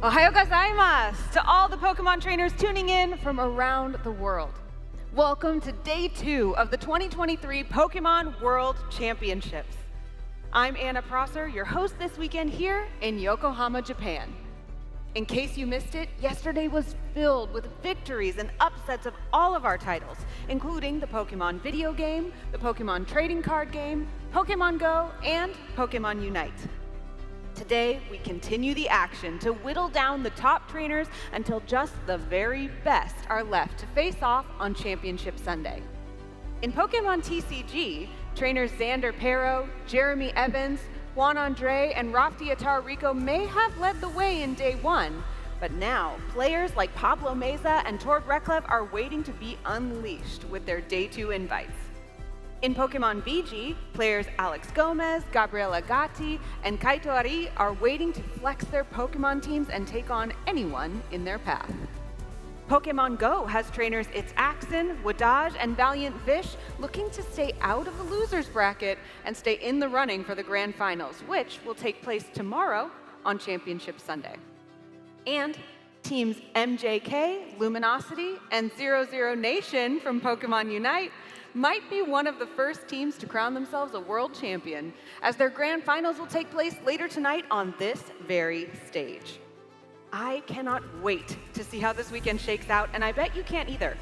Ohayo gozaimasu to all the Pokemon trainers tuning in from around the world. Welcome to Day 2 of the 2023 Pokémon World Championships. I'm Anna Prosser, your host this weekend here in Yokohama, Japan. In case you missed it, yesterday was filled with victories and upsets of all of our titles, including the Pokemon video game, the Pokemon trading card game, Pokemon Go, and Pokemon UNITE. Today, we continue the action to whittle down the top trainers until just the very best are left to face off on Championship Sunday. In Pokemon TCG, trainers Xander Pero, Jeremy Evans, Juan Andre, and Rafti Rico may have led the way in Day 1, but now players like Pablo Meza and Tord Reklev are waiting to be unleashed with their Day 2 invites. In Pokemon VG, players Alex Gomez, Gabriela Gatti, and Kaito Ari are waiting to flex their Pokemon teams and take on anyone in their path. Pokemon Go has trainers It's Axon, Wadaj, and Valiant Fish looking to stay out of the loser's bracket and stay in the running for the Grand Finals, which will take place tomorrow on Championship Sunday. And teams MJK, Luminosity, and 00 Nation from Pokemon UNITE might be one of the first teams to crown themselves a world champion, as their grand finals will take place later tonight on this very stage. I cannot wait to see how this weekend shakes out, and I bet you can't either.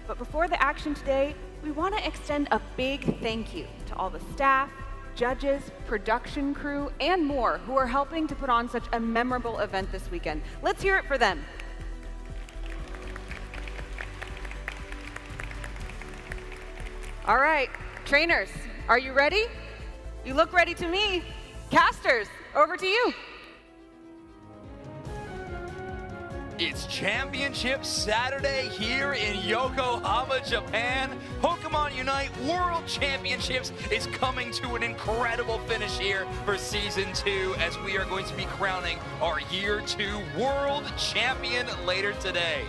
But before the action today, we want to extend a big thank you to all the staff, judges, production crew, and more who are helping to put on such a memorable event this weekend. Let's hear it for them. All right, trainers, are you ready? You look ready to me. Casters, over to you. It's Championship Saturday here in Yokohama, Japan. Pokémon UNITE World Championships is coming to an incredible finish here for Season 2 as we are going to be crowning our Year 2 World Champion later today.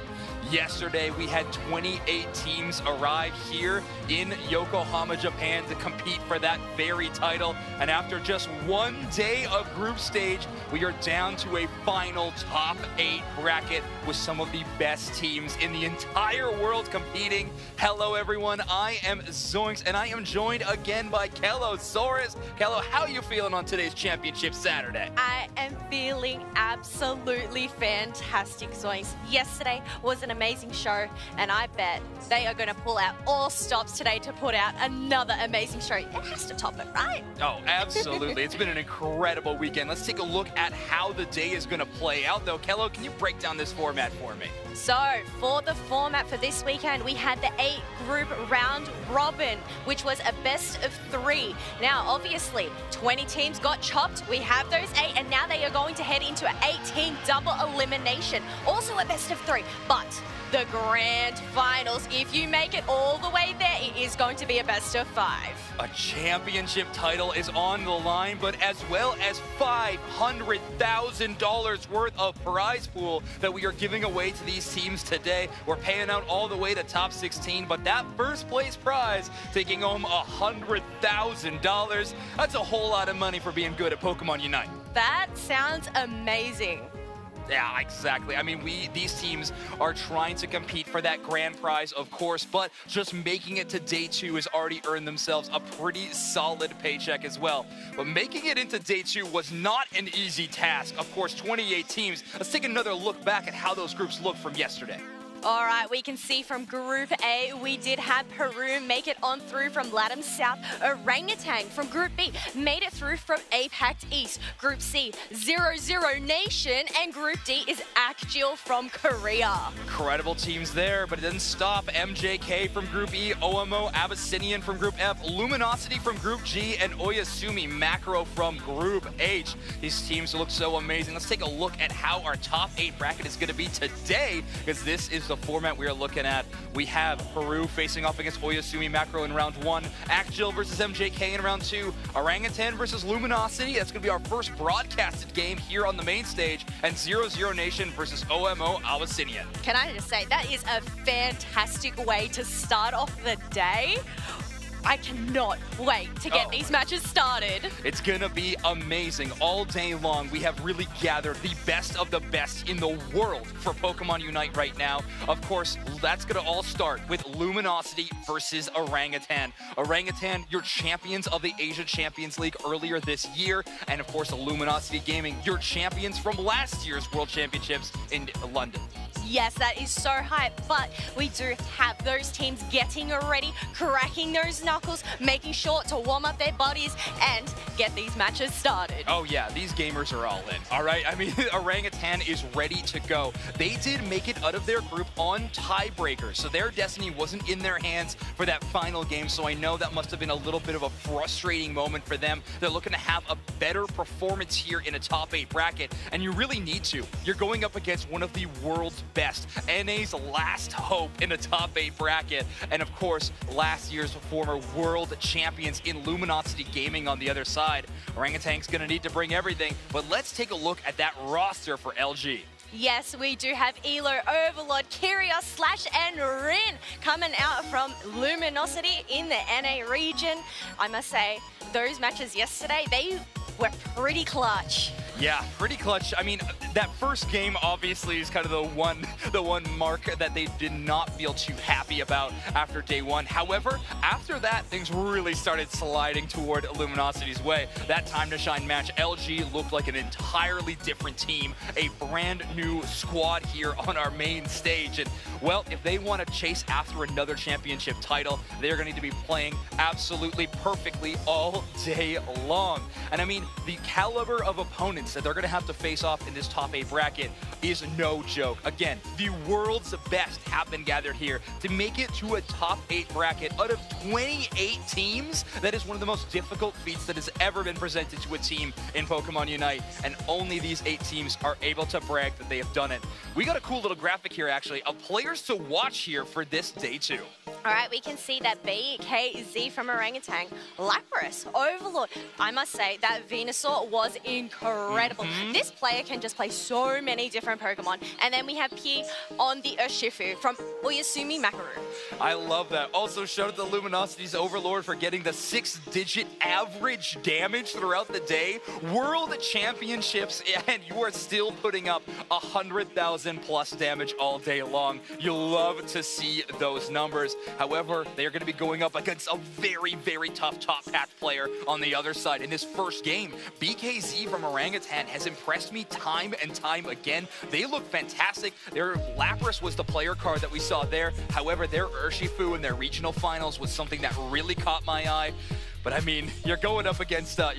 Yesterday, we had 28 teams arrive here in Yokohama, Japan to compete for that very title. And after just one day of group stage, we are down to a final top 8 bracket with some of the best teams in the entire world competing. Hello, everyone. I am Zoinks, and I am joined again by Kellosaurus. Kello, how are you feeling on today's Championship Saturday? I am feeling absolutely fantastic, Zoinks. Yesterday was an amazing show, and I bet they are going to pull out all stops today to put out another amazing show. It has to top it, right? Oh, absolutely. It's been an incredible weekend. Let's take a look at how the day is going to play out, though. Kello, can you break down this format for me? So, for the format for this weekend, we had the 8-group round robin, which was a best of 3. Now, obviously, 20 teams got chopped. We have those 8, and now they are going to head into an 18 double elimination. Also a best of 3, but the grand finals, if you make it all the way there, it is going to be a best of 5. A championship title is on the line, but as well as $500,000 worth of prize pool that we are giving away to these teams today. We're paying out all the way to top 16, but that first place prize taking home $100,000. That's a whole lot of money for being good at Pokemon UNITE. That sounds amazing. Yeah, exactly. I mean, these teams are trying to compete for that grand prize, of course, but just making it to day 2 has already earned themselves a pretty solid paycheck as well. But making it into day 2 was not an easy task. Of course, 28 teams. Let's take another look back at how those groups looked from yesterday. All right, we can see from Group A, we did have Peru make it on through from LATAM South. Orangutan from Group B made it through from APAC East. Group C, 00 Nation, and Group D is Akjil from Korea. Incredible teams there, but it didn't stop. MJK from Group E, OMO Abyssinian from Group F, Luminosity from Group G, and Oyasumi Macro from Group H. These teams look so amazing. Let's take a look at how our top 8 bracket is going to be today, because this is the format we are looking at. We have Peru facing off against Oyasumi Macro in round 1, Akjil versus MJK in round 2, Orangutan versus Luminosity. That's going to be our first broadcasted game here on the main stage, and 00 Nation versus OMO Abyssinian. Can I just say, that is a fantastic way to start off the day. I cannot wait to get these matches started. It's gonna be amazing all day long. We have really gathered the best of the best in the world for Pokemon UNITE right now. Of course, that's gonna all start with Luminosity versus Orangutan. Orangutan, your champions of the Asia Champions League earlier this year, and of course, Luminosity Gaming, your champions from last year's World Championships in London. Yes, that is so hype, but we do have those teams getting ready, cracking those knuckles, making sure to warm up their bodies and get these matches started. Oh yeah, these gamers are all in, all right? I mean, Orangutan is ready to go. They did make it out of their group on tiebreaker, so their destiny wasn't in their hands for that final game, so I know that must have been a little bit of a frustrating moment for them. They're looking to have a better performance here in a top 8 bracket, and you really need to. You're going up against one of the world's best, NA's last hope in a top 8 bracket, and of course, last year's former world champions in Luminosity Gaming on the other side. Orangutan's gonna need to bring everything, but let's take a look at that roster for LG. Yes, we do have Elo, Overlord, Kyrios, Slash, and Rin coming out from Luminosity in the NA region. I must say, those matches yesterday, they were pretty clutch. Yeah, pretty clutch. I mean, that first game obviously is kind of the one mark that they did not feel too happy about after day 1. However, after that, things really started sliding toward Luminosity's way. That time to shine match, LG looked like an entirely different team, a brand new squad here on our main stage. And Well, if they want to chase after another championship title, they're going to need to be playing absolutely perfectly all day long. And I mean, the caliber of opponents that they're going to have to face off in this top 8 bracket is no joke. Again, the world's best have been gathered here to make it to a top 8 bracket out of 28 teams. That is one of the most difficult feats that has ever been presented to a team in Pokemon Unite, and only these 8 teams are able to brag that they have done it. We got a cool little graphic here, actually, of players to watch here for this day 2. All right, we can see that BKZ from Orangutan, Lapras, Overlord. I must say that Venusaur was incredible. This player can just play so many different Pokemon. And then we have P on the Urshifu from Oyasumi Makaru. I love that. Also, shout out to Luminosity's Overlord for getting the 6-digit average damage throughout the day. World Championships, and you are still putting up 100,000 plus damage all day long. You'll love to see those numbers. However, they are going to be going up against a very, very tough top pack player on the other side. In this first game, BKZ from Orangutan has impressed me time and time again. They look fantastic. Their Lapras was the player card that we saw there. However, their Urshifu in their regional finals was something that really caught my eye. But I mean, you're going up against a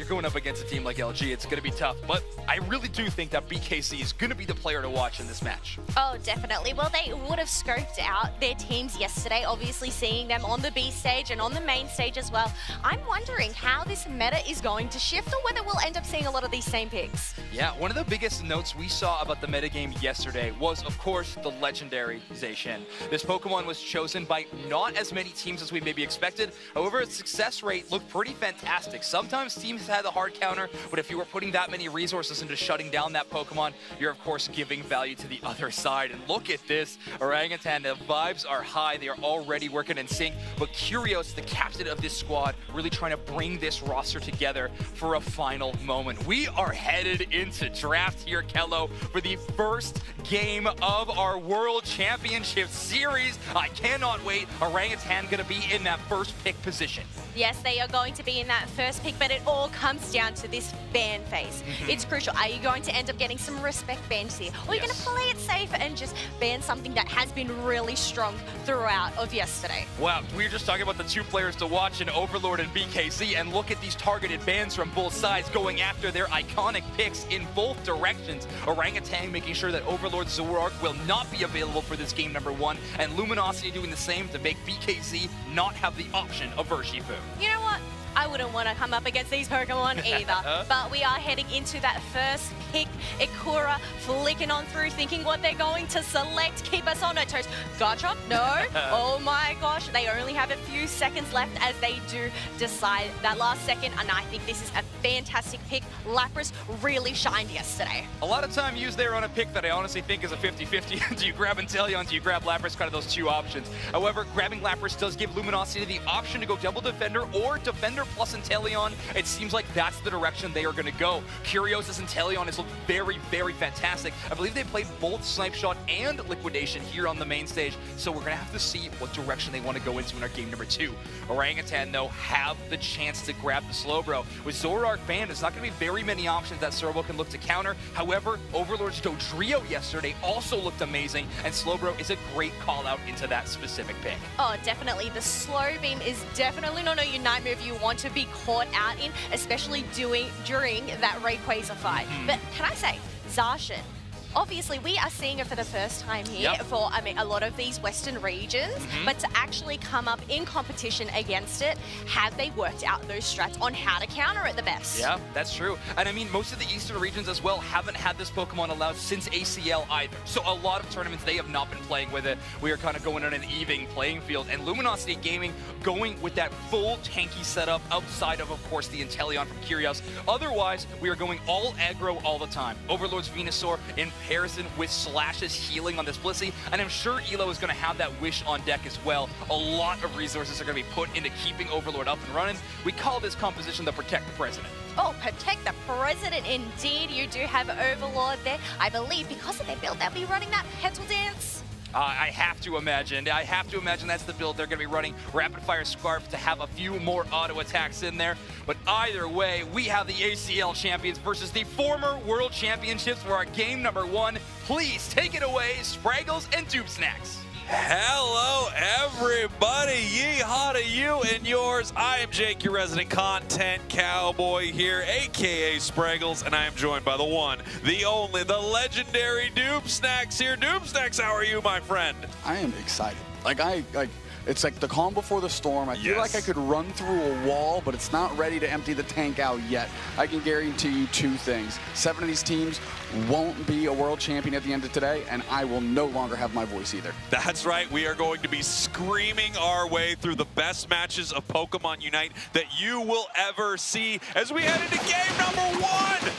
team like LG. It's going to be tough. But I really do think that BKC is going to be the player to watch in this match. Oh, definitely. Well, they would have scoped out their teams yesterday, obviously seeing them on the B stage and on the main stage as well. I'm wondering how this meta is going to shift, or whether we'll end up seeing a lot of these same picks. Yeah, one of the biggest notes we saw about the metagame yesterday was, of course, the legendarization. This Pokemon was chosen by not as many teams as we maybe expected. However, its success rate looked pretty fantastic. Sometimes teams had a hard counter, but if you were putting that many resources into shutting down that Pokemon, you're of course giving value to the other side. And look at this, Orangutan, the vibes are high. They are already working in sync, but Curios, the captain of this squad, really trying to bring this roster together for a final moment. We are headed into draft here, Kello, for the first game of our World Championship series. I cannot wait. Orangutan gonna be in that first pick position. Yes, they are going to be in that first pick, but it all comes down to this ban phase. It's crucial. Are you going to end up getting some respect bans here? Or are you going to play it safe and just ban something that has been really strong throughout of yesterday? Wow, we were just talking about the 2 players to watch in Overlord and BKC, and look at these targeted bans from both sides going after their iconic picks in both directions. Orangutan making sure that Overlord Zoroark will not be available for this game number 1, and Luminosity doing the same to make BKZ not have the option of Urshifu. You know what? I wouldn't want to come up against these Pokemon either. But we are heading into that first pick. Ikura flicking on through, thinking what they're going to select. Keep us on our toes. Gotcha? No? Oh my gosh. They only have a few seconds left as they do decide that last second. And I think this is a fantastic pick. Lapras really shined yesterday. A lot of time used there on a pick that I honestly think is a 50-50. Do you grab Inteleon? Do you grab Lapras? Kind of those 2 options. However, grabbing Lapras does give Luminosity the option to go double Defender or Defender plus Inteleon. It seems like that's the direction they are going to go. Curios' Inteleon has looked very, very fantastic. I believe they played both Snipe Shot and Liquidation here on the main stage, so we're going to have to see what direction they want to go into in our game number 2. Orangutan, though, have the chance to grab the Slowbro. With Zoroark banned, there's not going to be very many options that Slowbro can look to counter. However, Overlord's Dodrio yesterday also looked amazing, and Slowbro is a great call-out into that specific pick. Oh, definitely. The Slow Beam is definitely not a Unite move you want to be caught out in, especially during that Rayquaza fight. But can I say, Zacian, obviously we are seeing it for the first time here for, I mean, a lot of these Western regions, but to actually come up in competition against it, have they worked out those strats on how to counter it the best? Yeah, that's true. And I mean, most of the Eastern regions as well haven't had this Pokemon allowed since ACL either. So a lot of tournaments, they have not been playing with it. We are kind of going on an even playing field. And Luminosity Gaming going with that full tanky setup outside of course, the Inteleon from Curios. Otherwise, we are going all aggro all the time. Overlord's Venusaur in comparison with Slash's healing on this Blissey, and I'm sure Elo is going to have that Wish on deck as well. A lot of resources are going to be put into keeping Overlord up and running. We call this composition the Protect the President. Oh, Protect the President indeed. You do have Overlord there. I believe because of their build, they'll be running that Petal Dance. I have to imagine that's the build they're going to be running. Rapid Fire Scarf to have a few more auto attacks in there. But either way, we have the ACL champions versus the former World Championships for our game number 1. Please take it away, Spraggles and Tube Snacks. Hello, everybody. Yeehaw to you and yours. I am Jake, your resident content cowboy here, aka Spraggles, and I am joined by the one, the only, the legendary Doom Snacks here. Doom Snacks, how are you, my friend? I am excited. It's like the calm before the storm. I feel like I could run through a wall, but it's not ready to empty the tank out yet. I can guarantee you two things. 7 of these teams won't be a world champion at the end of today, and I will no longer have my voice either. That's right. We are going to be screaming our way through the best matches of Pokemon Unite that you will ever see as we head into game number 1.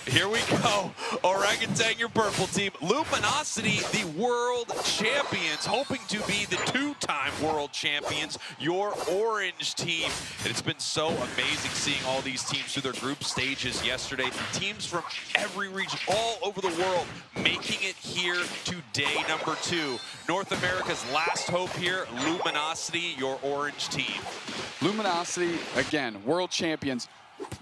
Here we go. Orangutan, your purple team. Luminosity, the world champions, hoping to be the 2-time world champions, your orange team. And it's been so amazing seeing all these teams through their group stages yesterday. Teams from every region, all over the world, making it here to day number 2. North America's last hope here, Luminosity, your orange team. Luminosity, again, world champions.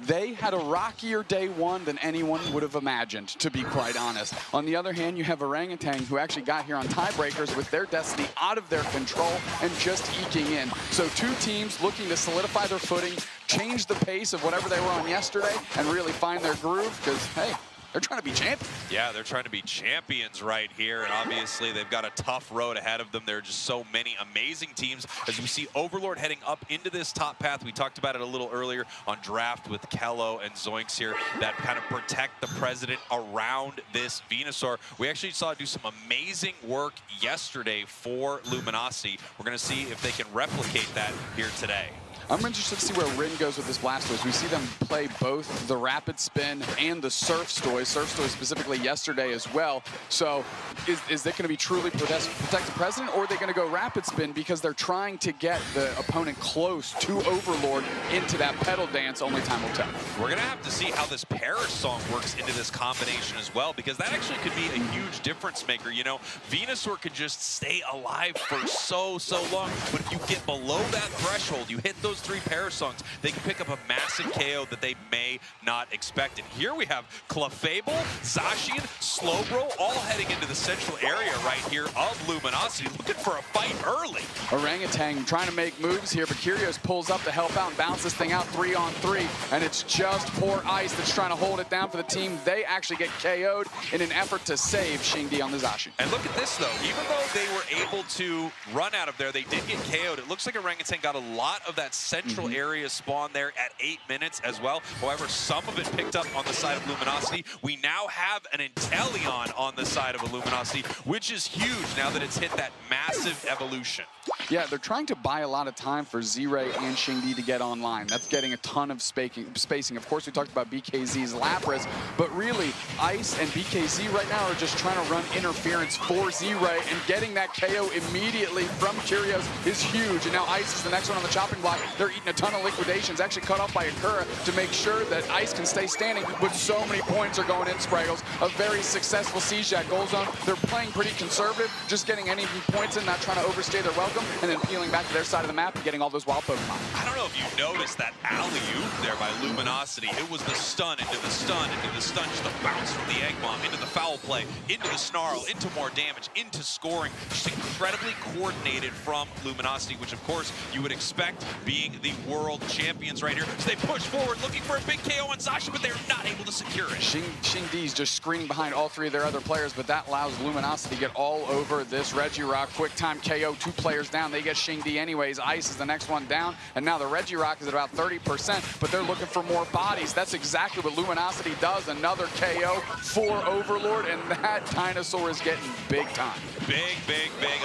They had a rockier day 1 than anyone would have imagined, to be quite honest. On the other hand, you have Orangutan, who actually got here on tiebreakers with their destiny out of their control and just eking in. So 2 teams looking to solidify their footing, change the pace of whatever they were on yesterday, and really find their groove, because, hey, they're trying to be champions. Yeah, they're trying to be champions right here, and obviously they've got a tough road ahead of them. There are just so many amazing teams. As we see Overlord heading up into this top path, we talked about it a little earlier on draft with Kello and Zoinks here that kind of protect the president around this Venusaur. We actually saw do some amazing work yesterday for Luminosity. We're going to see if they can replicate that here today. I'm interested to see where Rin goes with this Blastoise. We see them play both the Rapid Spin and the Surfstoise specifically yesterday as well. So is it going to be truly protect the president, or are they going to go Rapid Spin because they're trying to get the opponent close to Overlord into that pedal dance? Only time will tell. We're going to have to see how this Perish song works into this combination as well, because that actually could be a huge difference maker. You know, Venusaur could just stay alive for so long, but if you get below that threshold, you hit those 3 Perish songs, they can pick up a massive KO that they may not expect. And here we have Clefable, Zacian, Slowbro, all heading into the central area right here of Luminosity, looking for a fight early. Orangutan trying to make moves here, but Curios pulls up to help out and bounce this thing out 3-on-3, and it's just poor Ice that's trying to hold it down for the team. They actually get KO'd in an effort to save Xingdi on the Zacian. And look at this, though. Even though they were able to run out of there, they did get KO'd. It looks like Orangutan got a lot of that central area spawn there at 8 minutes as well. However, some of it picked up on the side of Luminosity. We now have an Inteleon on the side of a Luminosity, which is huge now that it's hit that massive evolution. Yeah, they're trying to buy a lot of time for Z-Ray and Xingdi to get online. That's getting a ton of spacing. Of course, we talked about BKZ's Lapras, but really, Ice and BKZ right now are just trying to run interference for Z-Ray, and getting that KO immediately from Curios is huge. And now Ice is the next one on the chopping block. They're eating a ton of liquidations, actually cut off by Akura to make sure that Ice can stay standing, but so many points are going in, Spraggles. A very successful siege at goal zone. They're playing pretty conservative, just getting any points in, not trying to overstay their welcome, and then peeling back to their side of the map and getting all those wild Pokemon. I don't know if you noticed that alley-oop there by Luminosity. It was the stun into the stun into the stun, just a bounce from the Egg Bomb into the foul play, into the Snarl, into more damage, into scoring. Just incredibly coordinated from Luminosity, which of course you would expect being the world champions right here. So they push forward looking for a big KO on Zacian, but they're not able to secure it. Xingdi's just screening behind all 3 of their other players, but that allows Luminosity to get all over this Regirock. Quick time KO, 2 players down. They get Xingdi anyways. Ice is the next one down, and now the Regirock is at about 30%, but they're looking for more bodies. That's exactly what Luminosity does. Another KO for Overlord, and that dinosaur is getting big time. Big.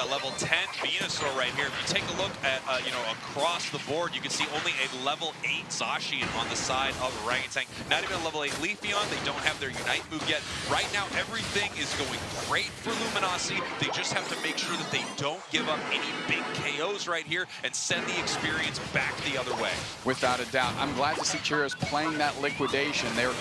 A level 10 Venusaur right here. If you take a look at, across the board, you can see only a level 8 Zacian on the side of Orangutan. Not even a level 8 Leafeon. They don't have their Unite move yet. Right now, everything is going great for Luminosity. They just have to make sure that they don't give up any big KOs right here and send the experience back the other way. Without a doubt. I'm glad to see Curios playing that liquidation. They were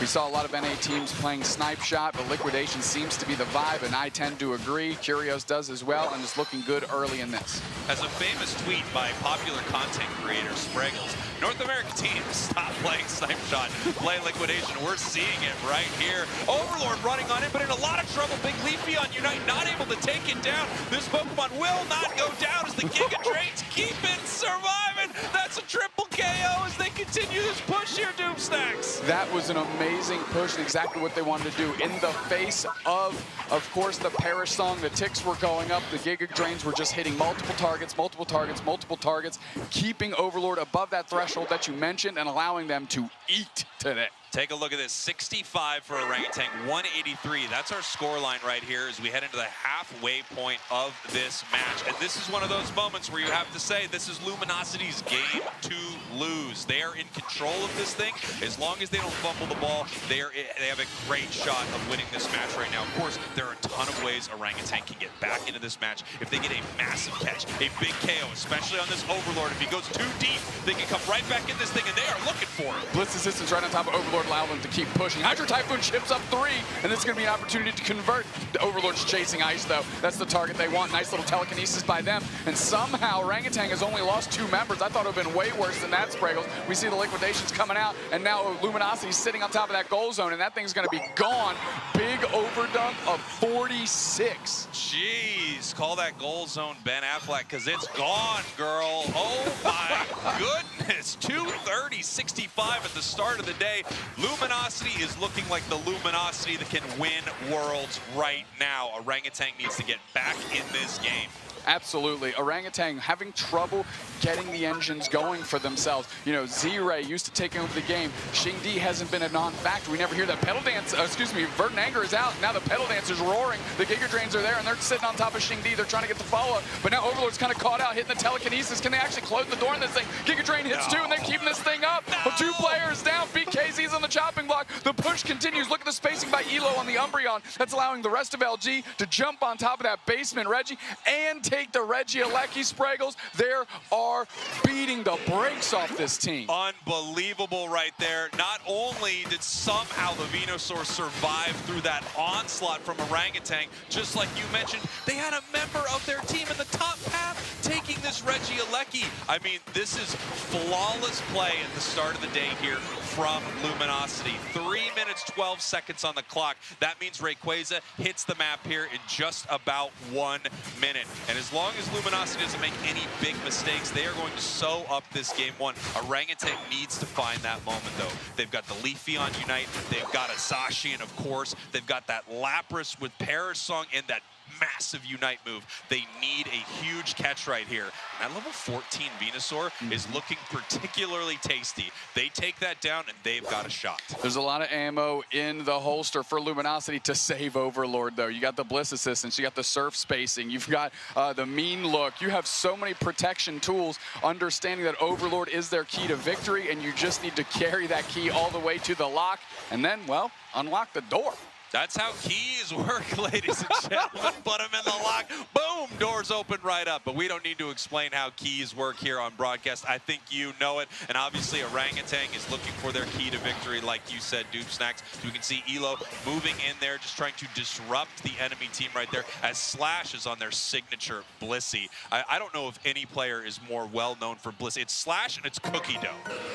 we saw a lot of NA teams playing Snipe Shot, but liquidation seems to be the vibe, and I tend to agree. Curios does as well, and is looking good early in this. As a famous tweet by popular content creator Spraggles North American teams, stop playing Snipe Shot, play Liquidation. We're seeing it right here. Overlord running on it, but in a lot of trouble. Big Leafy on Unite, not able to take it down. This Pokemon will not go down as the Giga Drains keep it surviving. That's a triple KO as they continue this push here, Doomstacks. That was an amazing push and exactly what they wanted to do. In the face of course, the Perish Song, the ticks were going up, the Giga Drains were just hitting multiple targets, keeping Overlord above that threshold that you mentioned and allowing them to eat today. Take a look at this, 65 for Orangutan, 183. That's our score line right here as we head into the halfway point of this match. And this is one of those moments where you have to say this is Luminosity's game to lose. They are in control of this thing. As long as they don't fumble the ball, they have a great shot of winning this match right now. Of course, there are a ton of ways Orangutan can get back into this match. If they get a massive catch, a big KO, especially on this Overlord, if he goes too deep, they can come right back in this thing, and they are looking for it. Blitz assistance right on top of Overlord, allow them to keep pushing. Hydro Typhoon chips up 3, and this is going to be an opportunity to convert. The Overlord's chasing Ice, though. That's the target they want. Nice little telekinesis by them. And somehow, Orangutan has only lost 2 members. I thought it would have been way worse than that, Spraggles. We see the Liquidations coming out, and now Luminosity's sitting on top of that goal zone, and that thing's going to be gone. Big overdunk of 46. Jeez, call that goal zone Ben Affleck, because it's gone, girl. Oh, my goodness. 230-65 at the start of the day. Luminosity is looking like the Luminosity that can win worlds right now. Orangutan needs to get back in this game. Absolutely. Orangutan having trouble getting the engines going for themselves. You know, Z-Ray used to take over the game. Xingdi hasn't been a non-factor. We never hear that pedal dance. Verdant Anger is out. Now the pedal dance is roaring. The Giga Drains are there, and they're sitting on top of Xingdi. They're trying to get the follow-up. But now Overlord's kind of caught out, hitting the telekinesis. Can they actually close the door on this thing? Giga Drain hits 2, and they're keeping this thing up. No. 2 players down. BKZ's on the chopping block. The push continues. Look at the spacing by Elo on the Umbreon. That's allowing the rest of LG to jump on top of that basement Reggie and take the Regieleki Spraggles. They are beating the brakes off this team. Unbelievable right there. Not only did somehow the Venusaur survive through that onslaught from Orangutan, just like you mentioned, they had a member of their team in the top half taking this Regieleki. I mean, this is flawless play at the start of the day here from Luminosity. 3 minutes, 12 seconds on the clock. That means Rayquaza hits the map here in just about 1 minute. And as long as Luminosity doesn't make any big mistakes, they are going to sew up this game 1. Orangutan needs to find that moment, though. They've got the Leafy on Unite. They've got a Zacian, of course. They've got that Lapras with Perish Song and that massive Unite move. They need a huge catch right here. And that level 14 Venusaur is looking particularly tasty. They take that down, and they've got a shot. There's a lot of ammo in the holster for Luminosity to save Overlord, though. You got the Bliss Assistance, you got the Surf Spacing, you've got the Mean Look. You have so many protection tools, understanding that Overlord is their key to victory, and you just need to carry that key all the way to the lock, and then, well, unlock the door. That's how keys work, ladies and gentlemen. Put them in the lock. Boom, doors open right up. But we don't need to explain how keys work here on broadcast. I think you know it. And obviously, Orangutan is looking for their key to victory, like you said, Doomsnacks. So we can see Elo moving in there, just trying to disrupt the enemy team right there, as Slash is on their signature Blissey. I don't know if any player is more well-known for Blissey. It's Slash and it's Cookie Dough.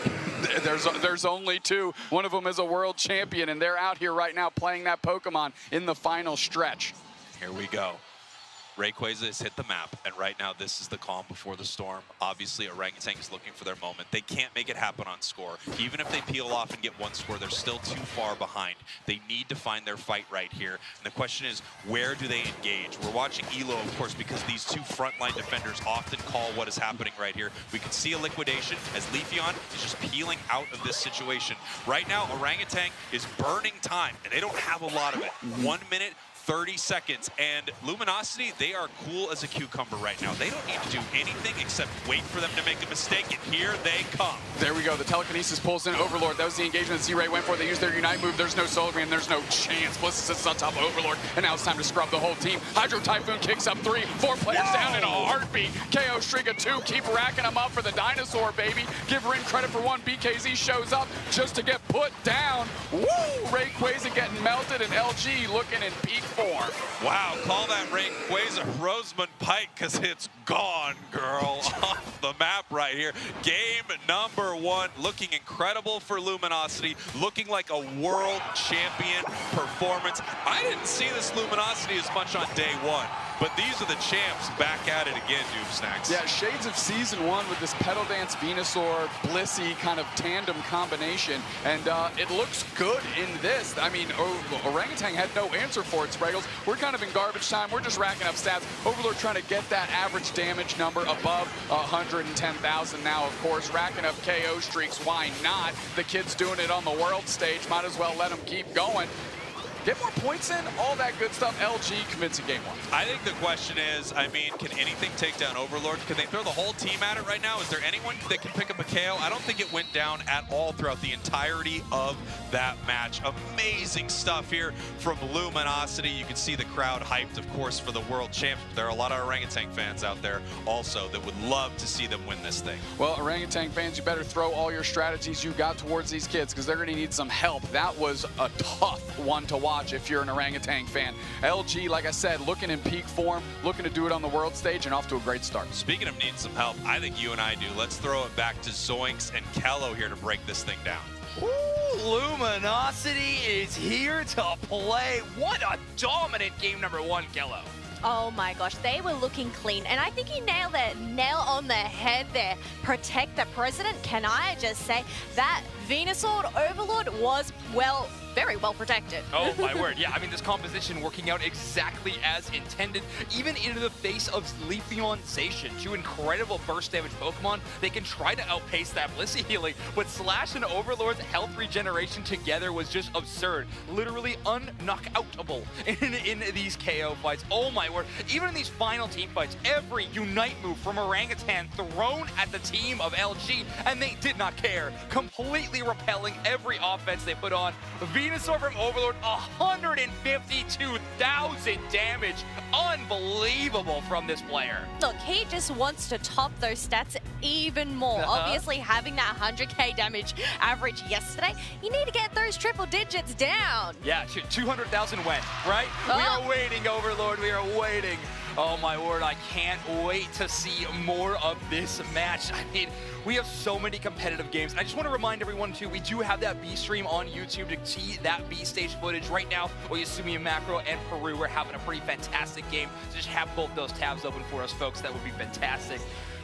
There's only 2. One of them is a world champion, and they're out here right now playing that Pokemon in the final stretch. Here we go. Rayquaza has hit the map, and right now this is the calm before the storm. Obviously, Orangutan is looking for their moment. They can't make it happen on score. Even if they peel off and get 1 score, they're still too far behind. They need to find their fight right here. And the question is, where do they engage? We're watching Elo, of course, because these 2 frontline defenders often call what is happening right here. We can see a liquidation as Leafeon is just peeling out of this situation. Right now, Orangutan is burning time, and they don't have a lot of it. 1 minute, 30 seconds, and Luminosity, they are cool as a cucumber right now. They don't need to do anything except wait for them to make a mistake, and here they come. There we go. The telekinesis pulls in Overlord. That was the engagement that Z-Ray went for. They used their Unite move. There's no Solar Beam. There's no chance. Bliss Assistance on top of Overlord, and now it's time to scrub the whole team. Hydro Typhoon kicks up 3. 4 players down in a heartbeat. KO Striga 2. Keep racking them up for the Dinosaur, baby. Give Rin credit for 1. BKZ shows up just to get put down. Woo! Rayquaza getting melted, and LG looking in peak form. Wow, call that Rayquaza Rosamund Pike, because it's gone, girl, off the map right here. Game number 1, looking incredible for Luminosity, looking like a world champion performance. I didn't see this Luminosity as much on day 1, but these are the champs back at it again, Noob Snacks. Yeah, shades of Season 1 with this Petal Dance, Venusaur, Blissey kind of tandem combination, and it looks good in this. I mean, Orangutan had no answer for it, Spriggles. We're kind of in garbage time. We're just racking up stats. Overlord trying to get that average damage number above 110,000 now, of course. Racking up KO streaks, why not? The kid's doing it on the world stage. Might as well let him keep going. Get more points in, all that good stuff. LG convincing game 1. I think the question is, I mean, can anything take down Overlord? Can they throw the whole team at it right now? Is there anyone that can pick up a KO? I don't think it went down at all throughout the entirety of that match. Amazing stuff here from Luminosity. You can see the crowd hyped, of course, for the World Champs. There are a lot of Orangutan fans out there also that would love to see them win this thing. Well, Orangutan fans, you better throw all your strategies you got towards these kids, because they're going to need some help. That was a tough one to watch if you're an Orangutan fan. LG, like I said, looking in peak form, looking to do it on the world stage, and off to a great start. Speaking of needing some help, I think you and I do. Let's throw it back to Zoinks and Kello here to break this thing down. Ooh, Luminosity is here to play. What a dominant game number 1, Kello. Oh my gosh, they were looking clean, and I think he nailed it, nail on the head there. Protect the president. Can I just say that Venusaur Overlord was, well, very well protected. Oh my word, yeah, I mean this composition working out exactly as intended, even into the face of Leafeon-Zation, 2 incredible burst damage Pokemon. They can try to outpace that Blissey healing, but Slash and Overlord's health regeneration together was just absurd. Literally unknockoutable in these KO fights. Oh my word, even in these final team fights, every Unite move from Orangutan thrown at the team of LG, and they did not care. Completely repelling every offense they put on. Venusaur from Overlord, 152,000 damage. Unbelievable from this player. Look, he just wants to top those stats even more. Obviously, having that 100k damage average yesterday, you need to get those triple digits down. Yeah, 200,000 went, right? We are waiting, Overlord, we are waiting. Oh my word, I can't wait to see more of this match. I mean, we have so many competitive games. I just want to remind everyone too, we do have that B stream on YouTube to see that B stage footage right now. Oyasumi Macro and Peru, we're having a pretty fantastic game. So just have both those tabs open for us, folks. That would be fantastic.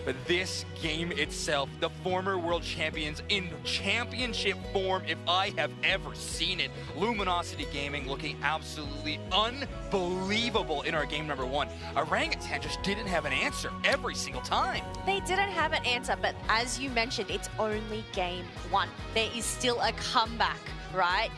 But this game itself, the former world champions in championship form, if I have ever seen it. Luminosity Gaming looking absolutely unbelievable in our game number 1. Orangutan just didn't have an answer every single time. They didn't have an answer, but as you mentioned, it's only game 1. There is still a comeback, right?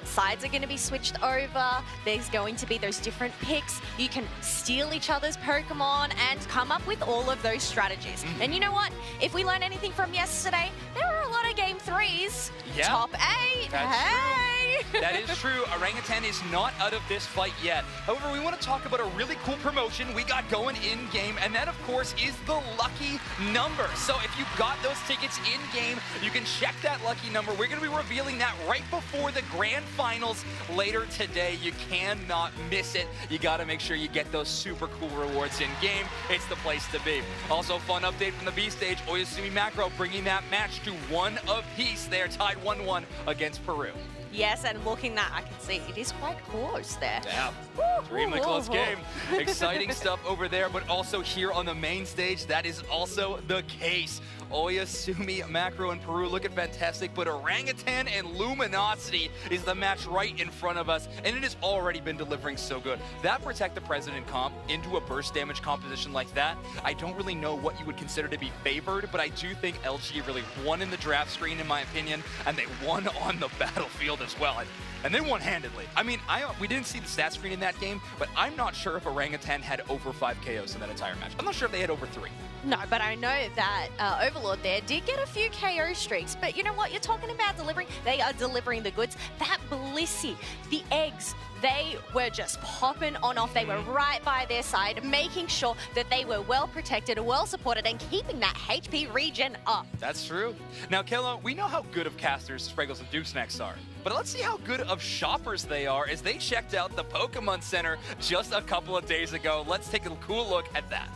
Sides are going to be switched over. There's going to be those different picks. You can steal each other's Pokemon and come up with all of those strategies. And you know what? If we learned anything from yesterday, there were a lot of game 3s. Yeah, Top 8. That's hey! true. That is true. Orangutan is not out of this fight yet. However, we want to talk about a really cool promotion we got going in-game, and that, of course, is the lucky number. So if you got those tickets in-game, you can check that lucky number. We're going to be revealing that right before the Grand Finals later today. You cannot miss it. You got to make sure you get those super cool rewards in-game. It's the place to be. Also, fun update from the B stage. Oyasumi Macro bringing that match to 1 apiece. They are tied 1-1 against Peru. Yes, and looking that, I can see it is quite close there. Yeah, extremely close game. Exciting stuff over there, but also here on the main stage, that is also the case. Oyasumi, Macro, and Peru looking fantastic, but Orangutan and Luminosity is the match right in front of us, and it has already been delivering so good. That Protect the President comp into a burst damage composition like that, I don't really know what you would consider to be favored, but I do think LG really won in the draft screen, in my opinion, and they won on the battlefield as well. And they won handedly. I mean, we didn't see the stat screen in that game, but I'm not sure if Orangutan had over 5 KOs in that entire match. I'm not sure if they had over 3. No, but I know that Overlord there did get a few KO streaks. But you know what? You're talking about delivering. They are delivering the goods. That Blissey, the eggs, they were just popping on off. They were right by their side, making sure that they were well protected, well supported, and keeping that HP regen up. That's true. Now, Kayla, we know how good of casters Spriggles and Dukesnacks are, but let's see how good of shoppers they are as they checked out the Pokémon Center just a couple of days ago. Let's take a cool look at that.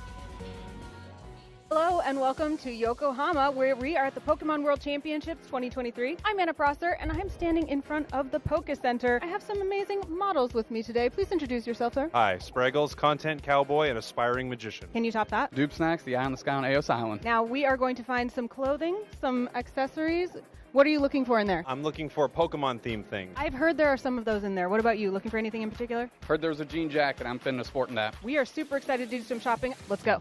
Hello and welcome to Yokohama, where we are at the Pokémon World Championships 2023. I'm Anna Prosser, and I'm standing in front of the Poké Center. I have some amazing models with me today. Please introduce yourself, sir. Hi, Spraggles, content cowboy and aspiring magician. Can you top that? Dupe Snacks, the eye on the sky on Eos Island. Now, we are going to find some clothing, some accessories. What are you looking for in there? I'm looking for Pokemon themed things. I've heard there are some of those in there. What about you? Looking for anything in particular? Heard there was a jean jacket. I'm finna sporting that. We are super excited to do some shopping. Let's go.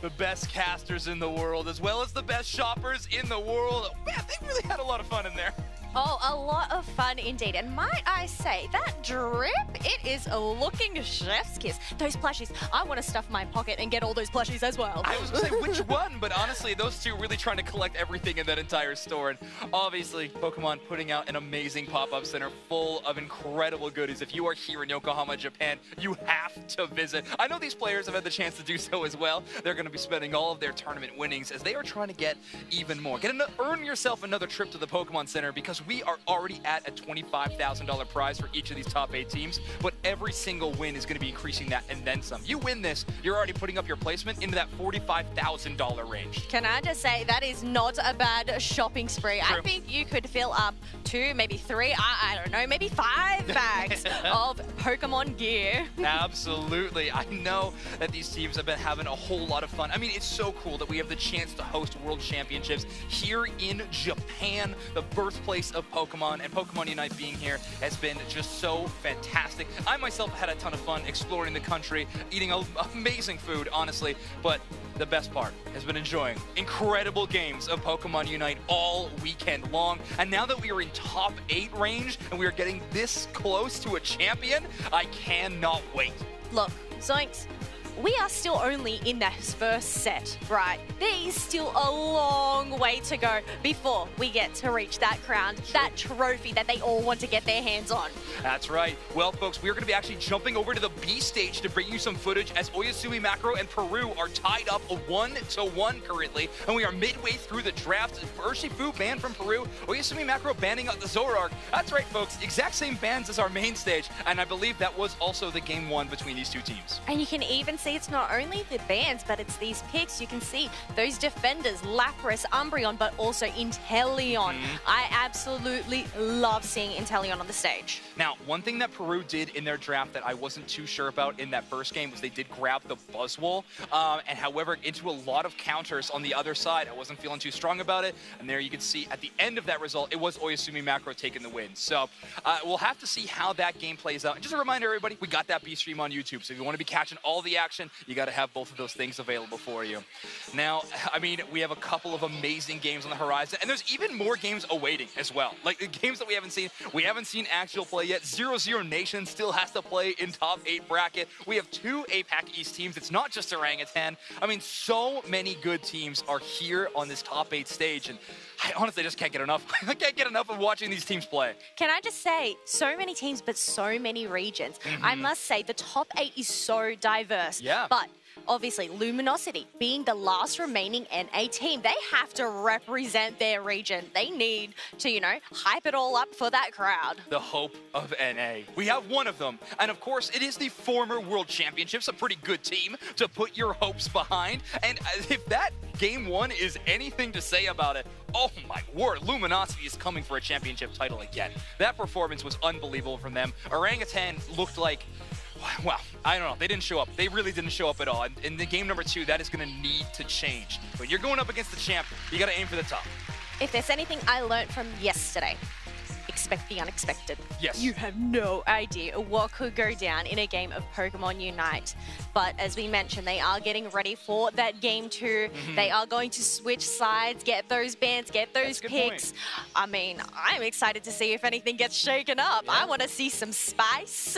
The best casters in the world, as well as the best shoppers in the world. Man, they really had a lot of fun in there. Oh, a lot of fun indeed. And might I say, that drip, it is looking chef's kiss. Those plushies, I want to stuff my pocket and get all those plushies as well. I was going to say which one, but honestly, those two really trying to collect everything in that entire store. And obviously, Pokemon putting out an amazing pop-up center full of incredible goodies. If you are here in Yokohama, Japan, you have to visit. I know these players have had the chance to do so as well. They're going to be spending all of their tournament winnings as they are trying to get even more. Earn yourself another trip to the Pokemon Center, because we are already at a $25,000 prize for each of these top 8 teams, but every single win is going to be increasing that and then some. You win this, you're already putting up your placement into that $45,000 range. Can I just say, that is not a bad shopping spree. True. I think you could fill up 2, maybe 3, I don't know, maybe 5 bags of Pokemon gear. Absolutely. I know that these teams have been having a whole lot of fun. I mean, it's so cool that we have the chance to host World Championships here in Japan, the birthplace of Pokemon, and Pokemon Unite being here has been just so fantastic. I myself had a ton of fun exploring the country, eating amazing food, honestly, but the best part has been enjoying incredible games of Pokemon Unite all weekend long. And now that we are in top 8 range and we are getting this close to a champion, I cannot wait. Look, Zoinks, we are still only in that first set, right? There is still a long way to go before we get to reach that crown, that trophy that they all want to get their hands on. That's right. Well, folks, we're going to be actually jumping over to the B stage to bring you some footage as Oyasumi Macro and Peru are tied up 1-1 currently, and we are midway through the draft. Urshifu banned from Peru, Oyasumi Macro banning out the Zoroark. That's right, folks. Exact same bans as our main stage, and I believe that was also the game 1 between these two teams. And you can even see it's not only the bans, but it's these picks. You can see those defenders, Lapras, Umbreon, but also Inteleon. I absolutely love seeing Inteleon on the stage. Now, one thing that Peru did in their draft that I wasn't too sure about in that first game was they did grab the Buzzwole, and however, into a lot of counters on the other side. I wasn't feeling too strong about it, and there you can see at the end of that result, it was Oyasumi Macro taking the win. So we'll have to see how that game plays out. And just a reminder, everybody, we got that B stream on YouTube, so if you want to be catching all the action action, you got to have both of those things available for you. Now, I mean, we have a couple of amazing games on the horizon, and there's even more games awaiting as well. Like the games that we haven't seen actual play yet. 0-0 Nation still has to play in top 8 bracket. We have 2 APAC East teams. It's not just Orangutan. I mean, so many good teams are here on this top 8 stage, and I honestly just can't get enough. I can't get enough of watching these teams play. Can I just say, so many teams, but so many regions. I must say, the top 8 is so diverse. Yeah. But obviously, Luminosity, being the last remaining NA team, they have to represent their region. They need to, you know, hype it all up for that crowd. The hope of NA. We have one of them. And of course, it is the former World Championships, a pretty good team to put your hopes behind. And if that Game 1 is anything to say about it, oh my word, Luminosity is coming for a championship title again. That performance was unbelievable from them. Orangutan looked like, well, I don't know. They didn't show up. They really didn't show up at all. And in the game number 2, that is going to need to change. When you're going up against the champ, you got to aim for the top. If there's anything I learned from yesterday, expect the unexpected. Yes. You have no idea what could go down in a game of Pokemon Unite. But as we mentioned, they are getting ready for that game 2. They are going to switch sides, get those bans, get those picks. I mean, I'm excited to see if anything gets shaken up. Yeah. I want to see some spice.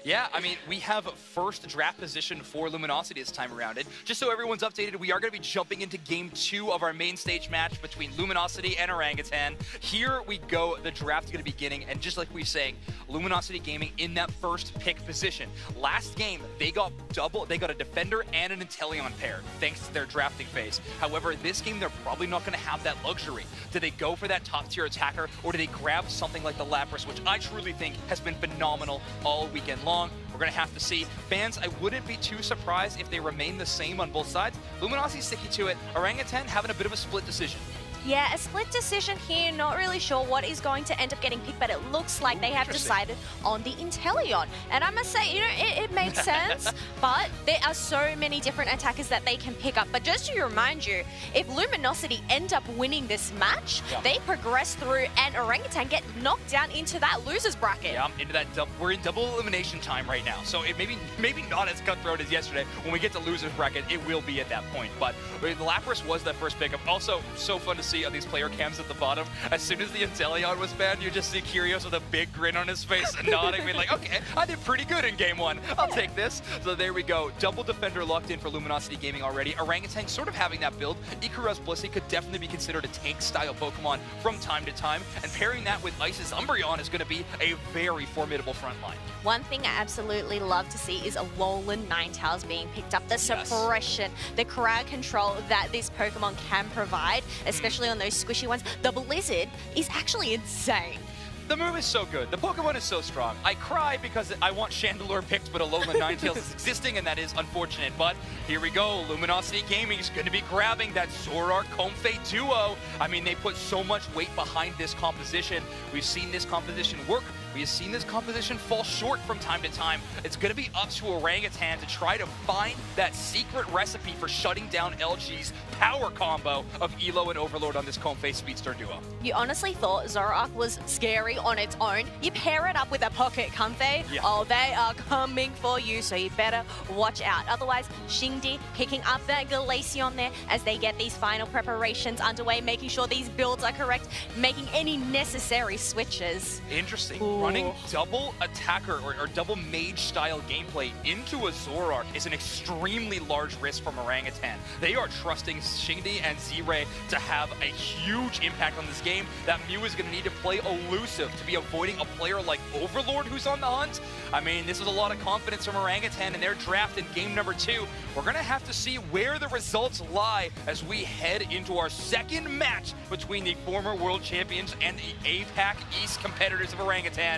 Yeah, I mean, we have first draft position for Luminosity this time around. And just so everyone's updated, we are going to be jumping into game 2 of our main stage match between Luminosity and Orangutan. Here we go. The draft is going to be beginning, and just like we were saying, Luminosity Gaming in that first pick position. Last game, they got a defender and an Inteleon pair, thanks to their drafting phase. However, this game, they're probably not going to have that luxury. Do they go for that top-tier attacker, or do they grab something like the Lapras, which I truly think has been phenomenal all weekend long? We're going to have to see. Fans, I wouldn't be too surprised if they remain the same on both sides. Luminosity sticking to it. Orangutan having a bit of a split decision. Yeah, a split decision here. Not really sure what is going to end up getting picked, but it looks like they have decided on the Inteleon. And I must say, you know, it makes sense, but there are so many different attackers that they can pick up. But just to remind you, if Luminosity end up winning this match, they progress through and Orangutan get knocked down into that loser's bracket. Yeah, into that we're in double elimination time right now. So it maybe not as cutthroat as yesterday. When we get to loser's bracket, it will be at that point. But the Lapras was that first pickup. Also, so fun to see on these player cams at the bottom. As soon as the Inteleon was banned, you just see Curios with a big grin on his face and nodding, being like, okay, I did pretty good in game 1. I'll take this. So there we go. Double defender locked in for Luminosity Gaming already. Orangutan sort of having that build. Ikaru's Blissey could definitely be considered a tank-style Pokemon from time to time, and pairing that with Ice's Umbreon is going to be a very formidable front line. One thing I absolutely love to see is a Alolan Ninetales being picked up. The suppression, the crowd control that this Pokemon can provide, especially on those squishy ones. The Blizzard is actually insane. The move is so good. The Pokemon is so strong. I cry because I want Chandelure picked, but Alolan Ninetales is existing, and that is unfortunate. But here we go. Luminosity Gaming is going to be grabbing that Zoroark Comfey duo. I mean, they put so much weight behind this composition. We've seen this composition work. We've seen this composition fall short from time to time. It's going to be up to Orangutan to try to find that secret recipe for shutting down LG's power combo of Elo and Overlord on this Comfey Speedster duo. You honestly thought Zoroark was scary on its own? You pair it up with a Pocket Comfey, oh, they are coming for you, so you better watch out. Otherwise, Xingdi picking up that Glaceon there as they get these final preparations underway, making sure these builds are correct, making any necessary switches. Interesting. Ooh. Running double attacker or double mage style gameplay into a Zoroark is an extremely large risk from Orangutan. They are trusting Xingdi and Z-Ray to have a huge impact on this game. That Mew is going to need to play elusive to be avoiding a player like Overlord who's on the hunt. I mean, this is a lot of confidence from Orangutan in their draft in game number 2. We're going to have to see where the results lie as we head into our second match between the former world champions and the APAC East competitors of Orangutan.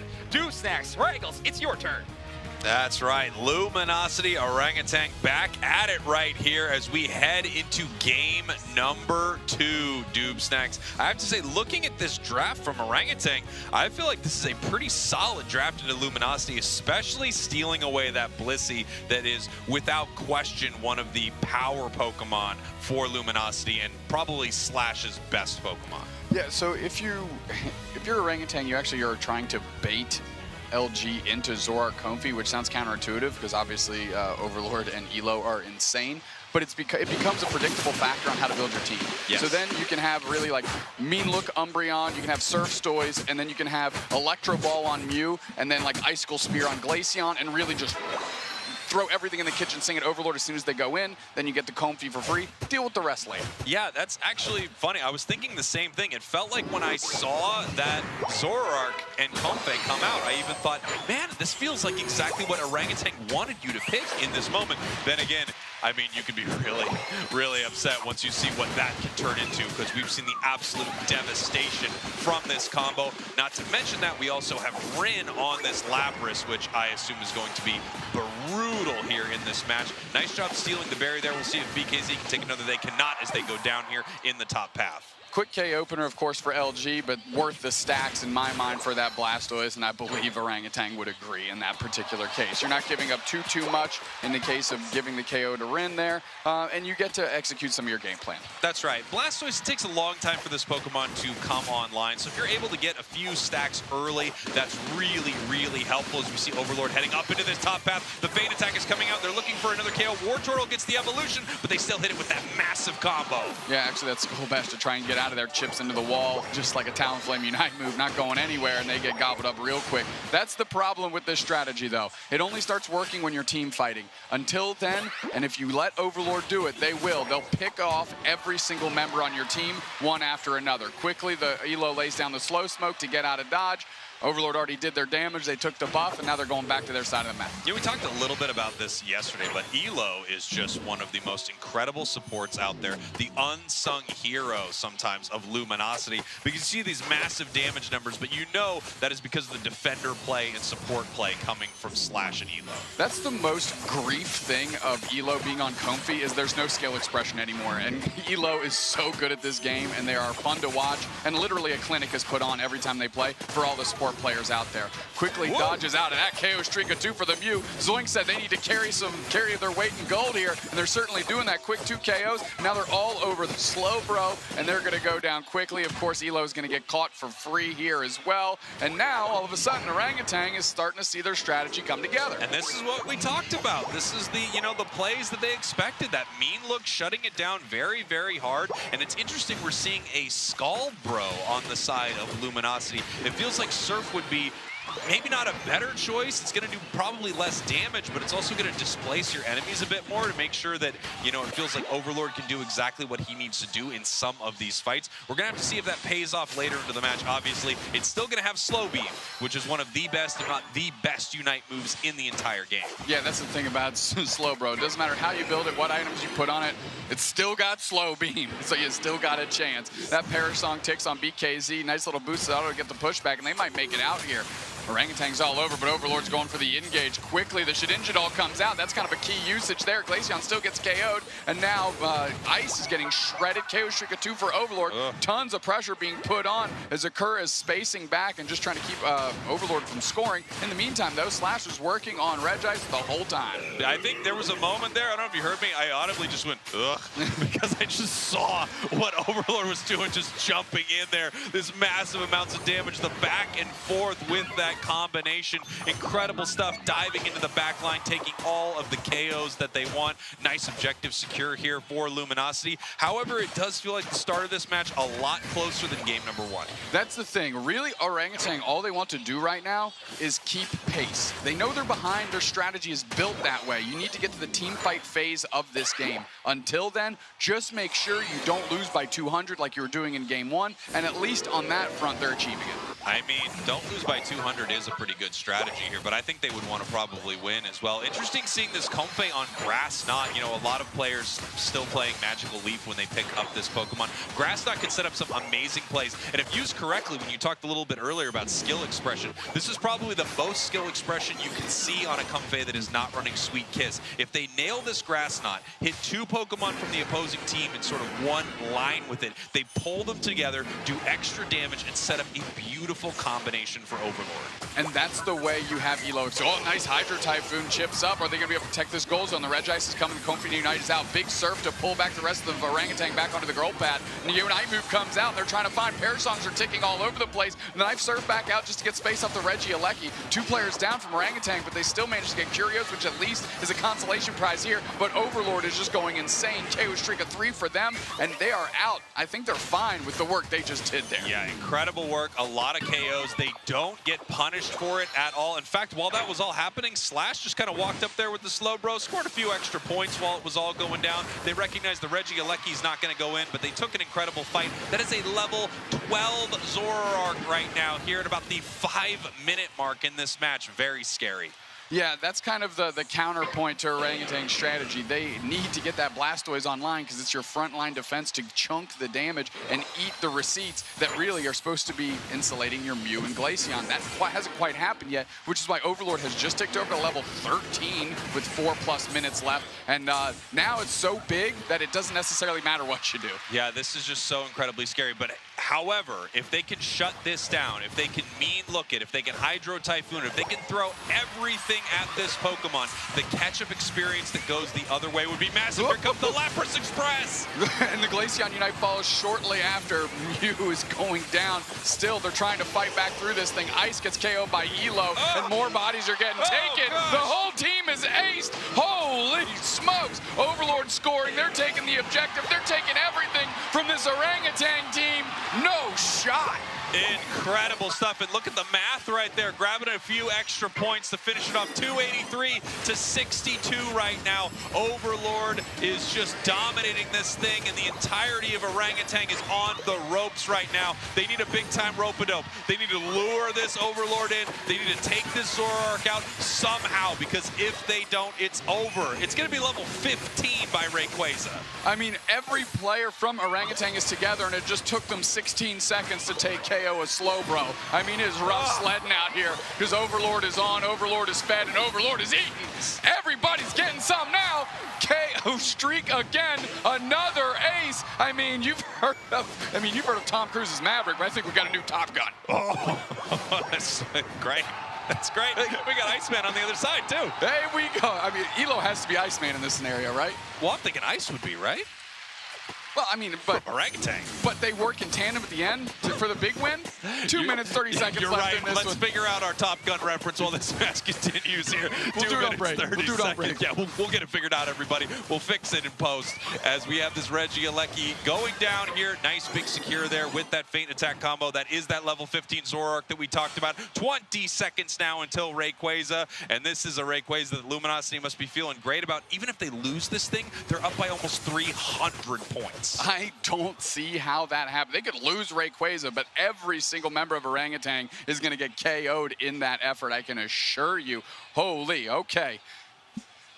Snacks, Raggles, it's your turn. That's right. Luminosity Orangutan back at it right here as we head into game number 2, Snacks. I have to say, looking at this draft from Orangutan, I feel like this is a pretty solid draft into Luminosity, especially stealing away that Blissey that is, without question, one of the power Pokemon for Luminosity and probably Slash's best Pokemon. Yeah, so if you're Orangutan, you actually are trying to bait LG into Zoroark Comfey, which sounds counterintuitive because obviously Overlord and Elo are insane. But it becomes a predictable factor on how to build your team. Yes. So then you can have really like Mean Look Umbreon, you can have Surf Stoys, and then you can have Electro Ball on Mew, and then like Icicle Spear on Glaceon, and really just throw everything in the kitchen sink at Overlord as soon as they go in. Then you get the Comfey for free. Deal with the rest later. Yeah, that's actually funny. I was thinking the same thing. It felt like when I saw that Zoroark and Comfey come out, I even thought, man, this feels like exactly what Orangutan wanted you to pick in this moment. Then again, I mean, you can be really, really upset once you see what that can turn into, because we've seen the absolute devastation from this combo. Not to mention that we also have Rin on this Lapras, which I assume is going to be brutal here in this match. Nice job stealing the berry there. We'll see if BKZ can take another. They cannot as they go down here in the top path. Quick K opener, of course, for LG, but worth the stacks in my mind for that Blastoise, and I believe Orangutan would agree in that particular case. You're not giving up too much in the case of giving the KO to Rin there, and you get to execute some of your game plan. That's right. Blastoise, it takes a long time for this Pokemon to come online, so if you're able to get a few stacks early, that's really, really helpful. As we see Overlord heading up into this top path, the Feint attack is coming out. They're looking for another KO. Wartortle gets the evolution, but they still hit it with that massive combo. Yeah, actually, that's Skull Bash to try and get out of there, chips into the wall, just like a Talonflame Unite move, not going anywhere, and they get gobbled up real quick. That's the problem with this strategy, though. It only starts working when you're team fighting. Until then, and if you let Overlord do it, they will. They'll pick off every single member on your team, one after another. Quickly, the Elo lays down the slow smoke to get out of dodge. Overlord already did their damage, they took the buff, and now they're going back to their side of the map. Yeah, we talked a little bit about this yesterday, but Elo is just one of the most incredible supports out there. The unsung hero sometimes of Luminosity. We can see these massive damage numbers, but you know that is because of the defender play and support play coming from Slash and Elo. That's the most grief thing of Elo being on Comfey is there's no skill expression anymore, and Elo is so good at this game, and they are fun to watch, and literally a clinic is put on every time they play for all the support players out there. Quickly dodges out of that KO streak of 2 for the Mew. Zoink said they need to carry their weight in gold here, and they're certainly doing that. Quick 2 KOs. Now they're all over the slow bro, and they're going to go down quickly. Of course, Elo is going to get caught for free here as well. And now, all of a sudden, Orangutan is starting to see their strategy come together. And this is what we talked about. This is the, the plays that they expected. That Mean Look shutting it down very, very hard. And it's interesting we're seeing a Skull Bro on the side of Luminosity. It feels like Surf would be maybe not a better choice. It's going to do probably less damage, but it's also going to displace your enemies a bit more to make sure that, it feels like Overlord can do exactly what he needs to do in some of these fights. We're going to have to see if that pays off later into the match. Obviously, it's still going to have Slow Beam, which is one of the best, if not the best, Unite moves in the entire game. Yeah, that's the thing about Slow Bro. It doesn't matter how you build it, what items you put on it, it's still got Slow Beam, so you still got a chance. That Perish Song ticks on BKZ. Nice little boost auto to get the pushback, and they might make it out here. Orangutan's all over, but Overlord's going for the engage quickly. The Shedinjidal comes out. That's kind of a key usage there. Glaceon still gets KO'd, and now Ice is getting shredded. KO streak of 2 for Overlord. Tons of pressure being put on as Akura is spacing back and just trying to keep Overlord from scoring. In the meantime, though, Slash was working on Regice the whole time. I think there was a moment there, I don't know if you heard me, I audibly just went, ugh, because I just saw what Overlord was doing, just jumping in there. This massive amounts of damage, the back and forth with that combination. Incredible stuff, diving into the back line, taking all of the KOs that they want. Nice objective secure here for Luminosity. However, it does feel like the start of this match a lot closer than game number 1. That's the thing. Really, Orangutan, all they want to do right now is keep pace. They know they're behind. Their strategy is built that way. You need to get to the team fight phase of this game. Until then, just make sure you don't lose by 200 like you were doing in game 1, and at least on that front, they're achieving it. I mean, don't lose by 200 is a pretty good strategy here, but I think they would want to probably win as well. Interesting seeing this Comfey on Grass Knot. A lot of players still playing Magical Leaf when they pick up this Pokemon. Grass Knot can set up some amazing plays, and if used correctly, when you talked a little bit earlier about skill expression, this is probably the most skill expression you can see on a Comfey that is not running Sweet Kiss. If they nail this Grass Knot, hit 2 Pokemon from the opposing team in sort of one line with it, they pull them together, do extra damage, and set up a beautiful beautiful combination for Overlord. And that's the way you have Elo. So, oh, nice Hydro Typhoon chips up. Are they going to be able to protect this goal zone? The Regice is coming. Confi Unite is out. Big Surf to pull back the rest of the Orangutan back onto the goal pad. And the Unite move comes out. And they're trying to find Parasongs are ticking all over the place. The Knife Surf back out just to get space off the Regieleki. 2 players down from Orangutan, but they still managed to get Curios, which at least is a consolation prize here. But Overlord is just going insane. KO streak of 3 for them, and they are out. I think they're fine with the work they just did there. Yeah, incredible work. A lot of KOs. They don't get punished for it at all. In fact, while that was all happening, Slash just kind of walked up there with the slow bro, scored a few extra points while it was all going down. They recognized the Regieleki's not going to go in, but they took an incredible fight. That is a level 12 Zoroark right now here at about the 5-minute mark in this match. Very scary. Yeah, that's kind of the counterpoint to Orangutan's strategy. They need to get that Blastoise online because it's your frontline defense to chunk the damage and eat the receipts that really are supposed to be insulating your Mew and Glaceon. That hasn't quite happened yet, which is why Overlord has just ticked over to level 13 with 4+ minutes left. And now it's so big that it doesn't necessarily matter what you do. Yeah, this is just so incredibly scary. But however, if they can shut this down, if they can mean look it, if they can Hydro Typhoon, if they can throw everything at this Pokemon, the catch-up experience that goes the other way would be massive. Here comes the Lapras Express! And the Glaceon Unite follows shortly after. Mew is going down. Still, they're trying to fight back through this thing. Ice gets KO'd by Elo, and more bodies are getting taken. Gosh. The whole team is aced. Holy smokes! Overlord scoring. They're taking the objective. They're taking everything from this Orangutan team. No shot. Incredible stuff, and look at the math right there, grabbing a few extra points to finish it off. 283 to 62 right now. Overlord is just dominating this thing, and the entirety of Orangutan is on the ropes right now. They need a big-time rope-a-dope. They need to lure this Overlord in. They need to take this Zoroark out somehow, because if they don't, it's over. It's going to be level 15 by Rayquaza. I mean, every player from Orangutan is together, and it just took them 16 seconds to take KO a slow bro. I mean, it's rough sledding out here because Overlord is on, Overlord is fed, and Overlord is eating. Everybody's getting some now. KO streak again, another ace. I mean, you've heard of Tom Cruise's Maverick, but I think we got a new Top Gun. Oh, that's great. That's great. We got Iceman on the other side, too. There we go. I mean, Elo has to be Iceman in this scenario, right? Well, I'm thinking Ice would be, right? Well, I mean, but Orangutan. But they work in tandem at the end for the big win. 2 minutes, 30 seconds You're left right. in this Let's one. figure out our Top Gun reference while this match continues here. We'll 2 do it on minutes, break. 30 We'll do it on break. seconds. Yeah, we'll get it figured out, everybody. We'll fix it in post as we have this Regieleki going down here. Nice big secure there with that feint attack combo. That is that level 15 Zoroark that we talked about. 20 seconds now until Rayquaza, and this is a Rayquaza that Luminosity must be feeling great about. Even if they lose this thing, they're up by almost 300 points. I don't see how that happened. They could lose Rayquaza, but every single member of Orangutan is going to get KO'd in that effort, I can assure you. Holy, okay.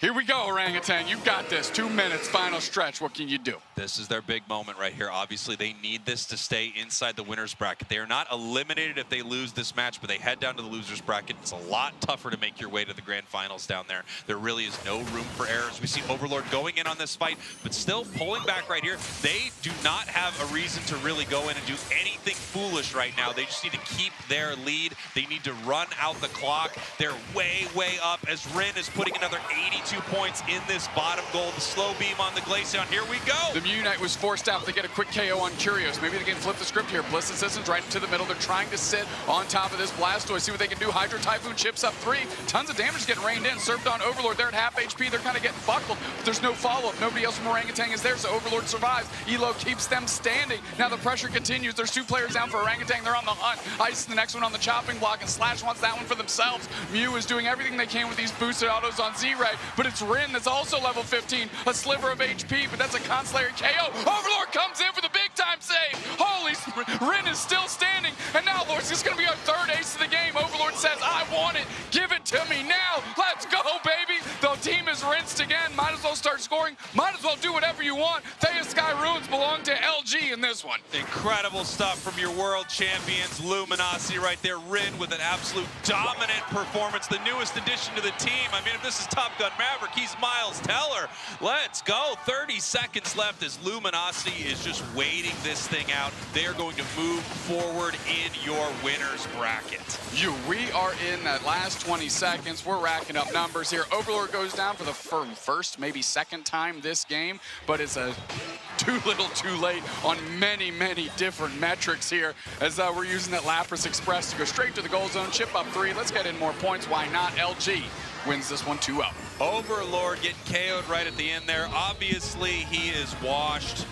Here we go, Orangutan. You got this. 2 minutes, final stretch. What can you do? This is their big moment right here. Obviously, they need this to stay inside the winner's bracket. They are not eliminated if they lose this match, but they head down to the loser's bracket. It's a lot tougher to make your way to the grand finals down there. There really is no room for errors. We see Overlord going in on this fight, but still pulling back right here. They do not have a reason to really go in and do anything foolish right now. They just need to keep their lead. They need to run out the clock. They're way, way up as Rin is putting another 82 points in this bottom goal. The slow beam on the Glaceon. Here we go. The Mew Unite was forced out to get a quick KO on Curios. Maybe they can flip the script here. Bliss and Systems right into the middle. They're trying to sit on top of this Blastoise. See what they can do. Hydro Typhoon chips up 3. Tons of damage getting rained in. Surfed on Overlord. They're at half HP. They're kind of getting buckled. But there's no follow-up. Nobody else from Orangutan is there, so Overlord survives. Elo keeps them standing. Now the pressure continues. There's 2 players down for Orangutan. They're on the hunt. Ice the next one on the chopping block, and Slash wants that one for themselves. Mew is doing everything they can with these boosted autos on Z-Ray, but it's Rin that's also level 15. A sliver of HP, but that's a constellary KO. Overlord comes in for the big-time save. Holy, Rin is still standing, and now, Lord, this is going to be our 3rd ace of the game. Overlord says, I want it. Give it to me now. Let's go, baby. The team is rinsed again. Might as well start scoring, might as well do whatever you want. Thea Sky Ruins belong to LG in this one. Incredible stuff from your world champions, Luminosity right there. Rin with an absolute dominant performance, the newest addition to the team. I mean, if this is Top Gun Maverick, he's Miles Teller. Let's go. 30 seconds left as Luminosity is just waiting this thing out. They are going to move forward in your winner's bracket. We are in that last 20 seconds. We're racking up numbers here. Overlord goes down for the first, maybe second time this game, but it's a too little too late on many, many different metrics here as we're using that Lapras Express to go straight to the goal zone, chip up 3. Let's get in more points. Why not? LG wins this one 2-0. Overlord getting KO'd right at the end there. Obviously, he is washed.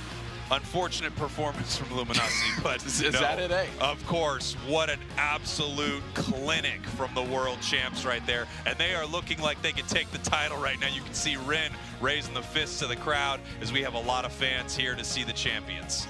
Unfortunate performance from Luminosity, but is that it, eh? Of course, what an absolute clinic from the world champs right there. And they are looking like they can take the title right now. You can see Rin raising the fists to the crowd as we have a lot of fans here to see the champions.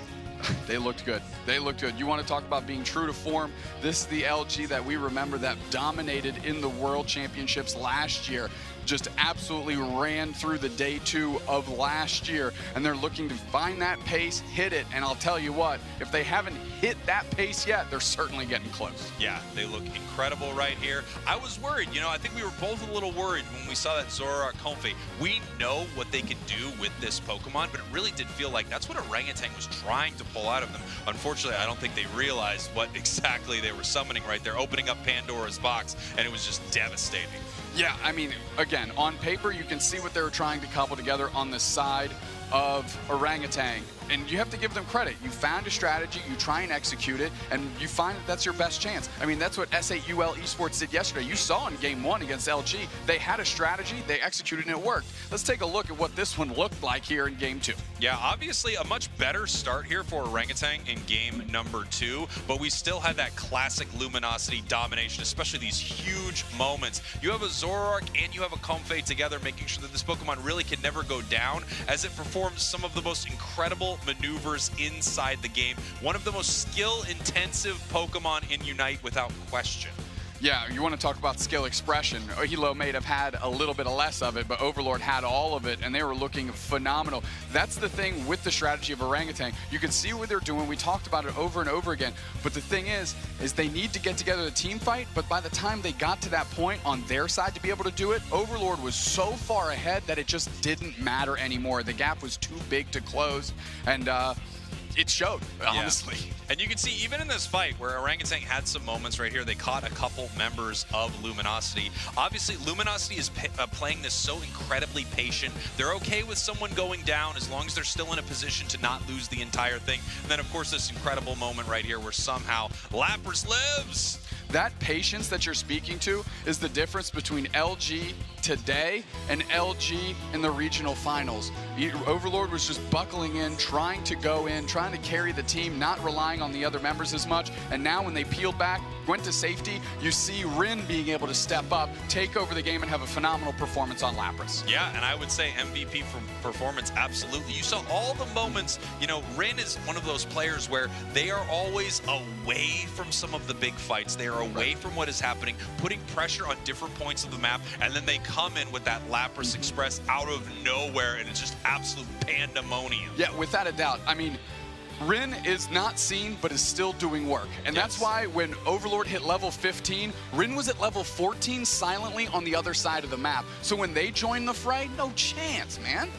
They looked good. They looked good. You want to talk about being true to form? This is the LG that we remember that dominated in the World Championships last year. Just absolutely ran through the day 2 of last year, and they're looking to find that pace, hit it, and I'll tell you what, if they haven't hit that pace yet, they're certainly getting close. Yeah, they look incredible right here. I was worried, you know, I think we were both a little worried when we saw that Zoroark Comfey. We know what they can do with this Pokemon, but it really did feel like that's what Orangutan was trying to pull out of them. Unfortunately, I don't think they realized what exactly they were summoning right there, opening up Pandora's box, and it was just devastating. Yeah, I mean, again, on paper, you can see what they were trying to couple together on the side of Orangutan. And you have to give them credit. You found a strategy, you try and execute it, and you find that that's your best chance. I mean, that's what S8UL Esports did yesterday. You saw in Game 1 against LG, they had a strategy, they executed, and it worked. Let's take a look at what this one looked like here in Game 2. Yeah, obviously a much better start here for Orangutan in Game number 2, but we still had that classic Luminosity domination, especially these huge moments. You have a Zoroark and you have a Comfey together, making sure that this Pokemon really can never go down as it performs some of the most incredible maneuvers inside the game. One of the most skill-intensive Pokemon in Unite without question. Yeah, you want to talk about skill expression. Hilo may have had a little bit less of it, but Overlord had all of it, and they were looking phenomenal. That's the thing with the strategy of Orangutan. You can see what they're doing. We talked about it over and over again. But the thing is they need to get together the team fight, but by the time they got to that point on their side to be able to do it, Overlord was so far ahead that it just didn't matter anymore. The gap was too big to close, and it showed, honestly. Yeah. And you can see even in this fight where Orangutan had some moments right here, they caught a couple members of Luminosity. Obviously, Luminosity is playing this so incredibly patient. They're okay with someone going down as long as they're still in a position to not lose the entire thing. And then, of course, this incredible moment right here where somehow Lapras lives. That patience that you're speaking to is the difference between LG today and LG in the regional finals. Overlord was just buckling in, trying to go in, trying to carry the team, not relying on the other members as much. And now when they peeled back, went to safety, you see Rin being able to step up, take over the game, and have a phenomenal performance on Lapras. Yeah, and I would say MVP for performance, absolutely. You saw all the moments. You know, Rin is one of those players where they are always away from some of the big fights. They are away from what is happening, putting pressure on different points of the map, and then they come in with that Lapras Express out of nowhere, and it's just absolute pandemonium. Yeah, without a doubt. I mean, Rin is not seen, but is still doing work. And that's why when Overlord hit level 15, Rin was at level 14 silently on the other side of the map. So when they join the fray, no chance, man.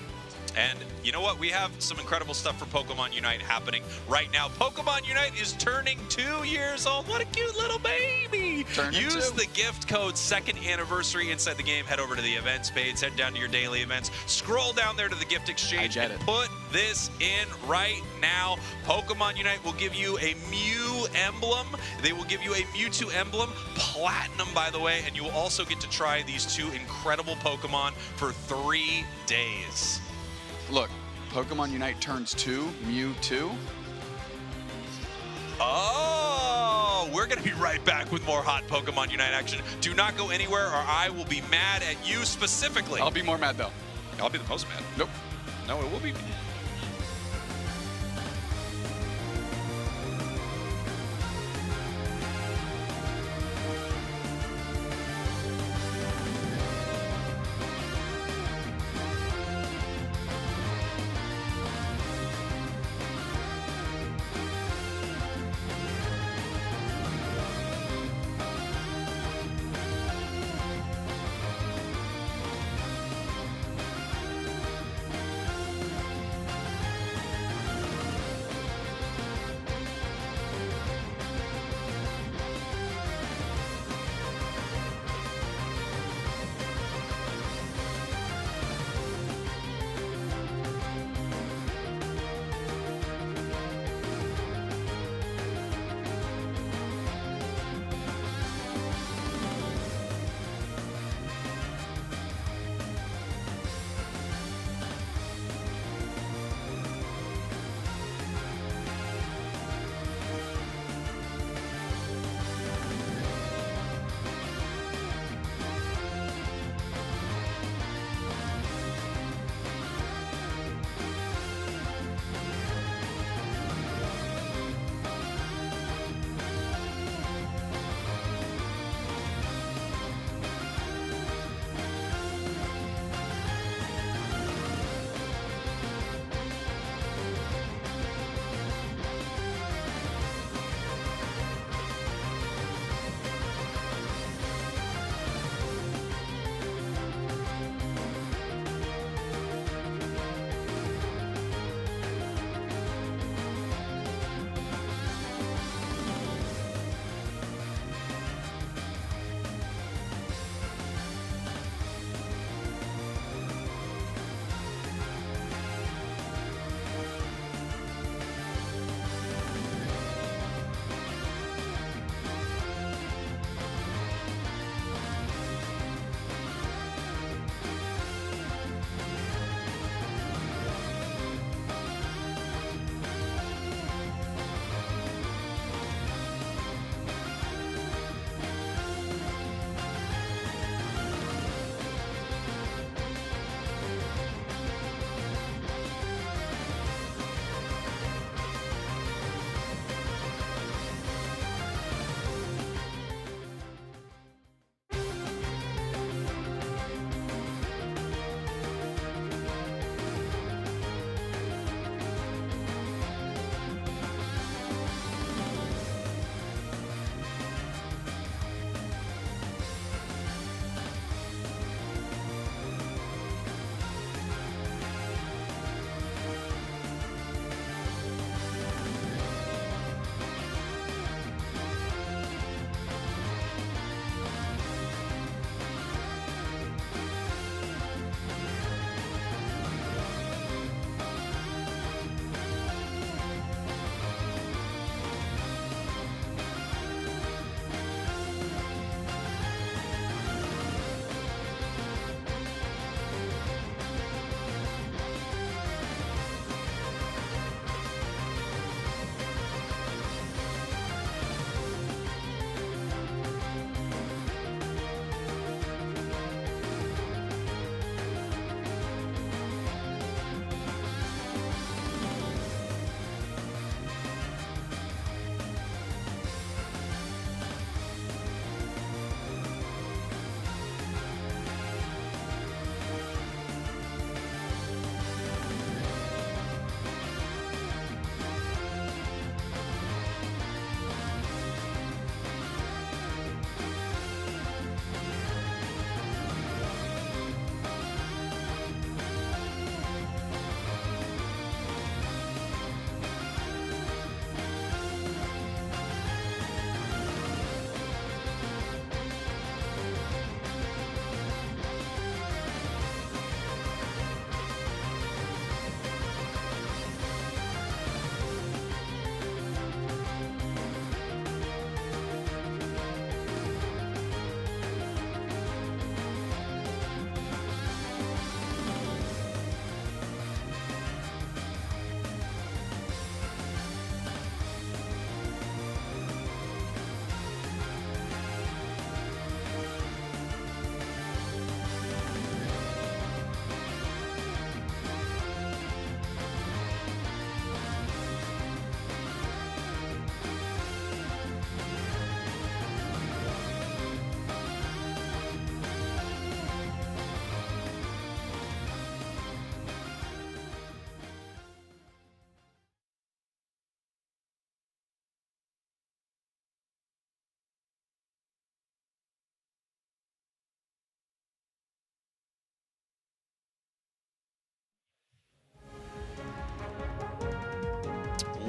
And you know what? We have some incredible stuff for Pokemon Unite happening right now. Pokemon Unite is turning 2 years old. What a cute little baby. Use the gift code 2nd anniversary inside the game. Head over to the events page. Head down to your daily events. Scroll down there to the gift exchange and put this in right now. Pokemon Unite will give you a Mew emblem. They will give you a Mewtwo emblem, platinum by the way, and you will also get to try these 2 incredible Pokemon for 3 days. Look, Pokemon Unite turns 2, Mew 2. Oh, we're going to be right back with more hot Pokemon Unite action. Do not go anywhere or I will be mad at you specifically. I'll be more mad, though. I'll be the most mad. Nope. No, it will be me.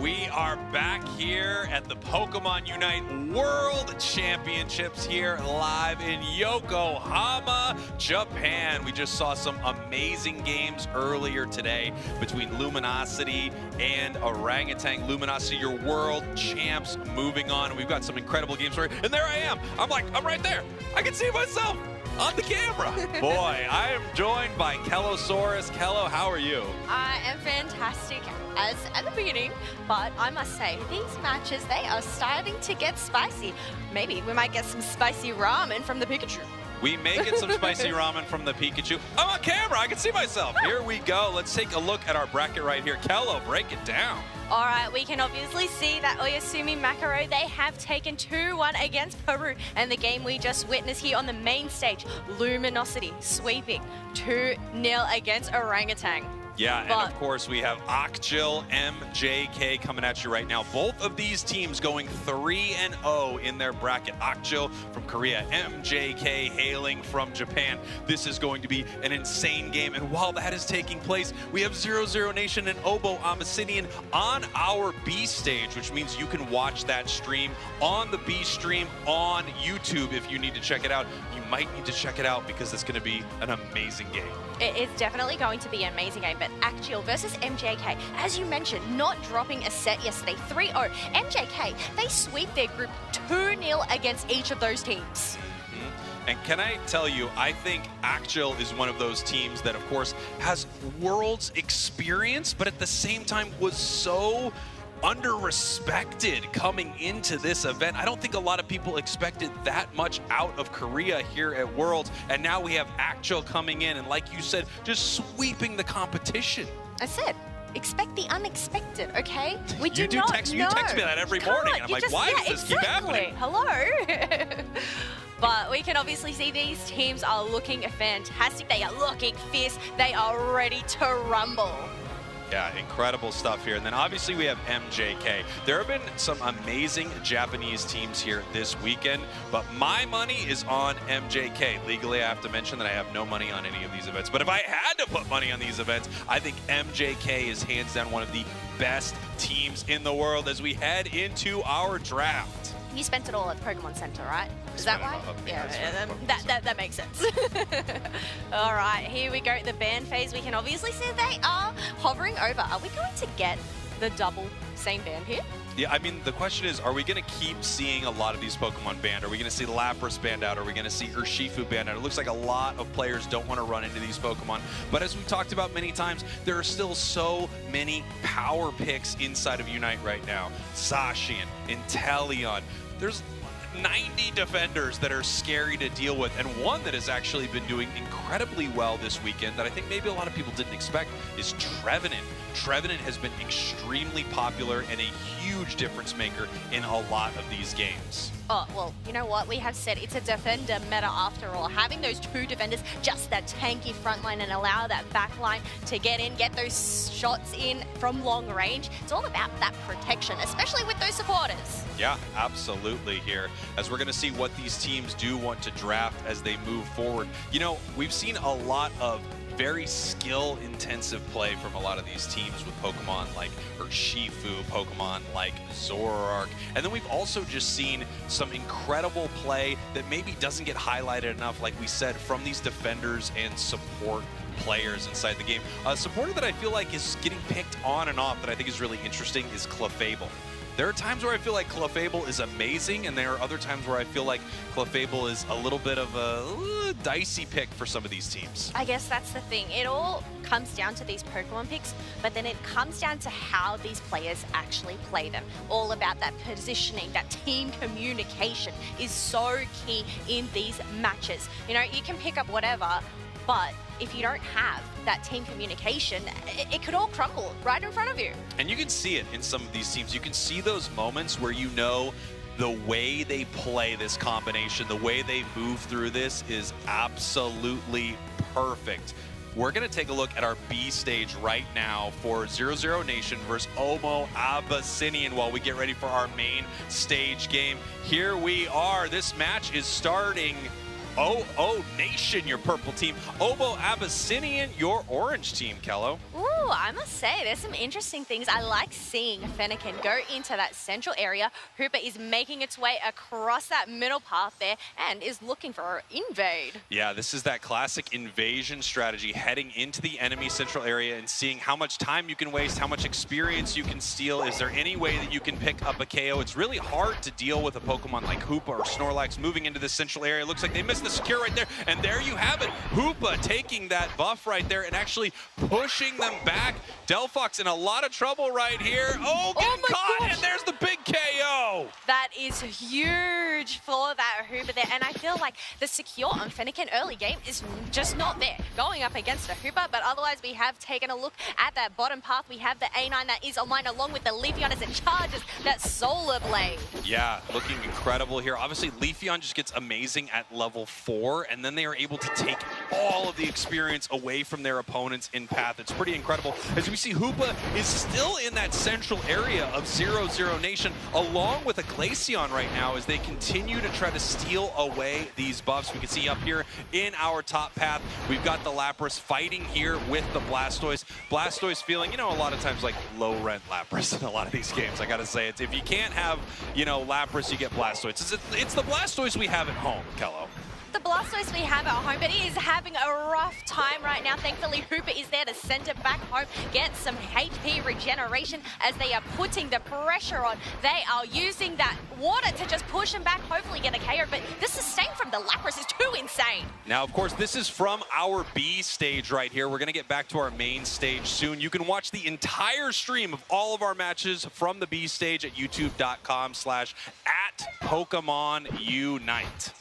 We are back here at the Pokémon UNITE World Championships here live in Yokohama, Japan. We just saw some amazing games earlier today between Luminosity and Orangutan. Luminosity, your world champs, moving on. We've got some incredible games for you. And there I am. I'm right there. I can see myself on the camera. Boy, I am joined by Kellosaurus. Kello, how are you? I am fantastic as at the beginning, but I must say, these matches, they are starting to get spicy. Maybe we might get some spicy ramen from the Pikachu. We may get some spicy ramen from the Pikachu. I'm on camera, I can see myself. Here we go. Let's take a look at our bracket right here. Kello, break it down. All right, we can obviously see that Oyasumi Makaro, they have taken 2-1 against Peru. And the game we just witnessed here on the main stage, Luminosity sweeping 2-0 against Orangutan. Yeah, and of course we have Akjil, MJK coming at you right now. Both of these teams going 3-0 in their bracket. Akjil from Korea, MJK hailing from Japan. This is going to be an insane game. And while that is taking place, we have 00 Nation and Obo Abyssinian on our B stage, which means you can watch that stream on the B stream on YouTube if you need to check it out. You might need to check it out because it's going to be an amazing game. It is definitely going to be an amazing game, but Akjil versus MJK, as you mentioned, not dropping a set yesterday, 3-0. MJK, they sweep their group 2-0 against each of those teams. And can I tell you, I think Akjil is one of those teams that, of course, has Worlds experience, but at the same time was so under-respected coming into this event. I don't think a lot of people expected that much out of Korea here at Worlds, and now we have Akjil coming in and, like you said, just sweeping the competition. I said, expect the unexpected, okay? We do you not text, know. You text me that every morning, and I'm like, why does this keep happening? Hello. But we can obviously see these teams are looking fantastic. They are looking fierce. They are ready to rumble. Yeah, incredible stuff here. And then obviously we have MJK. There have been some amazing Japanese teams here this weekend, but my money is on MJK. Legally, I have to mention that I have no money on any of these events. But if I had to put money on these events, I think MJK is hands down one of the best teams in the world as we head into our draft. You spent it all at the Pokemon Center, right? Is that right? Yeah, that makes sense. All right, here we go. The ban phase, we can obviously see they are hovering over. Are we going to get the double same ban here? Yeah, I mean, the question is, are we going to keep seeing a lot of these Pokemon banned? Are we going to see Lapras banned out? Are we going to see Urshifu banned out? It looks like a lot of players don't want to run into these Pokemon. But as we've talked about many times, there are still so many power picks inside of Unite right now. Zacian, Inteleon. There's 90 defenders that are scary to deal with, and one that has actually been doing incredibly well this weekend that I think maybe a lot of people didn't expect is Trevenant. Trevenant has been extremely popular and a huge difference maker in a lot of these games. Oh, well, you know what? We have said it's a defender meta after all. Having those two defenders, just that tanky front line and allow that back line to get in, get those shots in from long range. It's all about that protection, especially with those supporters. Yeah, absolutely here. As we're going to see what these teams do want to draft as they move forward. You know, we've seen a lot of very skill-intensive play from a lot of these teams with Pokemon like Urshifu, Pokemon like Zoroark, and then we've also just seen some incredible play that maybe doesn't get highlighted enough, like we said, from these defenders and support players inside the game. A supporter that I feel like is getting picked on and off that I think is really interesting is Clefable. There are times where I feel like Clefable is amazing, and there are other times where I feel like Clefable is a little bit of a dicey pick for some of these teams. I guess that's the thing. It all comes down to these Pokemon picks, but then it comes down to how these players actually play them. All about that positioning, that team communication is so key in these matches. You know, you can pick up whatever, but if you don't have that team communication, it could all crumble right in front of you. And you can see it in some of these teams. You can see those moments where you know the way they play this combination, the way they move through this is absolutely perfect. We're going to take a look at our B stage right now for 00 Nation versus Omo Abyssinian while we get ready for our main stage game. Here we are. This match is starting OO Nation, your purple team. Obo Abyssinian, your orange team, Kello. Ooh, I must say, there's some interesting things. I like seeing Fennekin go into that central area. Hooper is making its way across that middle path there and is looking for an invade. Yeah, this is that classic invasion strategy, heading into the enemy central area and seeing how much time you can waste, how much experience you can steal. Is there any way that you can pick up a KO? It's really hard to deal with a Pokemon like Hoopa or Snorlax moving into this central area. Looks like they missed the secure right there, and there you have it. Hoopa taking that buff right there and actually pushing them back. Delphox in a lot of trouble right here. Oh, getting caught, and there's the big KO. That is huge for that Hoopa there, and I feel like the secure on Fennekin early game is just not there. Going up against a Hoopa, but otherwise we have taken a look at that bottom path. We have the A9 that is online along with the Leafeon as it charges that Solar Blade. Yeah, looking incredible here. Obviously, Leafeon just gets amazing at level 4, and then they are able to take all of the experience away from their opponents in path. It's pretty incredible. As we see, Hoopa is still in that central area of 0-0 Nation, along with a Glaceon right now, as they continue to try to steal away these buffs. We can see up here in our top path, we've got the Lapras fighting here with the Blastoise. Blastoise feeling, you know, a lot of times like low-rent Lapras in a lot of these games. I gotta say, it's if you can't have, you know, Lapras, you get Blastoise. It's the Blastoise we have at home, Kello. The Blastoise we have at home, but he is having a rough time right now. Thankfully, Hooper is there to send it back home, get some HP regeneration as they are putting the pressure on. They are using that water to just push him back, hopefully get a KO, but the sustain from the Lapras is too insane. Now, of course, this is from our B stage right here. We're going to get back to our main stage soon. You can watch the entire stream of all of our matches from the B stage at youtube.com/@PokemonUnite.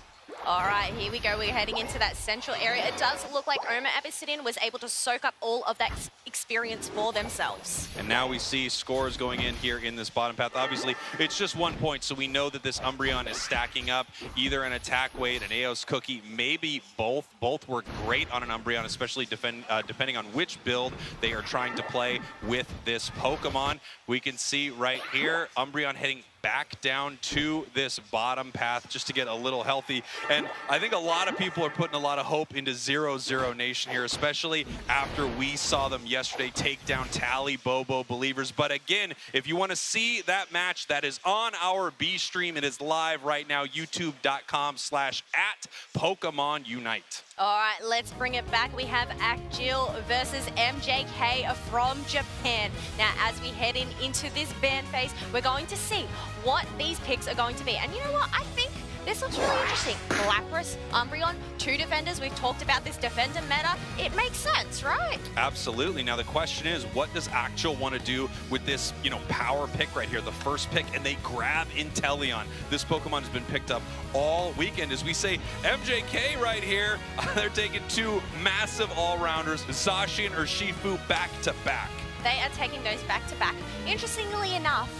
All right, here we go. We're heading into that central area. It does look like Oma Abyssinian was able to soak up all of that experience for themselves. And now we see scores going in here in this bottom path. Obviously, it's just 1 point, so we know that this Umbreon is stacking up either an attack weight, an Eos Cookie, maybe both. Both work great on an Umbreon, especially depending on which build they are trying to play with this Pokemon. We can see right here, Umbreon heading back down to this bottom path just to get a little healthy. And I think a lot of people are putting a lot of hope into 0-0 Nation here, especially after we saw them yesterday take down Tally Bobo Believers. But again, if you want to see that match, that is on our B stream. It is live right now, youtube.com/@PokemonUnite. All right, let's bring it back. We have Akjil versus MJK from Japan. Now, as we head into this ban phase, we're going to see what these picks are going to be. And you know what? I think this looks really interesting. Lapras, Umbreon, 2 defenders. We've talked about this defender meta. It makes sense, right? Absolutely. Now the question is, what does Actual want to do with this, you know, power pick right here, the first pick, and they grab Inteleon. This Pokemon has been picked up all weekend. As we say, MJK right here, they're taking 2 massive all-rounders, Zacian or Shifu back to back. They are taking those back to back. Interestingly enough,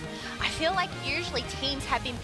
I feel like usually teams have been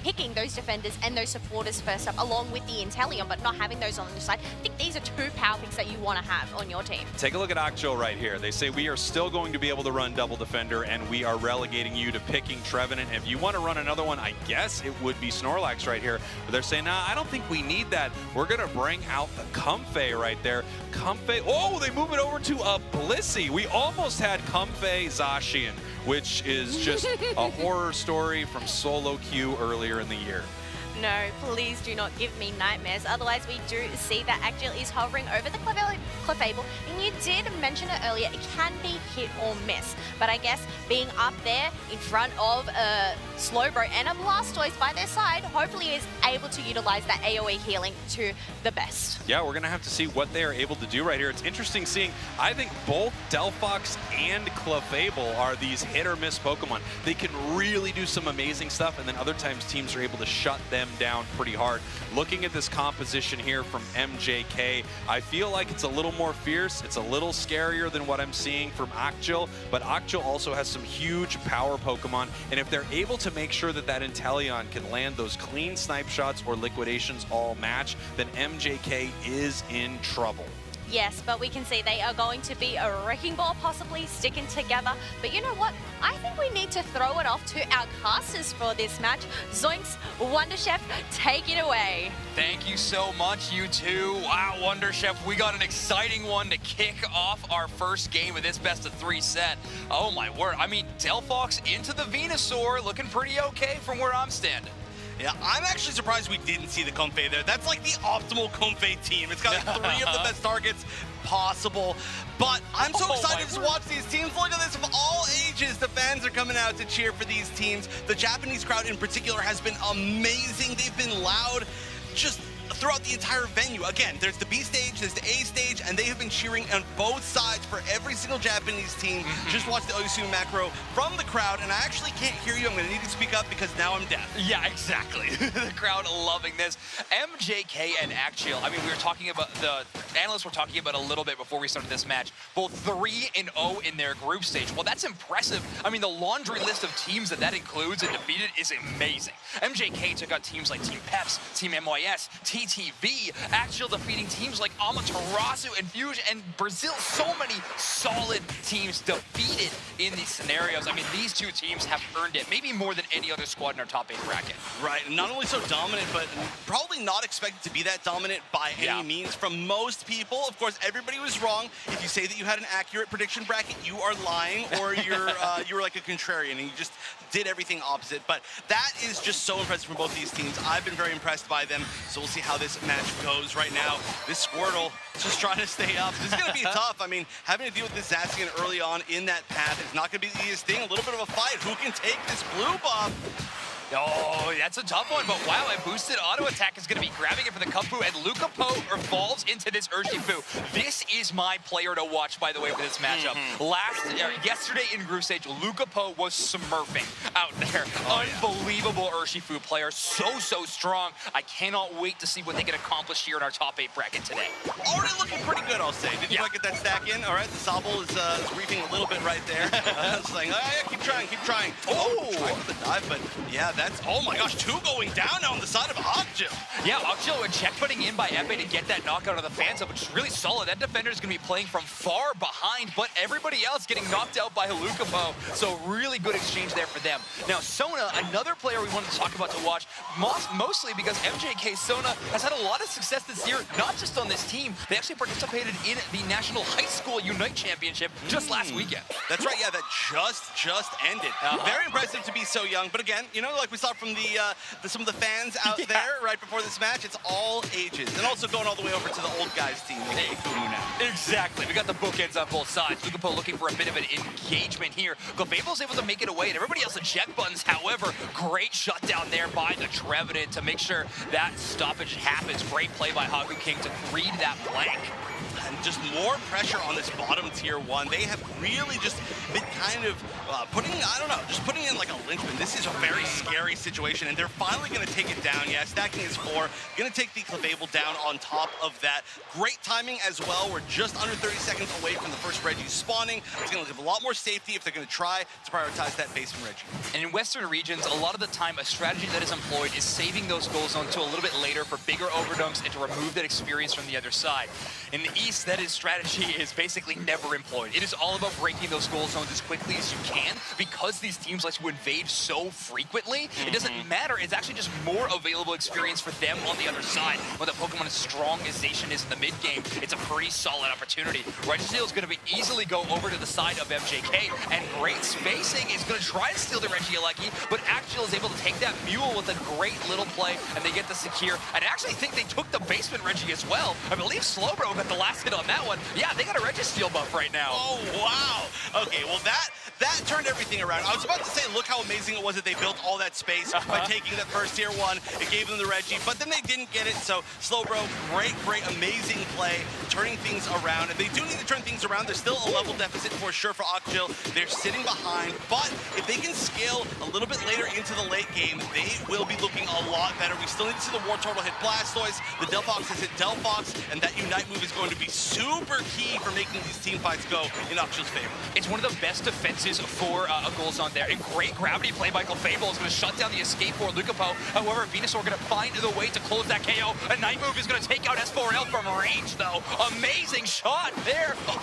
picking those defenders and those supporters first up, along with the Inteleon, but not having those on the side. I think these are 2 power picks that you want to have on your team. Take a look at Akjo right here. They say we are still going to be able to run double defender, and we are relegating you to picking Trevenant. If you want to run another one, I guess it would be Snorlax right here. But they're saying, nah, I don't think we need that. We're going to bring out the Comfey right there. Comfey, oh, they move it over to a Blissey. We almost had Comfey Zacian, which is just a horror story from solo queue earlier in the year. No, please do not give me nightmares. Otherwise, we do see that Akjil is hovering over the Clefable. And you did mention it earlier, it can be hit or miss. But I guess being up there in front of a Slowbro and a Blastoise by their side, hopefully is able to utilize that AoE healing to the best. Yeah, we're going to have to see what they are able to do right here. It's interesting seeing, I think both Delphox and Clefable are these hit or miss Pokemon. They can really do some amazing stuff, and then other times teams are able to shut them down pretty hard. Looking at this composition here from MJK, I feel like it's a little more fierce. It's a little scarier than what I'm seeing from Akjil, but Akjil also has some huge power Pokemon, and if they're able to make sure that that Inteleon can land those clean snipe shots or liquidations all match, then MJK is in trouble. yes, but we can see they are going to be a wrecking ball, possibly sticking together. But you know what? I think we need to throw it off to our casters for this match. Zoinks, Wonder Chef, take it away. Thank you so much, you two. Wow, Wonder Chef, we got an exciting one to kick off our first game of this best-of-3 set. Oh my word, I mean, Delphox into the Venusaur, looking pretty okay from where I'm standing. Yeah, I'm actually surprised we didn't see the Comfey there. That's like the optimal Comfey team. It's got like 3 of the best targets possible. But I'm so excited to watch these teams. Look at this, of all ages, the fans are coming out to cheer for these teams. The Japanese crowd in particular has been amazing. They've been loud just throughout the entire venue. Again, there's the B stage, there's the A stage, and they have been cheering on both sides for every single Japanese team. Just watch the Oyasu macro from the crowd, and I actually can't hear you. I'm going to need to speak up because now I'm deaf. Yeah, exactly. The crowd loving this. MJK and Actio, I mean, we were talking about, the analysts were talking about a little bit before we started this match, both 3-0 in their group stage. Well, that's impressive. I mean, the laundry list of teams that includes and defeated is amazing. MJK took out teams like Team Peps, Team MYS, TTV, Actio defeating teams like Amaterasu and Fusion and Brazil. So many solid teams defeated in these scenarios. I mean, these two teams have earned it, maybe more than any other squad in our top 8 bracket. Right, and not only so dominant, but probably not expected to be that dominant by any means from most people. Of course, everybody was wrong. If you say that you had an accurate prediction bracket, you are lying, or you're you were like a contrarian and you just did everything opposite. But that is just so impressive from both these teams. I've been very impressed by them, so we'll see how this match goes. Right now, this Squirtle just trying to stay up. This is going to be tough. I mean, having to deal with this Zacian early on in that path is not going to be the easiest thing. A little bit of a fight. Who can take this blue buff? Oh, that's a tough one, but wow, a boosted auto attack is going to be grabbing it for the Kupu, and Luca Po evolves into this Urshifu. This is my player to watch, by the way, for this matchup. Yesterday in group stage, Luca Po was smurfing out there. Unbelievable Urshifu player, so strong. I cannot wait to see what they can accomplish here in our top 8 bracket today. Already looking pretty good, I'll say. Did you quite get that stack in? All right, the Sobble is griefing a little bit right there. It's like, oh, yeah, keep trying. Oh, trying for the dive, but yeah, that's, oh my gosh, 2 going down now on the side of Ocjil. Yeah, Ocjil check putting in by Epe to get that knockout on the fans up, which is really solid. That defender is going to be playing from far behind, but everybody else getting knocked out by Luca Po. So really good exchange there for them. Now, Sona, another player we wanted to talk about to watch, mostly because MJK Sona has had a lot of success this year, not just on this team. They actually participated in the National High School UNITE Championship just last weekend. That's right, yeah, that just ended. Very impressive to be so young, but again, you know, like we saw from some of the fans out there right before this match, it's all ages. And also going all the way over to the old guys team, now. Exactly, we got the bookends on both sides. Luca Po looking for a bit of an engagement here. Clefable's able to make it away, and everybody else eject buttons. However, great shutdown there by the Trevenant to make sure that stoppage happens. Great play by Haku King to read that blank. And just more pressure on this bottom tier 1. They have really just been kind of putting in like a linchpin. This is a very scary situation, and they're finally going to take it down. Yeah, stacking is 4. Going to take the Clefable down on top of that. Great timing as well. We're just under 30 seconds away from the first Reggie spawning. It's going to give a lot more safety if they're going to try to prioritize that base from Reggie. And in Western regions, a lot of the time, a strategy that is employed is saving those goal zones until a little bit later for bigger overdunks and to remove that experience from the other side. In the East, that strategy is basically never employed. It is all about breaking those goal zones as quickly as you can, because these teams like to invade so frequently. It doesn't matter. It's actually just more available experience for them on the other side. When the Pokemon as strong as Zacian is in the mid game, it's a pretty solid opportunity. Registeel is going to easily go over to the side of MJK, and great spacing is going to try to steal the Regieleki, but Actio is able to take that Mule with a great little play, and they get the secure. And I actually think they took the basement Reggie as well. I believe Slowbro got the last hit on that one. Yeah, they got a Registeel buff right now. Oh, wow. Okay, well, that turned everything around. I was about to say, look how amazing it was that they built all that space by taking that first tier 1. It gave them the Reggie, but then they didn't get it. So Slowbro, great, amazing play, turning things around. And they do need to turn things around. There's still a level deficit for sure for Ocjil. They're sitting behind, but if they can scale a little bit later into the late game, they will be looking a lot better. We still need to see the War Turtle hit Blastoise. The Delphox has hit Delphox, and that Unite move is going to be super key for making these team fights go in Ocjil's favor. It's one of the best defensive reaches for a goal zone there. And great gravity play by Clefable is going to shut down the escape for Lucapo. However, Venusaur going to find the way to close that KO. A night move is going to take out S4L from range, though. Amazing shot there from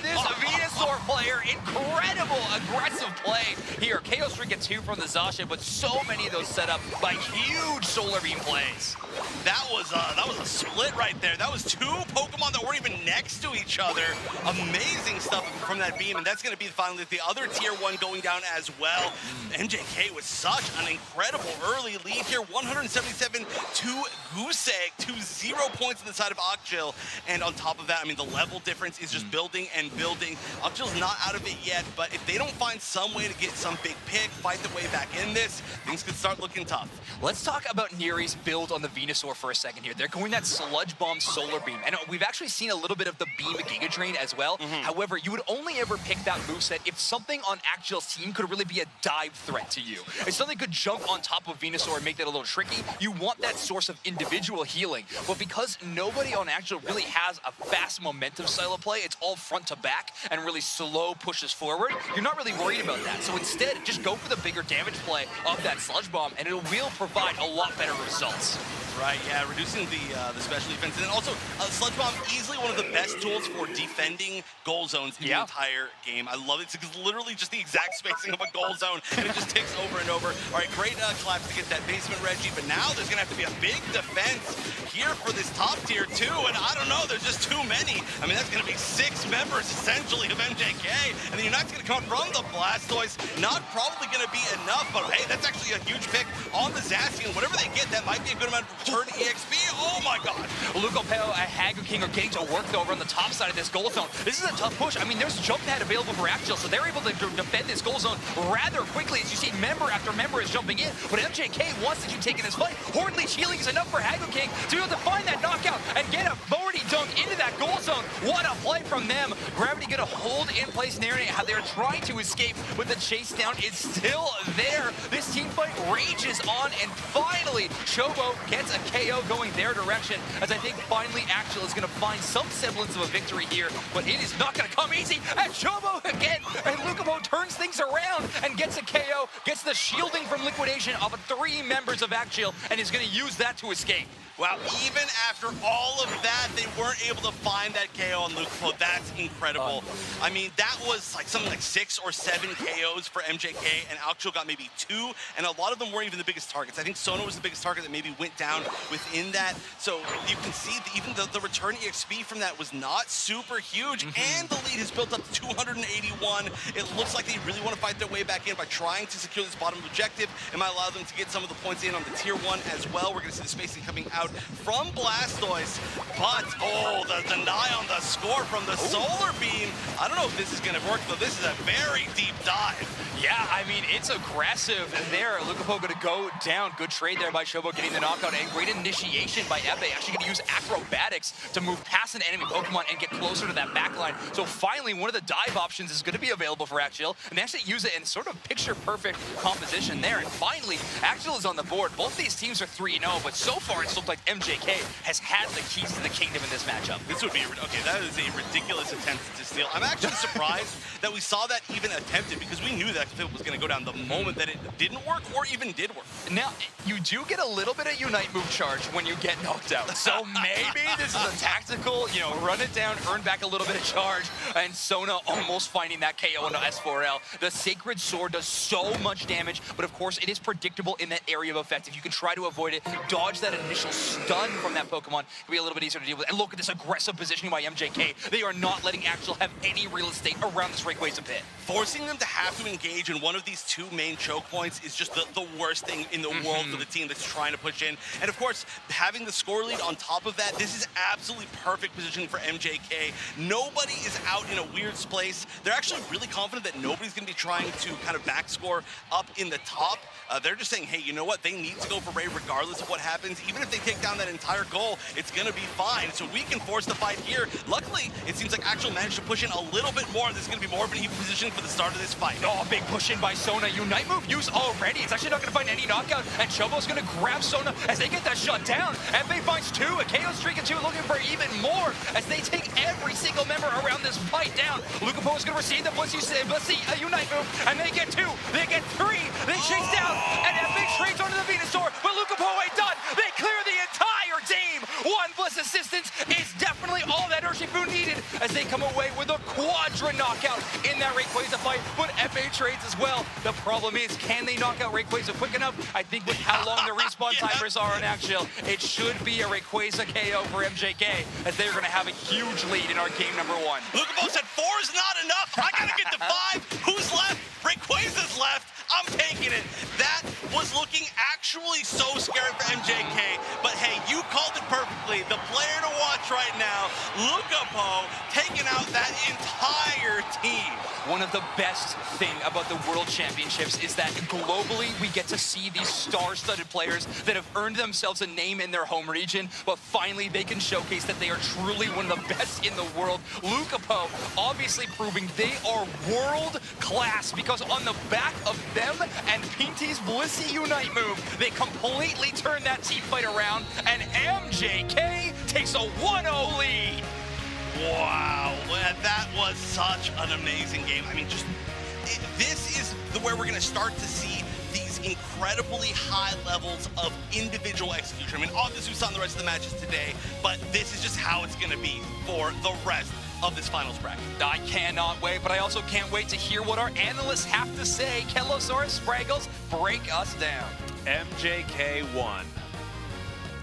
this Venusaur player. Incredible aggressive play here. KO streak at 2 from the Zasha, but so many of those set up by huge Solar Beam plays. That was a split right there. That was 2 Pokemon that weren't even next to each other. Amazing stuff from that beam, and that's going to be finally the other tier 1 going down as well. MJK with such an incredible early lead here, 177 to Goose Egg, to 0 points on the side of Akjil. And on top of that, I mean, the level difference is just building and building. Akjil's not out of it yet, but if they don't find some way to get some big pick, fight their way back in this, things could start looking tough. Let's talk about Neri's build on the Venusaur for a second here. They're going that Sludge Bomb Solar Beam, and we've actually seen a little bit of the Beam Giga Drain as well. However, you would only ever pick that moveset if something on Akjil's team could really be a dive threat to you. If something could jump on top of Venusaur and make that a little tricky, you want that source of individual healing. But because nobody on Akjil really has a fast momentum style of play, it's all front to back and really slow pushes forward, you're not really worried about that. So instead, just go for the bigger damage play of that Sludge Bomb, and it will provide a lot better results. Right, yeah, reducing the special defense. And then also, Sludge Bomb, easily one of the best tools for defending goal zones in the entire game. I love it. It's literally just the exact spacing of a goal zone, and it just ticks over and over. All right, great collapse to get that basement Reggie, but now there's going to have to be a big defense here for this top tier, too. And I don't know, there's just too many. I mean, that's going to be 6 members, essentially, of MJK. And the Unite's going to come from the Blastoise. Not probably going to be enough, but hey, that's actually a huge pick on the Zacian. Whatever they get, that might be a good amount of return EXP. Oh my god. Lucapo and Hagu-King are getting to work though over on the top side of this goal zone. This is a tough push. I mean, there's jump pad available for Akjil, so they're able to defend this goal zone rather quickly as you see member after member is jumping in. But MJK wants to keep taking this fight. Horde Leech healing is enough for Hagu-King to be able to find that knockout and get a 40 dunk into that goal zone. What a play from them. Gravity gonna hold in place there. They're trying to escape, but the chase down is still there. This team fight rages on, and finally, Chobo gets a KO going their direction, as I think finally Akjil is going to find some semblance of a victory here, but it is not going to come easy, and Chobo again, and Lucapo turns things around and gets a KO, gets the shielding from Liquidation off of 3 members of Akjil, and is going to use that to escape. Wow, even after all of that, they weren't able to find that KO on Lucapo. That's incredible. I mean, that was like something like 6 or 7 KOs for MJK, and Akjil got maybe 2, and a lot of them weren't even the biggest targets. I think Sona was the biggest target that maybe went down within that. So you can see that even the return EXP from that was not super huge, and the lead has built up to 281. It looks like they really want to fight their way back in by trying to secure this bottom objective. It might allow them to get some of the points in on the tier 1 as well. We're going to see the spacing coming out from Blastoise, but oh, the deny on the score from the Solar Beam. I don't know if this is going to work, though. This is a very deep dive. Yeah, I mean, it's aggressive there. Lucapo going to go down. Good trade there by Chobo getting the knockout, and great initiation by Ebe. Actually going to use acrobatics to move past an enemy Pokemon and get closer to that backline. So finally, one of the dive options is going to be available for Akjil, and they actually use it in sort of picture-perfect composition there. And finally, Akjil is on the board. Both these teams are 3-0, but so far it's looked like MJK has had the keys to the kingdom in this matchup. This would be, okay, that is a ridiculous attempt to steal. I'm actually surprised that we saw that even attempted, because we knew that it was going to go down the moment that it didn't work or even did work. Now, you do get a little bit of Unite move charge when you get knocked out. So maybe this is a tactical, you know, run it down, earn back a little bit of charge, and Sona almost finding that KO into S4L. The Sacred Sword does so much damage, but of course it is predictable in that area of effect. If you can try to avoid it, dodge that initial stun from that Pokemon, it'll be a little bit easier to deal with. And look at this aggressive positioning by MJK. They are not letting Akjil have any real estate around this Rayquaza pit. Forcing them to have to engage in one of these 2 main choke points is just the worst thing in the world for the team that's trying to push in. And of course, having the score lead on top of that, this is absolutely perfect positioning for MJK. Nobody is out in a weird place. They're actually really confident that nobody's going to be trying to kind of backscore up in the top. they're just saying, hey, you know what? They need to go for Ray regardless of what happens. Even if they take down that entire goal, it's going to be fine. So we can force the fight here. Luckily, it seems like Actual managed to push in a little bit more. This is going to be more of an even position for the start of this fight. Oh, big push in by Sona. Unite move used already. It's actually not going to find any knockout, and Chobo's going to grab Sona as they get that shut down. FA finds 2, a KO streak and 2, looking for even more as they take every single member around this fight down. Lucapo is going to receive the Blissey Unite move, and they get 2, they get 3, they chase down, and FA trades onto the Venusaur, but Lucapo ain't done. They clear the entire team. 1 Bliss assistance is definitely all that Urshifu needed as they come away with a quadra knockout in that Rayquaza fight, but FA trades as well. The problem is, can they knock out Rayquaza quick enough? I think with how long the respawn timers are on Actual, it should be a Rayquaza KO for MJK, as they're going to have a huge lead in our game number 1. Lucapo said 4 is not enough. I got to get to 5. Who's left? Rayquaza's left. I'm taking it. That was looking actually so scary for MJK, but hey, you called it perfectly. The player to watch right now, Lucapo, taking out that entire team. One of the best thing about the World Championships is that globally we get to see these star-studded players that have earned themselves a name in their home region, but finally they can showcase that they are truly one of the best in the world. Lucapo obviously proving they are world class, because on the back of them and Pinty's Blissey Unite move, they completely turn that team fight around, and MJK takes a 1-0 lead. Wow, that was such an amazing game. I mean, this is where we're going to start to see these incredibly high levels of individual execution. I mean, obviously we saw in the rest of the matches today, but this is just how it's going to be for the rest of this finals bracket. I cannot wait, but I also can't wait to hear what our analysts have to say. Kelosaurus, Spraggles, break us down. MJK won.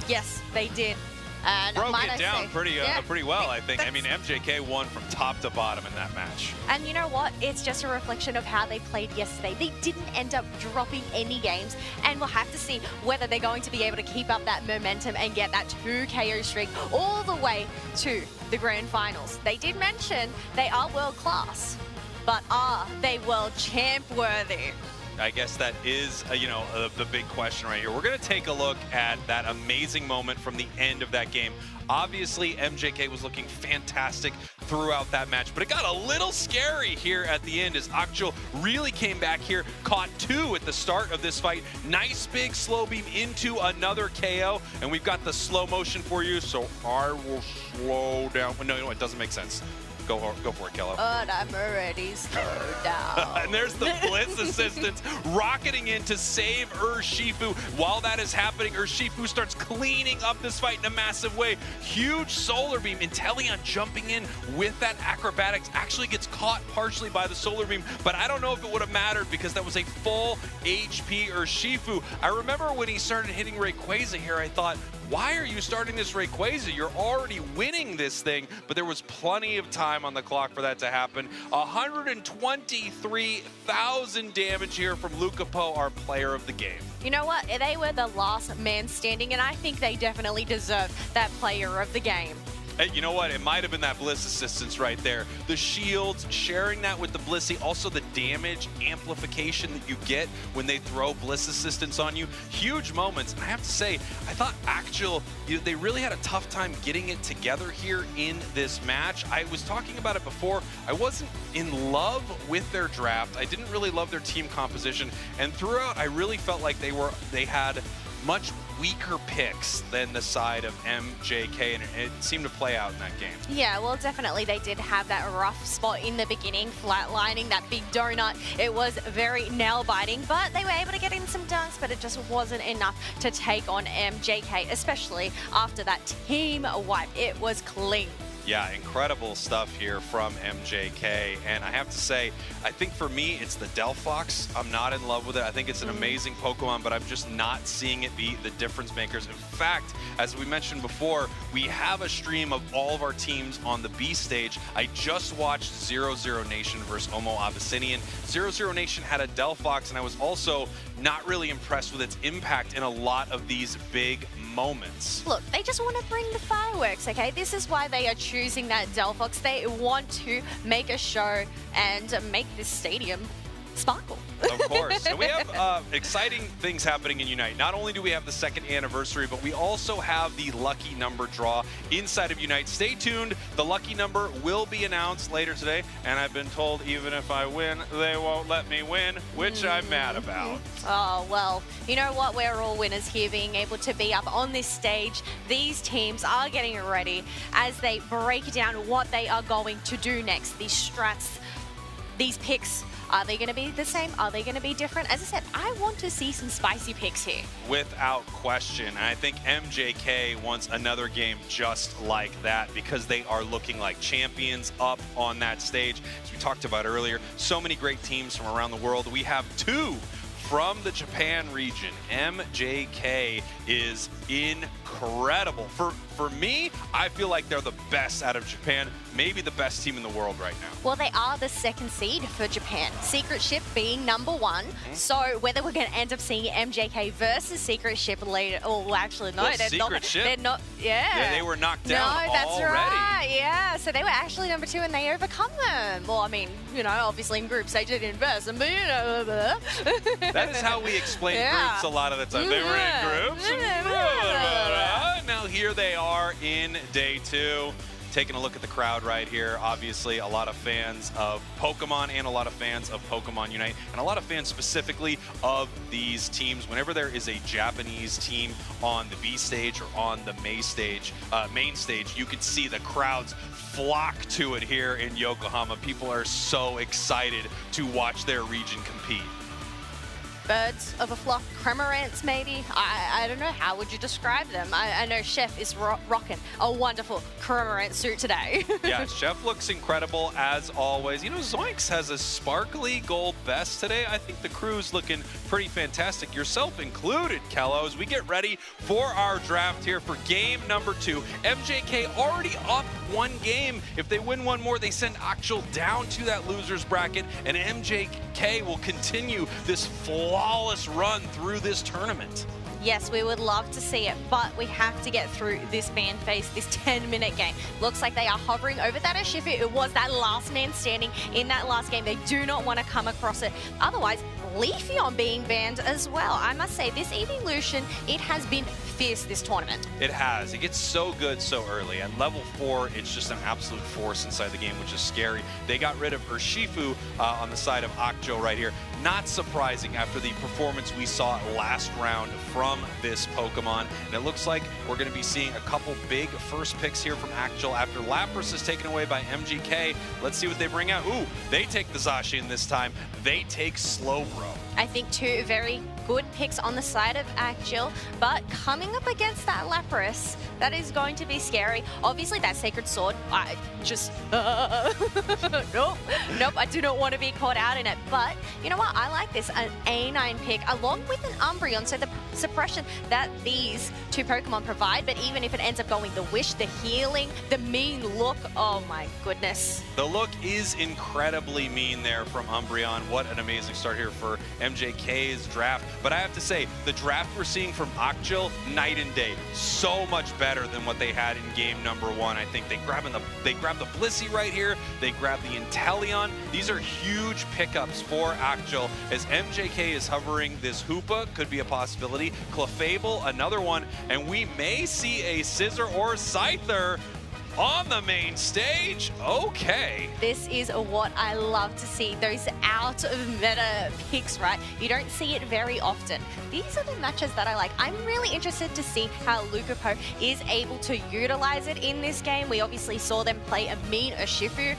Yes, they did. And broke it down pretty well, I think. That's... I mean, MJK won from top to bottom in that match. And you know what? It's just a reflection of how they played yesterday. They didn't end up dropping any games, and we'll have to see whether they're going to be able to keep up that momentum and get that 2 KO streak all the way to the grand finals. They did mention they are world class, but are they world champ worthy? I guess that is, the big question right here. We're going to take a look at that amazing moment from the end of that game. Obviously, MJK was looking fantastic throughout that match, but it got a little scary here at the end as Actual really came back here, caught 2 at the start of this fight. Nice big slow beam into another KO, and we've got the slow motion for you, so I will slow down. No, it doesn't make sense. Go for it, Kello. But I'm already slowed down. And there's the Blitz assistance rocketing in to save Urshifu. While that is happening, Urshifu starts cleaning up this fight in a massive way. Huge solar beam. Inteleon jumping in with that acrobatics actually gets caught partially by the solar beam, but I don't know if it would have mattered because that was a full HP Urshifu. I remember when he started hitting Rayquaza here, I thought, why are you starting this Rayquaza? You're already winning this thing, but there was plenty of time on the clock for that to happen. 123,000 damage here from Lucapo, our player of the game. You know what? They were the last man standing, and I think they definitely deserve that player of the game. Hey, you know what? It might have been that Bliss assistance right there. The shields, sharing that with the Blissey, also the damage amplification that you get when they throw Bliss assistance on you. Huge moments. And I have to say, I thought Actual, they really had a tough time getting it together here in this match. I was talking about it before. I wasn't in love with their draft. I didn't really love their team composition. And throughout, I really felt like they had much weaker picks than the side of MJK, and it seemed to play out in that game. Yeah, well, definitely they did have that rough spot in the beginning, flatlining that big donut. It was very nail-biting, but they were able to get in some dunks, but it just wasn't enough to take on MJK, especially after that team wipe. It was clean. Yeah, incredible stuff here from MJK, and I have to say, I think for me, it's the Delphox. I'm not in love with it. I think it's an amazing Pokemon, but I'm just not seeing it be the difference makers. In fact, as we mentioned before, we have a stream of all of our teams on the B stage. I just watched 00 Nation versus Omo Abyssinian. 00 Nation had a Delphox, and I was also not really impressed with its impact in a lot of these big moments. Look, they just want to bring the fireworks, okay? This is why they are choosing that Delphox. They want to make a show and make this stadium sparkle. Of course. And we have exciting things happening in Unite. Not only do we have the 2nd anniversary, but we also have the lucky number draw inside of Unite. Stay tuned. The lucky number will be announced later today. And I've been told even if I win, they won't let me win, which I'm mad about. Oh, well, you know what? We're all winners here, being able to be up on this stage. These teams are getting ready as they break down what they are going to do next. These strats, these picks, are they going to be the same? Are they going to be different? As I said, I want to see some spicy picks here. Without question. And I think MJK wants another game just like that because they are looking like champions up on that stage. As we talked about earlier, so many great teams from around the world. We have 2 from the Japan region. MJK is incredible. For me, I feel like they're the best out of Japan, maybe the best team in the world right now. Well, they are the 2nd seed for Japan. Secret Ship being number 1. So whether we're going to end up seeing MJK versus Secret Ship later, well, actually, no, Well, they're Secret not. Ship? They're not. Yeah. They were knocked down No, that's already. right. Yeah. So they were actually number 2, and they overcome them. Well, I mean, you know, obviously in groups they did invest, but you know. That is how we explain groups a lot of the time. They were in groups. Now here they are in day 2. Taking a look at the crowd right here. Obviously, a lot of fans of Pokemon and a lot of fans of Pokemon Unite, and a lot of fans specifically of these teams. Whenever there is a Japanese team on the B stage or on the main stage, you can see the crowds flock to it here in Yokohama. People are so excited to watch their region compete. Birds of a flock, cormorants maybe? I don't know, how would you describe them? I know Chef is rocking a wonderful cormorant suit today. Yeah, Chef looks incredible as always. You know, Zoinks has a sparkly gold vest today. I think the crew's looking pretty fantastic, yourself included, Kello, as we get ready for our draft here for game number 2. MJK already up 1 game. If they win 1 more, they send Akchul down to that loser's bracket, and MJK will continue this flawless run through this tournament. Yes, we would love to see it, but we have to get through this man phase, this 10-minute game. Looks like they are hovering over that Urshifu. It was that last man standing in that last game. They do not want to come across it. Otherwise, Leafeon being banned as well. I must say, this evolution, it has been fierce this tournament. It has. It gets so good so early. At level 4, it's just an absolute force inside the game, which is scary. They got rid of Urshifu on the side of Akjo right here. Not surprising after the performance we saw last round from this Pokemon. And it looks like we're going to be seeing a couple big first picks here from Akjo after Lapras is taken away by MGK. Let's see what they bring out. Ooh, they take the Zacian this time. They take Slowbro. I think 2 very good picks on the side of Akjo, but coming up against that Lapras, that is going to be scary. Obviously, that Sacred Sword, I just, nope, I do not want to be caught out in it. But you know what? I like this, an A9 pick along with an Umbreon. So the suppression that these 2 Pokemon provide, but even if it ends up going the Wish, the healing, the mean look, oh my goodness. The look is incredibly mean there from Umbreon. What an amazing start here for MJK's draft. But I have to say, the draft we're seeing from Akjo, night and day. So much better than what they had in game number 1. I think they grab the Blissey right here. They grab the Inteleon. These are huge pickups for Akjo as MJK is hovering. This Hoopa could be a possibility. Clefable, another one. And we may see a Scissor or Scyther on the main stage. Okay. This is what I love to see, those out of meta picks, right? You don't see it very often. These are the matches that I like. I'm really interested to see how Lucapo is able to utilize it in this game. We obviously saw them play a mean Urshifu.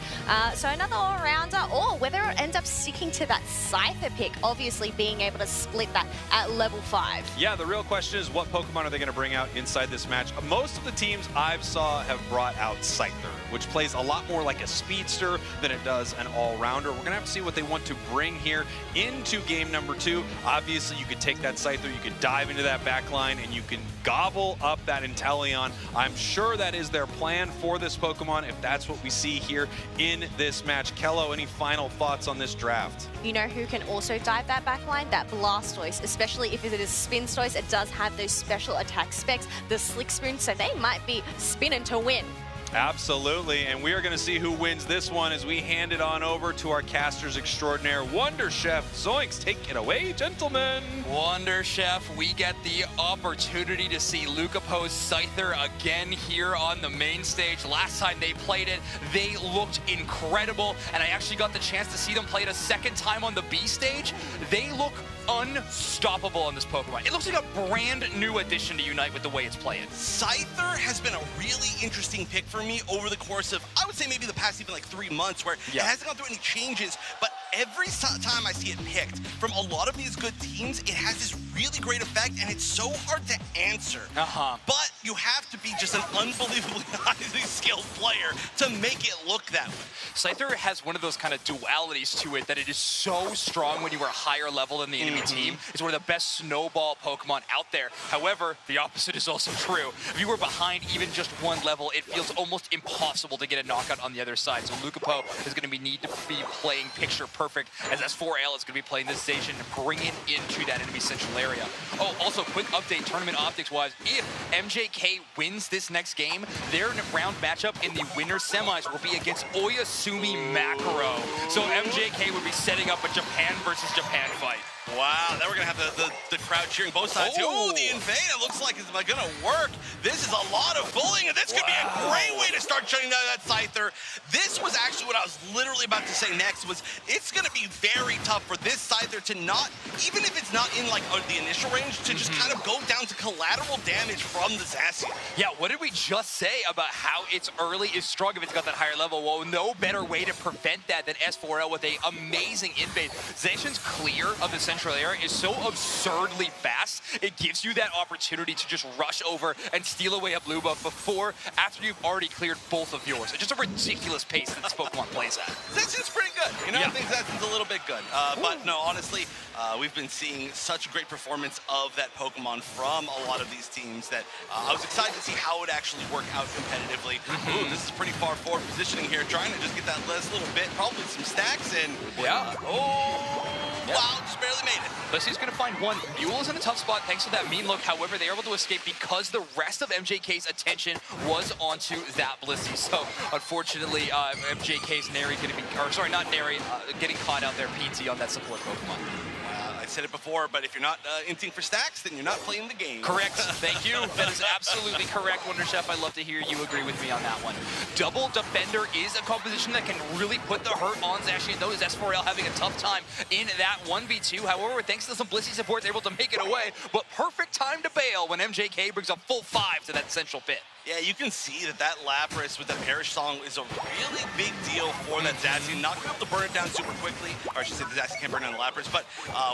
So another all-rounder, or whether it ends up sticking to that Scyther pick, obviously being able to split that at level 5. Yeah, the real question is what Pokemon are they going to bring out inside this match? Most of the teams I've saw have brought out Scyther, which plays a lot more like a speedster than it does an all-rounder. We're going to have to see what they want to bring here into game number 2. Obviously, you could take that Scyther, you could dive into that back line, and you can gobble up that Inteleon. I'm sure that is their plan for this Pokemon, if that's what we see here in this match. Kello, any final thoughts on this draft? You know who can also dive that back line? That Blastoise, especially if it is Spinstoise. It does have those special attack specs, the Slick Spoon, so they might be spinning to win. Absolutely, and we are going to see who wins this one as we hand it on over to our casters extraordinaire, Wonder Chef Zoinks. Take it away, gentlemen. Wonder Chef, we get the opportunity to see Lucapo's Scyther again here on the main stage. Last time they played it, they looked incredible, and I actually got the chance to see them play it a second time on the B stage. They look unstoppable on this Pokemon. It looks like a brand new addition to Unite with the way it's playing. Scyther has been a really interesting pick for me over the course of, I would say maybe the past even like 3 months, where it hasn't gone through any changes, but every time I see it picked from a lot of these good teams, it has this really great effect, and it's so hard to answer. But you have to be just an unbelievably highly skilled player to make it look that way. Scyther has one of those kind of dualities to it that it is so strong when you are higher level than the enemy team. It's one of the best snowball Pokemon out there. However, the opposite is also true. If you were behind even just one level, it feels almost impossible to get a knockout on the other side. So Lucapo is going to need to be playing picture perfect, as S4L is going to be playing this station and bring it into that enemy central area. Oh, also quick update tournament optics wise, if MJK wins this next game, their round matchup in the winner's semis will be against Oyasumi Makaro. So MJK would be setting up a Japan versus Japan fight. Wow, then we're going to have the crowd cheering both sides. Oh, the invade, it looks like it's going to work. This is a lot of bullying, and this could be a great way to start shutting down that Scyther. This was actually what I was literally about to say next, was it's going to be very tough for this Scyther to not, even if it's not in like the initial range, to just kind of go down to collateral damage from the Zacian. Yeah, what did we just say about how it's early is strong if it's got that higher level? Well, no better way to prevent that than S4L with a amazing invade. Zacian's clear of the central area is so absurdly fast, it gives you that opportunity to just rush over and steal away a blue buff after you've already cleared both of yours. It's just a ridiculous pace that this Pokemon plays at. Zacian's pretty good. You know, I think Zacian's a little bit good. But no, honestly, we've been seeing such great performance of that Pokemon from a lot of these teams that I was excited to see how it actually work out competitively. Ooh, this is pretty far forward positioning here, trying to just get that last little bit, probably some stacks in. Wow, just barely made it. Blissey's going to find one. Mule is in a tough spot thanks to that mean look. However, they're able to escape because the rest of MJK's attention was onto that Blissey. So, unfortunately, MJK's Nary going to be, or sorry, not Nary, getting caught out there, PT on that support Pokemon. I said it before, but if you're not inting for stacks, then you're not playing the game. Correct. Thank you. That is absolutely correct, Wonder Chef. I'd love to hear you agree with me on that one. Double Defender is a composition that can really put the hurt on Zacian. Though is S4L having a tough time in that 1v2. However, thanks to some Blissey support, they're able to make it away. But perfect time to bail when MJK brings a full 5 to that central pit. Yeah, you can see that Lapras with the Perish Song is a really big deal for that Zacian. Not going to be able to burn it down super quickly, or I should say the Zacian can't burn down the Lapras, but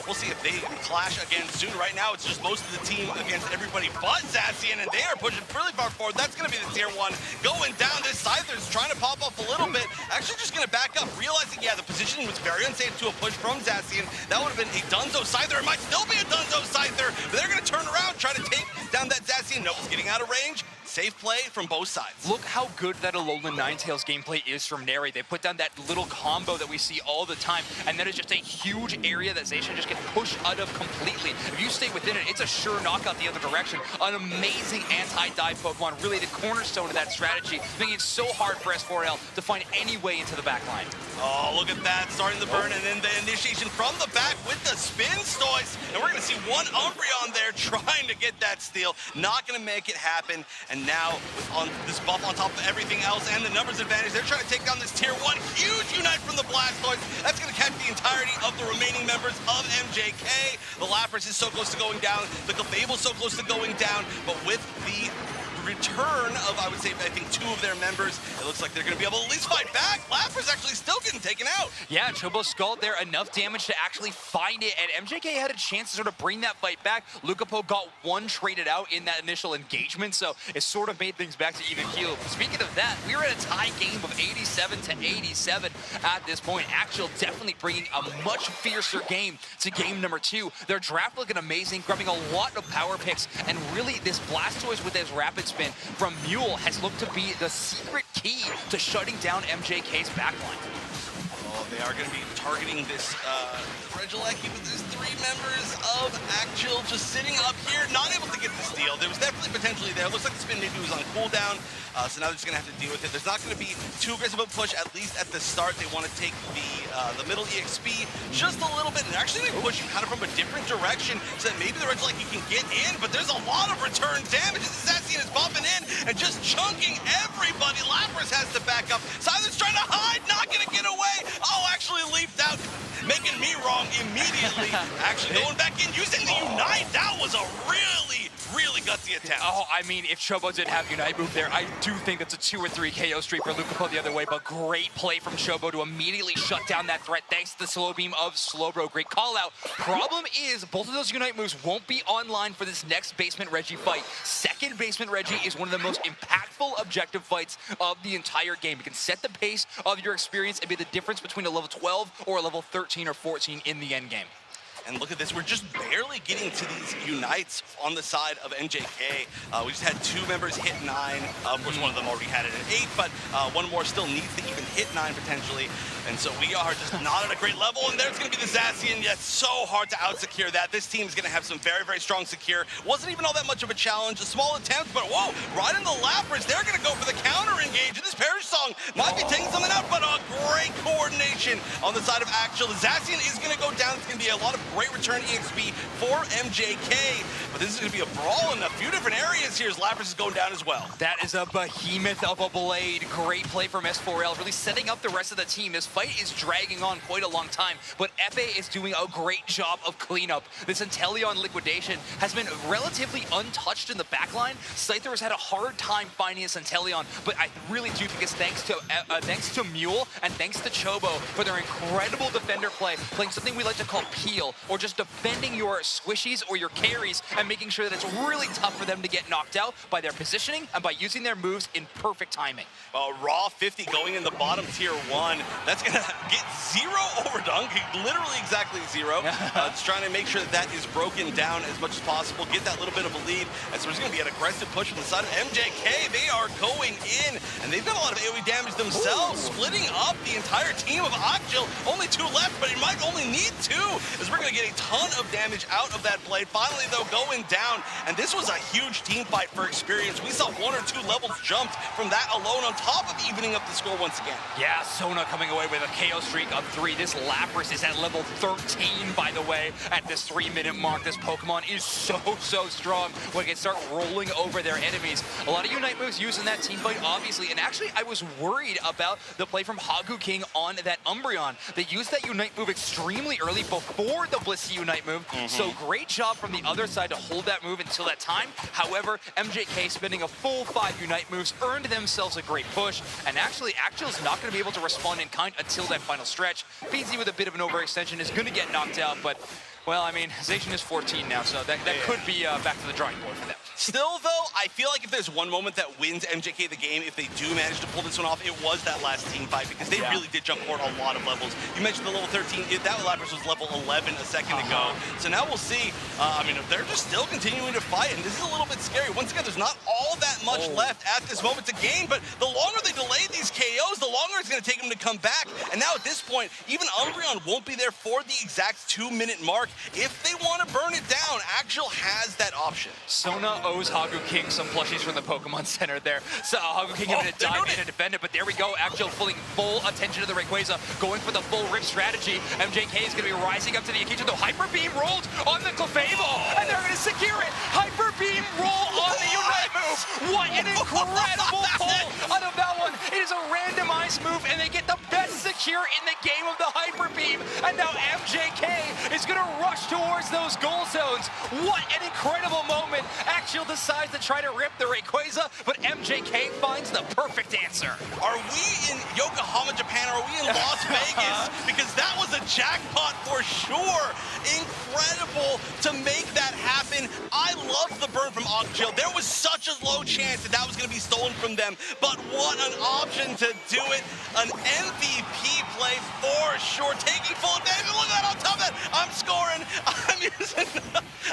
we'll see if they clash again soon. Right now, it's just most of the team against everybody but Zacian, and they are pushing really far forward. That's going to be the tier 1 going down. This Scyther's trying to pop up a little bit. Actually just going to back up, realizing, yeah, the position was very unsafe to a push from Zacian. That would have been a Dunzo Scyther. It might still be a Dunzo Scyther, but they're going to turn around, try to take down that Zacian. Nope, it's getting out of range. Safe play from both sides. Look how good that Alolan Ninetales gameplay is from Nary. They put down that little combo that we see all the time, and that is just a huge area that Zacian just gets pushed out of completely. If you stay within it, it's a sure knockout the other direction. An amazing anti-dive Pokemon, really the cornerstone of that strategy, making it so hard for S4L to find any way into the back line. Oh, look at that, starting the burn, and then the initiation from the back with the spin Stoice, and we're going to see one Umbreon there trying to get that steal. Not going to make it happen, and now with this buff on top of everything else and the numbers advantage, they're trying to take down this tier 1 huge Unite from the Blastoise. That's going to catch the entirety of the remaining members of MJK. The Lapras is so close to going down, the Clefable's so close to going down, but with the return of, I would say, I think 2 of their members, it looks like they're going to be able to at least fight back. Lapras actually still getting taken out. Yeah, Chobo Skull there, enough damage to actually find it, and MJK had a chance to sort of bring that fight back. Lucapo got 1 traded out in that initial engagement, so it sort of made things back to even keel. Speaking of that, we were in a tie game of 87 to 87 at this point. Actual definitely bringing a much fiercer game to game number 2. Their draft looking amazing, grabbing a lot of power picks, and really this Blastoise with his rapid spin from Mule has looked to be the secret key to shutting down MJK's backline. Oh, They are going to be targeting this Regieleki, but there's 3 members of Actual just sitting up here, not able to get the steal. There was definitely potentially there. Looks like the spin maybe was on cooldown, so now they're just going to have to deal with it. There's not going to be too aggressive of a push, at least at the start. They want to take the middle EXP just a little bit, and they're actually going to push kind of from a different direction so that maybe the Regieleki can get in, but there's a lot of return damage. Zacian is bumping in and just chunking everybody. Lapras has to back up. Silence trying to hide, not going to get away. Oh, actually leaped out, making me wrong immediately. Actually going back in, using the Unite. That was a really gutsy attempt. Oh, I mean, if Chobo did have Unite move there, I do think that's a 2 or 3 KO streak for Lucapo the other way, but great play from Chobo to immediately shut down that threat thanks to the slow beam of Slowbro. Great call out. Problem is, both of those Unite moves won't be online for this next Basement Reggie fight. Second Basement Reggie is one of the most impactful objective fights of the entire game. You can set the pace of your experience and be the difference between a level 12 or a level 13 or 14 in the end game. And look at this, we're just barely getting to these Unites on the side of MJK. We just had 2 members hit 9. Of course, one of them already had it at 8, but one more still needs to even hit 9 potentially. And so we are just not at a great level, and there's going to be the Zacian. Yet so hard to out-secure that. This team is going to have some very strong secure. Wasn't even all that much of a challenge. A small attempt, but whoa, right in the Lapras. They're going to go for the counter engage. And this Perish Song might be taking something out, but a great coordination on the side of Actual. The Zacian is going to go down. It's going to be a lot of great return EXP for MJK, but this is going to be a brawl in a few different areas here as Lapras is going down as well. That is a behemoth of a blade. Great play from S4L, really setting up the rest of the team. This fight is dragging on quite a long time, but Epe is doing a great job of cleanup. This Inteleon liquidation has been relatively untouched in the backline. Scyther has had a hard time finding this Inteleon, but I really do think it's thanks to Mule and thanks to Chobo for their incredible defender play, playing something we like to call peel, or just defending your squishies or your carries and making sure that it's really tough for them to get knocked out by their positioning and by using their moves in perfect timing. Raw 50 going in the bottom tier 1. That's going to get 0 overdunk, literally exactly 0. It's trying to make sure that that is broken down as much as possible, get that little bit of a lead. And so there's going to be an aggressive push from the side of MJK. They are going in, and they've got a lot of AoE damage themselves, splitting up the entire team of Akjil. Only 2 left, but he might only need 2, as we're going to get a ton of damage out of that blade. Finally, though, going down, and this was a huge team fight for experience. We saw 1 or 2 levels jumped from that alone, on top of evening up the score once again. Yeah, Sona coming away with a KO streak of 3. This Lapras is at level 13, by the way, at this 3-minute mark. This Pokemon is so strong when it can start rolling over their enemies. A lot of Unite moves used in that team fight, obviously, and actually I was worried about the play from Hagu King on that Umbreon. They used that Unite move extremely early before the Blissey Unite move, so great job from the other side to hold that move until that time. However, MJK spending a full 5 Unite moves earned themselves a great push, and actually Actual's not going to be able to respond in kind until that final stretch. BZ with a bit of an overextension is going to get knocked out, but well, I mean, Zacian is 14 now, so that could be back to the drawing board for them. Still, though, I feel like if there's one moment that wins MJK the game, if they do manage to pull this one off, it was that last team fight, because they really did jump forward a lot of levels. You mentioned the level 13, that Lapras was level 11 a second ago. So now we'll see. I mean, if they're just still continuing to fight, and this is a little bit scary. Once again, there's not all that much left at this moment to gain, but the longer they delay these KOs, the longer it's going to take them to come back. And now at this point, even Umbreon won't be there for the exact 2-minute mark. If they want to burn it down, Actual has that option. Sona owes Hagu King some plushies from the Pokemon Center there. So Hagu King having to dive in and defend it, but there we go. Actual pulling full attention to the Rayquaza, going for the full rip strategy. MJK is going to be rising up to the occasion, though Hyper Beam rolled on the Clefable, and they're going to secure it. Hyper Beam roll on the Unite move. What an incredible pull out of that one. It is a randomized move, and they get the best secure in the game of the Hyper Beam, and now MJK is going to rush towards those goal zones. What an incredible moment. Actual decides to try to rip the Rayquaza, but MJK finds the perfect answer. Are we in Yokohama, Japan, or are we in Las Vegas? Because that was a jackpot for sure. Incredible to make that happen. I love the burn from Akjil. There was such a low chance that was going to be stolen from them, but what an option to do it. An MVP play for sure, taking full advantage. Look at that, on top of that, I'm scoring.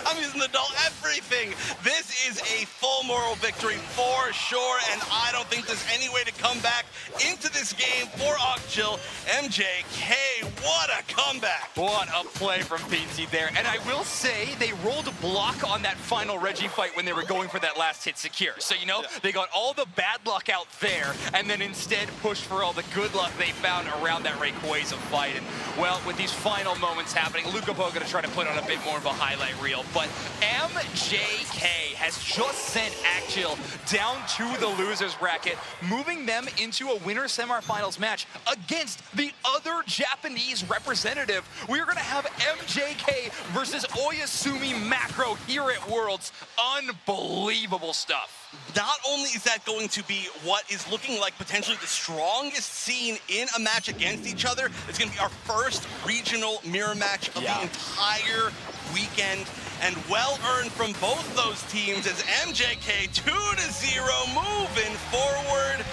I'm using the doll, everything. This is a full moral victory for sure, and I don't think there's any way to come back into this game for Akjil. MJK what a comeback. What a play from PT there. And I will say, they rolled a block on that final Reggie fight when they were going for that last hit secure. So, you know, they got all the bad luck out there, and then instead pushed for all the good luck they found around that Rayquaza fight. And, well, with these final moments happening, Luca Po gonna try to put on a bit more of a highlight reel. But MJK has just sent Actual down to the losers bracket, moving them into a winner semifinals match against the other Japanese representative. We're gonna have MJK versus Oyasumi Macro here at Worlds. Unbelievable stuff. Not only is that going to be what is looking like potentially the strongest scene in a match against each other, it's going to be our first regional mirror match of the entire weekend, and well earned from both those teams as MJK 2-0 moving forward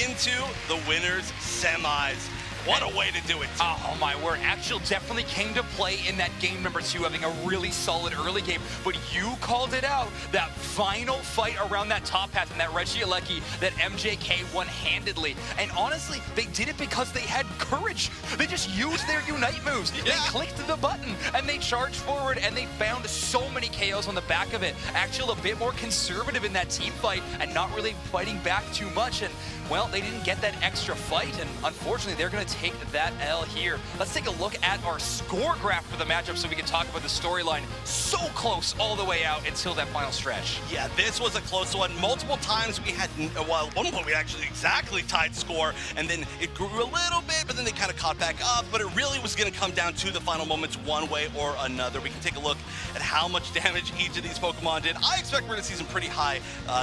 into the winners semis. What a way to do it. Oh my word, Actual definitely came to play in that game number 2, having a really solid early game, but you called it out, that final fight around that top half and that Regieleki that MJK won handedly. And honestly, they did it because they had courage. They just used their Unite moves. They clicked the button and they charged forward and they found so many KOs on the back of it. Actual a bit more conservative in that team fight and not really fighting back too much. And well, they didn't get that extra fight, and unfortunately, they're going to take that L here. Let's take a look at our score graph for the matchup so we can talk about the storyline. So close all the way out until that final stretch. Yeah, this was a close one. Multiple times we had, well, at one point we actually exactly tied score, and then it grew a little bit, but then they kind of caught back up, but it really was going to come down to the final moments one way or another. We can take a look at how much damage each of these Pokemon did. I expect we're going to see some pretty high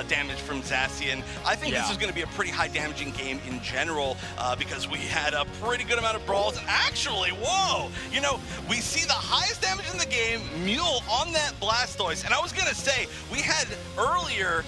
damage from Zacian. I think this is going to be a pretty high damaging game in general because we had a pretty good amount of brawls. Actually, whoa, you know, we see the highest damage in the game, Mule on that Blastoise. And I was gonna say, we had earlier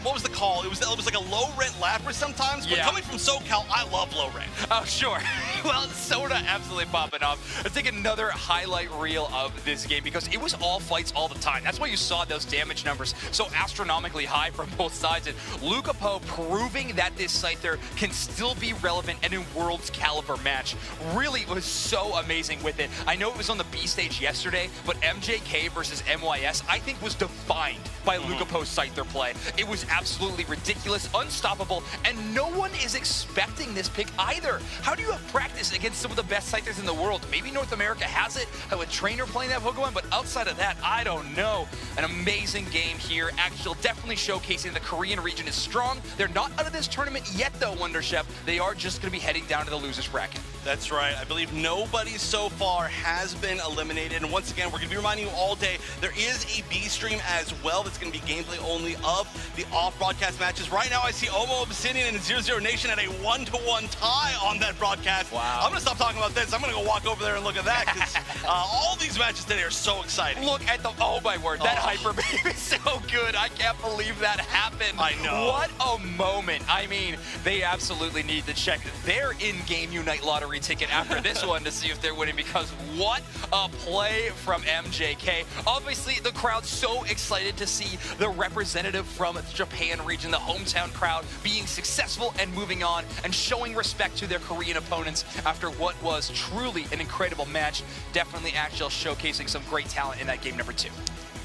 what was the call? It was like a low rent Lapras sometimes, but coming from SoCal, I love low rent. Oh, sure. Well, Soda absolutely popping off. Let's take another highlight reel of this game because it was all fights all the time. That's why you saw those damage numbers so astronomically high from both sides. And Luca Po proving that this Scyther can still be relevant and in Worlds caliber match. Really was so amazing with it. I know it was on the B stage yesterday, but MJK versus MYS I think was defined by Luca Po's Scyther play. It was absolutely ridiculous, unstoppable, and no one is expecting this pick either. How do you have practice against some of the best Scythers in the world? Maybe North America has it, have a trainer playing that Pokemon, but outside of that, I don't know. An amazing game here. Actual definitely showcasing the Korean region is strong. They're not out of this tournament yet though, Wonder Chef. They are just going to be heading down to the losers bracket. That's right. I believe nobody so far has been eliminated. And once again, we're going to be reminding you all day, there is a B stream as well that's going to be gameplay only of the off-broadcast matches. Right now, I see Omo Obsidian and 00 Nation at a 1-to-1 tie on that broadcast. Wow. I'm going to stop talking about this. I'm going to go walk over there and look at that because all these matches today are so exciting. Look at the, oh my word, that Hyper Beam is so good. I can't believe that happened. I know. What a moment. I mean, they absolutely need to check their in-game Unite lottery ticket after this one to see if they're winning, because what a play from MJK. Obviously, the crowd's so excited to see the representative from the Japan region, the hometown crowd, being successful and moving on and showing respect to their Korean opponents after what was truly an incredible match. Definitely Actual showcasing some great talent in that game number 2.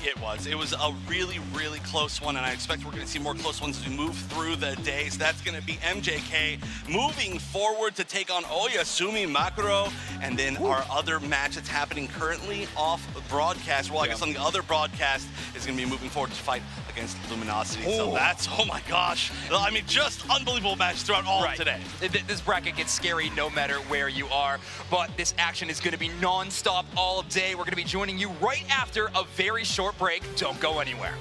It was a really, really close one, and I expect we're going to see more close ones as we move through the days. That's going to be MJK moving forward to take on Oyasumi Makuro, and then our other match that's happening currently off broadcast. Well, I guess on the other broadcast is going to be moving forward to fight against Luminosity. So that's, oh my gosh. I mean, just unbelievable matches throughout all of today. This bracket gets scary no matter where you are, but this action is going to be non-stop all day. We're going to be joining you right after a very short break. Don't go anywhere.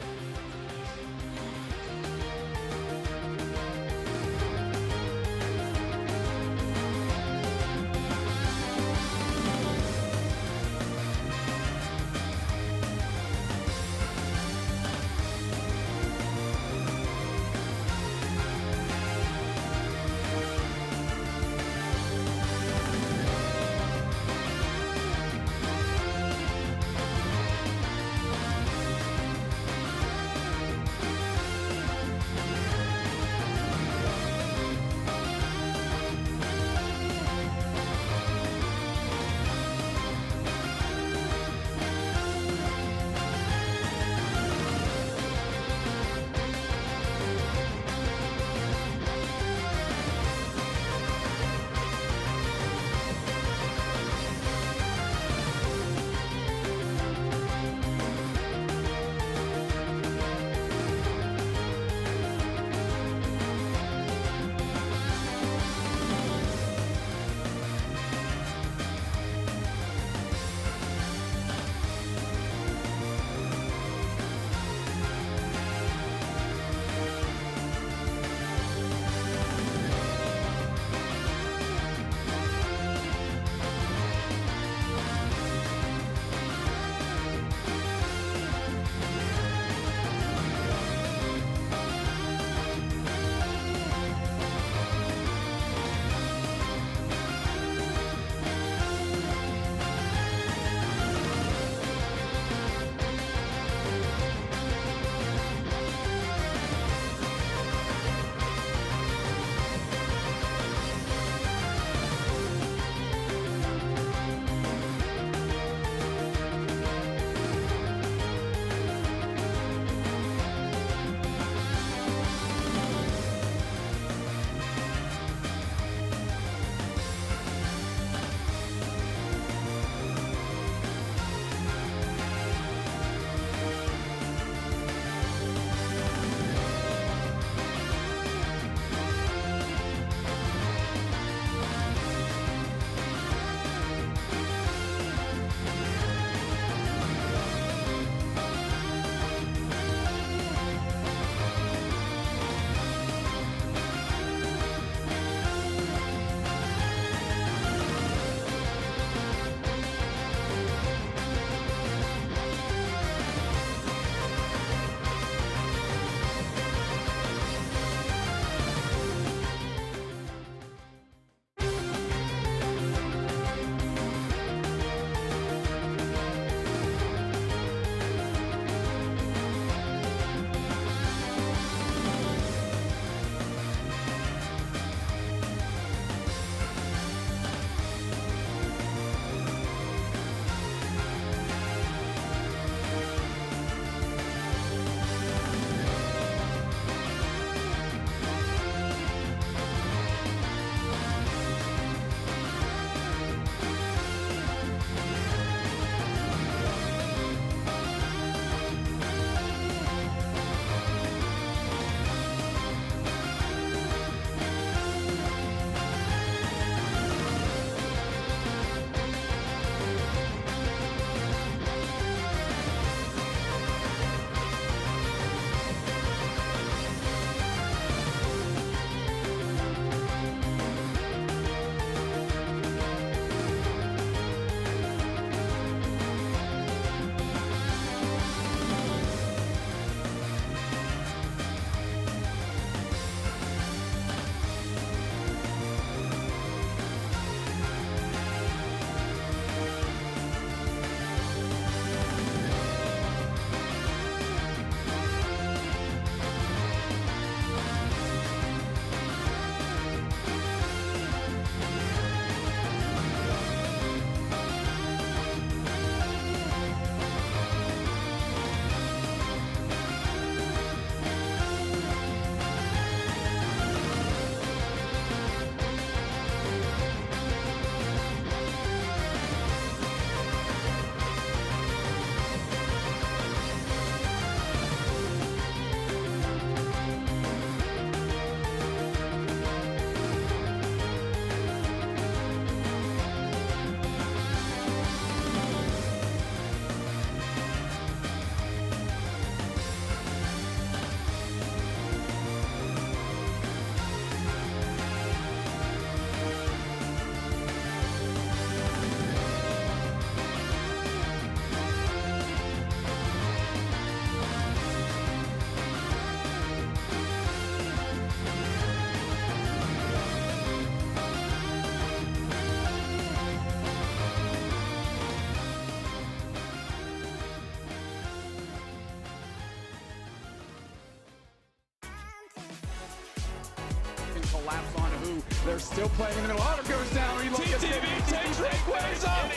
laps on who. They're still playing in the middle. Otter goes down. He looks TTV takes ways up.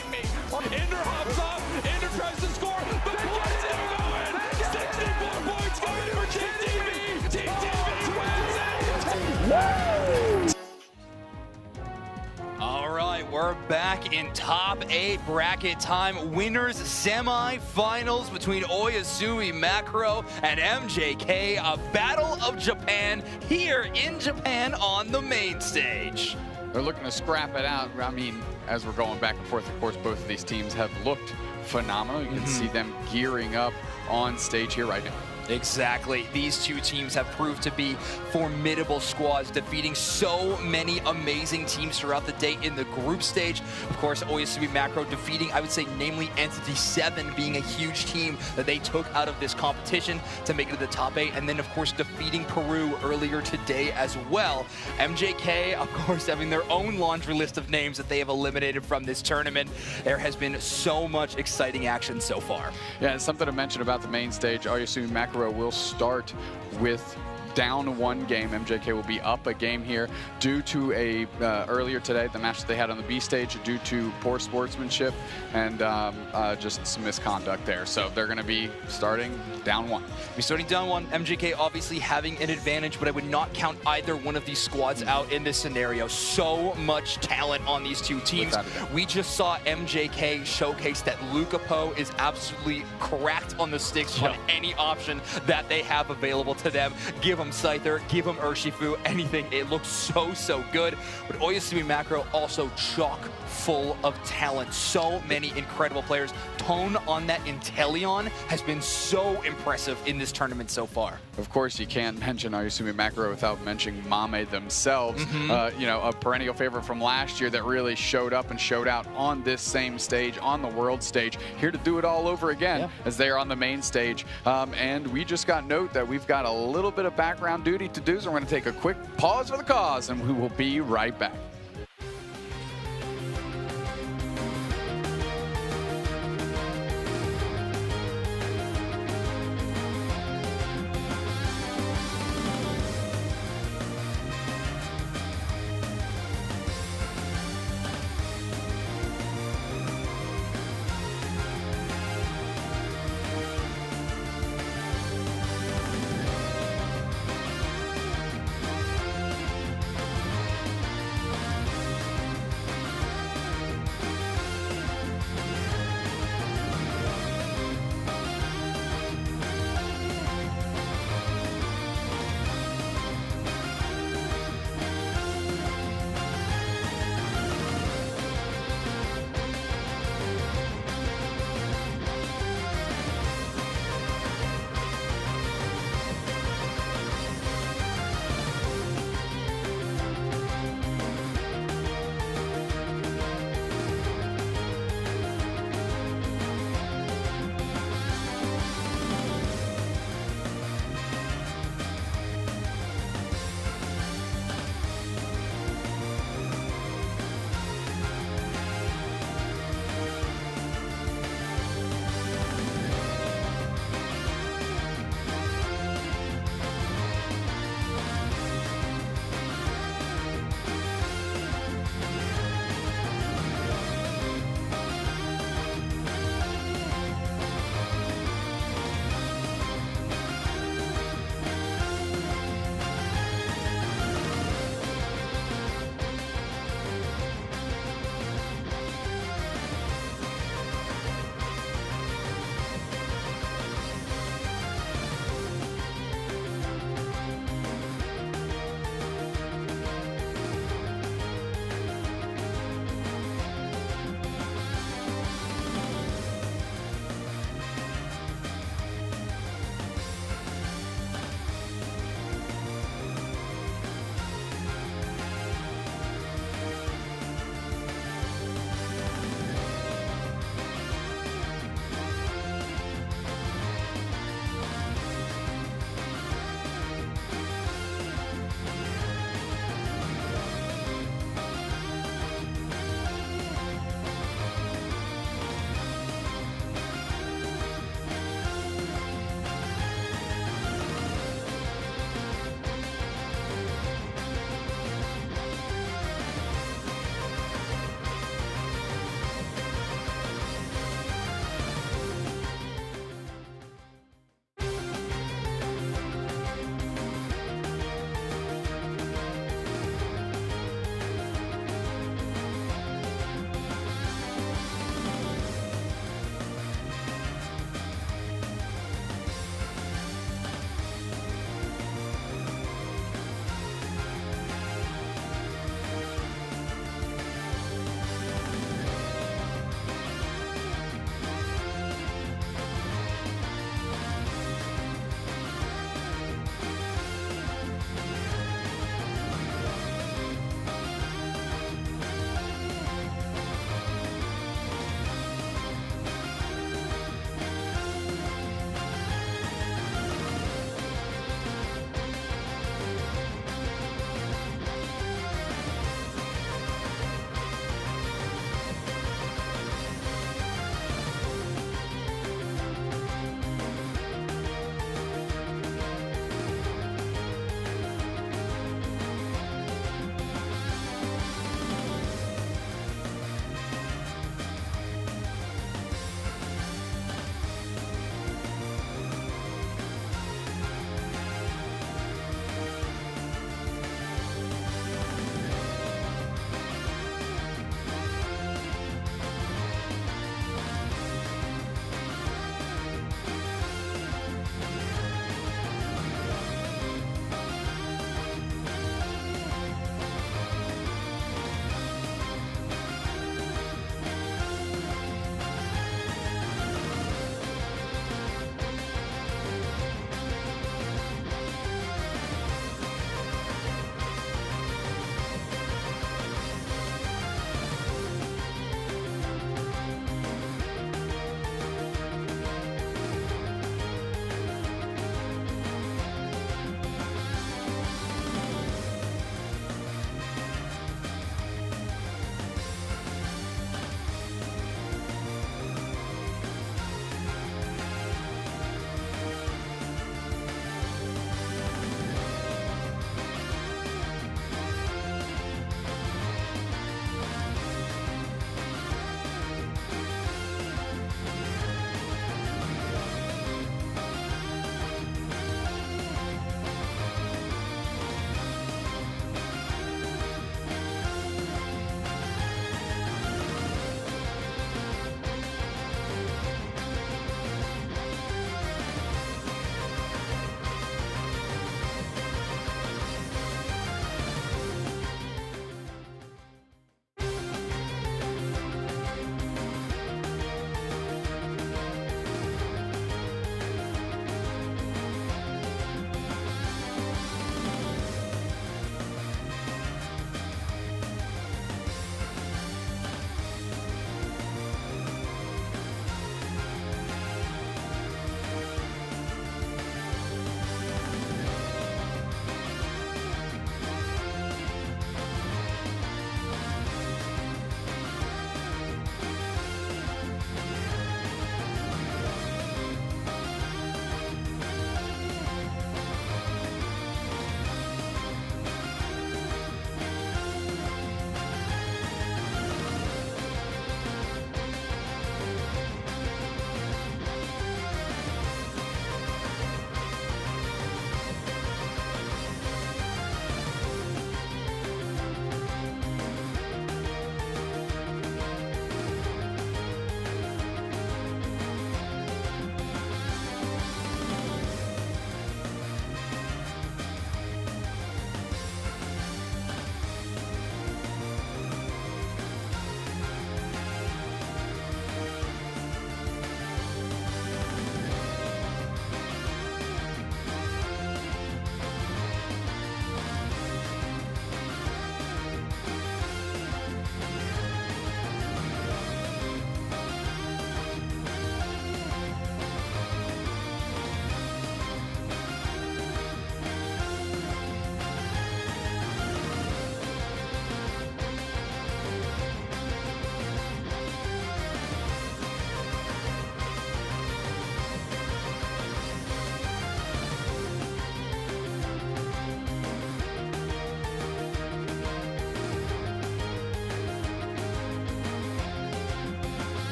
Ender hops off. Ender tries to score. The points are going. 64 points going for TTV. TTV wins it. All right, we're back in top 8 bracket time. Winners semi-finals between Oyasumi Macro and MJK. A battle of Japan here in Japan on the main stage. They're looking to scrap it out. I mean, as we're going back and forth, of course, both of these teams have looked phenomenal. You can see them gearing up on stage here right now. Exactly. These two teams have proved to be formidable squads, defeating so many amazing teams throughout the day in the group stage. Of course, Oyasumi Macro defeating, I would say, namely Entity 7 being a huge team that they took out of this competition to make it to the top 8. And then, of course, defeating Peru earlier today as well. MJK, of course, having their own laundry list of names that they have eliminated from this tournament. There has been so much exciting action so far. Yeah, and something to mention about the main stage, Oyasumi Macro will start with down 1 game. MJK will be up a game here due to a earlier today, the match that they had on the B stage, due to poor sportsmanship and just some misconduct there. So they're going to be starting down 1. We're starting down 1. MJK obviously having an advantage, but I would not count either one of these squads out in this scenario. So much talent on these two teams. We just saw MJK showcase that Lucapo is absolutely cracked on the sticks on any option that they have available to them. Give him Scyther, give him Urshifu, anything. It looks so good. But Oyasumi Macro also chock full of talent. So many incredible players. Tone on that Inteleon has been so impressive in this tournament so far. Of course, you can't mention Oyasumi Macro without mentioning Mame themselves. You know, a perennial favorite from last year that really showed up and showed out on this same stage, on the world stage. Here to do it all over again as they are on the main stage. And we just got note that we've got a little bit of background duty to do, so we're going to take a quick pause for the cause, and we will be right back.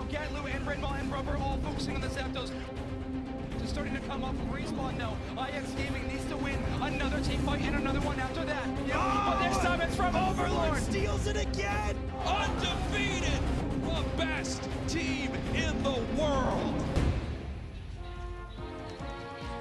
Gatlu and Redmaw and Rubber all focusing on the Zapdos. Just starting to come off of respawn now. IX Gaming needs to win another team fight and another one after that. But this time it's from Overlord. Steals it again! Undefeated, the best team in the world.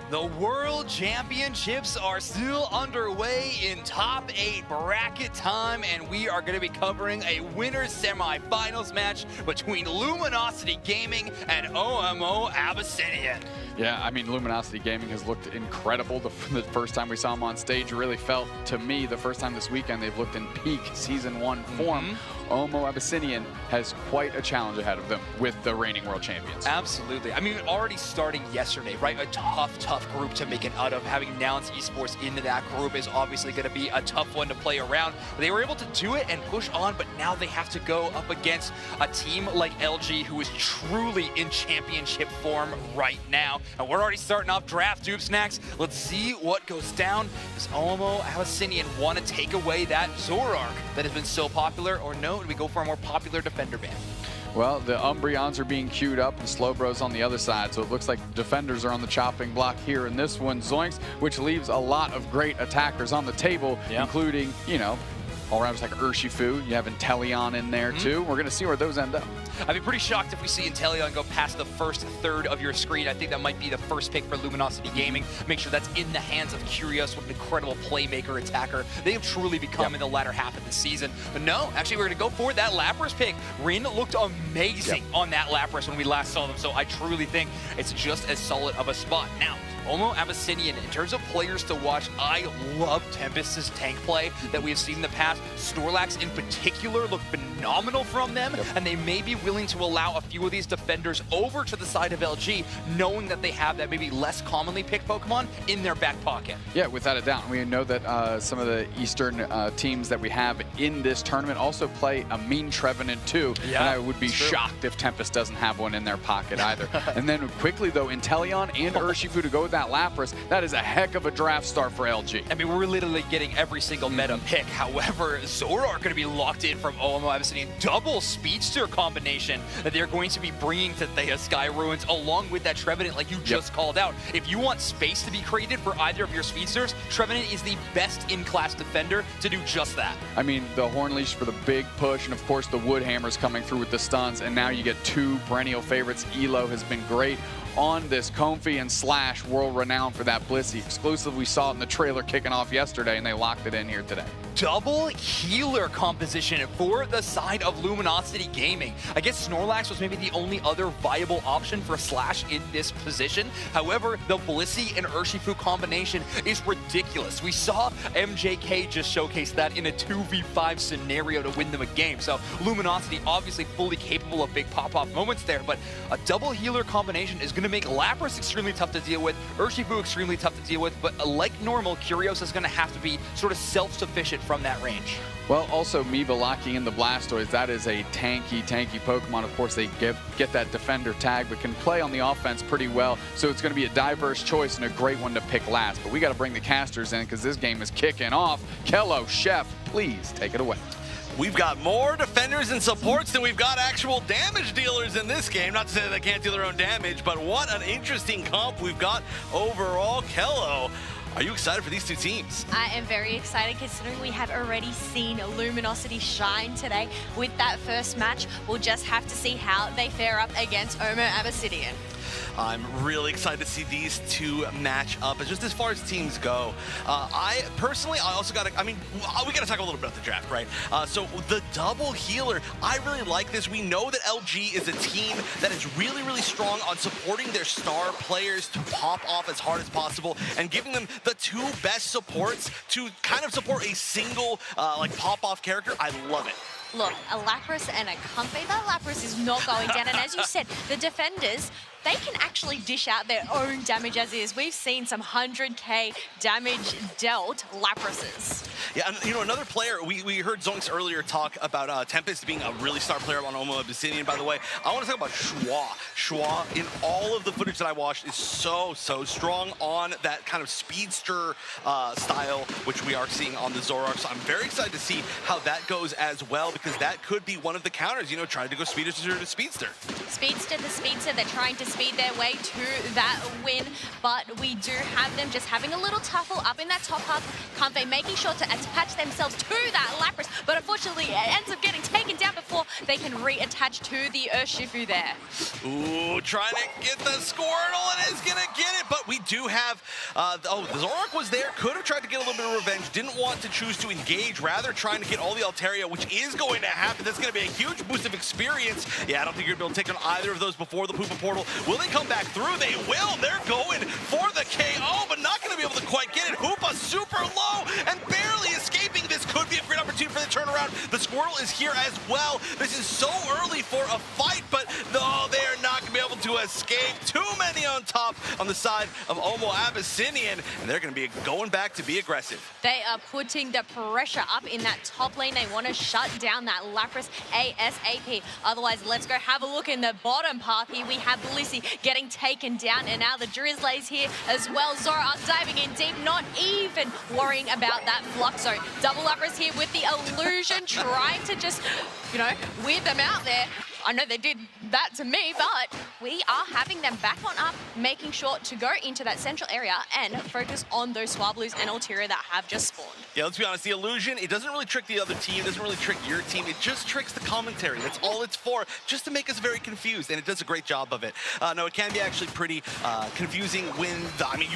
The World Championships are still underway in top 8 bracket time, and we are going to be covering a winner's semifinals match between Luminosity Gaming and OMO Abyssinian. Yeah, I mean, Luminosity Gaming has looked incredible. The first time we saw them on stage really felt, to me, the first time this weekend they've looked in peak Season 1 form. OMO Abyssinian has quite a challenge ahead of them with the reigning world champions. Absolutely. I mean, already starting yesterday, right? A tough group to make it out of. Having Nowance Esports into that group is obviously going to be a tough one to play around. But they were able to do it and push on, but now they have to go up against a team like LG, who is truly in championship form right now. And we're already starting off draft Dupe Snacks. Let's see what goes down. Does OMO Abyssinian want to take away that Zoroark that has been so popular, or no, do we go for a more popular defender ban? Well, the Umbreons are being queued up and Slowbro's on the other side, so it looks like defenders are on the chopping block here in this one. Zoinks, which leaves a lot of great attackers on the table, including, you know, all-rounders like Urshifu. You have Inteleon in there, too. We're going to see where those end up. I'd be pretty shocked if we see Inteleon go past the first third of your screen. I think that might be the first pick for Luminosity Gaming. Make sure that's in the hands of Curious, what an incredible playmaker, attacker they have truly become in the latter half of the season. But no, actually, we're going to go for that Lapras pick. Rin looked amazing on that Lapras when we last saw them, so I truly think it's just as solid of a spot. Now, OMO Abyssinian, in terms of players to watch, I love Tempest's tank play that we have seen in the past. Snorlax in particular looked phenomenal from them, and they may be willing to allow a few of these defenders over to the side of LG, knowing that they have that maybe less commonly picked Pokemon in their back pocket. Yeah, without a doubt. We know that some of the Eastern teams that we have in this tournament also play a mean Trevenant too, and I would be shocked if Tempest doesn't have one in their pocket either. And then quickly though, Inteleon and Urshifu to go with that Lapras, that is a heck of a draft start for LG. I mean, we're literally getting every single meta pick. However, Zoroark going to be locked in from OMO Abyssinian. Double Speedster combination that they're going to be bringing to Thea Sky Ruins along with that Trevenant like you just called out. If you want space to be created for either of your Speedsters, Trevenant is the best in-class defender to do just that. I mean, the Hornleash for the big push, and of course the Woodhammer's coming through with the stuns, and now you get 2 perennial favorites. Elo has been great on this Comfy and Slash, world renowned for that Blissey exclusive. We saw it in the trailer kicking off yesterday, and they locked it in here today. Double healer composition for the side of Luminosity Gaming. I guess Snorlax was maybe the only other viable option for Slash in this position. However, the Blissey and Urshifu combination is ridiculous. We saw MJK just showcase that in a 2v5 scenario to win them a game. So Luminosity obviously fully capable of big pop-off moments there, but a double healer combination is going to make Lapras extremely tough to deal with, Urshifu extremely tough to deal with, but like normal, Curios is going to have to be sort of self-sufficient from that range. Well, also Miba locking in the Blastoise, that is a tanky Pokemon. Of course, they get that defender tag, but can play on the offense pretty well. So it's going to be a diverse choice and a great one to pick last. But we got to bring the casters in because this game is kicking off. Kello, Chef, please take it away. We've got more defenders and supports than we've got actual damage dealers in this game. Not to say that they can't deal their own damage, but what an interesting comp we've got overall. Kello, are you excited for these two teams? I am very excited considering we have already seen Luminosity shine today with that first match. We'll just have to see how they fare up against OMO Abyssinian. I'm really excited to see these two match up. And just as far as teams go, I also got to, we got to talk a little bit about the draft, right? So the double healer, I really like this. We know that LG is a team that is really, really strong on supporting their star players to pop off as hard as possible and giving them the 2 best supports to kind of support a single pop-off character. I love it. Look, a Lapras and a Comfey, that Lapras is not going down. And as you said, the defenders, they can actually dish out their own damage as is. We've seen some 100k damage dealt Laprases. Yeah, and you know, another player, we heard Zonks earlier talk about Tempest being a really star player on Omo Abyssinian, by the way. I want to talk about Schwa. Schwa, in all of the footage that I watched, is so strong on that kind of speedster style, which we are seeing on the Zoroark. So I'm very excited to see how that goes as well, because that could be one of the counters, you know, trying to go speedster to speedster. Speedster to speedster, they're trying to speed their way to that win, but we do have them just having a little tuffle up in that top half. Comfey making sure to attach themselves to that Lapras, but unfortunately it ends up getting taken down before they can reattach to the Urshifu there. Ooh, trying to get the Squirtle, and is gonna get it, but we do have, the Zoroark was there, could have tried to get a little bit of revenge, didn't want to choose to engage, rather trying to get all the Altaria, which is going to happen. That's gonna be a huge boost of experience. Yeah, I don't think you're gonna be able to take on either of those before the Poopa Portal. Will they come back through? They will. They're going for the KO, but not gonna be able to quite get it. Hoopa super low and barely escaping. This could be a great opportunity for the turnaround. The Squirtle is here as well. This is so early for a fight, but no, they are not gonna be able to escape. Too many on top on the side of Omo Abyssinian, and they're gonna be going back to be aggressive. They are putting the pressure up in that top lane. They want to shut down that Lapras ASAP. Otherwise, let's go have a look in the bottom path here. We have Blissey getting taken down, and now the Drizzly's here as well. Zoroark diving in deep, not even worrying about that Flux Zone. Double Lapras here with the illusion, trying to just, you know, weird them out there. I know they did that to me, but we are having them back on up, making sure to go into that central area and focus on those Swablues and Altaria that have just spawned. Yeah, let's be honest, the illusion, it doesn't really trick the other team, it doesn't really trick your team, it just tricks the commentary. That's all it's for, just to make us very confused, and it does a great job of it. No, it can be actually pretty confusing when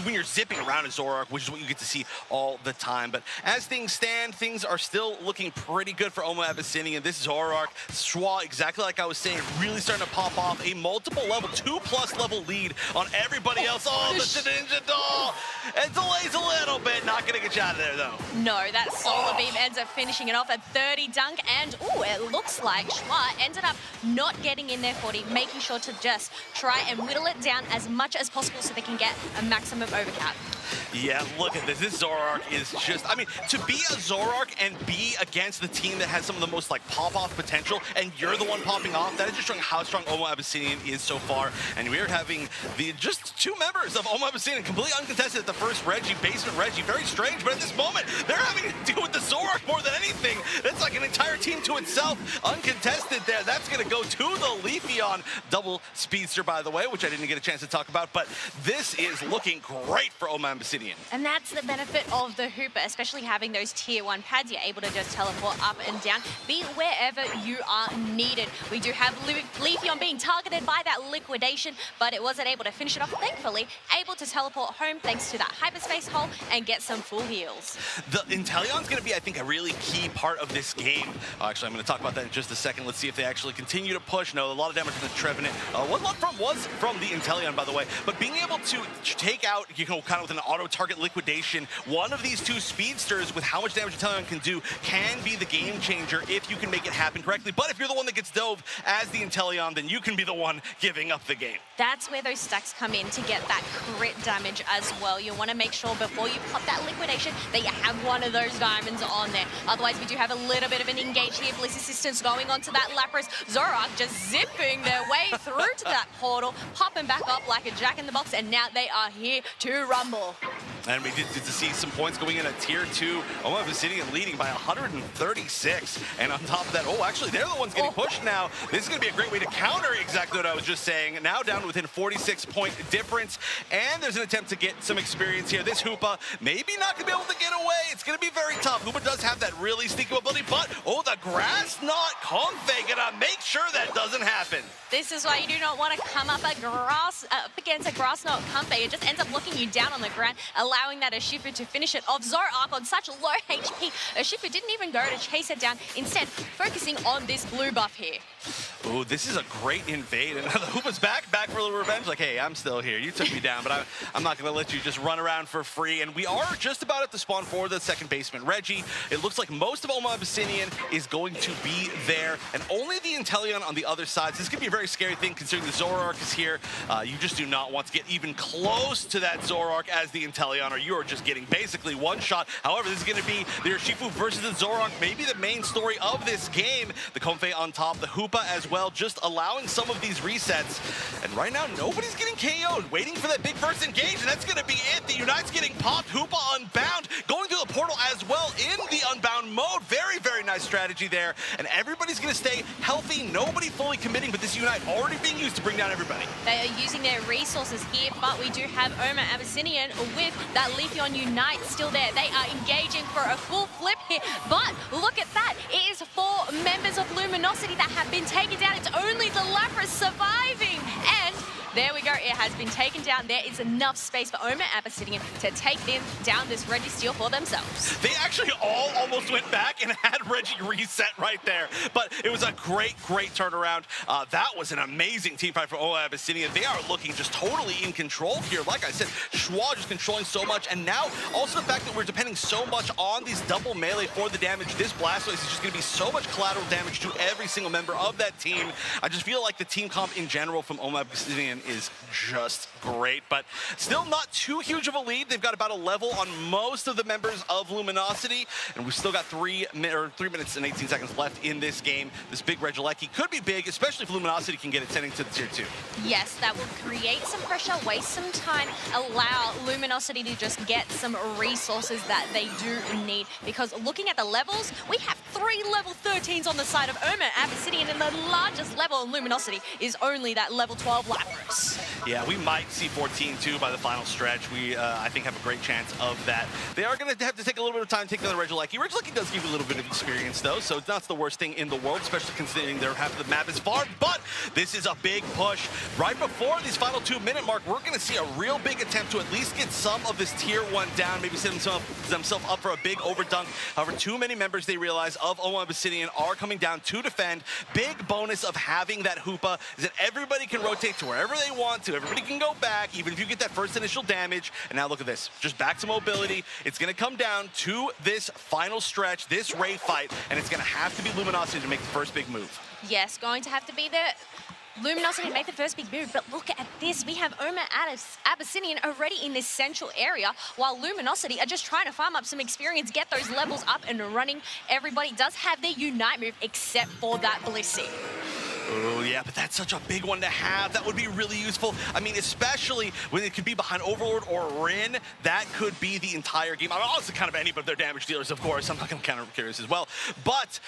when you're zipping around a Zoroark, which is what you get to see all the time. But as things stand, things are still looking pretty good for Omo Abyssinian. This Zoroark, Schwa, exactly like I was saying, really starting to pop off a multiple level, 2+ level lead on everybody else. Oh, the Shedinja doll! It delays a little bit, not gonna get you out of there though. No, that Solar Beam ends up finishing it off at 30 dunk, and ooh, it looks like Schwa ended up not getting in there 40, making sure to just try and whittle it down as much as possible so they can get a maximum overcap. Yeah, look at this. This Zoroark is just, to be a Zoroark and be against the team that has some of the most like pop-off potential, and you're the one popping off, that is just showing how strong Omo Abyssinian is so far. And we are having just two members of Omo Abyssinian completely uncontested at the first Reggie, Basement Reggie. Very strange, but at this moment, they're having to deal with the Zoroark more than anything. That's like an entire team to itself, uncontested there. That's gonna go to the Leafeon. Double speedster, by the way, which I didn't get a chance to talk about, but this is looking great for Omo Abyssinian. And that's the benefit of the Hooper, especially having those tier 1 pads. You're able to just teleport up and down, be wherever you are needed. We do have Leafeon being targeted by that liquidation, but it wasn't able to finish it off, thankfully. Able to teleport home thanks to that hyperspace hole and get some full heals. The Inteleon's going to be, I think, a really key part of this game. Actually, I'm going to talk about that in just a second. Let's see if they actually continue to push. No, a lot of damage from the Trevenant. One lot was from the Inteleon, by the way. But being able to take out, kind of with an auto-target liquidation, one of these two speedsters with how much damage Inteleon can do can be the game changer if you can make it happen correctly. But if you're the one that gets dove as the Inteleon, then you can be the one giving up the game. That's where those stacks come in to get that crit damage as well. You want to make sure before you pop that liquidation that you have one of those diamonds on there. Otherwise, we do have a little bit of an engage here. Bliss Assistance going onto that Lapras. Zoroark just zipping their way through to that portal, popping back up like a jack-in-the-box, and now they are here to rumble. And we did to see some points going in at tier 2. Omo Abyssinian leading by 136. And on top of that, actually, they're the ones getting pushed now. This is going to be a great way to counter exactly what I was just saying. Now down within 46-point difference. And there's an attempt to get some experience here. This Hoopa maybe not going to be able to get away. It's going to be very tough. Hoopa does have that really sneaky ability, but, the grass knot Comfey gonna make sure that doesn't happen. This is why you do not want to come up against a grass knot Comfey. It just ends up locking you down on the ground, allowing that Urshifu to finish it off. Zoroark on such low HP. Urshifu didn't even go to chase it down, instead focusing on this blue buff here. Ooh, this is a great invade. And now the Hoopa's back for a little revenge. Like, hey, I'm still here. You took me down, but I'm not going to let you just run around for free. And we are just about at the spawn for the second basement. Reggie, it looks like most of Omo Abyssinian is going to be there, and only the Inteleon on the other side. So this could be a very scary thing considering the Zoroark is here. You just do not want to get even close to that Zoroark as the Inteleon or you are just getting basically one shot. However, this is going to be the Urshifu versus the Zoroark, maybe the main story of this game. The Comfey on top, the Hoopa as well, just allowing some of these resets. And right now, nobody's getting KO'd, waiting for that big first engage, and that's going to be it. The Unite's getting popped, Hoopa unbound, going through the portal as well in the unbound mode. Very, very nice strategy there. And everybody's going to stay healthy, nobody fully committing, but this Unite already being used to bring down everybody. They are using their resources here, but we do have Oma Abyssinian with that Leafeon Unite still there. They are engaging for a full flip here, but look at that. It is 4 members of Luminosity that have been taken down. It's only the Lapras surviving, and there we go. It has been taken down. There is enough space for Oma Abyssinian to take them down this Registeel for themselves. They actually all almost went back and had Reggie reset right there. But it was a great, great turnaround. That was an amazing team fight for Oma Abyssinian. They are looking just totally in control here. Like I said, Schwa just controlling so much. And now also the fact that we're depending so much on these double melee for the damage. This Blastoise is just going to be so much collateral damage to every single member of that team. I just feel like the team comp in general from Oma Abyssinian is just great, but still not too huge of a lead. They've got about a level on most of the members of Luminosity, and we've still got 3 minutes and 18 seconds left in this game. This big Regieleki could be big, especially if Luminosity can get it sending to the tier 2. Yes, that will create some pressure, waste some time, allow Luminosity to just get some resources that they do need, because looking at the levels, we have 3 level 13s on the side of Oma Abyssinian, and the largest level in Luminosity is only that level 12 Lapras. Yeah, we might see 14 too by the final stretch. We, I think, have a great chance of that. They are going to have to take a little bit of time to take down the Regieleki. Regieleki does give you a little bit of experience, though, so it's not the worst thing in the world, especially considering their half of the map is far. But this is a big push. Right before these final 2-minute mark, we're going to see a real big attempt to at least get some of this tier 1 down, maybe set themselves up for a big overdunk. However, too many members, they realize, of Oma Abyssinian are coming down to defend. Big bonus of having that Hoopa is that everybody can rotate to wherever they want to. Everybody can go back, even if you get that first initial damage. And now look at this, just back to mobility. It's going to come down to this final stretch, this Ray fight, and it's going to have to be Luminosity to make the first big move. Yes, going to have to be the Luminosity make the first big move, but look at this. We have Oma Abyssinian already in this central area, while Luminosity are just trying to farm up some experience, get those levels up and running. Everybody does have their Unite move, except for that Blissey. Oh, yeah, but that's such a big one to have. That would be really useful. I mean, especially when it could be behind Overlord or Rin. That could be the entire game. I mean, also kind of any but their damage dealers, of course. I'm not going to counter curious as well. But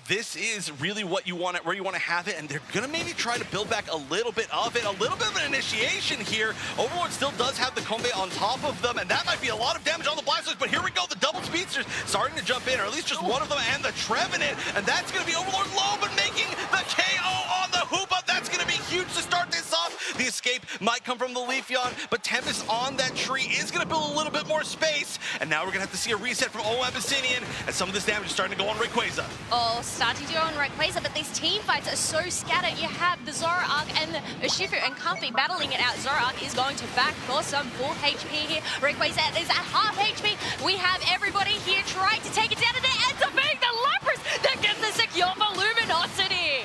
this is really what you want, where you want to have it, and they're going to maybe try to build back a little bit of it, a little bit of an initiation here. Overlord still does have the Combe on top of them, and that might be a lot of damage on the Blastoise, but here we go. The double speedsters starting to jump in, or at least just one of them, and the Trevenant, and that's going to be Overlord low, but making the KO on the Hoopa. That's going to be huge to start this off. The escape might come from the Leafeon, but Tempest on that tree is going to build a little bit more space. And now we're going to have to see a reset from Oma Abyssinian, as some of this damage is starting to go on Rayquaza. Oh, starting to go on Rayquaza, but these team fights are so scattered. You have the Zoroark and the Urshifu and Comfey battling it out. Zoroark is going to back for some full HP here. Rayquaza is at half HP. We have everybody here trying to take it down, and it ends up being the Lapras that gets the secure for Luminosity.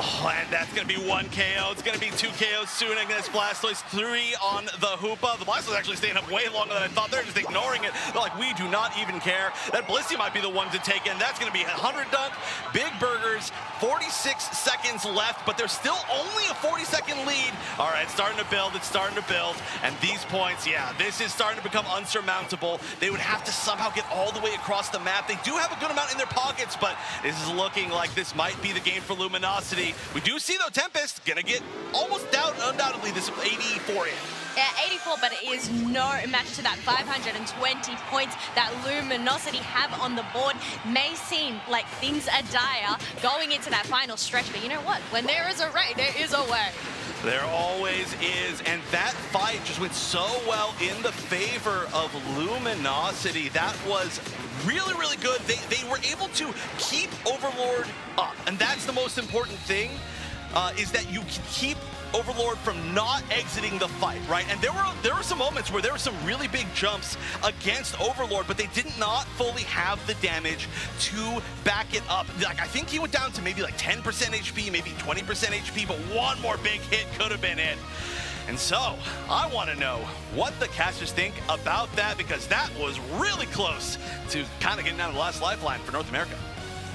Oh, and that's going to be 1 KO. It's going to be 2 KOs soon against Blastoise. 3 on the Hoopa. The Blastoise actually staying up way longer than I thought. They're just ignoring it. They're like, we do not even care. That Blissey might be the one to take in. That's going to be a 100 dunk. Big burgers. 46 seconds left, but there's still only a 40-second lead. All right, it's starting to build. It's starting to build. And these points, yeah, this is starting to become unsurmountable. They would have to somehow get all the way across the map. They do have a good amount in their pockets, but this is looking like this might be the game for Luminosity. We do see, though, Tempest gonna get almost undoubtedly this 84 in. Yeah, 84, but it is no match to that 520 points that Luminosity have on the board. May seem like things are dire going into that final stretch, but you know what? When there is a Ray, there is a way. There always is, and that fight just went so well in the favor of Luminosity. That was really, really good. They were able to keep Overlord up, and that's the most important thing, is that you can keep Overlord from not exiting the fight, right? And there were some moments where there were some really big jumps against Overlord, but they did not fully have the damage to back it up. Like, I think he went down to maybe like 10% HP, maybe 20% HP, but one more big hit could have been it. And so, I want to know what the casters think about that, because that was really close to kind of getting out of the last lifeline for North America.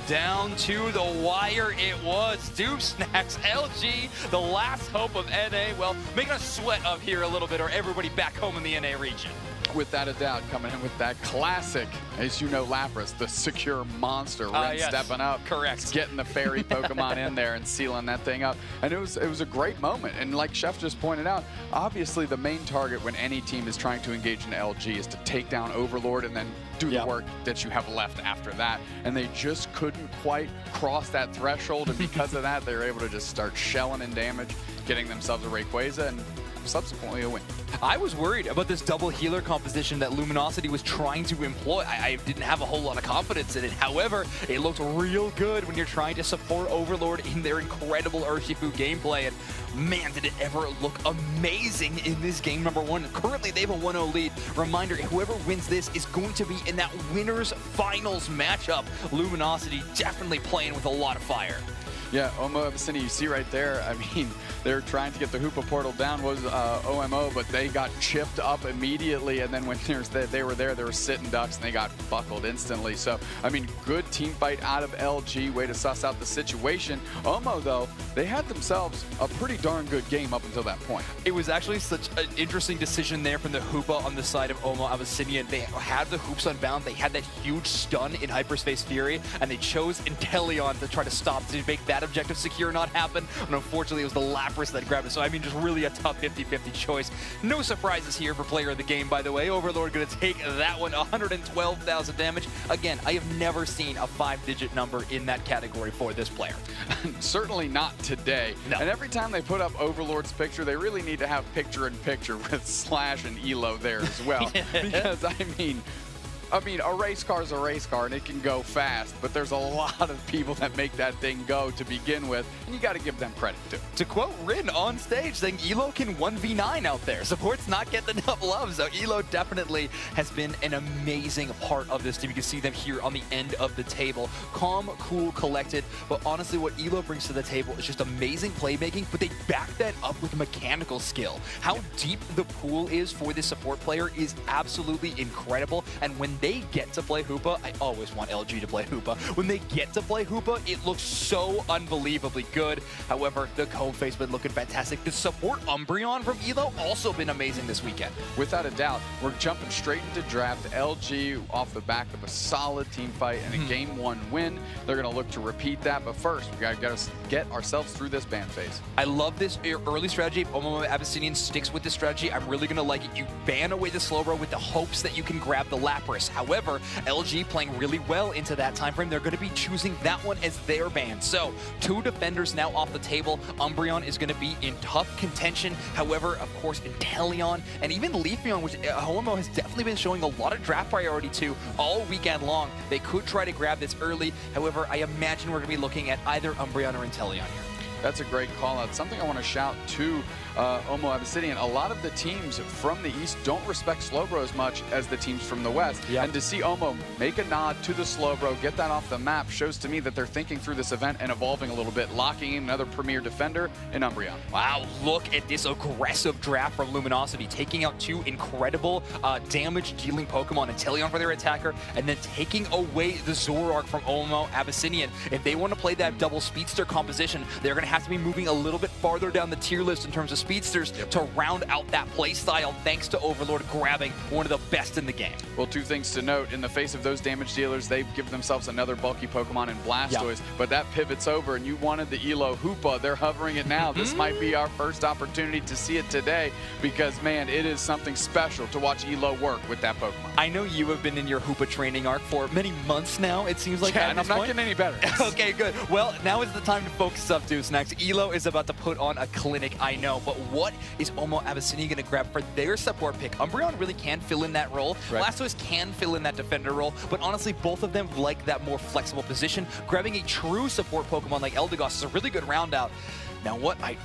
Down to the wire it was. Doob Snacks, LG, the last hope of NA. Well, making us sweat up here a little bit, or everybody back home in the NA region. Without a doubt, coming in with that classic, as you know, Lapras, the secure monster, Rin Yes. stepping up, Correct. getting the fairy Pokemon in there and sealing that thing up. And it was a great moment. And like Chef just pointed out, obviously the main target when any team is trying to engage in LG is to take down Overlord and then do the work that you have left after that. And they just couldn't quite cross that threshold. And because of that, they were able to just start shelling in damage, getting themselves a Rayquaza, and subsequently a win. I was worried about this double healer composition that Luminosity was trying to employ. I didn't have a whole lot of confidence in it. However, it looked real good when you're trying to support Overlord in their incredible Urshifu gameplay. And man, did it ever look amazing in this game number 1. Currently, they have a 1-0 lead. Reminder, whoever wins this is going to be in that winners finals matchup. Luminosity definitely playing with a lot of fire. Yeah, Omo Abyssinia, you see right there, I mean, they're trying to get the Hoopa portal down, was OMO, but they got chipped up immediately, and then when they were there, they were sitting ducks, and they got buckled instantly. So, I mean, good team fight out of LG, way to suss out the situation. Omo, though, they had themselves a pretty darn good game up until that point. It was actually such an interesting decision there from the Hoopa on the side of Omo Abyssinia. They had the hoops unbound, they had that huge stun in Hyperspace Fury, and they chose Inteleon to try to stop, to make that objective secure not happen. And unfortunately, it was the Lapras that grabbed it. So, I mean, just really a tough 50-50 choice. No surprises here for player of the game, by the way. Overlord going to take that one, 112,000 damage. Again, I have never seen a 5-digit number in that category for this player. Certainly not today. No. And every time they put up Overlord's picture, they really need to have picture-in-picture with Slash and Elo there as well. Because, I mean, a race car is a race car, and it can go fast, but there's a lot of people that make that thing go to begin with, and you got to give them credit too. To quote Rin on stage, saying Elo can 1v9 out there. Support's not getting enough love, so Elo definitely has been an amazing part of this team. You can see them here on the end of the table. Calm, cool, collected, but honestly what Elo brings to the table is just amazing playmaking, but they back that up with mechanical skill. How deep the pool is for this support player is absolutely incredible, and when they get to play Hoopa, I always want LG to play Hoopa. When they get to play Hoopa, it looks so unbelievably good. However, the cone face been looking fantastic. The support Umbreon from Elo also been amazing this weekend. Without a doubt, we're jumping straight into draft. LG off the back of a solid team fight and a Game 1 win. They're going to look to repeat that, but first, we got to get ourselves through this ban phase. I love this early strategy. Omo Abyssinian sticks with this strategy. I'm really going to like it. You ban away the Slowbro with the hopes that you can grab the Lapras. However, LG playing really well into that time frame. They're going to be choosing that one as their ban. So, 2 defenders now off the table. Umbreon is going to be in tough contention. However, of course, Inteleon and even Leafeon, which Homo has definitely been showing a lot of draft priority to all weekend long. They could try to grab this early. However, I imagine we're going to be looking at either Umbreon or Inteleon here. That's a great call out. Something I want to shout to Omo Abyssinian. A lot of the teams from the East don't respect Slowbro as much as the teams from the West. Yep. And to see Omo make a nod to the Slowbro, get that off the map, shows to me that they're thinking through this event and evolving a little bit, locking in another premier defender in Umbreon. Wow, look at this aggressive draft from Luminosity, taking out 2 incredible damage-dealing Pokemon, Inteleon for their attacker, and then taking away the Zoroark from Omo Abyssinian. If they want to play that double speedster composition, they're going to have to be moving a little bit farther down the tier list in terms of speedsters to round out that play style, thanks to Overlord grabbing one of the best in the game. Well, 2 things to note. In the face of those damage dealers, they've given themselves another bulky Pokemon in Blastoise, but that pivots over, and you wanted the Elo Hoopa. They're hovering it now. This might be our first opportunity to see it today because, man, it is something special to watch Elo work with that Pokemon. I know you have been in your Hoopa training arc for many months now, it seems like. Yeah, and I'm not getting any better. Okay, good. Well, now is the time to focus up, Deuce Snacks. Elo is about to put on a clinic, I know, but what is Omo Abyssinia going to grab for their support pick? Umbreon really can fill in that role. Right. Blastoise can fill in that defender role, but honestly, both of them like that more flexible position. Grabbing a true support Pokemon like Eldegoss is a really good round out. Now, what I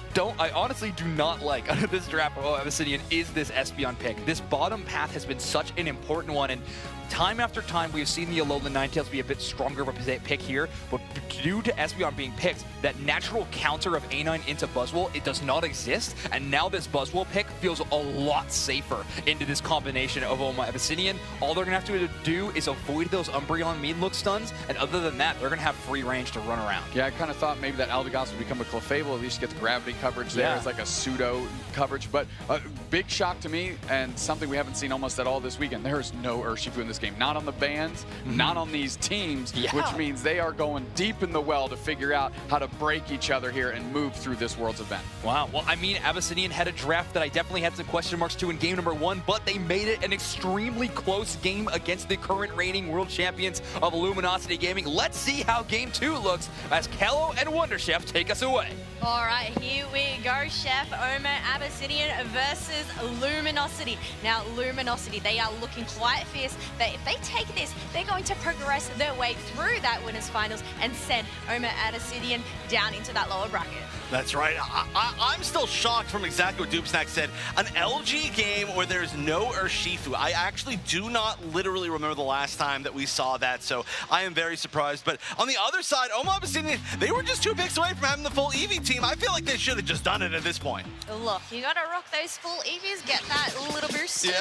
honestly do not like out of this draft for Abyssinian is this Espeon pick. This bottom path has been such an important one, and time after time, we've seen the Alolan Ninetales be a bit stronger of a pick here, but due to Espeon being picked, that natural counter of A9 into Buzzwole, it does not exist, and now this Buzzwole pick feels a lot safer into this combination of Abyssinian. All they're going to have to do is avoid those Umbreon mean look stuns, and other than that, they're going to have free range to run around. Yeah, I kind of thought maybe that Eldegoss would become a Clefable, at least get the gravity coverage there. It's like a pseudo coverage, but a big shock to me, and something we haven't seen almost at all this weekend. There is no Urshifu in this game. Not on the bands, not on these teams, which means they are going deep in the well to figure out how to break each other here and move through this World's event. Wow. Well, I mean, Abyssinian had a draft that I definitely had some question marks to in game number 1, but they made it an extremely close game against the current reigning world champions of Luminosity Gaming. Let's see how game 2 looks as Kello and Wonder Chef take us away. All right, here we go, Chef. Omer Abyssinian versus Luminosity. Now, Luminosity, they are looking quite fierce. If they take this, they're going to progress their way through that winners finals and send Omer Abyssinian down into that lower bracket. That's right. I'm still shocked from exactly what Doopsnack said. An LG game where there's no Urshifu. I actually do not literally remember the last time that we saw that, so I am very surprised. But on the other side, Omer Abyssinian, they were just 2 picks away from having the full Eevee team. I feel like they should have just done it at this point. Look, you got to rock those full Eevees, get that little boost. Yeah,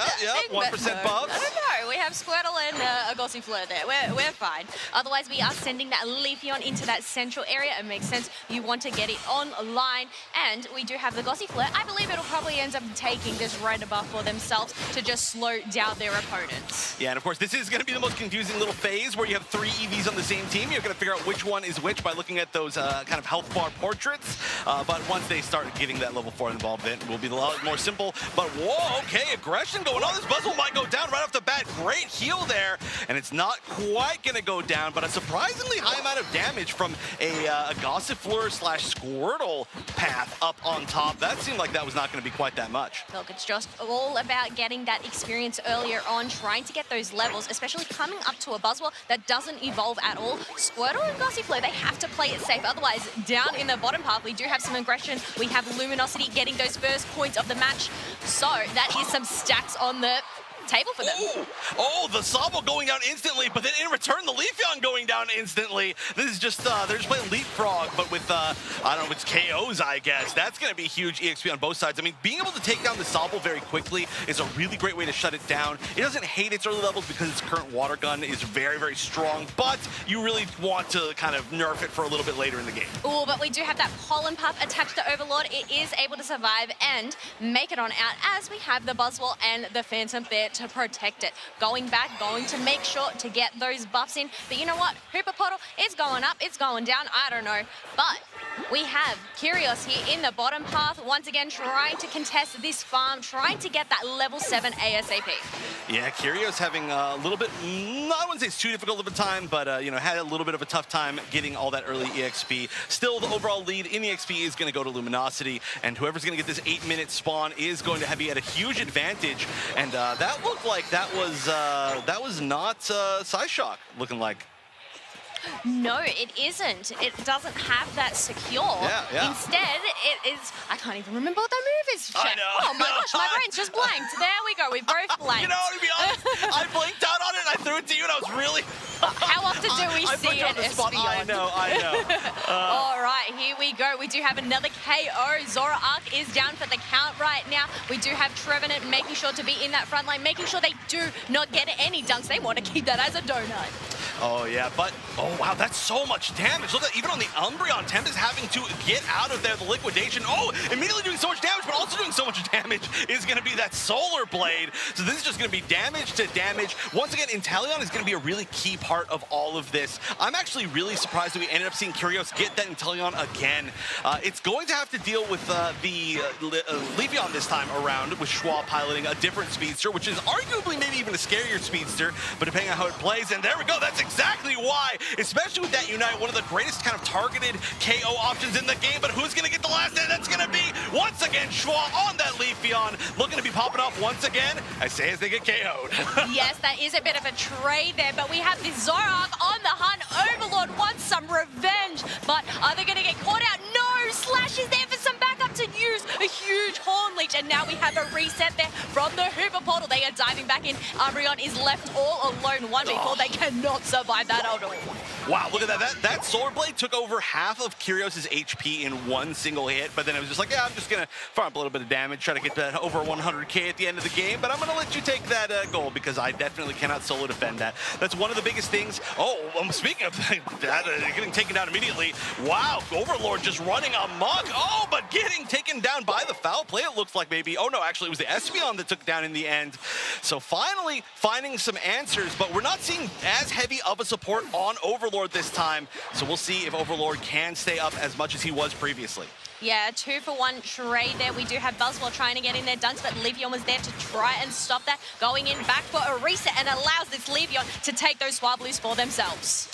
1% buffs. I don't know. We have Squirtle and a Gossifleur there. We're fine. Otherwise, we are sending that Leafeon into that central area. It makes sense. You want to get it online. And we do have the Gossifleur. I believe it'll probably end up taking this red buff for themselves to just slow down their opponents. Yeah, and of course, this is going to be the most confusing little phase where you have 3 EVs on the same team. You're going to figure out which one is which by looking at those kind of health bar portraits. But once they start getting that level 4 involvement, it will be a lot more simple. But whoa, okay, aggression going on. This Buzzwole might go down right off the bat. Great heal there, and it's not quite going to go down, but a surprisingly high amount of damage from a Gossifleur / Squirtle path up on top. That seemed like that was not going to be quite that much. Look, it's just all about getting that experience earlier on, trying to get those levels, especially coming up to a Buzzwole that doesn't evolve at all. Squirtle and Gossifleur, they have to play it safe. Otherwise, down in the bottom path, we do have some aggression. We have Luminosity getting those first points of the match. So that is some stacks on the table for them. Oh, the Sobble going down instantly, but then in return, the Leafeon going down instantly. This is just, they're just playing Leapfrog, but with, I don't know, it's KOs, I guess. That's going to be huge EXP on both sides. I mean, being able to take down the Sobble very quickly is a really great way to shut it down. It doesn't hate its early levels because its current water gun is very, very strong, but you really want to kind of nerf it for a little bit later in the game. Oh, but we do have that Pollen Puff attached to Overlord. It is able to survive and make it on out as we have the Buzzwole and the Phantom there to protect it. Going back, going to make sure to get those buffs in. But you know what? Hooper Puddle is going up, it's going down, I don't know. But we have Curios here in the bottom path, once again trying to contest this farm, trying to get that level 7 ASAP. Yeah, Curios having a little bit, I wouldn't say it's too difficult of a time, but you know, had a little bit of a tough time getting all that early EXP. Still, the overall lead in EXP is going to go to Luminosity, and whoever's going to get this 8-minute spawn is going to be at a huge advantage. And that looked like that was not Psyshock looking like. No, it isn't. It doesn't have that secure. Yeah. Instead, it is... I can't even remember what that move is, Chef. I know. Oh my gosh, my brain's just blanked. There we go, we both blanked. You know, to be honest, I blinked out on it and I threw it to you and I was really... How often do we see an Espeon? I know. All right, here we go. We do have another KO. Zora Arc is down for the count right now. We do have Trevenant making sure to be in that front line, making sure they do not get any dunks. They want to keep that as a donut. Oh, yeah, but, oh, wow, that's so much damage. Look at even on the Umbreon, Tempest having to get out of there, the liquidation. Oh, immediately doing so much damage, but also doing so much damage is going to be that Solar Blade. So this is just going to be damage to damage. Once again, Inteleon is going to be a really key part of all of this. I'm actually really surprised that we ended up seeing Curios get that Inteleon again. It's going to have to deal with the Leafeon this time around, with Schwa piloting a different speedster, which is arguably maybe even a scarier speedster, but depending on how it plays. And there we go, that's exactly why, especially with that Unite, one of the greatest kind of targeted KO options in the game. But who's going to get the last hit? That's going to be, once again, Schwa on that Leafeon, looking to be popping off once again, I say as they get KO'd. Yes, that is a bit of a trade there, but we have the Zoroark on the hunt. Overlord wants some revenge, but are they going to get caught out? No! Slash is there for some backup to use a huge Horn Leech, and now we have a reset there from the Hooper portal. They are diving back in. Umbreon is left all alone. 1v4, they cannot survive that at all. Wow, look at that. That Solar Blade took over half of Kyrios' HP in one single hit, but then it was just like, yeah, I'm just going to farm up a little bit of damage, try to get that over 100k at the end of the game, but I'm going to let you take that goal because I definitely cannot solo defend that. That's one of the biggest things. Oh, speaking of that, getting taken down immediately. Wow, Overlord just running amok. Oh, but getting taken down by the foul play, it looks like maybe. Oh, no, actually, it was the Espeon that took down in the end. So finally finding some answers, but we're not seeing as heavy of a support on Overlord this time. So we'll see if Overlord can stay up as much as he was previously. Yeah, 2-for-1 trade there. We do have Buzzwell trying to get in there. Dunce, but Leafeon was there to try and stop that. Going in back for a reset and allows this Leafeon to take those Swablues for themselves.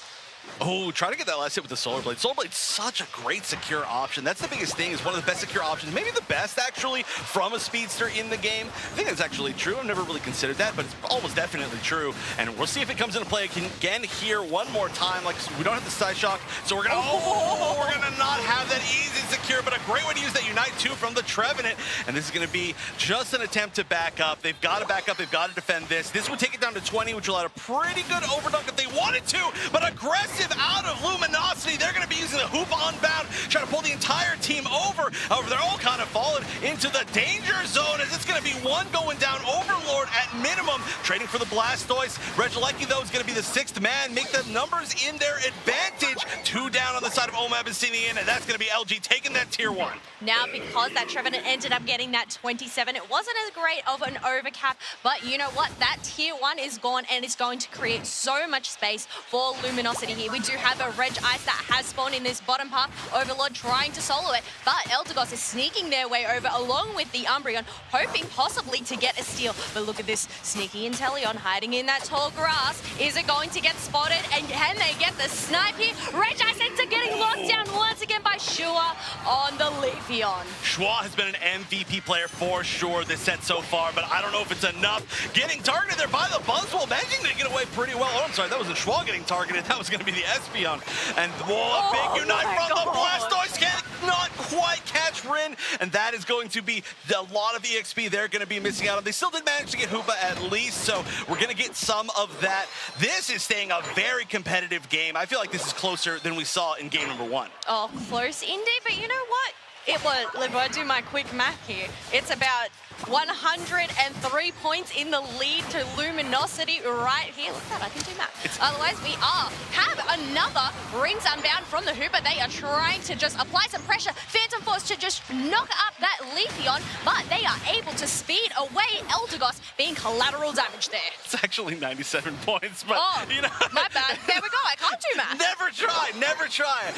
Oh, try to get that last hit with the Solar Blade. Solar Blade's such a great secure option. That's the biggest thing, is one of the best secure options, maybe the best actually, from a speedster in the game. I think that's actually true. I've never really considered that, but it's almost definitely true. And we'll see if it comes into play again here one more time. Like, we don't have the Side Shock, so we're gonna we're gonna not have that easy secure, but a great way to use that Unite 2 from the Trevenant. And this is gonna be just an attempt to back up. They've got to back up, they've got to defend this. This would take it down to 20, which will allow a pretty good overdunk if they wanted to, but aggressive out of Luminosity. They're going to be using the Hoop Unbound, trying to pull the entire team over. However, they're all kind of fallen into the danger zone, as it's going to be one going down. Overlord at minimum, trading for the Blastoise. Regieleki, though, is going to be the sixth man, make the numbers in their advantage. 2 down on the side of Oma Abyssinian, and that's going to be LG taking that tier 1. Now, because that Trevenant ended up getting that 27, it wasn't as great of an overcap, but you know what? That tier 1 is gone, and it's going to create so much space for Luminosity here. We do have a Reg Ice that has spawned in this bottom path. Overlord trying to solo it, but Eldegoss is sneaking their way over along with the Umbreon, hoping possibly to get a steal. But look at this sneaky Inteleon hiding in that tall grass. Is it going to get spotted? And can they get the snipe here? Reg Ice ends up getting locked down once again by Shua on the Leafeon. Schwa has been an MVP player for sure this set so far, but I don't know if it's enough. Getting targeted there by the Buzzwole, managing to get away pretty well. Oh, I'm sorry, that wasn't Schwa getting targeted. That was going to be the Espeon. And whoa, a big Unite from the Blastoise, cannot quite catch Rin, and that is going to be a lot of EXP they're going to be missing out on. They still did manage to get Hoopa at least, so we're going to get some of that. This is staying a very competitive game. I feel like this is closer than we saw in game number 1. Oh, close indeed, but you know what? It was, if I do my quick math here, it's about 103 points in the lead to Luminosity right here. Look at that, I can do math. Otherwise, we have another Rings Unbound from the Hooper. They are trying to just apply some pressure. Phantom Force to just knock up that Leafeon, but they are able to speed away Eldegoss, being collateral damage there. It's actually 97 points, but you know. My bad. There we go, I can't do math. Never try, never try.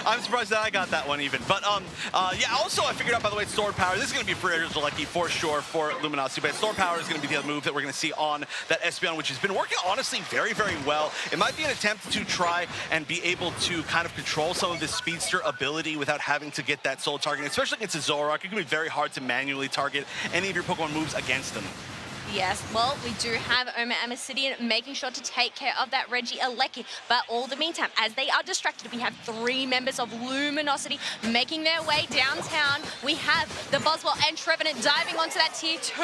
I'm surprised that I got that one even. But yeah, also I figured out, by the way, Sword Power. This is going to be for Regieleki for sure for Luminosity, but Sword Power is going to be the other move that we're going to see on that Espeon, which has been working honestly very, very well. It might be an attempt to try and be able to kind of control some of this speedster ability without having to get that solo target, especially against a Zoroark. It can be very hard to manually target any of your Pokemon moves against them. Yes, well, we do have Oma Abyssinian making sure to take care of that Regieleki, but all the meantime, as they are distracted, we have 3 members of Luminosity making their way downtown. We have the Buzzwole and Trevenant diving onto that tier 2,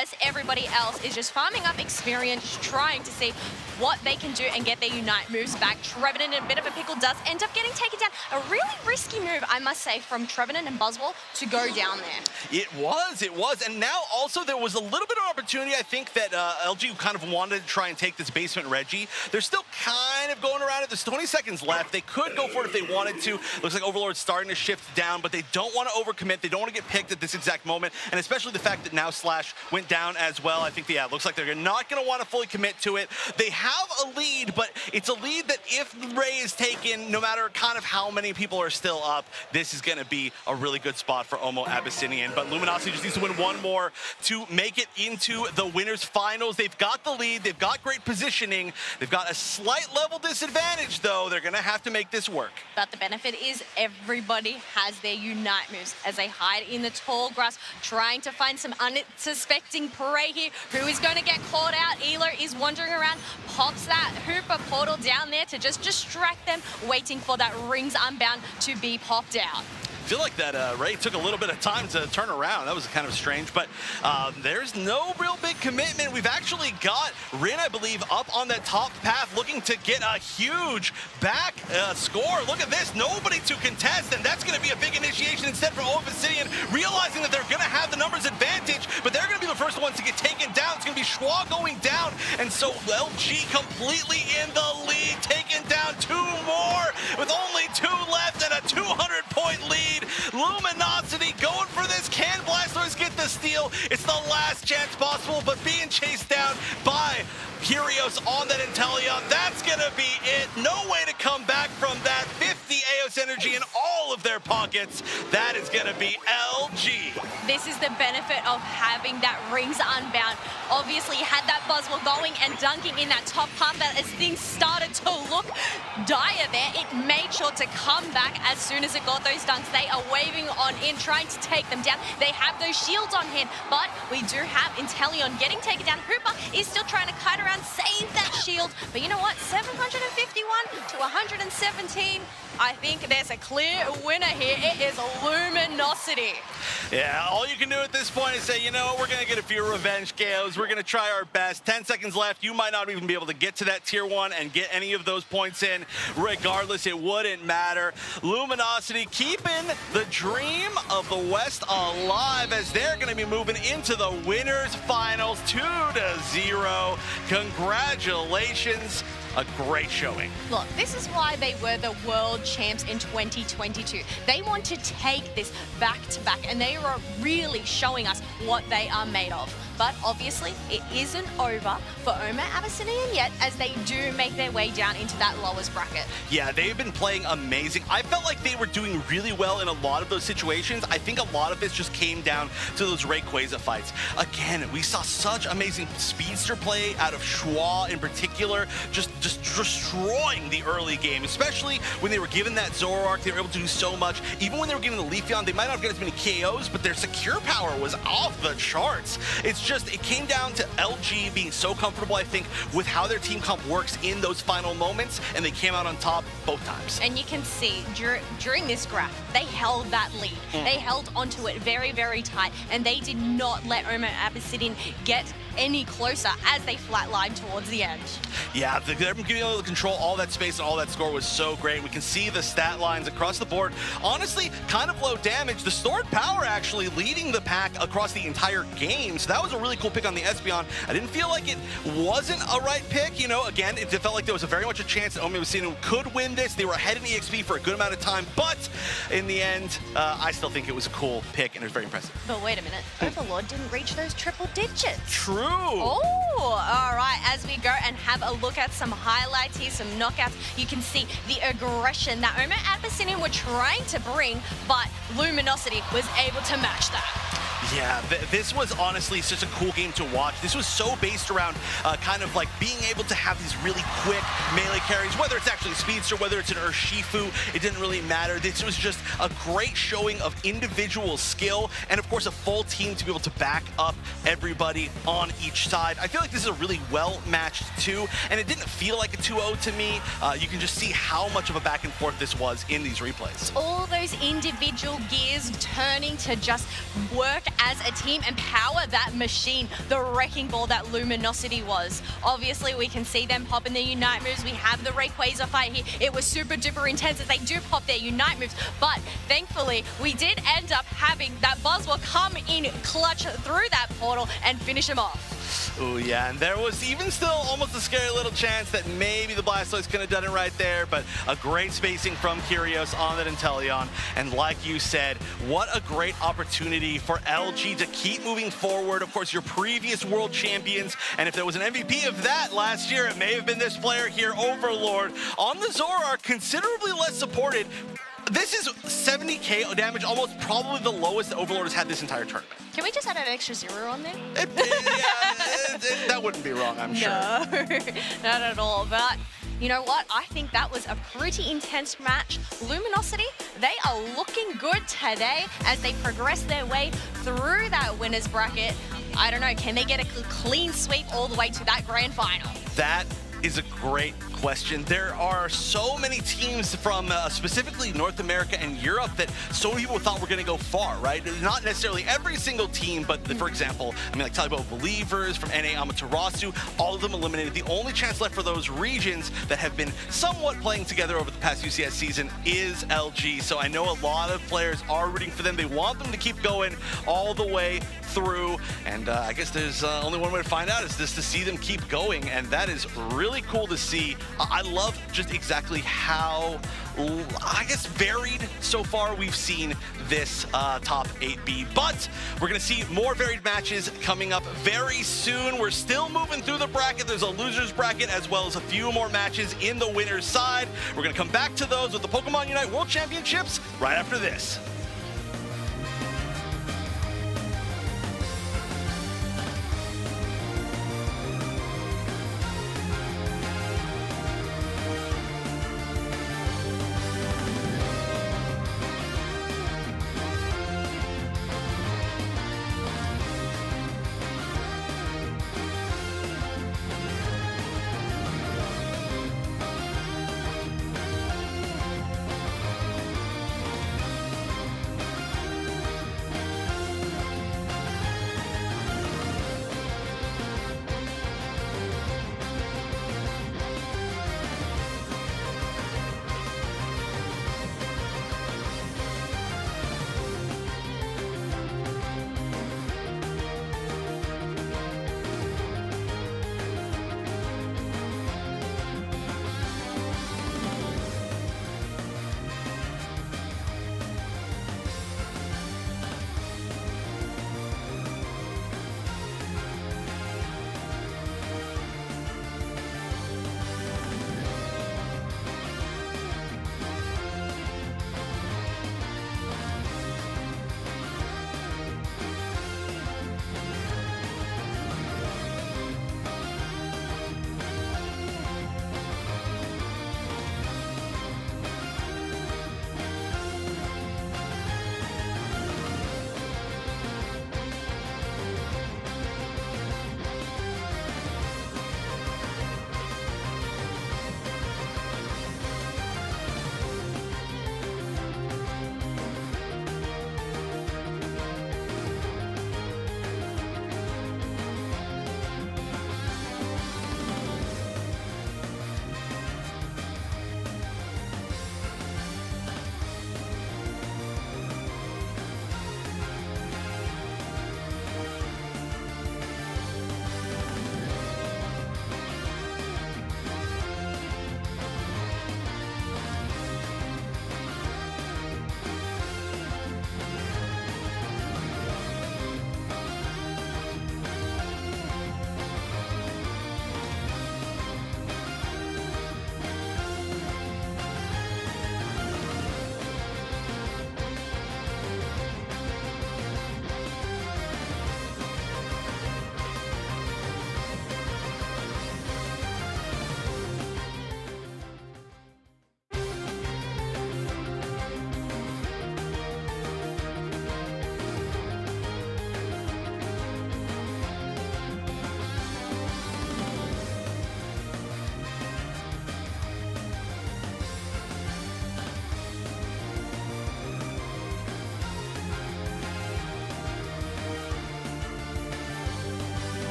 as everybody else is just farming up experience, trying to see what they can do and get their Unite moves back. Trevenant, in a bit of a pickle, does end up getting taken down. A really risky move, I must say, from Trevenant and Buzzwole to go down there. It was. And now also there was a little bit of opportunity. I think that LG kind of wanted to try and take this basement Reggie. They're still kind of going around it. There's 20 seconds left. They could go for it if they wanted to. Looks like Overlord's starting to shift down, but they don't want to overcommit. They don't want to get picked at this exact moment, and especially the fact that now Slash went down as well. I think, yeah, it looks like they're not going to want to fully commit to it. They have a lead, but it's a lead that if Ray is taken, no matter kind of how many people are still up, this is going to be a really good spot for Oma Abyssinian. But Luminosity just needs to win one more to make it into the winners finals. They've got the lead. They've got great positioning. They've got a slight level disadvantage, though. They're going to have to make this work. But the benefit is everybody has their Unite moves as they hide in the tall grass, trying to find some unsuspecting prey here. Who is going to get caught out? Elo is wandering around, pops that Hooper portal down there to just distract them, waiting for that Rings Unbound to be popped out. feel like that Ray took a little bit of time to turn around. That was kind of strange, but there's no real big commitment. We've actually got Rin, I believe, up on that top path looking to get a huge back score. Look at this, nobody to contest, and that's going to be a big initiation instead for Obsidian, realizing that they're going to have the numbers advantage, but they're going to be the first ones to get taken down. It's going to be Schwa going down, and so LG completely in the lead, taking down 2 more with only 2 left and a 200-point lead. Luminosity going for this. Can Blastoise get the steal? It's the last chance possible, but being chased down by Kyrios on that Inteleon, that's gonna be it. No way to come back from that. 50 Eos energy in all of their pockets. That is gonna be LG. This is the benefit of having that rings unbound. Obviously, you had that Buzzwole going and dunking in that top path, that as things started to look dire there, it made sure to come back as soon as it got those dunks. They are waving on in, trying to take them down. They have those shields on hand, but we do have Inteleon getting taken down. Hooper is still trying to kite around, save that shield, but you know what? 751 to 117. I think there's a clear winner here. It is Luminosity. Yeah, all you can do at this point is say, you know what, we're going to get a few revenge KOs. We're going to try our best. 10 seconds left. You might not even be able to get to that tier 1 and get any of those points in. Regardless, it wouldn't matter. Luminosity keeping the dream of the West alive as they're going to be moving into the winners finals 2-0. Congratulations. A great showing. Look, this is why they were the world champs in 2022. They want to take this back to back, and they are really showing us what they are made of. But obviously, it isn't over for Oma Abyssinian yet, as they do make their way down into that lowest bracket. Yeah, they've been playing amazing. I felt like they were doing really well in a lot of those situations. I think a lot of this just came down to those Rayquaza fights. Again, we saw such amazing speedster play out of Schwa in particular, just destroying the early game, especially when they were given that Zoroark. They were able to do so much. Even when they were given the Leafeon, they might not get as many KOs, but their secure power was off the charts. It came down to LG being so comfortable, I think, with how their team comp works in those final moments, and they came out on top both times. And you can see during this graph, they held that lead. They held onto it very, very tight, and they did not let Oma Abyssinian get any closer as they flatlined towards the end. Yeah, they're giving all the control, all that space, and all that score was so great. We can see the stat lines across the board. Honestly, kind of low damage. The stored power actually leading the pack across the entire game. So that was a really cool pick on the Espeon. I didn't feel like it wasn't a right pick. You know, again, it felt like there was very much a chance that Oma Abyssinian could win this. They were ahead in EXP for a good amount of time, but in the end, I still think it was a cool pick, and it was very impressive. But wait a minute, Overlord didn't reach those triple digits. True. Oh, all right. As we go and have a look at some highlights here, some knockouts, you can see the aggression that Oma Abyssinian were trying to bring, but Luminosity was able to match that. Yeah, this was honestly such a cool game to watch. This was so based around kind of like being able to have these really quick melee carries, whether it's actually Speedster, whether it's an Urshifu, it didn't really matter. This was just a great showing of individual skill and, of course, a full team to be able to back up everybody on each side. I feel like this is a really well-matched 2, and it didn't feel like a 2-0 to me. You can just see how much of a back and forth this was in these replays. All those individual gears turning to just work as a team and power that machine, the wrecking ball that Luminosity was. Obviously, we can see them pop in their Unite moves. We have the Rayquaza fight here. It was super duper intense as they do pop their Unite moves, but thankfully, we did end up having that Buzzwole come in clutch through that portal and finish him off. Oh yeah, and there was even still almost a scary little chance that maybe the Blastoise could have done it right there, but a great spacing from Kyrios on that Inteleon. And like you said, what a great opportunity for LG to keep moving forward. Of course, your previous world champions, and if there was an MVP of that last year, it may have been this player here, Overlord. On the Zoroark, considerably less supported. This is 70k damage, almost probably the lowest that Overlord has had this entire tournament. Can we just add an extra 0 on there? That wouldn't be wrong, I'm sure. No, not at all. But you know what? I think that was a pretty intense match. Luminosity, they are looking good today as they progress their way through that winner's bracket. I don't know, can they get a clean sweep all the way to that grand final? That is a great question. There are so many teams from specifically North America and Europe that so many people thought were going to go far, right? Not necessarily every single team, but for example, I mean, like Talibot Believers from NA Amaterasu, all of them eliminated. The only chance left for those regions that have been somewhat playing together over the past UCS season is LG. So I know a lot of players are rooting for them. They want them to keep going all the way through, and I guess there's only one way to find out is just to see them keep going, and that is really cool to see. I love just exactly how, I guess, varied so far we've seen this top 8B, but we're gonna see more varied matches coming up very soon. We're still moving through the bracket. There's a loser's bracket as well as a few more matches in the winner's side. We're gonna come back to those with the Pokemon UNITE World Championships right after this.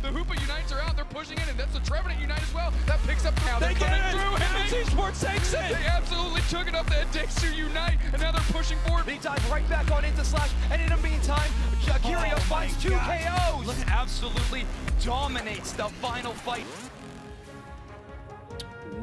The Hoopa Unites are out. They're pushing in, and that's the Trevenant Unite as well. That picks up now. They They're get coming it! through. And Esports takes it! they absolutely took it up. That takes to Unite, and now they're pushing forward. They dive right back on into Slash, and in the meantime, Kyria finds 2 KOs. Look, absolutely dominates the final fight.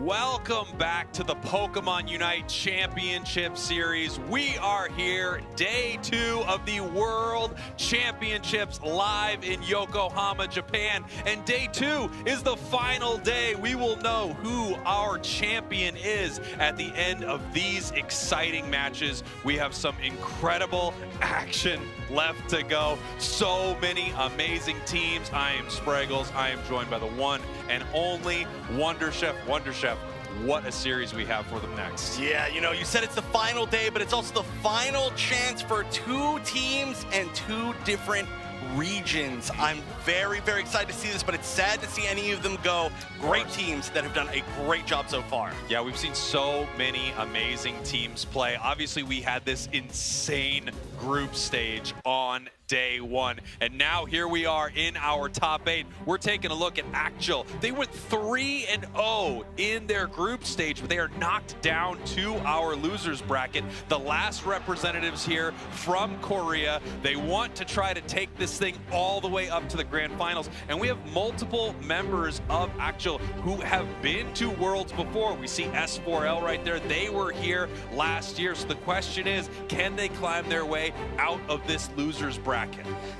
Welcome back to the Pokemon Unite Championship Series. We are here, day 2 of the World Championships live in Yokohama, Japan. And day 2 is the final day. We will know who our champion is at the end of these exciting matches. We have some incredible action left to go. So many amazing teams. I am Spraggles. I am joined by the one and only Wonder Chef. Wonder Chef, what a series we have for them next. Yeah, you know, you said it's the final day, but it's also the final chance for 2 teams and 2 different regions. I'm very, very excited to see this, but it's sad to see any of them go. Great teams that have done a great job so far. Yeah, we've seen so many amazing teams play. Obviously, we had this insane group stage on day 1, and now here we are in our top 8. We're taking a look at Actual. They went 3-0 in their group stage, but they are knocked down to our losers bracket. The last representatives here from Korea. They want to try to take this thing all the way up to the grand finals, and we have multiple members of Actual who have been to Worlds before. We see S4L right there. They were here last year, so the question is, can they climb their way out of this losers bracket?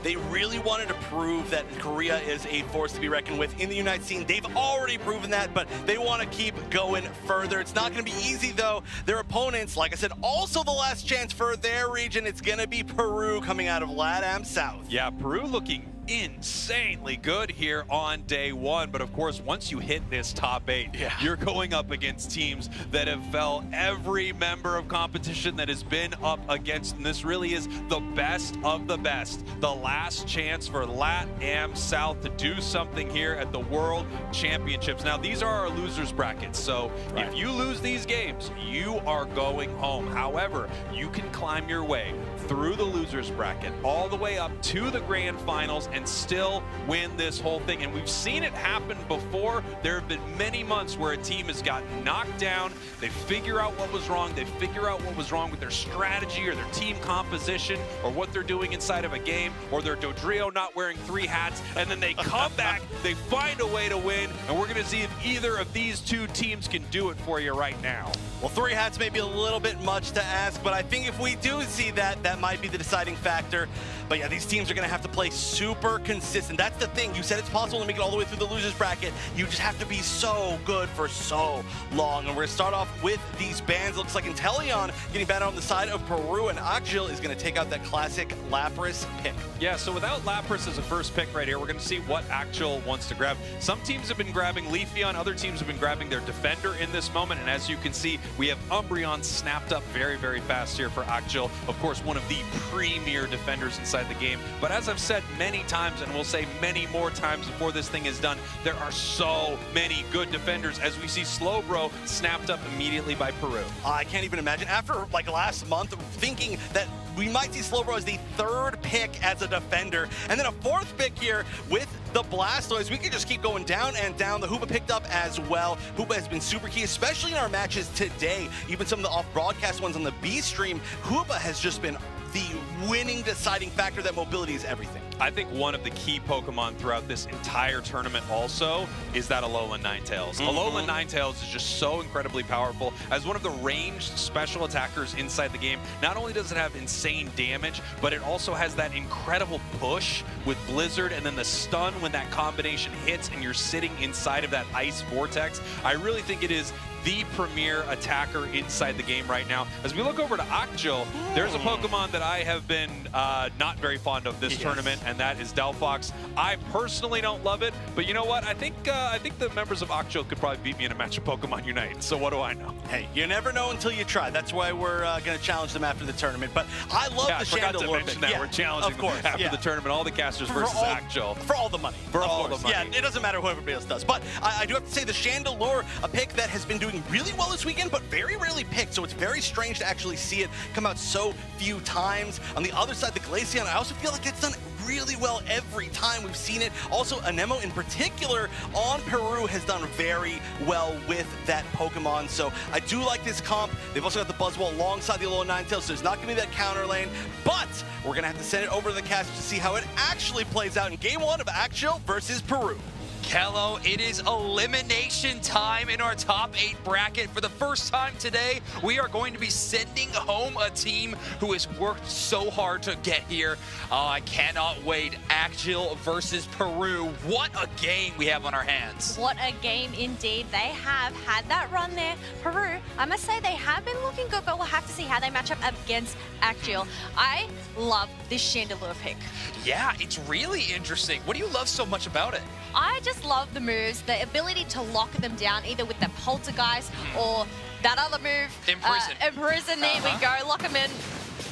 They really wanted to prove that Korea is a force to be reckoned with in the Unite scene. They've already proven that, but they want to keep going further. It's not going to be easy, though. Their opponents, like I said, also the last chance for their region. It's going to be Peru coming out of LATAM South. Yeah, Peru looking insanely good here on day 1, but of course once you hit this top 8, you're going up against teams that have felt every member of competition that has been up against, and this really is the best of the best. The last chance for LATAM South to do something here at the World Championships. Now these are our losers brackets, so if you lose these games, you are going home. However, you can climb your way through the losers bracket all the way up to the grand finals and still win this whole thing. And we've seen it happen before. There have been many months where a team has gotten knocked down, they figure out what was wrong, they figure out what was wrong with their strategy or their team composition or what they're doing inside of a game, or their Dodrio not wearing 3 hats, and then they come back, they find a way to win, and we're gonna see if either of these 2 teams can do it for you right now. Well, 3 hats may be a little bit much to ask, but I think if we do see that, that might be the deciding factor. But yeah, these teams are gonna have to play super consistent. That's the thing. You said it's possible to make it all the way through the losers bracket. You just have to be so good for so long. And we're gonna start off with these bans. Looks like Inteleon getting banned on the side of Peru, and Akjil is gonna take out that classic Lapras pick. Yeah, so without Lapras as a first pick right here, we're gonna see what Akjil wants to grab. Some teams have been grabbing Leafeon, other teams have been grabbing their defender in this moment, and as you can see, we have Umbreon snapped up very, very fast here for Akjil. Of course, one of the premier defenders inside the game. But as I've said many times, and we'll say many more times before this thing is done, there are so many good defenders, as we see Slowbro snapped up immediately by Peru. I can't even imagine. After like last month, thinking that we might see Slowbro as the 3rd pick as a defender, and then a 4th pick here with the Blastoise. We could just keep going down and down. The Hoopa picked up as well. Hoopa has been super key, especially in our matches today. Even some of the off-broadcast ones on the B stream, Hoopa has just been the winning deciding factor that mobility is everything. I think one of the key Pokemon throughout this entire tournament also is that Alolan Ninetales. Alolan Ninetales is just so incredibly powerful. As one of the ranged special attackers inside the game, not only does it have insane damage, but it also has that incredible push with Blizzard and then the stun when that combination hits and you're sitting inside of that ice vortex. I really think it is the premier attacker inside the game right now. As we look over to Akjil, there's a Pokemon that I have been not very fond of this tournament, and that is Delphox. I personally don't love it, but you know what? I think the members of Akjil could probably beat me in a match of Pokemon Unite, so what do I know? Hey, you never know until you try. That's why we're going to challenge them after the tournament. But I love the Chandelure. I forgot to mention that. We're challenging them after the tournament, all the casters versus Akjil. For all the money. For all the money. Yeah, it doesn't matter who everybody else does. But I do have to say the Chandelure, a pick that has been doing doing really well this weekend, but very rarely picked, so it's very strange to actually see it come out so few times. On the other side, the Glaceon, I also feel like it's done really well every time we've seen it. Also, Anemo in particular on Peru has done very well with that Pokemon, so I do like this comp. They've also got the Buzzwole alongside the Alola Ninetales, so there's not going to be that counter lane, but we're going to have to send it over to the cast to see how it actually plays out in Game 1 of Axial versus Peru. Kello, it is elimination time in our top 8 bracket. For the first time today, we are going to be sending home a team who has worked so hard to get here. Oh, I cannot wait. Axial versus Peru. What a game we have on our hands. What a game indeed. They have had that run there. Peru, I must say they have been looking good, but we'll have to see how they match up against Axial. I love this Chandelure pick. Yeah, it's really interesting. What do you love so much about it? I just love the moves, the ability to lock them down either with the Poltergeist or that other move. Imprison. Imprison, there we go. Lock them in,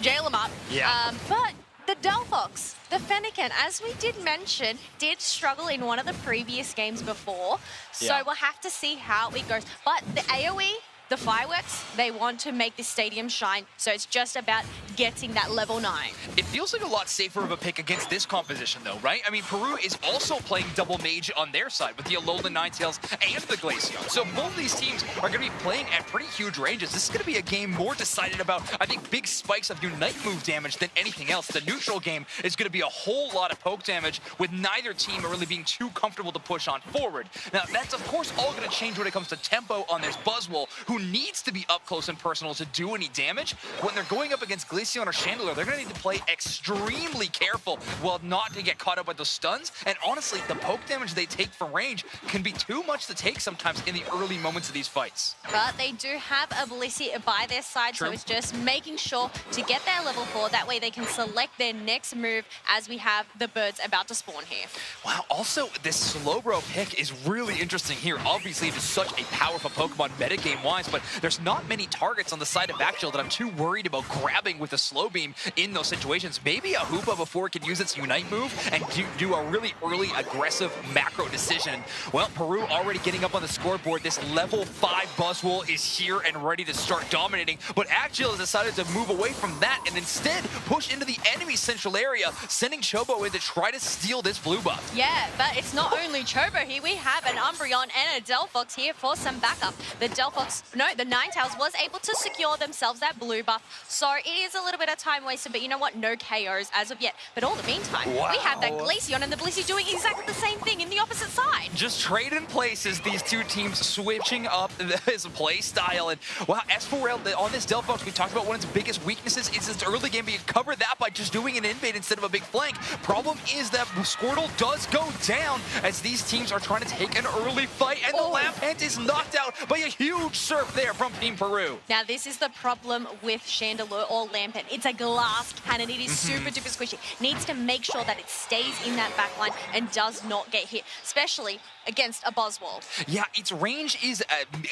jail them up. Yeah. But the Delphox, the Fennekin, as we did mention, did struggle in one of the previous games before. So we'll have to see how it goes. But the AoE, the fireworks, they want to make this stadium shine, so it's just about getting that level 9. It feels like a lot safer of a pick against this composition, though, right? I mean, Peru is also playing double mage on their side with the Alola Ninetales and the Glaceon. So both these teams are going to be playing at pretty huge ranges. This is going to be a game more decided about, I think, big spikes of Unite move damage than anything else. The neutral game is going to be a whole lot of poke damage, with neither team really being too comfortable to push on forward. Now, that's, of course, all going to change when it comes to tempo on this Buzzwole, who needs to be up close and personal to do any damage. When they're going up against Glaceon or Chandelure, they're going to need to play extremely careful while not to get caught up with those stuns. And honestly, the poke damage they take from range can be too much to take sometimes in the early moments of these fights. But they do have a Blissey by their side, so it's just making sure to get their level 4. That way they can select their next move as we have the birds about to spawn here. Wow, also this Slowbro pick is really interesting here. Obviously, it is such a powerful Pokemon metagame-wise, but there's not many targets on the side of Axial that I'm too worried about grabbing with a Slow Beam in those situations. Maybe a Hoopa before it can use its Unite move and do a really early aggressive macro decision. Well, Peru already getting up on the scoreboard. This level 5 Buzzwole is here and ready to start dominating, but Axial has decided to move away from that and instead push into the enemy central area, sending Chobo in to try to steal this blue buff. Yeah, but it's not only Chobo here. We have an Umbreon and a Delphox here for some backup. The Ninetales was able to secure themselves that blue buff, so it is a little bit of time wasted, but you know what? No KOs as of yet. But all the meantime, we have that Glaceon and the Blissey doing exactly the same thing in the opposite side. Just trading places, these two teams switching up his play style. And wow, S4L on this Delphox, we talked about one of its biggest weaknesses is its early game, but you cover that by just doing an invade instead of a big flank. Problem is that Squirtle does go down as these teams are trying to take an early fight, and the Lampent is knocked out by a huge surf there from Team Peru. Now, this is the problem with Chandelure or Lampent. It's a glass cannon. It is super duper squishy. Needs to make sure that it stays in that backline and does not get hit, especially against a Buzzwole. Yeah, its range is,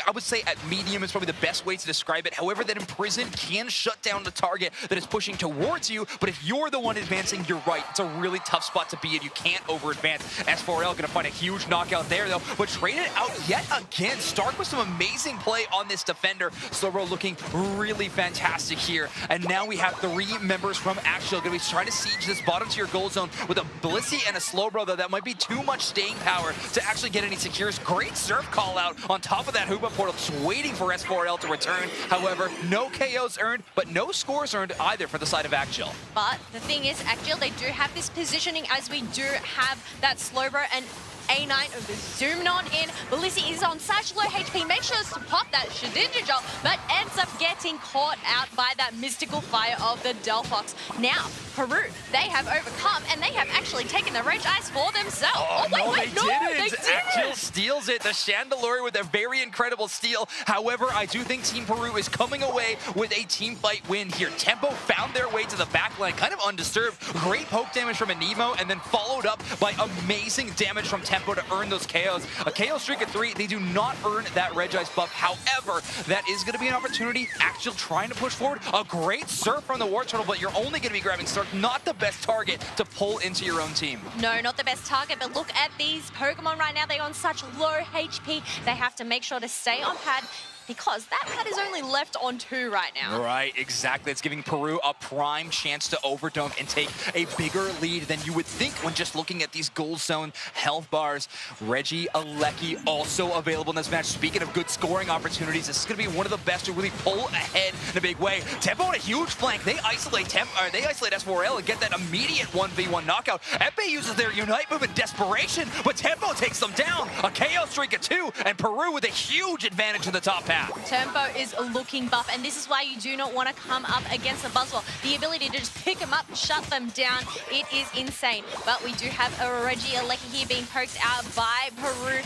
I would say, at medium is probably the best way to describe it. However, that Imprison can shut down the target that is pushing towards you, but if you're the one advancing, you're right. It's a really tough spot to be in. You can't over-advance. S4L going to find a huge knockout there, though, but traded out yet again. Stark with some amazing play on this defender. Slowbro looking really fantastic here. And now we have 3 members from Axial going to be trying to siege this bottom tier gold zone with a Blissey and a Slowbro, though that might be too much staying power to actually get any secures. Great surf call out on top of that Hoopa portal, just waiting for S4L to return. However, no KOs earned, but no scores earned either for the side of Axial. But the thing is, Axial, they do have this positioning as we do have that Slowbro and A9 zooming on in. Blissey is on such low HP, makes sure to pop that Shedinja, but ends up getting caught out by that mystical fire of the Delphox. Now, Peru, they have overcome, and they have actually taken the Rage Ice for themselves. Oh, wait, no, they they didn't. Axial steals it. The Chandelure with a very incredible steal. However, I do think Team Peru is coming away with a team fight win here. Tempo found their way to the backline, kind of undisturbed. Great poke damage from Anemo, and then followed up by amazing damage from Tempo to earn those KOs. A KO streak of 3, they do not earn that Reg Ice buff. However, that is going to be an opportunity. Axial trying to push forward. A great surf from the War Turtle, but you're only going to be grabbing Stark. Not the best target to pull into your own team. No, not the best target, but look at these Pokemon right now. They're on such low HP. They have to make sure to stay on pad, because that pad is only left on 2 right now. Right, exactly. It's giving Peru a prime chance to overdunk and take a bigger lead than you would think when just looking at these gold zone health bars. Reggie Alecki also available in this match. Speaking of good scoring opportunities, this is going to be one of the best to really pull ahead in a big way. Tempo on a huge flank. They isolate S4L and get that immediate 1v1 knockout. Epe uses their Unite move in desperation, but Tempo takes them down. A KO streak of 2, and Peru with a huge advantage in the top half. Tempo is looking buff, and this is why you do not want to come up against the Buzzwell. The ability to just pick them up, shut them down, it is insane. But we do have a Reggie Alecki here being poked out by Peru.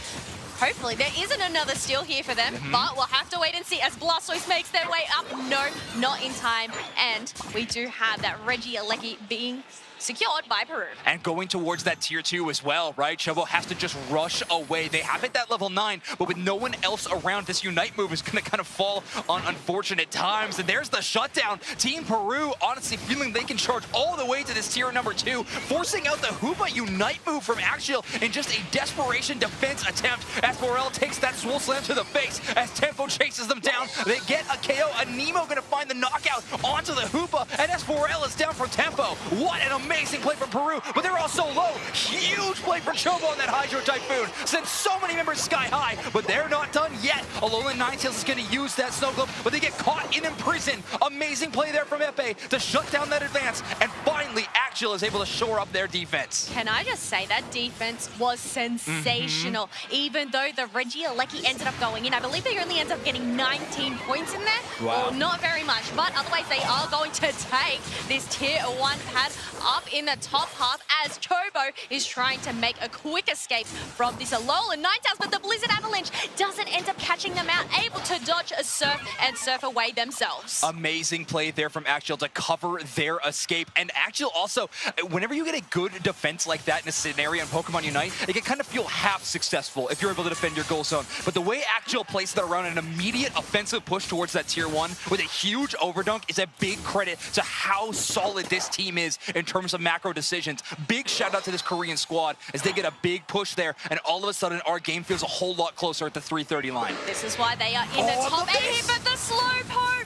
Hopefully there isn't another steal here for them, but we'll have to wait and see as Blastoise makes their way up. No, not in time. And we do have that Reggie Alecki being secured by Peru. And going towards that tier 2 as well, right? Chobo has to just rush away. They have hit that level 9, but with no one else around, this Unite move is going to kind of fall on unfortunate times. And there's the shutdown. Team Peru honestly feeling they can charge all the way to this tier number 2, forcing out the Hoopa Unite move from Axial in just a desperation defense attempt. S4L takes that Swole Slam to the face as Tempo chases them down. They get a KO. A Nemo going to find the knockout onto the Hoopa, and S4L is down for Tempo. What an amazing play from Peru, but they're all so low. Huge play for Chobo on that Hydro Typhoon. Sends so many members sky high, but they're not done yet. Alolan Ninetales is going to use that Snow Globe, but they get caught in prison. Amazing play there from Epe to shut down that advance, and finally Axial is able to shore up their defense. Can I just say that defense was sensational. Even though the Reggie Alecki ended up going in, I believe they only ended up getting 19 points in there. Wow. Well, not very much, but otherwise they are going to take this tier 1 pad up in the top half as Chobo is trying to make a quick escape from this Alolan Ninetales, but the Blizzard Avalanche doesn't end up catching them out, able to dodge a surf and surf away themselves. Amazing play there from Axial to cover their escape. And Axial also, whenever you get a good defense like that in a scenario in Pokemon Unite, it can kind of feel half successful if you're able to defend your goal zone. But the way Axial plays that around an immediate offensive push towards that tier 1 with a huge overdunk is a big credit to how solid this team is in terms of macro decisions. Big shout out to this Korean squad as they get a big push there, and all of a sudden our game feels a whole lot closer at the 330 line. This is why they are in the top 8 here, but the Slowpoke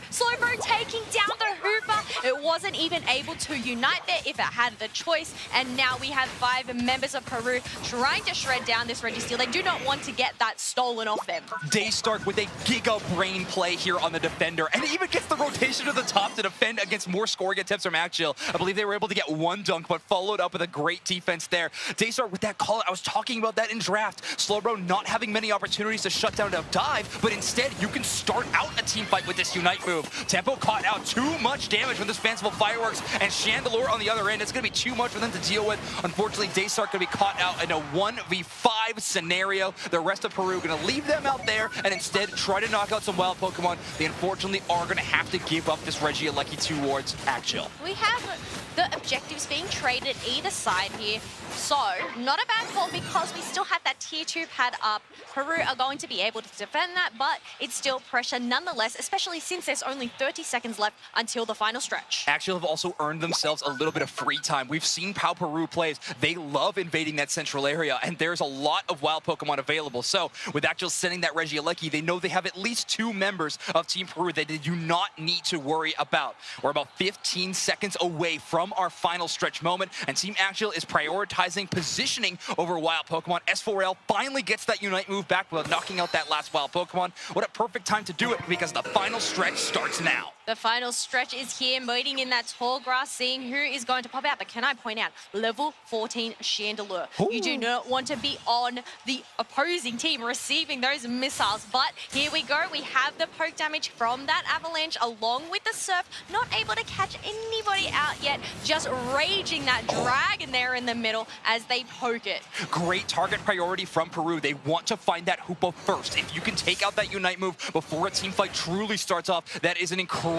taking down the Hoopa. It wasn't even able to unite there if it had the choice, and now we have 5 members of Peru trying to shred down this Registeel. They do not want to get that stolen off them. Daystark with a giga brain play here on the defender, and even gets the rotation to the top to defend against more scoring attempts from Axial. I believe they were able to get 1 dunk, but followed up with a great defense there. Daystark with that call, I was talking about that in draft. Slowbro not having many opportunities to shut down a dive, but instead you can start out a team fight with this Unite move. Tempo caught out too much damage with this Fanciful Fireworks, and Chandelure on the other end. It's going to be too much for them to deal with. Unfortunately, Daystark going to be caught out in a 1v5 scenario. The rest of Peru going to leave them out there and instead try to knock out some wild Pokemon. They unfortunately are going to have to give up this Reggie Alecki towards Axial. We have the objectives being traded either side here. So, not a bad call because we still have that tier 2 pad up. Peru are going to be able to defend that, but it's still pressure nonetheless, especially since there's only 30 seconds left until the final stretch. Axial have also earned themselves a little bit of free time. We've seen how Peru plays. They love invading that central area, and there's a lot of wild Pokemon available. So, with Axial sending that Reggie Alecki, they know they have at least 2 members of Team Peru that they do not need to worry about. We're about 15 seconds away from our final stretch moment, and Team Axial is prioritizing positioning over wild Pokemon. S4L finally gets that Unite move back without knocking out that last wild Pokemon. What a perfect time to do it, because the final stretch starts now. The final stretch is here, waiting in that tall grass, seeing who is going to pop out. But can I point out, level 14 Chandelure. Ooh. You do not want to be on the opposing team receiving those missiles. But here we go. We have the poke damage from that Avalanche along with the Surf. Not able to catch anybody out yet. Just raging that Dragon there in the middle as they poke it. Great target priority from Peru. They want to find that Hoopa first. If you can take out that Unite move before a team fight truly starts off, that is an incredible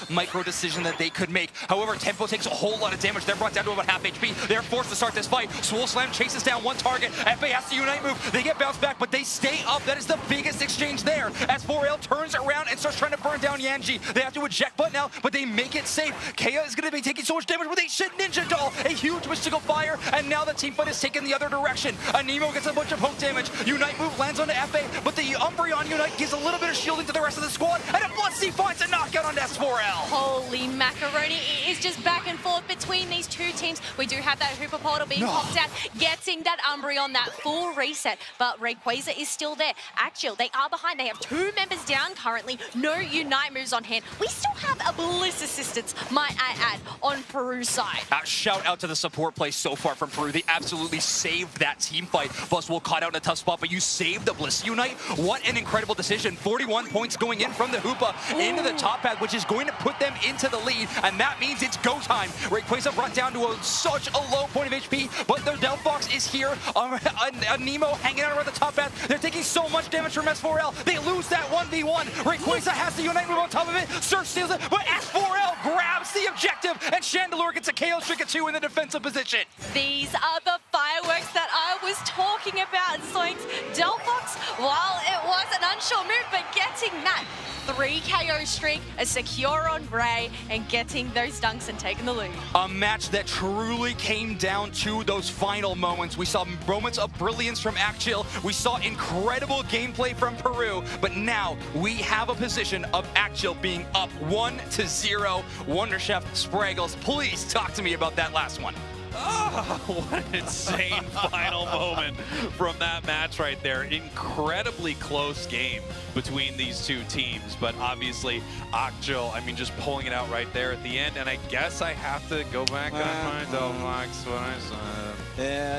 micro decision that they could make. However, Tempo takes a whole lot of damage. They're brought down to about half HP. They're forced to start this fight. Swole Slam chases down one target. FA has to Unite move. They get bounced back, but they stay up. That is the biggest exchange there. As 4L turns around and starts trying to burn down Yanji. They have to eject butt now, but they make it safe. Kea is going to be taking so much damage with a shit Ninja Doll. Ball, a huge mystical fire, and now the team fight is taken the other direction. Anemo gets a bunch of poke damage. Unite move lands onto FA, but the Umbreon Unite gives a little bit of shielding to the rest of the squad, and a Bloodsea finds a knockout on S4L. Holy macaroni, it is just back and forth between these two teams. We do have that Hooper Portal being popped out, getting that Umbreon, that full reset, but Rayquaza is still there. Actually, they are behind. They have 2 members down currently, no Unite moves on hand. We still have a Bliss assistance, might I add, on Peru's side. Shout out to the support play so far from Peru. They absolutely saved that team fight. Buzzwole caught out in a tough spot, but you saved the Bliss Unite. What an incredible decision. 41 points going in from the Hoopa into the top path, which is going to put them into the lead, and that means it's go time. Rayquaza brought down to such a low point of HP, but the Delphox is here. Nemo hanging out around the top path. They're taking so much damage from S4L. They lose that 1v1. Rayquaza has the Unite move on top of it. Surge steals it, but S4L grabs the objective, and Chandelure gets a KO streak of 2 in the defensive position. These are the fireworks that I was talking about, Zoinks. Delphox, while it was an unsure move, but getting that 3 KO streak, a secure on Ray, and getting those dunks and taking the lead. A match that truly came down to those final moments. We saw moments of brilliance from Actual. We saw incredible gameplay from Peru, but now we have a position of Actual being up 1-0. Wonder Chef Spraggles, please talk to me about that last one. Oh, what an insane final moment from that match right there. Incredibly close game between these two teams, but obviously Akjul, I mean, just pulling it out right there at the end, and I guess I have to go back on my Delphox when I said.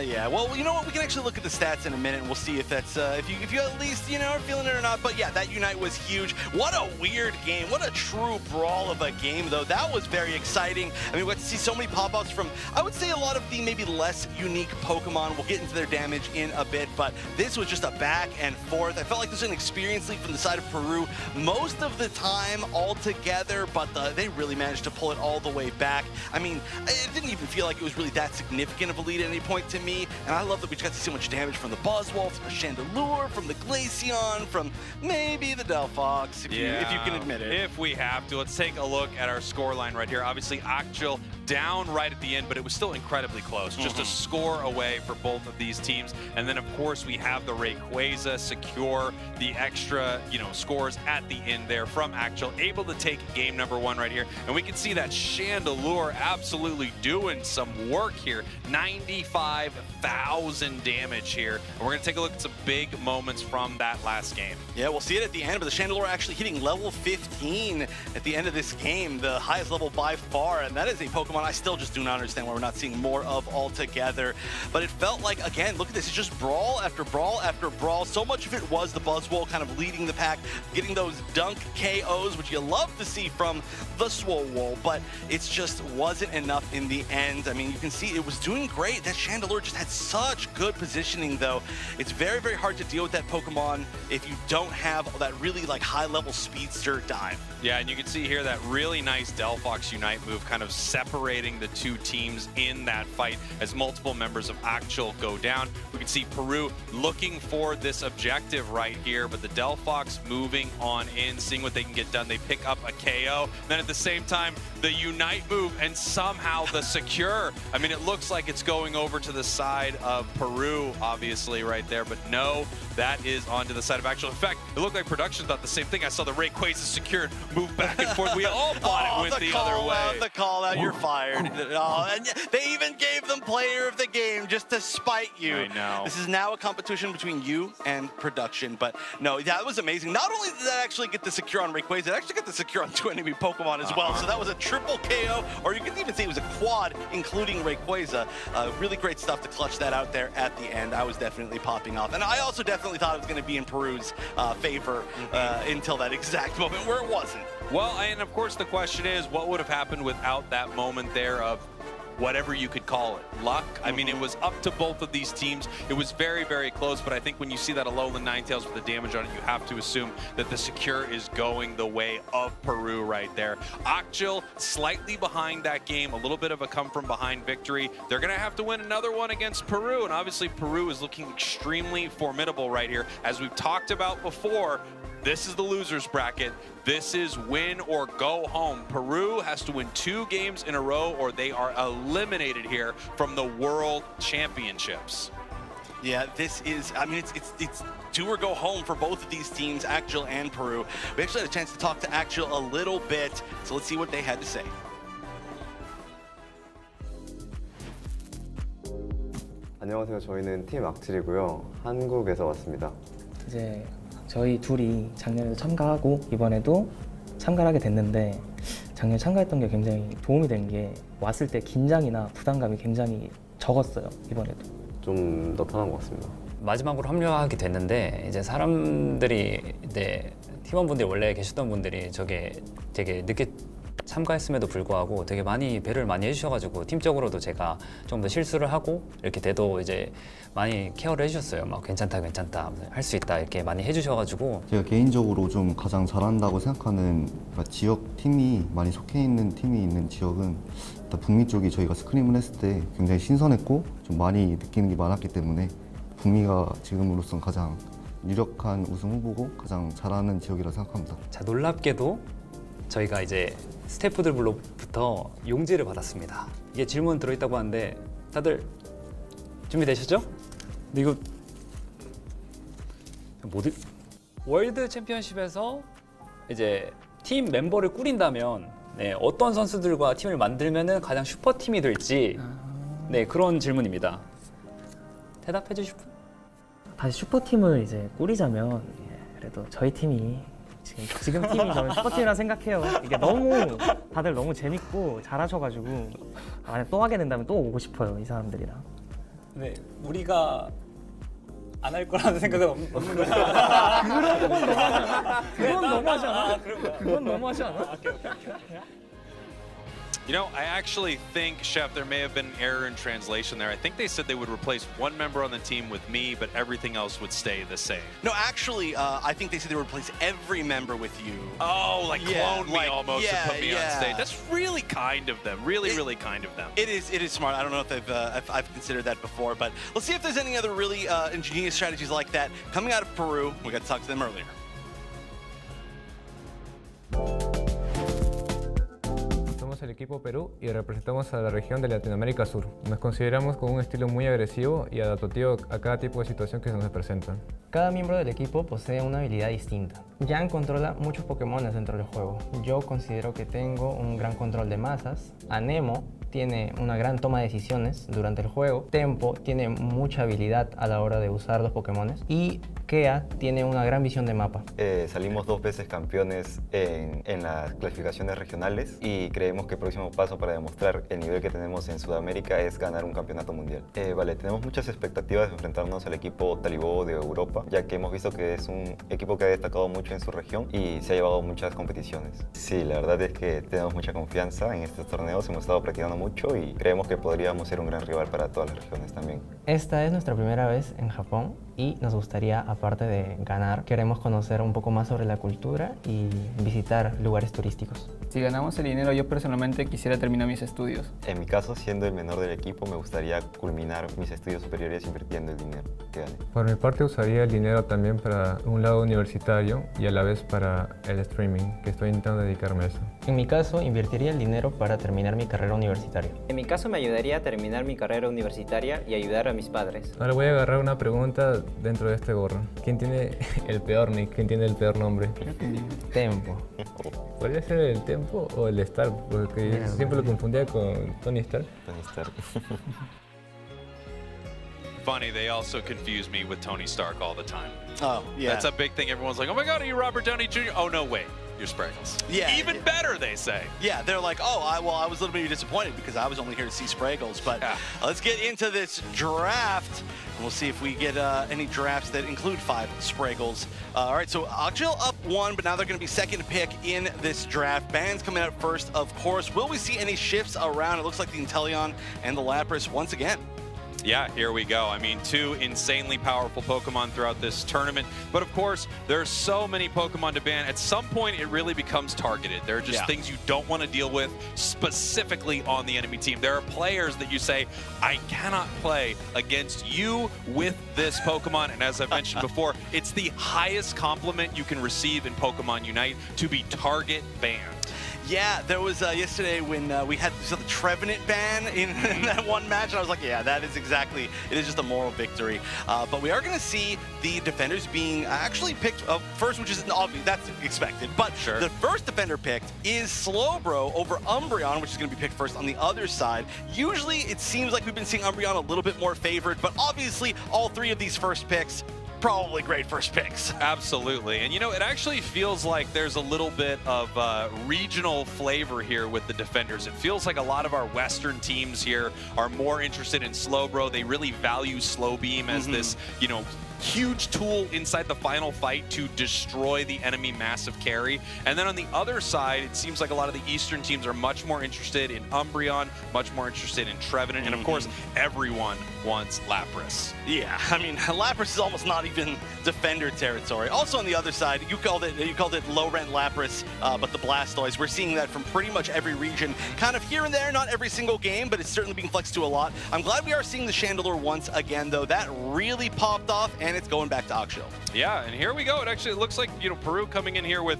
Yeah. Well, you know what? We can actually look at the stats in a minute, and we'll see if that's if you at least are feeling it or not. But yeah, that Unite was huge. What a weird game. What a true brawl of a game, though. That was very exciting. I mean, we got to see so many pop-ups from, I would say, a lot of the maybe less unique Pokemon. We'll get into their damage in a bit, but this was just a back and forth. I felt like this was an experience league from the side of Peru most of the time altogether, but they really managed to pull it all the way back. I mean, it didn't even feel like it was really that significant of a lead at any point to me, and I love that we just got to see so much damage from the Buzzwole, from the Chandelure, from the Glaceon, from maybe the Delphox, if you can admit it. If we have to, let's take a look at our scoreline right here. Obviously, Akjul down right at the end, but it was still incredibly close. Just a score away for both of these teams. And then, of course, we have the Rayquaza secure the extra, scores at the end there from Akjul, able to take game number 1 right here. And we can see that Chandelure absolutely doing some work here. 95,000 damage here. And we're going to take a look at some big moments from that last game. Yeah, we'll see it at the end, but the Chandelure actually hitting level 15 at the end of this game, the highest level by far, and that is a Pokemon I still just do not understand why we're not seeing more of altogether. But it felt like, again, look at this, it's just brawl after brawl after brawl. So much of it was the Buzzwole kind of leading the pack, getting those dunk KOs, which you love to see from the Swole, but it just wasn't enough in the end. I mean, you can see it was doing great. That Chandelure just had such good positioning, though. It's very, very hard to deal with that Pokemon if you don't have that really high-level speedster dive. Yeah, and you can see here that really nice Delphox Unite move kind of separating the two teams in that fight as multiple members of Akjul go down. We can see Peru looking for this objective right here, but the Delphox moving on in, seeing what they can get done. They pick up a KO. Then at the same time, the Unite move and somehow the secure. I mean, it looks like it's going over to the side of Peru, obviously, right there, but no, that is onto the side of Akjul. In fact, it looked like production thought the same thing. I saw the Rayquaza secured, move back and forth. We all thought it went the other way. The call out, you're fired. And they even gave them player of the game just to spite you. I know. This is now a competition between you and production, but no, that was amazing. Not only did that actually get the secure on Rayquaza, it actually got the secure on 2 enemy Pokemon as well. So that was a triple KO, or you could even say it was a quad, including Rayquaza. Really great stuff to clutch that out there at the end. I was definitely popping off. And I also definitely thought it was going to be in Peru's favor until that exact moment where it wasn't. Well, and of course the question is, what would have happened without that moment there of whatever you could call it, luck? I mean, it was up to both of these teams. It was very, very close, but I think when you see that Alolan Ninetales with the damage on it, you have to assume that the secure is going the way of Peru right there. Akjul slightly behind that game, a little bit of a come-from-behind victory. They're going to have to win another one against Peru, and obviously Peru is looking extremely formidable right here. As we've talked about before, This is the losers bracket. This is win or go home. Peru has to win 2 games in a row or they are eliminated here from the World Championships. Yeah, this is, I mean, it's do or go home for both of these teams, Actual and Peru. We actually had a chance to talk to Actual a little bit, so let's see what they had to say. 안녕하세요. 저희는 팀 악질이고요. 한국에서 왔습니다. 이제 저희 둘이 작년에도 참가하고 이번에도 참가를 하게 됐는데 작년에 참가했던 게 굉장히 도움이 된 게 왔을 때 긴장이나 부담감이 굉장히 적었어요. 이번에도. 좀 더 편한 것 같습니다. 마지막으로 합류하게 됐는데 이제 사람들이 이제 팀원분들이 원래 계셨던 분들이 저게 되게 늦게 참가했음에도 불구하고 되게 많이 배려를 많이 해주셔가지고 팀적으로도 제가 좀 더 실수를 하고 이렇게 돼도 이제 많이 케어를 해주셨어요. 막 괜찮다 할 수 있다 이렇게 많이 해주셔가지고 제가 개인적으로 좀 가장 잘한다고 생각하는 지역 팀이 많이 속해 있는 팀이 있는 지역은 일단 북미 쪽이 저희가 스크림을 했을 때 굉장히 신선했고 좀 많이 느끼는 게 많았기 때문에 북미가 지금으로선 가장 유력한 우승 후보고 가장 잘하는 지역이라 생각합니다. 자, 놀랍게도 저희가 이제 스태프들로부터 용지를 받았습니다. 이게 질문 들어있다고 하는데 다들 준비되셨죠? 근데 이거 월드 챔피언십에서 이제 팀 멤버를 꾸린다면 네, 어떤 선수들과 팀을 만들면은 가장 슈퍼팀이 될지 네, 그런 질문입니다. 대답해 주실 분? 다시 슈퍼팀을 이제 꾸리자면 그래도 저희 팀이 지금 팀이 저는 슈퍼팀이라 생각해요. 이게 너무 다들 너무 재밌고 잘하셔가지고 만약 또 하게 된다면 또 오고 싶어요. 이 사람들이랑. 네, 우리가 안 할 거라는 생각은 없는 거죠? 그건 너무하지 않아? 그건 너무하지 않아? You know, I actually think, Chef, there may have been an error in translation there. I think they said they would replace one member on the team with me, but everything else would stay the same. No, actually, I think they said they would replace every member with you. Oh, like clone me almost and put me on stage. That's really kind of them. Really kind of them. It is smart. I don't know if I've considered that before, but let's see if there's any other really ingenious strategies like that coming out of Peru. We got to talk to them earlier. El equipo Perú y representamos a la región de Latinoamérica Sur. Nos consideramos con un estilo muy agresivo y adaptativo a cada tipo de situación que se nos presenta. Cada miembro del equipo posee una habilidad distinta. Jan controla muchos Pokémon dentro del juego. Yo considero que tengo un gran control de masas. Anemo tiene una gran toma de decisiones durante el juego. Tempo tiene mucha habilidad a la hora de usar los Pokémon. Y Kea tiene una gran visión de mapa. Salimos 2 veces campeones en las clasificaciones regionales y creemos que el próximo paso para demostrar el nivel que tenemos en Sudamérica es ganar un campeonato mundial. Vale, tenemos muchas expectativas de enfrentarnos al equipo Talibó de Europa, ya que hemos visto que es un equipo que ha destacado mucho en su región y se ha llevado muchas competiciones. Sí, la verdad es que tenemos mucha confianza en estos torneos, hemos estado practicando mucho y creemos que podríamos ser un gran rival para todas las regiones también. Esta es nuestra primera vez en Japón y nos gustaría, aparte de ganar, queremos conocer un poco más sobre la cultura y visitar lugares turísticos. Si ganamos el dinero, yo personalmente quisiera terminar mis estudios. En mi caso, siendo el menor del equipo, me gustaría culminar mis estudios superiores invirtiendo el dinero que gane. Por mi parte, usaría el dinero también para un lado universitario y a la vez para el streaming, que estoy intentando dedicarme a eso. En mi caso, invertiría el dinero para terminar mi carrera universitaria. En mi caso, me ayudaría a terminar mi carrera universitaria y ayudar a mis padres. Ahora voy a agarrar una pregunta dentro de este gorro. ¿Quién tiene el peor nick? ¿Quién tiene el peor nombre? Tempo. ¿Podría ser el Tempo o el Stark? Porque yo siempre lo confundía con Tony Stark. Tony Stark. Funny, they also confuse me with Tony Stark all the time. Oh, yeah. That's a big thing. Everyone's like, oh my God, are you Robert Downey Jr.? Oh, no, wait. You're Spraggles. Yeah. Even better, they say. Yeah, they're like, oh, I was a little bit disappointed because I was only here to see Spraggles. But let's get into this draft. We'll see if we get any drafts that include 5 Spraggles. All right, so Akjil up 1, but now they're going to be second pick in this draft. Ban's coming out first, of course. Will we see any shifts around? It looks like the Inteleon and the Lapras once again. Yeah, here we go. I mean, 2 insanely powerful Pokemon throughout this tournament. But of course, there are so many Pokemon to ban. At some point, it really becomes targeted. There are just things you don't want to deal with specifically on the enemy team. There are players that you say, I cannot play against you with this Pokemon. And as I've mentioned before, it's the highest compliment you can receive in Pokemon Unite to be target banned. Yeah, there was yesterday when we had the Trevenant ban in that one match, and I was like, yeah, that is exactly, it is just a moral victory. But we are going to see the defenders being actually picked first, which is obvious, that's expected. But the first defender picked is Slowbro over Umbreon, which is going to be picked first on the other side. Usually, it seems like we've been seeing Umbreon a little bit more favored, but obviously, all 3 of these first picks, probably great first picks. Absolutely. And you know, it actually feels like there's a little bit of regional flavor here with the defenders. It feels like a lot of our Western teams here are more interested in Slowbro. They really value Slow Beam as this, you know, huge tool inside the final fight to destroy the enemy massive carry. And then on the other side, it seems like a lot of the Eastern teams are much more interested in Umbreon, much more interested in Trevenant, and of course, everyone wants Lapras. Yeah, I mean, Lapras is almost not even defender territory. Also on the other side, you called it low rent Lapras, but the Blastoise, we're seeing that from pretty much every region, kind of here and there, not every single game, but it's certainly being flexed to a lot. I'm glad we are seeing the Chandelure once again, though. That really popped off, and it's going back to Akshil. Yeah, and here we go. It looks like, you know, Peru coming in here with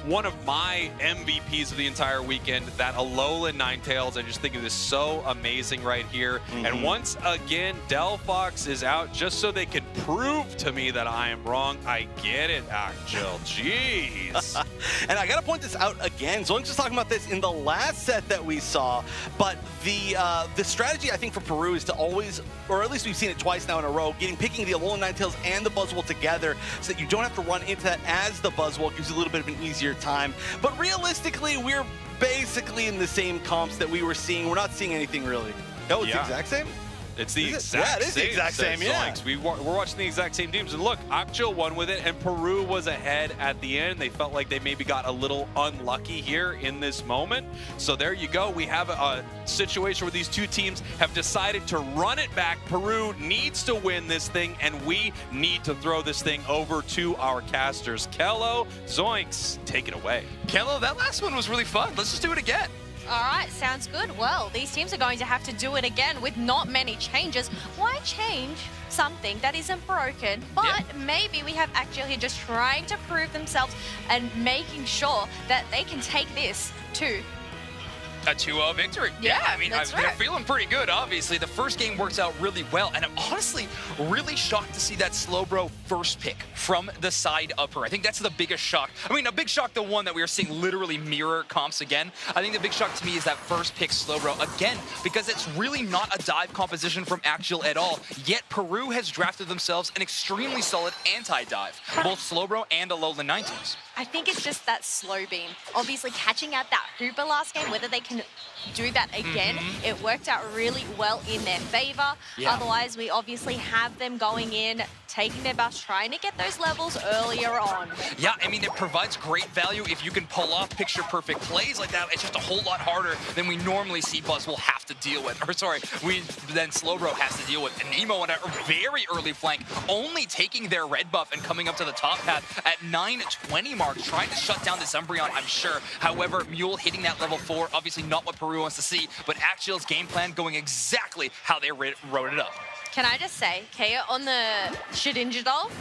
one of my MVPs of the entire weekend, that Alolan Ninetales. I just think it is so amazing right here. And once again, Delphox is out just so they can prove to me that I am wrong. I get it, Akshil. Jeez. And I got to point this out again. So I'm just talking about this in the last set that we saw, but the strategy, I think, for Peru is to always, or at least we've seen it twice now in a row, picking the Alolan Ninetales and the Buzzwole together so that you don't have to run into that as the Buzzwole. It gives you a little bit of an easier time. But realistically, we're basically in the same comps that we were seeing. We're not seeing anything really. Oh, it's the exact same? It's the exact same. Yeah, it is the exact same, yeah. We're watching the exact same teams. And look, Akshil won with it, and Peru was ahead at the end. They felt like they maybe got a little unlucky here in this moment. So there you go. We have a situation where these two teams have decided to run it back. Peru needs to win this thing, and we need to throw this thing over to our casters. Kello, Zoinks, take it away. Kello, that last one was really fun. Let's just do it again. All right, sounds good. Well, these teams are going to have to do it again with not many changes. Why change something that isn't broken? But maybe we have Akshil here just trying to prove themselves and making sure that they can take this to a 2-0 victory. Yeah, I mean, they're feeling pretty good, obviously. The first game works out really well, and I'm honestly really shocked to see that Slowbro first pick from the side of her. I think that's the biggest shock. I mean, a big shock, the one that we are seeing literally mirror comps again. I think the big shock to me is that first pick Slowbro again, because it's really not a dive composition from Akshil at all, yet Peru has drafted themselves an extremely solid anti-dive, both Slowbro and Alolan Ninetales. I think it's just that slow beam. Obviously, catching out that Hooper last game, whether they can do that again, it worked out really well in their favor. Otherwise, we obviously have them going in, taking their bus, trying to get those levels earlier on. Yeah, I mean, it provides great value if you can pull off picture-perfect plays like that. It's just a whole lot harder than we normally see Buzzwole have to deal with. Or sorry, then Slowbro has to deal with. And Nemo on a very early flank, only taking their red buff and coming up to the top path at 920 mark, trying to shut down this Umbreon, I'm sure. However, Mule hitting that level 4, obviously not what Peru wants to see, but Akshil's game plan going exactly how they wrote it up. Can I just say, Kea, on the Shedinja doll,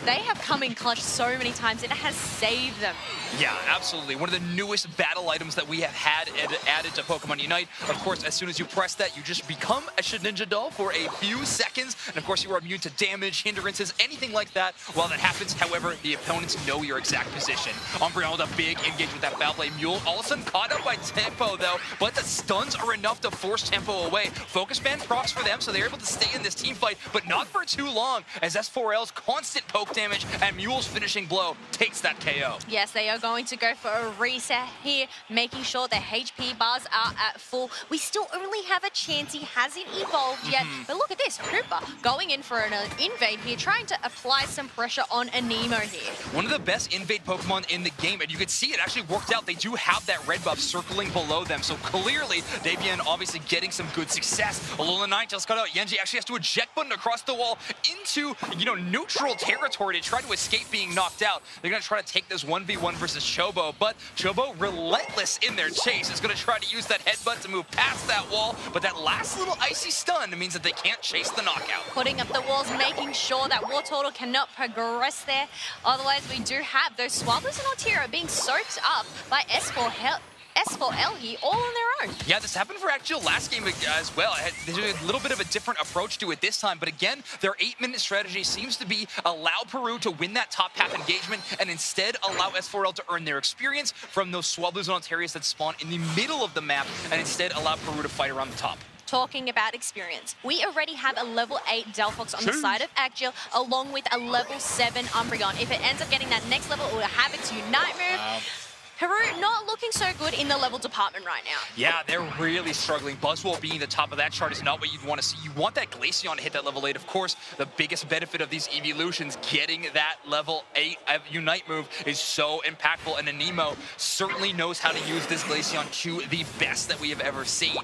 they have come in clutch so many times, it has saved them. Yeah, absolutely. One of the newest battle items that we have had added to Pokemon Unite. Of course, as soon as you press that, you just become a Shedinja doll for a few seconds. And of course, you are immune to damage, hindrances, anything like that. While that happens, however, the opponents know your exact position. Umbreon with a big engage with that Foul Blade Mule. All of a sudden caught up by Tempo, though. But the stuns are enough to force Tempo away. Focus Band procs for them, so they're able to stay in this team fight, but not for too long, as S4L's constant poke damage and Mule's finishing blow takes that KO. Yes, they are going to go for a reset here, making sure their HP bars are at full. We still only have a chance. He hasn't evolved yet, but look at this. Hooper going in for an invade here, trying to apply some pressure on Anemo here. One of the best invade Pokemon in the game, and you can see it actually worked out. They do have that red buff circling below them, so clearly Davian obviously getting some good success. Alola Ninetales cut out. Yenji actually has to eject button across the wall into, neutral territory to try to escape being knocked out. They're going to try to take this 1v1 versus Chobo, but Chobo, relentless in their chase, is going to try to use that headbutt to move past that wall, but that last little icy stun means that they can't chase the knockout. Putting up the walls, making sure that Wartortle cannot progress there. Otherwise, we do have those Swablu's and Altira being soaked up by S4L here, all on their own. Yeah, this happened for Axial last game as well. They did a little bit of a different approach to it this time, but again, their 8-minute strategy seems to be allow Peru to win that top path engagement and instead allow S4L to earn their experience from those Swablu's and Altarias that spawn in the middle of the map and instead allow Peru to fight around the top. Talking about experience, we already have a level 8 Delphox on the side of Axial, along with a level 7 Umbreon. If it ends up getting that next level, it will have its Unite move. Peru not looking so good in the level department right now. Yeah, they're really struggling. Buzzwole being the top of that chart is not what you'd want to see. You want that Glaceon to hit that level 8. Of course, the biggest benefit of these evolutions, getting that level 8 Unite move is so impactful, and Anemo certainly knows how to use this Glaceon to the best that we have ever seen.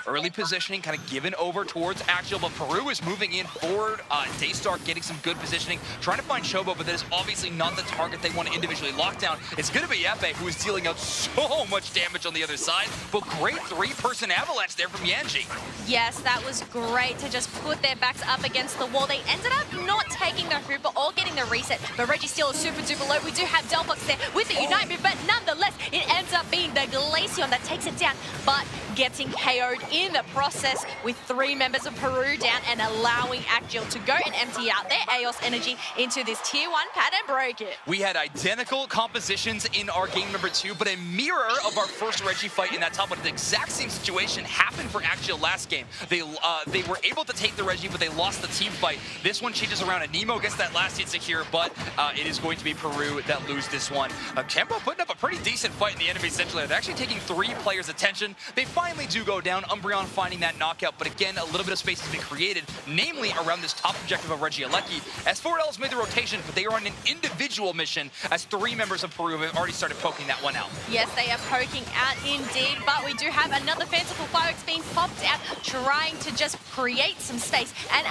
Early positioning kind of given over towards Axial, but Peru is moving in forward. Daystar getting some good positioning, trying to find Chobo, but that is obviously not the target they want to individually lock down. It's going to be Epe, who is dealing out so much damage on the other side, but great 3-person avalanche there from Yenji. Yes, that was great to just put their backs up against the wall. They ended up not taking the Hooper or getting the reset, but Registeel is super duper low. We do have Delphox there with the Unite move, but nonetheless, it ends up being the Glaceon that takes it down, but getting KO'd in the process with 3 members of Peru down and allowing Axial to go and empty out their Aeos energy into this tier 1 pad and break it. We had identical compositions in our game number 2, but a mirror of our first Reggie fight in that top one. The exact same situation happened for Axial last game. They were able to take the Reggie, but they lost the team fight. This one changes around, and Nemo gets that last hit secure, but it is going to be Peru that lose this one. Kempo putting up a pretty decent fight in the enemy central. They're actually taking 3 players' attention. They finally do go down. Umbreon finding that knockout, but again, a little bit of space has been created, namely around this top objective of Regieleki. S4L has made the rotation, but they are on an individual mission as 3 members of Peru have already started poking that one out. Yes, they are poking out indeed, but we do have another fanciful fireworks being popped out, trying to just create some space and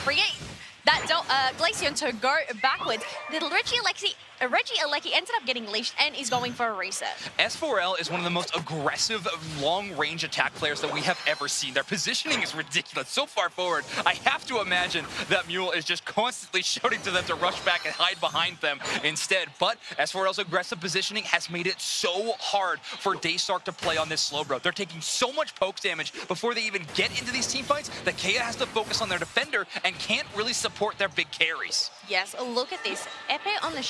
create that Glaceon to go backwards. The Regieleki ended up getting leashed and is going for a reset. S4L is one of the most aggressive long-range attack players that we have ever seen. Their positioning is ridiculous. So far forward, I have to imagine that Mule is just constantly shouting to them to rush back and hide behind them instead. But S4L's aggressive positioning has made it so hard for Daystar to play on this slow bro. They're taking so much poke damage before they even get into these team fights that Kea has to focus on their defender and can't really support their big carries. Yes, look at this. Epe on the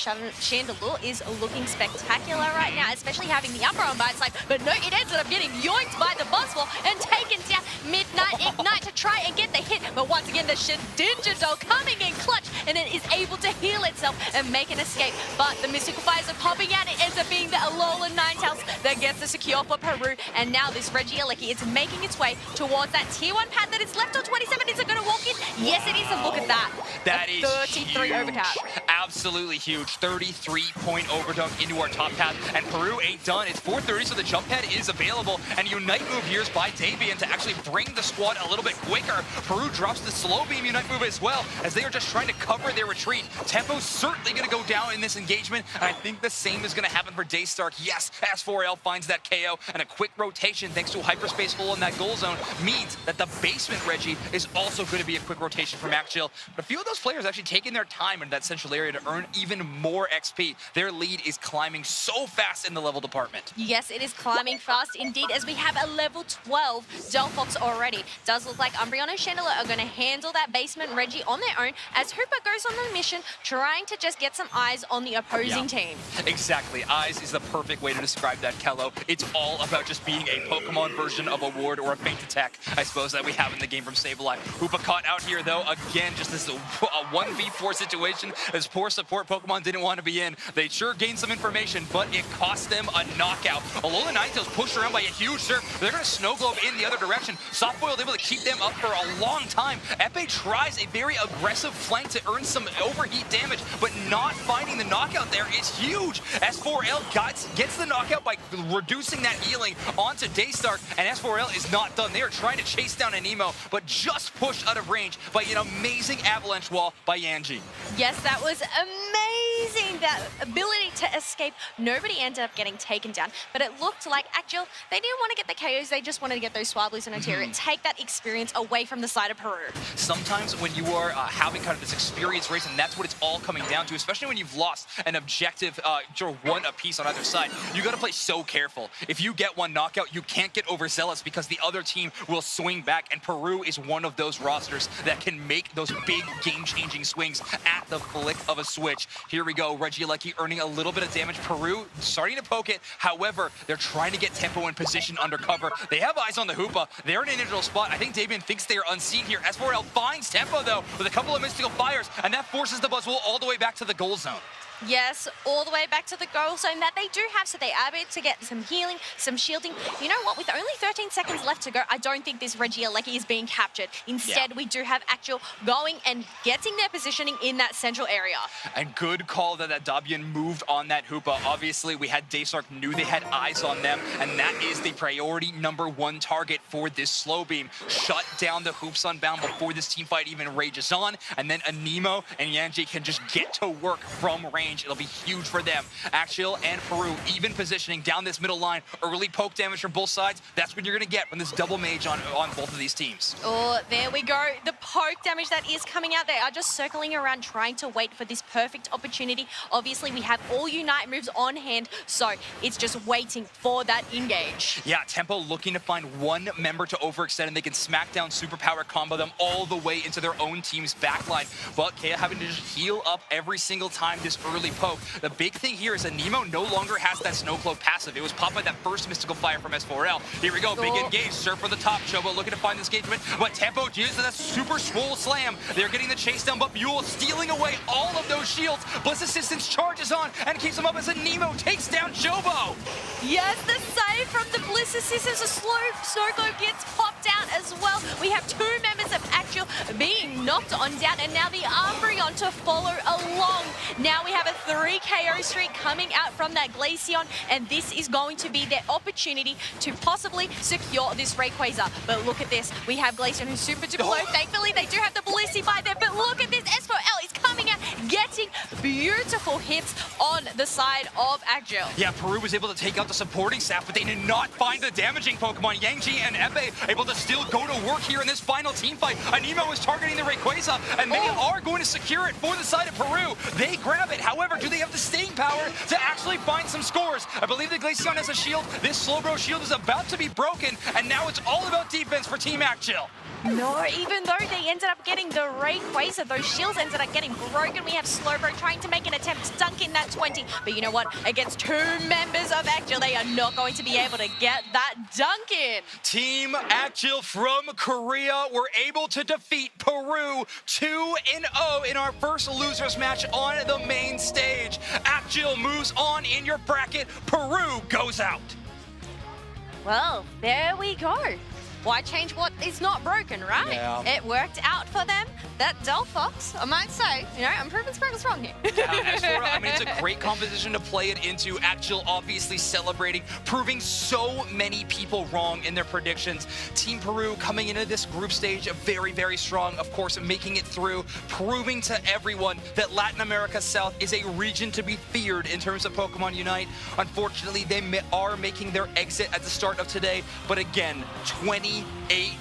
Chandelure is looking spectacular right now, especially having the upper on by its side. But no, it ended up getting yoinked by the Buzzwole and taken down. Midnight Ignite to try and get the hit. But once again, the Shedinja coming in clutch, and it is able to heal itself and make an escape. But the Mystical Fires are popping out. It ends up being the Alola Ninetales that gets the secure for Peru. And now this Regieleki is making its way towards that tier 1 pad that is left on 27. Is it going to walk in? Yes, it is. And look at that. That is 33 overtap. Absolutely huge. 33-point overdunk into our top path, and Peru ain't done. It's 4:30, so the jump pad is available, and Unite move here is by Davian to actually bring the squad a little bit quicker. Peru drops the slow beam Unite move as well, as they are just trying to cover their retreat. Tempo's certainly going to go down in this engagement, and I think the same is going to happen for Daystar. Yes, S4L finds that KO, and a quick rotation thanks to a hyperspace hole in that goal zone means that the basement Reggie is also going to be a quick rotation from Axial. But a few of those players actually taking their time in that central area to earn even more XP. Their lead is climbing so fast in the level department. Yes, it is climbing fast indeed, as we have a level 12 Delphox already. Does look like Umbreon and Chandelure are going going to handle that basement Reggie on their own as Hooper goes on the mission trying to just get some eyes on the opposing team. Exactly. Eyes is the perfect way to describe that, Kello. It's all about just being a Pokemon version of a ward or a feint attack, I suppose, that we have in the game from Sableye. Hoopa caught out here, though. Again, just this a 1v4 situation as poor support Pokemon didn't want to be in. They sure gained some information, but it cost them a knockout. Alola Ninetales pushed around by a huge surf. They're going to snow globe in the other direction. Softboiled able to keep them up for a long time. Epe tries a very aggressive flank to earn some overheat damage, but not finding the knockout there is huge. S4L gets the knockout by reducing that healing onto Daystar, and S4L is not done. They are trying to chase down Anemo, but just pushed out of range by an amazing avalanche wall by Yanji. Yes, that was amazing, that ability to escape. Nobody ended up getting taken down, but it looked like Actual, they didn't want to get the KOs, they just wanted to get those Swablues and Oteria. Take that experience away from the side of Peru. Sometimes when you are having kind of this experience race, and that's what it's all coming down to, especially when you've lost an objective, one apiece on either side, you got to play so careful. If you get one knockout, you can't get overzealous because the other team will swing back, and Peru is one of those rosters that can make those big game-changing swings at the flick of a switch. Here we go, Regieleki earning a little bit of damage. Peru starting to poke it. However, they're trying to get tempo in position under cover. They have eyes on the Hoopa. They're in an integral spot. I think Dabian thinks they are unseen here. S4L finds tempo, though, with a couple of mystical fires, and that forces the Buzzwole all the way back to the goal zone. Yes, all the way back to the goal zone that they do have, so they are able to get some healing, some shielding. You know what, with only 13 seconds left to go, I don't think this Regieleki is being captured. Instead, we do have Actual going and getting their positioning in that central area. And good call that Dabian moved on that Hoopa. Obviously, we had Daystark, knew they had eyes on them, and that is the priority #1 target for this slow beam. Shut down the Hoops Unbound before this team fight even rages on, and then Anemo and Yanji can just get to work from range. It'll be huge for them. Axial and Peru even positioning down this middle line. Early poke damage from both sides. That's what you're going to get from this double mage on both of these teams. Oh, there we go. The poke damage that is coming out. They are just circling around trying to wait for this perfect opportunity. Obviously, we have all Unite moves on hand, so it's just waiting for that engage. Yeah, Tempo looking to find one member to overextend, and they can smack down superpower combo them all the way into their own team's backline. But Kea having to just heal up every single time this early poke. The big thing here is that Nemo no longer has that Snow Cloak passive. It was popped by that first Mystical Fire from S4L. Here we go, big engage, Surf for the top. Chobo looking to find this engagement, but Tempo uses that super swole slam. They're getting the chase down, but Mule stealing away all of those shields. Bliss Assistance charges on and keeps him up as a Nemo takes down Chobo. Yes, the save from the Bliss Assistance. A Snow Globe gets popped out as well. We have 2 members of Actual being knocked on down, and now the Umbreon to follow along. Now we have a 3 KO streak coming out from that Glaceon, and this is going to be their opportunity to possibly secure this Rayquaza. But look at this. We have Glaceon who's super duper low. Thankfully, they do have the Blissey by there, but look at this. S4L is coming out, getting beautiful hits on the side of Actual. Yeah, Peru was able to take out the supporting staff, but they did not find the damaging Pokemon. Yangji and Epe able to still go to work here in this final team fight. Anemo is targeting the Rayquaza, and they are going to secure it for the side of Peru. They grab it. However, do they have the staying power to actually find some scores? I believe the Glaceon has a shield. This Slowbro shield is about to be broken, and now it's all about defense for Team Actual. No, even though they ended up getting the Rayquaza, those shields ended up getting broken. We have Slowbro trying to make an attempt to dunk in that 20. But you know what? Against 2 members of Actual, they are not going to be able to get that dunk in. Team Actual from Korea were able to defeat Peru 2-0 in our first losers match on the main stage. Actual moves on in your bracket. Peru goes out. Well, there we go. Why change what is not broken, right? Yeah. It worked out for them. That Delphox, I might say, you know, I'm proving Sprinkles wrong here. As for, I mean, it's a great composition to play it into. Actual obviously celebrating, proving so many people wrong in their predictions. Team Peru coming into this group stage very, very strong. Of course, making it through, proving to everyone that Latin America South is a region to be feared in terms of Pokemon Unite. Unfortunately, they are making their exit at the start of today. But again, 28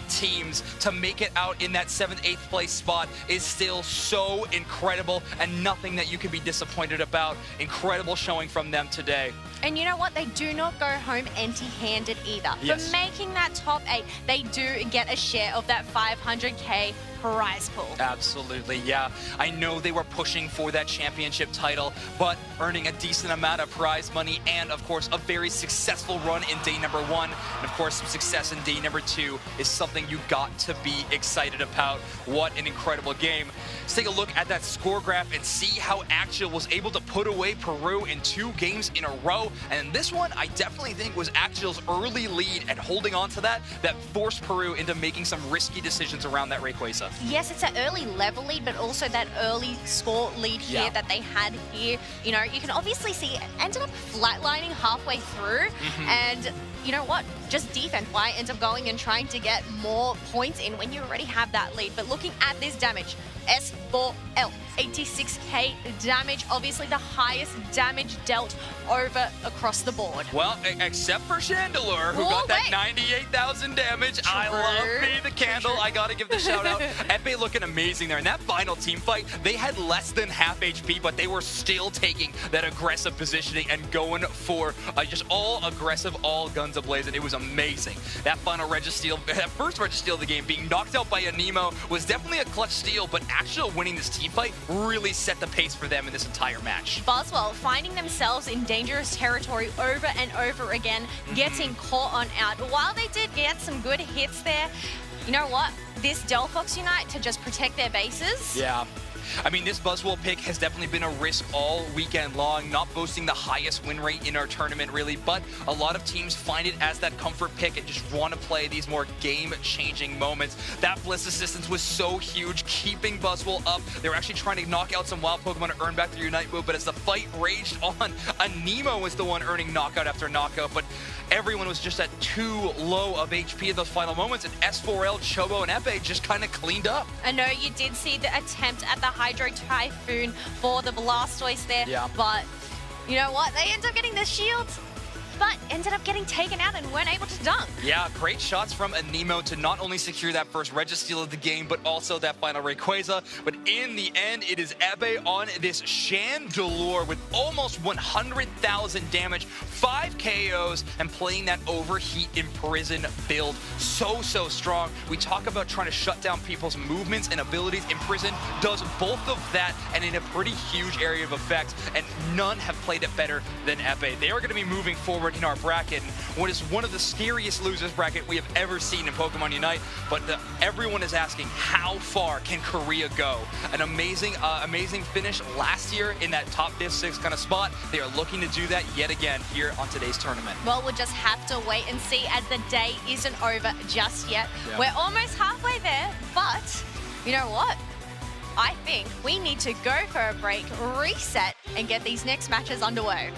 teams to make it out in that 7th, 8th place spot is still so incredible, and nothing that you can be disappointed about. Incredible showing from them today. And you know what? They do not go home empty-handed either. Yes. For making that top 8, they do get a share of that 500K prize pool. Absolutely, yeah. I know they were pushing for that championship title, but earning a decent amount of prize money and, of course, a very successful run in day number 1, and, of course, some success in day number 2 is something you got to be excited about. What an incredible game. Let's take a look at that score graph and see how Axial was able to put away Peru in 2 games in a row. And this one, I definitely think was Axial's early lead, and holding on to that forced Peru into making some risky decisions around that Rayquaza. Yes, it's an early level lead, but also that early score lead here that they had here. You know, you can obviously see it ended up flatlining halfway through. And you know what? Just defense. Why ends up going and trying to get more points in when you already have that lead. But looking at this damage, S4L, 86k damage, obviously the highest damage dealt over across the board. Well, except for Chandelure, who got that 98,000 damage. I love me the candle. I gotta give the shout out. Epe looking amazing there. In that final team fight, they had less than half HP, but they were still taking that aggressive positioning and going for just all aggressive, all guns ablazing. It was amazing. That final Registeel, that first Registeel of the game, being knocked out by Anemo was definitely a clutch steal, but actually winning this team fight really set the pace for them in this entire match. Boswell finding themselves in dangerous territory over and over again, getting caught on out. While they did get some good hits there, you know what? This Delphox Unite to just protect their bases. Yeah. I mean, this Buzzwole pick has definitely been a risk all weekend long, not boasting the highest win rate in our tournament, really, but a lot of teams find it as that comfort pick and just want to play these more game-changing moments. That Bliss assistance was so huge, keeping Buzzwole up. They were actually trying to knock out some wild Pokemon to earn back their Unite move, but as the fight raged on, Anemo was the one earning knockout after knockout, but everyone was just at too low of HP in those final moments, and S4L, Chobo, and Epe just kind of cleaned up. I know you did see the attempt at the Hydro Typhoon for the Blastoise there, but you know what? They ended up getting the shields, but ended up getting taken out and weren't able to dunk. Yeah, great shots from Anemo to not only secure that first Registeel of the game, but also that final Rayquaza. But in the end, it is Epe on this Chandelure with almost 100,000 damage, 5 KOs, and playing that Overheat Imprison build. So strong. We talk about trying to shut down people's movements and abilities. Imprison does both of that and in a pretty huge area of effect, and none have played it better than Epe. They are going to be moving forward in our bracket, what is one of the scariest losers bracket we have ever seen in Pokemon Unite, but everyone is asking, how far can Korea go? An amazing finish last year in that top 5-6 kind of spot. They are looking to do that yet again here on today's tournament. Well, we'll just have to wait and see as the day isn't over just yet. Yeah. We're almost halfway there, but you know what? I think we need to go for a break, reset, and get these next matches underway.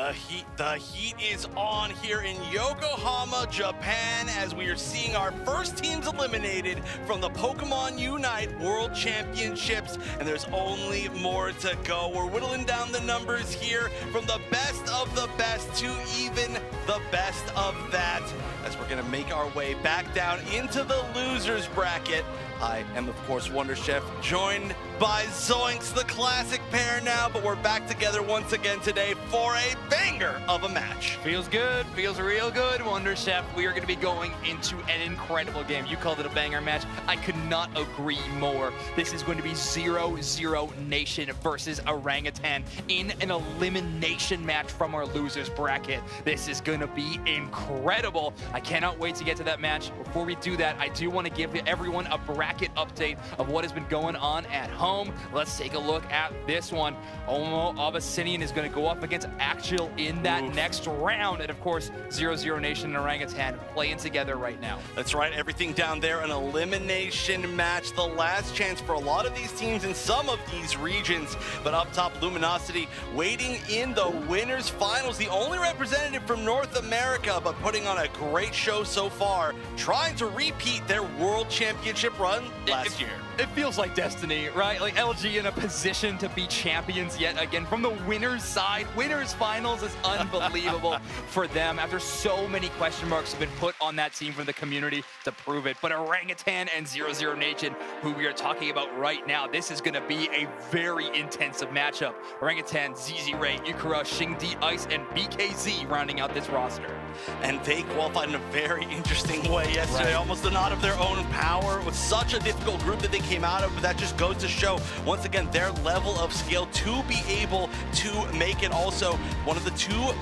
The heat is on here in Yokohama, Japan, as we are seeing our first teams eliminated from the Pokémon UNITE World Championships, and there's only more to go. We're whittling down the numbers here from the best of the best to even the best of that, as we're gonna make our way back down into the losers bracket. I am, of course, Wonder Chef, joined by Zoinks, the classic pair now, but we're back together once again today for a banger of a match. Feels good, feels real good, Wonder Chef. We are going to be going into an incredible game. You called it a banger match. I could not agree more. This is going to be 0-0 Nation versus Orangutan in an elimination match from our losers bracket. This is going to be incredible. I cannot wait to get to that match. Before we do that, I do want to give everyone a bracket update of what has been going on at home. Let's take a look at this one. Omo Abyssinian is going to go up against Actual in that next round. And of course, 0-0 Nation and Orangutan playing together right now. That's right, everything down there, an elimination match. The last chance for a lot of these teams in some of these regions. But up top, Luminosity waiting in the winners finals. The only representative from North America, but putting on a great show so far, trying to repeat their World Championship run last year. It feels like destiny, right? Like LG in a position to be champions yet again from the winners side. Winners finals is unbelievable for them after so many question marks have been put on that team from the community to prove it. But Orangutan and 0-0 Nation, who we are talking about right now, this is going to be a very intensive matchup. Orangutan, ZZ Ray, Ikura, Xingdi Ice, and BKZ rounding out this roster. And they qualified in a very interesting way yesterday, almost not of their own power. It was such a difficult group that they came out of, but that just goes to show, once again, their level of skill to be able to make it also one of the two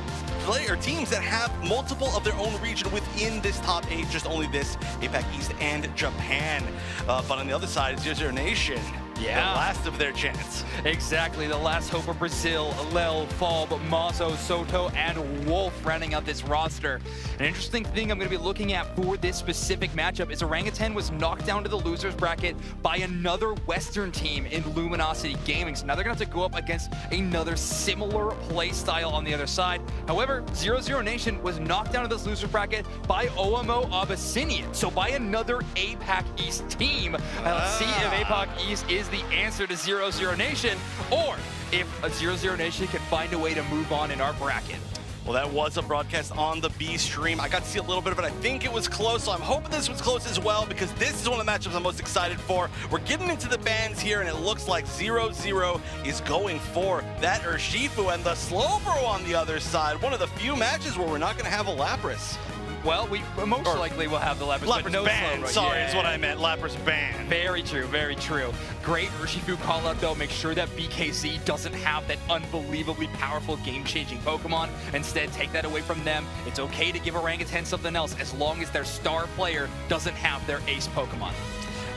teams that have multiple of their own region within this top 8, just only this, APAC East and Japan. But on the other side, 0-0 Nation. Yeah. The last of their chance. Exactly, the last hope of Brazil, Lel, Falb, Mazo, Soto, and Wolf rounding out this roster. An interesting thing I'm going to be looking at for this specific matchup is Orangutan was knocked down to the losers bracket by another Western team in Luminosity Gaming. So now they're going to have to go up against another similar play style on the other side. However, 0-0 Nation was knocked down to this loser bracket by OMO Abyssinian. So by another APAC East team. Let's see if APAC East is the answer to 0-0 Nation, or if a 0-0 Nation can find a way to move on in our bracket. Well, that was a broadcast on the B stream. I got to see a little bit of it. I think it was close, so I'm hoping this was close as well, because this is one of the matchups I'm most excited for. We're getting into the bands here, and it looks like 0-0 is going for that Urshifu, and the Slowbro on the other side. One of the few matches where we're not going to have a Lapras. Well, we most likely will have the Lapras, but no ban. Slowbro. Sorry, is what I meant. Lapras ban. Very true, very true. Great Urshifu call out though. Make sure that BKZ doesn't have that unbelievably powerful game-changing Pokemon. Instead, take that away from them. It's okay to give Orangutan something else as long as their star player doesn't have their ace Pokemon.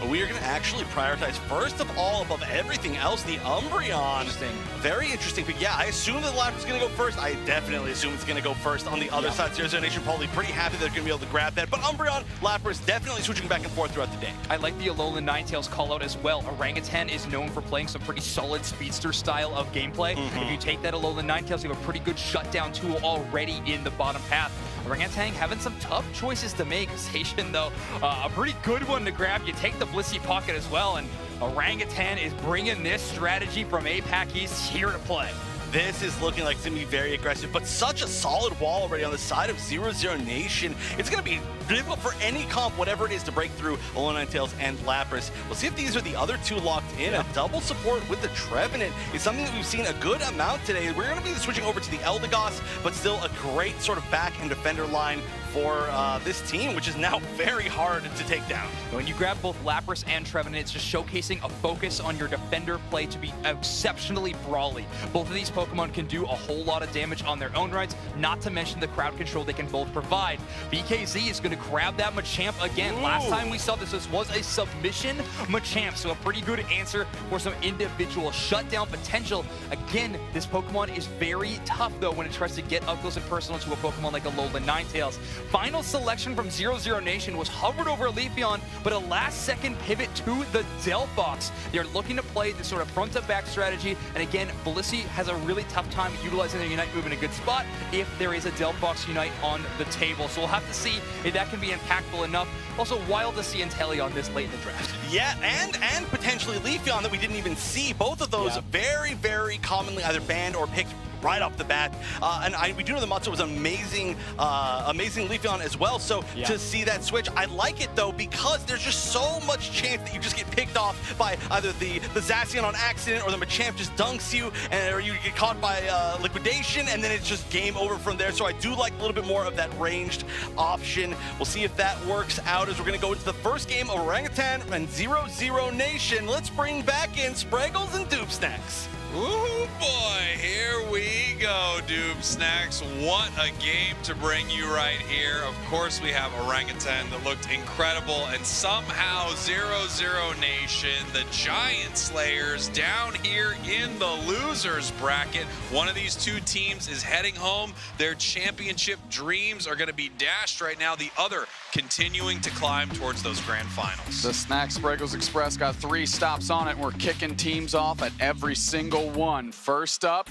We are going to actually prioritize, first of all, above everything else, the Umbreon. Interesting. Very interesting. But yeah, I assume that Lapras is going to go first. I definitely assume it's going to go first. On the other side, 0-0 Nation probably pretty happy they're going to be able to grab that. But Umbreon, Lapras definitely switching back and forth throughout the day. I like the Alolan Ninetales call out as well. Orangutan is known for playing some pretty solid speedster style of gameplay. If you take that Alolan Ninetales, you have a pretty good shutdown tool already in the bottom path. Orangutan having some tough choices to make. Zacian, though, a pretty good one to grab. You take the Blissey Pocket as well, and Orangutan is bringing this strategy from APAC East here to play. This is looking like it's going to be very aggressive, but such a solid wall already on the side of 0-0 Nation. It's going to be difficult for any comp, whatever it is, to break through Alolan Ninetales and Lapras. We'll see if these are the other two locked in. A double support with the Trevenant is something that we've seen a good amount today. We're going to be switching over to the Eldegoss, but still a great sort of back and defender line for this team, which is now very hard to take down. When you grab both Lapras and Trevenant, it's just showcasing a focus on your defender play to be exceptionally brawly. Both of these Pokemon can do a whole lot of damage on their own rights, not to mention the crowd control they can both provide. BKZ is going to grab that Machamp again. Last time we saw this was a submission Machamp, so a pretty good answer for some individual shutdown potential. Again, this Pokemon is very tough, though, when it tries to get up close and personal to a Pokemon like Alolan Ninetales. Final selection from 0-0 Nation was hovered over Leafeon, but a last-second pivot to the Delphox. They're looking to play this sort of front-to-back strategy, and again, Blissey has a really tough time utilizing their Unite move in a good spot if there is a Delphox Unite on the table. So we'll have to see if that can be impactful enough. Also, wild to see Inteleon this late in the draft. Yeah, and potentially Leafeon that we didn't even see. Both of those very, very commonly either banned or picked right off the bat. And we do know the Matsu was amazing Leafeon as well. So to see that switch, I like it though, because there's just so much chance that you just get picked off by either the Zacian on accident, or the Machamp just dunks you, or you get caught by liquidation, and then it's just game over from there. So I do like a little bit more of that ranged option. We'll see if that works out as we're gonna go into the first game of Orangutan and 0-0 Nation. Let's bring back in Spraggles and Doop Snacks. Ooh boy, here we go, Doob Snacks. What a game to bring you right here. Of course, we have Orangutan that looked incredible, and somehow 0-0 Nation, the Giant Slayers, down here in the losers bracket. One of these two teams is heading home. Their championship dreams are going to be dashed right now. The other continuing to climb towards those grand finals. The Snack Spraggles Express got 3 stops on it, and we're kicking teams off at every single one. First up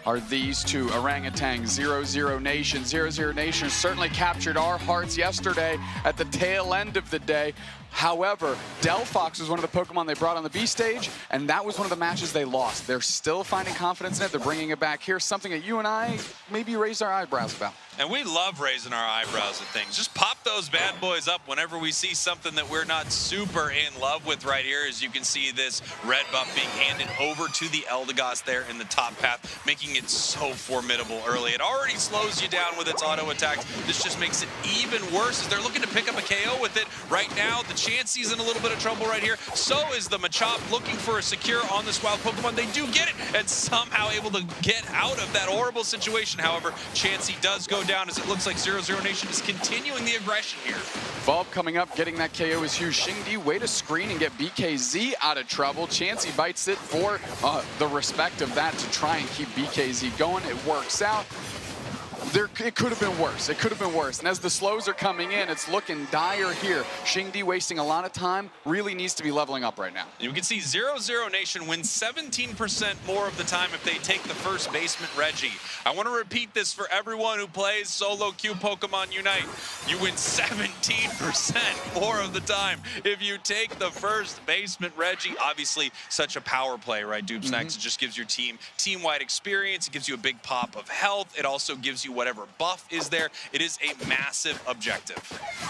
are these two, Orangutan, 0-0 Nation. 0-0 Nation certainly captured our hearts yesterday at the tail end of the day. However, Delphox was one of the Pokemon they brought on the B stage, and that was one of the matches they lost. They're still finding confidence in it. They're bringing it back here, something that you and I maybe raised our eyebrows about. And we love raising our eyebrows at things. Just pop those bad boys up whenever we see something that we're not super in love with right here. As you can see, this red buff being handed over to the Eldegoss there in the top path, making it so formidable early. It already slows you down with its auto attacks. This just makes it even worse as they're looking to pick up a KO with it. Right now, the Chansey's in a little bit of trouble right here. So is the Machop, looking for a secure on this wild Pokemon. They do get it, and somehow able to get out of that horrible situation. However, Chansey does go down, as it looks like 0-0 Nation is continuing the aggression here. Bulb coming up, getting that KO is huge. Xingdi, way to screen and get BKZ out of trouble. Chansey bites it for the respect of that to try and keep BKZ going. It works out. It could have been worse. It could have been worse. And as the slows are coming in, it's looking dire here. Xingdi wasting a lot of time, really needs to be leveling up right now. You can see 0-0 Nation wins 17% more of the time if they take the first basement Reggie. I want to repeat this for everyone who plays solo queue Pokemon Unite. You win 17% more of the time if you take the first basement Reggie. Obviously, such a power play, right, Doob Snacks? It just gives your team-wide experience. It gives you a big pop of health. It also gives you whatever buff is there. It is a massive objective.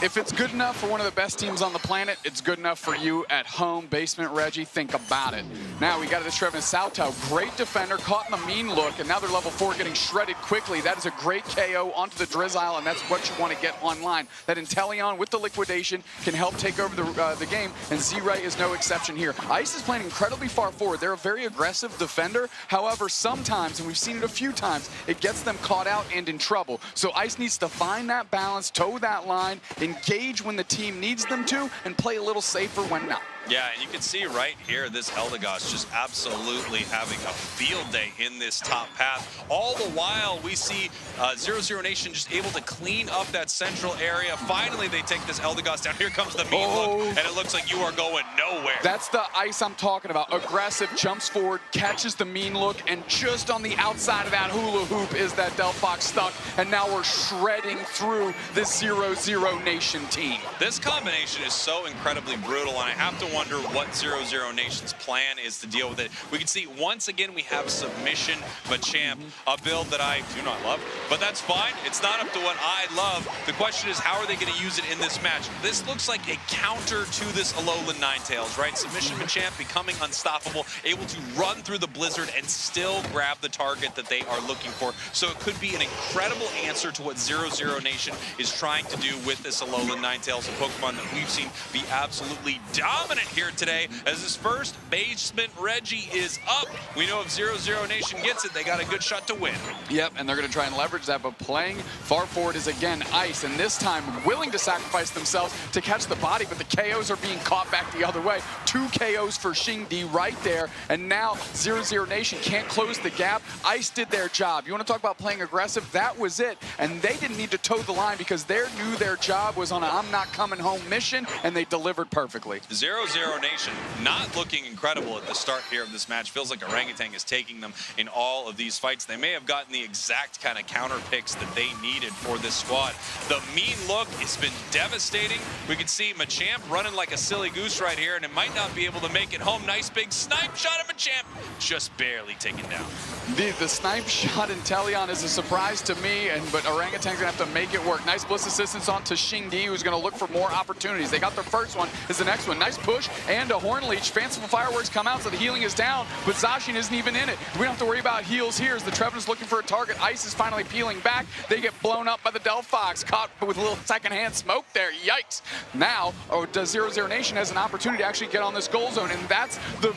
If it's good enough for one of the best teams on the planet, it's good enough for you at home. Basement Reggie, think about it. Now we got this Trevin Salto, great defender, caught in the mean look, and now they're level 4 getting shredded quickly. That is a great KO onto the Drizzile, and that's what you want to get online. That Inteleon with the liquidation can help take over the game, and Z-Ray is no exception here. Ice is playing incredibly far forward. They're a very aggressive defender. However, sometimes, and we've seen it a few times, it gets them caught out and in trouble. So Ice needs to find that balance, toe that line, engage when the team needs them to, and play a little safer when not. Yeah, and you can see right here, this Eldegoss just absolutely having a field day in this top path. All the while, we see 0-0 Nation just able to clean up that central area. Finally, they take this Eldegoss down. Here comes the mean look, and it looks like you are going nowhere. That's the Ice I'm talking about. Aggressive, jumps forward, catches the mean look, and just on the outside of that hula hoop is that Delphox stuck, and now we're shredding through this 0-0 Nation team. This combination is so incredibly brutal, and I have to wonder what 0-0 Nation's plan is to deal with it. We can see once again we have Submission Machamp, a build that I do not love, but that's fine. It's not up to what I love. The question is, how are they going to use it in this match? This looks like a counter to this Alolan Ninetales, right? Submission Machamp becoming unstoppable, able to run through the blizzard and still grab the target that they are looking for. So it could be an incredible answer to what 0-0 Nation is trying to do with this Alolan Ninetales, a Pokemon that we've seen be absolutely dominant here today as this first basement Reggie is up. We know if 00 Nation gets it, they got a good shot to win. Yep, and they're going to try and leverage that, but playing far forward is again Ice, and this time willing to sacrifice themselves to catch the body, but the KOs are being caught back the other way. 2 KOs for Xingdi right there, and now 00 Nation can't close the gap. Ice did their job. You want to talk about playing aggressive? That was it, and they didn't need to toe the line because they knew their job was on a I'm not coming home mission, and they delivered perfectly. 00 Nation not looking incredible at the start here of this match. Feels like Orangutan is taking them in all of these fights. They may have gotten the exact kind of counter picks that they needed for this squad. The mean look has been devastating. We can see Machamp running like a silly goose right here, and it might not be able to make it home. Nice big snipe shot of Machamp, just barely taken down. The snipe shot in Teleon is a surprise to me, but Orangutan's gonna have to make it work. Nice Bliss assistance on to Xingdi, who's gonna look for more opportunities. They got their first one, is the next one. Nice push and a Horn Leech. Fanciful Fireworks come out, so the healing is down, but Zacian isn't even in it. We don't have to worry about heals here as the Trevenant's looking for a target. Ice is finally peeling back. They get blown up by the Delphox, caught with a little secondhand smoke there. Yikes. Now, does 00 Nation has an opportunity to actually get on this goal zone, and that's the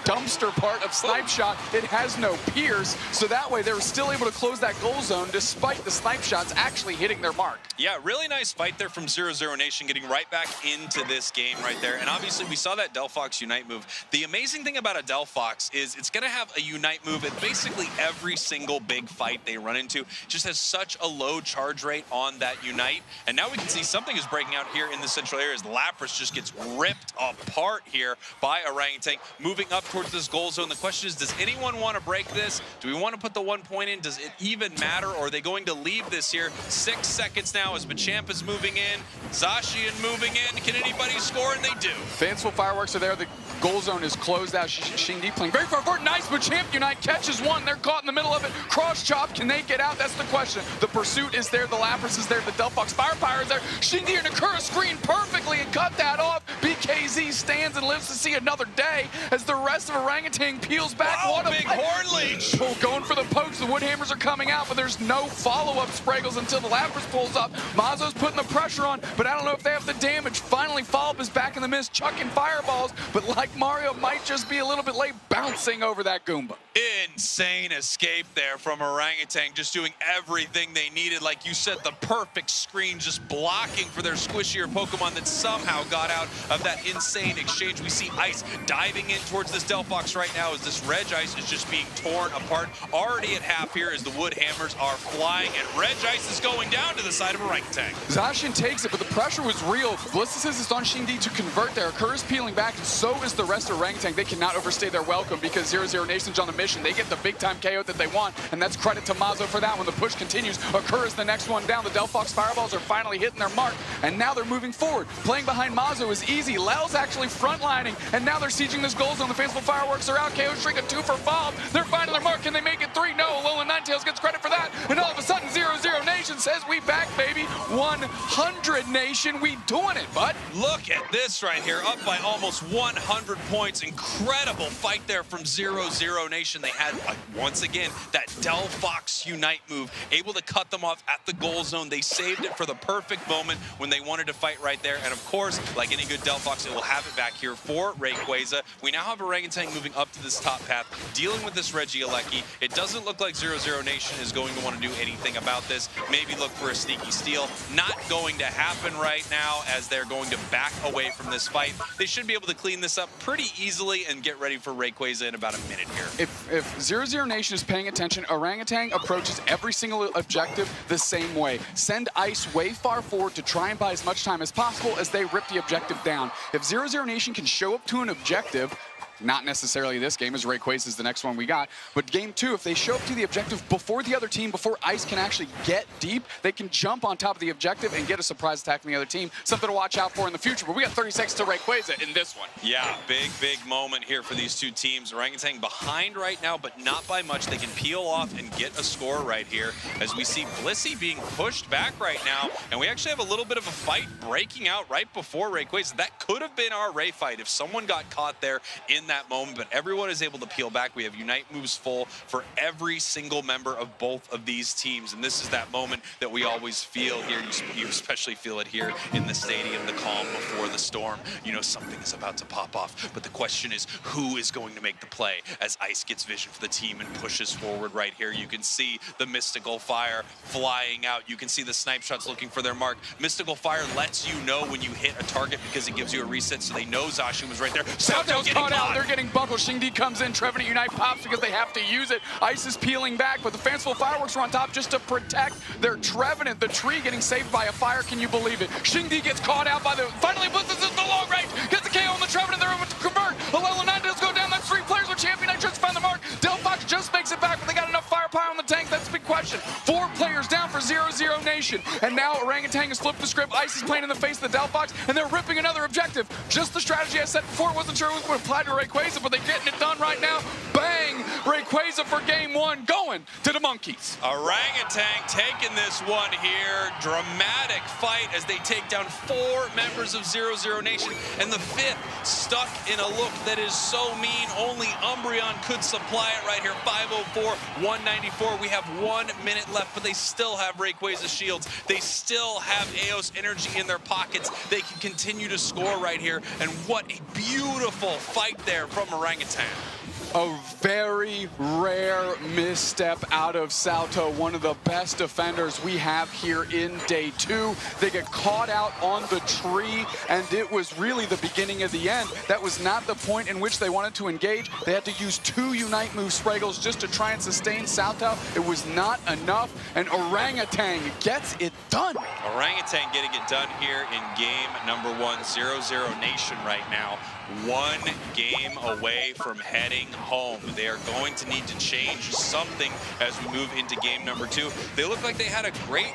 dumpster part of Snipe Shot. It has no pierce, so that way they were still able to close that goal zone despite the snipe shots actually hitting their mark. Yeah, really nice fight there from 00 Nation, getting right back into this game right there. And obviously we saw that Delphox Unite move. The amazing thing about a Delphox is it's gonna have a Unite move at basically every single big fight they run into. It just has such a low charge rate on that Unite. And now we can see something is breaking out here in the central area as Lapras just gets ripped apart here by Orangutan, moving up towards this goal zone. The question is, does anyone want to break this? Do we want to put the 1 point in? Does it even matter, or are they going to leave this here? 6 seconds now as Machamp is moving in, Zacian moving in. Can anybody score? And they do. Fanciful Fireworks are there. The goal zone is closed out. Xingdi playing very far forward. Nice, Machamp Unite catches one. They're caught in the middle of it. Cross chop. Can they get out? That's the question. The pursuit is there. The Lapras is there. The Delphox Firefire is there. Xingdi and Akura screen perfectly and cut that off. BKZ stands and lives to see another day as the rest of Orangutan peels back. Wow, what a big Horn Leech. Going for the pokes. The Woodhammers are coming out, but there's no follow-up Spraggles until the Lapras pulls up. Mazo's putting the pressure on, but I don't know if they have the damage. Finally, Falb is back in the mist, chucking fireballs, but like Mario, might just be a little bit late, bouncing over that Goomba. Insane escape there from Orangutan, just doing everything they needed. Like you said, the perfect screen, just blocking for their squishier Pokemon that somehow got out of that insane exchange. We see Ice diving in towards this Delphox right now as this Reg Ice is just being torn apart. Already at half here as the Woodhammers are flying, and Reg Ice is going down to the side of Orangutan. Zacian takes it, but the pressure was real. Bliss assist on Xingdi to convert there. Akura's peeling back, and so is the rest of Orangutan. They cannot overstay their welcome because 00 Nation's on the mission. They get the big-time KO that they want, and that's credit to Mazo for that one. The push continues. Akura's the next one down. The Delphox Fireballs are finally hitting their mark, and now they're moving forward. Playing behind Mazo is easy. Lel's actually frontlining, and now they're sieging this goal zone. The Fanciful Fireworks are out. KO Shrink a 2 for Falb. They're finding their mark. Can they make it 3? No. Alolan Ninetales gets credit for that, and all of a sudden 00 Nation says we back, baby. 100 Nation, we doing it, bud. Look at this right here, up by almost 100 points. Incredible fight there from 00 Nation. They had, once again, that Delphox Unite move, able to cut them off at the goal zone. They saved it for the perfect moment when they wanted to fight right there. And of course, like any good Delphox, it will have it back here for Rayquaza. We now have Orangutan moving up to this top path, dealing with this Regieleki. It doesn't look like 00 Nation is going to want to do anything about this. Maybe look for a sneaky steal. Not going to happen right now as they're going to back away from this fight. They should be able to clean this up pretty easily and get ready for Rayquaza in about a minute here. If 00 Nation is paying attention, Orangutan approaches every single objective the same way. Send Ice way far forward to try and buy as much time as possible as they rip the objective down. If 00 Nation can show up to an objective, not necessarily this game, as Rayquaza is the next one we got, but game 2, if they show up to the objective before the other team, before Ice can actually get deep, they can jump on top of the objective and get a surprise attack from the other team. Something to watch out for in the future, but we got 30 seconds to Rayquaza in this one. Yeah, big moment here for these two teams. Orangutan behind right now, but not by much. They can peel off and get a score right here as we see Blissey being pushed back right now, and we actually have a little bit of a fight breaking out right before Rayquaza. That could have been our Ray fight if someone got caught there in in that moment, but everyone is able to peel back. We have Unite moves full for every single member of both of these teams, and this is that moment that we always feel here. You especially feel it here in the stadium, the calm before the storm. You know something is about to pop off, but the question is, who is going to make the play as Ice gets vision for the team and pushes forward right here. You can see the Mystical Fire flying out. You can see the snipe shots looking for their mark. Mystical Fire lets you know when you hit a target because it gives you a reset, so they know Zashi was right there. Southdown's caught out. They're getting buckled. Xingdi comes in. Trevenant Unite pops because they have to use it. Ice is peeling back, but the Fanciful Fireworks are on top just to protect their Trevenant. The tree getting saved by a fire. Can you believe it? Xingdi gets caught out by the... Finally, Blizzes is the long range. Gets the KO on the Trevenant. They're able to convert. Alelo 9 does go down. That's 3 players with Champion. I just found the mark. Delphox just makes it back, but they got enough firepower on the tank. That's a big question. 4 players down for 0-0 Nation. And now Orangutan has flipped the script. Ice is playing in the face of the Delphox, and they're ripping another objective. Just the strategy I said before. Wasn't sure it would apply to Rayquaza, but they're getting it done right now. Bang! Rayquaza for game 1, going to the Monkeys. Orangutan taking this one here. Dramatic fight as they take down 4 members of 0-0 Nation, and the 5th stuck in a look that is so mean. Only Umbreon could supply it right here. 504, 194. We have 1 minute left, but they still have Rayquaza shields. They still have Eos energy in their pockets. They can continue to score right here, and what a beautiful fight there from Orangutan. A very rare misstep out of Salto, one of the best defenders we have here in day 2. They get caught out on the tree, and it was really the beginning of the end. That was not the point in which they wanted to engage. They had to use 2 Unite move Spraggles just to try and sustain Salto. It was not enough, and Orangutan gets it done. Orangutan getting it done here in game number 1, 0-0 Nation right now. 1 game away from heading home. They are going to need to change something as we move into game number 2. They look like they had a great,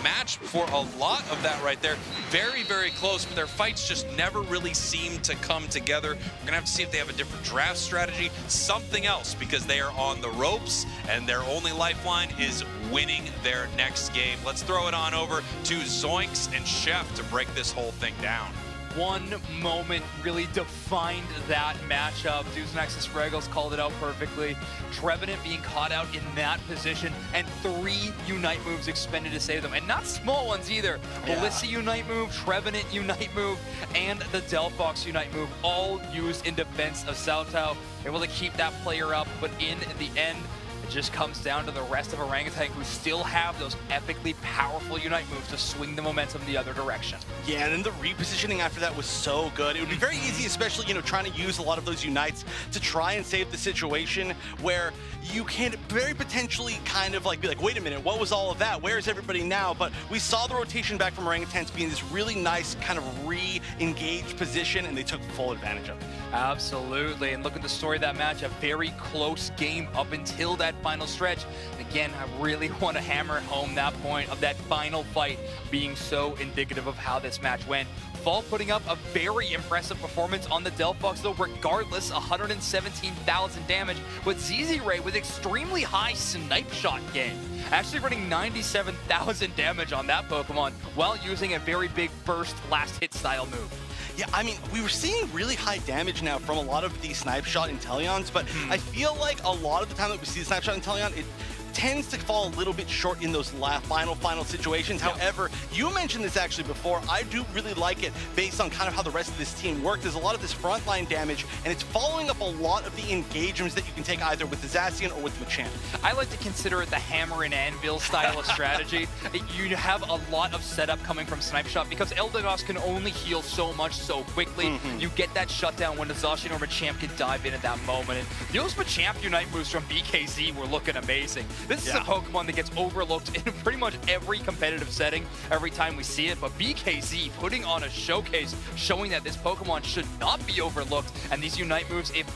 match for a lot of that right there. Very, very close, but their fights just never really seem to come together. We're gonna have to see if they have a different draft strategy, something else, because they are on the ropes and their only lifeline is winning their next game. Let's throw it on over to Zoinks and Chef to break this whole thing down. One moment really defined that matchup. Duzanax and Spraggles called it out perfectly. Trevenant being caught out in that position, and 3 Unite moves expended to save them. And not small ones either. Yeah. Melissa Unite move, Trevenant Unite move, and the Delphox Unite move, all used in defense of Salto. Able to keep that player up, but in the end, it just comes down to the rest of Orangutan, who still have those epically powerful Unite moves to swing the momentum the other direction. Yeah, and then the repositioning after that was so good. It would be very easy, especially, trying to use a lot of those Unites to try and save the situation where you can very potentially kind of be like, wait a minute, what was all of that? Where is everybody now? But we saw the rotation back from Orangutans being this really nice kind of re-engaged position, and they took full advantage of it. Absolutely, and look at the story of that match, a very close game up until that final stretch. And again, I really want to hammer home that point of that final fight being so indicative of how this match went. Fall putting up a very impressive performance on the Delphox, though, regardless, 117,000 damage, with ZZ Ray with extremely high snipe shot game, actually running 97,000 damage on that Pokemon while using a very big first last hit style move. Yeah, I mean, we were seeing really high damage now from a lot of these snipe shot Inteleons, but I feel like a lot of the time that we see the snipe shot Inteleon, it tends to fall a little bit short in those final situations. Yeah. However, you mentioned this actually before. I do really like it based on kind of how the rest of this team worked. There's a lot of this frontline damage, and it's following up a lot of the engagements that you can take either with the Zacian or with Machamp. I like to consider it the hammer and anvil style of strategy. You have a lot of setup coming from Snipe Shot because Eldegoss can only heal so much so quickly. You get that shutdown when the Zacian or Machamp can dive in at that moment. And those Machamp Unite moves from BKZ were looking amazing. This is a Pokemon that gets overlooked in pretty much every competitive setting every time we see it, but BKZ putting on a showcase showing that this Pokemon should not be overlooked, and these Unite moves, if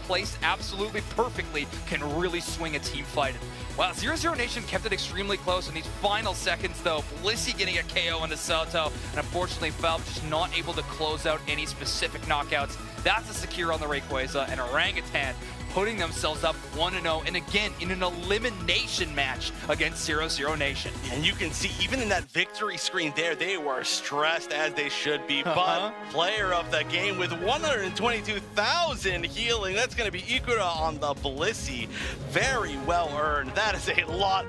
placed absolutely perfectly, can really swing a team fight. Wow, 0-0 Nation kept it extremely close in these final seconds, though. Blissey getting a KO on the Salto, and unfortunately, Valve just not able to close out any specific knockouts. That's a secure on the Rayquaza, and Orangutan putting themselves up 1-0, and again, in an elimination match against 0-0 Nation. And you can see, even in that victory screen there, they were stressed as they should be. But player of the game with 122,000 healing. That's going to be Ikura on the Blissey. Very well earned. That is a lot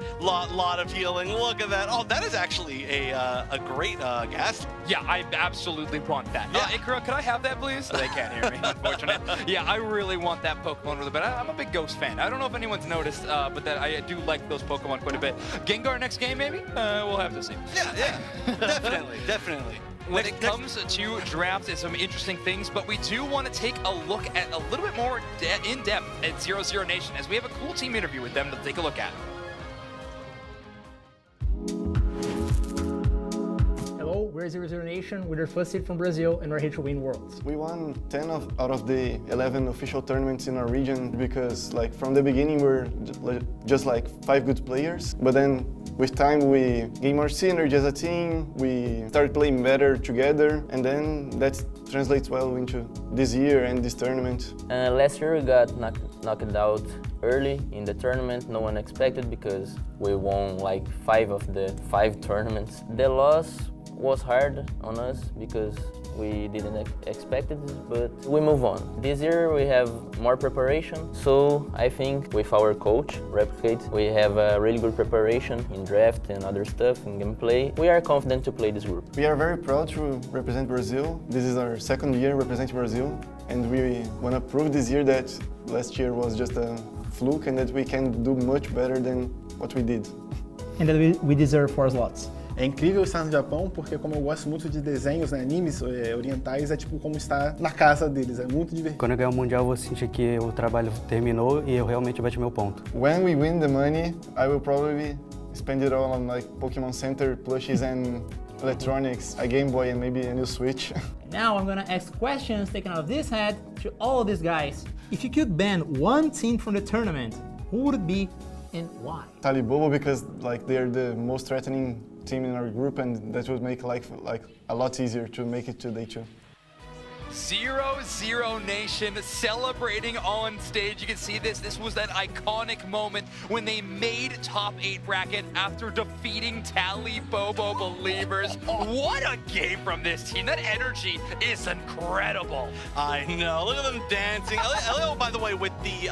of healing. Look at that. Oh, that is actually a great gas. Yeah, I absolutely want that. Yeah. Ikura, could I have that, please? They can't hear me, unfortunately. Yeah, I really want that Pokemon really bad. I'm a big Ghost fan. I don't know if anyone's noticed, but that I do like those Pokemon quite a bit. Gengar next game, maybe? We'll have to see. Yeah. Definitely. When it comes to drafts, it's some interesting things, but we do want to take a look at a little bit more in depth at 0-0 Nation, as we have a cool team interview with them to take a look at. Hello, we're 0-0 Nation. We're the first seed from Brazil, and we're here to win Worlds. We won 10 out of the 11 official tournaments in our region because, like, from the beginning, we're just like 5 good players. But then, with time, we gained more synergy as a team. We started playing better together, and then that translates well into this year and this tournament. Last year, we got knocked out early in the tournament. No one expected because we won like 5 of the 5 tournaments. The loss was hard on us because we didn't expect it, but we move on. This year we have more preparation, so I think with our coach, Replicate, we have a really good preparation in draft and other stuff, in gameplay. We are confident to play this group. We are very proud to represent Brazil. This is our 2nd year representing Brazil, and we want to prove this year that last year was just a fluke and that we can do much better than what we did. And that we deserve 4 slots. É incrível estar no Japão, porque como eu gosto muito de desenhos, né, animes orientais, é tipo como estar na casa deles, é muito divertido. Quando eu ganhar o Mundial, eu vou sentir que o trabalho terminou e eu realmente bati meu ponto. When we win the money, I will probably spend it all on like Pokémon Center plushies and electronics, a Game Boy and maybe a new Switch. Now I'm gonna ask questions taken out of this head to all of these guys. If you could ban one team from the tournament, who would it be and why? Talibobo, because like they're the most threatening team in our group, and that would make life like a lot easier to make it to day 2. 0-0 Nation celebrating on stage. You can see this. This was that iconic moment when they made top 8 bracket after defeating Talibobo Believers. What a game from this team. That energy is incredible. I know. Look at them dancing. Elio, by the way, with the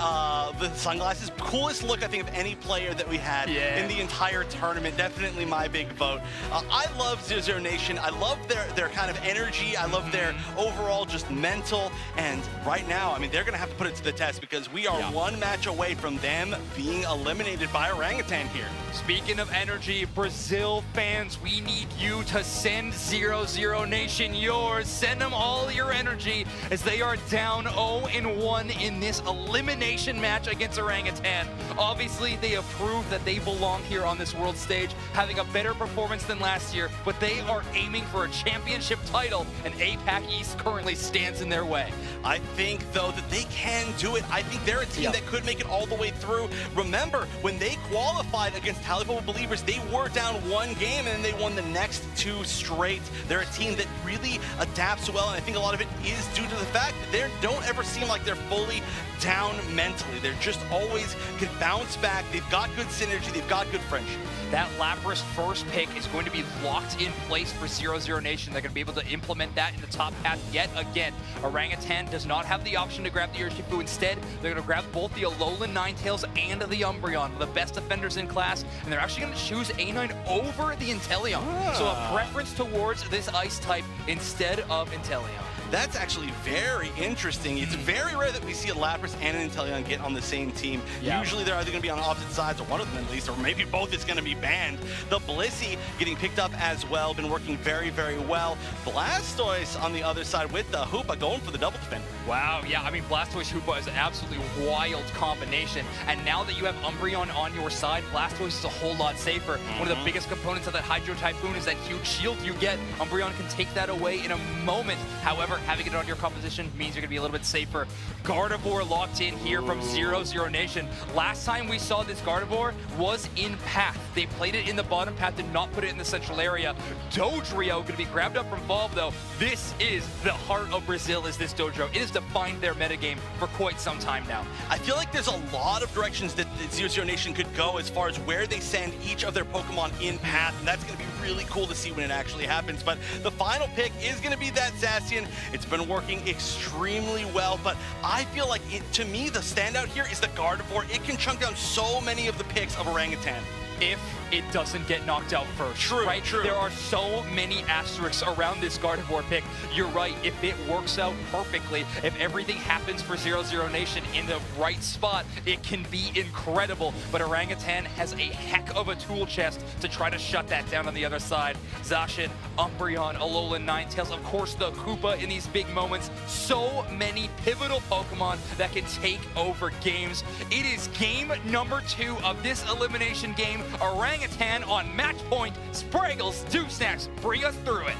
sunglasses, coolest look I think of any player that we had in the entire tournament. Definitely my big vote. I love 0-0 Nation. I love their kind of energy. I love their overall just mental, and right now, I mean, they're going to have to put it to the test because we are one match away from them being eliminated by Orangutan here. Speaking of energy, Brazil fans, we need you to send 0-0 Nation yours. Send them all your energy as they are down 0-1 in this elimination match against Orangutan. Obviously, they have proved that they belong here on this world stage, having a better performance than last year, but they are aiming for a championship title, and APAC East currently stands in their way. I think, though, that they can do it. I think they're a team that could make it all the way through. Remember, when they qualified against Talibobo Believers, they were down 1 game, and then they won the next 2 straight. They're a team that really adapts well, and I think a lot of it is due to the fact that they don't ever seem like they're fully down mentally. They're just always can bounce back. They've got good synergy. They've got good friendship. That Lapras first pick is going to be locked in place for 0-0 Nation. They're going to be able to implement that in the top path yet again. Orangutan does not have the option to grab the Urshifu. Instead, they're going to grab both the Alolan Ninetales and the Umbreon, the best defenders in class, and they're actually going to choose A9 over the Inteleon. So a preference towards this ice type instead of Inteleon. That's actually very interesting. It's very rare that we see a Lapras and an Inteleon get on the same team. Usually they're either going to be on opposite sides, or one of them at least, or maybe both is going to be banned. The Blissey getting picked up as well, been working very, very well. Blastoise on the other side with the Hoopa going for the double defender. Wow, yeah, I mean, Blastoise Hoopa is an absolutely wild combination. And now that you have Umbreon on your side, Blastoise is a whole lot safer. One of the biggest components of that Hydro Typhoon is that huge shield you get. Umbreon can take that away in a moment. However, having it on your composition means you're going to be a little bit safer. Gardevoir locked in here from 0-0 Nation. Last time we saw this Gardevoir was in path. They played it in the bottom path, did not put it in the central area. Dodrio going to be grabbed up from Valve, though. This is the heart of Brazil, is this Dodrio. It has defined their metagame for quite some time now. I feel like there's a lot of directions that the 0-0 Nation could go as far as where they send each of their Pokemon in path, and that's going to be really cool to see when it actually happens. But the final pick is going to be that Zacian. It's been working extremely well, but I feel like, to me, the standout here is the Gardevoir. It can chunk down so many of the picks of Orangutan. If it doesn't get knocked out first. True, right? true. There are so many asterisks around this Gardevoir pick. You're right, if it works out perfectly, if everything happens for 0-0 Nation in the right spot, it can be incredible. But Orangutan has a heck of a tool chest to try to shut that down on the other side. Zacian, Umbreon, Alolan Ninetales, of course the Koopa in these big moments. So many pivotal Pokemon that can take over games. It is game number 2 of this elimination game. Orangutan on match point. Spraggles, Doobsnacks, bring us through it.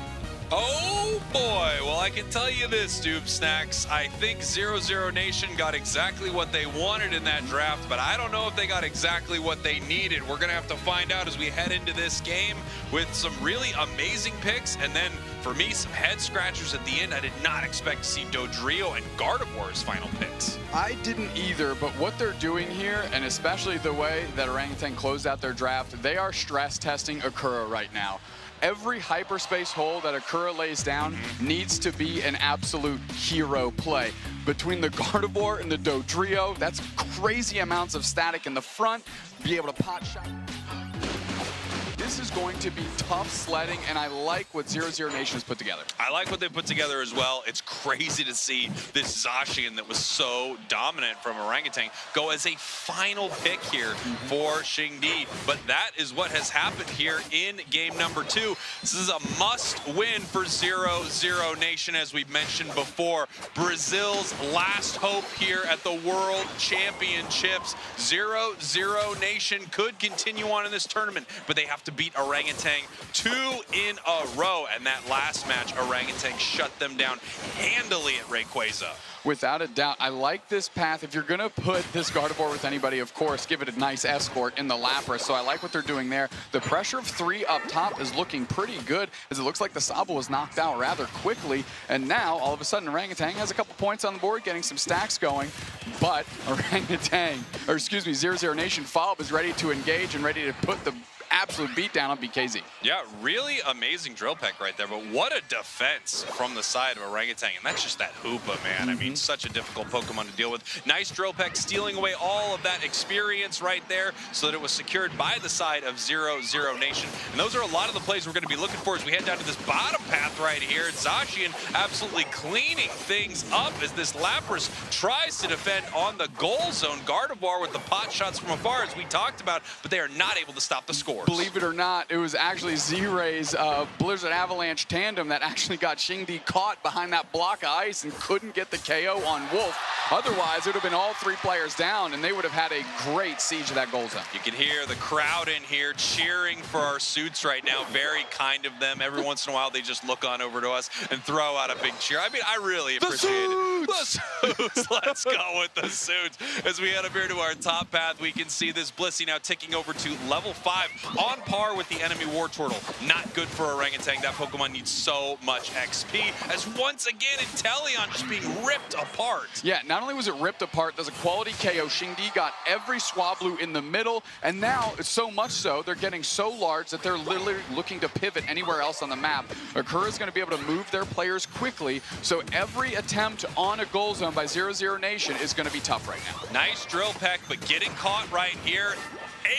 Oh boy, well I can tell you this, Doobsnacks. I think 0-0 Nation got exactly what they wanted in that draft, but I don't know if they got exactly what they needed. We're gonna have to find out as we head into this game with some really amazing picks, and then for me, some head scratchers at the end. I did not expect to see Dodrio and Gardevoir's final picks. I didn't either, but what they're doing here, and especially the way that Orangutan closed out their draft, they are stress testing Akura right now. Every hyperspace hole that Akura lays down needs to be an absolute hero play. Between the Gardevoir and the Dodrio, that's crazy amounts of static in the front, be able to pot shot. This is going to be tough sledding, and I like what 0-0 Nation has put together. I like what they put together as well. It's crazy to see this Zacian that was so dominant from Orangutan go as a final pick here for Xingdi. But that is what has happened here in game number 2. This is a must-win for 0-0 Nation, as we mentioned before. Brazil's last hope here at the World Championships. 0-0 Nation could continue on in this tournament, but they have to beat Orangutan 2 in a row, and that last match, Orangutan shut them down handily at Rayquaza. Without a doubt, I like this path. If you're going to put this Gardevoir with anybody, of course, give it a nice escort in the Lapras. So I like what they're doing there. The pressure of 3 up top is looking pretty good, as it looks like the Sabo was knocked out rather quickly. And now, all of a sudden, Orangutan has a couple points on the board, getting some stacks going. But Orangutan, or excuse me, 0-0 Nation Fob is ready to engage and ready to put the absolute beatdown on BKZ. Yeah, really amazing drill peck right there, but what a defense from the side of Orangutan, and that's just that Hoopa, man. I mean, such a difficult Pokemon to deal with. Nice drill peck, stealing away all of that experience right there so that it was secured by the side of 0-0 Nation. And those are a lot of the plays we're going to be looking for as we head down to this bottom path right here. Zacian absolutely cleaning things up as this Lapras tries to defend on the goal zone. Gardevoir with the pot shots from afar, as we talked about, but they are not able to stop the score. Believe it or not, it was actually Z-Ray's Blizzard Avalanche tandem that actually got Xingdi caught behind that block of ice and couldn't get the KO on Wolf. Otherwise, it would have been all 3 players down, and they would have had a great siege of that goal zone. You can hear the crowd in here cheering for our suits right now. Very kind of them. Every once in a while, they just look on over to us and throw out a big cheer. I mean, I really appreciate it. The suits! Let's go with the suits. As we head up here to our top path, we can see this Blissey now ticking over to level 5. On par with the enemy War Turtle. Not good for Orangutan. That Pokemon needs so much XP, as once again Inteleon just being ripped apart. Yeah, not only was it ripped apart, there's a quality KO. Xingdi got every Swablu in the middle, and now it's so much so, they're getting so large that they're literally looking to pivot anywhere else on the map. Akura's going to be able to move their players quickly, so every attempt on a goal zone by 0-0 Nation is going to be tough right now. Nice drill peck, but getting caught right here.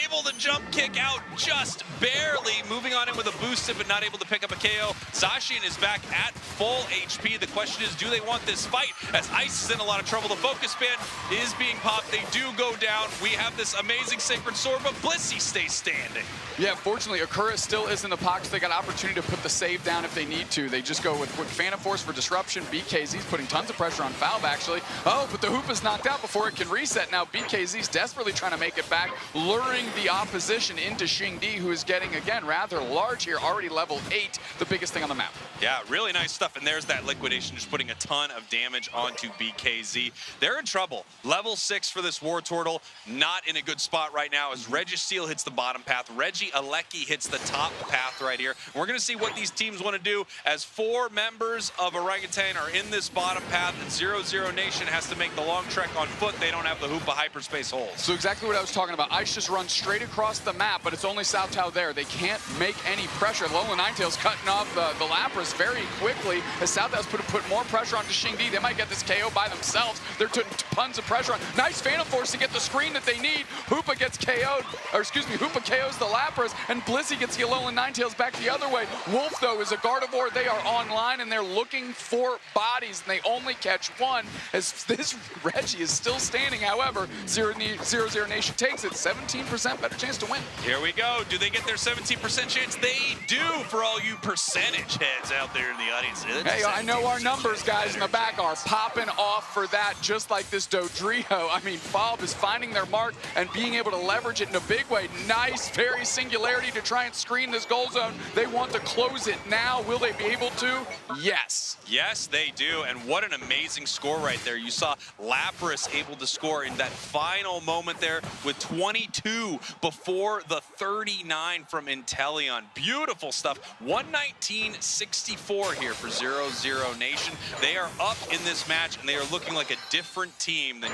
Able to jump kick out just barely, moving on in with a boosted but not able to pick up a KO. Zacian is back at full HP. The question is, do they want this fight? As Ice is in a lot of trouble, the focus band is being popped. They do go down. We have this amazing Sacred Sword, but Blissey stays standing. Yeah, fortunately, Akura still is in the pocket. They got opportunity to put the save down if they need to. They just go with quick Phantom Force for disruption. BKZ's putting tons of pressure on Falb, actually. Oh, but the Hoopa's knocked out before it can reset. Now BKZ's desperately trying to make it back, luring forcing the opposition into Xingdi, who is getting, again, rather large here, already level 8, the biggest thing on the map. Yeah, really nice stuff. And there's that liquidation, just putting a ton of damage onto BKZ. They're in trouble. Level 6 for this War Turtle, not in a good spot right now as Registeel hits the bottom path. Reggie Alecki hits the top path right here. And we're going to see what these teams want to do as 4 members of Orangutan are in this bottom path, and 0-0 Nation has to make the long trek on foot. They don't have the Hoopa hyperspace holes. So exactly what I was talking about. Ice just runs straight across the map, but it's only South Tao there. They can't make any pressure. Lola Ninetales cutting off the Lapras very quickly as South Tao's put more pressure onto Xingdi. They might get this KO by themselves. They're putting tons of pressure on. Nice Phantom Force to get the screen that they need. Hoopa gets KO'd, or excuse me, Hoopa KOs the Lapras, and Blissey gets the Alolan Ninetales back the other way. Wolf, though, is a Gardevoir. They are online, and they're looking for bodies, and they only catch one, as this Reggie is still standing. However, 0-0 Nation takes it. 17% better chance to win. Here we go. Do they get their 17% chance? They do, for all you percentage heads out there in the audience. Hey, I know our numbers, guys, in the back are popping off for that, just like this Dodrio. I mean, Fob is finding their mark and being able to leverage it in a big way. Nice, very singularity to try and screen this goal zone. They want to close it now. Will they be able to? Yes. Yes, they do, and what an amazing score right there. You saw Lapras able to score in that final moment there with 22 before the 39 from Inteleon. Beautiful stuff. 119-64 here for 0-0 Nation. They are up in this match, and they are looking like a different team than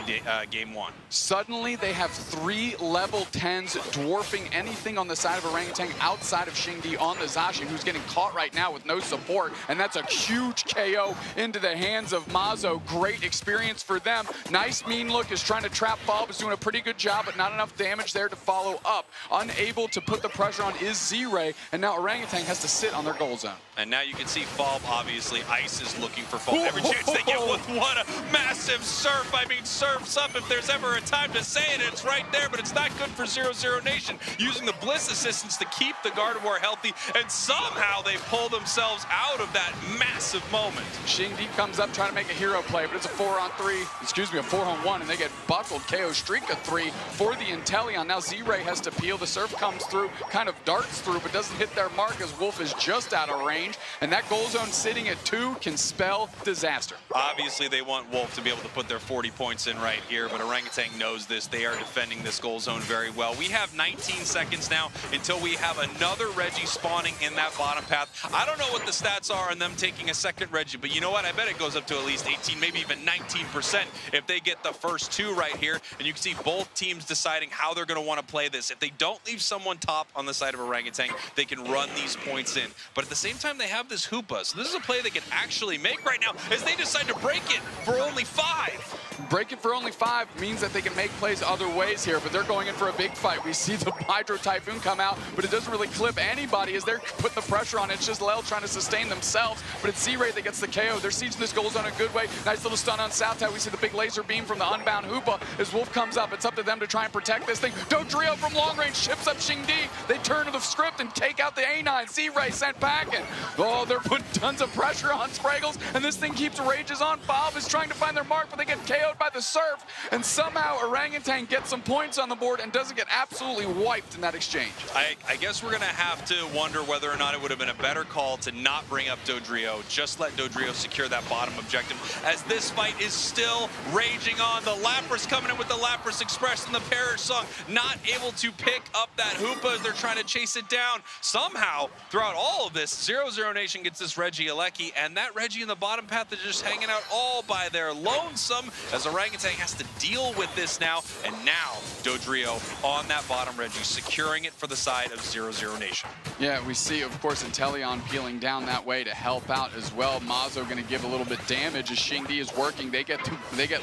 Game 1. Suddenly, they have 3 level 10s dwarfing anything on the side of Orangutan outside of Xingdi on the Zacian, who's getting caught right now with no support, and that's a huge KO into the hands of Mazo. Great experience for them. Nice mean look is trying to trap Fob, is doing a pretty good job, but not enough damage there to follow up. Unable to put the pressure on is Z-Ray, and now Orangutan has to sit on their goal zone. And now you can see Fob, obviously. Ice is looking for Fob. Every chance they get with what a massive Surf. I mean, Surf's up if there's ever a time to say it. It's right there, but it's not good for 0-0 Nation. Using the Bliss assistance to keep the Gardevoir healthy, and somehow they pull themselves out of that massive moment. Xingdi comes up trying to make a hero play, but it's a 4-on-1, and they get buckled. KO streak of 3 for the Inteleon. Now Z-Ray has to peel. The Surf comes through, kind of darts through, but doesn't hit their mark as Wolf is just out of range. And that goal zone sitting at 2 can spell disaster. Obviously, they want Wolf to be able to put their 40 points in right here, but Orangutan knows this. They are defending this goal zone very well. We have 19 seconds now until we have another Reggie spawning in that bottom path. I don't know what the stats are on them taking a second Reggie, but you know what? I bet it goes up to at least 18, maybe even 19% if they get the first 2 right here. And you can see both teams deciding how they're going to want to play this. If they don't leave someone top on the side of Orangutan, they can run these points in. But at the same time, they have this Hoopa. So this is a play they can actually make right now as they decide to break it for only 5. Break it for only 5 means that they can make plays other ways here, but they're going in for a big fight. We see the Hydro Typhoon come out, but it doesn't really clip anybody as they're putting the pressure on it. It's just Lel trying to sustain themselves, but it's Z-Ray that gets the KO. They're sieging this goal zone a good way. Nice little stun on South Tao. We see the big laser beam from the Unbound Hoopa as Wolf comes up. It's up to them to try and protect this thing. Dodrio from long range ships up Xingdi. They turn to the script and take out the A9. Z-Ray sent packing. Oh, they're putting tons of pressure on Spraggles, and this thing keeps rages on. Bob is trying to find their mark, but they get KO'd by the Surf, and somehow Orangutan gets some points on the board and doesn't get absolutely wiped in that exchange. I guess we're going to have to wonder whether or not it would have been a better call to not bring up Dodrio. Just let Dodrio secure that bottom objective, as this fight is still raging on. The Lapras coming in with the Lapras Express and the Parrish Song, not able to pick up that Hoopa as they're trying to chase it down. Somehow, throughout all of this, 0-0 Nation gets this Reggie Alecki, and that Reggie in the bottom path is just hanging out all by their lonesome, as Orangutan has to deal with this now. And now, Dodrio on that bottom Reggie, securing it for the side of 0-0 Nation. Yeah, we see, of course, Inteleon peeling down that way to help out as well. Mazo going to give a little bit damage as Xingdi is working. They get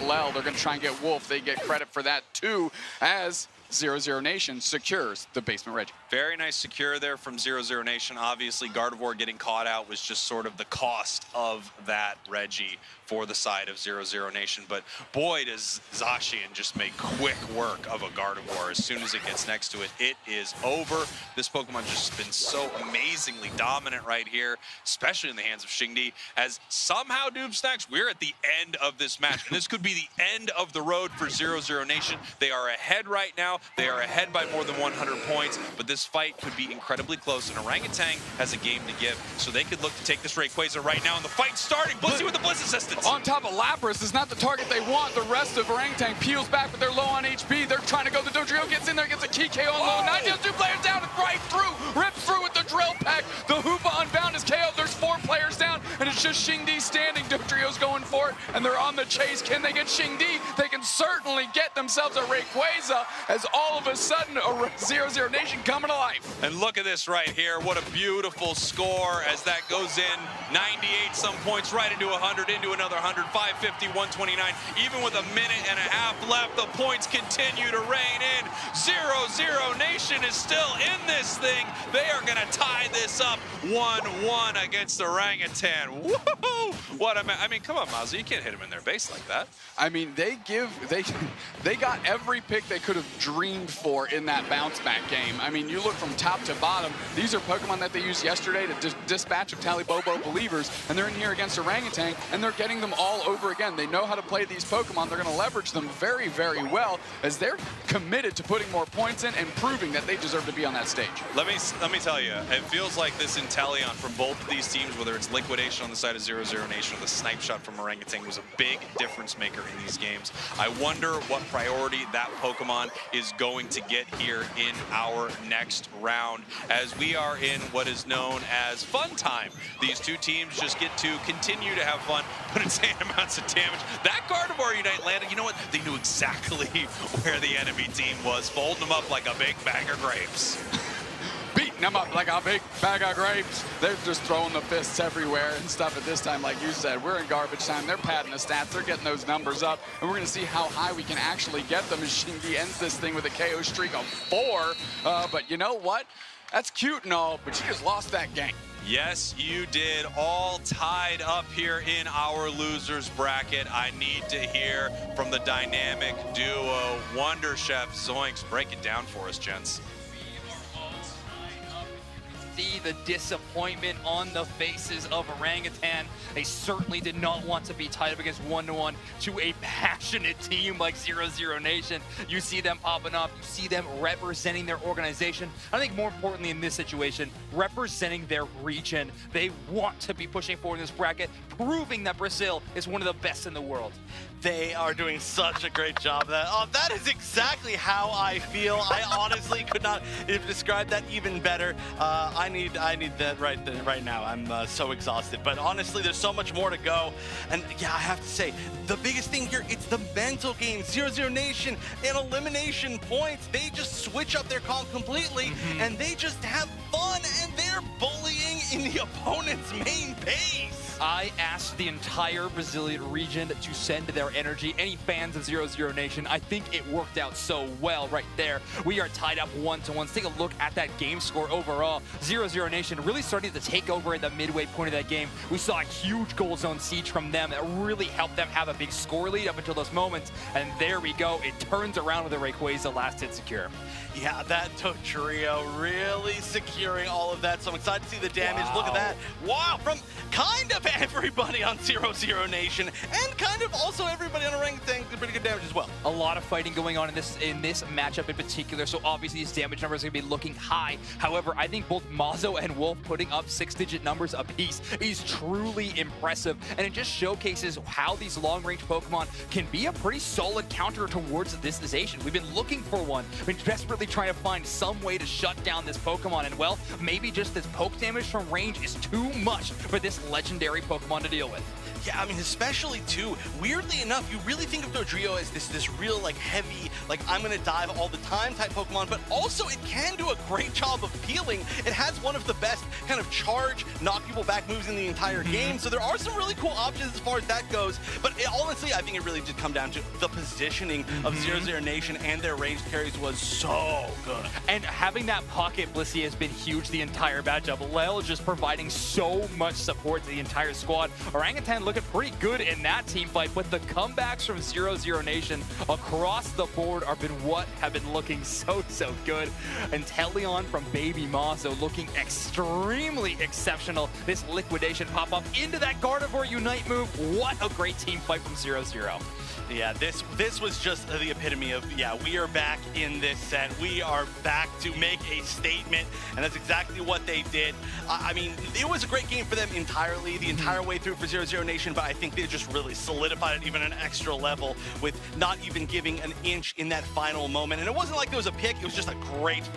Lel. They're going to try and get Wolf. They get credit for that too, as 0-0 Nation secures the basement Reggie. Very nice secure there from 0-0 Nation. Obviously, Gardevoir getting caught out was just sort of the cost of that Reggie for the side of 0-0 Nation. But boy, does Zacian just make quick work of a Gardevoir. As soon as it gets next to it, it is over. This Pokemon's just been so amazingly dominant right here, especially in the hands of Xingdi, as somehow, Doomsnacks, we're at the end of this match. And this could be the end of the road for 0-0 Nation. They are ahead right now. They are ahead by more than 100 points, but this fight could be incredibly close, and Orangutan has a game to give, so they could look to take this Rayquaza right now, and the fight's starting. Blissey with the Bliss Assistance. On top of Lapras is not the target they want. The rest of Orangutan peels back, but they're low on HP. They're trying to go. The Dodrio gets in there, gets a key KO on low. 9 deals 2 players down, and right through, rips through with the drill pack. The Hoopa Unbound is KO. There's 4 players down, and it's just Xingdi standing. Dodrio's going for it, and they're on the chase. Can they get Xingdi? They can certainly get themselves a Rayquaza, as all of a sudden, a 0-0 Nation coming to life. And look at this right here. What a beautiful score as that goes in. 98 some points right into 100, into another 100, 550, 129. Even with a minute and a half left, the points continue to rain in. 0-0 Nation is still in this thing. They are going to tie this up 1-1 against Orangutan. Woohoo! What I mean, come on, Mazza, you can't hit him in their base like that. I mean, they got every pick they could have dreamed for in that bounce back game. I mean, you look from top to bottom, these are Pokemon that they used yesterday to dispatch of Talibobo believers, and they're in here against Orangutan, and they're getting them all over again. They know how to play these Pokemon. They're going to leverage them very, very well, as they're committed to putting more points in and proving that they deserve to be on that stage. Let me tell you, it feels like this Inteleon from both of these teams, whether it's Liquidation on the side of 0-0 Nation or the Snipe Shot from Orangutan, was a big difference maker in these games. I wonder what priority that Pokemon is going to get here in our next round, as we are in what is known as fun time. These two teams just get to continue to have fun, put insane amounts of damage. That Gardevoir Unite landed, you know what? They knew exactly where the enemy team was, folding them up like a big bag of grapes. Beating them up like a big bag of grapes. They're just throwing the fists everywhere and stuff at this time. Like you said, we're in garbage time. They're padding the stats. They're getting those numbers up. And we're going to see how high we can actually get them as Xingdi ends this thing with a KO streak of 4. But you know what? That's cute and all, but you just lost that game. Yes, you did. All tied up here in our losers bracket. I need to hear from the dynamic duo, Wonder Chef Zoinks. Break it down for us, gents. See the disappointment on the faces of Orangutan. They certainly did not want to be tied up against 1-1 to a passionate team like 0-0 Nation. You see them popping up, you see them representing their organization. I think more importantly in this situation, representing their region. They want to be pushing forward in this bracket, proving that Brazil is one of the best in the world. They are doing such a great job of that. Oh, that is exactly how I feel. I honestly could not describe that even better. I need that right now. I'm so exhausted. But honestly, there's so much more to go. And yeah, I have to say, the biggest thing here, it's the mental game. 0-0 Nation and elimination points. They just switch up their comp completely, and they just have fun, and they're bullying in the opponent's main base. I asked the entire Brazilian region to send their energy. Any fans of 0-0 Nation, I think it worked out so well right there. We are tied up 1-1. Let's take a look at that game score overall. 0-0 Nation really starting to take over at the midway point of that game. We saw a huge goal zone siege from them that really helped them have a big score lead up until those moments. And there we go. It turns around with a Rayquaza last hit secure. Yeah, that Dodrio really securing all of that. So I'm excited to see the damage. Wow. Look at that. Wow, from kind of everybody on 0-0 Nation and kind of also everybody on Orangutan did pretty good damage as well. A lot of fighting going on in this matchup in particular, so obviously these damage numbers are going to be looking high. However, I think both Mazo and Wolf putting up 6-digit numbers apiece is truly impressive, and it just showcases how these long-range Pokemon can be a pretty solid counter towards this Zacian. We've been looking for one. We've been desperately trying to find some way to shut down this Pokemon, and well, maybe just this poke damage from range is too much for this legendary Pokemon to deal with. Yeah, I mean, especially too, weirdly enough, you really think of Dodrio as this real, like, heavy, like, I'm gonna dive all the time type Pokemon, but also it can do a great job of peeling. It has one of the best kind of charge, knock people back moves in the entire game, so there are some really cool options as far as that goes, but honestly, I think it really did come down to the positioning of 0-0 Nation, and their range carries was so good. And having that pocket Blissey has been huge the entire matchup. Lel just providing so much support to the entire squad. Orangutan looking looking pretty good in that team fight, but the comebacks from 0-0 Nation across the board have been looking so good. And Teleon from Baby Mazo looking extremely exceptional. This liquidation pop-up into that Gardevoir Unite move. What a great team fight from 0-0. Yeah, this was just the epitome of, yeah, we are back in this set. We are back to make a statement, and that's exactly what they did. I mean, it was a great game for them entirely, the entire way through for 0-0 Nation, but I think they just really solidified it even an extra level with not even giving an inch in that final moment. And it wasn't like there was a pick, it was just a great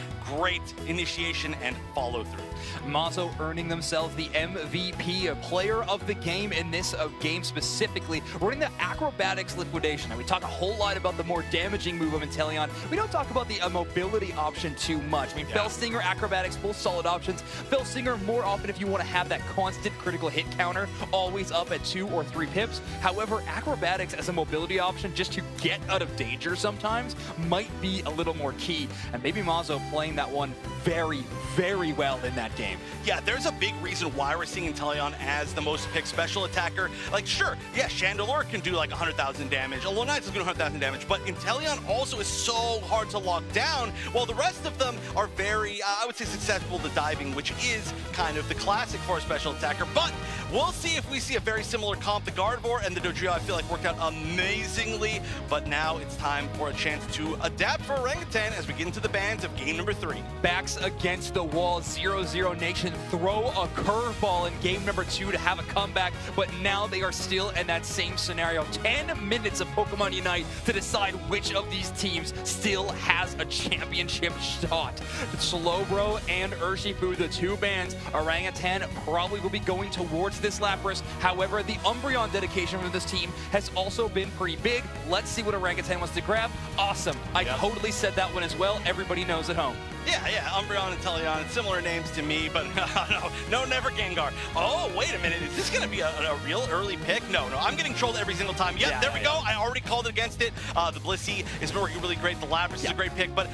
initiation and follow-through. Mazo earning themselves the MVP, player of the game in this game specifically, running the acrobatics liquidation. And we talk a whole lot about the more damaging move of Inteleon. We don't talk about the mobility option too much. I mean, Fell Stinger, acrobatics, both solid options. Fell Stinger more often if you want to have that constant critical hit counter, always up at 2 or 3 pips. However, acrobatics as a mobility option just to get out of danger sometimes might be a little more key. And Baby Mazo playing that one very well in that game. Yeah, there's a big reason why we're seeing Inteleon as the most picked special attacker. Like, sure, yeah, Chandelure can do like 100,000 damage, Alonite's is doing 100,000 damage, but Inteleon also is so hard to lock down, while the rest of them are very, I would say, susceptible to diving, which is kind of the classic for a special attacker. But we'll see if we see a very similar comp. The Gardevoir and the Dodrio, I feel like, worked out amazingly, but now it's time for a chance to adapt for Orangutan as we get into the bands of game number 3. Backs against the wall, 0-0 Nation throw a curveball in game number 2 to have a comeback, but now they are still in that same scenario. 10 minutes of Pokemon Unite to decide which of these teams still has a championship shot. Slowbro and Urshifu, the two bands, Orangutan probably will be going towards this Lapras. However, the Umbreon dedication from this team has also been pretty big. Let's see what Orangutan wants to grab. Awesome. I totally said that one as well. Everybody knows at home. Yeah, Umbreon and Teleon, similar names to me, but no, never Gengar. Oh, wait a minute, is this going to be a real early pick? No, I'm getting trolled every single time. Yep, there we go. I already called it against it. The Blissey is working really great. The Lapras is a great pick, but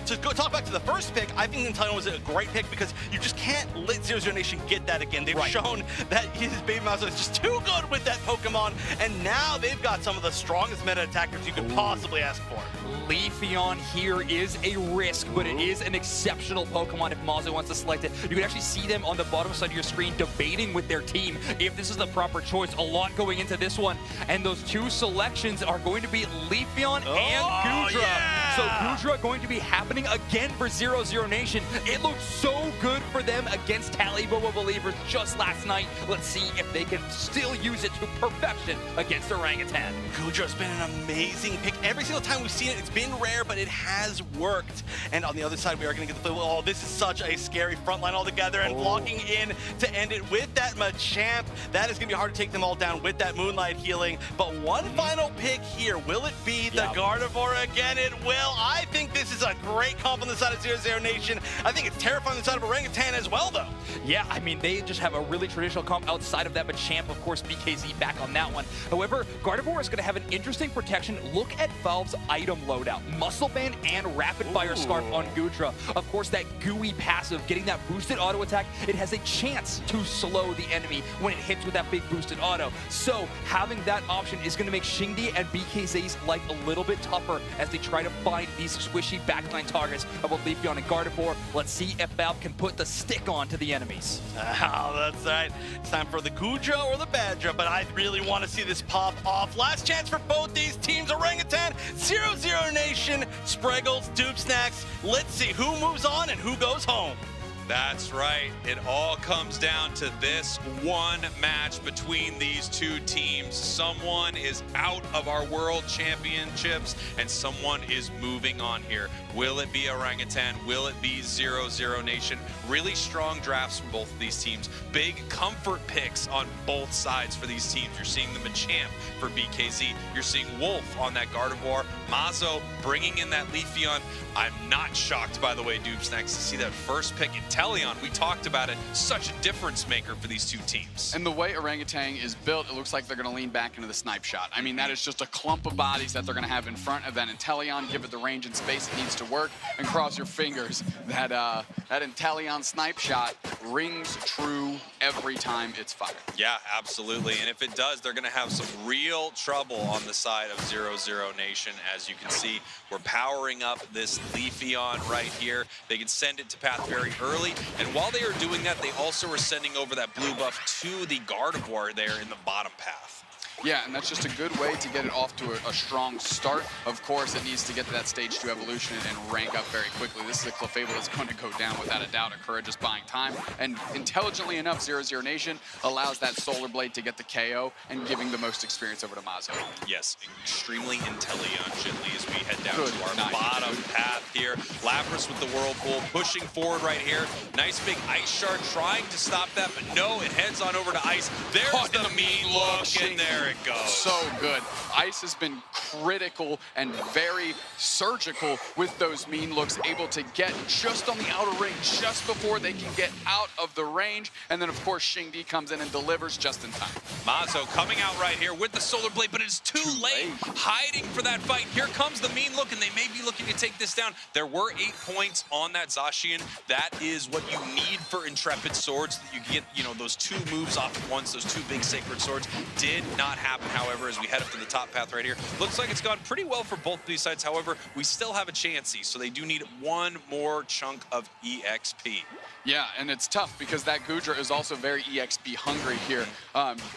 to go talk back to the first pick, I think Inteleon was a great pick because you just can't let 0-0 Nation get that again. They've shown that his Baby Mazo is just too good with that Pokemon, and now they've got some of the strongest meta attackers you could possibly ask for. Leafeon here is a risk, but it is an exceptional Pokemon if Mazo wants to select it. You can actually see them on the bottom side of your screen debating with their team if this is the proper choice. A lot going into this one, and those two selections are going to be Leafeon and Goodra. So Goodra going to be happening again for 0-0 Nation. It looked so good for them against Talibobo Believers just last night. Let's see if they can still use it to perfection against Orangutan. Goodra's been an amazing pick. Every single time we've seen it, it's been rare, but it has worked. And on the other side, we are going to get the flip. Oh, this is such a scary front line altogether, and blocking in to end it with that Machamp. That is going to be hard to take them all down with that Moonlight healing. But one final pick here. Will it be the Gardevoir again? It will. I think this is a great comp on the side of 0-0 Nation. I think it's terrifying on the side of Orangutan as well, though. Yeah, I mean, they just have a really traditional comp outside of that Machamp. Of course, BKZ back on that one. However, Gardevoir is going to have an interesting protection. Look at Valve's item loadout. Muscle Band and Rapid Fire Scarf on Goodra. Of course, that gooey passive, getting that boosted auto attack, it has a chance to slow the enemy when it hits with that big boosted auto. So having that option is going to make Xingdi and BKZ's life a little bit tougher as they try to find these squishy backline targets of both Leafeon and Gardevoir. Let's see if Valve can put the stick on to the enemies. Oh, that's right. It's time for the Goodra or the Badra, but I really want to see this pop off. Last chance for both these teams. Orangutan, 0-0 Nation, Spreggles, Dupe Snacks. Let's see who moves on and who goes home. That's right. It all comes down to this one match between these two teams. Someone is out of our World Championships and someone is moving on here. Will it be Orangutan? Will it be 0-0 Nation? Really strong drafts from both of these teams. Big comfort picks on both sides for these teams. You're seeing the Machamp for BKZ. You're seeing Wolf on that Gardevoir. Mazo bringing in that Leafeon. I'm not shocked, by the way, Dube Snacks, to see that first pick. It Inteleon, we talked about it, such a difference maker for these two teams. And the way Orangutan is built, it looks like they're going to lean back into the snipe shot. I mean, that is just a clump of bodies that they're going to have in front of that Inteleon, give it the range and space it needs to work, and cross your fingers that that Inteleon snipe shot rings true every time it's fired. Yeah, absolutely. And if it does, they're going to have some real trouble on the side of 0-0 Nation. As you can see, we're powering up this Leafeon right here. They can send it to path very early. And while they are doing that, they also are sending over that blue buff to the Gardevoir there in the bottom path. Yeah, and that's just a good way to get it off to a strong start. Of course, it needs to get to that stage 2 evolution and rank up very quickly. This is a Clefable that's going to go down without a doubt. Akura just buying time. And intelligently enough, 0-0 Nation allows that Solar Blade to get the KO and giving the most experience over to Mazo. Yes, extremely intelligently as we head down to our bottom path here. Lapras with the Whirlpool pushing forward right here. Nice big Ice Shard trying to stop that, but no, it heads on over to Ice. There's the mean look, and there it goes. So good. Ice has been critical and very surgical with those mean looks, able to get just on the outer ring just before they can get out of the range. And then, of course, Xingdi comes in and delivers just in time. Mazo coming out right here with the Solar Blade, but it's too late. Hiding for that fight. Here comes the mean look, and they may be looking to take this down. There were 8 points on that Zacian. That is what you need for Intrepid Swords. You can get, you know, those 2 moves off at once, those 2 big Sacred Swords. Did not happen, however, as we head up to the top path right here. Looks like it's gone pretty well for both these sides. However, we still have a chancey, so they do need one more chunk of EXP. Yeah, and it's tough because that Goodra is also very EXP hungry here.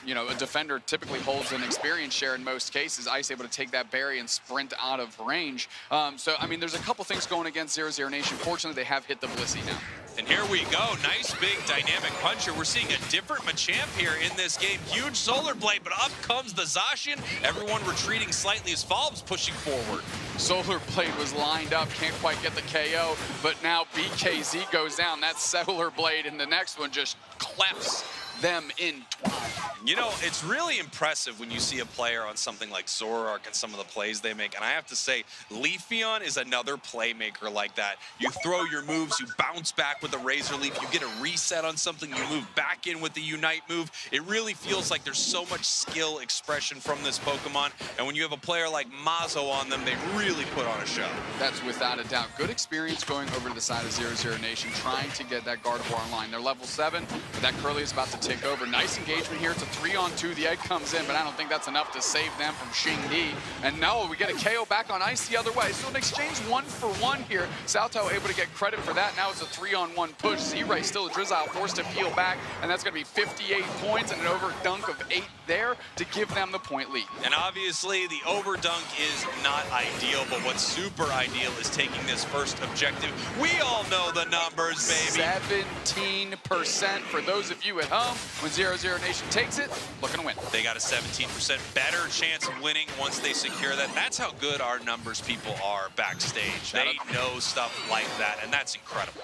You know, a defender typically holds an experience share in most cases. Ice able to take that berry and sprint out of range. So, I mean, there's a couple things going against 0-0 Nation. Fortunately, they have hit the Blissey now. And here we go. Nice big dynamic puncher. We're seeing a different Machamp here in this game. Huge Solar Blade, but up comes the Zacian. Everyone retreating slightly as Falb's pushing forward. Solar Blade was lined up, can't quite get the KO, but now BKZ goes down. That Solar Blade, and the next one just clefts them in twice. You know, it's really impressive when you see a player on something like Zoroark and some of the plays they make. And I have to say, Leafeon is another playmaker like that. You throw your moves, you bounce back with a Razor Leaf, you get a reset on something, you move back in with the Unite move. It really feels like there's so much skill expression from this Pokemon. And when you have a player like Mazo on them, they really put on a show. That's without a doubt. Good experience going over to the side of 0-0 Nation, trying to get that Gardevoir online. They're level 7, but that Curly is about to take over. Nice engagement here. It's a 3-on-2. The egg comes in, but I don't think that's enough to save them from Xingdi. And no, we get a KO back on Ice the other way. So an exchange 1-for-1 here. Salto able to get credit for that. Now it's a 3-on-1 push. Z-Ray still a Drizzile forced to peel back, and that's going to be 58 points and an overdunk of 8 there to give them the point lead. And obviously the overdunk is not ideal, but what's super ideal is taking this first objective. We all know the numbers, baby. 17% for those of you at home. When 0-0 Nation takes it, looking to win. They got a 17% better chance of winning once they secure that. That's how good our numbers people are backstage. They know stuff like that, and that's incredible.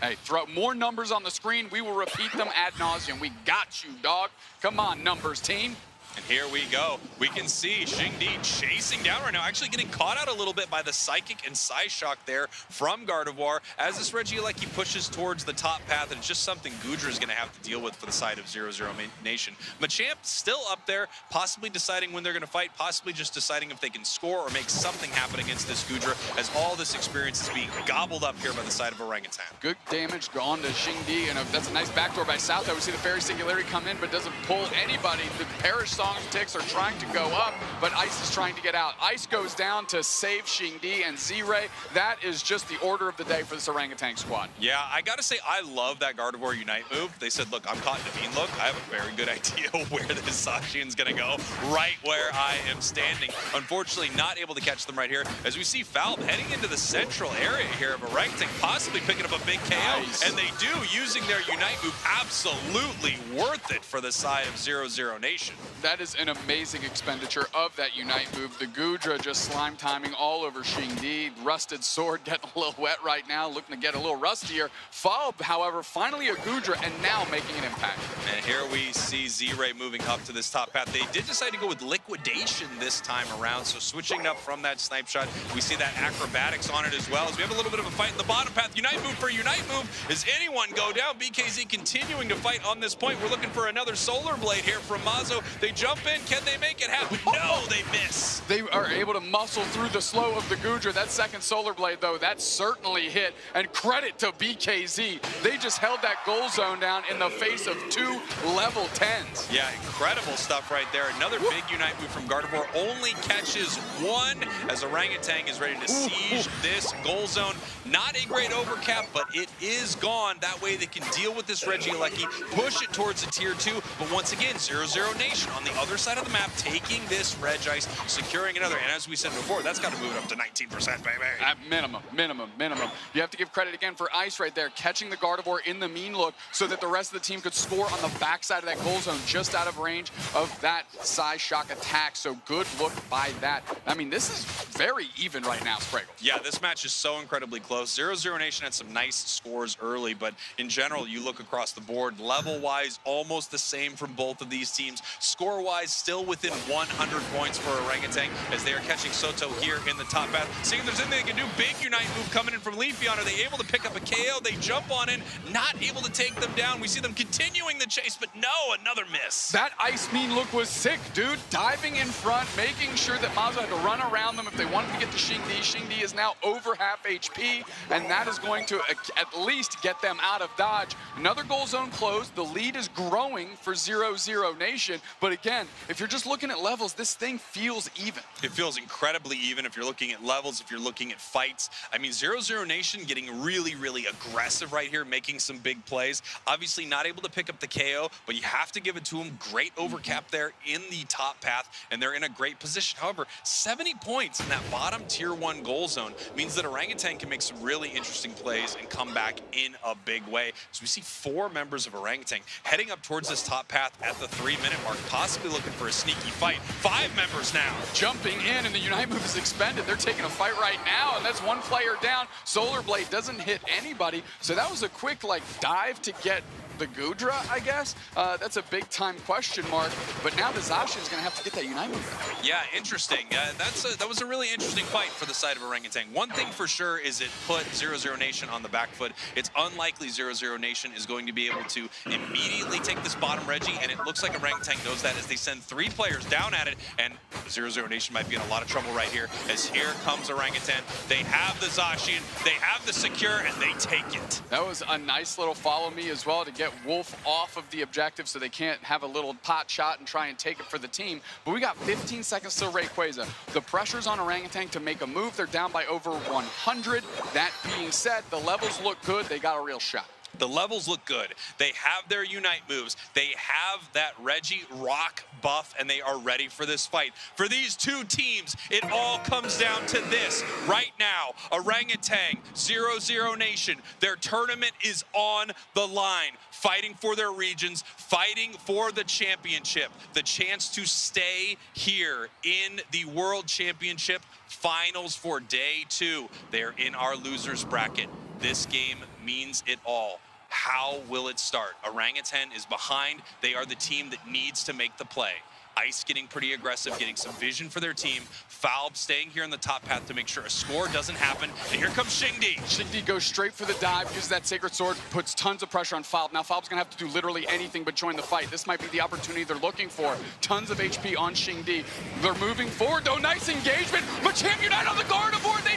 Hey, throw more numbers on the screen. We will repeat them ad nauseum. We got you, dog. Come on, numbers team. And here we go. We can see Xingdi chasing down right now, actually getting caught out a little bit by the Psychic and Psyshock there from Gardevoir. As this Regieleki pushes towards the top path, and it's just something Goodra is going to have to deal with for the side of 0-0 Nation. Machamp still up there, possibly deciding when they're going to fight, possibly just deciding if they can score or make something happen against this Goodra, as all this experience is being gobbled up here by the side of Orangutan. Good damage gone to Xingdi, and that's a nice backdoor by Salto. We see the Fairy Singularity come in, but doesn't pull anybody. The Perish Song ticks are trying to go up, but Ice is trying to get out. Ice goes down to save Xingdi and Z-Ray. That is just the order of the day for this Orangutan squad. Yeah, I gotta say, I love that Gardevoir Unite move. They said, look, I'm caught in a mean look. I have a very good idea where this Zacian's gonna go, right where I am standing. Unfortunately, not able to catch them right here, as we see Falb heading into the central area here of Orangutan, possibly picking up a big KO, and they do, using their Unite move. Absolutely worth it for the side of 0-0 Nation. That is an amazing expenditure of that Unite move. The Gudra just slime timing all over Xingdi. Rusted Sword getting a little wet right now, looking to get a little rustier. Fob, however, finally a Gudra and now making an impact. And here we see Z-Ray moving up to this top path. They did decide to go with Liquidation this time around, so switching up from that snipe shot. We see that acrobatics on it as well, as we have a little bit of a fight in the bottom path. Unite move for Unite move. Is anyone go down? BKZ continuing to fight on this point. We're looking for another Solar Blade here from Mazo. They jump in. Can they make it happen? No, they miss. They are able to muscle through the slow of the Gudra. That second Solar Blade, though, that certainly hit. And credit to BKZ. They just held that goal zone down in the face of 2 level 10s. Yeah, incredible stuff right there. Another big Unite move from Gardevoir. Only catches 1 as Orangutan is ready to siege this goal zone. Not a great overcap, but it is gone. That way they can deal with this Regieleki, push it towards a tier 2. But once again, 0-0 Nation on the other side of the map, taking this Reg Ice, securing another. And as we said before, that's got to move it up to 19%, baby. At minimum. You have to give credit again for Ice right there, catching the Gardevoir in the mean look so that the rest of the team could score on the backside of that goal zone, just out of range of that Psy Shock attack. So good look by that. I mean, this is very even right now, Spraggle. Yeah, this match is so incredibly close. 0-0 Nation had some nice scores early, but in general, you look across the board, level-wise, almost the same from both of these teams. Score-wise, still within 100 points for Orangutan as they are catching Soto here in the top path. Seeing if there's anything they can do. Big Unite move coming in from Leafeon. Are they able to pick up a KO? They jump on in, not able to take them down. We see them continuing the chase, but no, another miss. That Ice mean look was sick, dude. Diving in front, making sure that Mazo had to run around them if they wanted to get to Xingdi. Xingdi is now over half HP, and that is going to at least get them out of dodge. Another goal zone closed. The lead is growing for 0-0 Nation, but again, if you're just looking at levels, this thing feels even. It feels incredibly even if you're looking at levels, if you're looking at fights. I mean, 0-0 Nation getting really, really aggressive right here, making some big plays. Obviously not able to pick up the KO, but you have to give it to them. Great overcap there in the top path, and they're in a great position. However, 70 points in that bottom tier 1 goal zone means that Orangutan can make some really interesting plays and come back in a big way. So we see 4 members of Orangutan heading up towards this top path at the 3-minute mark, possibly looking for a sneaky fight. 5 members now. Jumping in, and the Unite move is expended. They're taking a fight right now, and that's 1 player down. Solar Blade doesn't hit anybody, so that was a quick dive to get the Gudra, I guess. That's a big time question mark, but now the Zacian is going to have to get that Unite move back. Yeah, interesting. That was a really interesting fight for the side of Orangutan. One thing for sure is it put 0-0 Nation on the back foot. It's unlikely 0-0 Nation is going to be able to immediately take this bottom Reggie, and it looks like Orangutan knows that as they send 3 players down at it, and 0-0 Nation might be in a lot of trouble right here, as here comes Orangutan. They have the Zacian, they have the secure, and they take it. That was a nice little follow me as well to get Wolf off of the objective so they can't have a little pot shot and try and take it for the team. But we got 15 seconds till Rayquaza. The pressure's on Orangutan to make a move. They're down by over 100. That being said, the levels look good. They got a real shot. The levels look good. They have their Unite moves. They have that Reggie Rock buff, and they are ready for this fight. For these 2 teams, it all comes down to this right now. Orangutan, 0-0 Nation. Their tournament is on the line, fighting for their regions, fighting for the championship, the chance to stay here in the World Championship Finals for day 2. They're in our losers bracket. This game means it all. How will it start? Orangutan is behind. They are the team that needs to make the play. Ice getting pretty aggressive, getting some vision for their team. Falb staying here in the top path to make sure a score doesn't happen. And here comes Xingdi. Xingdi goes straight for the dive, uses that Sacred Sword, puts tons of pressure on Falb. Now Falb's gonna have to do literally anything but join the fight. This might be the opportunity they're looking for. Tons of HP on Xingdi. They're moving forward though, nice engagement. Machamp Unite on the Gardevoir. They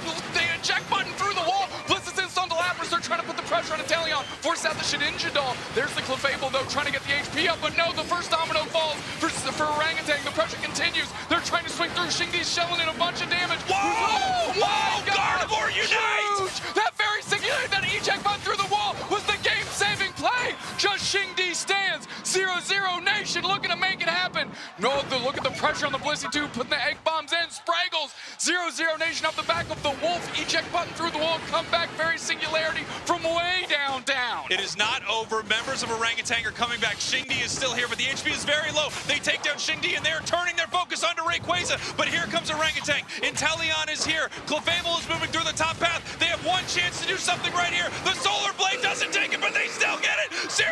eject button through the wall. Blissicist on the Lapras. They're trying to put the pressure on Inteleon. Force out the Shedinja Doll. There's the Clefable though, trying to get the HP up, but no, the first domino falls for Orangutan. The pressure continues. They're trying to swing through. Xingdi's shelling in a bunch of damage. Whoa! Oh my God! Gardevoir Unite! Huge! That very singular, that eject button through the wall was the game-saving play. Just Xingdi stands. 0-0 Nation looking to make it happen. No, look at the pressure on the Blissey 2, putting the egg bombs in. Spraggles. 0-0 Nation up the back of the Wolf. Eject button through the wall. Come back. Very singularity from way down. It is not over. Remember members of Orangutan are coming back. Xingdi is still here, but the HP is very low. They take down Xingdi, and they're turning their focus onto Rayquaza. But here comes Orangutan. Inteleon is here. Clefable is moving through the top path. They have one chance to do something right here. The Solar Blade doesn't take it, but they still get it. 0-0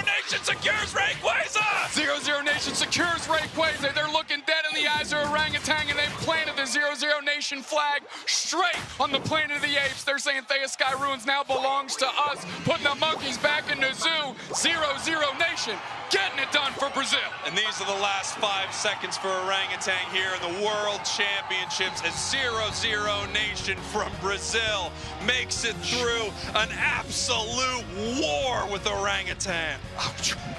Nation secures Rayquaza. 0-0 Nation secures Rayquaza. They're looking dead in the eyes of Orangutan, and they've planted the 0-0 Nation flag straight on the planet of the apes. They're saying Thea Sky Ruins now belongs to us, putting the monkeys back in the zoo. 0-0 Nation getting it done for Brazil. And these are the last 5 seconds for Orangutan here in the World Championships as 0-0 Nation from Brazil makes it through an absolute war with Orangutan.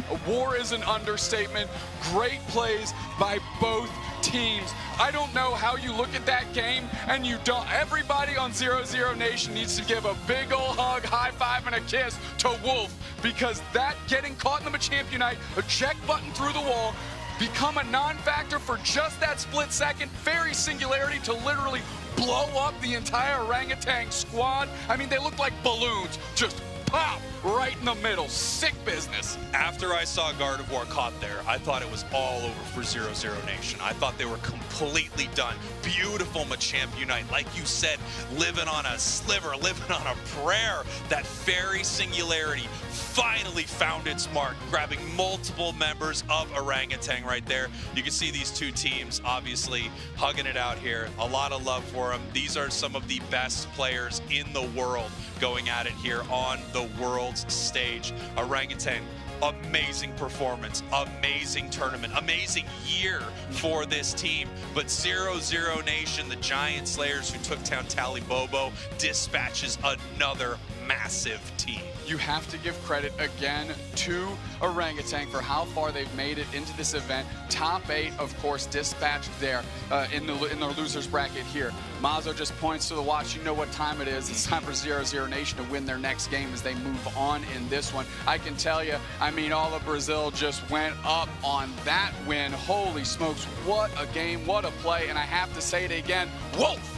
A war is an understatement. Great plays by both teams. I don't know how you look at that game and you don't. Everybody on 0-0 Nation needs to give a big ol' hug, high five, and a kiss to Wolf, because that getting caught in the Machamp Unite, eject button through the wall, become a non-factor for just that split second, Fairy Singularity to literally blow up the entire Orangutan squad. I mean, they look like balloons, just pop right in the middle. Sick business. After I saw Gardevoir caught there, I thought it was all over for 0-0 Nation. I thought they were completely done. Beautiful Machamp Unite. Like you said, living on a sliver, living on a prayer. That Fairy Singularity finally found its mark, grabbing multiple members of Orangutan right there. You can see these two teams obviously hugging it out here. A lot of love for them. These are some of the best players in the world going at it here on the world's stage. Orangutan, amazing performance, amazing tournament, amazing year for this team. But 0-0 Nation, the Giant Slayers who took down Talibobo, dispatches another massive team. You have to give credit again to Orangutan for how far they've made it into this event. Top 8, of course, dispatched there in the losers bracket here. Mazo just points to the watch. You know what time it is. It's time for 0-0 Nation to win their next game as they move on in this one. I can tell you, I mean, all of Brazil just went up on that win. Holy smokes, what a game, what a play. And I have to say it again, Wolf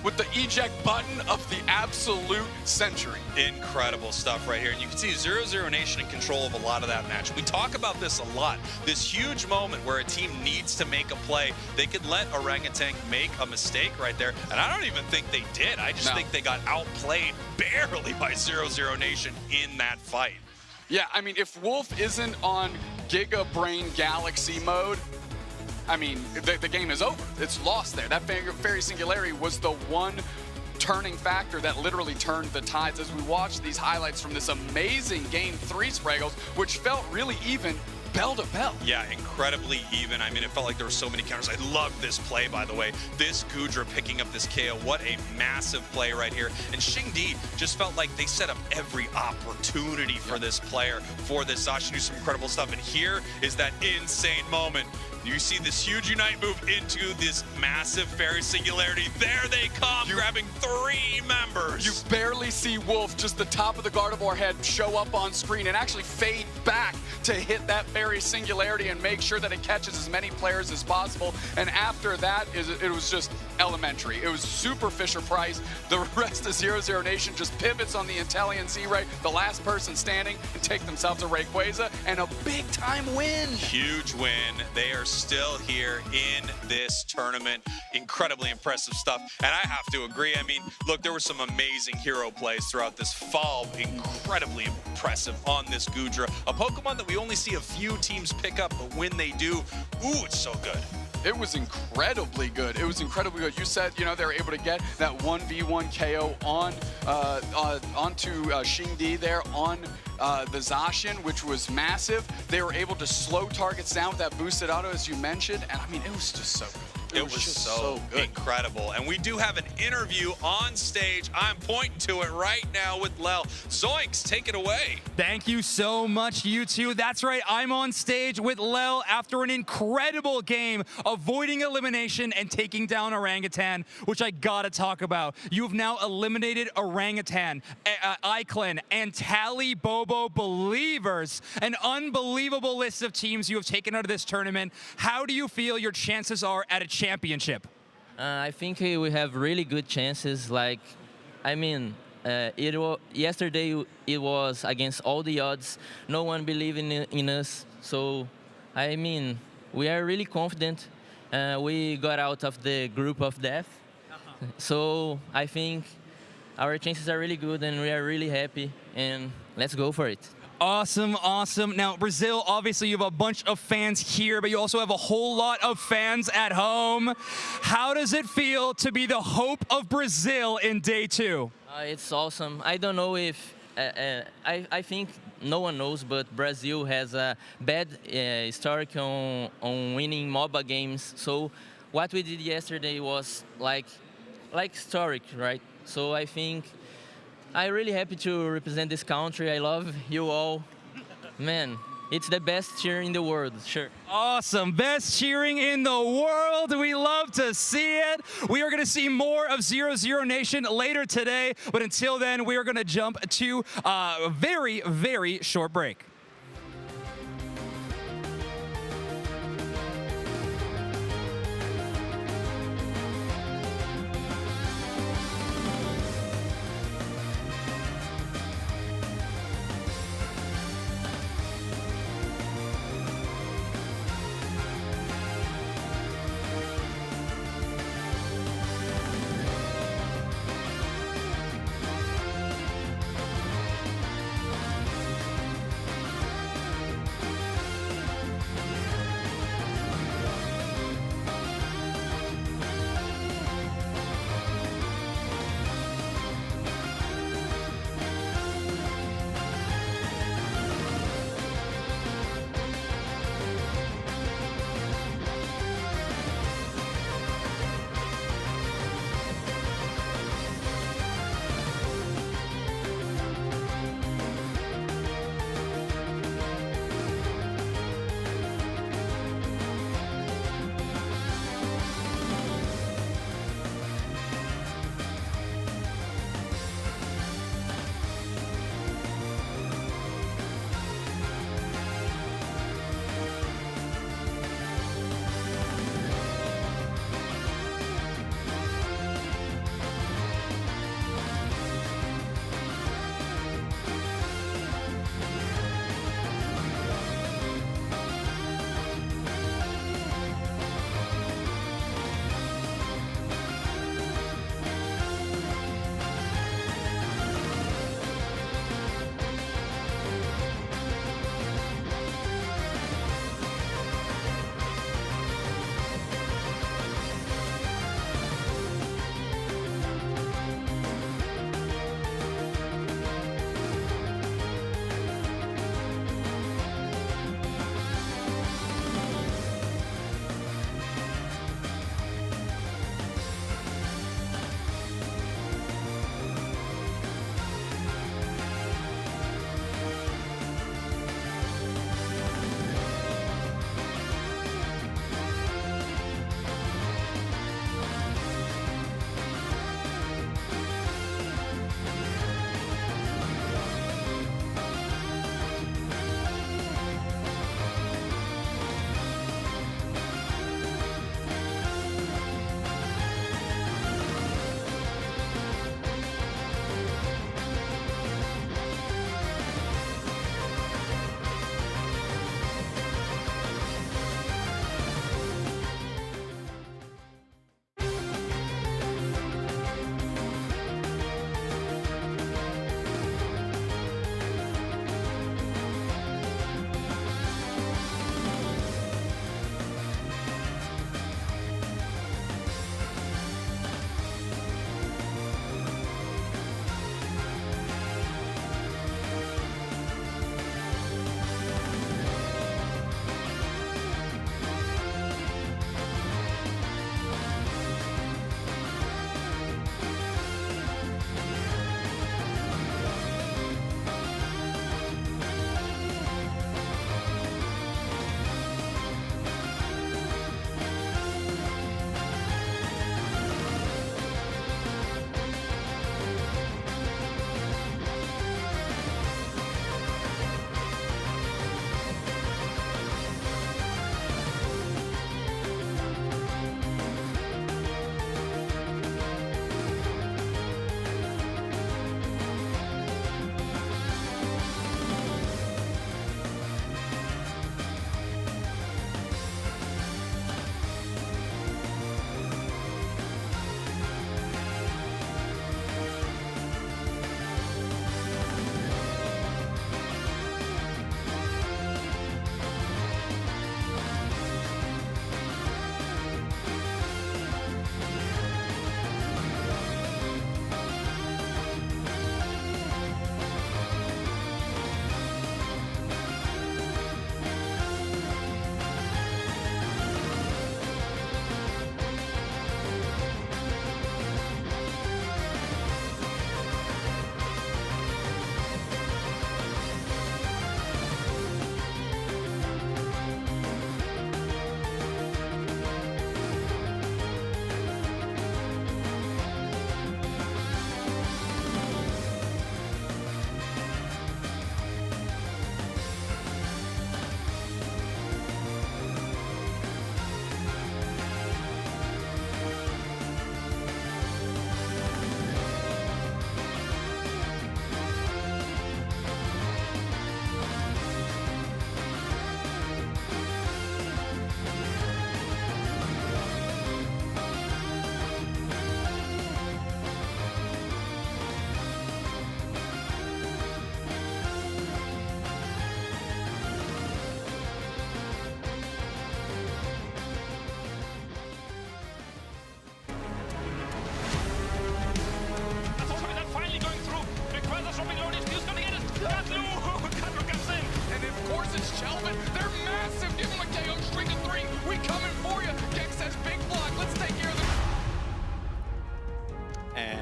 with the eject button of the absolute century. Incredible stuff right here. And you can see 0-0 Nation in control of a lot of that match. We talk about this a lot. This huge moment where a team needs to make a play. They could let Orangutan make a mistake right there. And I don't even think they did. I just think they got outplayed barely by 0-0 Nation in that fight. Yeah, I mean, if Wolf isn't on Giga Brain Galaxy mode, I mean, the game is over. It's lost there. That Fairy Singularity was the one turning factor that literally turned the tides as we watched these highlights from this amazing Game 3 Spraggles, which felt really even bell to bell. Yeah, incredibly even. I mean, it felt like there were so many counters. I love this play, by the way. This Goodra picking up this KO. What a massive play right here. And Xingdi just felt like they set up every opportunity for this player, for this Zacian to do some incredible stuff. And here is that insane moment. You see this huge Unite move into this massive Fairy Singularity. There they come, grabbing 3 members. You barely see Wolf, just the top of the Gardevoir head, show up on screen and actually fade back to hit that Fairy Singularity and make sure that it catches as many players as possible. And after that, it was just elementary. It was super Fisher-Price. The rest of 0-0 Nation just pivots on the Inteleon Z-Ray, the last person standing, and take themselves a Rayquaza and a big-time win. Huge win. They are still here in this tournament. Incredibly impressive stuff. And I have to agree. I mean, look, there were some amazing hero plays throughout this fall. Incredibly impressive on this Goodra. A Pokemon that we only see a few teams pick up, but when they do, ooh, it's so good. It was incredibly good. It was incredibly good. You said, you know, they were able to get that 1v1 KO onto Xingdi there on the Zacian, which was massive. They were able to slow targets down with that boosted auto, as you mentioned, and I mean, it was just so good. It was so incredible. And we do have an interview on stage. I'm pointing to it right now with Lel. Zoinks, take it away. Thank you so much, you two. That's right, I'm on stage with Lel after an incredible game, avoiding elimination and taking down Orangutan, which I gotta talk about. You've now eliminated Orangutan, Iclin, and Talibobo Believers. An unbelievable list of teams you have taken out of this tournament. How do you feel your chances are at a championship? I think we have really good chances. Like, I mean, Yesterday it was against all the odds. No one believed in us. So, I mean, we are really confident. We got out of the group of death. So I think our chances are really good and we are really happy. And let's go for it. Awesome, awesome. Now, Brazil, obviously you have a bunch of fans here, but you also have a whole lot of fans at home. How does it feel to be the hope of Brazil in day 2? It's awesome. I don't know if, I think no one knows, but Brazil has a bad historic on winning MOBA games. So what we did yesterday was like historic, right? So I think I'm really happy to represent this country. I love you all. Man, it's the best cheer in the world, sure. Awesome, best cheering in the world. We love to see it. We are gonna see more of 0-0 Nation later today, but until then, we are gonna jump to a very, very short break.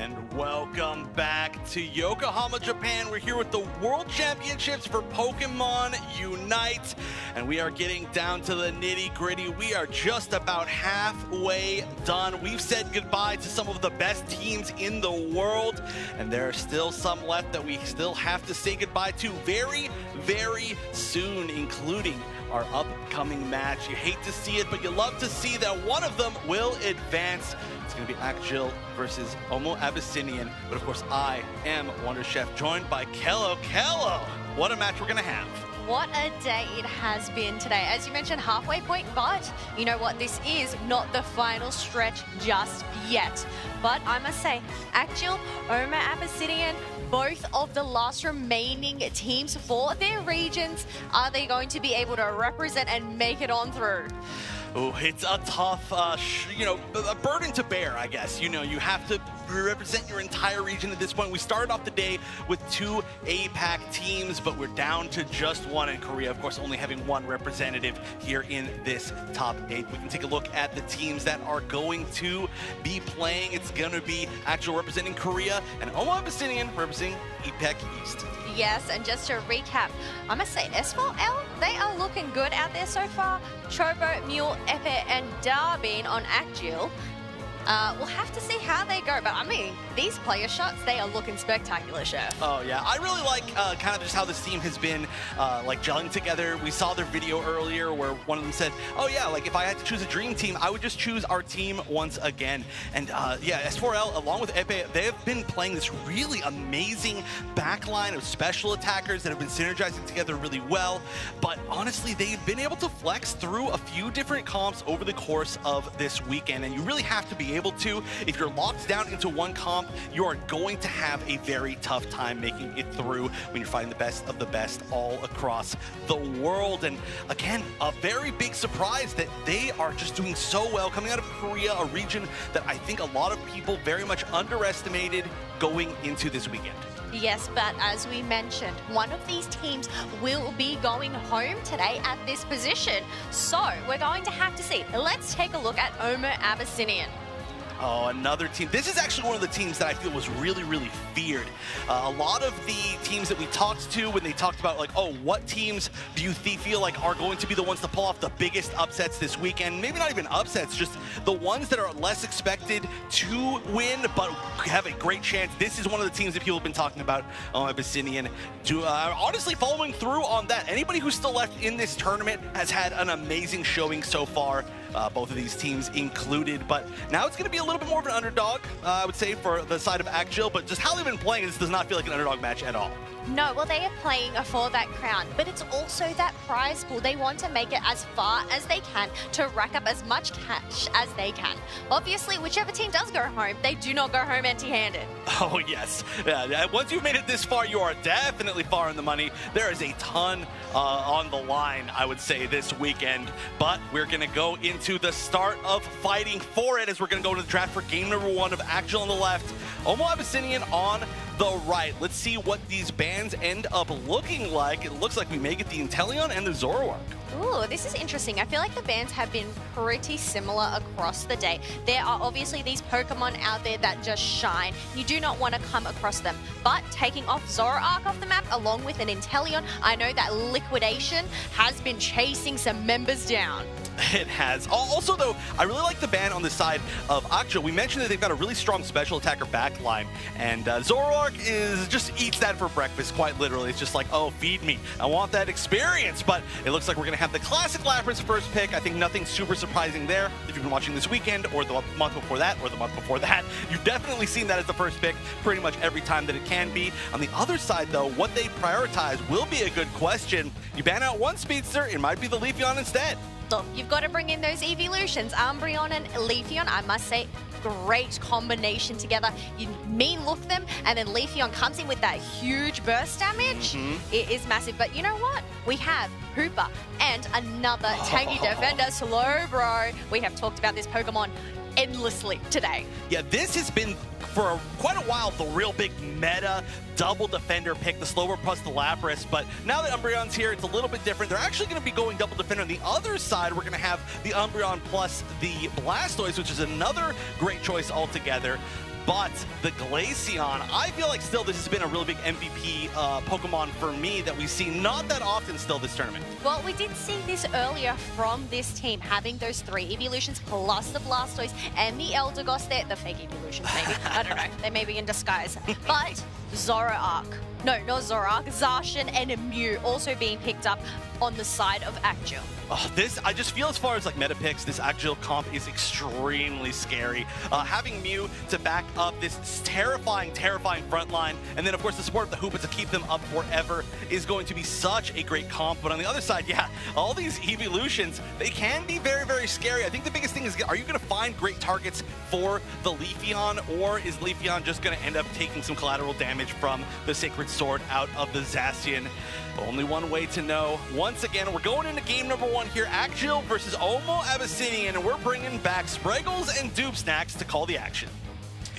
And welcome back to Yokohama, Japan. We're here with the World Championships for Pokémon UNITE, and we are getting down to the nitty-gritty. We are just about halfway done. We've said goodbye to some of the best teams in the world, and there are still some left that we still have to say goodbye to very, very soon, including our upcoming match. You hate to see it, but you love to see that one of them will advance. It's going to be Akjil versus Omo Abyssinian. But of course, I am Wonder Chef, joined by Kello. Kello, what a match we're going to have. What a day it has been today. As you mentioned, halfway point, but you know what? This is not the final stretch just yet. But I must say, Akjil, Omo Abyssinian, both of the last remaining teams for their regions, are they going to be able to represent and make it on through? Oh, it's a tough, a burden to bear, I guess. You know, you have to represent your entire region at this point. We started off the day with 2 APAC teams, but we're down to just 1 in Korea. Of course, only having 1 representative here in this top 8. We can take a look at the teams that are going to be playing. It's going to be Akjil representing Korea and Omo Abyssinian representing APAC East. Yes, and just to recap, I must say S4L, they are looking good out there so far. Chobo, Mule, Epe, and Darbin on Akjil. We'll have to see how they go, but I mean, these player shots, they are looking spectacular, Chef. Oh yeah, I really like kind of just how this team has been like gelling together. We saw their video earlier where one of them said, oh yeah, like if I had to choose a dream team, I would just choose our team once again. And yeah, S4L along with Epe, they have been playing this really amazing backline of special attackers that have been synergizing together really well. But honestly, they've been able to flex through a few different comps over the course of this weekend, and you really have to be able to. If you're locked down into one comp, you are going to have a very tough time making it through when you're fighting the best of the best all across the world. And again, a very big surprise that they are just doing so well coming out of Korea, a region that I think a lot of people very much underestimated going into this weekend. Yes, but as we mentioned, one of these teams will be going home today at this position. So we're going to have to see. Let's take a look at Omo Abyssinian. Oh, another team. This is actually one of the teams that I feel was really, really feared. A lot of the teams that we talked to when they talked about like, oh, what teams do you feel like are going to be the ones to pull off the biggest upsets this weekend? Maybe not even upsets, just the ones that are less expected to win, but have a great chance. This is one of the teams that people have been talking about, Abyssinian. Honestly, following through on that, anybody who's still left in this tournament has had an amazing showing so far. Both of these teams included, but now it's going to be a little bit more of an underdog, I would say, for the side of Akjil, but just how they've been playing, this does not feel like an underdog match at all. No, well, they are playing for that crown, but it's also that prize pool. They want to make it as far as they can to rack up as much cash as they can. Obviously, whichever team does go home, they do not go home empty-handed. Oh, yes. Yeah, once you've made it this far, you are definitely far in the money. There is a ton on the line, I would say, this weekend, but we're going to go into the start of fighting for it as we're going to go to the draft for game number 1 of Akjil on the left, Omo Abyssinian on the right. Let's see what these bands end up looking like. It looks like we may get the Inteleon and the Zoroark. Ooh, this is interesting. I feel like the bands have been pretty similar across the day. There are obviously these Pokemon out there that just shine. You do not want to come across them. But taking off Zoroark off the map along with an Inteleon, I know that Liquidation has been chasing some members down. It has. Also, though, I really like the ban on the side of Akjil. We mentioned that they've got a really strong special attacker backline, and Zoroark just eats that for breakfast, quite literally. It's just like, oh, feed me. I want that experience. But it looks like we're going to have the classic Lapras first pick. I think nothing super surprising there. If you've been watching this weekend, or the month before that, or the month before that, you've definitely seen that as the first pick pretty much every time that it can be. On the other side, though, what they prioritize will be a good question. You ban out one speedster, it might be the Leafeon instead. Look, you've got to bring in those evolutions. Umbreon and Leafeon, I must say, great combination together. You mean look them, and then Leafeon comes in with that huge burst damage. It is massive, but you know what? We have Hooper and another tanky defender, Slowbro. We have talked about this Pokemon endlessly today. Yeah, this has been for quite a while the real big meta double defender pick, the Slowbro plus the Lapras, but now that Umbreon's here, it's a little bit different. They're actually going to be going double defender. On the other side, we're going to have the Umbreon plus the Blastoise, which is another great choice altogether. but the Glaceon, I feel like still this has been a really big MVP Pokemon for me that we see not that often still this tournament. Well, we did see this earlier from this team, having those 3 evolutions plus the Blastoise and the Eldegoss there, the fake evolutions maybe, I don't know, they may be in disguise. But Zoroark, no, not Zoroark, Zacian and Mew also being picked up on the side of Actio. Oh, this, I just feel as far as like meta picks, this Actio comp is extremely scary. Having Mew to back up this terrifying front line, and then of course the support of the Hoopa to keep them up forever is going to be such a great comp. But on the other side, yeah, all these evolutions, they can be very, very scary. I think the biggest thing is, are you going to find great targets for the Leafeon, or is Leafeon just going to end up taking some collateral damage from the Sacred Sword out of the Zacian? Only one way to know. Once again, we're going into game number 1 here. Actio versus Omo Abyssinian, and we're bringing back Spreggles and Dupe Snacks to call the action.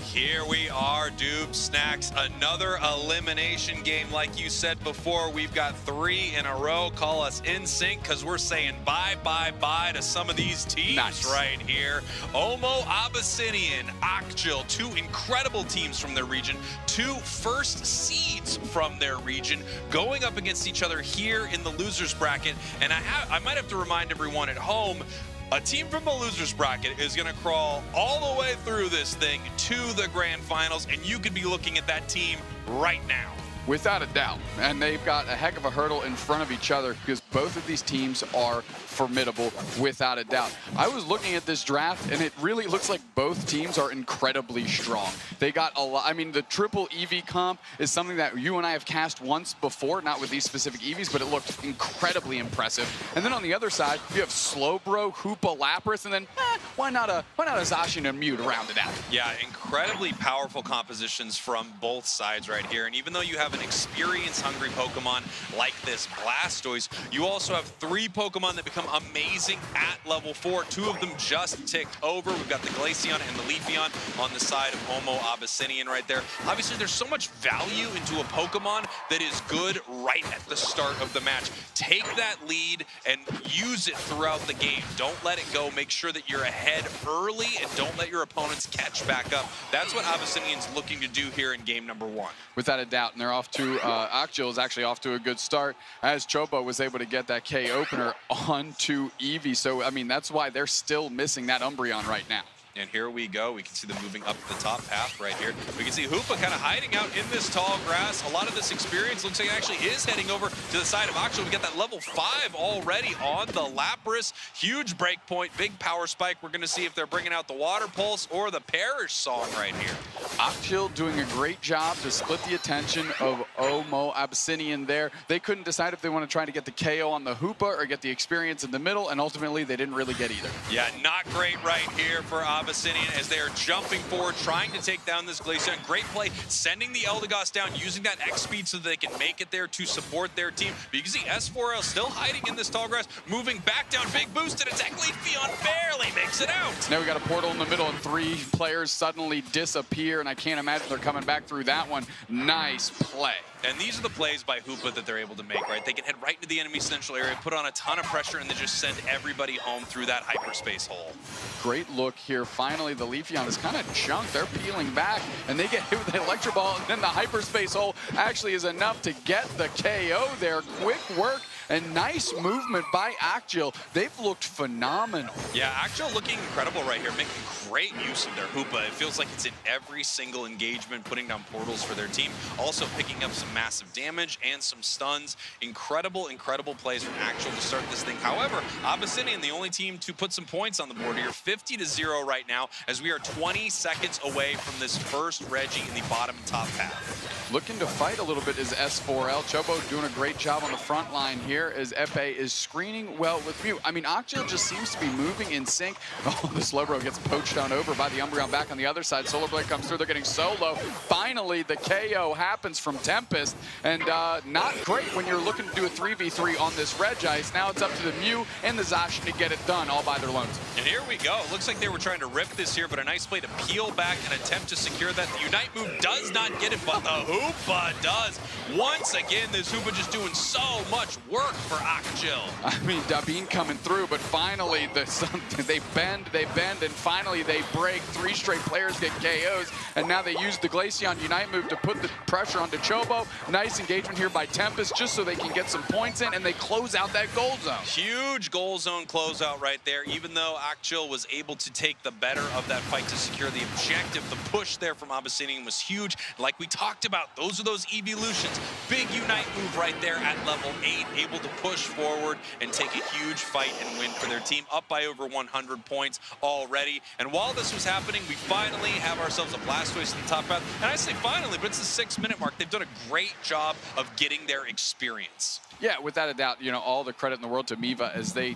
Here we are, Dupe Snacks, another elimination game. Like you said before, we've got 3 in a row. Call us in sync, because we're saying bye, bye, bye to some of these teams right here. Omo Abyssinian, Actio, 2 incredible teams from their region, 2 first seeds from their region, going up against each other here in the losers bracket. And I might have to remind everyone at home, a team from the losers bracket is going to crawl all the way through this thing to the grand finals, and you could be looking at that team right now. Without a doubt, and they've got a heck of a hurdle in front of each other, because both of these teams are formidable, without a doubt. I was looking at this draft, and it really looks like both teams are incredibly strong. They got a lot. I mean, the triple EV comp is something that you and I have cast once before, not with these specific EVs, but it looked incredibly impressive. And then on the other side, you have Slowbro, Hoopa, Lapras, and then why not a Zacian and Mew to round it out? Yeah, incredibly powerful compositions from both sides right here. And even though you have an experience-hungry Pokemon like this Blastoise, you also have 3 Pokemon that become amazing at level 4. 2 of them just ticked over. We've got the Glaceon and the Leafeon on the side of Omo Abyssinian right there. Obviously, there's so much value into a Pokemon that is good right at the start of the match. Take that lead and use it throughout the game. Don't let it go. Make sure that you're ahead early and don't let your opponents catch back up. That's what Abyssinian's looking to do here in game number 1. Without a doubt, and they're off to, Actio is actually off to a good start, as Chobo was able to get that K opener onto Eevee. So, I mean, that's why they're still missing that Umbreon right now. And here we go. We can see them moving up the top path right here. We can see Hoopa kind of hiding out in this tall grass. A lot of this experience looks like it actually is heading over to the side of Actio. We got that level 5 already on the Lapras. Huge break point, big power spike. We're going to see if they're bringing out the Water Pulse or the Perish Song right here. Actio doing a great job to split the attention of Omo Abyssinian there. They couldn't decide if they want to try to get the KO on the Hoopa or get the experience in the middle, and ultimately they didn't really get either. Yeah, not great right here for Abyssinian as they are jumping forward, trying to take down this Glaceon. Great play, sending the Eldegoss down, using that X speed so that they can make it there to support their team. But you can see S4L still hiding in this tall grass, moving back down, big boost and attack. Leafeon barely makes it out. Now we got a portal in the middle and 3 players suddenly disappear, and I can't imagine they're coming back through that one. Nice play. And these are the plays by Hoopa that they're able to make, right? They can head right into the enemy central area, put on a ton of pressure, and then just send everybody home through that hyperspace hole. Great look here. Finally, the Leafeon is kind of chunked. They're peeling back, and they get hit with the Electro Ball, and then the hyperspace hole actually is enough to get the KO there. Quick work and nice movement by Actio. They've looked phenomenal. Yeah, Actio looking incredible right here, making great use of their Hoopa. It feels like it's in every single engagement, putting down portals for their team. Also picking up some massive damage and some stuns. Incredible, incredible plays from Actio to start this thing. However, Abyssinian, the only team to put some points on the board here, 50-0 right now, as we are 20 seconds away from this first Reggie in the bottom and top path. Looking to fight a little bit is S4L. Chobo doing a great job on the front line here as Epe is screening well with Mew. I mean, Actio just seems to be moving in sync. Oh, the Slowbro gets poached on over by the Umbreon back on the other side. Solar Blade comes through. They're getting solo. Finally, the KO happens from Tempest, and not great when you're looking to do a 3v3 on this Regice. Now it's up to the Mew and the Zacian to get it done all by their lones. And here we go. It looks like they were trying to rip this here, but a nice play to peel back and attempt to secure that. The Unite move does not get it, but the Hoopa does. Once again, this Hoopa just doing so much work work for Akjil. I mean, Dabin coming through, but finally they bend, and finally they break. 3 straight players get KOs, and now they use the Glaceon Unite move to put the pressure onto Chobo. Nice engagement here by Tempest, just so they can get some points in, and they close out that gold zone. Huge goal zone closeout right there. Even though Akjil was able to take the better of that fight to secure the objective, the push there from Abyssinian was huge. Like we talked about, those are those evolutions. Big Unite move right there at level 8, able to push forward and take a huge fight and win for their team, up by over 100 points already. And while this was happening, we finally have ourselves a Blastoise in the top path. And I say finally, but it's the 6-minute mark. They've done a great job of getting their experience. Yeah, without a doubt, you know, all the credit in the world to Miva, as they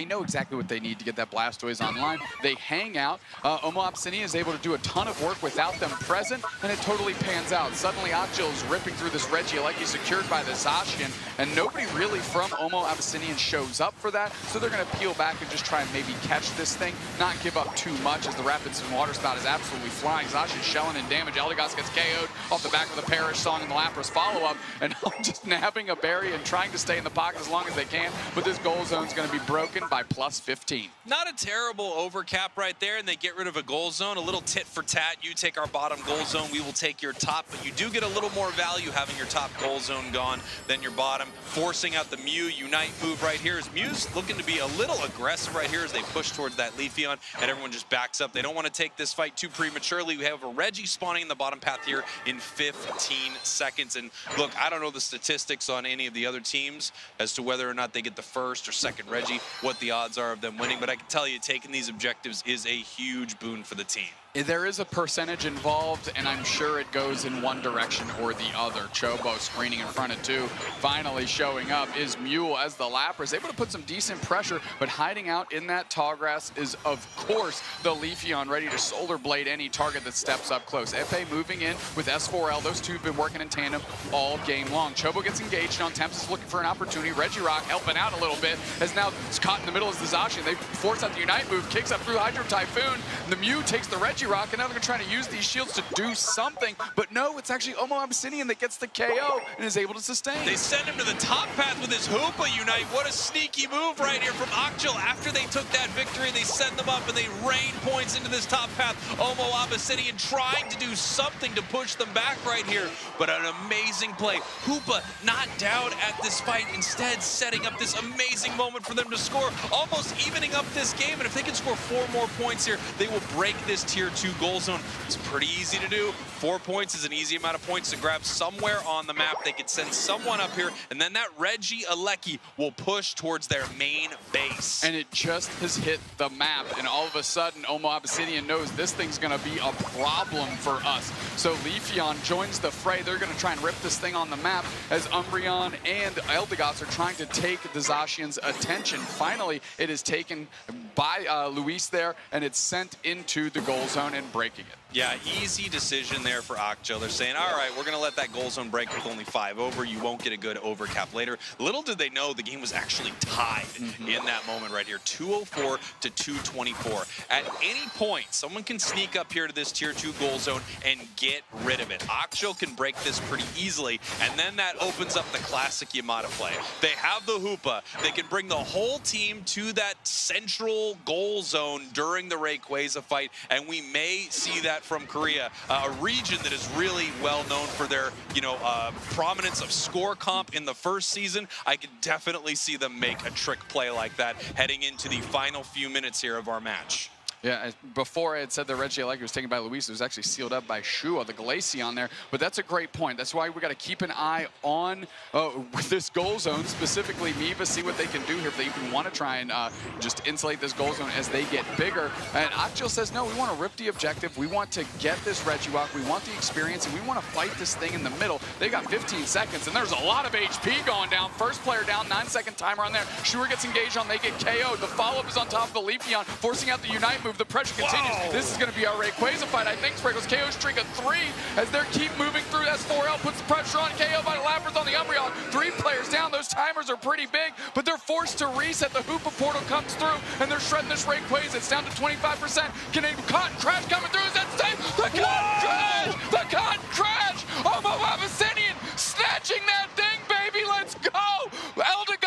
know exactly what they need to get that Blastoise online. They hang out. Omo Abyssinian is able to do a ton of work without them present, and it totally pans out. Suddenly, Akjil is ripping through this Reggie like he's secured by the Zacian, and nobody really from Omo Abyssinian shows up for that, so they're going to peel back and just try and maybe catch this thing, not give up too much, as the Rapids and Water Spout is absolutely flying. Zacian shelling in damage. Eldegoss gets KO'd off the back of the Parish Song and the Lapras follow-up, and just nabbing a berry and trying to stay in the pocket as long as they can, but this goal zone is going to be broken by plus 15. Not a terrible overcap right there, and they get rid of a goal zone. A little tit for tat. You take our bottom goal zone, we will take your top, but you do get a little more value having your top goal zone gone than your bottom, forcing out the Mew Unite move right here. As Mew's looking to be a little aggressive right here as they push towards that Leafeon, and everyone just backs up. They don't want to take this fight too prematurely. We have a Reggie spawning in the bottom path here in 15 seconds, and look, I don't know the statistics on any of the other teams as to whether or not they get the first or second Reggie, what the odds are of them winning, but I can tell you taking these objectives is a huge boon for the team. There is a percentage involved, and I'm sure it goes in one direction or the other. Chobo screening in front of 2. Finally showing up is Mule, as the Lapras able to put some decent pressure, but hiding out in that tall grass is, of course, the Leafeon, ready to Solar Blade any target that steps up close. Epe moving in with S4L. Those two have been working in tandem all game long. Chobo gets engaged on. Tempest is looking for an opportunity. Regirock helping out a little bit, as now it's caught in the middle as the Zacian. They force out the Unite move, kicks up through Hydro Typhoon. The Mew takes the Regirock, and now they're going to try to use these shields to do something, but no, it's actually Omo Abyssinian that gets the KO and is able to sustain. They send him to the top path with his Hoopa Unite. What a sneaky move right here from Akjil. After they took that victory, they send them up and they rain points into this top path. Omo Abyssinian trying to do something to push them back right here, but an amazing play. Hoopa not down at this fight, instead setting up this amazing moment for them to score, almost evening up this game, and if they can score 4 more points here, they will break this tier 2 goal zone. It's pretty easy to do. 4 points is an easy amount of points to grab somewhere on the map. They could send someone up here, and then that Reggie Alecki will push towards their main base. And it just has hit the map, and all of a sudden, Omo Abyssinian knows this thing's going to be a problem for us. So Leafeon joins the fray. They're going to try and rip this thing on the map, as Umbreon and Eldegoss are trying to take the Zacian's attention. Finally, it is taken by Luis there, and it's sent into the goal zone and breaking it. Yeah, easy decision there for Akjil. They're saying, all right, we're going to let that goal zone break with only 5 over. You won't get a good overcap later. Little did they know the game was actually tied in that moment right here. 204 to 224. At any point, someone can sneak up here to this tier 2 goal zone and get rid of it. Akjil can break this pretty easily, and then that opens up the classic Yamada play. They have the Hoopa. They can bring the whole team to that central goal zone during the Rayquaza fight, and we may see that from Korea, a region that is really well known for their, prominence of score comp in the first season. I could definitely see them make a trick play like that heading into the final few minutes here of our match. Yeah, before I had said that Reggie Alecki was taken by Luis, it was actually sealed up by Shua, the Glaceon there. But that's a great point. That's why we got to keep an eye on this goal zone, specifically Miva, see what they can do here if they even want to try and just insulate this goal zone as they get bigger. And Akjil says, no, we want to rip the objective. We want to get this Regirock. We want the experience, and we want to fight this thing in the middle. They got 15 seconds, and there's a lot of HP going down. First player down, 9-second timer on there. Shua gets engaged on, they get KO'd. The follow-up is on top of the Leafeon, forcing out the Unite move. The pressure continues. Whoa. This is going to be our Rayquaza fight, I think. Sprinkles KO streak of 3 as they keep moving through. S4L puts the pressure on. KO by the Lapras on the Umbreon. 3 players down. Those timers are pretty big, but they're forced to reset. The Hoopa portal comes through, and they're shredding this Rayquaza. It's down to 25%. Can a Cotton Crash coming through? Is that safe? The Cotton Crash! The Cotton Crash! Omo Abyssinian snatching that thing, baby. Let's go! Eldegoss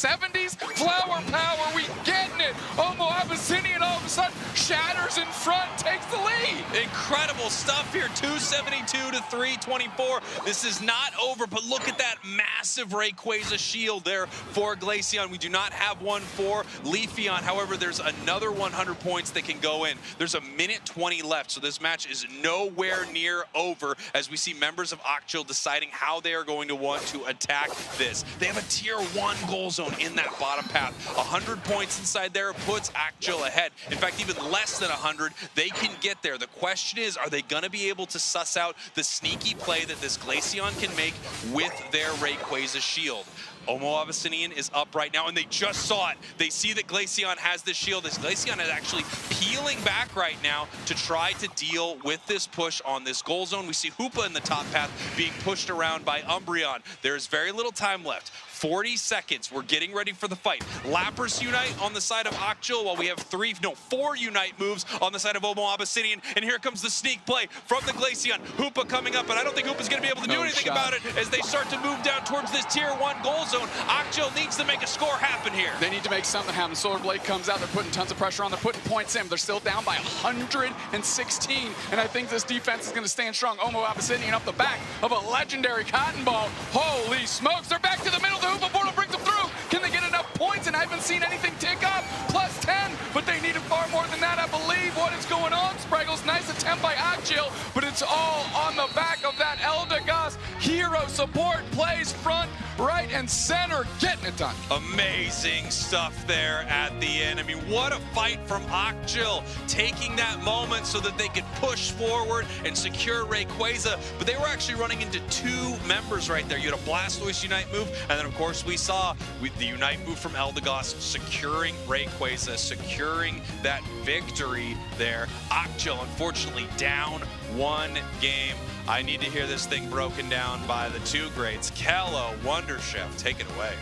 70s. Flower power, we getting it. Omo Abyssinian all of a sudden shatters in front, takes the lead. Incredible stuff here, 272 to 324. This is not over, but look at that massive Rayquaza shield there for Glaceon. We do not have one for Leafeon. However, there's another 100 points that can go in. There's a minute 20 left, so this match is nowhere near over as we see members of Occhil deciding how they are going to want to attack this. They have a tier 1 goal zone in that bottom path. 100 points inside there puts Occhil ahead. In fact, even less than 100, they can get there. The question is, are they going to be able to suss out the sneaky play that this Glaceon can make with their Rayquaza shield? Omo Abyssinian is up right now, and they just saw it. They see that Glaceon has this shield. This Glaceon is actually peeling back right now to try to deal with this push on this goal zone. We see Hoopa in the top path being pushed around by Umbreon. There's very little time left. 40 seconds. We're getting ready for the fight. Lapras Unite on the side of Occhil, while we have 4 Unite moves on the side of Omo Abyssinian. And here comes the sneak play from the Glaceon. Hoopa coming up, and I don't think Hoopa's going to be able to do anything about it as they start to move down towards this tier 1 goal zone. Occhil needs to make a score happen here. They need to make something happen. Solar Blade comes out. They're putting tons of pressure on. They're putting points in. They're still down by 116. And I think this defense is going to stand strong. Omo Abyssinian up the back of a legendary Cotton Ball. Holy smokes. They're back to the middle. The Hoopa portal brings them through. Can they get enough points? And I haven't seen anything tick up. Plus 10. But they needed far more than that, I believe. What is going on, Spraggles? Nice attempt by Occhil. But it's all on the back of that Eldegoss. Hero support plays front, right, and center, getting it done. Amazing stuff there at the end. I mean, what a fight from Occhil, taking that moment so that they could push forward and secure Rayquaza. But they were actually running into 2 members right there. You had a Blastoise Unite move, and then of course we saw the Unite move from Eldegoss securing Rayquaza, securing that victory there. Occhil, unfortunately, down 1 game. I need to hear this thing broken down by the 2 greats. Kello, Wonderchef, take it away.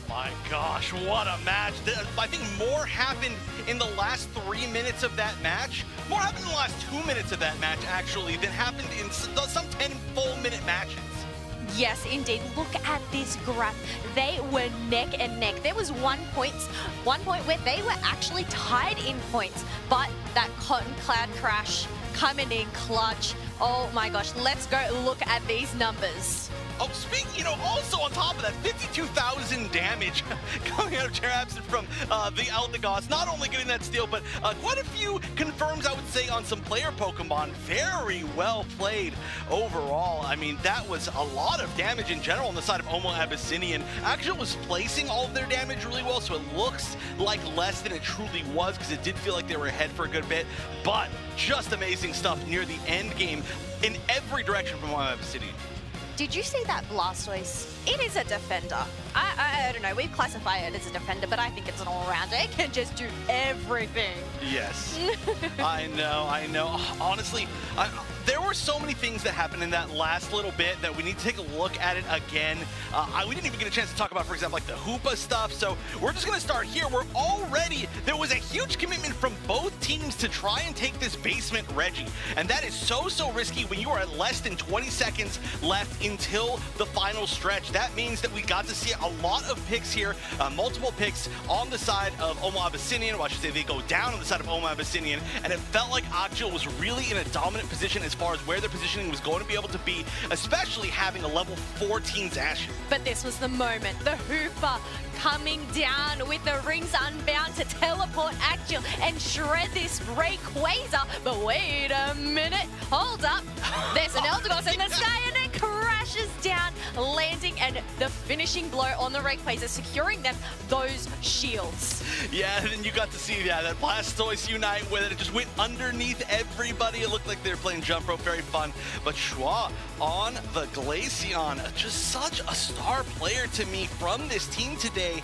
My gosh, what a match. I think more happened in the last 3 minutes of that match. More happened in the last 2 minutes of that match, actually, than happened in some 10 full-minute matches. Yes, indeed. Look at this graph. They were neck and neck. There was one point where they were actually tied in points, but that Cotton Cloud Crash coming in clutch. Oh my gosh, let's go look at these numbers. Oh, also on top of that, 52,000 damage coming out of Chair Absent from the Eldegoss. Not only getting that steal, but quite a few confirms, I would say, on some player Pokemon. Very well played overall. I mean, that was a lot of damage in general on the side of Omo Abyssinian. Actually was placing all of their damage really well, so it looks like less than it truly was, because it did feel like they were ahead for a good bit. But just amazing stuff near the end game in every direction from Omo Abyssinian. Did you see that Blastoise? It is a defender. I don't know, we classify it as a defender, but I think it's an all-rounder. It can just do everything. Yes. I know. Honestly, there were so many things that happened in that last little bit that we need to take a look at it again. We didn't even get a chance to talk about, for example, like the Hoopa stuff, so we're just going to start here. There was a huge commitment from both teams to try and take this basement Reggie, and that is so risky when you are at less than 20 seconds left until the final stretch. That means that we got to see a lot of picks here, multiple picks on the side of Omo Abyssinian, or I should say they go down on the side of Omo Abyssinian, and it felt like Occhil was really in a dominant position as far as where their positioning was going to be able to be, especially having a level 14 Zacian. But this was the moment. The Hoopa coming down with the rings unbound to teleport Occhil and shred this Rayquaza. But wait a minute, hold up. There's an Eldegoss in the sky and it crashes down, landing and the finishing blow on the Rayquaza, securing them those shields. Yeah, and then you got to see that Blastoise Unite where it just went underneath everybody. It looked like they were playing jump rope, very fun. But Schwa on the Glaceon, just such a star player to me from this team today,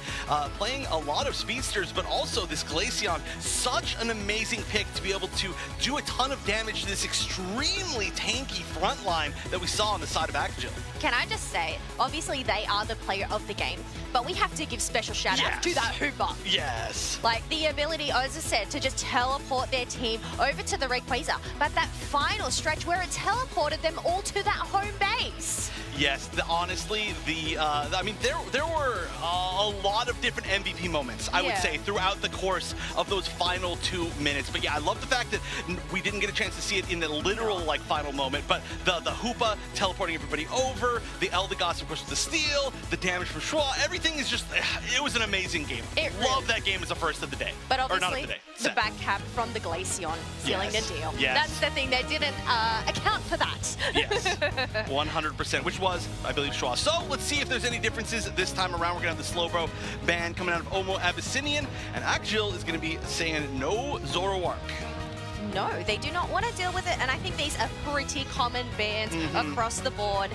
playing a lot of speedsters, but also this Glaceon, such an amazing pick to be able to do a ton of damage to this extremely tanky front line that we saw on the side of Occhil. Can I just say, say, obviously they are the player of the game, but we have to give special shout out to that Hooper. Yes. Like the ability, as I said, to just teleport their team over to the Rayquaza, but that final stretch where it teleported them all to that home base. Yes, honestly, I mean, there were a lot of different MVP moments, I would say, throughout the course of those final 2 minutes. But yeah, I love the fact that we didn't get a chance to see it in the literal, like, final moment. But the Hoopa teleporting everybody over, the Eldegoss, of course, with the steal, the damage from Schwa, everything is just, it was an amazing game. Love that game as the first of the day. But or not of obviously, the day. the back cap from the Glaceon sealing the deal. Yes. That's the thing, they didn't account for that. Yes, 100%, which was, I believe, Schwa. So let's see if there's any differences this time around. We're going to have the Slowbro band coming out of Omo Abyssinian, and Akjil is going to be saying no Zoroark. No, they do not want to deal with it, and I think these are pretty common bans across the board.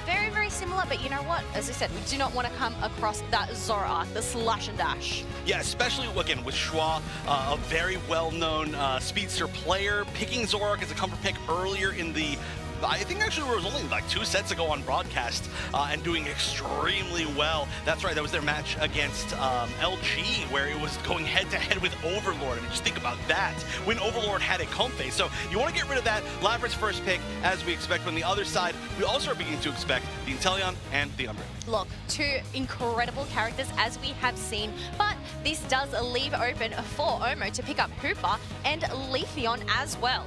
Very, very similar, but you know what? As I said, we do not want to come across that Zoroark, the slash and dash. Yeah, especially, again, with Schwa, a very well-known speedster player, picking Zoroark as a comfort pick earlier in the I think actually it was only like 2 sets ago on broadcast and doing extremely well. That's right, that was their match against LG where it was going head-to-head with Overlord. I mean, just think about that, when Overlord had a Comfey. So you want to get rid of that. Lapras first pick, as we expect. From the other side, we also are beginning to expect the Inteleon and the Umbreon. Look, 2 incredible characters as we have seen, but this does leave open for Omo to pick up Hoopa and Leafeon as well.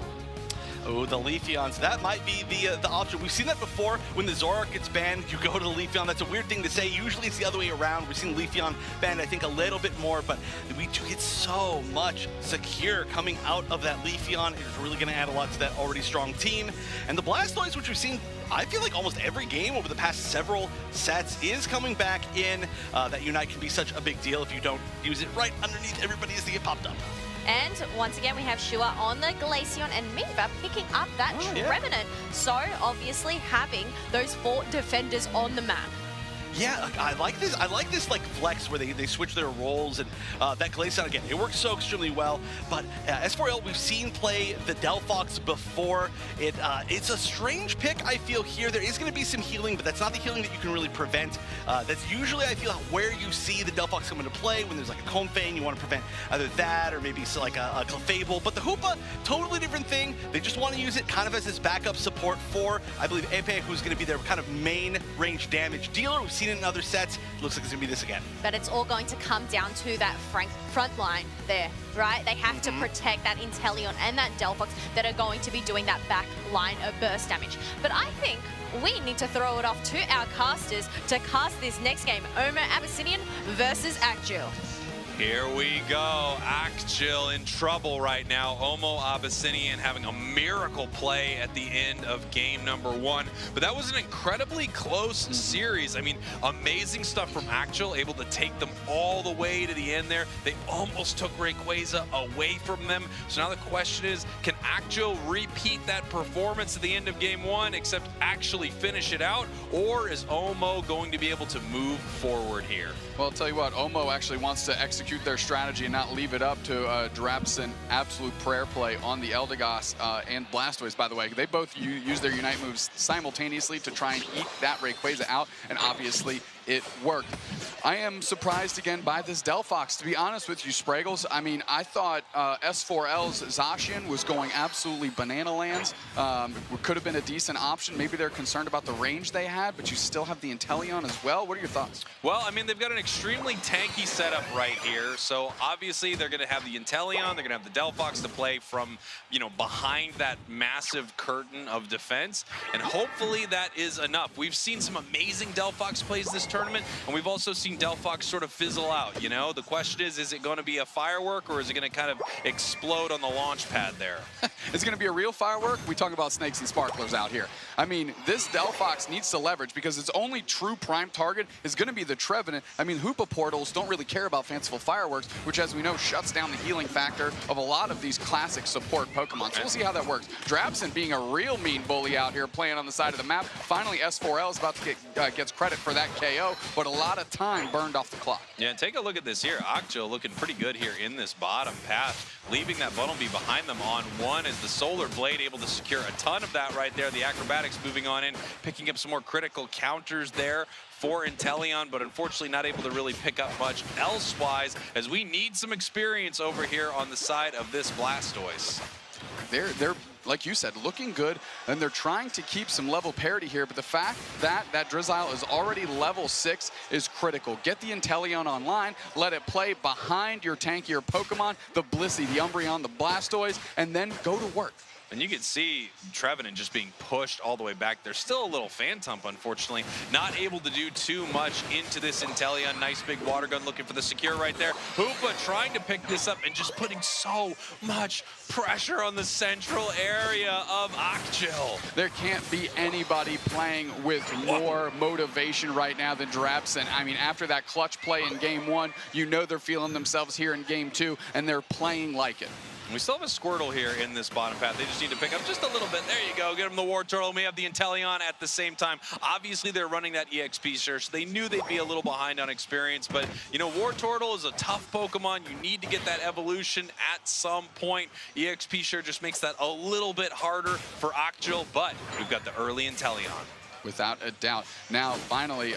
Oh, the Leafeons. That might be the option. We've seen that before. When the Zoroark gets banned, you go to the Leafeon. That's a weird thing to say. Usually it's the other way around. We've seen Leafeon banned, I think, a little bit more, but we do get so much secure coming out of that Leafeon. It is really going to add a lot to that already strong team. And the Blastoise, which we've seen, I feel like almost every game over the past several sets, is coming back in. That Unite can be such a big deal if you don't use it right underneath everybody as they get popped up. And once again, we have Shua on the Glaceon and Miva picking up that Trevenant. So obviously having those 4 defenders on the map. Yeah, I like this. I like this like flex where they switch their roles, and that Glaceon again, it works so extremely well. But S4L, we've seen play the Delphox before. It's a strange pick, I feel, here. There is going to be some healing, but that's not the healing that you can really prevent. That's usually, I feel, where you see the Delphox come into play, when there's like a Comfey and you want to prevent either that or maybe like a Clefable. But the Hoopa, totally different thing. They just want to use it kind of as this backup support for, I believe, Epe, who's going to be their kind of main range damage dealer. We've seen it in other sets. Looks like it's going to be this again. But it's all going to come down to that front line there, right? They have to protect that Inteleon and that Delphox that are going to be doing that back line of burst damage. But I think we need to throw it off to our casters to cast this next game, Omo Abyssinian versus Akjil. Here we go. Akjil in trouble right now. Omo Abyssinian having a miracle play at the end of game number 1. But that was an incredibly close series. I mean, amazing stuff from Akjil, able to take them all the way to the end there. They almost took Rayquaza away from them. So now the question is, can Akjil repeat that performance at the end of game 1, except actually finish it out? Or is Omo going to be able to move forward here? Well, I'll tell you what, Omo actually wants to execute their strategy and not leave it up to Drapson. Absolute prayer play on the Eldegoss and Blastoise, by the way. They both use their Unite moves simultaneously to try and eat that Rayquaza out, and obviously it worked. I am surprised again by this Delphox, to be honest with you, Spraggles. I mean, I thought S4L's Zacian was going absolutely banana lands. Could have been a decent option. Maybe they're concerned about the range they had, but you still have the Inteleon as well. What are your thoughts? Well, I mean, they've got an extremely tanky setup right here. So obviously they're going to have the Inteleon, they're going to have the Delphox to play from, you know, behind that massive curtain of defense. And hopefully that is enough. We've seen some amazing Delphox plays this tournament, and we've also seen Delphox sort of fizzle out, you know? The question is it going to be a firework, or is it going to kind of explode on the launch pad there? It's going to be a real firework? We talk about snakes and sparklers out here. I mean, this Delphox needs to leverage, because its only true prime target is going to be the Trevenant. I mean, Hoopa portals don't really care about fanciful fireworks, which, as we know, shuts down the healing factor of a lot of these classic support Pokemon. So we'll see how that works. Drapson being a real mean bully out here, playing on the side of the map. Finally, S4L is about to gets credit for that KO. KO, but a lot of time burned off the clock. Yeah, and take a look at this here. Occhio looking pretty good here in this bottom path, leaving that Bunnelby behind them on one as the Solar Blade able to secure a ton of that right there. The acrobatics moving on in, picking up some more critical counters there for Inteleon, but unfortunately not able to really pick up much elsewise, as we need some experience over here on the side of this Blastoise. They're like you said, looking good, and they're trying to keep some level parity here, but the fact that that Drizzile is already level 6 is critical. Get the Inteleon online, let it play behind your tankier Pokemon, the Blissey, the Umbreon, the Blastoise, and then go to work. And you can see Trevenant just being pushed all the way back. There's still a little Phantump, unfortunately. Not able to do too much into this Inteleon. Nice big water gun looking for the secure right there. Hoopa trying to pick this up and just putting so much pressure on the central area of Occhio. There can't be anybody playing with more motivation right now than Drabson. I mean, after that clutch play in game 1, you know they're feeling themselves here in game 2, and they're playing like it. We still have a Squirtle here in this bottom path. They just need to pick up just a little bit. There you go. Get them the War Turtle. And we have the Inteleon at the same time. Obviously, they're running that EXP search. They knew they'd be a little behind on experience. But, you know, War Turtle is a tough Pokemon. You need to get that evolution at some point. EXP search just makes that a little bit harder for Occhio. But we've got the early Inteleon. Without a doubt. Now, finally,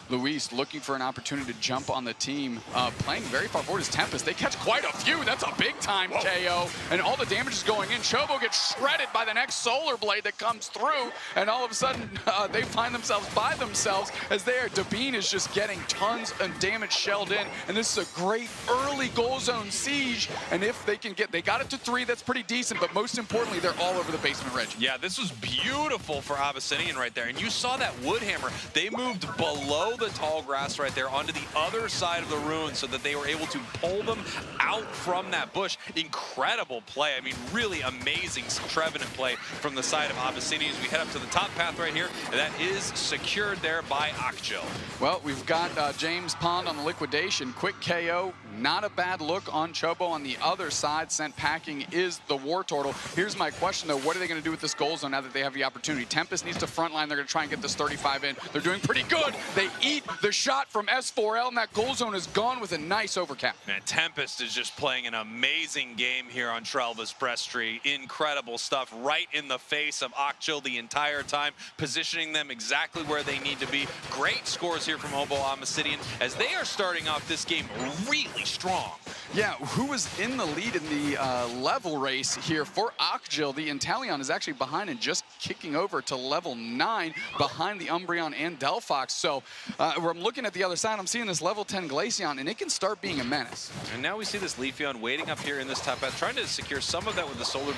Luis looking for an opportunity to jump on the team. Playing very far forward is Tempest. They catch quite a few. That's a big-time KO. And all the damage is going in. Chobo gets shredded by the next Solar Blade that comes through. And all of a sudden, they find themselves by themselves as there. Dabine is just getting tons of damage shelled in. And this is a great early goal zone siege. And if they can get, they got it to 3. That's pretty decent. But most importantly, they're all over the basement ridge. Yeah, this was beautiful for Abyssinian right there. And you saw that Woodhammer. They moved below the tall grass right there onto the other side of the ruin so that they were able to pull them out from that bush. Incredible play. I mean, really amazing Trevenant play from the side of Abyssinian as we head up to the top path right here. And that is secured there by Occhio. Well, we've got James Pond on the liquidation. Quick KO. Not a bad look on Chobo. On the other side, sent packing is the War Turtle. Here's my question, though. What are they going to do with this goal zone now that they have the opportunity? Tempest needs to frontline. They're going to try and get this 35 in. They're doing pretty good. They eat the shot from S4L, and that goal zone is gone with a nice overcap. And Tempest is just playing an amazing game here on Trelva's Press Tree. Incredible stuff right in the face of Occhio the entire time, positioning them exactly where they need to be. Great scores here from Hobo Abyssinian as they are starting off this game really strong. Yeah, who was in the lead in the level race here for Occhio? The Inteleon is actually behind and just kicking over to level 9 behind the Umbreon and Delphox. So where I'm looking at the other side, I'm seeing this level 10 Glaceon, and it can start being a menace. And now we see this Leafeon waiting up here in this top path, trying to secure some of that with the Solar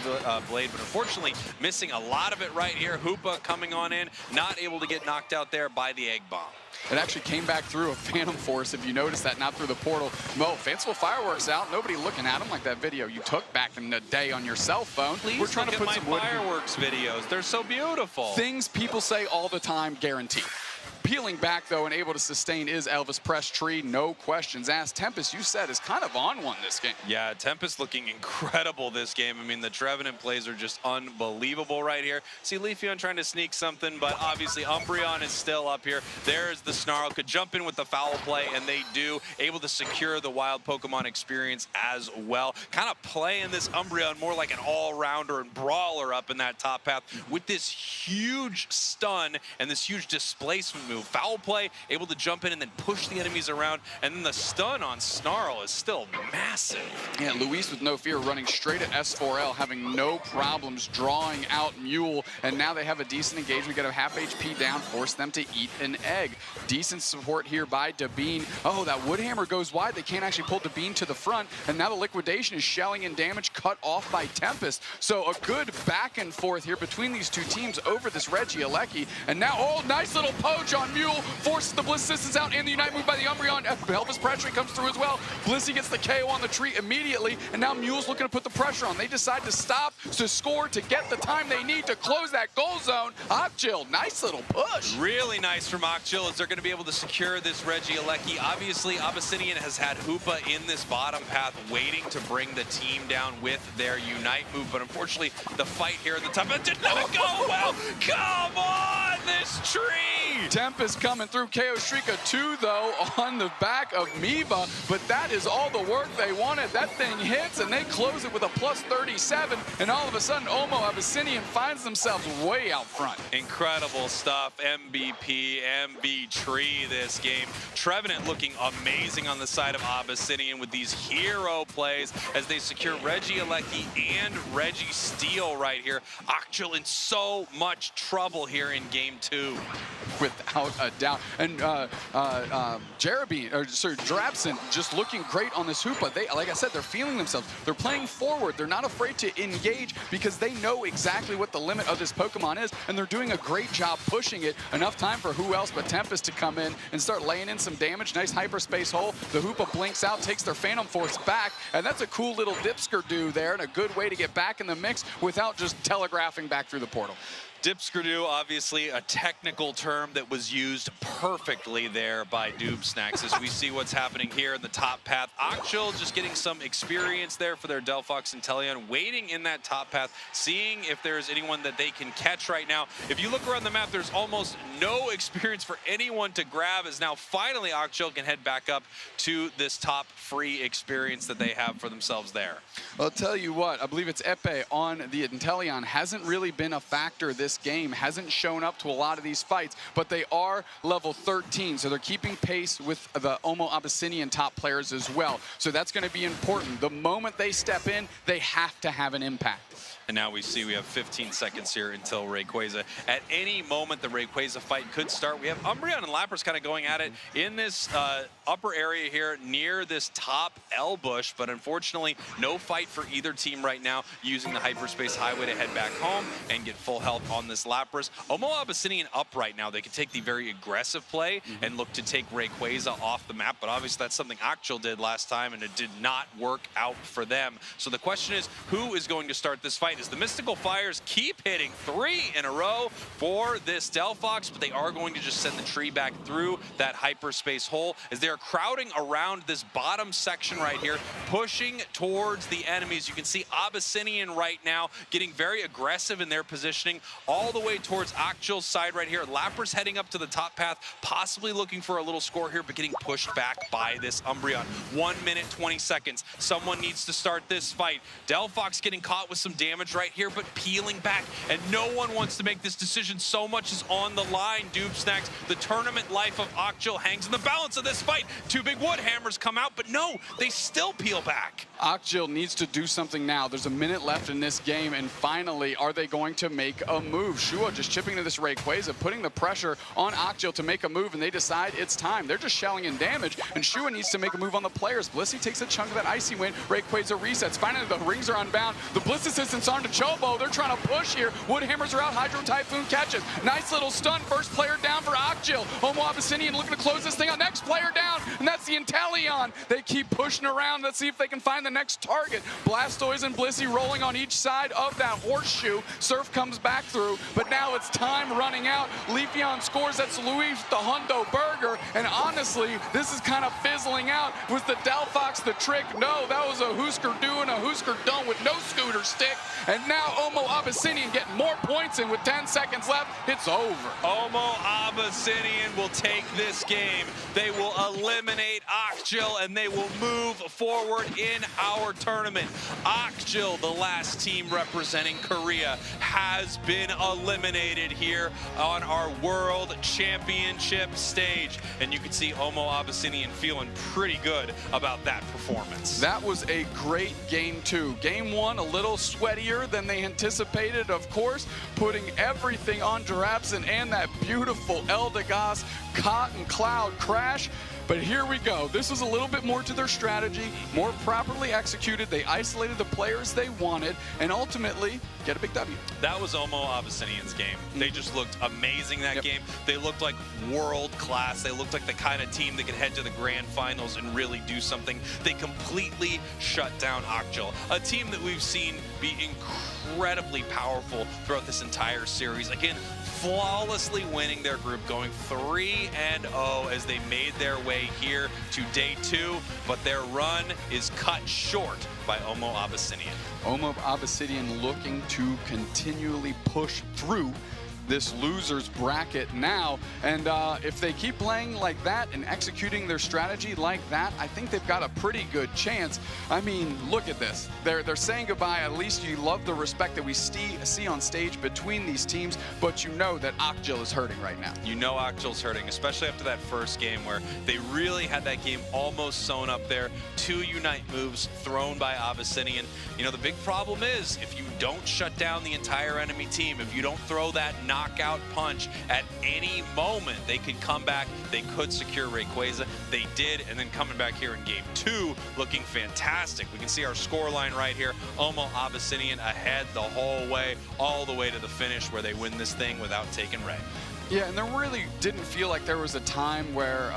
Blade, but unfortunately missing a lot of it right here. Hoopa coming on in, not able to get knocked out there by the Egg Bomb. It actually came back through a Phantom Force, if you notice that, not through the portal. Mo, fanciful fireworks out. Nobody looking at them like that video you took back in the day on your cell phone. Please We're trying look to put at some my wood fireworks videos. They're so beautiful. Things people say all the time, guaranteed. Peeling back, though, and able to sustain is Elvis Press Tree. No questions asked. Tempest, you said, is kind of on one this game. Yeah, Tempest looking incredible this game. I mean, the Trevenant plays are just unbelievable right here. See Leafeon trying to sneak something, but obviously Umbreon is still up here. There's the Snarl. Could jump in with the foul play, and they do. Able to secure the wild Pokemon experience as well. Kind of playing this Umbreon more like an all-rounder and brawler up in that top path with this huge stun and this huge displacement move. Foul play, able to jump in and then push the enemies around, and then the stun on Snarl is still massive. Yeah, Luis with no fear running straight at S4L, having no problems drawing out Mule, and now they have a decent engagement, got a half HP down, force them to eat an egg. Decent support here by Dabine. Oh, that Woodhammer goes wide. They can't actually pull Dabine to the front, and now the liquidation is shelling in damage cut off by Tempest. So a good back and forth here between these two teams over this Regieleki, and now, oh, nice little poach on Mule, forces the Bliss Assistance out, and the Unite move by the Umbreon. Elvis Pressure comes through as well. Blissey gets the KO on the tree immediately, and now Mule's looking to put the pressure on. They decide to stop to score to get the time they need to close that goal zone. Occhio, nice little push. Really nice from Occhio as they're going to be able to secure this Regieleki. Obviously, Abyssinian has had Hoopa in this bottom path waiting to bring the team down with their Unite move, but unfortunately, the fight here at the top did not go well. Come on, this tree! Tempest coming through. KO Shrika 2, though, on the back of Miva, but that is all the work they wanted. That thing hits, and they close it with a plus 37, and all of a sudden, Omo Abyssinian finds themselves way out front. Incredible stuff. MVP, MV Tree this game. Trevenant looking amazing on the side of Abyssinian with these hero plays as they secure Reggie Alecki and Reggie Steele right here. Akjul in so much trouble here in game 2. Without a doubt. And Drabson just looking great on this Hoopa. They, like I said, they're feeling themselves. They're playing forward. They're not afraid to engage because they know exactly what the limit of this Pokemon is, and they're doing a great job pushing it. Enough time for who else but Tempest to come in and start laying in some damage. Nice hyperspace hole. The Hoopa blinks out, takes their Phantom Force back, and that's a cool little Dipskirdu there and a good way to get back in the mix without just telegraphing back through the portal. Dipskirdu, obviously a technical term that was used perfectly there by Doobsnacks as we see what's happening here in the top path. Akjul just getting some experience there for their Delphox and Teleon, waiting in that top path, seeing if there's anyone that they can catch right now. If you look around the map, there's almost no experience for anyone to grab, as now finally Akjul can head back up to this top free experience that they have for themselves there. I'll tell you what, I believe it's Epe on the Inteleon hasn't really been a factor this game, hasn't shown up to a lot of these fights, but they are level 13, so they're keeping pace with the Omo Abyssinian top players as well. So that's going to be important. The moment they step in, they have to have an impact. And now we see we have 15 seconds here until Rayquaza. At any moment, the Rayquaza fight could start. We have Umbreon and Lapras kind of going at it in this upper area here near this top L bush, but unfortunately, no fight for either team right now, using the Hyperspace Highway to head back home and get full health on this Lapras. Omo Abyssinian up right now. They could take the very aggressive play and look to take Rayquaza off the map, but obviously that's something Akjul did last time, and it did not work out for them. So the question is, who is going to start this fight? As the Mystical Fires keep hitting 3 in a row for this Delphox, but they are going to just send the tree back through that hyperspace hole as they are crowding around this bottom section right here, pushing towards the enemies. You can see Abyssinian right now getting very aggressive in their positioning all the way towards Akjul's side right here. Lapras heading up to the top path, possibly looking for a little score here, but getting pushed back by this Umbreon. 1 minute, 20 seconds. Someone needs to start this fight. Delphox getting caught with some damage right here, but peeling back, and no one wants to make this decision. So much is on the line. Doobsnacks, the tournament life of Akjul hangs in the balance of this fight. 2 big wood hammers come out, but no, they still peel back. Akjul needs to do something now. There's a minute left in this game, and finally, are they going to make a move? Shua just chipping to this Rayquaza, putting the pressure on Akjul to make a move, and they decide it's time. They're just shelling in damage, and Shua needs to make a move on the players. Blissey takes a chunk of that Icy Wind. Rayquaza resets. Finally, the rings are unbound. The Bliss assistance on to Chobo. They're trying to push here. Wood hammers are out. Hydro Typhoon catches. Nice little stun. First player down for Akjul. Omo Abyssinian looking to close this thing out. Next player down, and that's the Inteleon. They keep pushing around. Let's see if they can find the next target. Blastoise and Blissey rolling on each side of that horseshoe. Surf comes back through, but now it's time running out. Leafeon scores. That's Luis the Hundo Burger, and honestly, this is kind of fizzling out. Was the Delphox the trick? No, that was a Husker do and a Husker don't with no scooter stick, and now Omo Abyssinian getting more points in with 10 seconds left. It's over. Omo Abyssinian will take this game. They will eliminate Akjul, and they will move forward in our tournament. Akjul, the last team representing Korea, has been eliminated here on our World Championship stage. And you can see Omo Abyssinian feeling pretty good about that performance. That was a great game 2. Game 1, a little sweatier than they anticipated, of course, putting everything on Drabson and that beautiful Eldegoss Cotton Cloud crash. But here we go. This was a little bit more to their strategy, more properly executed. They isolated the players they wanted, and ultimately get a big W. That was Omo Abyssinian's game. They just looked amazing that game. They looked like world class. They looked like the kind of team that could head to the grand finals and really do something. They completely shut down Akjul, a team that we've seen be incredibly powerful throughout this entire series. Again, flawlessly winning their group, going 3-0 as they made their way here to day 2, but their run is cut short by Omo Abyssinian. Omo Abyssinian looking to continually push through this loser's bracket now. And if they keep playing like that and executing their strategy like that, I think they've got a pretty good chance. I mean, look at this. They're saying goodbye. At least you love the respect that we see on stage between these teams, but you know that Akjil is hurting right now. You know Akjil's hurting, especially after that first game where they really had that game almost sewn up there. 2 Unite moves thrown by Abyssinian. You know, the big problem is if you don't shut down the entire enemy team, if you don't throw that knockout punch at any moment, they could come back, they could secure Rayquaza. They did, and then coming back here in game 2, looking fantastic. We can see our score line right here. Omo Abyssinian ahead the whole way, all the way to the finish where they win this thing without taking Ray. Yeah, and there really didn't feel like there was a time where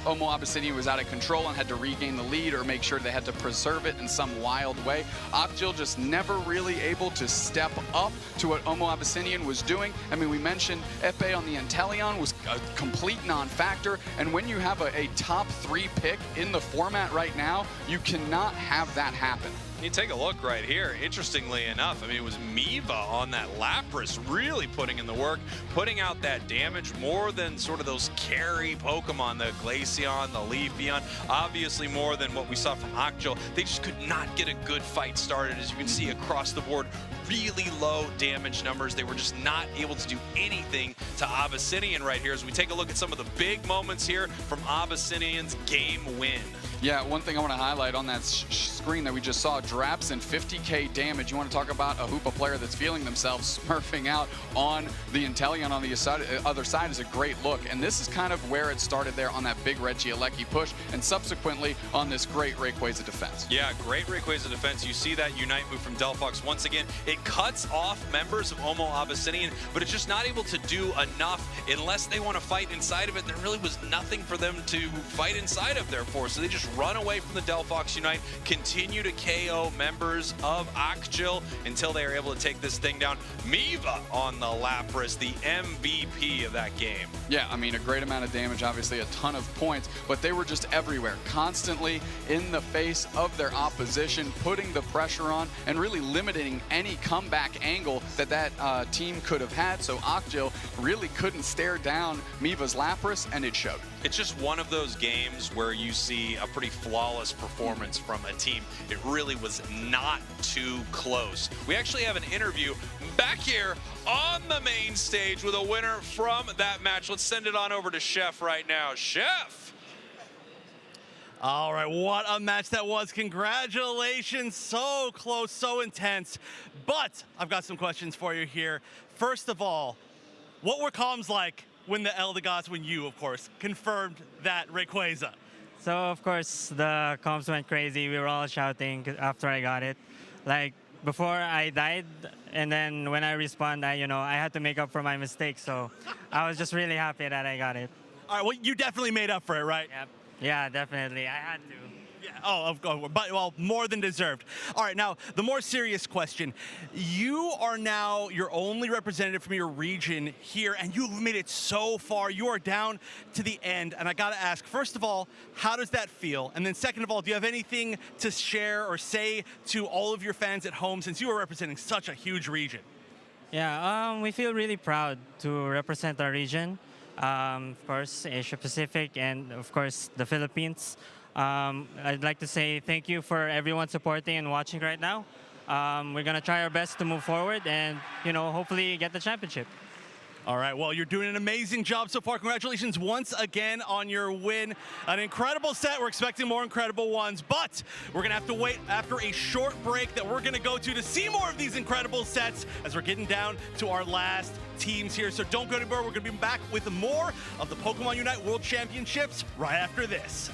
Omo Abyssinian was out of control and had to regain the lead or make sure they had to preserve it in some wild way. Akjil just never really able to step up to what Omo Abyssinian was doing. I mean, we mentioned Epe on the Inteleon was a complete non-factor, and when you have a top 3 pick in the format right now, you cannot have that happen. You take a look right here. Interestingly enough, I mean, it was Miva on that Lapras really putting in the work, putting out that damage more than sort of those carry Pokemon, the Glaceon, the Leafeon, obviously more than what we saw from Akjil. They just could not get a good fight started, as you can see across the board. Really low damage numbers. They were just not able to do anything to Abyssinian right here as we take a look at some of the big moments here from Abyssinian's game win. Yeah, one thing I want to highlight on that screen that we just saw, Drabson, 50k damage. You want to talk about a Hoopa player that's feeling themselves smurfing out on the Inteleon on the other side is a great look. And this is kind of where it started there on that big Regieleki push and subsequently on this great Rayquaza defense. Yeah, great Rayquaza defense. You see that Unite move from Delphox once again. It cuts off members of Omo Abyssinian, but it's just not able to do enough unless they want to fight inside of it. There really was nothing for them to fight inside of there for, so they just run away from the Delphox Unite, continue to KO members of Akjil until they are able to take this thing down. Miva on the Lapras, the MVP of that game. Yeah, I mean, a great amount of damage, obviously a ton of points, but they were just everywhere, constantly in the face of their opposition, putting the pressure on and really limiting any comeback angle that team could have had. So Akjil really couldn't stare down Miva's Lapras, and it showed. It's just one of those games where you see a pretty flawless performance from a team. It really was not too close. We actually have an interview back here on the main stage with a winner from that match. Let's send it on over to Chef right now. Chef! All right, what a match that was. Congratulations, so close, so intense. But I've got some questions for you here. First of all, what were comms like when the Eldegoss, when you, of course, confirmed that Rayquaza? So, of course, the comms went crazy. We were all shouting after I got it. Like, before I died, and then when I respawned, I had to make up for my mistake. So, I was just really happy that I got it. All right, well, you definitely made up for it, right? Yep. Yeah, definitely. I had to. Yeah. Oh, of course. But, well, more than deserved. All right, now, the more serious question. You are now your only representative from your region here, and you've made it so far. You are down to the end, and I got to ask, first of all, how does that feel? And then second of all, do you have anything to share or say to all of your fans at home since you are representing such a huge region? Yeah, we feel really proud to represent our region. Of course, Asia Pacific, and of course, the Philippines. I'd like to say thank you for everyone supporting and watching right now. We're going to try our best to move forward and, hopefully get the championship. All right, well, you're doing an amazing job so far. Congratulations once again on your win. An incredible set. We're expecting more incredible ones, but we're going to have to wait after a short break that we're going to go to see more of these incredible sets as we're getting down to our last teams here. So don't go anywhere. We're going to be back with more of the Pokémon UNITE World Championships right after this.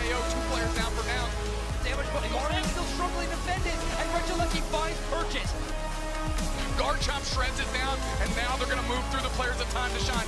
KO, 2 players down for now. Damage, but Marlin still struggling defended, and Regilecki finds purchase. Garchomp shreds it down, and now they're gonna move through the players of Time to Shine.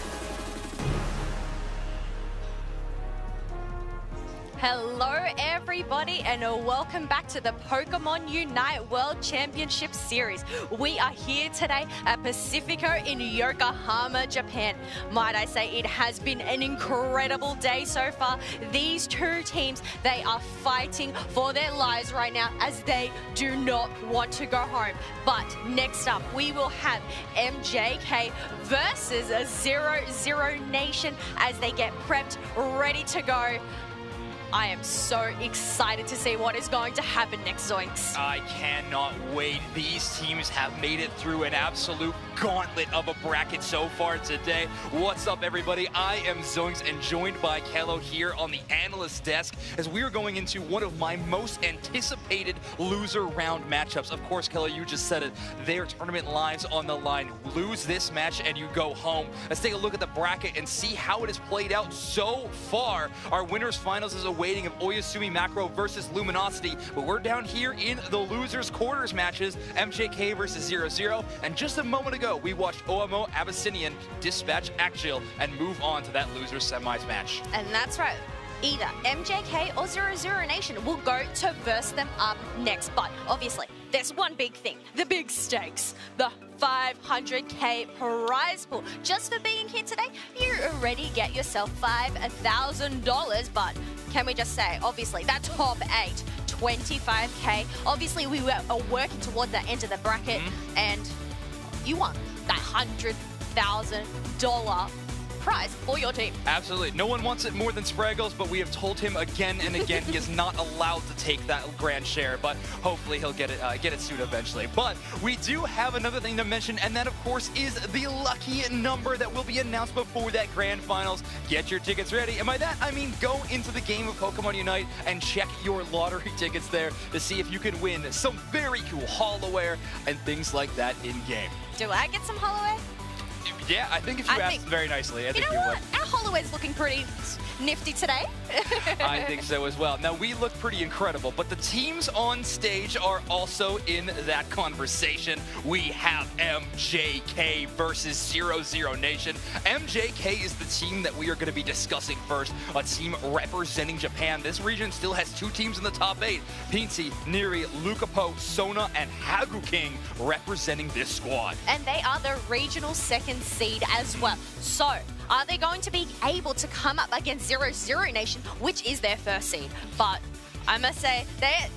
Hello everybody and welcome back to the Pokémon UNITE World Championships series. We are here today at Pacifico in Yokohama, Japan. Might I say it has been an incredible day so far. These two teams, they are fighting for their lives right now as they do not want to go home. But next up we will have MJK versus a 0-0 Nation as they get prepped, ready to go. I am so excited to see what is going to happen next, Zoinks. I cannot wait. These teams have made it through an absolute gauntlet of a bracket so far today. What's up, everybody? I am Zoinks and joined by Kello here on the analyst desk as we are going into one of my most anticipated loser round matchups. Of course, Kello, you just said it. Their tournament lives on the line. Lose this match and you go home. Let's take a look at the bracket and see how it has played out so far. Our winners finals is awaiting of Oyasumi Macro versus Luminosity, but we're down here in the losers quarters matches, MJK versus 0-0, and just a moment ago we watched OMO Abyssinian dispatch Axial and move on to that losers semis match. And that's right. Either MJK or 0-0 Nation will go to verse them up next. But obviously, there's one big thing, the big stakes, the 500k prize pool. Just for being here today, you already get yourself $5,000. But can we just say, obviously, that top 8, 25k. Obviously, we were working toward the end of the bracket, and you won that $100,000 prize for your team. Absolutely. No one wants it more than Spraggles, but we have told him again and again he is not allowed to take that grand share, but hopefully he'll get it soon eventually. But we do have another thing to mention, and that of course is the lucky number that will be announced before that grand finals. Get your tickets ready, and by that I mean go into the game of Pokémon Unite and check your lottery tickets there to see if you can win some very cool holoware and things like that in game. Do I get some holoware? Yeah, I think if you asked very nicely, I think you would. Our holoware's looking pretty nifty today. I think so as well. Now, we look pretty incredible, but the teams on stage are also in that conversation. We have MJK versus 0-0 Nation. MJK is the team that we are going to be discussing first, a team representing Japan. This region still has 2 teams in the top 8. Pinty, Neri, Lucapo, Sona, and Hagu King representing this squad. And they are the regional 2nd seed as well. So, are they going to be able to come up against 0-0 Nation, which is their 1st seed? But I must say,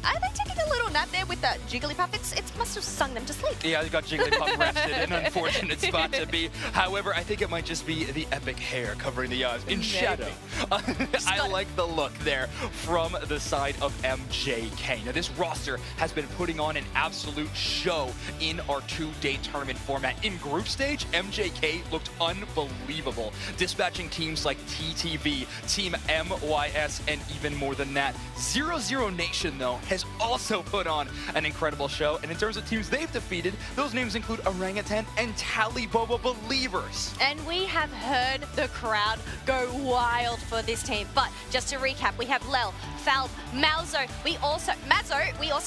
are they taking a little nap there with that Jigglypuff? It must have sung them to sleep. Yeah, they got Jigglypuff rested in an unfortunate spot to be. However, I think it might just be the epic hair covering the eyes in shadow. I like the look there from the side of MJK. Now, this roster has been putting on an absolute show in our 2-day tournament format. In group stage, MJK looked unbelievable, dispatching teams like TTV, Team MYS, and even more than that. 0-0 Nation, though, has also put on an incredible show, and in terms of teams they've defeated, those names include Orangutan and Taliboba Believers. And we have heard the crowd go wild for this team. But just to recap, we have Lel, Falb, Malzo, we also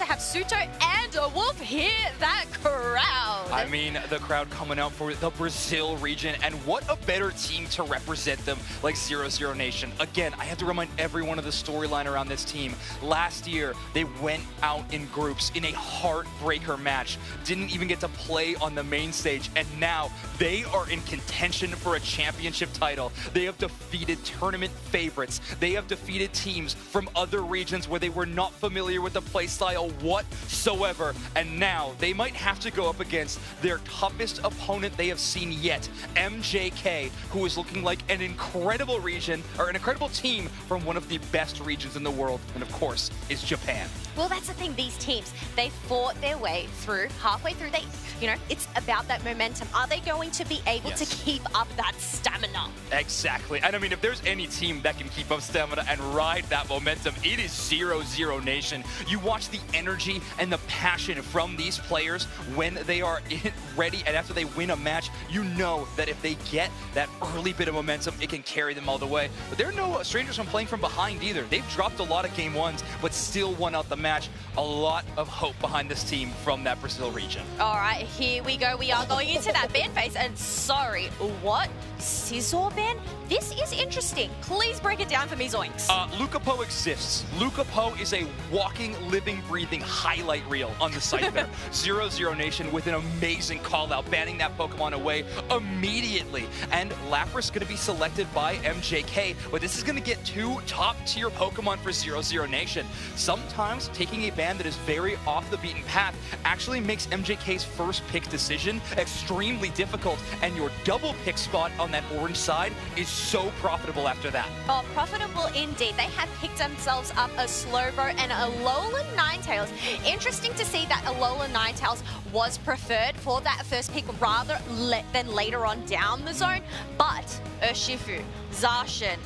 have Suto and a Wolf. Hear that crowd. I mean, the crowd coming out for the Brazil region, and what a better team to represent them like 0-0 Nation. Again, I have to remind everyone of the storyline around this team. Last year, they went out in groups in a heartbreaker match, didn't even get to play on the main stage, and now they are in contention for a championship title. They have defeated tournament favorites. They have defeated teams from other regions where they were not familiar with the playstyle whatsoever, and now they might have to go up against their toughest opponent they have seen yet, MJK, who is looking like an incredible region, or an incredible team from one of the best regions in the world, and of course, is Japan. Well, that's the thing. These teams, they fought their way through. Halfway through, it's about that momentum. Are they going to be able to keep up that stamina? Exactly. And I mean, if there's any team that can keep up stamina and ride that momentum, it is 0-0 Nation. You watch the energy and the passion passion from these players when they are ready and after they win a match, you know that if they get that early bit of momentum, it can carry them all the way. But they're no strangers from playing from behind either. They've dropped a lot of game ones, but still won out the match. A lot of hope behind this team from that Brazil region. All right, here we go. We are going into that ban phase. And sorry, what? Scissor ban? This is interesting. Please break it down for me, Zoinks. Lucapo exists. Lucapo is a walking, living, breathing highlight reel on the site there. 0-0 Nation with an amazing call out, banning that Pokemon away immediately. And Lapras going to be selected by MJK, but this is going to get 2 top-tier Pokemon for 0-0 Nation. Sometimes taking a ban that is very off the beaten path actually makes MJK's first pick decision extremely difficult, and your double pick spot on that orange side is so profitable after that. Oh, profitable indeed. They have picked themselves up a Slowbro and a Alolan Ninetales. Interesting to see that Alolan Ninetales was preferred for that first pick rather than later on down the zone. But Urshifu, Zacian,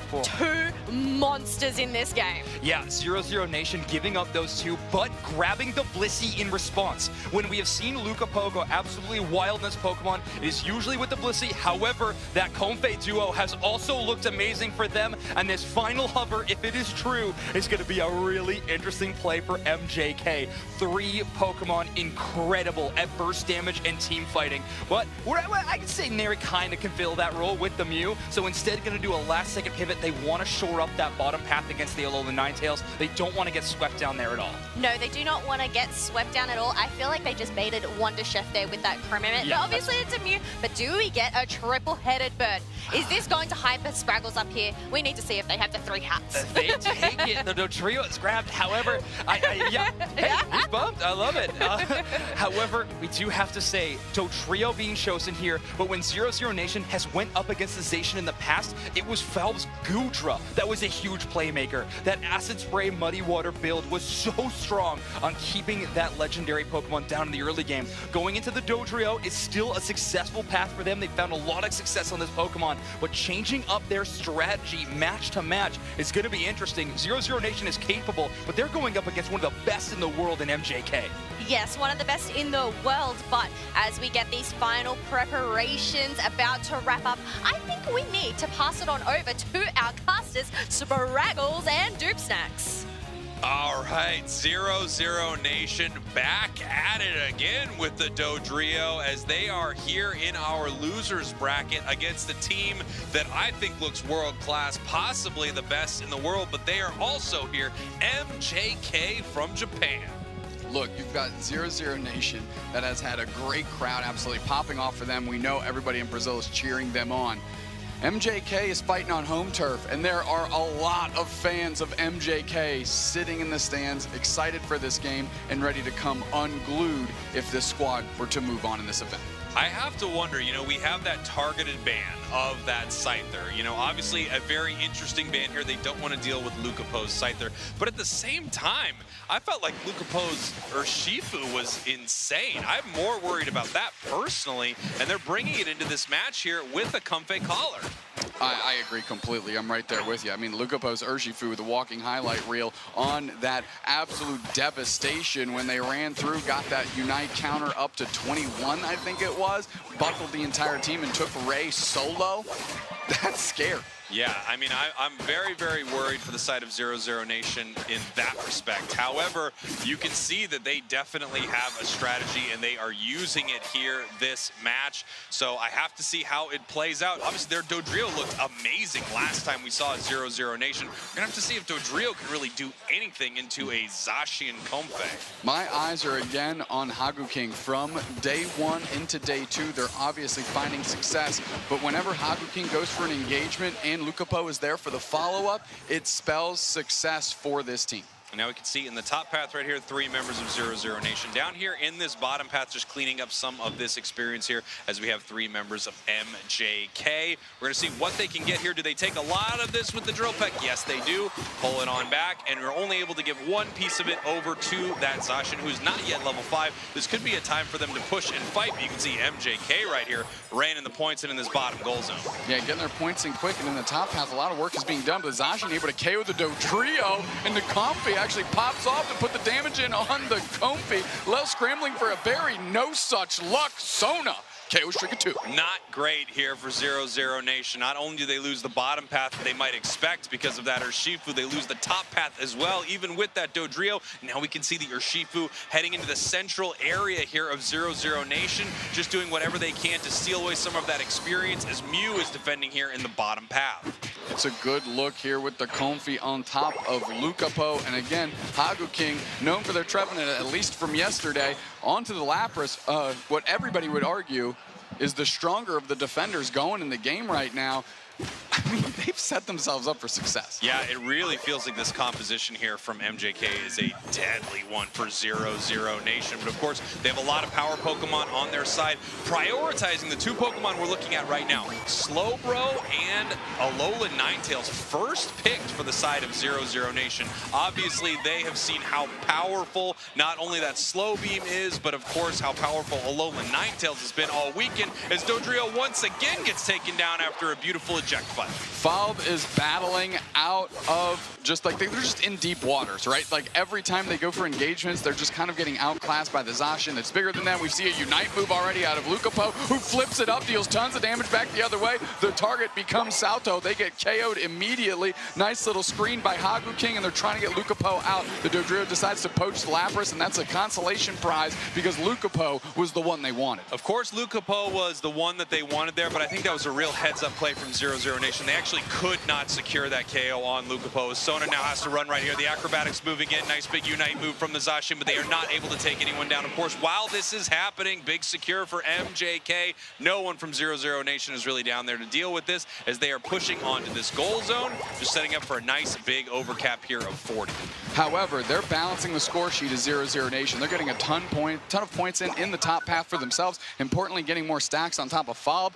2 monsters in this game. Yeah, 0-0 Nation giving up those 2, but grabbing the Blissey in response. When we have seen Lucapo go absolutely wild in this Pokemon, it is usually with the Blissey. However, that Comfey duo has also looked amazing for them, and this final hover, if it is true, is going to be a really interesting play for MJK. 3 Pokemon incredible at burst damage and team fighting. But I can say Neri kind of can fill that role with the Mew, so instead going to do a last-second pivot. They want to shore up that bottom path against the Alolan Ninetales. They don't want to get swept down there at all. No, they do not want to get swept down at all. I feel like they just made it Wonder Chef there with that Chromament. Yeah, but obviously it's a Mew. But do we get a triple-headed bird? Is this going to hyper Spraggles up here? We need to see if they have the 3 hats. They take it. The trio is grabbed. However, he's bumped. I love it. However, we do have to say, Trio being chosen here, but when 0-0 Nation has went up against the Zacian in the past, it was Phelps Goodra that was a huge playmaker. That Acid Spray Muddy Water build was so strong on keeping that legendary Pokemon down in the early game. Going into the Dodrio is still a successful path for them. They found a lot of success on this Pokemon, but changing up their strategy match to match is going to be interesting. 0-0 Nation is capable, but they're going up against one of the best in the world in MJK. Yes, one of the best in the world, but as we get these final preparations about to wrap up, I think we need to pass it on over to our casters, Spraggles and Dupe Snacks. All right, 0-0 Nation back at it again with the Dodrio as they are here in our losers bracket against a team that I think looks world-class, possibly the best in the world, but they are also here, MJK from Japan. Look, you've got 0-0 Nation that has had a great crowd absolutely popping off for them. We know everybody in Brazil is cheering them on. MJK is fighting on home turf, and there are a lot of fans of MJK sitting in the stands, excited for this game and ready to come unglued if this squad were to move on in this event. I have to wonder, you know, we have that targeted ban of that Scyther. You know, obviously a very interesting ban here. They don't want to deal with Lucapo's Scyther. But at the same time, I felt like Lucapo's Urshifu was insane. I'm more worried about that personally, and they're bringing it into this match here with a Comfey collar. I agree completely. I'm right there with you. I mean, Lucapo's Urshifu, the walking highlight reel on that absolute devastation when they ran through, got that Unite counter up to 21, I think it was, buckled the entire team and took Ray solo. That's scary. Yeah, I mean, I'm very, very worried for the side of 0-0 Nation in that respect. However, you can see that they definitely have a strategy and they are using it here this match. So I have to see how it plays out. Obviously, their Dodrio looked amazing last time we saw 0-0 Nation. We're gonna have to see if Dodrio can really do anything into a Zacian Comfey. My eyes are again on Hagu King. From day 1 into day 2, they're obviously finding success, but whenever Hagu King goes for an engagement and Lucapo is there for the follow-up, it spells success for this team. And now we can see in the top path right here, 3 members of 0-0 Nation. Down here in this bottom path, just cleaning up some of this experience here as we have 3 members of MJK. We're gonna see what they can get here. Do they take a lot of this with the drill peck? Yes, they do. Pull it on back, and we're only able to give 1 piece of it over to that Zacian, who's not yet level 5. This could be a time for them to push and fight, but you can see MJK right here, raining the points in this bottom goal zone. Yeah, getting their points in quick, and in the top path, a lot of work is being done, but Zacian able to KO the Dodrio, and the Comfey actually pops off to put the damage in on the Comfy. Lel scrambling for a berry, no such luck. Sona KO streak of 2. Not great here for 0-0 Nation. Not only do they lose the bottom path that they might expect because of that Urshifu, they lose the top path as well, even with that Dodrio. Now we can see the Urshifu heading into the central area here of 0-0 Nation, just doing whatever they can to steal away some of that experience as Mew is defending here in the bottom path. It's a good look here with the Comfy on top of Lucapo. And again, Hagu King, known for their Trevenant, at least from yesterday, onto the Lapras. What everybody would argue is the stronger of the defenders going in the game right now. I mean, they've set themselves up for success. Yeah, it really feels like this composition here from MJK is a deadly one for 0-0 Nation. But of course, they have a lot of power Pokemon on their side. Prioritizing the two Pokemon we're looking at right now, Slowbro and Alolan Ninetales, first picked for the side of 0-0 Nation. Obviously, they have seen how powerful not only that Slow Beam is, but of course how powerful Alolan Ninetales has been all weekend, as Dodrio once again gets taken down after a beautiful eject button. Falb is battling out of just like, they're just in deep waters, right? Like every time they go for engagements, they're just kind of getting outclassed by the Zacian that's bigger than them. We see a Unite move already out of Lucapo, who flips it up, deals tons of damage back the other way. The target becomes Salto. They get KO'd immediately. Nice little screen by Hagu King, and they're trying to get Lucapo out. The Dodrio decides to poach the Lapras, and that's a consolation prize because Lucapo was the one they wanted. Of course, Lucapo was the one that they wanted there, but I think that was a real heads-up play from 0-0 Nation. They actually could not secure that KO on Lucapo. Sona now has to run right here. The acrobatics moving in. Nice big Unite move from the Zacian, but they are not able to take anyone down. Of course, while this is happening, big secure for MJK. No one from 0-0 Nation is really down there to deal with this as they are pushing onto this goal zone, just setting up for a nice big overcap here of 40. However, they're balancing the score sheet of 0-0 Nation. They're getting a ton of points in the top path for themselves. Importantly, getting more stacks on top of Falb.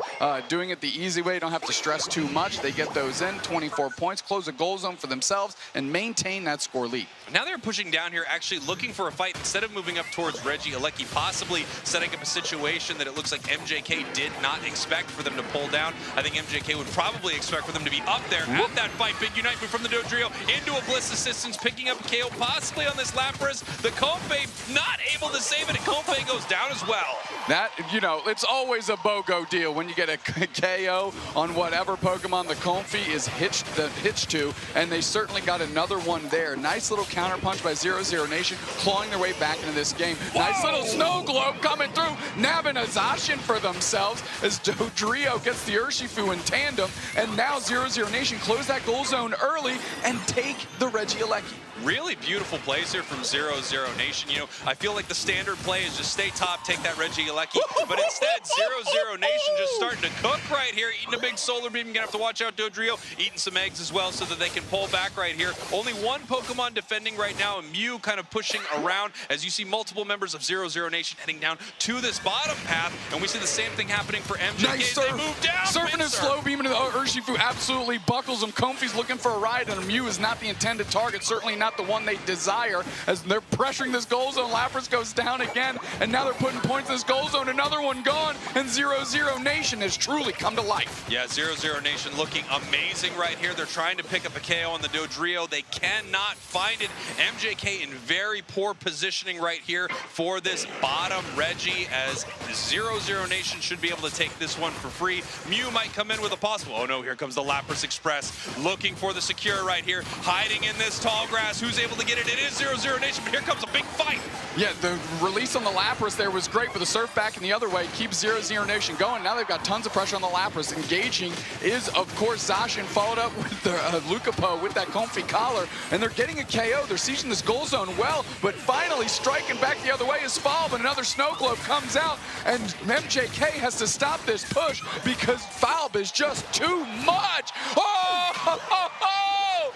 Doing it the easy way. Don't have to stress too much. They get those in, 24 points, close a goal zone for themselves, and maintain that score lead. Now they're pushing down here, actually looking for a fight instead of moving up towards Reggie Alecki, possibly setting up a situation that it looks like MJK did not expect for them to pull down. I think MJK would probably expect for them to be up there at that fight. Big Unite move from the Dodrio into a Bliss Assistance, picking up a KO possibly on this Lapras. The Comfey not able to save it, and Comfey goes down as well. That, you know, it's always a BOGO deal when you get a KO on whatever Pokemon the Comfey is hitched to, and they certainly got another one there. Nice little counter punch by 0-0 Nation, clawing their way back into this game. Whoa! Nice little snow globe coming through, nabbing a Zacian for themselves as Dodrio gets the Urshifu in tandem, and now 0-0 Nation close that goal zone early and take the Reggie Alecki. Really beautiful plays here from 0-0 Nation. You know, I feel like the standard play is just stay top, take that Reggie Alecki, but instead 0-0 Nation just starting to cook right here, eating a big solar beam. You're gonna have to watch out Dodrio, eating some eggs as well so that they can pull back right here. Only one Pokemon defending right now, and Mew kind of pushing around as you see multiple members of 0-0 Nation heading down to this bottom path, and we see the same thing happening for MJK. Nice they move down. Surfing his slow beam into the Urshifu absolutely buckles him. Comfey's looking for a ride, and Mew is not the intended target, certainly not the one they desire, as they're pressuring this goal zone. Lapras goes down again, and now they're putting points in this goal zone. Another one gone, and 0-0 Nation has truly come to life. Yeah, 0-0 Nation looking amazing right here. They're trying to pick up a KO on the Dodrio. They cannot find it. MJK in very poor positioning right here for this bottom Reggie, as 0-0 Nation should be able to take this one for free. Mew might come in with a possible, oh no, here comes the Lapras Express, looking for the secure right here, hiding in this tall grass. Who's able to get it? It is 0-0 Nation, but here comes a big fight. Yeah, the release on the Lapras there was great, but the surf back in the other way keeps 0-0 Nation going. Now they've got tons of pressure on the Lapras. Engaging is, of course, Zacian, followed up with the Lucapo with that Comfey collar, and they're getting a KO. They're sieging this goal zone well, but finally striking back the other way is Falb, and another snow globe comes out, and MJK has to stop this push because Falb is just too much. Oh!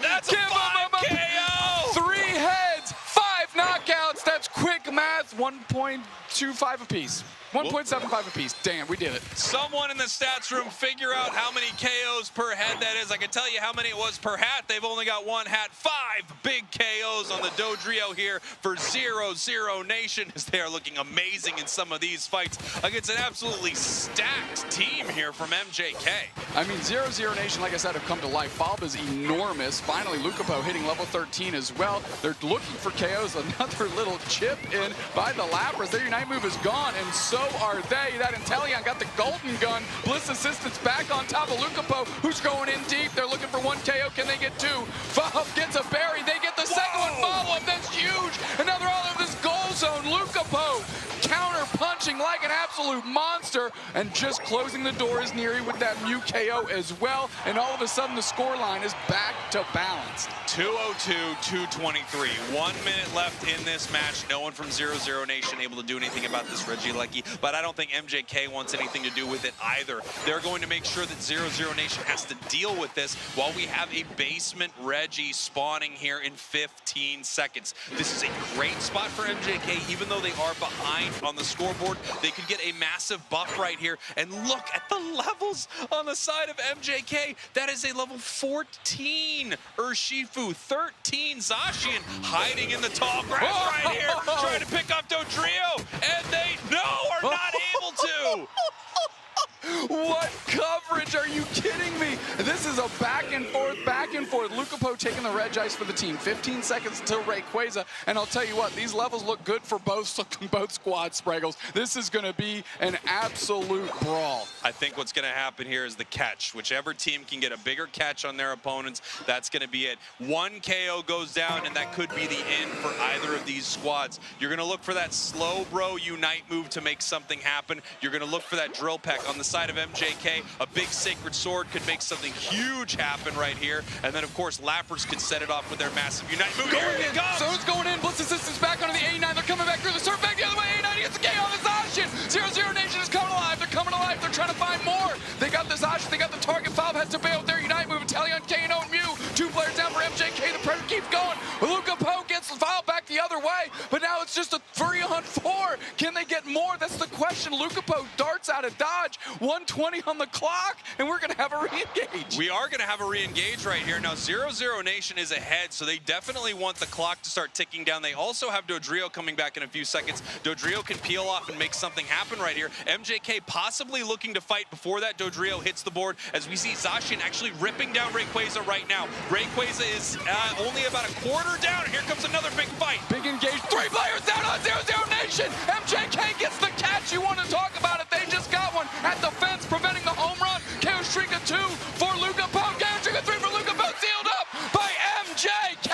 That's a 5 KO! 3 heads, 5 knockouts. That's quick math. 1.6 1.25 apiece. 1.75 apiece. Damn, we did it. Someone in the stats room figure out how many KOs per head that is. I can tell you how many it was per hat. They've only got one hat. 5 big KOs on the Dodrio here for 0-0 Nation, as they are looking amazing in some of these fights against an absolutely stacked team here from MJK. I mean, 0-0 Nation, like I said, have come to life. Fob is enormous. Finally, Lucapo hitting level 13 as well. They're looking for KOs. Another little chip in by the Lapras. Their Unite move is gone, and so are they. That Inteleon got the golden gun. Bliss Assistance back on top of Lucapo, who's going in deep. They're looking for 1 KO. Can they get 2? Fob gets a berry. They get the second one. Follow-up. That's huge. And now they're all over this goal zone. Lucapo counter-punching like an absolute monster, and just closing the door is Neri with that Mew KO as well, and all of a sudden the scoreline is back to balance. 2:02-2:23. 1 minute left in this match. No one from 0-0 Nation able to do anything about this Regieleki, but I don't think MJK wants anything to do with it either. They're going to make sure that 0-0 Nation has to deal with this while we have a basement Regi spawning here in 15 seconds. This is a great spot for MJK, even though they are behind on the scoreboard. They could get a massive buff right here, and look at the levels on the side of MJK. That is a level 14 Urshifu, 13 Zacian hiding in the tall grass right here, trying to pick up Dodrio, and they are not able to. What coverage? Are you kidding me? This is a back and forth, back and forth. Lucapo taking the Regice for the team. 15 seconds until Rayquaza. And I'll tell you what, these levels look good for both squads, Spraggles. This is going to be an absolute brawl. I think what's going to happen here is the catch. Whichever team can get a bigger catch on their opponents, that's going to be it. 1 KO goes down, and that could be the end for either of these squads. You're going to look for that slow bro Unite move to make something happen. You're going to look for that drill peck on the side of MJK. A big Sacred Sword could make something huge happen right here. And then, of course, Lapras could set it off with their massive Unite move. Going in. Zone's going in. Bliss Assistance back onto the A9. They're coming back through the surf back the other way. A9 gets the K on the Zacian. 0-0 Nation is coming alive. They're coming alive. They're trying to find more. They got the Zacian. They got the target. Fob has to bail with their Unite move. Inteleon, KO, and Mew. 2 players down for MJK. The pressure keeps going. Lucapo gets the Fob back the other way. But now it's just a 3-on-4. Can they get more? That's the question. Lucapo darts out of dodge. 120 on the clock, and we're going to have a re-engage. We are going to have a re-engage right here. Now, 0-0 Nation is ahead, so they definitely want the clock to start ticking down. They also have Dodrio coming back in a few seconds. Dodrio can peel off and make something happen right here. MJK possibly looking to fight before that Dodrio hits the board, as we see Zacian actually ripping down Rayquaza right now. Rayquaza is only about a quarter down. Here comes another big fight. Big engage. 3 players down on 0-0 Nation. MJK gets the catch. You want to talk about it? They just got one at the fence, preventing the home run. Chaos Stringa 2 for Lucapo. Chaos Stringa 3 for Lucapo. Sealed up by MJK.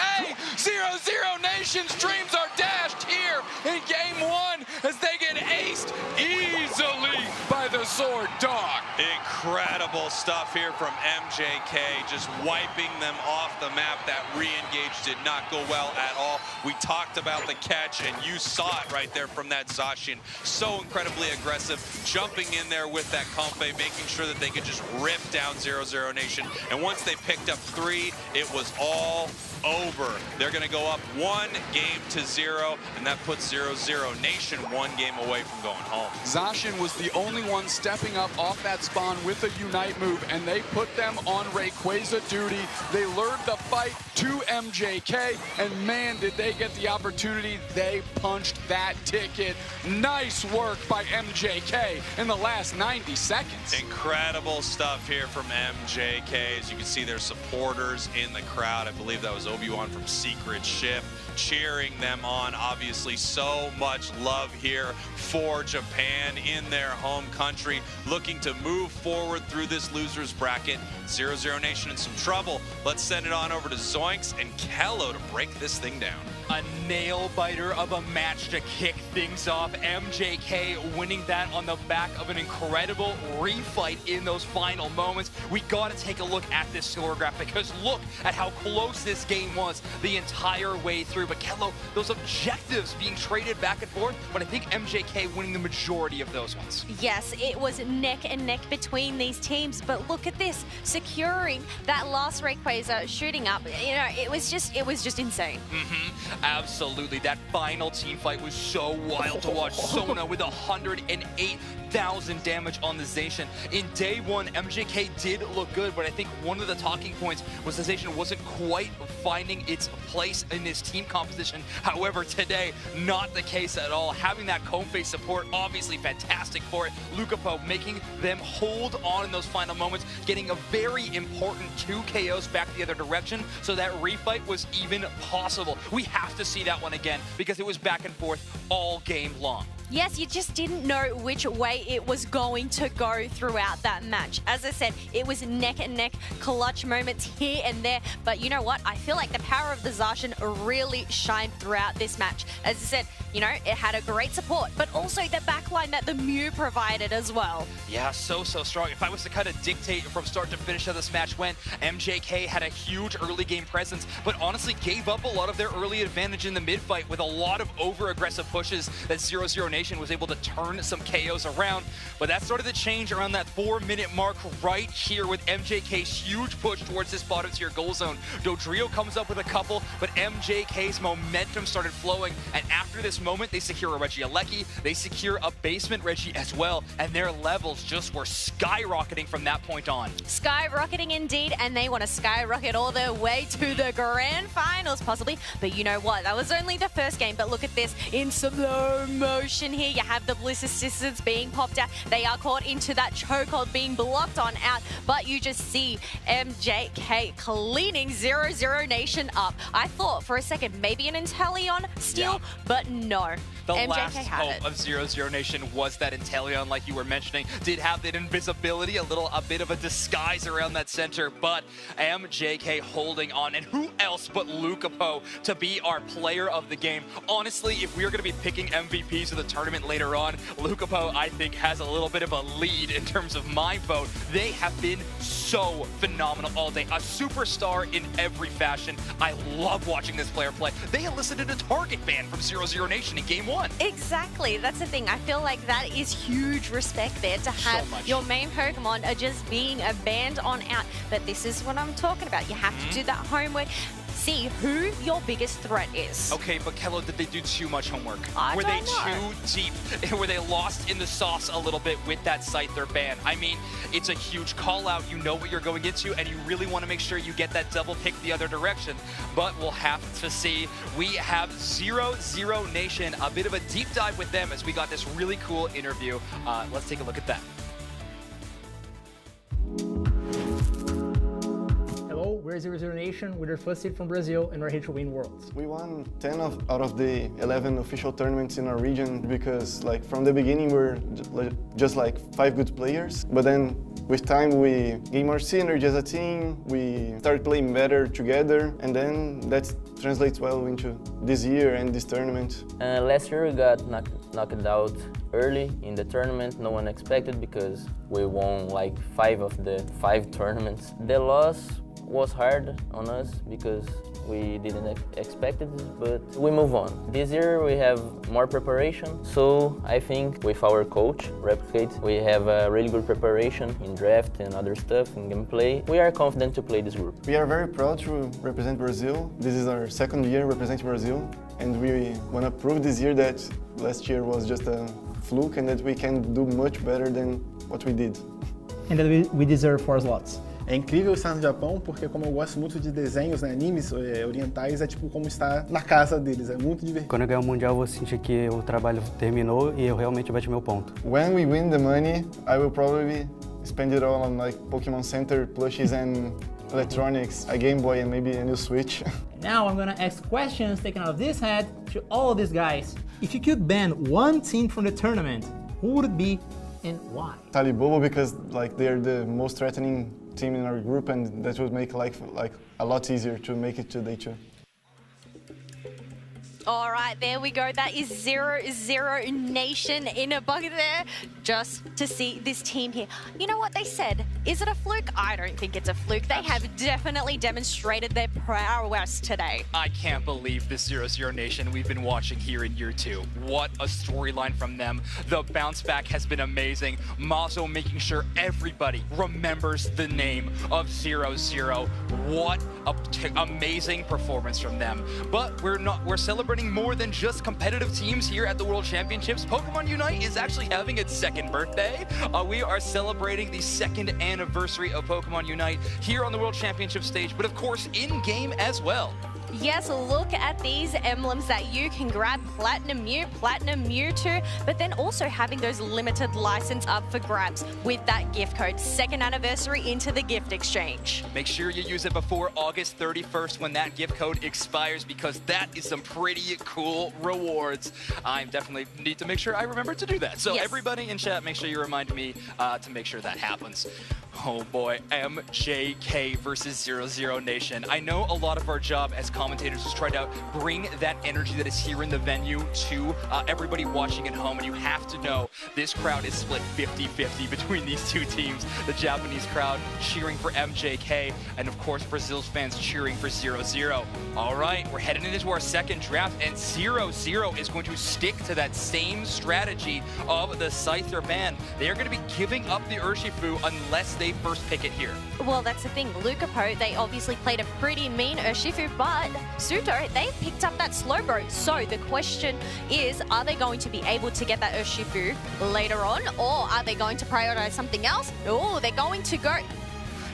0-0 Nation's dreams are dashed here in Game 1 as they get aced easily by the Sword Dog. Incredible stuff here from MJK, just wiping them off the map. That re-engage did not go well at all. We talked about the catch, and you saw it right there from that Zacian. So incredibly aggressive, jumping in there with that Comfey, making sure that they could just rip down 0-0 Nation. And once they picked up 3, it was all over. They're going to go up 1-0, and that puts 0-0 Nation 1 game away from going home. Zacian was the only one stepping up off that spawn with a Unite move, and they put them on Rayquaza duty. They lured the fight to MJK, and man, did they get the opportunity. They punched that ticket. Nice work by MJK in the last 90 seconds. Incredible stuff here from MJK. As you can see, their supporters in the crowd. I believe that was Obi-Wan from Secret Ship cheering them on. Obviously, so much love here for Japan in their home country, looking to move forward through this losers bracket. 0-0 Nation in some trouble. Let's send it on over to Zoinks and Kello to break this thing down. A nail-biter of a match to kick things off. MJK winning that on the back of an incredible refight in those final moments. We got to take a look at this score graph, because look at how close this game was the entire way through. But Kello, those objectives being traded back and forth, but I think MJK winning the majority of those ones. Yes, it was neck and neck between between these teams, but look at this, securing that last Rayquaza, shooting up. You know, it was just insane. Absolutely. That final team fight was so wild to watch. Sona with 108,000 damage on the Zacian. In day one, MJK did look good, but I think one of the talking points was the Zacian wasn't quite finding its place in this team composition. However, today, not the case at all. Having that cone face support, obviously fantastic for it. Lucapo making them hold on in those final moments, getting a very important 2 KOs back the other direction, so that refight was even possible. We have to see that one again, because it was back and forth all game long. Yes, you just didn't know which way it was going to go throughout that match. As I said, it was neck and neck, clutch moments here and there. But you know what? I feel like the power of the Zacian really shined throughout this match. As I said, you know, it had a great support, but also the backline that the Mew provided as well. Yeah, so strong. If I was to kind of dictate from start to finish how this match went, MJK had a huge early game presence, but honestly gave up a lot of their early advantage in the mid fight with a lot of over-aggressive pushes that 0-0 Nation was able to turn some KOs around. But that started to change around that 4-minute mark right here with MJK's huge push towards this bottom tier goal zone. Dodrio comes up with a couple, but MJK's momentum started flowing, and after this moment, they secure a Regieleki, they secure a basement Reggie as well, and their levels just were skyrocketing from that point on. Skyrocketing indeed, and they want to skyrocket all their way to the grand finals possibly. But you know what? That was only the first game, but look at this in slow motion here. You have the Bliss assistants being popped out. They are caught into that chokehold being blocked on out, but you just see MJK cleaning 0-0 Nation up. I thought for a second maybe an Inteleon steal, but no. The MJK last had hope of 0-0 Nation was that Inteleon, like you were mentioning, did have that invisibility, a bit of a disguise around that center, but MJK holding on, and who else but Lucapo to be our player of the game. Honestly, if we are going to be picking MVPs of the tournament later on, Lucapo, I think, has a little bit of a lead in terms of my vote. They have been so phenomenal all day. A superstar in every fashion. I love watching this player play. They elicited a target ban from 0-0 Nation in game 1. Exactly, that's the thing. I feel like that is huge respect there to have your main Pokemon are just being banned on out. But this is what I'm talking about. You have to do that homework. See who your biggest threat is. Okay, but Kello, did they do too much homework? Were they too deep? Were they lost in the sauce a little bit with that site they're banned? I mean, it's a huge call out. You know what you're going into, and you really want to make sure you get that double pick the other direction. But we'll have to see. We have 0-0 Nation, a bit of a deep dive with them as we got this really cool interview. Let's take a look at that. Hello, we're 0-0 Nation. We're the first seed from Brazil and we're here to win Worlds. We won 10 out of the 11 official tournaments in our region because like from the beginning we're just like 5 good players, but then with time we gained more synergy as a team, we started playing better together, and then that translates well into this year and this tournament. Last year we got knocked out early in the tournament. No one expected because we won like 5 of the 5 tournaments. The loss was hard on us because we didn't expect it, but we move on. This year we have more preparation, so I think with our coach, Replicate, we have a really good preparation in draft and other stuff, in gameplay. We are confident to play this group. We are very proud to represent Brazil. This is our 2nd year representing Brazil, and we want to prove this year that last year was just a fluke and that we can do much better than what we did. And that we deserve 4 slots. É incrível estar no Japão, porque como eu gosto muito de desenhos, né, animes orientais, é tipo como estar na casa deles, é muito divertido. Quando eu ganhar o Mundial, eu vou sentir que o trabalho terminou e eu realmente bati meu ponto. When we win the money, I will probably spend it all on like Pokémon Center plushies and electronics, a Game Boy and maybe a new Switch. Now I'm gonna ask questions taken out of this hat to all these guys. If you could ban one team from the tournament, who would it be and why? Talibobo, because like they're the most threatening team in our group, and that would make life like a lot easier to make it to day 2. All right, there we go. That is 0-0 Nation in a bucket there, just to see this team here. You know what they said? Is it a fluke? I don't think it's a fluke. They have definitely demonstrated their prowess today. I can't believe the 0-0 Nation we've been watching here in year 2. What a storyline from them. The bounce back has been amazing. Mazo making sure everybody remembers the name of 0-0. What an amazing performance from them. But we're celebrating more than just competitive teams here at the World Championships. Pokémon UNITE is actually having its second birthday. We are celebrating the second anniversary of Pokémon UNITE here on the World Championship stage, but of course in-game as well. Yes, look at these emblems that you can grab. Platinum Mew, Platinum Mewtwo, but then also having those limited license up for grabs with that gift code. Second anniversary into the gift exchange. Make sure you use it before August 31st when that gift code expires, because that is some pretty cool rewards. I definitely need to make sure I remember to do that. So yes. Everybody in chat, make sure you remind me to make sure that happens. Oh boy, MJK versus 0-0 Nation. I know a lot of our job as commentators is try to bring that energy that is here in the venue to everybody watching at home, and you have to know this crowd is split 50-50 between these two teams. The Japanese crowd cheering for MJK, and of course Brazil's fans cheering for 0-0. All right, we're heading into our second draft, and 0-0 is going to stick to that same strategy of the Scyther ban. They are going to be giving up the Urshifu unless they first pick it here. Well, that's the thing. Lucapo, they obviously played a pretty mean Urshifu, but Suto, they picked up that Slowbro. So the question is, are they going to be able to get that Urshifu later on, or are they going to prioritize something else? Oh, they're going to go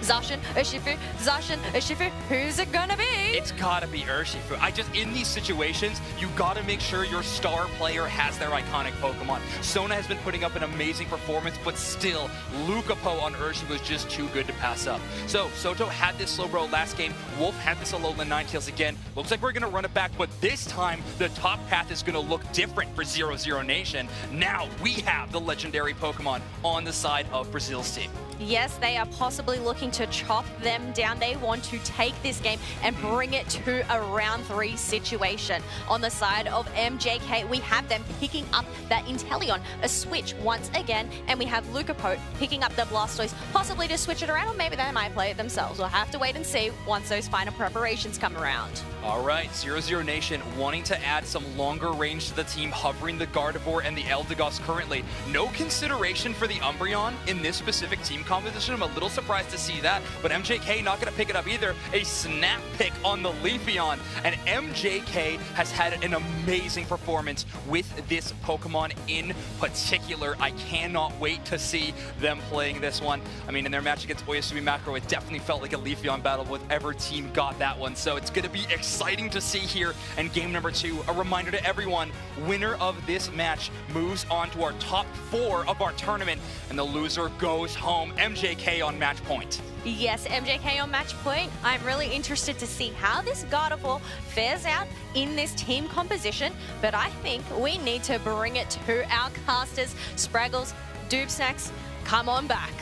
Zacian, Urshifu, who's it gonna be? It's gotta be Urshifu. In these situations, you gotta make sure your star player has their iconic Pokemon. Sona has been putting up an amazing performance, but still, Lucapo on Urshifu is just too good to pass up. So, Soto had this Slowbro last game, Wolf had this Alolan Ninetales again. Looks like we're gonna run it back, but this time, the top path is gonna look different for 0-0 Nation. Now, we have the legendary Pokemon on the side of Brazil's team. Yes, they are possibly looking to chop them down. They want to take this game and bring it to a round 3 situation. On the side of MJK, we have them picking up that Inteleon, a switch once again, and we have Lucapo picking up the Blastoise, possibly to switch it around, or maybe they might play it themselves. We'll have to wait and see once those final preparations come around. All right, 0-0 Nation wanting to add some longer range to the team, hovering the Gardevoir and the Eldegoss currently. No consideration for the Umbreon in this specific team composition. I'm a little surprised to see that, but MJK not going to pick it up either. A snap pick on the Leafeon, and MJK has had an amazing performance with this Pokemon in particular. I cannot wait to see them playing this one. I mean, in their match against Oyasumi Macro, it definitely felt like a Leafeon battle, whatever team got that one. So it's going to be exciting to see here in game number 2. A reminder to everyone, winner of this match moves on to our top 4 of our tournament, and the loser goes home. MJK on match point. Yes, MJK on match point. I'm really interested to see how this Gardevoir fares out in this team composition, but I think we need to bring it to our casters. Spraggles, Doobsnacks, come on back.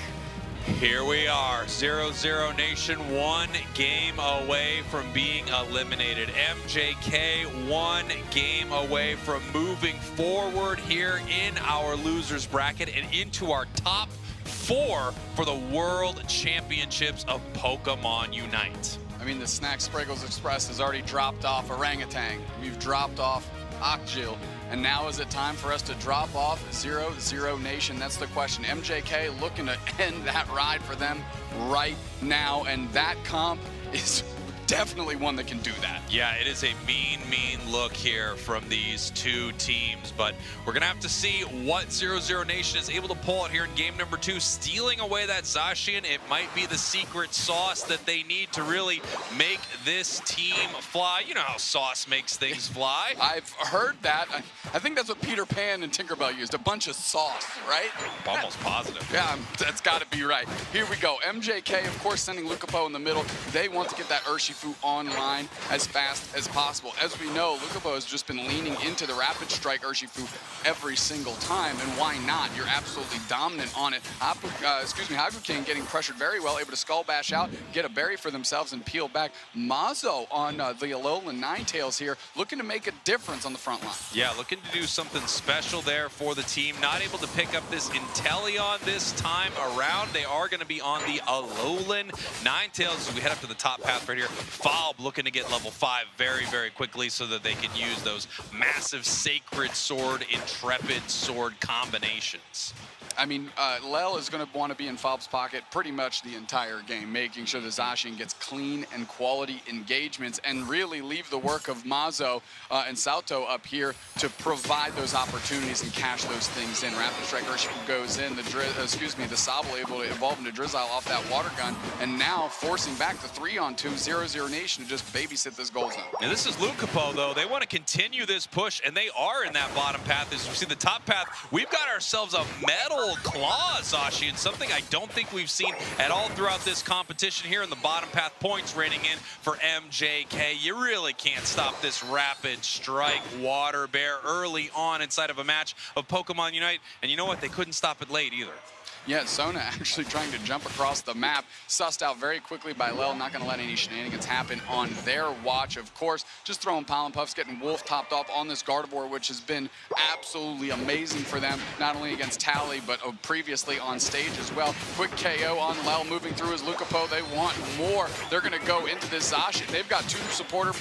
Here we are, 0-0 Nation, 1 game away from being eliminated. MJK 1 game away from moving forward here in our losers bracket and into our top 4 for the World Championships of Pokemon UNITE. I mean, the Snack Spraggles Express has already dropped off Orangutan. We've dropped off Ocjil. And now is it time for us to drop off 0-0 Nation? That's the question. MJK looking to end that ride for them right now, and that comp is definitely one that can do that. Yeah, it is a mean look here from these two teams, but we're gonna have to see what 0-0 Nation is able to pull out here in game number 2, stealing away that Zacian. It might be the secret sauce that they need to really make this team fly. You know how sauce makes things fly. I've heard that. I think that's what Peter Pan and Tinkerbell used, a bunch of sauce, right? I'm almost positive. Yeah, that's gotta be right. Here we go. MJK, of course, sending Lucapo in the middle. They want to get that Urshifu Urshifu online as fast as possible. As we know, Lukapo has just been leaning into the rapid strike Urshifu every single time, and why not? You're absolutely dominant on it. Hagu King getting pressured very well, able to skull bash out, get a berry for themselves, and peel back. Mazo on the Alolan Ninetales here, looking to make a difference on the front line. Yeah, looking to do something special there for the team. Not able to pick up this Inteleon this time around. They are going to be on the Alolan Ninetales as we head up to the top path right here. Fob looking to get level 5 very, very quickly so that they can use those massive Sacred Sword, Intrepid Sword combinations. I mean, Lel is going to want to be in Fob's pocket pretty much the entire game, making sure that Zacian gets clean and quality engagements and really leave the work of Mazo and Salto up here to provide those opportunities and cash those things in. Rapid Strike Urshifu goes in, the Sobble able to evolve into Drizzile off that water gun, and now forcing back the 3-on-2 0-0 Nation to just babysit this goal zone. Now this is Lukapo, though. They want to continue this push, and they are in that bottom path. As you see the top path, we've got ourselves a metal claw, Zacian, and something I don't think we've seen at all throughout this competition here in the bottom path. Points raining in for MJK. You really can't stop this rapid strike water bear early on inside of a match of Pokemon Unite, and you know what? They couldn't stop it late either. Yeah, Sona actually trying to jump across the map, sussed out very quickly by Lel, not going to let any shenanigans happen on their watch, of course. Just throwing Pollen Puffs, getting Wolf topped off on this Gardevoir, which has been absolutely amazing for them, not only against Tally, but previously on stage as well. Quick KO on Lel, moving through his Lukapo. They want more. They're going to go into this Zacian. They've got 2 support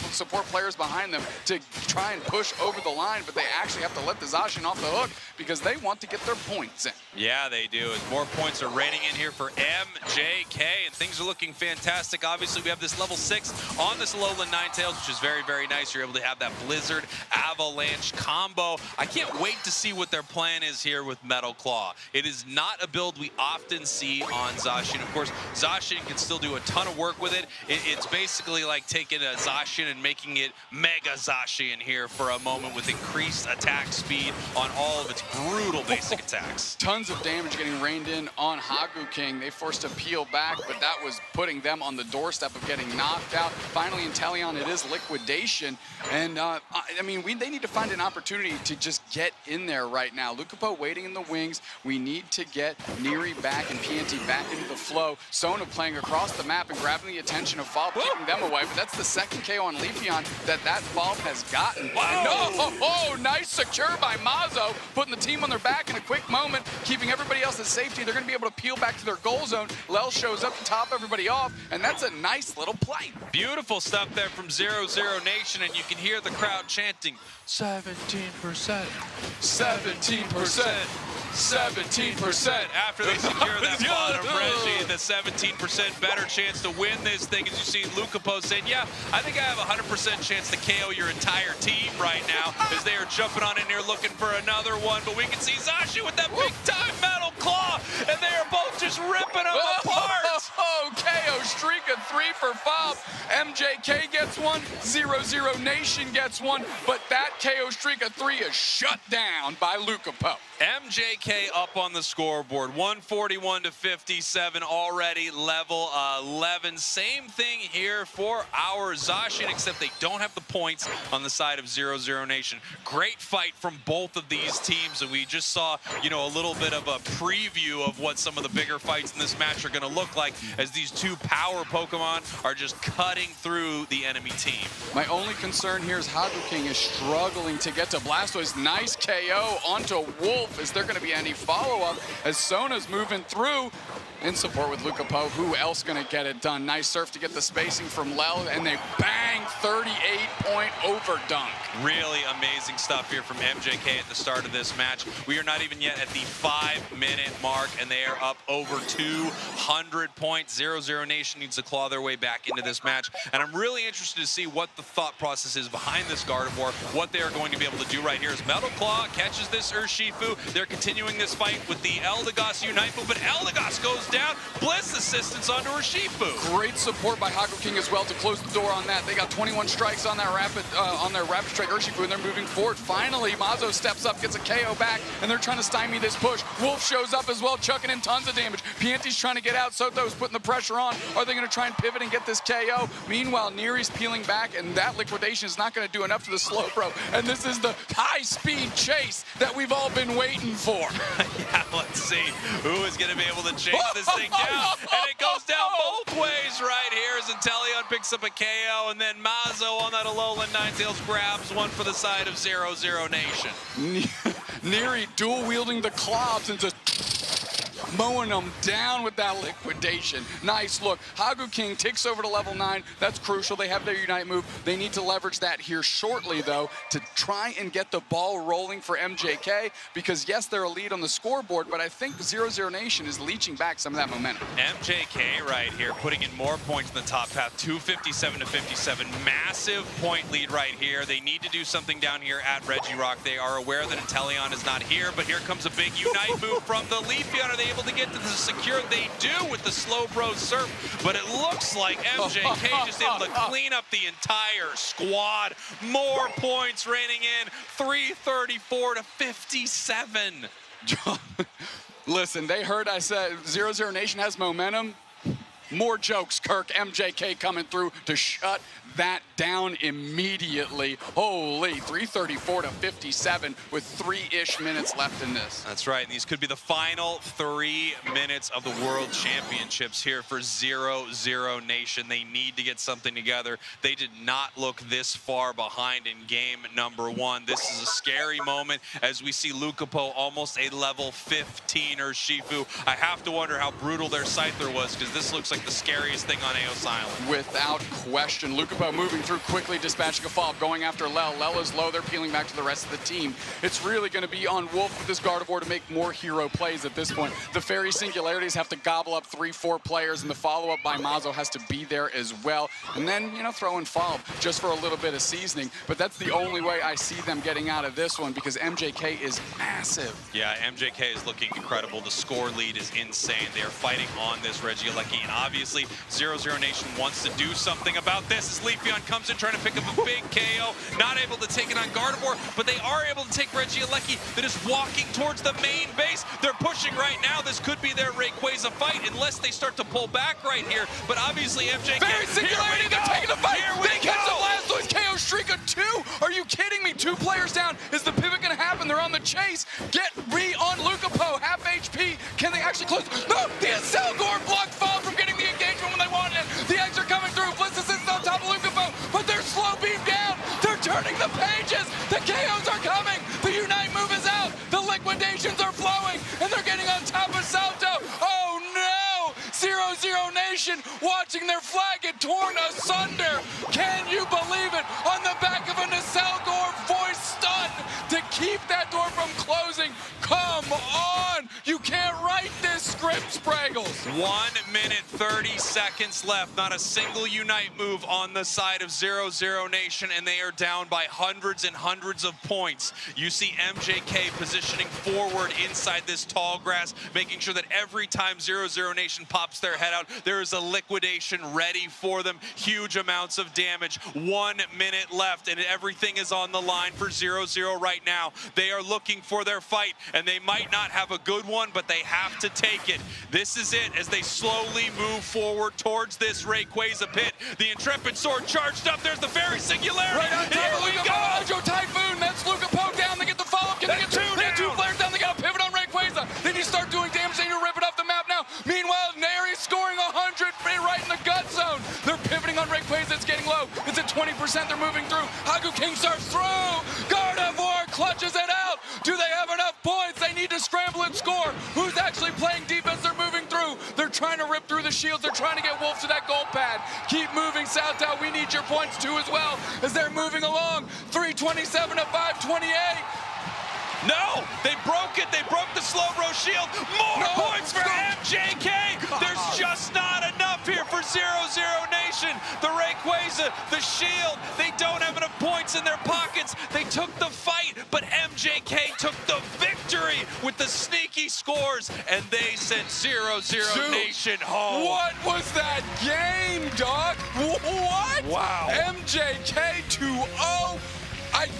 players behind them to try and push over the line, but they actually have to let the Zacian off the hook because they want to get their points in. Yeah, they do. More points are raining in here for MJK, and things are looking fantastic. Obviously, we have this level 6 on this Alolan Ninetales, which is very, very nice. You're able to have that Blizzard Avalanche combo. I can't wait to see what their plan is here with Metal Claw. It is not a build we often see on Zacian. Of course, Zacian can still do a ton of work with it. It's basically like taking a Zacian and making it Mega Zacian here for a moment with increased attack speed on all of its brutal basic attacks. Tons of damage getting rained in on Hagu King. They forced to peel back, but that was putting them on the doorstep of getting knocked out. Finally, Inteleon, it is liquidation. And, I mean, they need to find an opportunity to just get in there right now. Lukapo waiting in the wings. We need to get Neri back and PNT back into the flow. Sona playing across the map and grabbing the attention of Fob, keeping them away. But that's the second KO on Leafeon that Fob has gotten. No! Nice secure by Mazo, putting the team on their back in a quick moment, keeping everybody else at safety. They're going to be able to peel back to their goal zone. Lel shows up to top everybody off, and that's a nice little play. Beautiful stuff there from 0-0 Nation, and you can hear the crowd chanting, 17%, 17%. 17% after they secure that bottom Reggie, the 17% better chance to win this thing. As you see Lukapo saying, yeah, I think I have a 100% chance to KO your entire team right now, as they are jumping on in here looking for another one. But we can see Zacian with that big time Metal Claw, and they are both just ripping them apart. KO streak of 3 for Fob. MJK gets one, 0-0 Nation gets one, but that KO streak of 3 is shut down by Lukapo. MJK up on the scoreboard, 141-57 already, level 11. Same thing here for our Zacian, except they don't have the points on the side of 0-0 Nation. Great fight from both of these teams, and we just saw, you know, a little bit of a preview of what some of the bigger fights in this match are going to look like, as these 2 power Pokemon are just cutting through the enemy team. My only concern here is Hagu King is struggling to get to Blastoise. Nice KO onto Wolf. Is there going to be any follow-up as Sona's moving through in support with Lukapo? Who else going to get it done? Nice surf to get the spacing from Lel, and they bang 38-point over dunk. Really amazing stuff here from MJK at the start of this match. We are not even yet at the 5-minute mark, and they are up over 200 points. 0-0 Nation needs to claw their way back into this match, and I'm really interested to see what the thought process is behind this Gardevoir, what they are going to be able to do right here. As Metal Claw catches this Urshifu, they're continuing this fight with the Eldegoss Unite move, but Eldegoss goes down. Bliss assistance onto Urshifu. Great support by Haku King as well to close the door on that. They got 21 strikes on that rapid strike Urshifu, and they're moving forward. Finally, Mazo steps up, gets a KO back, and they're trying to stymie this push. Wolf shows up as well, chucking in tons of damage. Pianti's trying to get out. Soto's putting the pressure on. Are they going to try and pivot and get this KO? Meanwhile, Neri's peeling back, and that liquidation is not going to do enough for the slow pro. And this is the high-speed chase that we've all been waiting for. Yeah, let's see who is going to be able to chase this thing down. And it goes down both ways right here as Inteleon picks up a KO, and then Mazo on that Alolan Ninetales grabs one for the side of 0-0 Nation. Neri dual-wielding the clubs and just mowing them down with that liquidation. Nice look. Haku King takes over to level 9. That's crucial. They have their Unite move. They need to leverage that here shortly, though, to try and get the ball rolling for MJK, because, yes, they're a lead on the scoreboard, but I think 0-0 Nation is leeching back some of that momentum. MJK right here putting in more points in the top half, 257 to 57. Massive point lead right here. They need to do something down here at Reggie Rock. They are aware that Inteleon is not here, but here comes a big Unite move from the Leafeon. Are they able to get to the secure? They do with the slow bro surf, but it looks like MJK just able to clean up the entire squad. More points raining in, 334 to 57. Listen, they heard I said 0-0 Nation has momentum. More jokes, Kirk. MJK coming through to shut that down immediately. Holy, 334 to 57 with 3-ish minutes left in this. That's right, and these could be the final 3 minutes of the World Championships here for 0-0 Nation. They need to get something together. They did not look this far behind in game number 1. This is a scary moment as we see Lucapo almost a level 15 Urshifu. I have to wonder how brutal their Scyther was, because this looks like the scariest thing on Eos Island. Without question. Lucapo moving through quickly, dispatching a follow-up, going after Lel. Lel is low, they're peeling back to the rest of the team. It's really going to be on Wolf with this Gardevoir to make more hero plays at this point. The Fairy Singularities have to gobble up 3-4 players, and the follow-up by Mazo has to be there as well. And then, you know, throw in follow just for a little bit of seasoning. But that's the only way I see them getting out of this one, because MJK is massive. Yeah, MJK is looking incredible. The score lead is insane. They are fighting on this Regieleki, and obviously 0-0 Nation wants to do something about this as Leafeon comes in trying to pick up a big KO. Not able to take it on Gardevoir, but they are able to take Regieleki that is walking towards the main base. They're pushing right now. This could be their Rayquaza fight unless they start to pull back right here. But obviously MJK, Fairy Singularity, they're taking the fight. They catch the Blastoise KO streak of 2. Are you kidding me? 2 players down. Is the pivot going to happen? They're on the chase. Get re on Lucapo, half HP. Can they actually close? No, the Selgor blocked Fall from getting the engagement when they wanted it. The eggs are coming through. Bliss assist on top of Lucapo, but they're slow beam down. They're turning the pages. The KOs are coming. The Unite move is out. The liquidations are flowing, and they're getting on top of Salto. Oh no! 0-0 Nation watching their flag get torn asunder. Can you believe it? On the back of a Selgor voice stun to keep that door from closing. Come on! You can't write this script, Spraggles. 1 minute, 30 seconds left. Not a single Unite move on the side of 0-0 Nation, and they are down by hundreds and hundreds of points. You see MJK positioning forward inside this tall grass, making sure that every time 0-0 Nation pops their head out, there is a liquidation ready for them. Huge amounts of damage. 1 minute left, and everything is on the line for 0-0 right now. They are looking for their fight, and they might not have a good one, but they have to take it. This is it as they slowly move forward towards this Rayquaza pit. The Intrepid Sword charged up. There's the Fairy Singularity. Right on top Here of we Lucapo, go. Hydro Typhoon. That's Lucapo down. They get the follow-up. Can they get 2? They have 2 players down. They got a pivot on Rayquaza. They need to start doing damage. They need to rip it off the map now. Meanwhile, Neri scoring 100 right in the gut zone. They're pivoting on Rayquaza. It's getting low. It's at 20%. They're moving through. Haku King starts through. Gardevoir clutches it out. Do they have enough points? They need to scramble and score. Who's actually playing defense? They're moving through. They're trying to rip through the shields. They're trying to get Wolf to that goal pad. Keep moving, Salto. We need your points too as well as they're moving along. 327 to 528. No, they broke it. They broke the slow bro shield. More points for MJK. There's just not enough here for 0-0 Nation. The Rayquaza, the shield, they don't have enough points in their pockets. They took the fight, but MJK took the victory with the sneaky scores, and they say sent 0-0 Nation home. What was that game, dog? What? Wow. MJK 2-0.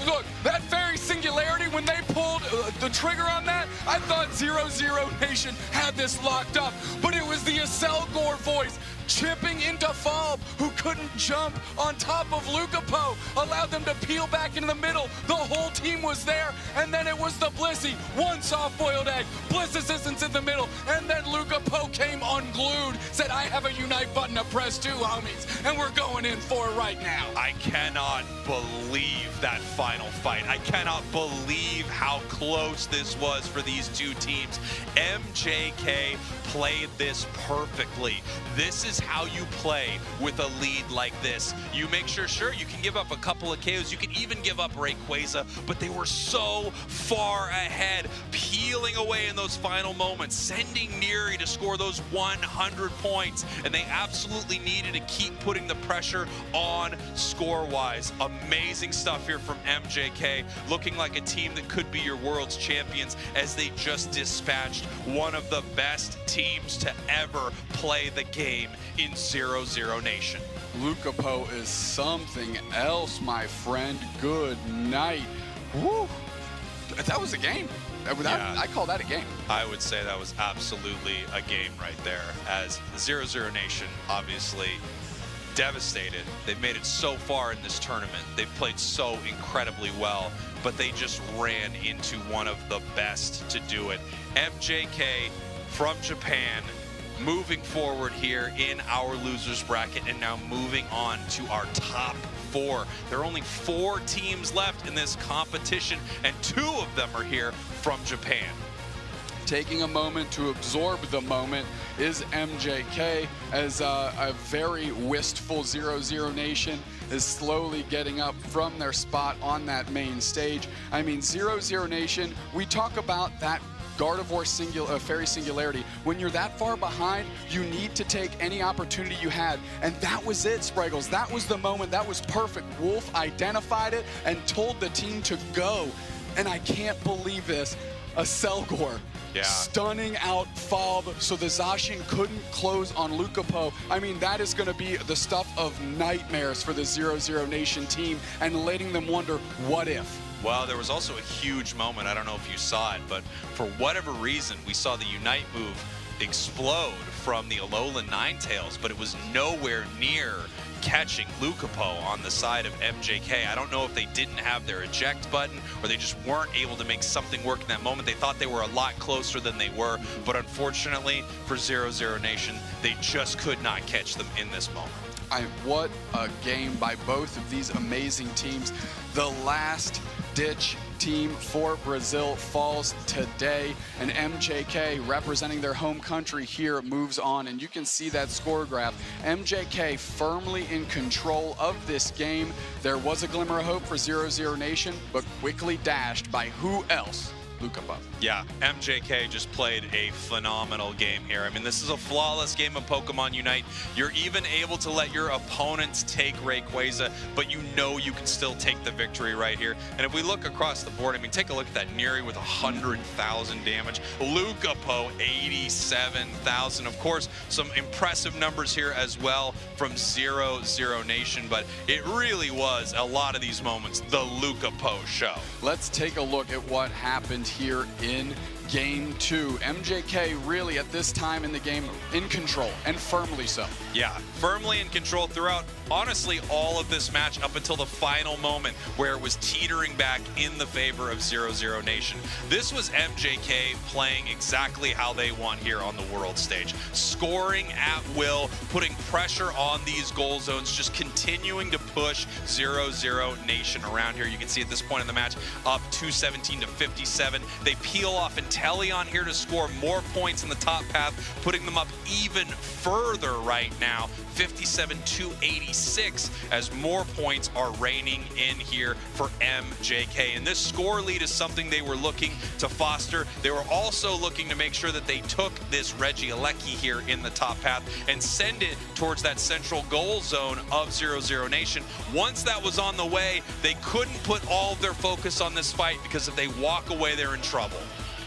Look, that very singularity, when they pulled the trigger on that, I thought 0-0 Nation had this locked up. But it was the Selgor voice chipping into Falb, who couldn't jump on top of Lucapo, allowed them to peel back into the middle. The whole team was there, and then it was the Blissey, one soft-boiled egg, Bliss assistance in the middle, and then Lucapo came unglued, said, I have a Unite button to press too, homies, and we're going in for it right now. I cannot believe that final fight. I cannot believe how close this was for these two teams. MJK played this perfectly. This is how you play with a lead like this. You make sure you can give up a couple of KOs, you can even give up Rayquaza, but they were so far ahead, peeling away in those final moments, sending Neri to score those 100 points, and they absolutely needed to keep putting the pressure on score-wise. Amazing stuff here from MJK, looking like a team that could be your world's champions as they just dispatched one of the best teams to ever play the game in 0-0 Nation. Lucapo is something else, my friend. Good night. Woo! That was a game. I call that a game. I would say that was absolutely a game right there, as 0-0 Nation obviously devastated. They've made it so far in this tournament. They've played so incredibly well, but they just ran into one of the best to do it. MJK from Japan, moving forward here in our losers bracket, and now moving on to our top 4. There are only 4 teams left in this competition, and 2 of them are here from Japan. Taking a moment to absorb the moment is MJK, as a very wistful 0-0 Nation is slowly getting up from their spot on that main stage. I mean, 0-0 Nation, we talk about that Gardevoir fairy singularity. When you're that far behind, you need to take any opportunity you had. And that was it, Spriggles. That was the moment. That was perfect. Wolf identified it and told the team to go. And I can't believe this. A Selgor stunning out Falb so the Zacian couldn't close on Lucapo. I mean, that is going to be the stuff of nightmares for the 0-0 Nation team, and letting them wonder, what if? Well, there was also a huge moment. I don't know if you saw it, but for whatever reason, we saw the Unite move explode from the Alolan Ninetales, but it was nowhere near catching Lucapo on the side of MJK. I don't know if they didn't have their eject button or they just weren't able to make something work in that moment. They thought they were a lot closer than they were, but unfortunately for 0-0 Nation, they just could not catch them in this moment. What a game by both of these amazing teams. The last ditch team for Brazil falls today, and MJK, representing their home country here, moves on, and you can see that score graph. MJK firmly in control of this game. There was a glimmer of hope for 0-0 Nation, but quickly dashed by who else? Lucapo. Yeah, MJK just played a phenomenal game here. I mean, this is a flawless game of Pokemon Unite. You're even able to let your opponents take Rayquaza, but you know you can still take the victory right here. And if we look across the board, I mean, take a look at that Neri with 100,000 damage. Lucapo, 87,000. Of course, some impressive numbers here as well from 0-0 Nation, but it really was a lot of these moments the Lucapo show. Let's take a look at what happened here in Game 2. MJK really at this time in the game in control, and firmly so. Yeah, firmly in control throughout, honestly, all of this match up until the final moment where it was teetering back in the favor of 0-0 Nation. This was MJK playing exactly how they want here on the world stage. Scoring at will, putting pressure on these goal zones, just continuing to push 0-0 Nation around here. You can see at this point in the match, up 217 to 57. They peel off Inteleon here to score more points in the top path, putting them up even further right now, 57-86, as more points are raining in here for MJK. And this score lead is something they were looking to foster. They were also looking to make sure that they took this Regieleki here in the top path and send it towards that central goal zone of 0-0 Nation. Once that was on the way, they couldn't put all of their focus on this fight, because if they walk away, they're in trouble.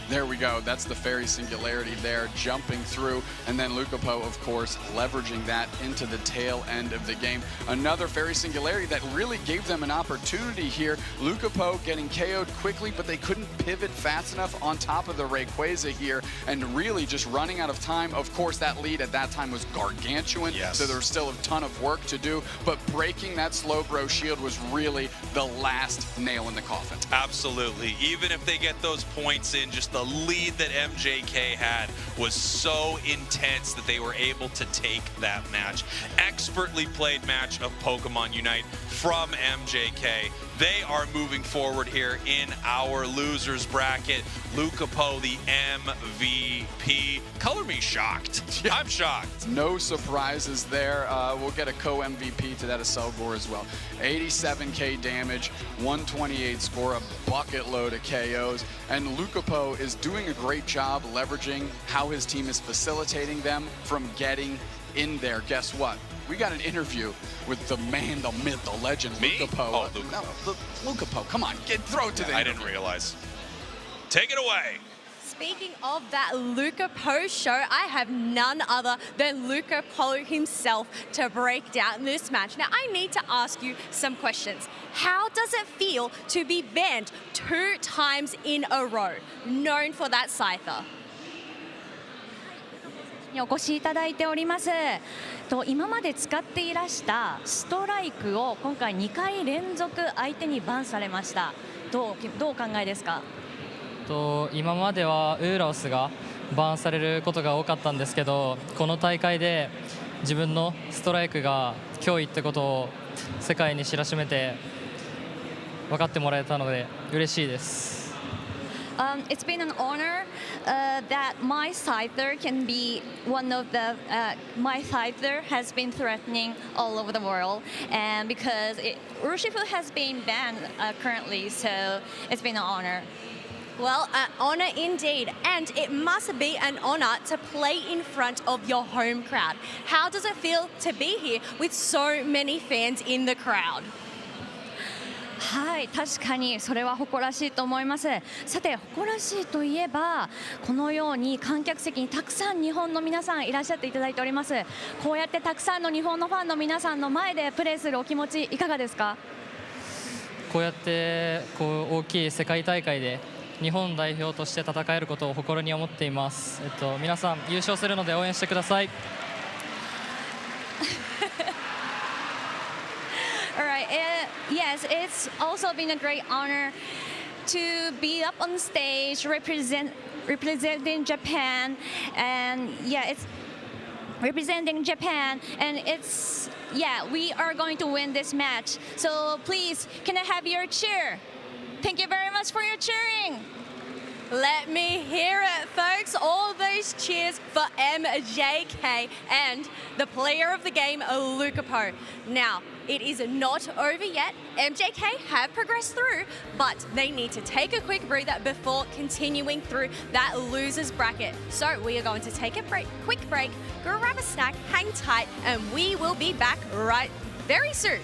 There we go. That's the fairy singularity there, jumping through. And then Lukapo, of course, leveraging that into the tail end of the game. Another fairy singularity that really gave them an opportunity here. Lukapo getting KO'd quickly, but they couldn't pivot fast enough on top of the Rayquaza here, and really just running out of time. Of course, that lead at that time was gargantuan, so there was still a ton of work to do, but breaking that Slowbro shield was really the last nail in the coffin. Absolutely. Even if they get those points in, just the lead that MJK had was so intense that they were able to take that match. Expertly played match of Pokemon Unite from MJK. They are moving forward here in our losers bracket. Lukapo, the MVP. Color me shocked. I'm shocked. No surprises there. We'll get a co-MVP to that of Selgor as well. 87k damage, 128 score, a bucket load of KOs. And Lukapo is doing a great job leveraging how his team is facilitating them from getting in there. Guess what? We got an interview with the man, the myth, the legend, Lukapo. Oh, Lukapo. No, Lukapo, come on, throw it to the I didn't realize. Take it away. Speaking of that Lukapo show, I have none other than Lukapo himself to break down this match. Now, I need to ask you some questions. How does it feel to be banned 2 times in a row, known for that Scyther? にお越しいただいております。今まで使っていらしたストライクを今回2回連続相手にバンされました。どうお考えですか？今まではウーロスがバンされることが多かったんですけど、この大会で自分のストライクが脅威ってことを世界に知らしめて分かってもらえたので嬉しいです。It's been an honor that my Scyther can be one of the my Scyther has been threatening all over the world, and because Urshifu has been banned currently, so it's been an honor. Well, an honor indeed, and it must be an honor to play in front of your home crowd. How does it feel to be here with so many fans in the crowd? はい、確かにそれは誇らしいと思います。さて、誇らしいといえばこのように観客席にたくさん日本の皆さんいらっしゃっていただいております。こうやってたくさんの日本のファンの皆さんの前でプレーするお気持ちいかがですか？こうやって大きい世界大会で日本代表として戦えることを誇りに思っています。皆さん優勝するので応援してください。All right. Yes, it's also been a great honor to be up on stage representing Japan, and it's representing Japan, and we are going to win this match. So please, can I have your cheer? Thank you very much for your cheering. Let me hear it, folks. All those cheers for MJK and the player of the game, Lukapo. Now, it is not over yet. MJK have progressed through, but they need to take a quick breather before continuing through that losers bracket. So we are going to take a quick break, grab a snack, hang tight, and we will be back very soon.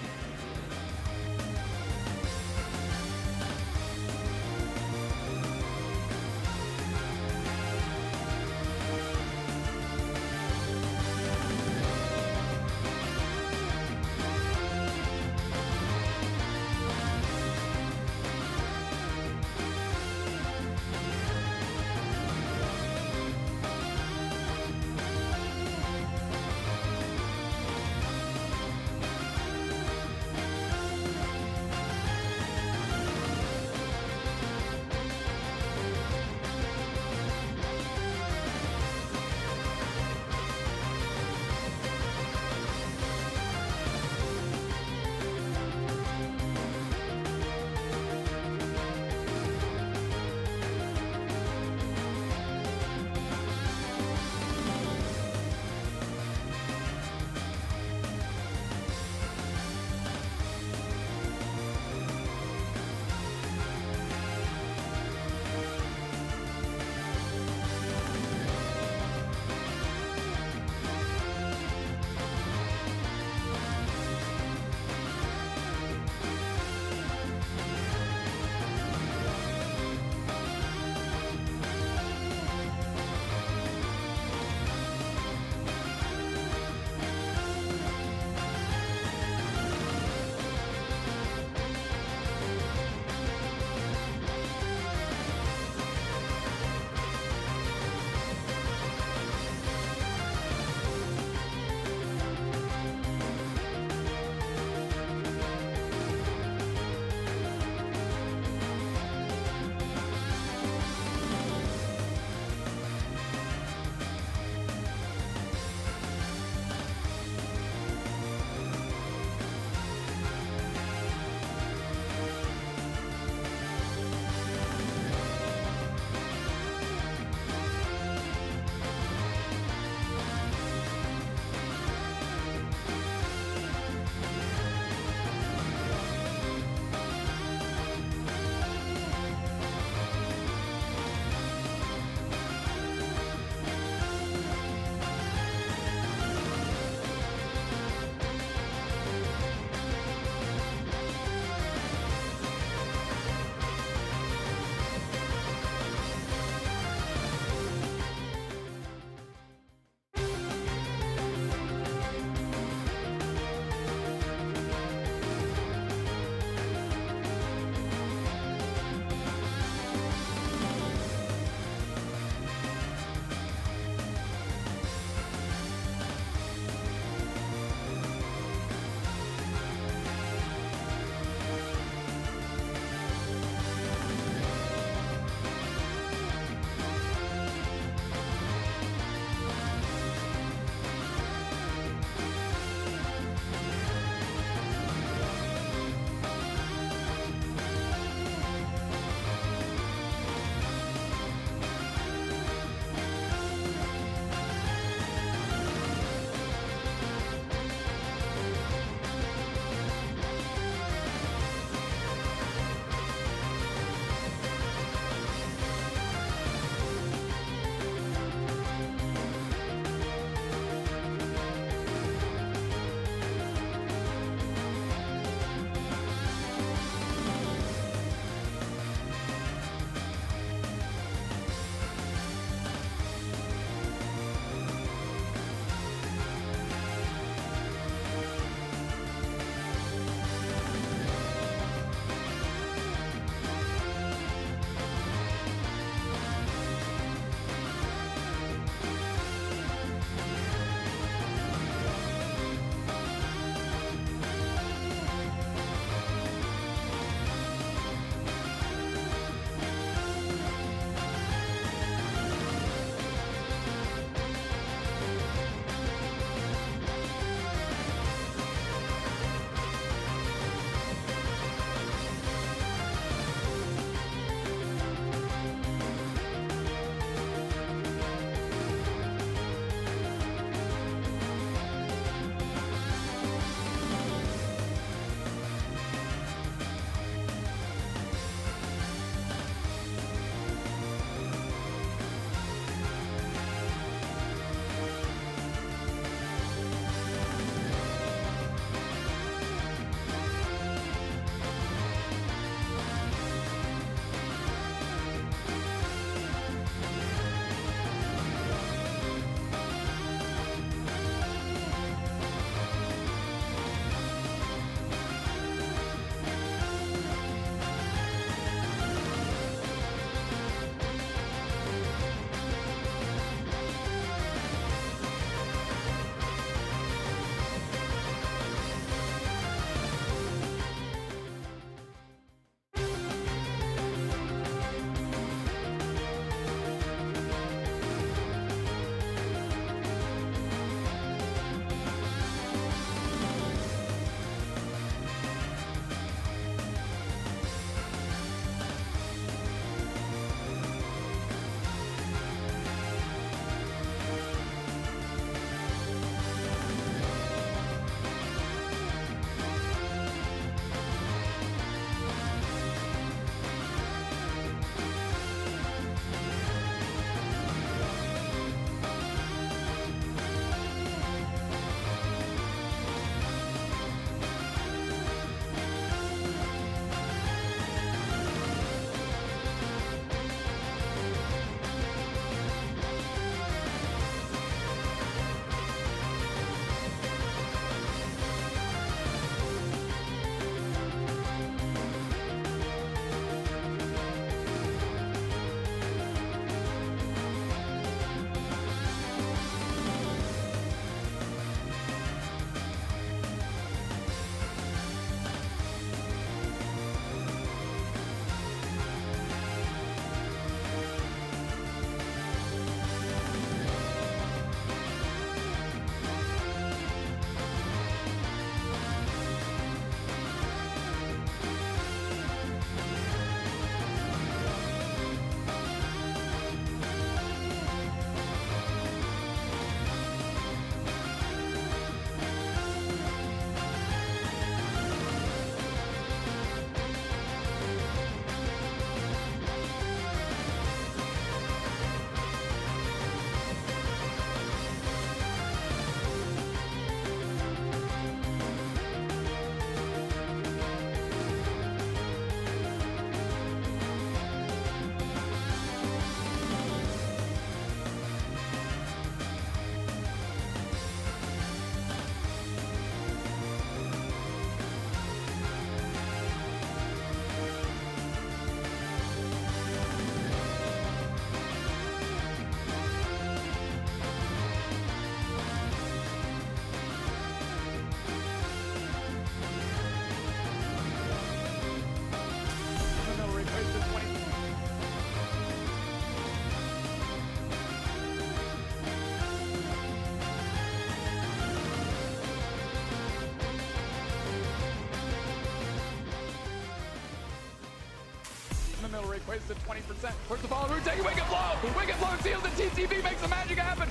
the middle. Ray plays to 20%. Works the follow through, take a wicked blow. Wicked blow seals the TTV, makes the magic happen.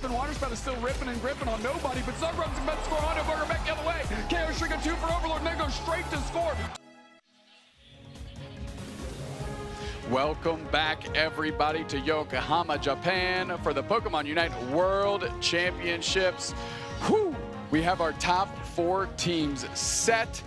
And Waterspout is still ripping and gripping on nobody, but Sunrum's about to score on Burger back the other way. KO Striga 2 for Overlord, and they go straight to score. Welcome back, everybody, to Yokohama, Japan for the Pokemon UNITE World Championships. Whew. We have our top 4 teams set,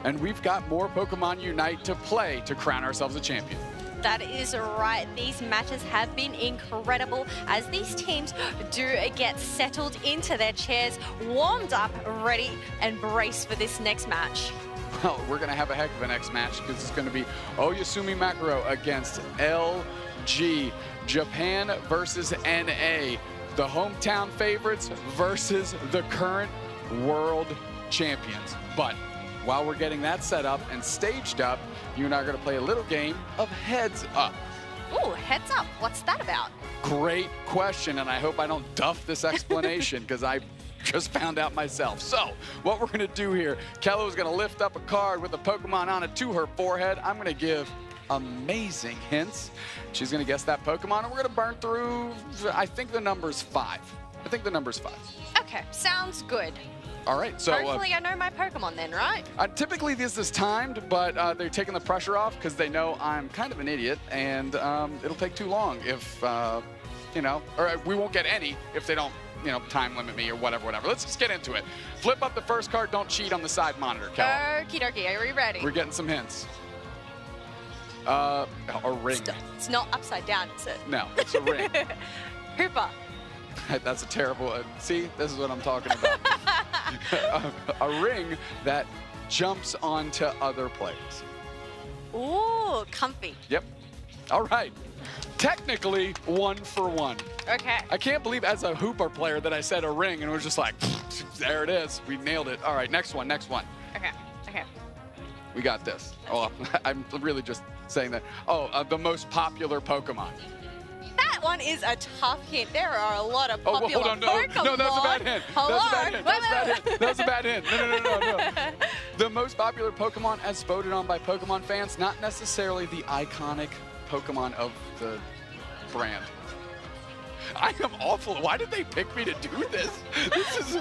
and we've got more Pokemon UNITE to play to crown ourselves a champion. That is right. These matches have been incredible as these teams do get settled into their chairs, warmed up, ready, and braced for this next match. Well, we're going to have a heck of a next match because it's going to be Oyasumi Makaro against LG. Japan versus NA. The hometown favorites versus the current world champions. But while we're getting that set up and staged up, you and I are going to play a little game of Heads Up. Ooh, Heads Up. What's that about? Great question, and I hope I don't duff this explanation because I just found out myself. So, what we're going to do here, Kello is going to lift up a card with a Pokemon on it to her forehead. I'm going to give amazing hints. She's going to guess that Pokemon, and we're going to burn through, I think the number's 5. I think the number's 5. Okay, sounds good. All right, so hopefully I know my Pokemon then, right? Typically this is timed, but they're taking the pressure off because they know I'm kind of an idiot, and it'll take too long if, you know, or we won't get any if they don't, you know, time limit me or whatever. Let's just get into it. Flip up the first card. Don't cheat on the side monitor, Kello. Okie dokie, are we ready? We're getting some hints. A ring. It's not upside down, is it? No, it's a ring. Hooper. That's a terrible, see, this is what I'm talking about. A ring that jumps onto other players. Ooh, comfy. Yep. All right. Technically, 1 for 1. Okay. I can't believe as a Hooper player that I said a ring and it was just like, there it is. We nailed it. All right, next one. Okay, okay. We got this. Oh, I'm really just saying that. Oh, the most popular Pokemon. That one is a tough hint. There are a lot of popular hold on, no, that's a bad hint. That was a bad hint. No. The most popular Pokemon as voted on by Pokemon fans, not necessarily the iconic Pokemon of the brand. I am awful. Why did they pick me to do this? This is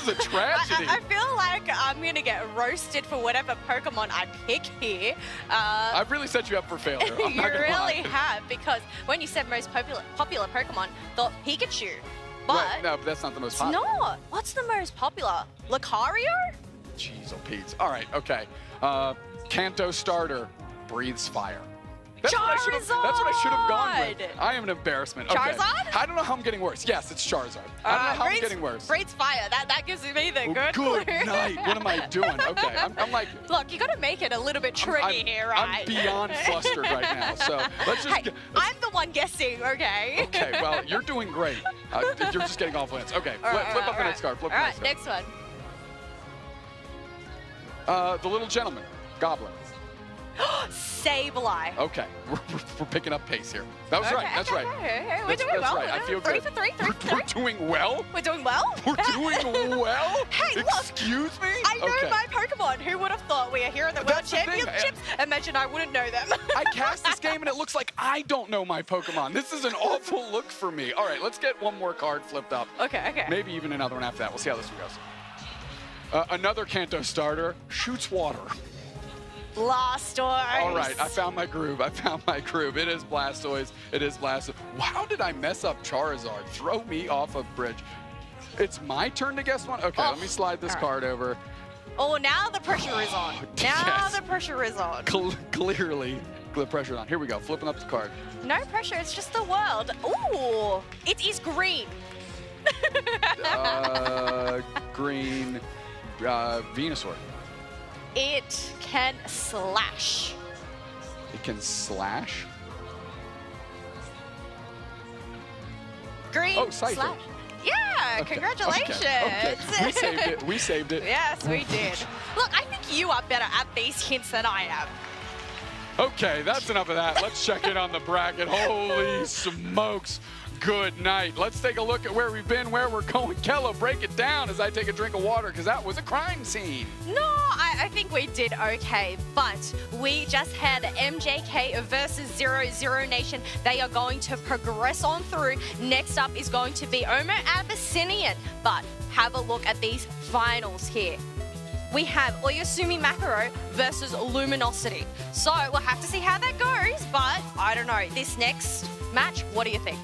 a tragedy. I feel like I'm going to get roasted for whatever Pokemon I pick here. I've really set you up for failure. I'm not gonna lie. You really have, because when you said most popular Pokemon, thought Pikachu. But right, no, but that's not the most popular. It's not. What's the most popular? Lucario? Jeez, oh Pete. All right, okay. Kanto starter breathes fire. That's what I should have gone with. I am an embarrassment. Okay. Charizard? I don't know how I'm getting worse. Yes, it's Charizard. I don't know how I'm getting worse. Breathes fire. That gives me the good Good clue. night. What am I doing? Okay, I'm like... Look, you got to make it a little bit tricky here, right? I'm beyond flustered right now, so let's just... Hey, I'm the one guessing, okay? Okay, well, you're doing great. You're just getting awful hints. Okay, flip up the next card. Flip All right, next one. The little gentleman, Goblin. Sableye. Okay, we're picking up pace here. That was right. That's right. Okay. We're doing well. Right. I feel good. 3 for 3. We're doing well. We're doing well. We're doing well. Hey, look. Excuse me. I know my Pokemon. Who would have thought we are here in the World Championships? Imagine I wouldn't know them. I cast this game and it looks like I don't know my Pokemon. This is an awful look for me. All right, let's get one more card flipped up. Okay. Maybe even another one after that. We'll see how this one goes. Another Kanto starter shoots water. Blastoise. All right, I found my groove. It is Blastoise. How did I mess up Charizard? Throw me off a bridge. It's my turn to guess one? Okay, let me slide this card over. Oh, now the pressure is on. The pressure is on. Clearly, the pressure is on. Here we go, flipping up the card. No pressure, it's just the world. Ooh, it is green. Green Venusaur. It can slash. It can slash? Green slash. Yeah, okay. Congratulations. Okay. We saved it. Yes, we did. Look, I think you are better at these hints than I am. Okay, that's enough of that. Let's check in on the bracket. Holy smokes. good night. Let's take a look at where we've been, where we're going. Kello, break it down as I take a drink of water, because that was a crime scene. No, I think we did okay, but we just had MJK versus 00 Nation. They are going to progress on through. Next up is going to be Omo Abyssinian, but have a look at these finals here. We have Oyasumi Makaro versus Luminosity. So we'll have to see how that goes, but I don't know. This next match, what do you think?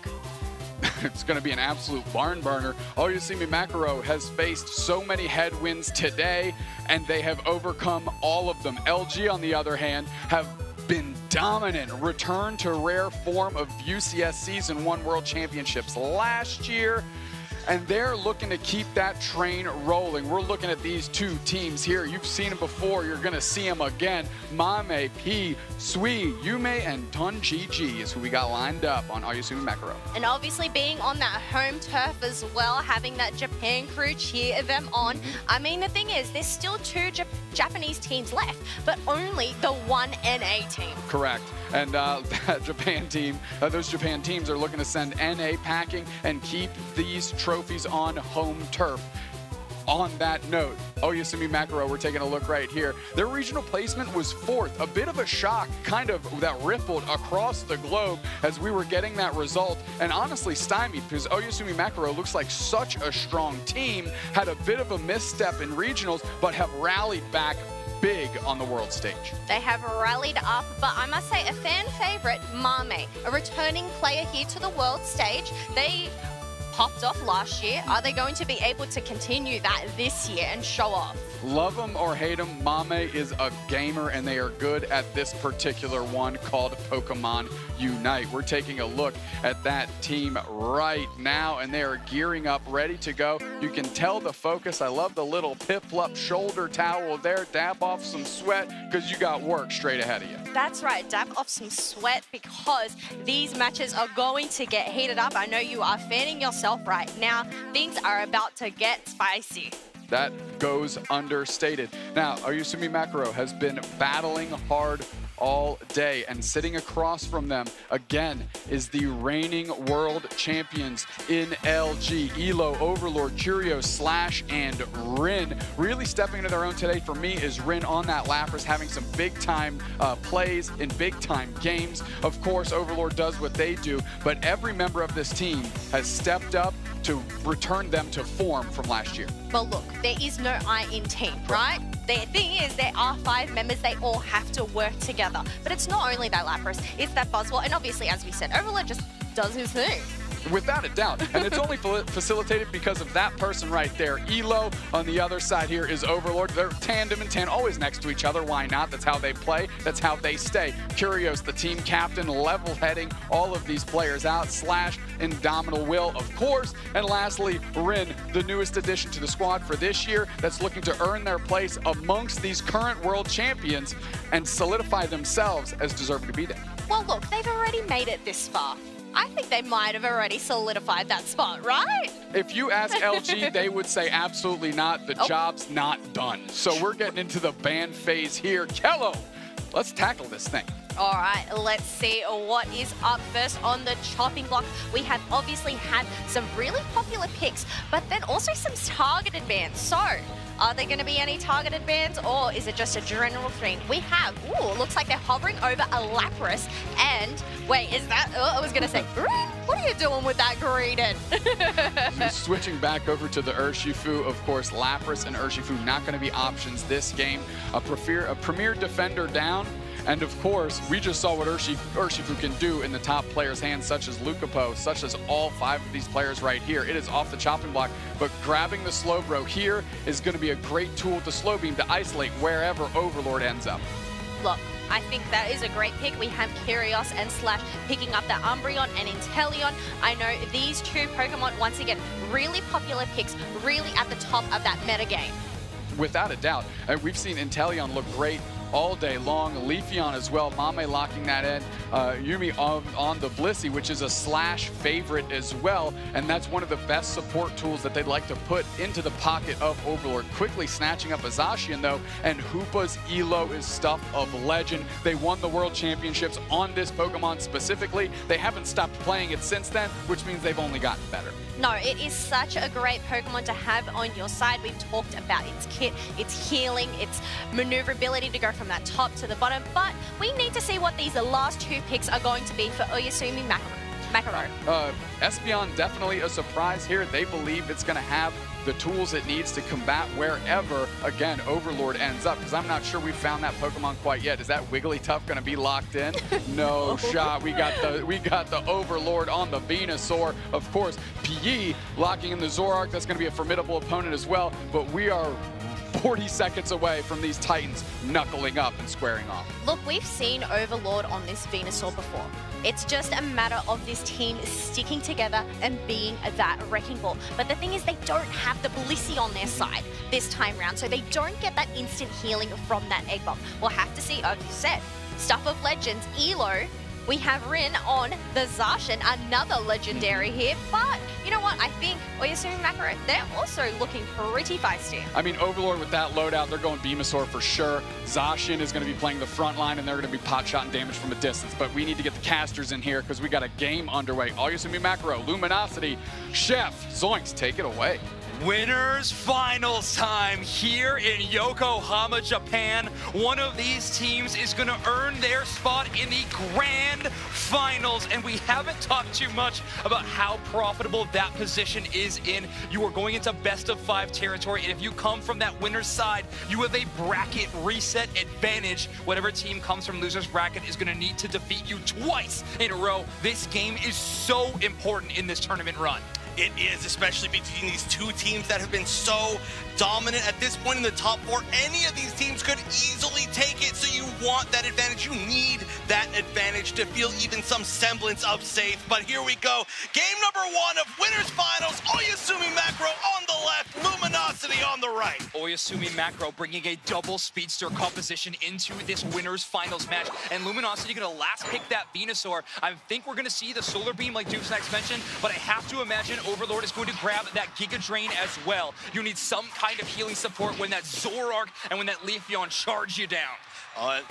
It's going to be an absolute barn burner. Oyasumi Makaro has faced so many headwinds today, and they have overcome all of them. LG, on the other hand, have been dominant. Return to rare form of UCS Season 1 World Championships last year, and they're looking to keep that train rolling. We're looking at these two teams here. You've seen them before. You're going to see them again. Mame, P, Sui, Yume, and Tunji G is who we got lined up on Oyasumi Makaro. And obviously being on that home turf as well, having that Japan crew cheer them on. I mean, the thing is, there's still two Japanese teams left, but only the one NA team. Correct. And that Japan team, those Japan teams are looking to send NA packing and keep these trophies on home turf. On that note, Oyasumi Makaro, we're taking a look right here. Their regional placement was 4th. A bit of a shock, kind of that rippled across the globe as we were getting that result. And honestly stymied, because Oyasumi Makaro looks like such a strong team, had a bit of a misstep in regionals, but have rallied back big on the world stage. They have rallied up, but I must say a fan favorite, Mame, a returning player here to the world stage. They popped off last year. Are they going to be able to continue that this year and show off? Love them or hate them, Mame is a gamer, and they are good at this particular one called Pokémon UNITE. We're taking a look at that team right now, and they are gearing up, ready to go. You can tell the focus. I love the little Piplup shoulder towel there. Dab off some sweat, because you got work straight ahead of you. That's right, dab off some sweat, because these matches are going to get heated up. I know you are fanning yourself right now. Things are about to get spicy. That goes understated. Now, Oyasumi Makaro has been battling hard all day, and sitting across from them again is the reigning world champions in LG, Elo, Overlord, Curio, Slash, and Rin. Really stepping into their own today for me is Rin on that Lapras, having some big time plays in big time games. Of course, Overlord does what they do, but every member of this team has stepped up to return them to form from last year. But look, there is no I in team, right? The thing is, there are 5 members, they all have to work together. But it's not only that Lapras, it's that Buzzwole, and obviously, as we said, Overlord just does his thing. Without a doubt, and it's only facilitated because of that person right there. Elo on the other side here is Overlord. They're tandem and always next to each other. Why not? That's how they play. That's how they stay. Curios, the team captain, level-heading all of these players out. Slash, Indomitable Will, of course. And lastly, Rin, the newest addition to the squad for this year, that's looking to earn their place amongst these current world champions and solidify themselves as deserving to be there. Well, look, they've already made it this far. I think they might have already solidified that spot, right? If you ask LG, they would say absolutely not. The job's not done. So we're getting into the ban phase here. Kello, let's tackle this thing. All right, let's see what is up first on the chopping block. We have obviously had some really popular picks, but then also some targeted bans. So, are there going to be any targeted bans, or is it just a general thing? We have, ooh, looks like they're hovering over a Lapras, and wait, is that, I was going to say, what are you doing with that Greedent? Switching back over to the Urshifu, of course, Lapras and Urshifu not going to be options this game. A premier defender down. And of course, we just saw what Urshifu can do in the top players' hands, such as Lucapo, such as all 5 of these players right here. It is off the chopping block, but grabbing the Slowbro here is going to be a great tool to slow beam to isolate wherever Overlord ends up. Look, I think that is a great pick. We have Curios and Slash picking up the Umbreon and Inteleon. I know these 2 Pokemon, once again, really popular picks, really at the top of that metagame. Without a doubt. We've seen Inteleon look great all day long. Leafeon as well. Mame locking that in. Yumi on the Blissey, which is a slash favorite as well. And that's one of the best support tools that they'd like to put into the pocket of Overlord. Quickly snatching up a Zacian though, and Hoopa's Elo is stuff of legend. They won the World Championships on this Pokemon specifically. They haven't stopped playing it since then, which means they've only gotten better. No, it is such a great Pokemon to have on your side. We've talked about its kit, its healing, its maneuverability to go from that top to the bottom, but we need to see what these last two picks are going to be for Oyasumi Makaro. Espeon definitely a surprise here. They believe it's going to have the tools it needs to combat wherever, again, Overlord ends up, because I'm not sure we've found that Pokemon quite yet. Is that Wigglytuff going to be locked in? No shot. We got the Overlord on the Venusaur. Of course, PE locking in the Zoroark. That's going to be a formidable opponent as well, but we are 40 seconds away from these Titans knuckling up and squaring off. Look, we've seen Overlord on this Venusaur before. It's just a matter of this team sticking together and being that wrecking ball. But the thing is, they don't have the Blissey on their side this time round, so they don't get that instant healing from that Egg Bomb. We'll have to see, as you said, Stuff of Legends, Elo. We have Rin on the Zacian, another legendary here. But you know what? I think Oyasumi Makaro, they're also looking pretty feisty. I mean, Overlord with that loadout, they're going Venusaur for sure. Zacian is going to be playing the front line, and they're going to be pot-shotting damage from a distance. But we need to get the casters in here because we got a game underway. Oyasumi Makaro, Luminosity, Chef, Zoinks, take it away. Winners finals time here in Yokohama, Japan. One of these teams is going to earn their spot in the grand finals, and we haven't talked too much about how profitable that position is in. You are going into best of 5 territory, and if you come from that winner's side, you have a bracket reset advantage. Whatever team comes from loser's bracket is going to need to defeat you twice in a row. This game is so important in this tournament run. It is, especially between these two teams that have been so dominant at this point in the top 4. Any of these teams could easily take it, so you want that advantage. You need that advantage to feel even some semblance of safe. But here we go. Game number 1 of Winners Finals. Oyasumi Makaro on the left, Luminosity on the right. Oyasumi Makaro bringing a double speedster composition into this Winners Finals match. And Luminosity going to last pick that Venusaur. I think we're going to see the Solar Beam like Dukes Next mentioned, but I have to imagine Overlord is going to grab that Giga Drain as well. You need some kind of healing support when that Zoroark and when that Leafeon charge you down.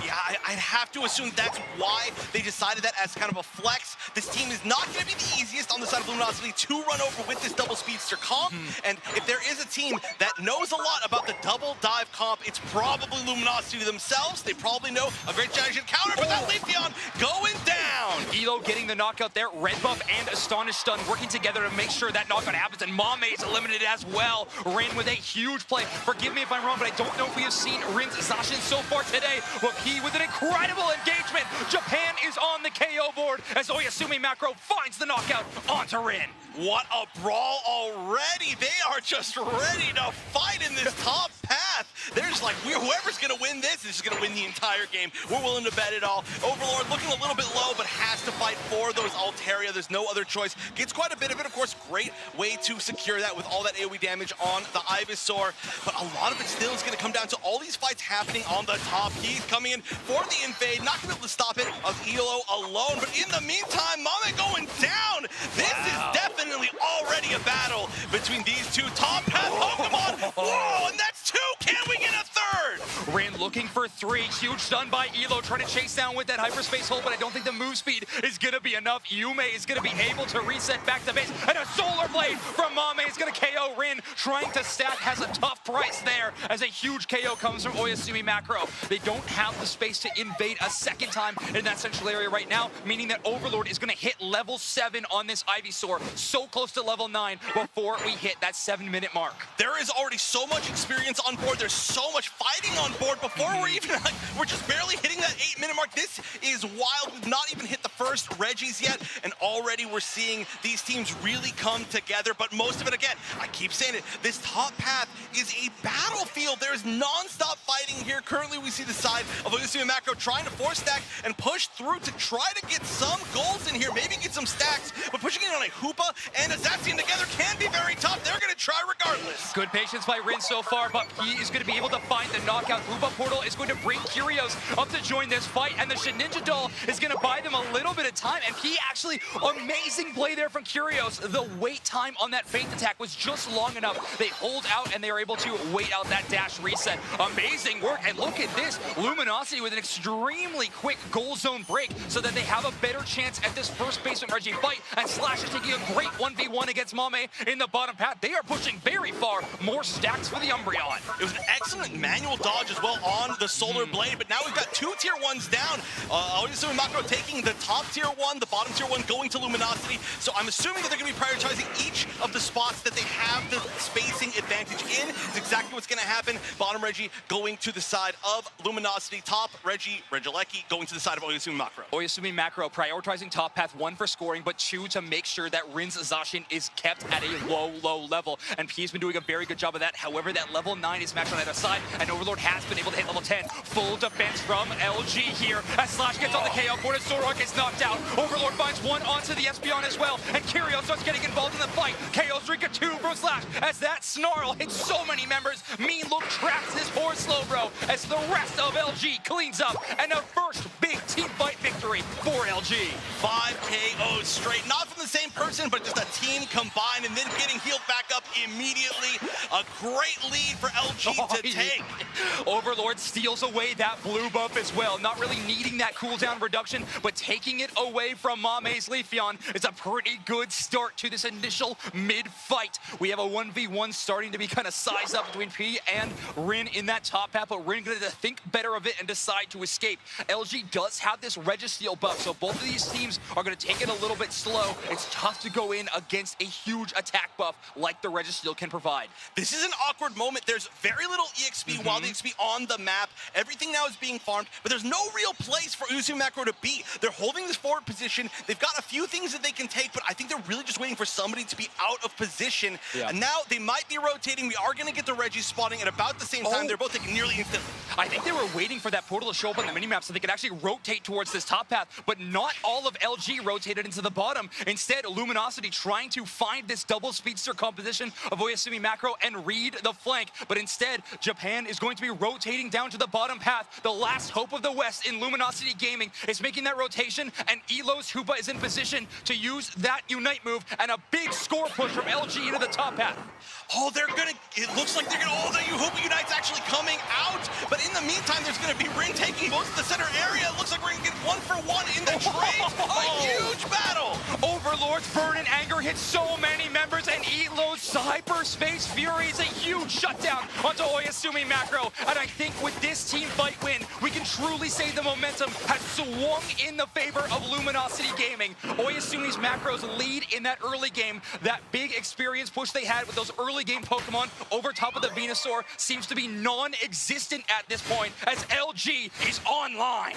Yeah, I'd have to assume that's why they decided that as kind of a flex. This team is not going to be the easiest on the side of Luminosity to run over with this double speedster comp. And if there is a team that knows a lot about the double dive comp, it's probably Luminosity themselves. They probably know a great challenge counter, but that Leafeon going down. Elo getting the knockout there. Red Buff and Astonished Stun working together to make sure that knockout happens, and Mame is eliminated as well. Rin with a huge play. Forgive me if I'm wrong, but I don't know if we have seen Rin's Zacian so far today. Well, he with an incredible engagement. Japan is on the KO board as Oyasumi Makaro finds the knockout onto Rin. What a brawl already. They are just ready to fight in this top path. They're just like, whoever's going to win this is going to win the entire game. We're willing to bet it all. Overlord looking a little bit low, but has to fight for those Altaria. There's no other choice. Gets quite a bit of it, of course. Great way to secure that with all that AoE damage on the Ivysaur. But a lot of it still is going to come down to all these fights happening on the top. He's coming in for the invade. Not going to be able to stop it of Elo alone. But in the meantime, Mame going down. This is definitely already a battle between these two top path Pokemon. Whoa, and that's 2. Can we get a third? Rin looking for 3. Huge stun by Elo, trying to chase down with that hyperspace hold, but I don't think the move speed is going to be enough. Yume is going to be able to reset back to base, and a Solar Blade from Mame is going to KO Rin. Trying to stack, has a tough price there as a huge KO comes from Oyasumi Makaro. They don't have the space to invade a second time in that central area right now, meaning that Overlord is going to hit level 7 on this Ivysaur, so close to level 9 before we hit that 7-minute mark. There is already so much experience on board. There's so much fighting on board before we're even like, we're just barely hitting that 8-minute mark. This is wild. We've not even hit the first Reggies yet, and already we're seeing these teams really come together. But most of it, again, I keep saying it, this top path is a battlefield. There's non-stop fighting here. Currently, we see the side of Oyasumi Makaro trying to force stack and push through to try to get some goals in here, maybe get some stacks, but pushing it on a Hoopa and a Zacian together can be very tough. They're going to try regardless. Good patience by Rin so far, but he is going to be able to find the knockout. Hoopa portal is going to bring Curios up to join this fight, and the Ninja Doll is going to buy them a little bit of time, and he actually, amazing play there from Curios. The wait time on that feint attack was just long enough. They hold out, and they are able to wait out that dash reset. Amazing work, and look at this. Luminosity with an extremely quick goal zone break so that they have a better chance at this first basement Reggie fight, and Slash is taking a great 1v1 against Mame in the bottom path. They are pushing very far. More stacks for the Umbreon. It was an excellent manual dodge as well on the Solar Blade, but now we've got 2 tier 1s down. Obviously, Makro taking the top tier 1, the bottom tier 1 going to Luminosity. So I'm assuming that they're going to be prioritizing each of the spots that they have the spacing advantage in. It's exactly what's going to happen. Bottom Reggie going to the side of Luminosity. Top Regieleki going to the side of Oyasumi Makro. Oyasumi Makro prioritizing top path, 1 for scoring, but 2 to make sure that Rin's Zacian is kept at a low level. And P's been doing a very good job of that. However, that level 9 is matched on either side, and Overlord has been able to hit level 10. Full defense from LG here as Slash gets on the KO board and Sorok gets knocked out. Overlord finds 1 onto the Espeon as well, and Kirio starts getting involved in the fight. KO streak of 2 from Slash as that Snarl hits so many members. Mean Look traps this poor Slowbro as the rest of LG cleans up, and a first big team fight victory for LG. 5 KOs straight, not from the same person, but just a team combined, and then getting healed back up immediately. A great lead for LG to take. Overlord steals away that blue buff as well, not really needing that cooldown reduction, but taking it away from Mame's Leafeon is a pretty good start to this initial mid-fight. We have a 1v1 starting to be kind of sized up between P and Rin in that top path, but Rin going to think better of it and decide to escape. LG does have this Registeel buff, so both of these teams are going to take it a little bit slow. It's tough to go in against a huge attack buff like the Registeel can provide. This is an awkward moment. There's very little EXP, wild EXP on the map. Everything now is being farmed, but there's no real place for Oyasumi Makro to be. They're holding this forward position. They've got a few things that they can take, but I think they're really just waiting for somebody to be out of position. Yeah. And now they might be rotating. We are going to get the Reggie spawning at about the same time. They're both taking nearly instantly. I think they were waiting for that portal to show up on the minimap so they could actually rotate towards this top path, but not all of LG rotated into the bottom. Instead, Luminosity trying to find this double speedster composition of Oyasumi Makro and read the flank, but instead, Japan is going to be rotating down to the bottom path. The last hope of the West in Luminosity Gaming is making that rotation, and Elo's Hoopa is in position to use that Unite move, and a big score push from LG into the top path. Oh, it looks like they're gonna, the Hoopa Unite's actually coming out, but in the meantime, there's gonna be Rin taking most of the center area. It looks like we're gonna get 1-for-1 in the trade. A huge battle. Overlord's Burn and Anger hit so many members, and Elo's Hyperspace Fury is a huge shutdown onto Oyasumi Makro. And I think with this team fight win, we can truly say the momentum has swung in the favor of Luminosity Gaming. Oyasumi's Makro's lead in that early game, that big experience push they had with those early game Pokemon over top of the Venusaur seems to be non-existent at this point as LG is online.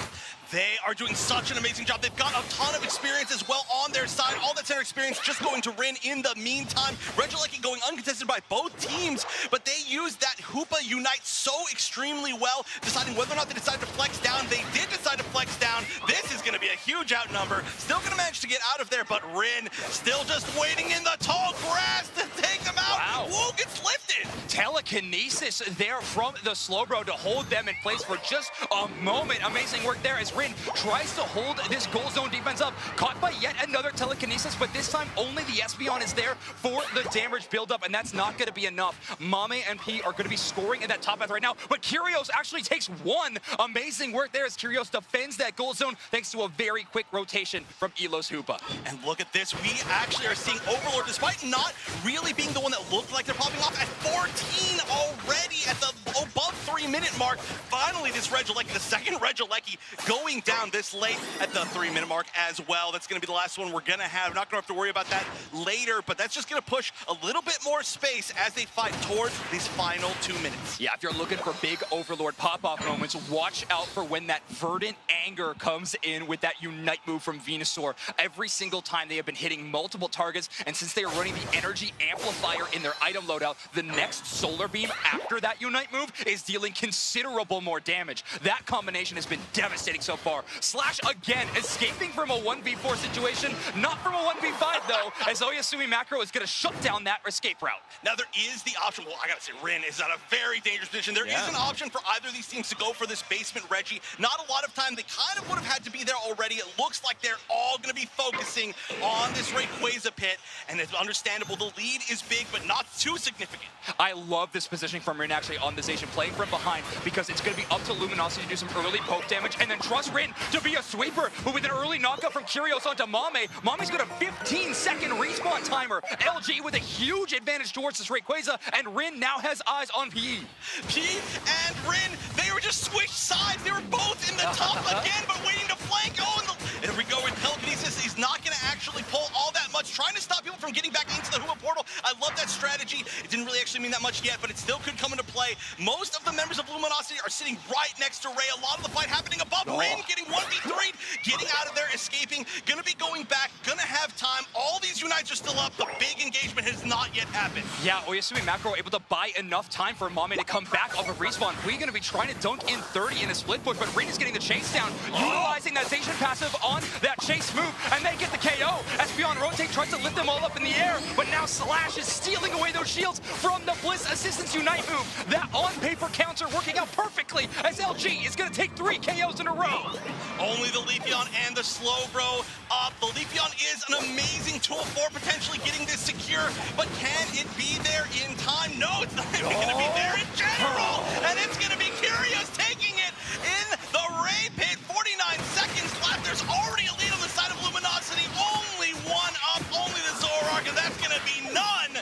They are doing such an amazing job. They've got a ton of experience as well on their side. All that center experience just going to Rin in the meantime. Regieleki going uncontested by both teams, but they used that Hoopa Unite so extremely well, deciding whether or not they decide to flex down. They did decide to flex down. This is going to be a huge outnumber. Still going to manage to get out of there, but Rin still just waiting in the tall grass to take them out. Wow. Whoa, gets lifted. Telekinesis there from the Slowbro to hold them in place for just a moment. Amazing work there as Rin tries to hold this goal zone defense up. Caught by yet another telekinesis, but this time only the Espeon is there for the damage buildup, and that's not going to be enough. Mame and P are going to be scoring in that top path right now, but Curios actually takes 1. Amazing work there as Curios defends that goal zone thanks to a very quick rotation from Elo's Hoopa. And look at this. We actually are seeing Overlord, despite not really being the one that looked like they're popping off, at 14 already at the above 3-minute mark. Finally, this Regieleki, the second Regieleki, going down this late at the 3-minute mark as well. That's going to be the last one we're going to have. Not going to have to worry about that later, but that's just going to push a little bit more space as they fight towards these final 2 minutes. Yeah, if you're looking for big Overlord pop-off moments, watch out for when that Verdant Anger comes in with that Unite move from Venusaur. Every single time they have been hitting multiple targets, and since they are running the Energy Amplifier in their item loadout, the next Solar Beam after that Unite move move is dealing considerable more damage. That combination has been devastating so far. Slash again, escaping from a 1v4 situation, not from a 1v5 though, as Oyasumi Macro is going to shut down that escape route. Now there is the option, well I gotta say Rin is at a very dangerous position. There is an option for either of these teams to go for this basement Reggie. Not a lot of time, they kind of would have had to be there already. It looks like they're all gonna be focusing on this Rayquaza pit, and it's understandable the lead is big but not too significant. I love this positioning from Rin actually on this Asian, playing from behind, because it's going to be up to Luminosity to do some early poke damage, and then trust Rin to be a sweeper. But with an early knockout from Curios onto Mame, Mame's got a 15-second respawn timer. LG with a huge advantage towards this Rayquaza, and Rin now has eyes on PE. PE and Rin, they were just switched sides. They were both in the top again, but waiting to flank. Oh, and there we go with Telekinesis. He's not going to actually pull all that much, trying to stop people from getting back into the Hua portal. I love that strategy. It didn't really actually mean that much yet, but it still could come into play. Most of the members of Luminosity are sitting right next to Ray. A lot of the fight happening above Rin, getting 1v3'd, getting out of there, escaping, gonna be going back, gonna have time. All these Unites are still up. The big engagement has not yet happened. Yeah, Oyasumi Macro able to buy enough time for Mame to come back off of respawn. We're gonna be trying to dunk in 30 in a split push, but Rin is getting the chase down, utilizing that Zacian passive on that chase move, and they get the KO as Beyond Rotate tries to lift them all up in the air, but now Slash is stealing away those shields from the Bliss Assistance Unite move. That on-paper counter working out perfectly as LG is going to take 3 KOs in a row. Only the Leafeon and the Slowbro up. The Leafeon is an amazing tool for potentially getting this secure, but can it be there in time? No, it's not even going to be there in general, and it's going to be Curious taking it in the Ray Pit. 49 seconds left. There's already a lead on the side of Luminosity. Only one up, only the Zoroark, and that's going to be none,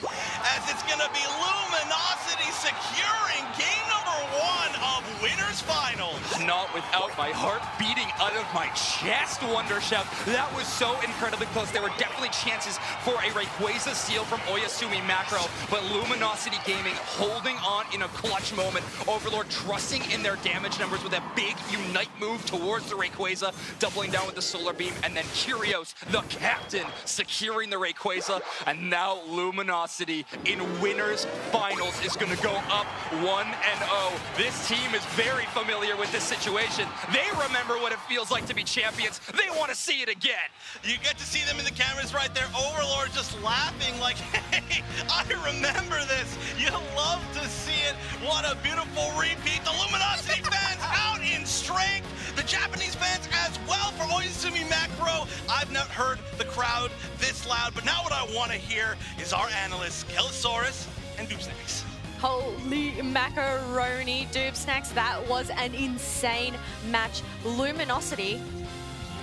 as it's going to be Luminosity securing game number 1 of Winners Finals. Not without my heart beating out of my chest, Wonderchef. That was so incredibly close. There were definitely chances for a Rayquaza steal from Oyasumi Macro, but Luminosity Gaming holding on in a clutch moment. Overlord trusting in their damage numbers with a big Unite move towards the Rayquaza, doubling down with the Solar Beam, and then Curios, the captain, securing the Rayquaza, and now Luminosity in Winners Finals is going to go up 1-0. This team is very familiar with this situation. They remember what it feels like to be champions. They want to see it again. You get to see them in the cameras right there. Overlord just laughing like, hey, I remember this. You love to see it. What a beautiful repeat. The Luminosity fans out in strength. The Japanese fans as well for Oyasumi Macro. I've not heard the crowd this loud, but now what I want to hear is our analysts, Kellosaurus and Doobsnacks. Holy macaroni, Doobsnacks. That was an insane match. Luminosity,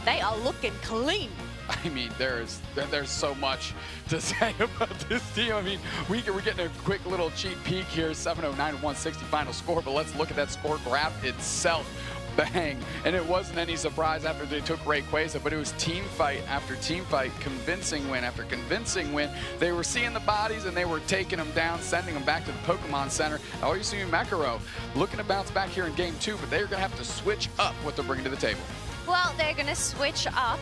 they are looking clean. I mean, there's so much to say about this team. I mean, we're getting a quick little cheat peek here, 709-160 final score, but let's look at that score graph itself. Bang. And it wasn't any surprise after they took Rayquaza, but it was team fight after team fight, convincing win after convincing win. They were seeing the bodies and they were taking them down, sending them back to the Pokemon Center. Oyasumi Macro looking to bounce back here in game 2, but they're going to have to switch up what they're bringing to the table. Well, they're going to switch up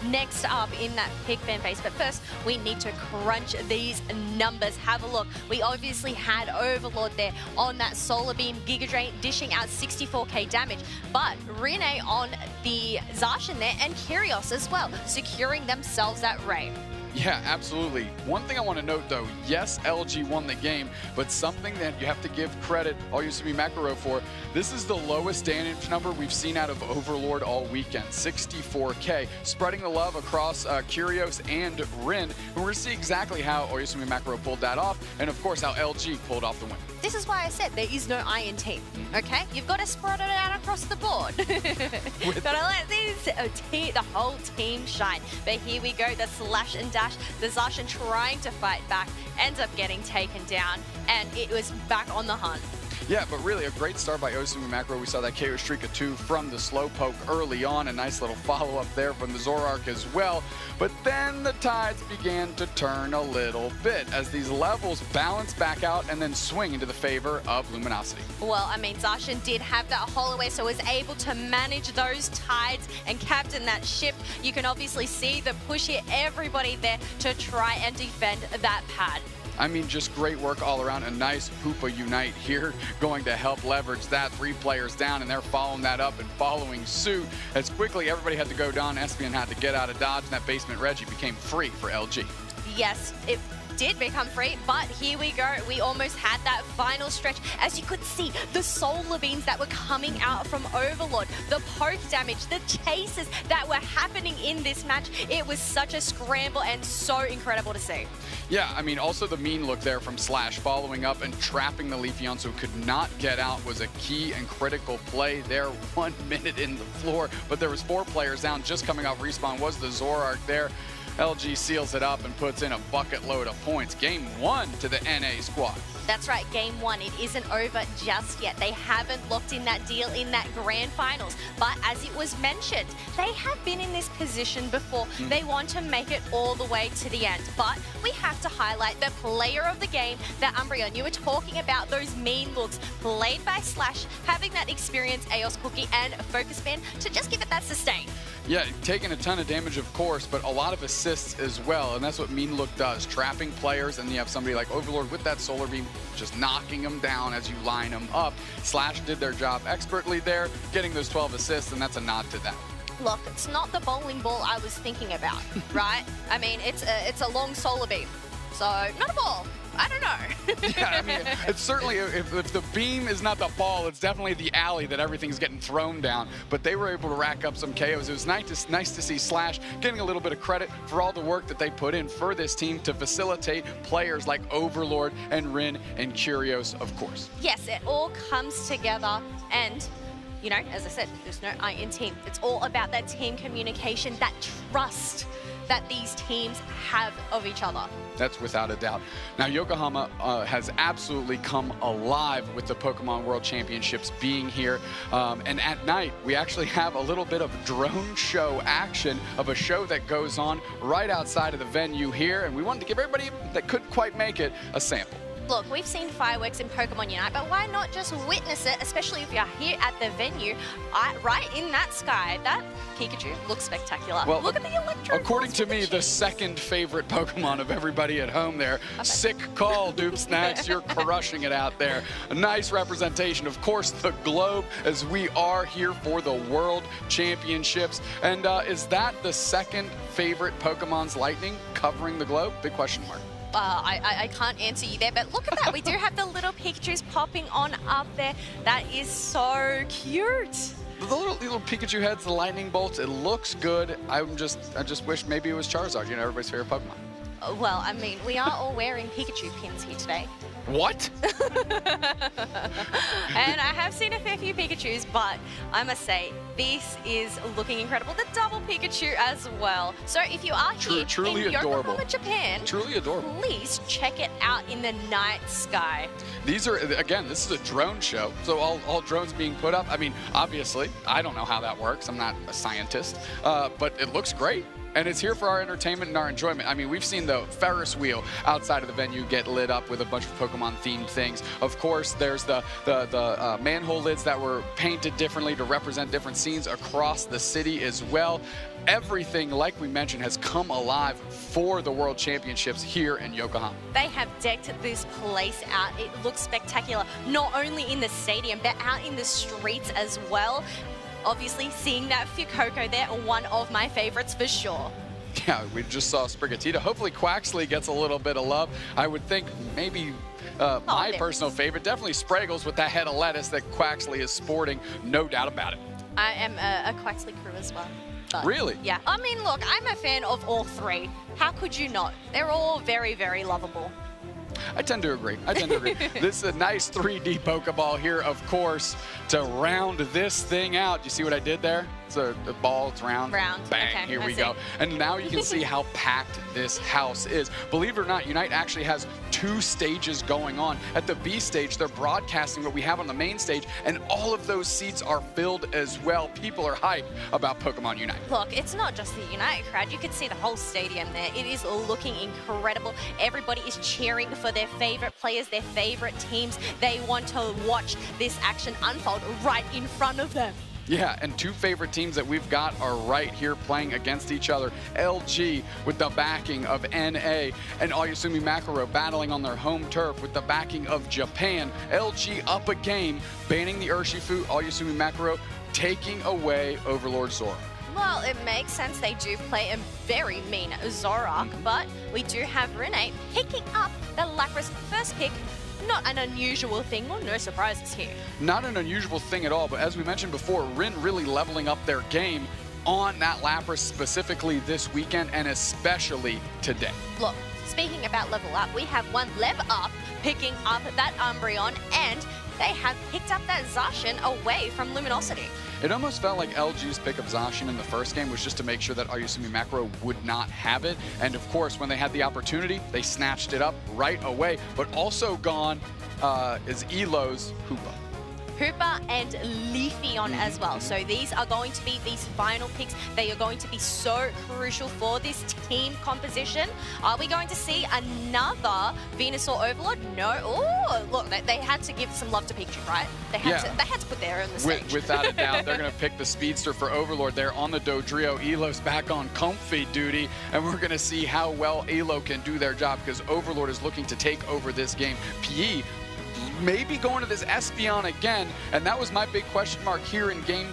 next up in that pick fan base. But first, we need to crunch these numbers. Have a look. We obviously had Overlord there on that Solar Beam Giga Drain, dishing out 64k damage. But Rene on the Zacian there, and Curios as well, securing themselves that Ray. Yeah, absolutely. One thing I want to note, though, yes, LG won the game, but something that you have to give credit Oyasumi Macro for, this is the lowest damage number we've seen out of Overlord all weekend, 64k, spreading the love across Curios and Rin. And we're going to see exactly how Oyasumi Macro pulled that off, and of course how LG pulled off the win. This is why I said there is no iron team, okay? You've got to spread it out across the board. Gotta let the whole team shine. But here we go, the slash and dash. The Zacian trying to fight back, ends up getting taken down, and it was back on the hunt. Yeah, but really a great start by Oyasumi Macro. We saw that KO streak of 2 from the Slowpoke early on. A nice little follow-up there from the Zoroark as well. But then the tides began to turn a little bit as these levels balance back out and then swing into the favor of Luminosity. Well, I mean, Zacian did have that Holloway, so was able to manage those tides and captain that ship. You can obviously see the push here, everybody there to try and defend that pad. I mean, just great work all around. A nice Hoopa Unite here, going to help leverage that. 3 players down, and they're following that up and following suit. As quickly everybody had to go down, Espion had to get out of dodge, and that basement Reggie became free for LG. Yes, it did become free, but here we go. We almost had that final stretch. As you could see, the solar beams that were coming out from Overlord, the poke damage, the chases that were happening in this match. It was such a scramble and so incredible to see. Yeah, I mean, also the mean look there from Slash, following up and trapping the Leafeon so could not get out was a key and critical play there. 1 minute in the floor, but there was 4 players down. Just coming off respawn was the Zorark there. LG seals it up and puts in a bucket load of points. Game 1 to the NA squad. That's right, game 1. It isn't over just yet. They haven't locked in that deal in that grand finals. But as it was mentioned, they have been in this position before. They want to make it all the way to the end. But we have to highlight the player of the game, the Umbreon. You were talking about those mean looks played by Slash, having that experience, Eos Cookie and Focus Band to just give it that sustain. Yeah, taking a ton of damage, of course, but a lot of assists as well, and that's what Mean Look does, trapping players, and you have somebody like Overlord with that Solar Beam, just knocking them down as you line them up. Slash did their job expertly there, getting those 12 assists, and that's a nod to them. Look, it's not the bowling ball I was thinking about, right? I mean, it's a long Solar Beam, so not a ball. I don't know. Yeah, I mean, it's certainly, if the beam is not the ball, it's definitely the alley that everything's getting thrown down. But they were able to rack up some KOs. It was nice to see Slash getting a little bit of credit for all the work that they put in for this team to facilitate players like Overlord and Rin and Curios, of course. Yes, it all comes together, and you know, as I said, there's no I in team. It's all about that team communication, that trust that these teams have of each other. That's without a doubt. Now, Yokohama has absolutely come alive with the Pokemon World Championships being here. And at night, we actually have a little bit of drone show action of a show that goes on right outside of the venue here. And we wanted to give everybody that couldn't quite make it a sample. Look, we've seen fireworks in Pokemon Unite, but why not just witness it, especially if you're here at the venue, right in that sky. That Pikachu looks spectacular. Well, look at the electro. According to me, the second favorite Pokemon of everybody at home there. Okay. Sick call, Dupe Snacks. You're crushing it out there. A nice representation. Of course, the globe, as we are here for the World Championships. And is that the second favorite Pokemon's Lightning covering the globe? Big question mark. I can't answer you there, but look at that. We do have the little Pikachus popping on up there. That is so cute. The little Pikachu heads, the lightning bolts, it looks good. I just wish maybe it was Charizard, you know, everybody's favorite Pokemon. Well, I mean, we are all wearing Pikachu pins here today. What? And I have seen a fair few Pikachus, but I must say, this is looking incredible. The double Pikachu as well. So if you are here truly in Yokohama, adorable. Japan, truly adorable. Please check it out in the night sky. These are, again, this is a drone show, so all drones being put up. I mean, obviously, I don't know how that works. I'm not a scientist, but it looks great. And it's here for our entertainment and our enjoyment. I mean, we've seen the Ferris wheel outside of the venue get lit up with a bunch of Pokemon-themed things. Of course, there's the manhole lids that were painted differently to represent different scenes across the city as well. Everything, like we mentioned, has come alive for the World Championships here in Yokohama. They have decked this place out. It looks spectacular, not only in the stadium, but out in the streets as well. Obviously, seeing that Fuecoco there, one of my favorites for sure. Yeah, we just saw Sprigatito. Hopefully Quaxley gets a little bit of love. I would think maybe my personal favorite, definitely Spraggles with that head of lettuce that Quaxley is sporting, no doubt about it. I am a Quaxley crew as well. But, really? Yeah. I mean, look, I'm a fan of all three. How could you not? They're all very, very lovable. I tend to agree. This is a nice 3D Pokeball here, of course, to round this thing out. You see what I did there? It's a ball, it's round. Round. Bang, okay, here we go. And now you can see how packed this house is. Believe it or not, Unite actually has 2 stages going on. At the B stage, they're broadcasting what we have on the main stage, and all of those seats are filled as well. People are hyped about Pokemon Unite. Look, it's not just the Unite crowd. You can see the whole stadium there. It is looking incredible. Everybody is cheering for their favorite players, their favorite teams. They want to watch this action unfold right in front of them. Yeah, and two favorite teams that we've got are right here playing against each other. LG with the backing of NA, and Ayasumi Makaro battling on their home turf with the backing of Japan. LG up a game, banning the Urshifu, Ayasumi Makaro taking away Overlord Zora. Well, it makes sense. They do play a very mean Zoroark, but we do have Rene picking up the Lapras first pick. Not an unusual thing, or no surprises here. Not an unusual thing at all, but as we mentioned before, Rin really leveling up their game on that Lapras specifically this weekend, and especially today. Look, speaking about level up, we have one level up picking up that Umbreon, and they have picked up that Zacian away from Luminosity. It almost felt like LG's pick of Zacian in the first game was just to make sure that Ayasumi Makaro would not have it. And of course, when they had the opportunity, they snatched it up right away. But also gone is Elo's Hoopa. Hoopa and Leafeon as well. So these are going to be these final picks. They are going to be so crucial for this team composition. Are we going to see another Venusaur Overlord? No. Oh, look, they had to give some love to Pikachu, right? They had to put their on the stage. Without a doubt, they're going to pick the Speedster for Overlord there on the Dodrio. Elo's back on comfy duty, and we're going to see how well Elo can do their job, because Overlord is looking to take over this game. PE maybe going to this Espeon again, and that was my big question mark here in game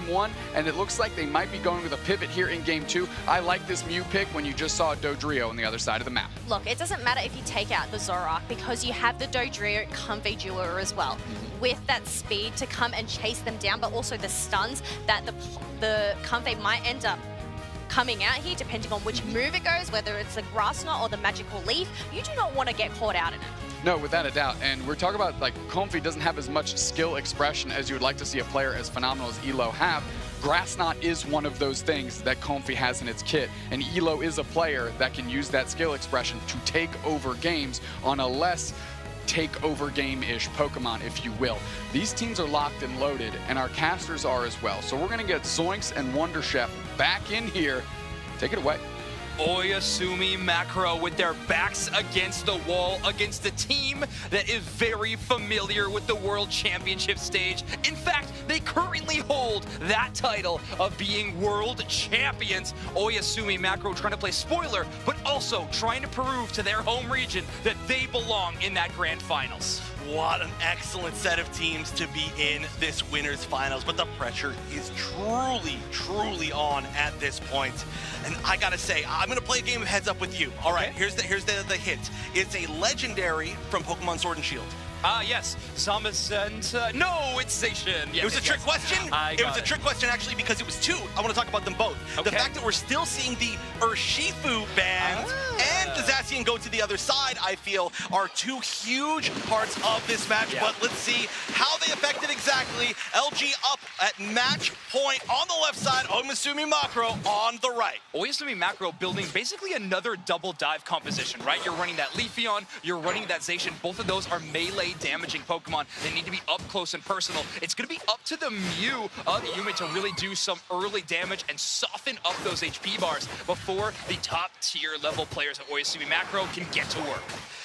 one, and it looks like they might be going with a pivot here in game two. I like this Mew pick when you just saw a Dodrio on the other side of the map. Look, it doesn't matter if you take out the Zoroark, because you have the Dodrio Comfey Duo as well, with that speed to come and chase them down, but also the stuns that the Comfey might end up coming out here, depending on which move it goes, whether it's the Grass Knot or the Magical Leaf. You do not want to get caught out in it. No, without a doubt. And we're talking about, like, Comfey doesn't have as much skill expression as you would like to see a player as phenomenal as Elo have. Grass Knot is one of those things that Comfey has in its kit, and Elo is a player that can use that skill expression to take over games on a less takeover game-ish Pokemon, if you will. These teams are locked and loaded, and our casters are as well. So we're going to get Zoinks and Wonder Chef back in here. Take it away. Oyasumi Makaro with their backs against the wall against a team that is very familiar with the World Championship stage. In fact, they currently hold that title of being World Champions. Oyasumi Makaro trying to play spoiler, but also trying to prove to their home region that they belong in that grand finals. What an excellent set of teams to be in this winners finals, but the pressure is truly on at this point. And I gotta say, I'm gonna play a game of heads up with you. All right, here's the hint. It's a legendary from Pokemon Sword and Shield. Yes, Samus and no, it's Zacian. Yes, it was a trick question. It was a trick question actually, because it was two. I want to talk about them both. The fact that we're still seeing the Urshifu band and the Zacian go to the other side, I feel, are two huge parts of this match. But let's see how they affect it exactly. LG up at match point on the left side. Oyasumi Makaro on the right. Oyasumi Makaro building basically another double dive composition, right? You're running that Leafeon, you're running that Zacian. Both of those are melee damaging Pokemon. They need to be up close and personal. It's going to be up to the Mew of Yume to really do some early damage and soften up those HP bars before the top tier level players at Oyasumi Makaro can get to work.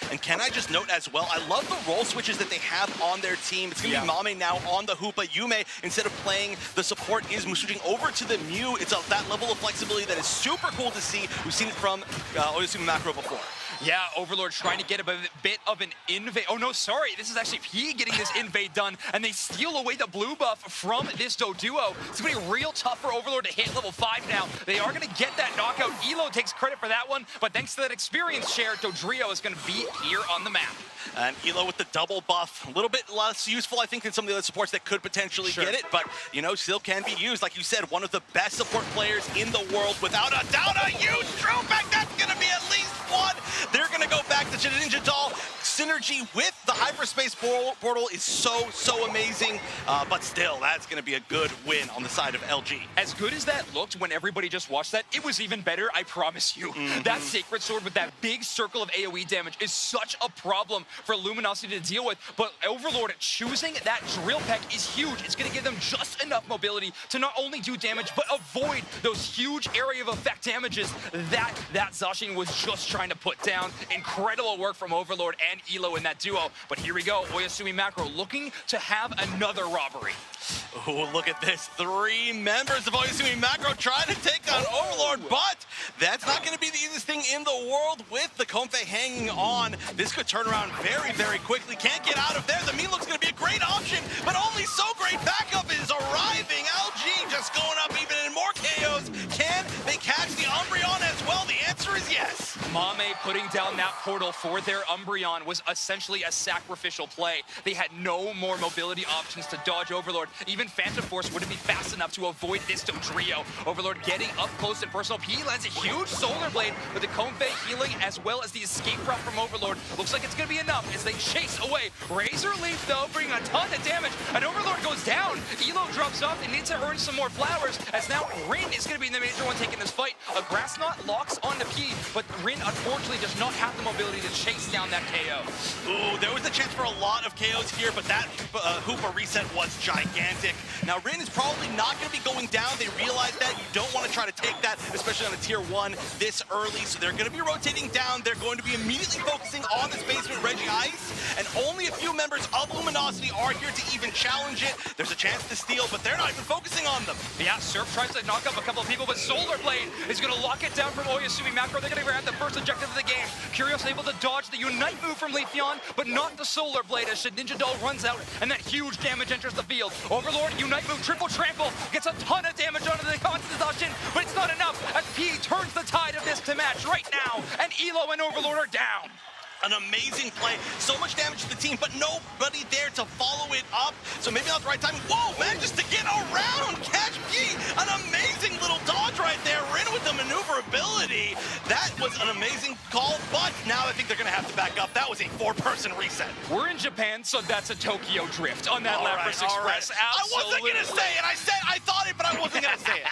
And can I just note as well, I love the role switches that they have on their team. It's going to be Mame now on the Hoopa. Yume, instead of playing the support, is switching over to the Mew. It's that level of flexibility that is super cool to see. We've seen it from Oyasumi Makaro before. Yeah, Overlord trying to get a bit of an invade. Oh no, sorry, this is actually P getting this invade done, and they steal away the blue buff from this Doduo. It's going to be real tough for Overlord to hit level 5 now. They are going to get that knockout. Elo takes credit for that one, but thanks to that experience share, Dodrio is going to be here on the map. And Elo with the double buff, a little bit less useful, I think, than some of the other supports that could potentially get it, but, you know, still can be used. Like you said, one of the best support players in the world, without a doubt, a huge throwback. That's going to be at least one. They're going to go back to Ninja Doll. Synergy with the hyperspace portal is so amazing, but still, that's going to be a good win on the side of LG. As good as that looked when everybody just watched that, it was even better, I promise you. That Sacred Sword with that big circle of AoE damage is such a problem for Luminosity to deal with, but Overlord choosing that Drill Peck is huge. It's going to give them just enough mobility to not only do damage, but avoid those huge area of effect damages that Zacian was just trying to put down. Incredible work from Overlord and Elo in that duo. But here we go, Oyasumi Macro looking to have another robbery. Oh, look at this. 3 members of Oyasumi Macro trying to take on Overlord, but that's not going to be the easiest thing in the world with the Comfey hanging on. This could turn around very, very quickly. Can't get out of there. The Mean Look's going to be a great option, but only so great backup is arriving. LG just going up even in more KOs. Can they catch the Umbreon as well? The answer is yes. Mame putting down that portal for their Umbreon was essentially a sacrificial play. They had no more mobility options to dodge Overlord. Even Phantom Force wouldn't be fast enough to avoid this Dodrio. Overlord getting up close and personal. P lands a huge Solar Blade with the Comfey healing as well as the escape route from Overlord. Looks like it's going to be enough as they chase away. Razor Leaf, though, bringing a ton of damage. And Overlord goes down. Elo drops off. They need to earn some more flowers as now Rin is going to be the major one taking this fight. A Grass Knot locks onto P, but Rin unfortunately does not have the mobility to chase down that KO. Ooh, there was a chance for a lot of KOs here, but that Hoopa reset was gigantic. Now, Rin is probably not going to be going down. They realize that. You don't want to try to take that, especially on a tier 1 this early. So they're going to be rotating down. They're going to be immediately focusing on this basement Reggie Ice, and only a few members of Luminosity are here to even challenge it. There's a chance to steal, but they're not even focusing on them. Yeah, Surf tries to knock up a couple of people, but Solar Blade is going to lock it down from Oyasumi Macro. They're going to grab the first objective of the game. Curious able to dodge the Unite move from Leafeon, but not the Solar Blade as Ninja Doll runs out, and that huge damage enters the field. Overlord, Unite move, triple trample, gets a ton of damage onto the Constitution, but it's not enough as P turns the tide of this to match right now, and Elo and Overlord are down. An amazing play. So much damage to the team, but nobody there to follow it up. So maybe not the right time. Whoa, man, just to get around. Catch P. An amazing little dodge right there. Rin with the maneuverability. That was an amazing call, but now I think they're going to have to back up. That was a 4-person reset. We're in Japan, so that's a Tokyo drift on that Lapras Express. Right. I wasn't going to say it. I thought it, but I wasn't going to say it.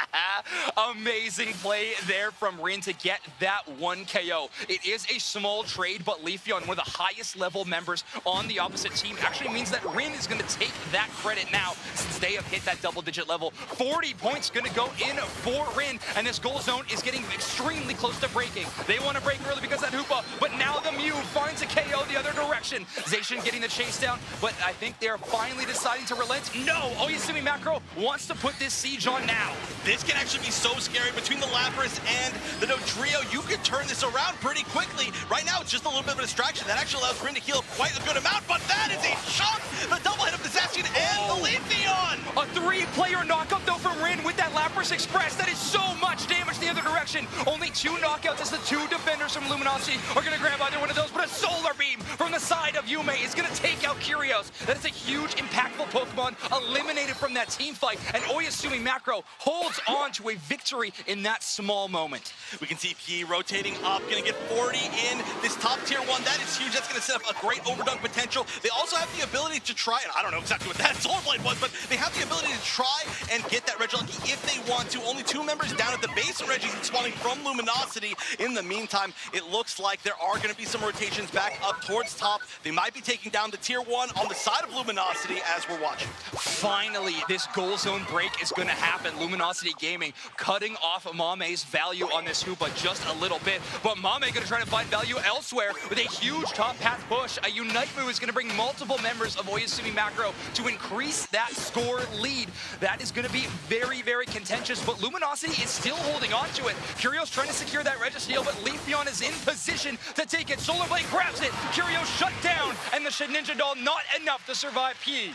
Amazing play there from Rin to get that 1 KO. It is a small trade, but Leafeon, one of the highest level members on the opposite team, actually means that Rin is going to take that credit now since they have hit that double-digit level. 40 points going to go in for Rin, and this goal zone is getting extremely close to breaking. They want to break early because of that Hoopa, but now the Mew finds a KO the other direction. Zacian getting the chase down, but I think they're finally deciding to relent. No, Oyasumi Macro wants to put this siege on now. This can actually be so scary between the Lapras and the Dodrio. You could turn this around pretty quickly. Right now, it's just a little bit of a distraction. That actually allows Rin to heal quite a good amount, but that is a chunk! The double hit of the Zacian and the Leafeon! A 3-player knockup, though, from Rin with that Lapras Express. That is so much damage the other direction. Only 2 knockouts as the 2 defenders from Luminosity are going to grab either one of those, but a Solar Beam from the side of Yume is going to take out Curios. That is a huge, impactful Pokemon eliminated from that team fight, and Oyasumi Macro holds on to a victory in that small moment. We can see P rotating up, going to get 40 in this top tier 1. That is huge. That's going to set up a great overdunk potential. They also have the ability to try, and I don't know exactly what that Solar Blade was, but they have the ability to try and get that Regieleki if they want to. Only 2 members down at the base, and Reggie's spawning from Luminosity. In the meantime, it looks like there are going to be some rotations back up towards top. They might be taking down the tier 1 on the side of Luminosity as we're watching. Finally, this goal zone break is going to happen. Luminosity Gaming cutting off Mame's value on this Hoopa just a little bit, but Mame going to try to find value elsewhere with a huge top path push. A Unite move is going to bring multiple members of Oyasumi Macro to increase that score lead. That is going to be very, very contentious, but Luminosity is still holding on to it. Curios trying to secure that Registeel, but Leafeon is in position to take it. Solar Blade grabs it. Curios shut down, and the Ninja Doll not enough to survive P.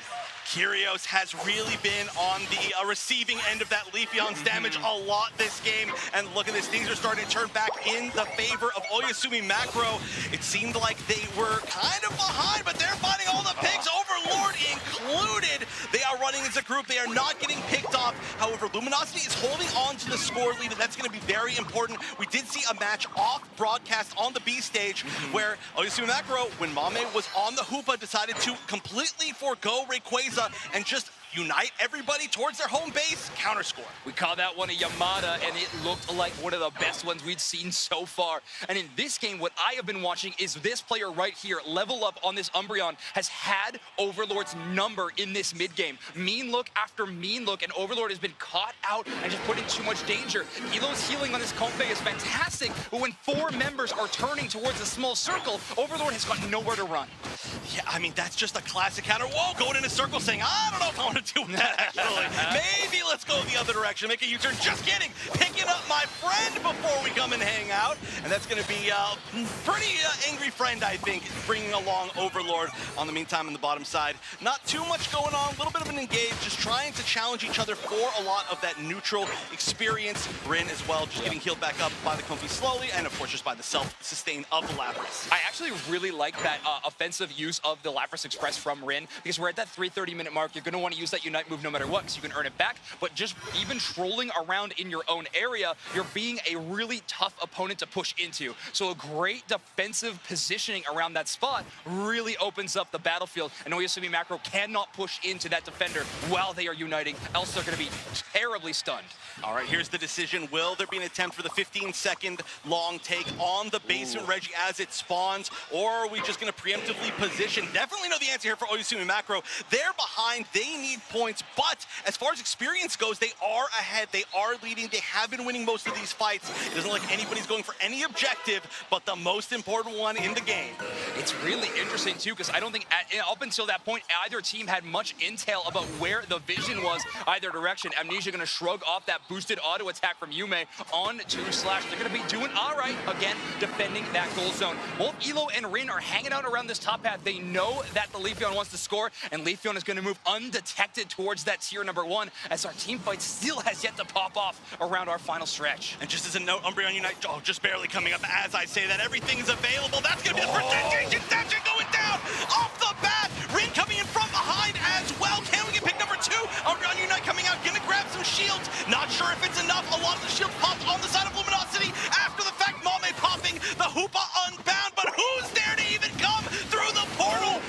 Curios has really been on the receiving end of that Leafeon's damage a lot this game. And look at this, things are starting to turn back in the favor of Oyasumi Macro. It seemed like they were kind of behind, but they're finding all the picks, Overlord included. They are running as a group. They are not getting picked off. However, Luminosity is holding on to the score lead, and that's going to be very important. We did see a match off broadcast on the B stage where Oyasumi Macro, when Mame was on the Hoopa, decided to completely forego Rayquaza and just unite everybody towards their home base, counter score. We call that one a Yamada, and it looked like one of the best ones we'd seen so far. And in this game, what I have been watching is this player right here, Level Up on this Umbreon, has had Overlord's number in this mid-game. Mean look after mean look, and Overlord has been caught out and just put in too much danger. Elo's healing on this Comfey is fantastic, but when 4 members are turning towards a small circle, Overlord has got nowhere to run. Yeah, I mean, that's just a classic counter. Whoa, going in a circle saying, I don't know if I want to do that, actually. Maybe let's go the other direction, make a U-turn. Just kidding. Picking up my friend before we come and hang out. And that's going to be a pretty angry friend, I think, bringing along Overlord on the meantime on the bottom side. Not too much going on, a little bit of an engage, just trying to challenge each other for a lot of that neutral experience. Rin as well, just getting healed back up by the Comfy slowly, and of course just by the self-sustain of the Lapras. I actually really like that offensive use of the Lapras Express from Rin, because we're at that 3:30-minute mark. You're going to want to use that Unite move no matter what, because you can earn it back, but just even trolling around in your own area, you're being a really tough opponent to push into. So a great defensive positioning around that spot really opens up the battlefield, and Oyasumi Macro cannot push into that defender while they are uniting, else they're going to be terribly stunned. All right, here's the decision. Will there be an attempt for the 15-second long take on the basement Reggie as it spawns, or are we just going to preemptively position? Definitely know the answer here for Oyasumi Macro. They're behind, they need points, but as far as experience goes, they are ahead, they are leading, they have been winning most of these fights. It doesn't look like anybody's going for any objective, but the most important one in the game. It's really interesting too, because I don't think up until that point, either team had much intel about where the vision was, either direction. Amnesia going to shrug off that boosted auto attack from Yume on to Slash. They're going to be doing all right, again, defending that goal zone. Both Elo and Rin are hanging out around this top path. They know that the Leafeon wants to score, and Leafeon is going to move undetected towards that tier number 1, as our team fight still has yet to pop off around our final stretch. And just as a note, Umbreon Unite, just barely coming up as I say that. Everything is available. That's going to be the first engaging section going down off the bat. Rin coming in from behind as well. Can we get pick number 2? Umbreon Unite coming out, going to grab some shields. Not sure if it's enough. A lot of the shields popped on the side of Luminosity. After the fact, Mame popping the Hoopa Unbound, but who's there to even come through the portal?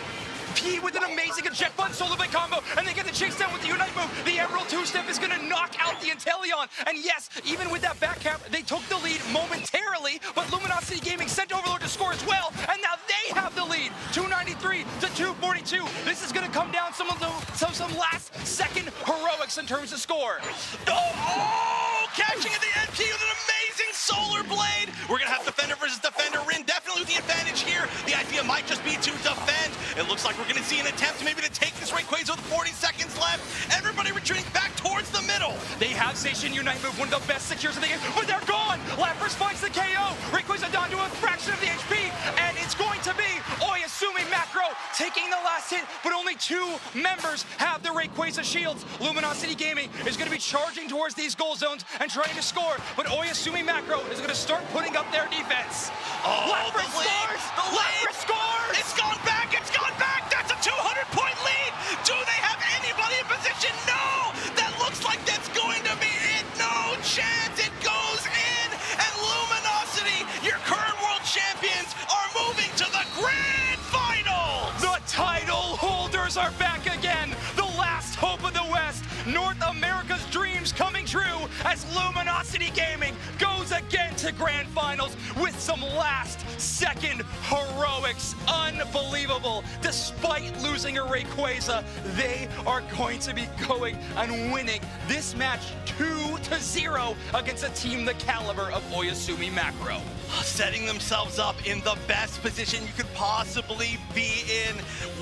P with an amazing eject button solo blade combo, and they get the chase down with the Unite move. The Emerald 2-step is going to knock out the Inteleon. And yes, even with that back cap, they took the lead momentarily, but Luminosity Gaming sent Overlord to score as well, and now they have the lead, 293 to 242. This is going to come down some last-second heroics in terms of score. Oh, catching at the NP with an amazing solar blade. We're going to have defender versus defender. Rin definitely with the advantage here. The idea might just be to defend. It looks like we're going to see an attempt maybe to take this Rayquaza with 40 seconds left. Everybody retreating back towards the middle. They have Station Unite move, one of the best secures of the game, but they're gone. Lapras finds the KO. Rayquaza down to a fraction of the HP, and it's going to be Oyasumi Macro taking the last hit, but only 2 members have the Rayquaza shields. Luminosity Gaming is going to be charging towards these goal zones and trying to score, but Oyasumi Macro is going to start putting up their defense. Oh, Lapras scores! Lapras scores! It's gone back! It's gone back! That's a 200-point lead! Do they have anybody in position? No! That looks like that's going to be it! No chance! It goes in! And Luminosity, your current world champions, are moving to the grand finals! The title holders are back again! The last hope of the West! North America's dreams coming true as Luminosity Gaming goes again to grand finals with some last-second heroics. Unbelievable. Despite losing a Rayquaza, they are going to be going and winning this match 2-0 against a team the caliber of Oyasumi Macro. Setting themselves up in the best position you could possibly be in.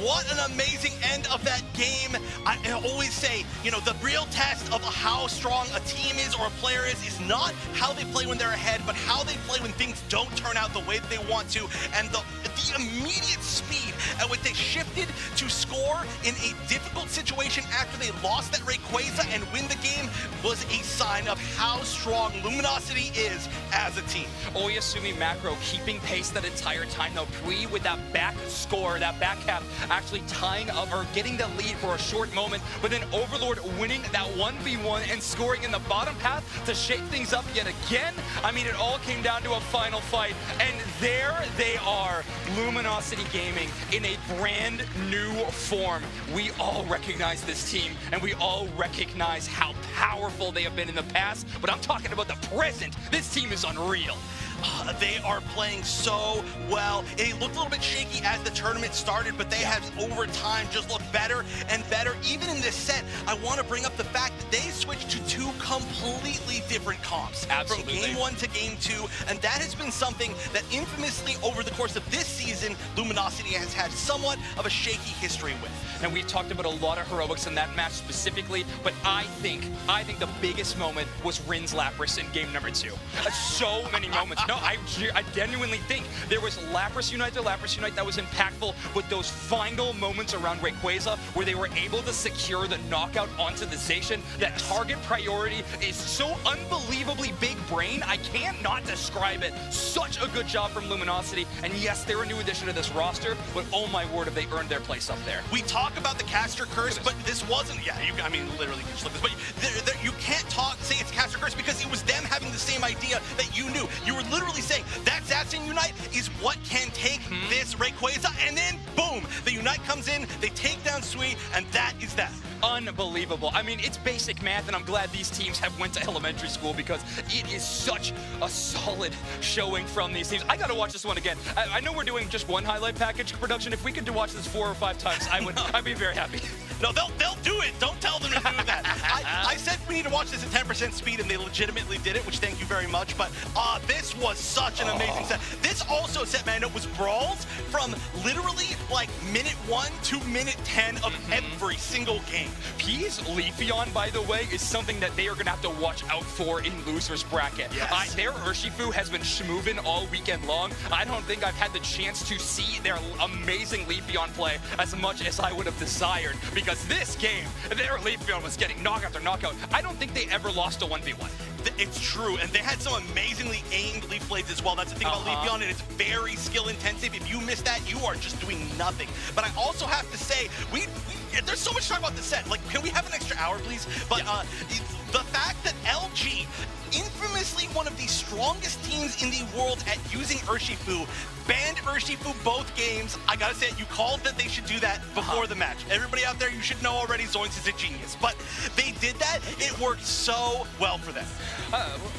What an amazing end of that game. I always say, you know, the real test of how strong a team is or a player is not how they play when they're ahead, but how they play when things don't turn out the way that they want to. And the immediate speed at which they shifted to score in a difficult situation after they lost that Rayquaza and win the game was a sign of how strong Luminosity is as a team. Oyasumi Macro keeping pace that entire time, though. Pui with that back score, that back cap, actually tying up or getting the lead for a short moment, but then Overlord winning that 1v1 and scoring in the bottom path to shake things up yet again. I mean, it all came down to a final fight, and there they are, Luminosity Gaming in a brand new form. We all recognize this team, and we all recognize how powerful they have been in the past, but I'm talking about the present. This team is unreal. They are playing so well. It looked a little bit shaky as the tournament started, but they have over time just looked better and better. Even in this set, I want to bring up the fact that they switched to 2 completely different comps. Absolutely. From game 1 to game 2, and that has been something that infamously over the course of this season, Luminosity has had somewhat of a shaky history with. And we've talked about a lot of heroics in that match specifically, but I think the biggest moment was Rin's Lapras in game number 2. So many moments. No, I genuinely think there was Lapras Unite to Lapras Unite that was impactful, but those final moments around Rayquaza where they were able to secure the knockout onto the Zacian, that target priority is so unbelievably big brain, I can't not describe it. Such a good job from Luminosity, and yes, they're a new addition to this roster, but oh my word, have they earned their place up there. We talk about the caster curse, but this wasn't, I mean, literally, you just look at this, but you can't say it's caster curse because it was them having the same idea that you knew. You were literally saying that Zacian Unite is what can take this Rayquaza, and then boom, the Unite comes in, they take down Sui, and that is that. Unbelievable. I mean, it's basic math, and I'm glad these teams have went to elementary school because it is such a solid showing from these teams. I gotta watch this one again. I know we're doing just one highlight package production. If we could watch this 4 or 5 times, I'd be very happy. No, they'll do it. Don't tell them to do that. I said we need to watch this at 10% speed, and they legitimately did it, which thank you very much. But this was such an amazing set. This also set, man, it was brawls from literally like minute 1 to minute 10 of every single game. P's Leafeon, by the way, is something that they are going to have to watch out for in loser's bracket. Yes. Their Urshifu has been schmoving all weekend long. I don't think I've had the chance to see their amazing Leafeon play as much as I would have desired, because this game, their Leafeon was getting knockout after knockout. I don't think they ever lost a 1v1. It's true, and they had some amazingly aimed Leaf Blades as well. That's the thing about Leafeon, and it's very skill intensive. If you miss that, you are just doing nothing. But I also have to say, there's so much to talk about this set. Like, can we have an extra hour, please? But the fact that LG, infamously one of the strongest teams in the world at using Urshifu, banned Urshifu both games. I gotta say, you called that they should do that before the match. Everybody out there, you should know already, Zoinks is a genius. But they did that. It worked so well for them.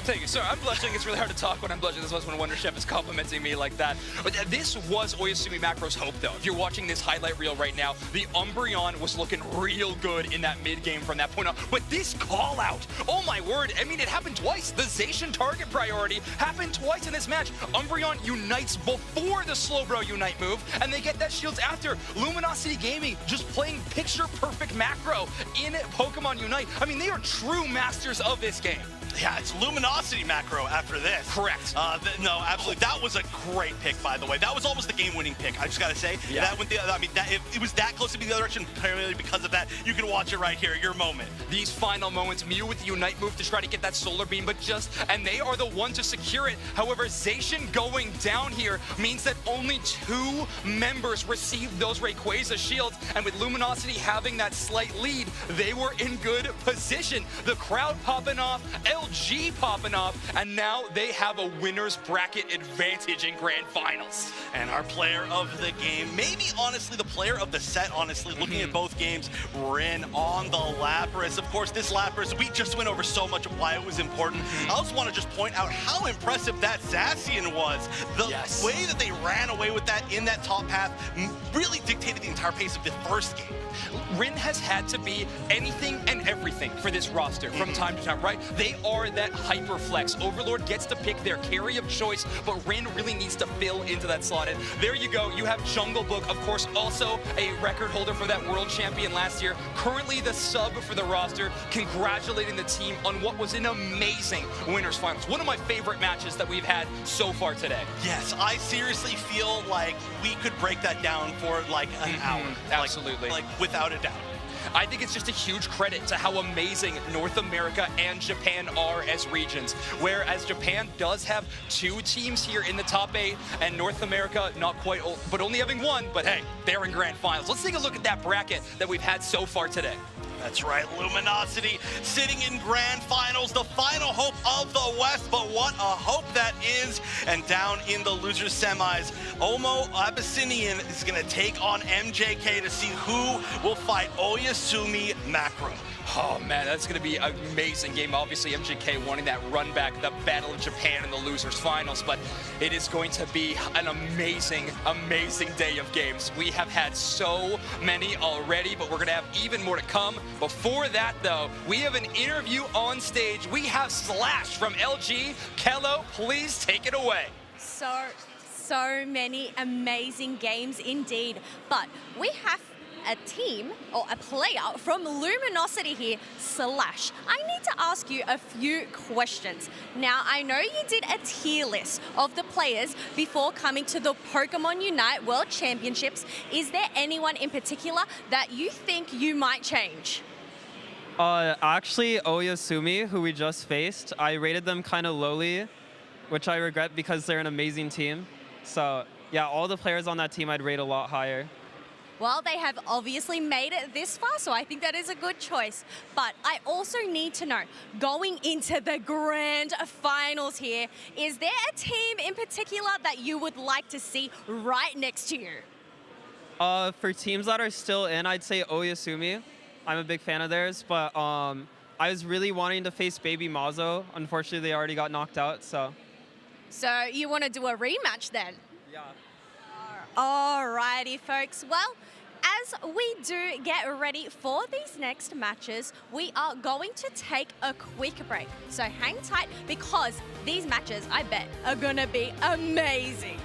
Thank you. Sorry, I'm blushing. It's really hard to talk when I'm blushing. This was when Wonder Chef is complimenting me like that. But this was Oyasumi Macro's hope, though. If you're watching this highlight reel right now, the Umbreon was looking real good in that mid-game from that point on. But this call-out, oh my word, I mean, it happened twice. The Zacian target priority happened twice in this match. Umbreon unites before the Slowbro Unite move, and they get that shields after. Luminosity Gaming just playing picture-perfect macro in Pokemon Unite. I mean, they are true masters of this game. Yeah, it's Luminosity macro after this. Correct. No, absolutely. That was a great pick, by the way. That was almost the game-winning pick. I just gotta say, that went it was that close to be the other direction. Primarily because of that, you can watch it right here. Your moment. These final moments, Mew with the Unite move to try to get that Solar Beam, and they are the ones to secure it. However, Zacian going down here means that only 2 members received those Rayquaza shields, and with Luminosity having that slight lead, they were in good position. The crowd popping off, LG popping off, and now they have a winner's bracket advantage in Grand Finals. And our player of the game, maybe honestly the player of the set, honestly, looking at both games, Rin on the Lapras. Of course, this Lapras, we just went over so much of why it was important. I also want to just point out how impressive that Zacian was. The way that they ran away with that in that top path really dictated the entire pace of the first game. Rin has had to be anything and everything for this roster from time to time, right? They are that hyper flex. Overlord gets to pick their carry of choice, but Rin really needs to fill into that slot. And there you go. You have Jungle Book, of course, also a record holder for that world champion last year. Currently the sub for the roster, congratulating the team on what was an amazing winners finals. One of my favorite matches that we've had so far today. Yes, I seriously feel like we could break that down for like an hour. Absolutely. Like without a doubt. I think it's just a huge credit to how amazing North America and Japan are as regions. Whereas Japan does have 2 teams here in the top 8, and North America not quite, but only having 1, but hey, they're in Grand Finals. Let's take a look at that bracket that we've had so far today. That's right, Luminosity sitting in Grand Finals, the final hope of the West, but what a hope that is. And down in the losers semis, Omo Abyssinian is going to take on MJK to see who will fight Oyasumi Macro. Oh man, that's going to be an amazing game. Obviously, MJK wanting that run back, the Battle of Japan in the losers finals, but it is going to be an amazing, amazing day of games. We have had so many already, but we're going to have even more to come. Before that, though, we have an interview on stage. We have Slash from LG. Kello, please take it away. So many amazing games indeed, but we have a team or a player from Luminosity here, Slash. I need to ask you a few questions. Now, I know you did a tier list of the players before coming to the Pokémon UNITE World Championships. Is there anyone in particular that you think you might change? Actually, Oyasumi, who we just faced, I rated them kind of lowly, which I regret because they're an amazing team. So, yeah, all the players on that team I'd rate a lot higher. Well, they have obviously made it this far, so I think that is a good choice. But I also need to know, going into the grand finals here, is there a team in particular that you would like to see right next to you? For teams that are still in, I'd say Oyasumi. I'm a big fan of theirs, but I was really wanting to face Baby Mazo. Unfortunately, they already got knocked out, so. So you want to do a rematch then? Yeah. Alrighty, folks. Well, as we do get ready for these next matches, we are going to take a quick break. So hang tight because these matches, I bet, are going to be amazing.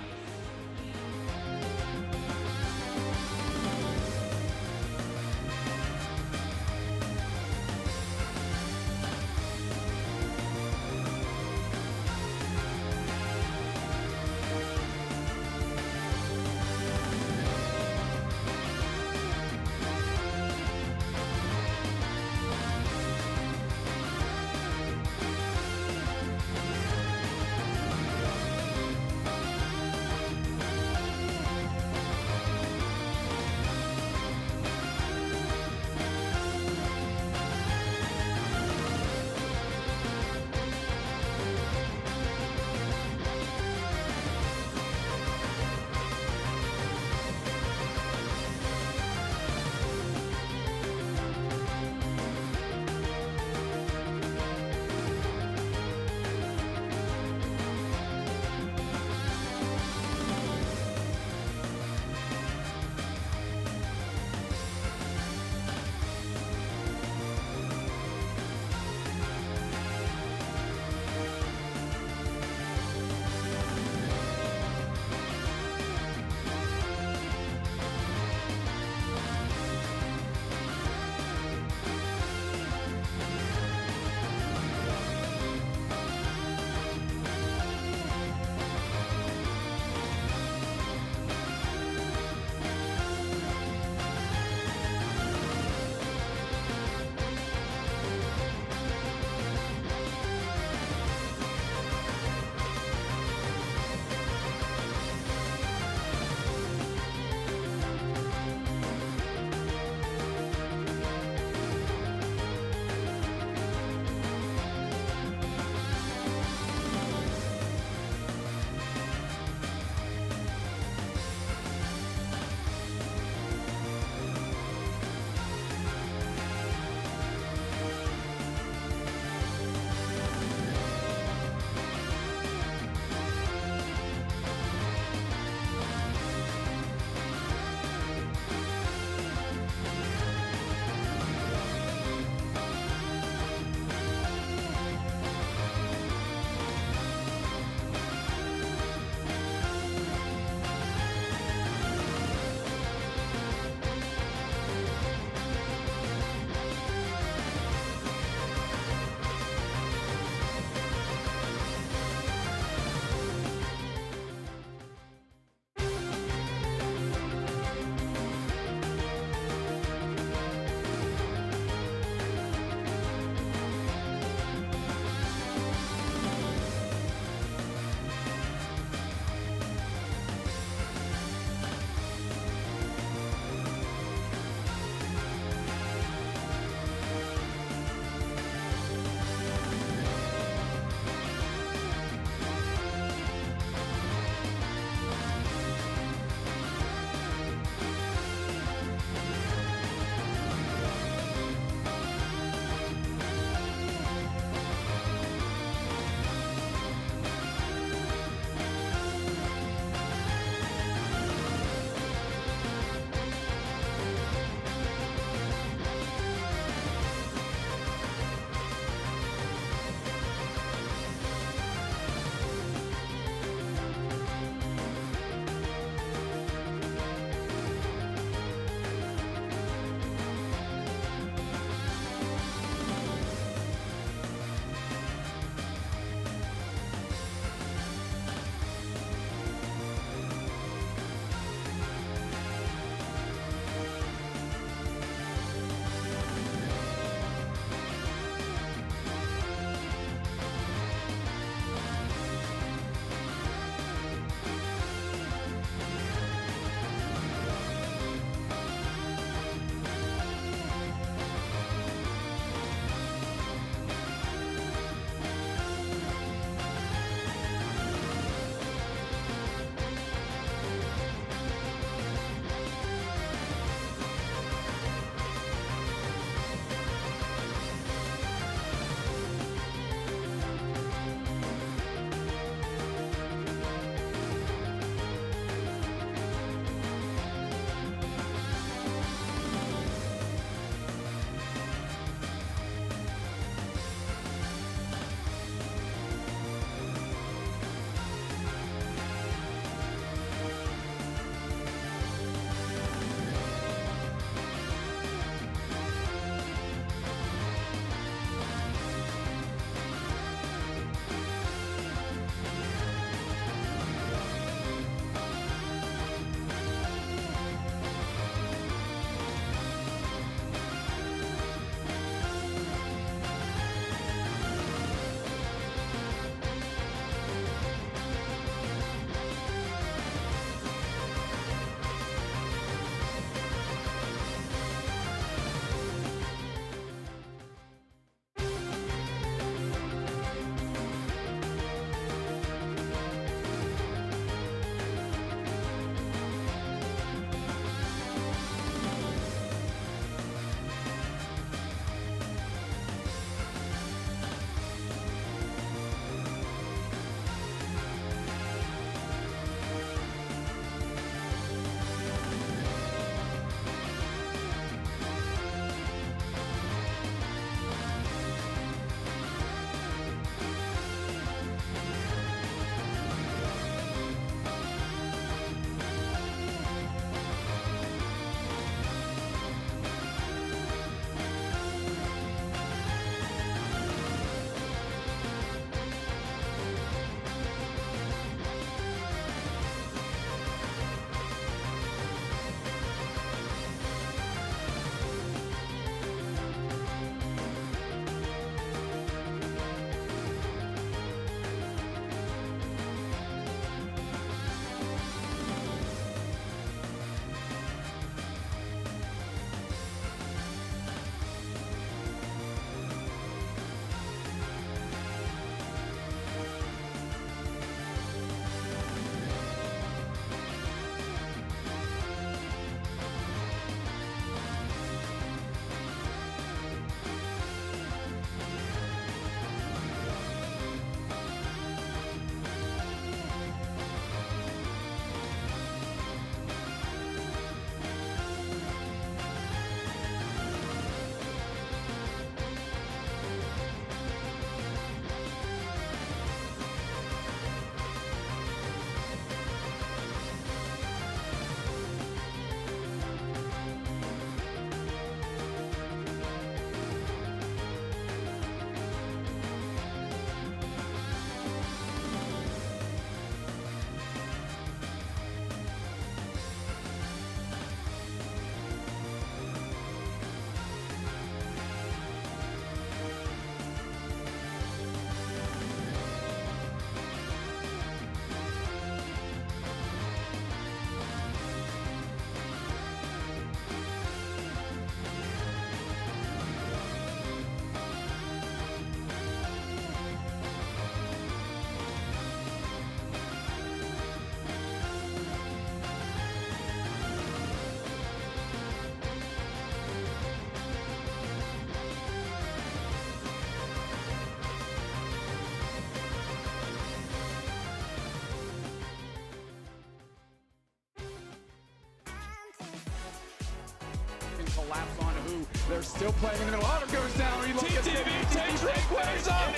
laps on who. They're still playing in the middle. Otter goes down. He looks TTV takes Rick ways up.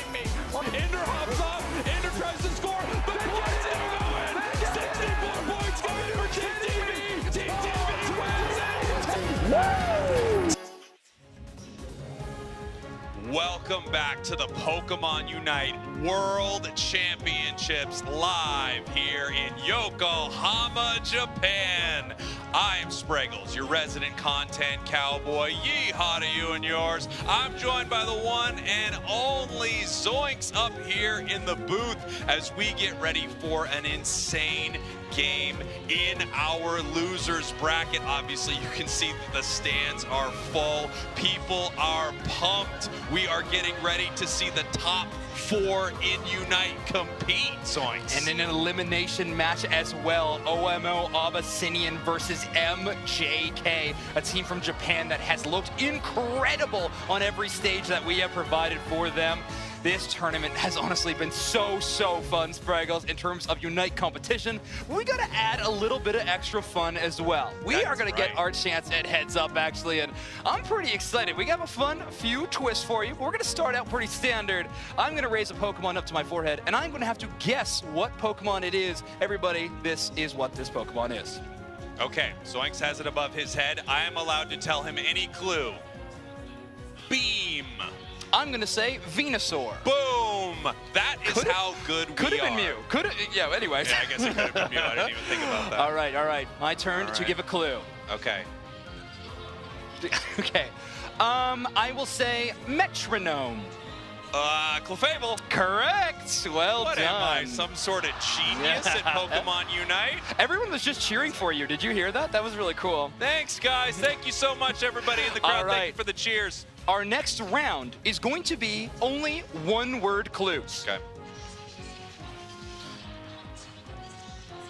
Ender hops up. Ender tries to score. The points didn't go in. 64 points going for TTV. TTV wins it. Welcome back to the Pokemon UNITE World Championships live here in Yokohama, Japan. I am Spriggles, your resident content cowboy. Yeehaw to you and yours. I'm joined by the one and only Zoinks up here in the booth as we get ready for an insane game in our losers bracket. Obviously, you can see that the stands are full. People are pumped. We are getting ready to see the top 4 in UNITE compete, Zoinks. And in an elimination match as well, OMO Abyssinian versus MJK, a team from Japan that has looked incredible on every stage that we have provided for them. This tournament has honestly been so fun, Spraggles, in terms of UNITE competition. We got to add a little bit of extra fun as well. We are going to get our chance at heads up, actually, and I'm pretty excited. We got a fun few twists for you. We're going to start out pretty standard. I'm going to raise a Pokemon up to my forehead, and I'm going to have to guess what Pokemon it is. Everybody, this is what this Pokemon is. Okay, Zoinks has it above his head. I am allowed to tell him any clue. Beam. I'm going to say Venusaur. Boom! That is how good we are. Could have been Mew. Could have, yeah, anyways. Yeah, I guess it could have been Mew. I didn't even think about that. All right. My turn to give a clue. Okay. Okay. I will say Metronome. Clefable. Correct. Well what done. Am I, some sort of genius at Pokemon UNITE? Everyone was just cheering for you. Did you hear that? That was really cool. Thanks, guys. Thank you so much, everybody in the crowd. Thank you for the cheers. Our next round is going to be only one-word clues. Okay.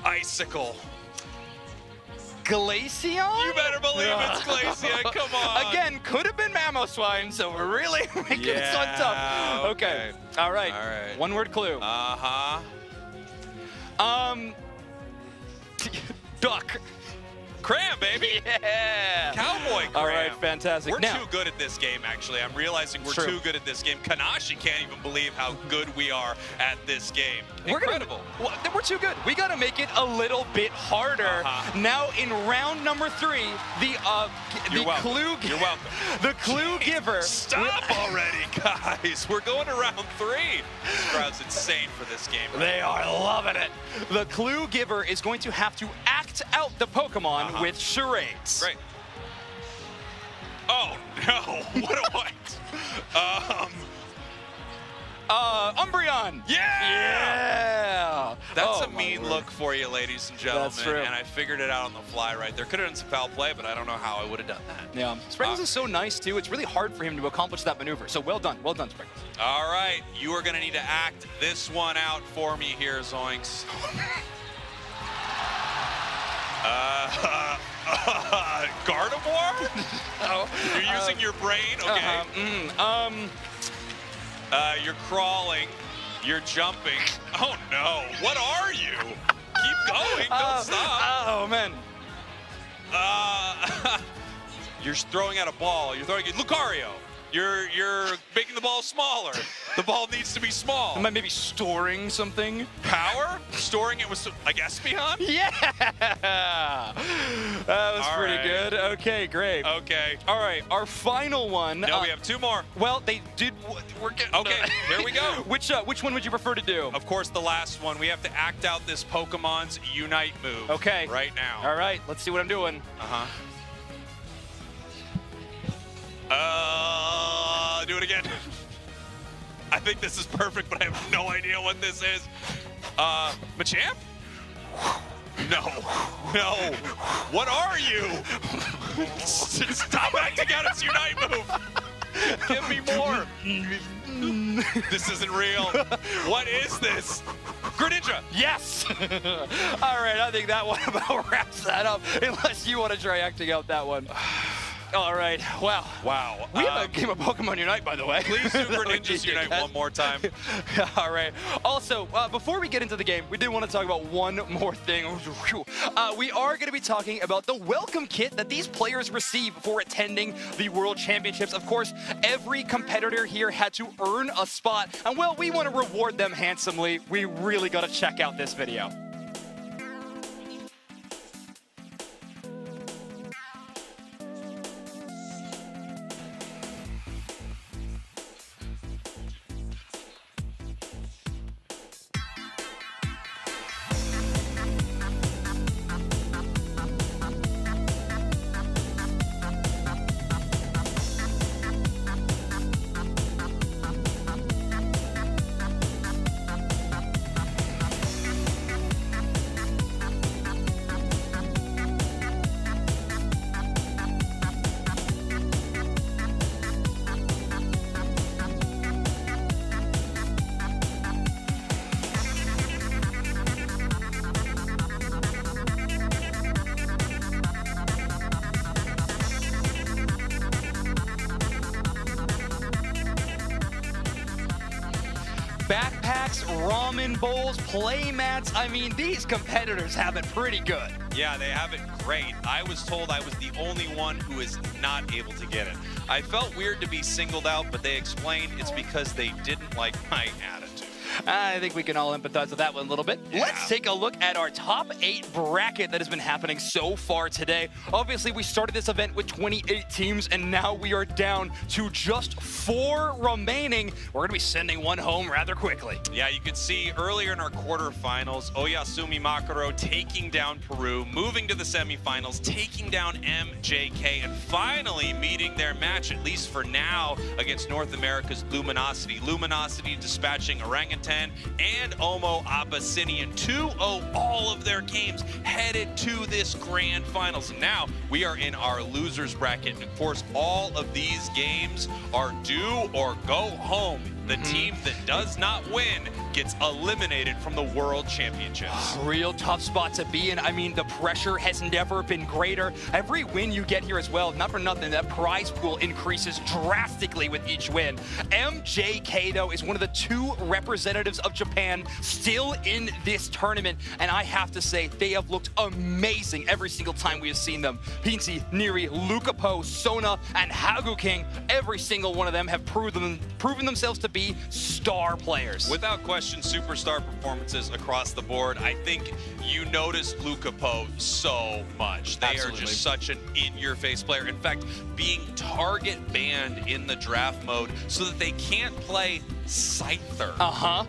Icicle. Glaceon? You better believe it's Glaceon. Come on. Again, could have been Mamoswine, so we're really making this one tough. Okay. All right. One-word clue. Duck. Cram, baby. Yeah. Cowboy Cram. All right, fantastic. We're too good at this game, actually. I'm realizing we're too good at this game. Kanashi can't even believe how good we are at this game. Incredible. We're too good. We got to make it a little bit harder. Now, in round number 3, the clue. You're welcome. The clue giver. Stop already, guys. We're going to round 3. This crowd's insane for this game. They are loving it. The clue giver is going to have to act out the Pokemon with charades. Right. Oh, no. What a white. Umbreon. Yeah. That's a mean word. look for you, ladies and gentlemen. That's true. And I figured it out on the fly right there. Could have done some foul play, but I don't know how I would have done that. Yeah. Spriggles is so nice, too. It's really hard for him to accomplish that maneuver. So well done. Well done, Spriggles. All right. You are going to need to act this one out for me here, Zoinks. Gardevoir? Oh, you're using your brain? Okay. You're crawling. You're jumping. Oh, no. What are you? Keep going. Don't stop. Oh, man. You're throwing out a ball. You're throwing it. Lucario. You're making the ball smaller. The ball needs to be small. Am I maybe storing something? Power? Storing it with, like, Espeon? Yeah! That was pretty good. Okay, great. Okay. All right, our final one. No, we have 2 more. Well, they did. We're getting. Okay, here we go. Which one would you prefer to do? Of course, the last one. We have to act out this Pokemon's UNITE move. Okay. Right now. All right, let's see what I'm doing. Do it again. I think this is perfect, but I have no idea what this is. Machamp? No. No. What are you? Stop acting out its UNITE move. Give me more. This isn't real. What is this? Greninja. Yes. All right, I think that one about wraps that up. Unless you want to try acting out that one. All right. Wow. Wow. We have a game of Pokemon Unite, by the way. Please Super Ninjas Unite one more time. All right. Also, before we get into the game, we did want to talk about one more thing. We are going to be talking about the welcome kit that these players receive for attending the World Championships. Of course, every competitor here had to earn a spot, and well, we want to reward them handsomely. We really got to check out this video. Backpacks, ramen bowls, play mats. I mean, these competitors have it pretty good. Yeah, they have it great. I was told I was the only one who is not able to get it. I felt weird to be singled out, but they explained it's because they didn't like my attitude. I think we can all empathize with that one a little bit. Yeah. Let's take a look at our top 8 bracket that has been happening so far today. Obviously, we started this event with 28 teams, and now we are down to just 4 remaining. We're going to be sending one home rather quickly. Yeah, you could see earlier in our quarterfinals, Oyasumi Makaro taking down Peru, moving to the semifinals, taking down MJK, and finally meeting their match, at least for now, against North America's Luminosity. Luminosity dispatching Orangutan and Omo Abyssinian 2-0 all of their games headed to this grand finals. And now we are in our losers bracket. And of course, all of these games are do or go home. The team that does not win gets eliminated from the World Championships. Real tough spot to be in. I mean, the pressure has never been greater. Every win you get here as well, not for nothing, that prize pool increases drastically with each win. MJK, though, is one of the 2 representatives of Japan still in this tournament, and I have to say, they have looked amazing every single time we have seen them. Pinsy, Neri, Lucapo, Sona, and Hagu King, every single one of them have proven themselves to be star players. Without question, superstar performances across the board. I think you noticed Lucapo so much. They are just such an in-your-face player. In fact, being target banned in the draft mode so that they can't play Scyther,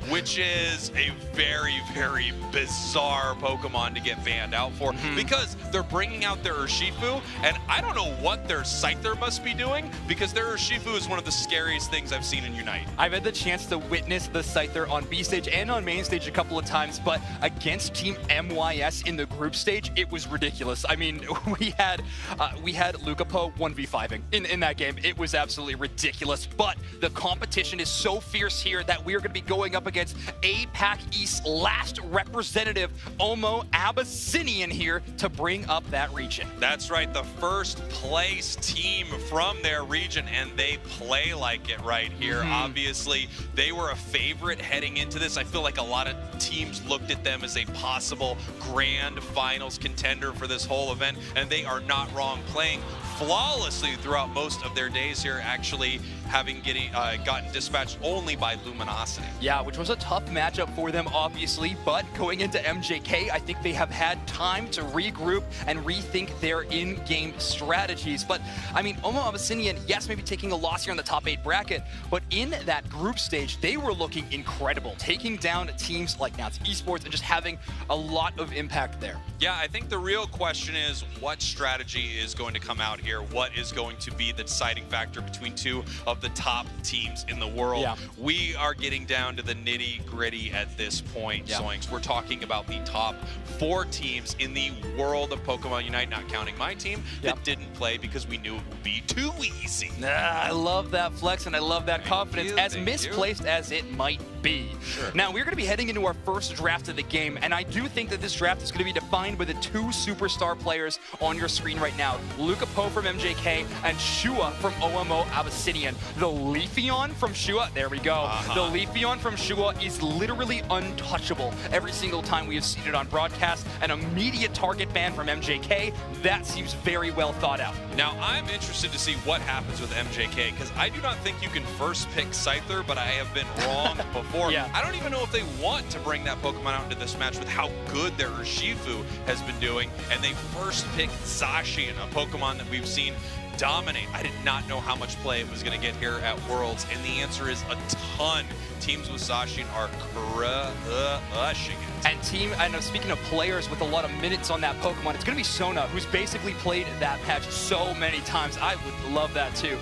which is a very, very bizarre Pokemon to get banned out for because they're bringing out their Urshifu, and I don't know what their Scyther must be doing because their Urshifu is one of the scariest things I've seen in Unite. I've had the chance to witness the Scyther on B stage and on main stage a couple of times, but against Team MYS in the group stage, it was ridiculous. I mean, we had Lucapo 1v5ing in that game. It was absolutely ridiculous, but the competition is so fierce here that we're going to be going up against APAC East's last representative, Omo Abyssinian, here to bring up that region. That's right, the first place team from their region, and they play like it right here. Obviously, they were a favorite heading into this. I feel like a lot of teams looked at them as a possible grand finals contender for this whole event, and they are not wrong, playing flawlessly throughout most of their days here, actually having gotten dispatched only by Luminosity. Yeah, which was a tough matchup for them, obviously, but going into MJK, I think they have had time to regroup and rethink their in-game strategies. But, I mean, Omo Abyssinian, yes, maybe taking a loss here in the top 8 bracket, but in that group stage, they were looking incredible, taking down teams like Nats Esports and just having a lot of impact there. Yeah, I think the real question is what strategy is going to come out here? What is going to be the deciding factor between 2 of the top teams in the world? Yeah. We are getting down to the nitty-gritty at this point, Zoinks. We're talking about the top 4 teams in the world of Pokemon Unite, not counting my team, that didn't play because we knew it would be too easy. I love that flex and I love that confidence, as misplaced as it might be. Sure. Now, we're going to be heading into our first draft of the game, and I do think that this draft is going to be defined by the two superstar players on your screen right now. Luca Poe from MJK and Shua from OMO Abyssinian. The Leafeon from Shua, there we go. The Leafeon from Shua is literally untouchable every single time we have seen it on broadcast. An immediate target ban from MJK, that seems very well thought out. Now, I'm interested to see what happens with MJK, because I do not think you can first pick Scyther, but I have been wrong before. Yeah. I don't even know if they want to bring that Pokemon out into this match with how good their Urshifu has been doing, and they first picked Zacian, a Pokemon that we've seen dominate. I did not know how much play it was going to get here at Worlds, and the answer is a ton. Teams with Zacian are crushing it. And speaking of players with a lot of minutes on that Pokemon, it's going to be Sona, who's basically played that patch so many times. I would love that too.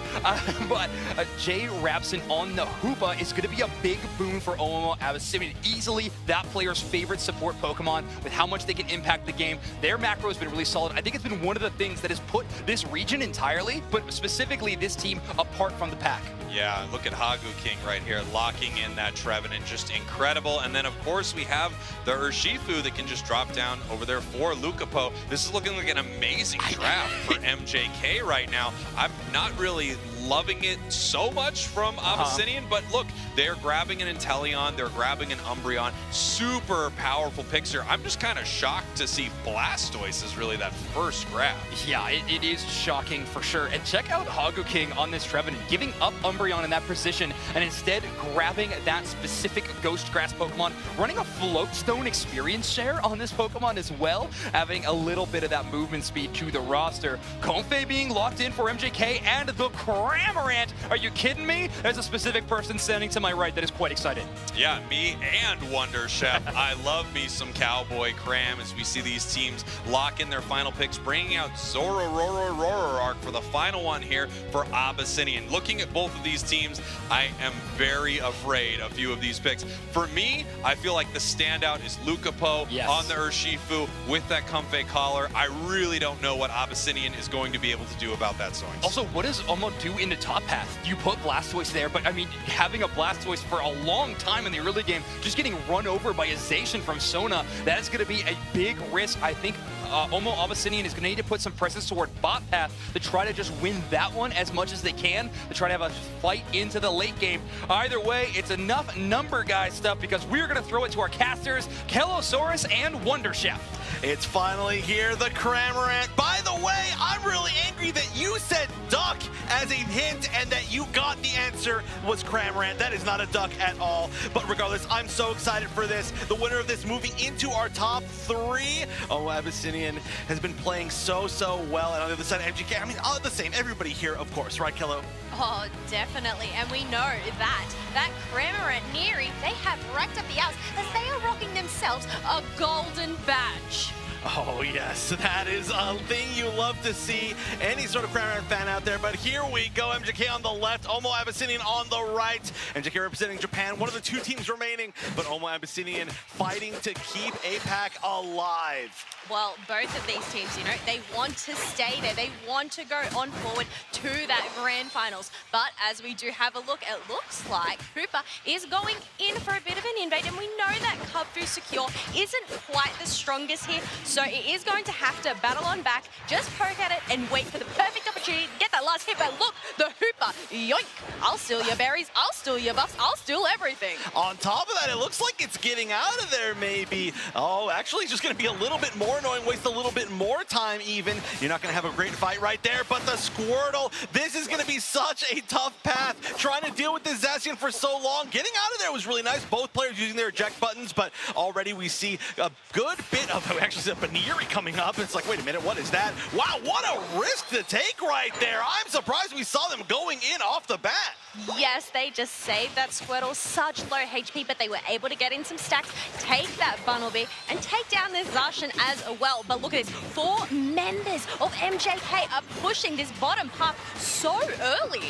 But Jay Rabson on the Hoopa is going to be a big boon for OMO Abyssinian. Easily that player's favorite support Pokemon with how much they can impact the game. Their macro has been really solid. I think it's been one of the things that has put this region entirely, but specifically this team, apart from the pack. Yeah, look at Hagu King right here, locking in that Trevenant, just incredible. And then, of course, we have the Urshifu that can just drop down over there for Lucapo. This is looking like an amazing draft for MJK right now. I'm not really loving it so much from Abyssinian, but look, they're grabbing an Inteleon, they're grabbing an Umbreon, super powerful picks here. I'm just kind of shocked to see Blastoise is really that first grab. Yeah, it is shocking for sure. And check out Hagu King on this Trevenant, giving up Umbreon in that position and instead grabbing that specific Ghost Grass Pokemon, running a Floatstone experience share on this Pokemon as well, having a little bit of that movement speed to the roster. Comfey being locked in for MJK and the Cramorant. Are you kidding me? There's a specific person standing to my right that is quite excited. Yeah, me and Wonder Chef. I love me some Cowboy Cram as we see these teams lock in their final picks, bringing out Zoroark for the final one here for Abyssinian. Looking at both of these teams, I am very afraid of a few of these picks. For me, I feel like the standout is Lucapo on the Urshifu with that Comfey collar. I really don't know what Abyssinian is going to be able to do about that Zoinks. Also, what does Omo do in the top path? You put Blastoise there, but I mean, having a Blastoise for a long time in the early game, just getting run over by a Zacian from Sona, that is going to be a big risk. I think Omo Abyssinian is going to need to put some presence toward bot path to try to just win that one as much as they can, to try to have a fight into the late game. Either way, it's enough number guy stuff because we're going to throw it to our casters, Kelosaurus and Wonder Chef. It's finally here, the Cramorant. By the way, I'm really angry that you said duck as a hint and that you got the answer was Cramorant. That is not a duck at all. But regardless, I'm so excited for this. The winner of this moving into our top three. Oh, Abyssinian has been playing so well. And on the other side, MGK, I mean, all the same. Everybody here, of course, right, Kelo? Oh, definitely. And we know that Cramorant Neary, they have racked up the hours as they are rocking themselves a golden badge. Oh yes, that is a thing you love to see. Any sort of Cramorant fan out there, but here we go. MJK on the left, Omo Abyssinian on the right. MJK representing Japan, one of the two teams remaining, but Omo Abyssinian fighting to keep APAC alive. Well, both of these teams, you know, they want to stay there. They want to go on forward to that grand finals. But as we do have a look, it looks like Hoopa is going in for a bit of an invade, and we know that Kubfu Secure isn't quite the strongest here. So it is going to have to battle on back, just poke at it and wait for the perfect opportunity to get that last hit. But look, the Hoopa, yoink, I'll steal your berries, I'll steal your buffs, I'll steal everything. On top of that, it looks like it's getting out of there maybe. Oh, actually it's just gonna be a little bit more annoying, waste a little bit more time even. You're not gonna have a great fight right there, but the Squirtle, this is gonna be such a tough path. Trying to deal with this Zacian for so long. Getting out of there was really nice. Both players using their eject buttons, but already we see a good bit of, actually said Baniri coming up. It's like, wait a minute, what is that? Wow, what a risk to take right there. I'm surprised we saw them going in off the bat. Yes, they just saved that Squirtle, such low HP, but they were able to get in some stacks, take that Bunnelby, and take down this Zacian as well. But look at this, 4 members of MJK are pushing this bottom half so early.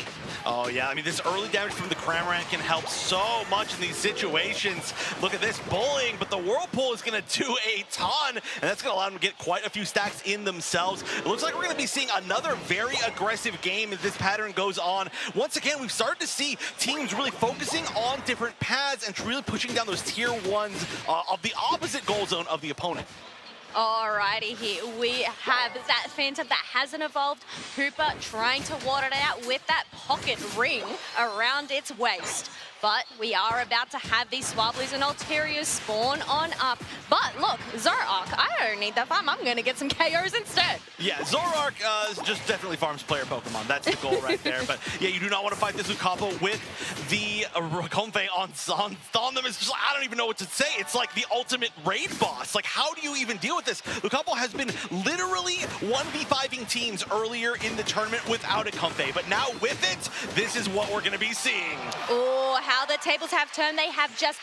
Oh yeah, I mean, this early damage from the Cramorant can help so much in these situations. Look at this bullying, but the Whirlpool is gonna do a ton, and that's gonna allow them to get quite a few stacks in themselves. It looks like we're gonna be seeing another very aggressive game as this pattern goes on. Once again, we've started started to see teams really focusing on different paths and really pushing down those tier 1s of the opposite goal zone of the opponent. Alrighty, here we have that Phantom that hasn't evolved. Hooper trying to ward it out with that pocket ring around its waist. But we are about to have these Swablues and Alterias spawn on up. But look, Zoroark, I don't need the farm. I'm going to get some KOs instead. Yeah, Zoroark just definitely farms player Pokemon. That's the goal right there. But yeah, you do not want to fight this Lucapo with the Convey on them. It's just, I don't even know what to say. It's like the ultimate raid boss. Like, how do you even deal with this? Lucapo has been literally 1v5ing teams earlier in the tournament without a Convey. But now with it, this is what we're going to be seeing. Oh, how the tables have turned. They have just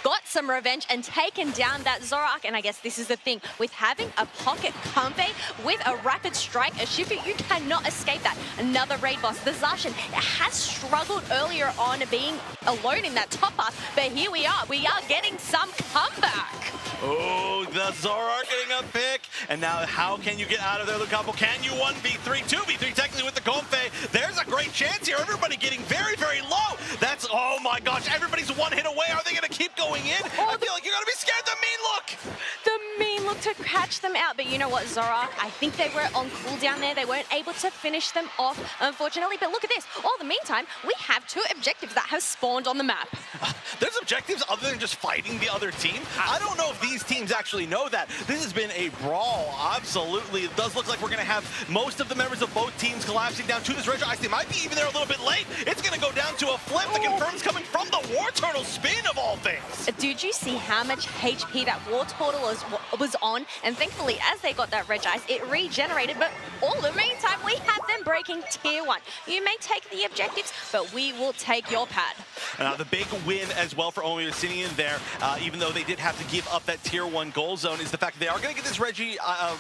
got some revenge and taken down that Zoroark. And I guess this is the thing. With having a pocket Convey with a rapid strike, a Shifu, you cannot escape that. Another raid boss. The Zacian has struggled earlier on being alone in that top path. But here we are. We are getting some comeback. Oh, the Zoroark getting a pick. And now how can you get out of there, Lucapo? Can you 1v3, 2v3 technically with the Convey? There's a great chance here. Everybody getting very, very low. That's, oh my gosh, everybody's one hit away. Are they going to keep going in? I feel like you're going to be scared. The mean look. The mean look to catch them out. But you know what, Zoroark? I think they were on cooldown there. They weren't able to finish them off, unfortunately. But look at this. All the meantime, we have 2 objectives that have spawned on the map. There's objectives other than just fighting the other team. I don't know if these teams actually know that. This has been a brawl, absolutely. It does look like we're going to have most of the members of both teams collapsing down to this Reg Ice. They might be even there a little bit late. It's going to go down to a flip. The confirm's coming from the War Turtle spin of all things. Did you see how much HP that War Turtle was on? And thankfully, as they got that Reg Ice, it regenerated. But all the meantime, we have them breaking tier 1. You may take the objectives, but we will take your pad. The big win as well for Omi sitting in there, even though they did have to give up that tier 1 goal zone, is the fact that they are going to get this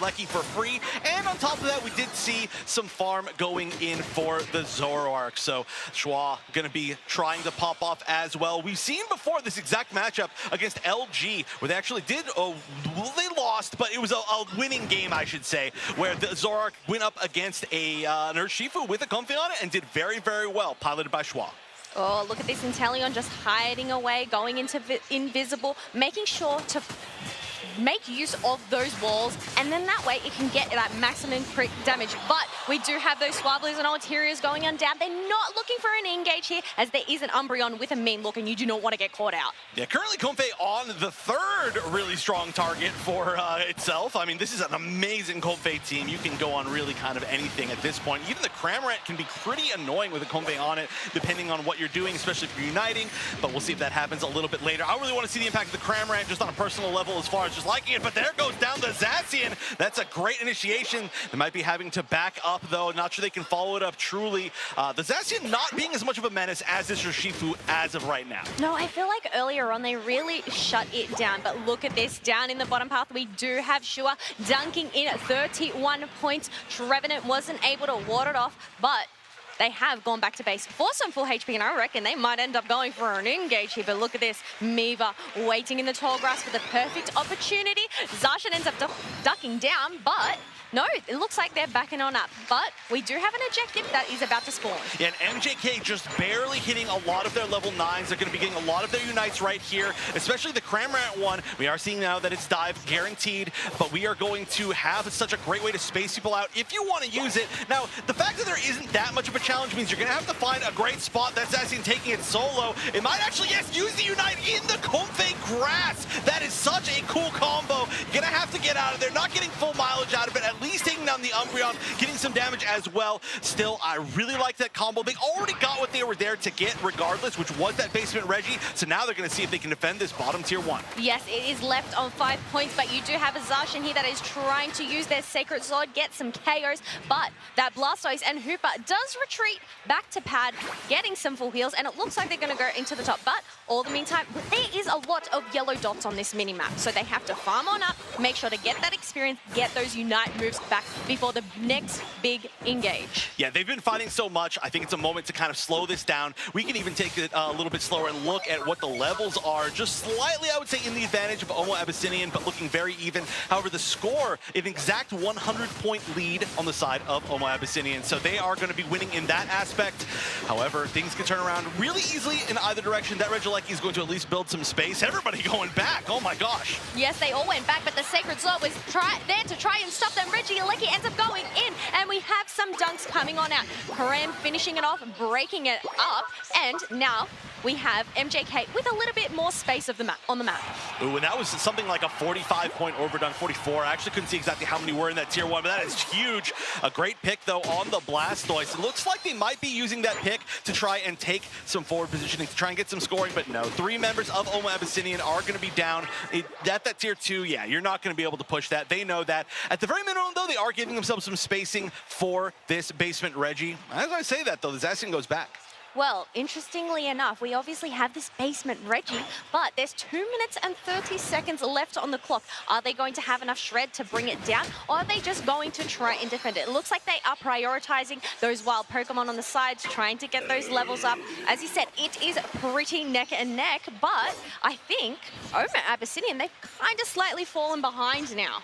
Lecky for free. And on top of that, we did see some farm going in for the Zoroark. So Schwa going to be trying to pop off as well. We've seen before this exact matchup against LG, where they actually did, they lost, but it was a winning game, I should say, where the Zoroark went up against a Urshifu with a Comfy on it and did very, very well, piloted by Schwa. Oh, look at this Inteleon just hiding away, going into invisible, making sure to make use of those walls, and then that way it can get that maximum crit damage. But we do have those Swablues and Alterias going on down. They're not looking for an engage here, as there is an Umbreon with a mean look, and you do not want to get caught out. Yeah, currently Convey on the 3rd really strong target for itself. I mean, this is an amazing Convey team. You can go on really kind of anything at this point. Even the Cramorant can be pretty annoying with a Convey on it, depending on what you're doing, especially if you're uniting, but we'll see if that happens a little bit later. I really want to see the impact of the Cramorant just on a personal level as far as just liking it, but there goes down the Zacian. That's a great initiation. They might be having to back up, though. Not sure they can follow it up truly. The Zacian not being as much of a menace as this Urshifu as of right now. No, I feel like earlier on they really shut it down, but look at this. Down in the bottom path, we do have Shua dunking in at 31 points. Trevenant wasn't able to ward it off, but they have gone back to base for some full HP, and I reckon they might end up going for an engage here. But look at this. Miva waiting in the tall grass for the perfect opportunity. Zacian ends up ducking down, but no, it looks like they're backing on up. But we do have an objective that is about to spawn. Yeah, and MJK just barely hitting a lot of their level 9s. They're going to be getting a lot of their Unites right here, especially the Cramorant one. We are seeing now that it's dive guaranteed, but we are going to have such a great way to space people out if you want to use it. Now, the fact that there isn't that much of a challenge means you're going to have to find a great spot. That's Zacian taking it solo. It might actually, yes, use the Unite in the Comfey grass. That is such a cool combo. You're going to have to get out of there. Not getting full mileage out of it, at least taking down the Umbreon, getting some damage as well. Still, I really like that combo. They already got what they were there to get regardless, which was that basement Reggie. So now they're going to see if they can defend this bottom tier 1. Yes, it is left on 5 points, but you do have a Zacian here that is trying to use their Sacred Sword, get some KOs, but that Blastoise and Hooper does retreat back to pad, getting some full heals, and it looks like they're going to go into the top. But all the meantime, there is a lot of yellow dots on this mini-map, so they have to farm on up, make sure to get that experience, get those Unite moves back before the next big engage. Yeah, they've been fighting so much. I think it's a moment to kind of slow this down. We can even take it a little bit slower and look at what the levels are. Just slightly, I would say, in the advantage of Omo Abyssinian, but looking very even. However, the score, an exact 100-point lead on the side of Omo Abyssinian. So they are going to be winning in that aspect. However, things can turn around really easily in either direction. That Regieleki is going to at least build some space. Everybody going back. Oh my gosh. Yes, they all went back, but the Sacred Sword was there to try and stop them. Regieleki ends up going in, and we have some dunks coming on out. Karam finishing it off, breaking it up, and now we have MJK with a little bit more space on the map. Ooh, and that was something like a 45-point overdone, 44. I actually couldn't see exactly how many were in that tier 1, but that is huge. A great pick, though, on the Blastoise. It looks like they might be using that pick to try and take some forward positioning, to try and get some scoring, but no. 3 members of Omo Abyssinian are going to be down. At that tier 2, yeah, you're not going to be able to push that. They know that. At the very minimum, though, they are giving themselves some spacing for this basement Reggie. As I say that, though, the Zacian goes back. Well, interestingly enough, we obviously have this basement Reggie, but there's 2 minutes and 30 seconds left on the clock. Are they going to have enough shred to bring it down, or are they just going to try and defend it? It looks like they are prioritizing those wild Pokemon on the sides, trying to get those levels up. As you said, it is pretty neck and neck, but I think Omo Abyssinian, they've kind of slightly fallen behind now.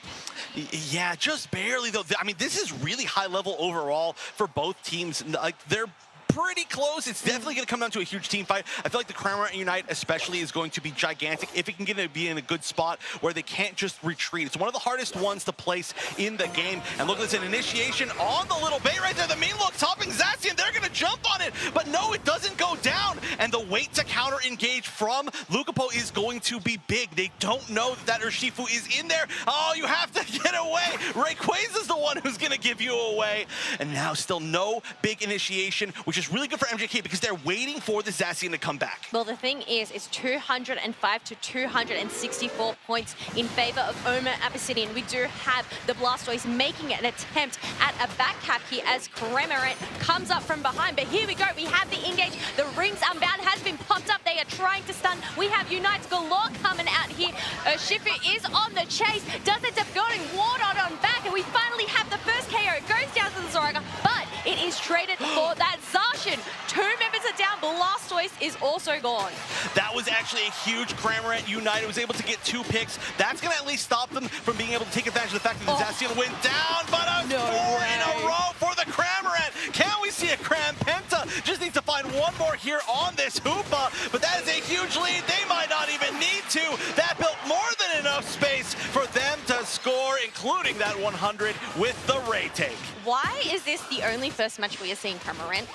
Yeah, just barely, though. I mean, this is really high level overall for both teams. Like, they're pretty close. It's definitely going to come down to a huge team fight. I feel like the Cramorant Unite especially is going to be gigantic if it can get to be in a good spot where they can't just retreat. It's one of the hardest ones to place in the game. And look at this, an initiation on the little bait right there. The mean look topping Zacian. They're going to jump on it, but no, it doesn't go down. And the wait to counter engage from Lucapo is going to be big. They don't know that Urshifu is in there. Oh, you have to get away. Rayquaza is the one who's going to give you away. And now still no big initiation, which is really good for MJK because they're waiting for the Zacian to come back. Well, the thing is, it's 205 to 264 points in favor of Omo Abyssinian. We do have the Blastoise making an attempt at a back cap here as Cramorant comes up from behind. But here we go. We have the engage. The Rings Unbound has been pumped up. They are trying to stun. We have Unites galore coming out here. Shifu is on the chase. Does it going Wardon on back, and we finally have the first KO. It goes down to the Zoraga, but it is traded for that Zacian. 2 members are down. Blastoise is also gone. That was actually a huge Cramorant United was able to get 2 picks. That's going to at least stop them from being able to take advantage of the fact that the Zacian went down, but a 4 in a row for the Cramorant. Can we see a Cram Penta? Just needs to find one more here on this Hoopa, but that is a huge lead. They might not even need to. That built more than enough space for them to score, including that 100 with the Ray take. Why is this the only first match we are seeing Cramorant?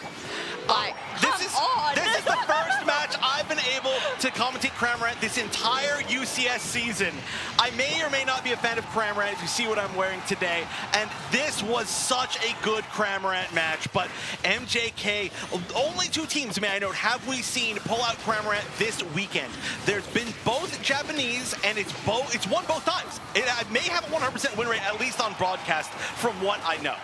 This is the first match I've been able to commentate Cramorant this entire UCS season. I may or may not be a fan of Cramorant if you see what I'm wearing today, and this was such a good Cramorant match, but MJK, only 2 teams, may I note, have we seen pull out Cramorant this weekend. There's been both Japanese, and it's won both times. It may have a 100% win rate, at least on broadcast, from what I know.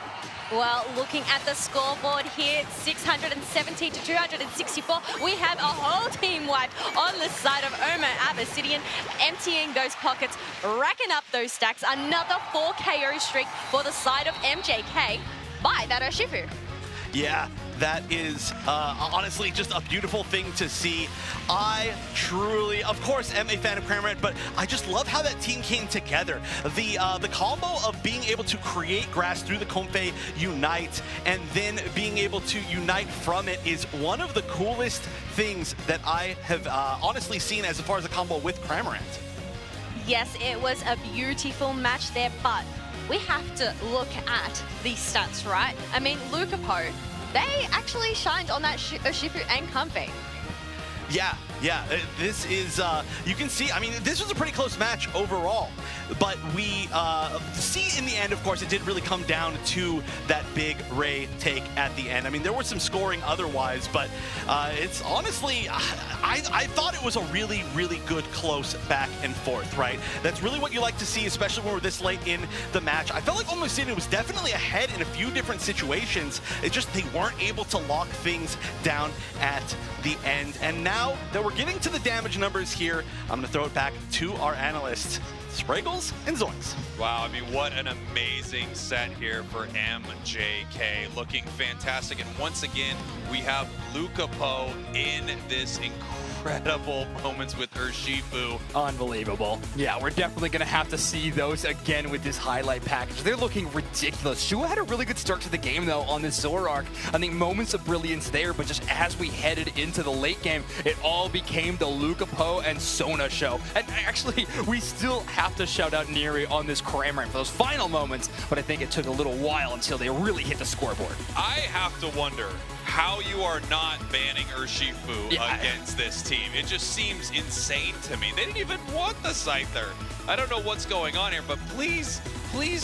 Well, looking at the scoreboard here, 670 to 264. We have a whole team wipe on the side of Omo Abyssinian, emptying those pockets, racking up those stacks. Another 4 KO streak for the side of MJK by that Urshifu. Yeah, that is honestly just a beautiful thing to see. I truly, of course, am a fan of Cramorant, but I just love how that team came together. The combo of being able to create grass through the Comfey Unite and then being able to unite from it is one of the coolest things that I have honestly seen as far as a combo with Cramorant. Yes, it was a beautiful match there, but we have to look at these stats, right? I mean, Lucapo, they actually shined on that Urshifu and Comfey. Yeah, this is, you can see, I mean, this was a pretty close match overall, but we see in the end, of course, it did really come down to that big Ray take at the end. I mean, there was some scoring otherwise, but it's honestly, I thought it was a really, really good close back and forth, right? That's really what you like to see, especially when we're this late in the match. I felt like Omo Abyssinian was definitely ahead in a few different situations. It just, they weren't able to lock things down at the end. And now that we're getting to the damage numbers here, I'm going to throw it back to our analyst. Sprinkles and Zoinks. Wow, I mean, what an amazing set here for MJK. Looking fantastic. And once again, we have Luca Poe in this incredible moments with Urshifu. Unbelievable. Yeah, we're definitely going to have to see those again with this highlight package. They're looking ridiculous. Shua had a really good start to the game, though, on this Zoroark. I think moments of brilliance there, but just as we headed into the late game, it all became the Luca Poe and Sona show. And actually, we still have to shout out Neri on this Cramorant for those final moments, but I think it took a little while until they really hit the scoreboard. I have to wonder how you are not banning Urshifu against this team. It just seems insane to me. They didn't even want the Scyther. I don't know what's going on here, but please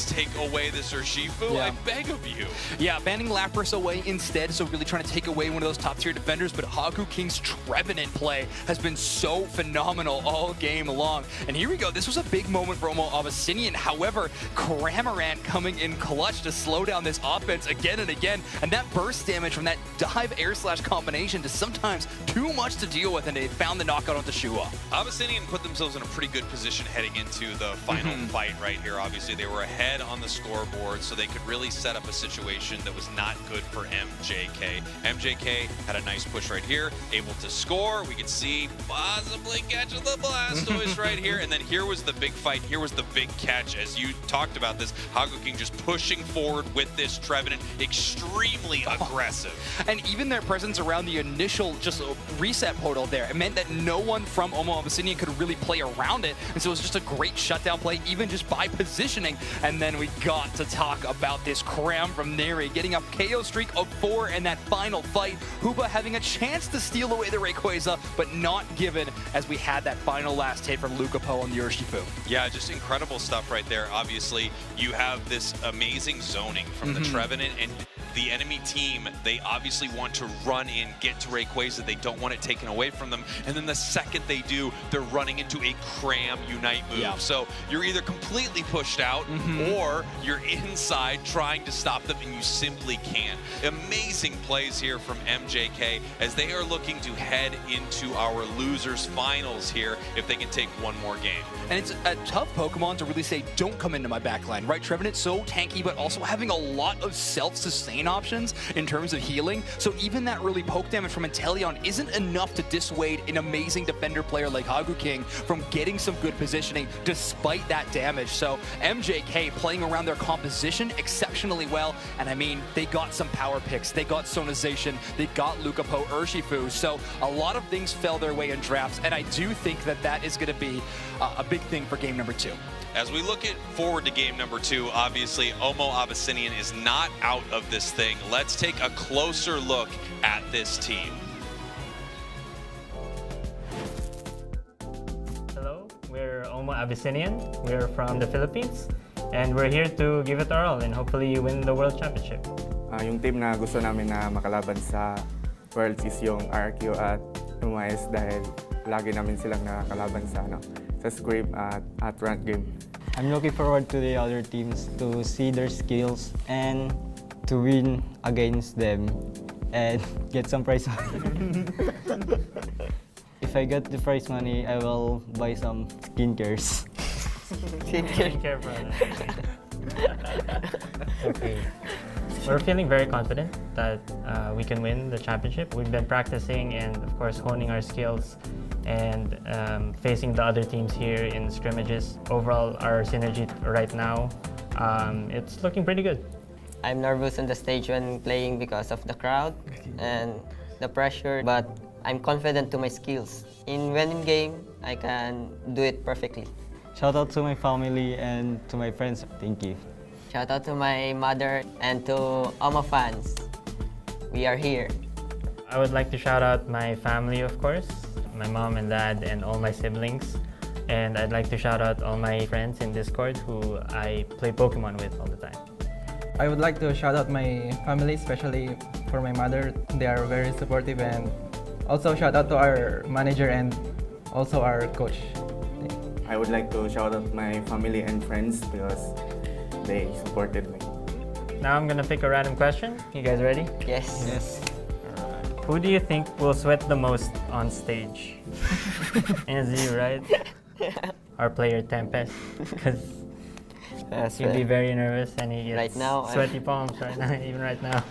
take away this Urshifu. I beg of you. Yeah, banning Lapras away instead, so really trying to take away one of those top-tier defenders, but Haku King's Trevenant play has been so phenomenal all game long. And here we go. This was a big moment for Omo Abyssinian. However, Cramorant coming in clutch to slow down this offense again and again, and that burst damage from that dive air slash combination is sometimes too much to deal with, and they found the knockout onto Shua. Abyssinian put themselves in a pretty good position heading into the final fight right here. Obviously, they were ahead on the scoreboard, so they could really set up a situation that was not good for MJK. MJK had a nice push right here, able to score. We could see possibly catching the Blastoise right here, and then here was the big fight. Here was the big catch, as you talked about this. Haku King just pushing forward with this Trevenant, extremely aggressive. And even their presence around the initial just reset portal there, it meant that no one from Omo Abyssinian could really play around it, and so it was just a great shutdown play, even just by positioning. And then we got to talk about this Cram from Neri, getting a KO streak of 4 in that final fight. Hoopa having a chance to steal away the Rayquaza, but not given, as we had that final last hit from Luca Poe on the Urshifu. Yeah, just incredible stuff right there. Obviously, you have this amazing zoning from the Trevenant, and the enemy team, they obviously want to run in, get to Rayquaza. They don't want it taken away from them. And then the second they do, they're running into a Cram Unite move. So you're either completely pushed out or you're inside trying to stop them, and you simply can't. Amazing plays here from MJK as they are looking to head into our losers finals here if they can take one more game. And it's a tough Pokemon to really say, don't come into my backline, right? Trevenant's so tanky, but also having a lot of self-sustain options in terms of healing. So even that really poke damage from Inteleon isn't enough to dissuade an amazing defender player like Haku King from getting some good positioning despite that damage. So MJK playing around their composition exceptionally well. And I mean, they got some power picks, they got Sonization, they got Luca Poe Urshifu. So a lot of things fell their way in drafts. And I do think that that is going to be a big thing for game number 2. As we look forward to game number 2, obviously Omo Abyssinian is not out of this thing. Let's take a closer look at this team. Hello, we're Omo Abyssinian. We're from the Philippines, and we're here to give it our all and hopefully win the World Championship. Yung team na gusto namin na makalaban sa Worlds is yung RQ at UMIS dahil lagi namin silang nakakalaban sa scrim at rank game. I'm looking forward to the other teams to see their skills and to win against them and get some prize money. If I get the prize money, I will buy some skincares. Skincare product. Okay. We're feeling very confident that we can win the championship. We've been practicing and, of course, honing our skills and facing the other teams here in scrimmages. Overall, our synergy right now, it's looking pretty good. I'm nervous on the stage when playing because of the crowd and the pressure, but I'm confident to my skills. In winning game, I can do it perfectly. Shout out to my family and to my friends. Thank you. Shout out to my mother and to Omo fans. We are here. I would like to shout out my family, of course, my mom and dad and all my siblings. And I'd like to shout out all my friends in Discord who I play Pokemon with all the time. I would like to shout out my family, especially for my mother. They are very supportive, and also shout out to our manager and also our coach. I would like to shout out my family and friends because they supported me. Now I'm gonna pick a random question. You guys ready? Yes. Yes. Who do you think will sweat the most on stage? And it's you, right? our player Tempest, because he'd be very nervous and he gets right now, sweaty palms right now, even right now.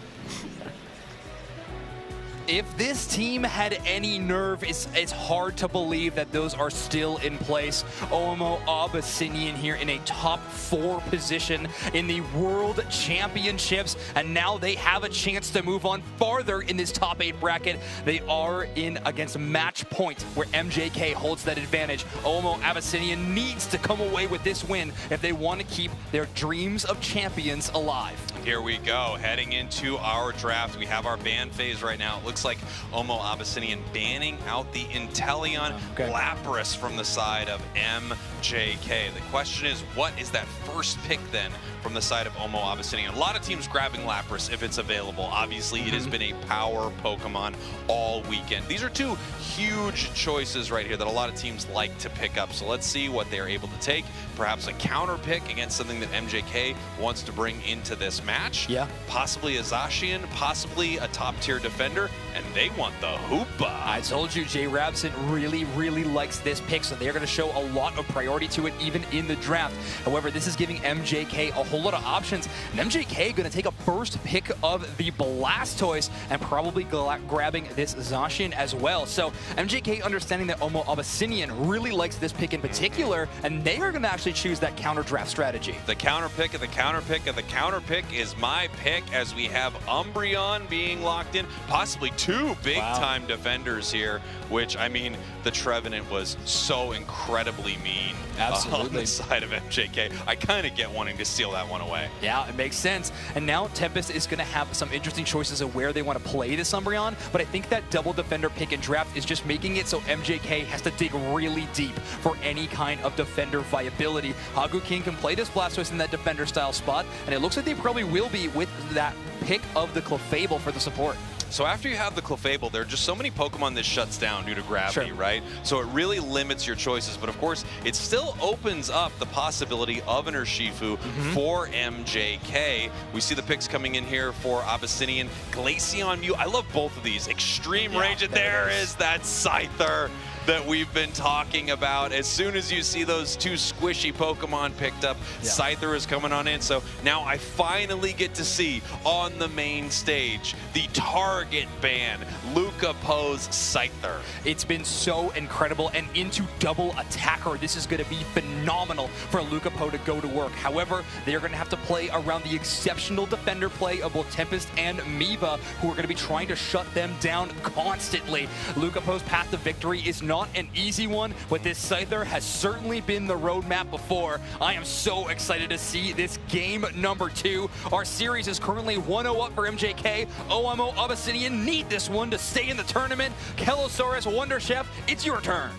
If this team had any nerve, it's hard to believe that those are still in place. Omo Abyssinian here in a top 4 position in the World Championships, and now they have a chance to move on farther in this top 8 bracket. They are in against match point where MJK holds that advantage. Omo Abyssinian needs to come away with this win if they want to keep their dreams of champions alive. Here we go, heading into our draft. We have our ban phase right now. It looks like Omo Abyssinian banning out the Inteleon Lapras from the side of MJK. The question is, what is that first pick then from the side of Omo Abyssinian? A lot of teams grabbing Lapras if it's available. Obviously, it has been a power Pokemon all weekend. These are 2 huge choices right here that a lot of teams like to pick up. So let's see what they're able to take. Perhaps a counter pick against something that MJK wants to bring into this match. Yeah. Possibly a Zacian, possibly a top tier defender, and they want the Hoopa. I told you, Jay Rabson really likes this pick, so they're going to show a lot of priority to it even in the draft. However, this is giving MJK a whole lot of options, and MJK going to take a first pick of the Blastoise and probably grabbing this Zacian as well. So MJK understanding that Omo Abyssinian really likes this pick in particular, and they are going to actually choose that counter draft strategy. The counter pick of the counter pick of the counter pick is my pick, as we have Umbreon being locked in, possibly 2 big-time defenders here, which, I mean, the Trevenant was so incredibly mean on the side of MJK. I kind of get wanting to steal that one away. Yeah, it makes sense. And now Tempest is going to have some interesting choices of where they want to play this Umbreon, but I think that double defender pick and draft is just making it so MJK has to dig really deep for any kind of defender viability. Hagu King can play this Blastoise in that defender style spot, and it looks like they probably will be with that pick of the Clefable for the support. So after you have the Clefable, there are just so many Pokemon that shuts down due to gravity, right? So it really limits your choices. But of course, it still opens up the possibility of an Urshifu for MJK. We see the picks coming in here for Abyssinian, Glaceon Mew. I love both of these. Extreme range, and there is that Scyther that we've been talking about. As soon as you see those 2 squishy Pokemon picked up, Scyther is coming on in. So now I finally get to see on the main stage the target ban, Luca Poe's Scyther. It's been so incredible, and into double attacker, this is going to be phenomenal for Luca Poe to go to work. However, they're going to have to play around the exceptional defender play of both Tempest and Miva, who are going to be trying to shut them down constantly. Luca Poe's path to victory is not an easy one, but this Scyther has certainly been the roadmap before. I am so excited to see this game number 2. Our series is currently 1-0 up for MJK. Omo Abyssinian need this one to stay in the tournament. Kelosaurus Wonder Chef, it's your turn.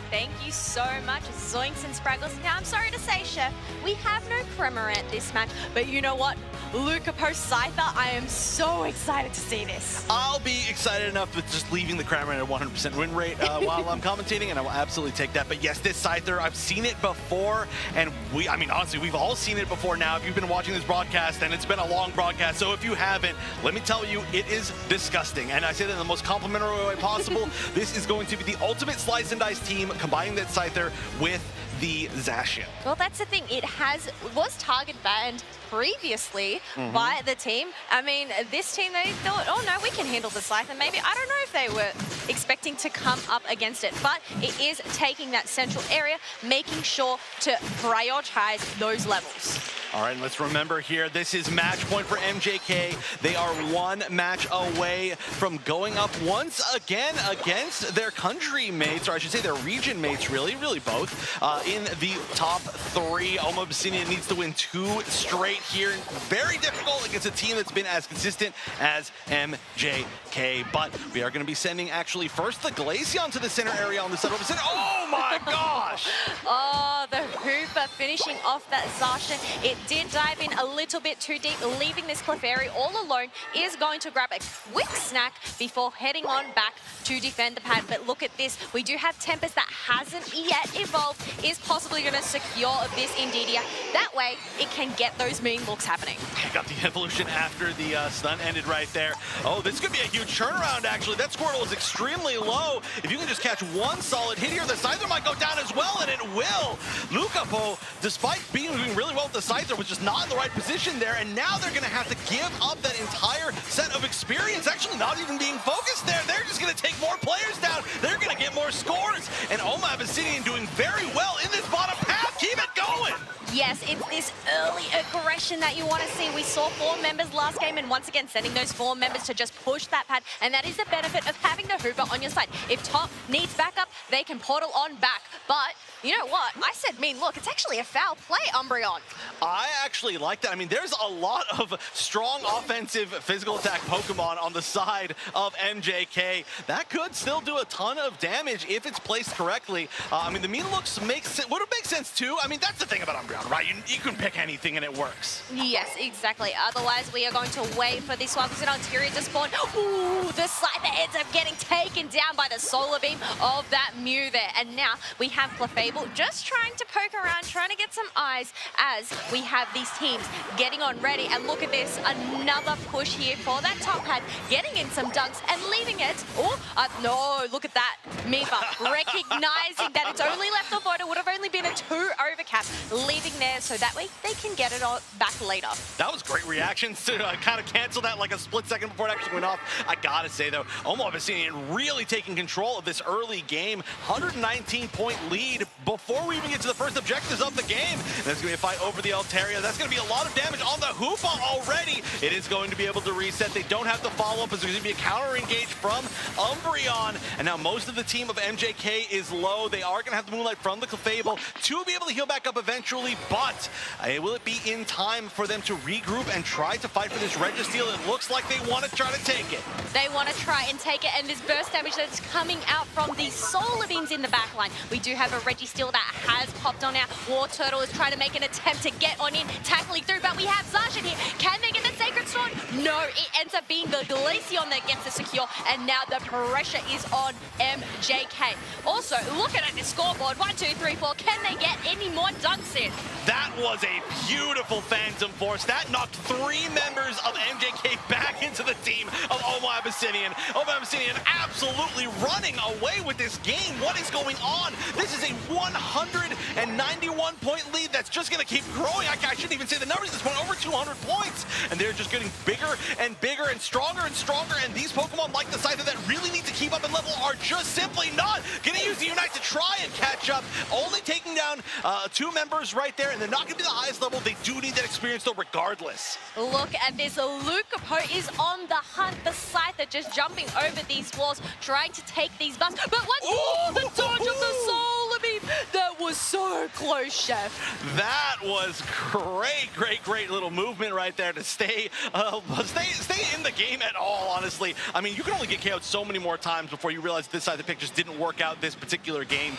Thank you so much, Zoinks and Spraggles. Now, I'm sorry to say, Chef, we have no Cramorant this match, but you know what? Luca Poe Scyther, I am so excited to see this. I'll be excited enough with just leaving the Cramorant at 100% win rate while I'm commentating, and I will absolutely take that. But yes, this Scyther, I've seen it before, and I mean, honestly, we've all seen it before now. If you've been watching this broadcast, and it's been a long broadcast, so if you haven't, let me tell you, it is disgusting. And I say that in the most complimentary way possible. This is going to be the ultimate slice and dice team, combining that Scyther with the Zacian. Well, that's the thing. It was target banned previously by the team. I mean, this team, they thought, oh no, we can handle the Scyther. Maybe, I don't know if they were expecting to come up against it, but it is taking that central area, making sure to prioritize those levels. All right, and let's remember here, this is match point for MJK. They are 1 match away from going up once again against their country mates, or I should say their region mates, really both, in the top 3. Omo Abyssinian needs to win 2 straight here. Very difficult against a team that's been as consistent as MJK, but we are going to be sending actually first the Glaceon to the center area on the side of Abyssinian. Oh my gosh! Oh, the Hooper finishing off that Zacian. It did dive in a little bit too deep, leaving this Clefairy all alone. Is going to grab a quick snack before heading on back to defend the pad. But look at this. We do have Tempest that hasn't yet evolved, is possibly going to secure this Indeedee. That way, it can get those mean looks happening. Got the evolution after the stun ended right there. Oh, this could be a huge turnaround, actually. That Squirtle is extremely low. If you can just catch 1 solid hit here, the Scyther Scyther might go down as well, and it will. Lucapo, despite being doing really well with the Scyther, was just not in the right position there, and now they're going to have to give up that entire set of experience, actually not even being focused there. They're just going to take more players down. They're going to get more scores, and Oma Abyssinian doing very well in this bottom path. Keep it going. Yes, it's this early aggression that you want to see. We saw 4 members last game, and once again, sending those 4 members to just push that pad, and that is the benefit of having the Hooper on your side. If top needs backup, they can portal on back. But you know what? I said, look, it's actually a foul play, Umbreon. I actually like that. I mean, there's a lot of strong offensive physical attack Pokemon on the side of MJK. That could still do a ton of damage if it's placed correctly. I mean, the mean looks would make sense too. I mean, that's the thing about Umbreon, right? You can pick anything and it works. Yes, exactly. Otherwise, we are going to wait for this one. There's an Altaria to spawn. Ooh, the Scyther ends up getting taken down by the Solar Beam of that Mew there. And now we have Clefable just trying to poke around, trying to get some eyes as we have these teams getting on ready. And look at this, another push here for that top pad, getting in some dunks and leaving it. Oh, no, look at that. Mifa recognizing that it's only left off order, would have only been a 2 overcap, leaving there so that way they can get it back later. That was great reactions to kind of cancel that like a split second before it actually went off. I gotta say though, Oma Abyssinian really taking control of this early game. 119-point lead before we even get to the first objectives of the game. And there's gonna be a fight over the Altaria. That's gonna be a lot of damage on the Hoopa already. It is going to be able to reset. They don't have the follow-up as there's gonna be a counter engage from Umbreon. And now most of the team of MJK is low. They are gonna have the Moonlight from the Clefable to be able to heal back up eventually, but will it be in time for them to regroup and try to fight for this Registeel? It looks like they want to try to take it. They want to try and take it, and this burst damage that's coming out from these Solar Beams in the backline. We do have a Registeel that has popped on out. War Turtle is trying to make an attempt to get on in, tackling through, but we have Zacian here. Can they get the Sacred Sword? No, it ends up being the Glaceon that gets the secure, and now the pressure is on MJK. Also, looking at the scoreboard, 1, 2, 3, 4, can they get any more dunks in? That was a beautiful Phantom Force. That knocked 3 members of MJK back into the team of Oma Abyssinian. Oma Abyssinian absolutely running away with this game. What is going on? This is a 191-point lead that's just going to keep growing. I shouldn't even say the numbers at this point. Over 200 points. And they're just getting bigger and bigger and stronger and stronger. And these Pokemon like the Scyther that really need to keep up in level are just simply not going to use the Unite to try and catch up. Only taking down 2 members right there, and they're not going to be the highest level. They do need that experience though regardless. Look at this. Lucapo is on the hunt. The Scyther just jumping over these walls, trying to take these buffs. But what? Oh, the dodge of the Solar Beam. That was so close, Chef. That was great little movement right there to stay in the game at all, honestly. I mean, you can only get KO'd so many more times before you realize this side of the pick just didn't work out this particular game.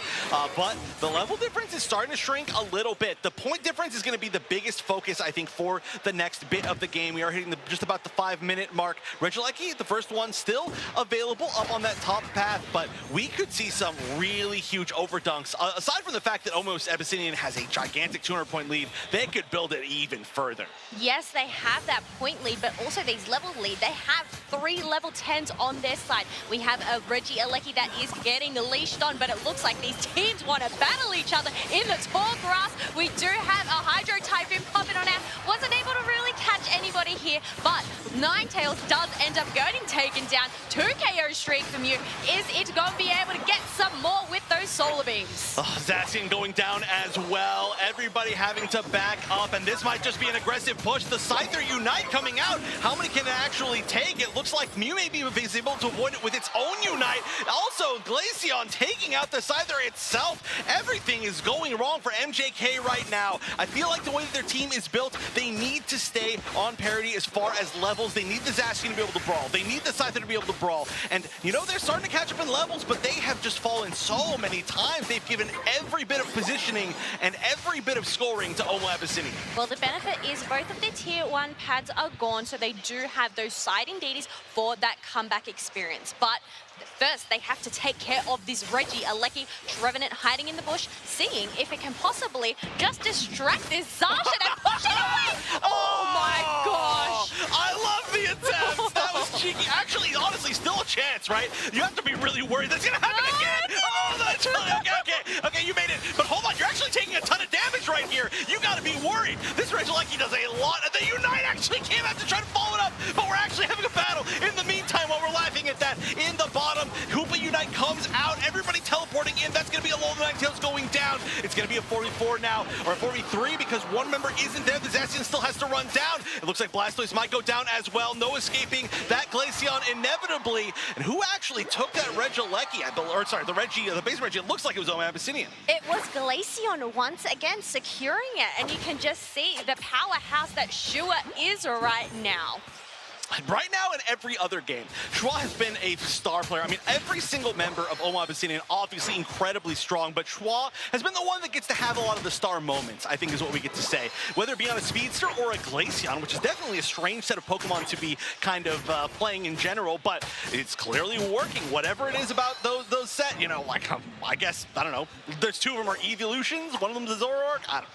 But the level difference is starting to shrink a little bit. The point difference is going to be the biggest focus, I think, for the next bit of the game. We are hitting just about the 5-minute mark. Regieleki, the first one, still available up on that top path, but we could see some really huge overdunks. Aside from the fact that Oma Abyssinian has a gigantic 200-point lead, they could build it even further. Yes, they have that point lead, but also these level lead. They have 3 level 10s on their side. We have a Regieleki that is getting leashed on, but it looks like these teams want to battle each other in the tall grass. We do have a Hydro Typhoon popping on out. Wasn't able to really catch anybody here, but Ninetales does end up getting taken down. 2 KO streak from you. Is it going to be able to get some more with those Solar Beams? Oh, Zacian going down as well. Everybody having to back up, and this might just be an aggressive push. The Scyther Unite coming out. How many can it actually take? It looks like Mew maybe is able to avoid it with its own Unite. Also, Glaceon taking out the Scyther itself. Everything is going wrong for MJK right now. I feel like the way that their team is built, they need to stay on parity as far as levels. They need the Zacian to be able to brawl. They need the Scyther to be able to brawl. And, you know, they're starting to catch up in levels, but they have just fallen so many times. They've given every bit of positioning and every bit of scoring to Oma Abyssinian. Well, the benefit is both of their tier 1 pads are gone, so they do have those siding deities for that comeback experience. But first, they have to take care of this Regieleki. Trevenant hiding in the bush, seeing if it can possibly just distract this Zacian and push it away. Oh my gosh. I love the attempts. That was cheeky. Actually, honestly, still a chance, right? You have to be really worried that's going to happen again. Oh, Oh, that's really okay, you made it. But hold on, you're actually taking a ton of damage right here. You gotta be worried. This Regieleki does a lot, and the Unite actually came out to try to follow it up, but we're actually having a battle. In the meantime, while we're laughing at that, in the bottom, Hoopa Unite comes out, everybody teleporting in. That's gonna be a low Ninetales going down. It's gonna be a 4v4 now, or a 4v3, because one member isn't there. The Zacian still has to run down. It looks like Blastoise might go down as well. No escaping that Glaceon inevitably. And who actually took that Regieleki? Or sorry, the base Reggie, it looks like it was Oma Abyssinian. It was Glaceon once again securing it, and you can just see the powerhouse that Shua is right now. Right now in every other game, Schwa has been a star player. I mean, every single member of Oma Abyssinian obviously incredibly strong, but Schwa has been the one that gets to have a lot of the star moments, I think is what we get to say. Whether it be on a Speedster or a Glaceon, which is definitely a strange set of Pokemon to be kind of playing in general, but it's clearly working. Whatever it is about those set, you know, like, I guess, I don't know, there's two of them are evolutions, one of them is a Zoroark, I don't know.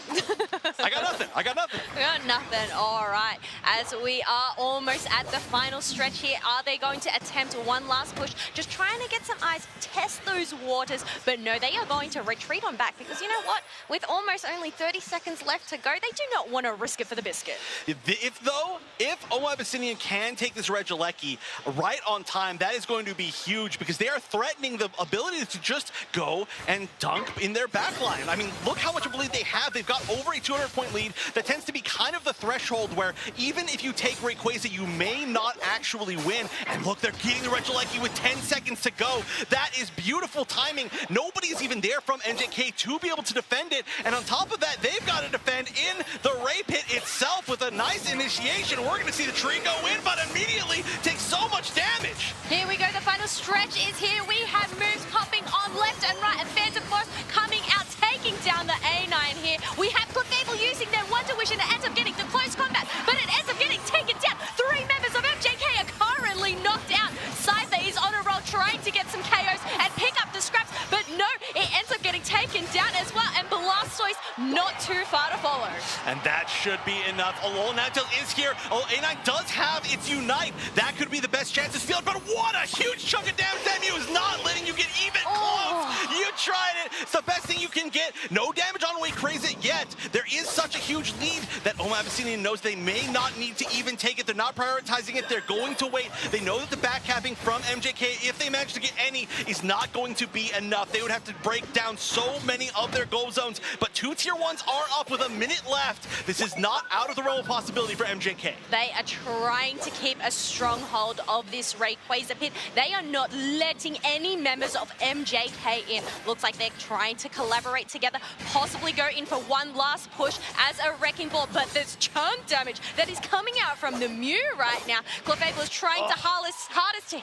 I got nothing. We got nothing. All right. As we are almost at the final stretch here, are they going to attempt one last push? Just trying to get some ice, test those waters. But no, they are going to retreat on back because you know what? With almost only 30 seconds left to go, they do not want to risk it for the biscuit. If Oma Abyssinian can take this Regieleki right on time, that is going to be huge because they are threatening the ability to just go and dunk in their backline. I mean, look how much of a lead they have. They've got over a 200-point lead. That tends to be kind of the threshold where even if you take Rayquaza, you may not actually win. And look, they're getting the Regieleki with 10 seconds to go. That is beautiful timing. Nobody's even there from MJK to be able to defend it. And on top of that, they've got to defend in the Ray Pit itself with a nice initiation. We're going to see the tree go in, but immediately take so much damage. Here we go. The final stretch is here. We have moves popping on left and right. And Phantom Force coming out, taking down the A9 here. We have Clefable using their Wonder Wish and it ends up getting the close combat, but it ends up getting taken down. 3 members of MJK are currently knocked out. Scyther is on a roll trying to get some KOs and pick up the scraps, but no, it ends up getting taken down as well, and Blastoise not too far to follow. And that should be enough. Alolan Ninetales is here. Oh, A9 does have its Unite. That could be the best chance to steal it, but what a huge chunk of damage. MU is not letting you get even close. You tried it. It's the best thing you can get. No damage on Rayquaza yet. There is such a huge lead that Oma Abyssinian knows they may not need to even take it. They're not prioritizing it. They're going to wait. They know that the backcapping from MJK, if they manage to get any, is not going to be enough. They would have to break down so many of their go zones, but 2 tier 1s are up with a minute left. This is not out of the realm of possibility for MJK. They are trying to keep a stronghold of this Rayquaza pit. They are not letting any members of MJK in. Looks like they're trying to collaborate together, possibly go in for one last push as a Wrecking Ball, but there's chunk damage that is coming out from the Mew right now. Clefable is trying to hardest to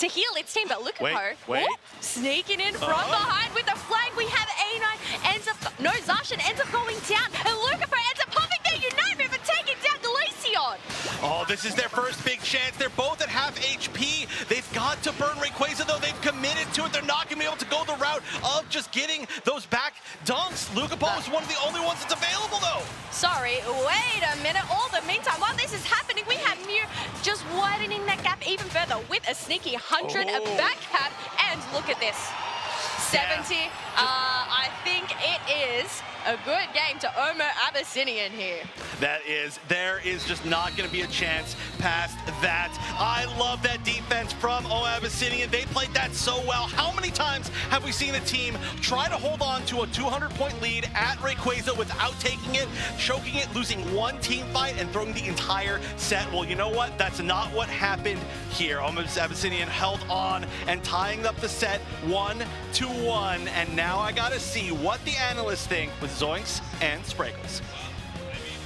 heal its team, but look at her. Sneaking in from behind with the flag. We have A9 ends up, no, Zacian ends up going down, and Lucifer ends up popping their Unite move and taking down Glaceon. Oh, this is their first big chance. They're both at half HP. They've got to burn Rayquaza, though. They've committed to it. They're not going to be able to go the route of just getting those back dunks. Lucapole is one of the only ones that's available, though. Sorry, wait a minute. All the meantime, while this is happening, we have Mew just widening that gap even further with a sneaky 100 back cap. And look at this. 70. I think it is a good game to Oma Abyssinian here. There is just not going to be a chance past that. I love that defense from Oma Abyssinian. They played that so well. How many times have we seen a team try to hold on to a 200-point lead at Rayquaza without taking it, choking it, losing one team fight, and throwing the entire set? Well, you know what? That's not what happened here. Oma Abyssinian held on and tying up the set 1-1, and now I gotta see what the analysts think with Zoinks and Sprinkles.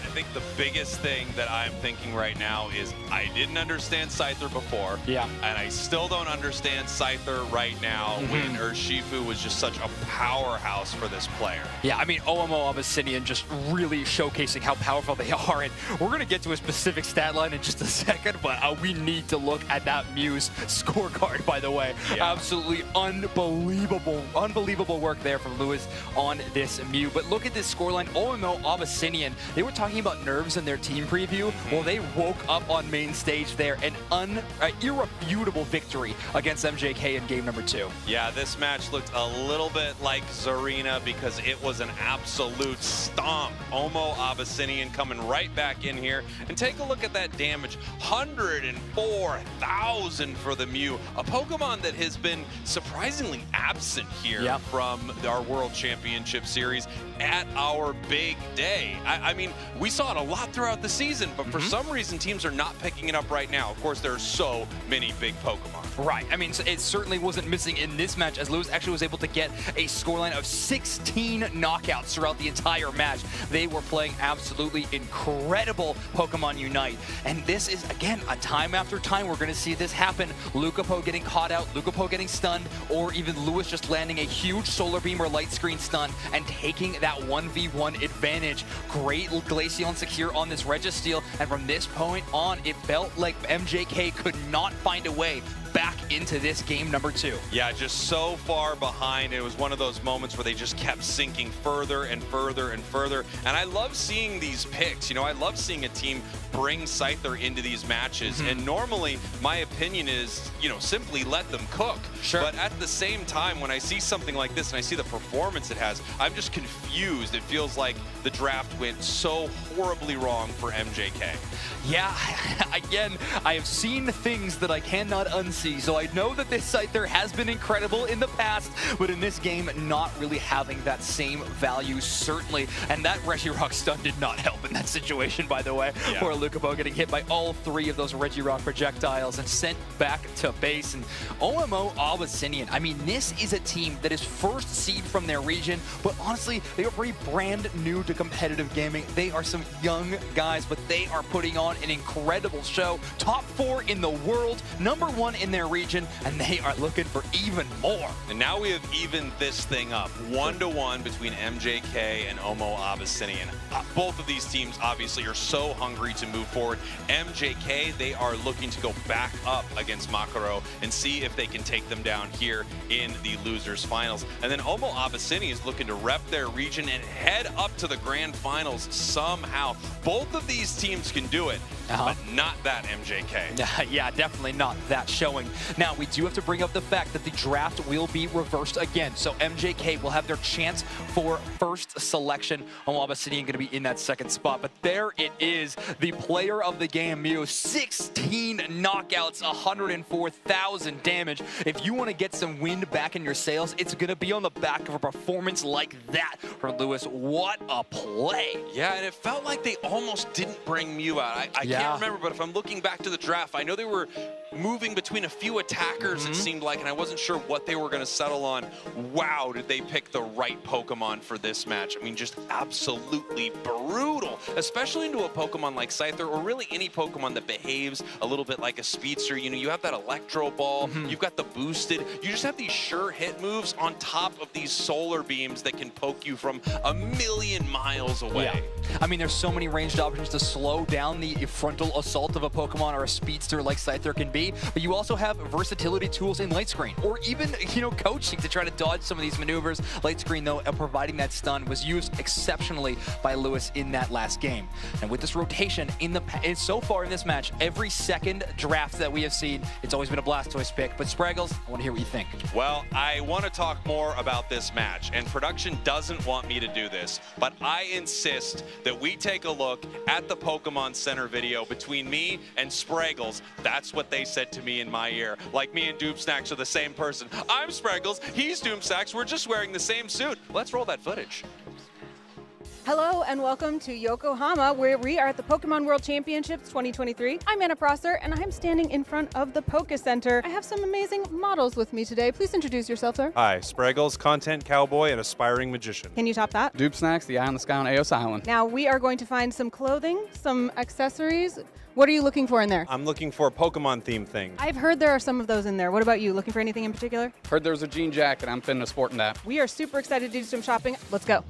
I think the biggest thing that I'm thinking right now is I didn't understand Scyther before. Yeah. And I still don't understand Scyther right now when Urshifu was just such a powerhouse for this player. Yeah, I mean, OMO Abyssinian just really showcasing how powerful they are. And we're going to get to a specific stat line in just a second, but we need to look at that Mew's scorecard, by the way. Yeah. Absolutely unbelievable work there from Lewis on this Mew. But look at this scoreline. OMO Abyssinian, they were talking about nerves in their team preview, well, they woke up on main stage there. An irrefutable victory against MJK in game number 2. Yeah, this match looked a little bit like Zarina because it was an absolute stomp. Omo Abyssinian coming right back in here. And take a look at that damage. 104,000 for the Mew. A Pokemon that has been surprisingly absent here from our World Championship Series at our big day. I mean, we saw it a lot throughout the season, but for some reason, teams are not picking it up right now. Of course, there are so many big Pokemon. Right. I mean, it certainly wasn't missing in this match, as Lewis actually was able to get a scoreline of 16 knockouts throughout the entire match. They were playing absolutely incredible Pokemon Unite. And this is, again, a time after time we're going to see this happen. Lucapo getting caught out, Lucapo getting stunned, or even Lewis just landing a huge Solar Beam or Light Screen stun and taking that 1v1 advantage. Great Glaceon secure on this Registeel, and from this point on, it felt like MJK could not find a way back into this game number 2. Yeah, just so far behind. It was one of those moments where they just kept sinking further and further and further. And I love seeing these picks. You know, I love seeing a team bring Scyther into these matches. And normally, my opinion is, you know, simply let them cook. Sure. But at the same time, when I see something like this and I see the performance it has, I'm just confused. It feels like the draft went so horribly wrong for MJK. Yeah, again, I have seen things that I cannot unsee, so I know that this Scyther has been incredible in the past, but in this game, not really having that same value, certainly. And that Regirock stun did not help in that situation, by the way. Poor Lucapo getting hit by all 3 of those Regirock projectiles and sent back to base. And OMO Abyssinian, I mean, this is a team that is first seed from their region, but honestly, they are pretty brand new to competitive gaming. They are some young guys, but they are putting on an incredible show. Top 4 in the world, number 1 in their region, and they are looking for even more. And now we have evened this thing up, 1-1 between MJK and Omo Abyssinian. Both of these teams obviously are so hungry to move forward. MJK, they are looking to go back up against Makaro and see if they can take them down here in the losers finals. And then Omo Abyssinian is looking to rep their region and head up to the grand finals somehow. Both of these teams can do it, but not that MJK. Yeah, definitely not that showing. Now, we do have to bring up the fact that the draft will be reversed again. So MJK will have their chance for first selection. Omo Abyssinian going to be in that second spot. But there it is, the player of the game, Mew. 16 knockouts, 104,000 damage. If you want to get some wind back in your sails, it's going to be on the back of a performance like that from Lewis. What a play. Yeah, and it felt like they almost didn't bring Mew out. I can't remember, but if I'm looking back to the draft, I know they were moving between a few attackers, it seemed like, and I wasn't sure what they were going to settle on. Wow, did they pick the right Pokemon for this match? I mean, just absolutely brutal, especially into a Pokemon like Scyther, or really any Pokemon that behaves a little bit like a speedster. You know, you have that Electro Ball, you've got the boosted, you just have these sure hit moves on top of these solar beams that can poke you from a million miles away. Yeah. I mean, there's so many ranged options to slow down the frontal assault of a Pokemon or a speedster like Scyther can be, but you also have versatility tools in Light Screen, or even, you know, coaching to try to dodge some of these maneuvers. Light Screen, though, providing that stun was used exceptionally by Lewis in that last game. And with this rotation so far in this match, every second draft that we have seen, it's always been a Blastoise pick. But Spraggles, I want to hear what you think. Well, I want to talk more about this match, and production doesn't want me to do this, but I insist that we take a look at the Pokemon Center video between me and Spraggles. That's what they said to me in my ear. Like me and Doomsnacks are the same person. I'm Spraggles, he's Doomsnacks, we're just wearing the same suit. Let's roll that footage. Hello and welcome to Yokohama, where we are at the Pokémon World Championships 2023. I'm Anna Prosser, and I'm standing in front of the Poké Center. I have some amazing models with me today. Please introduce yourself, sir. Hi, Spraggles, content cowboy and aspiring magician. Can you top that? Doomsnacks, the eye on the sky on Eos Island. Now, we are going to find some clothing, some accessories. What are you looking for in there? I'm looking for Pokemon themed things. I've heard there are some of those in there. What about you? Looking for anything in particular? Heard there was a jean jacket. I'm finna sporting that. We are super excited to do some shopping. Let's go.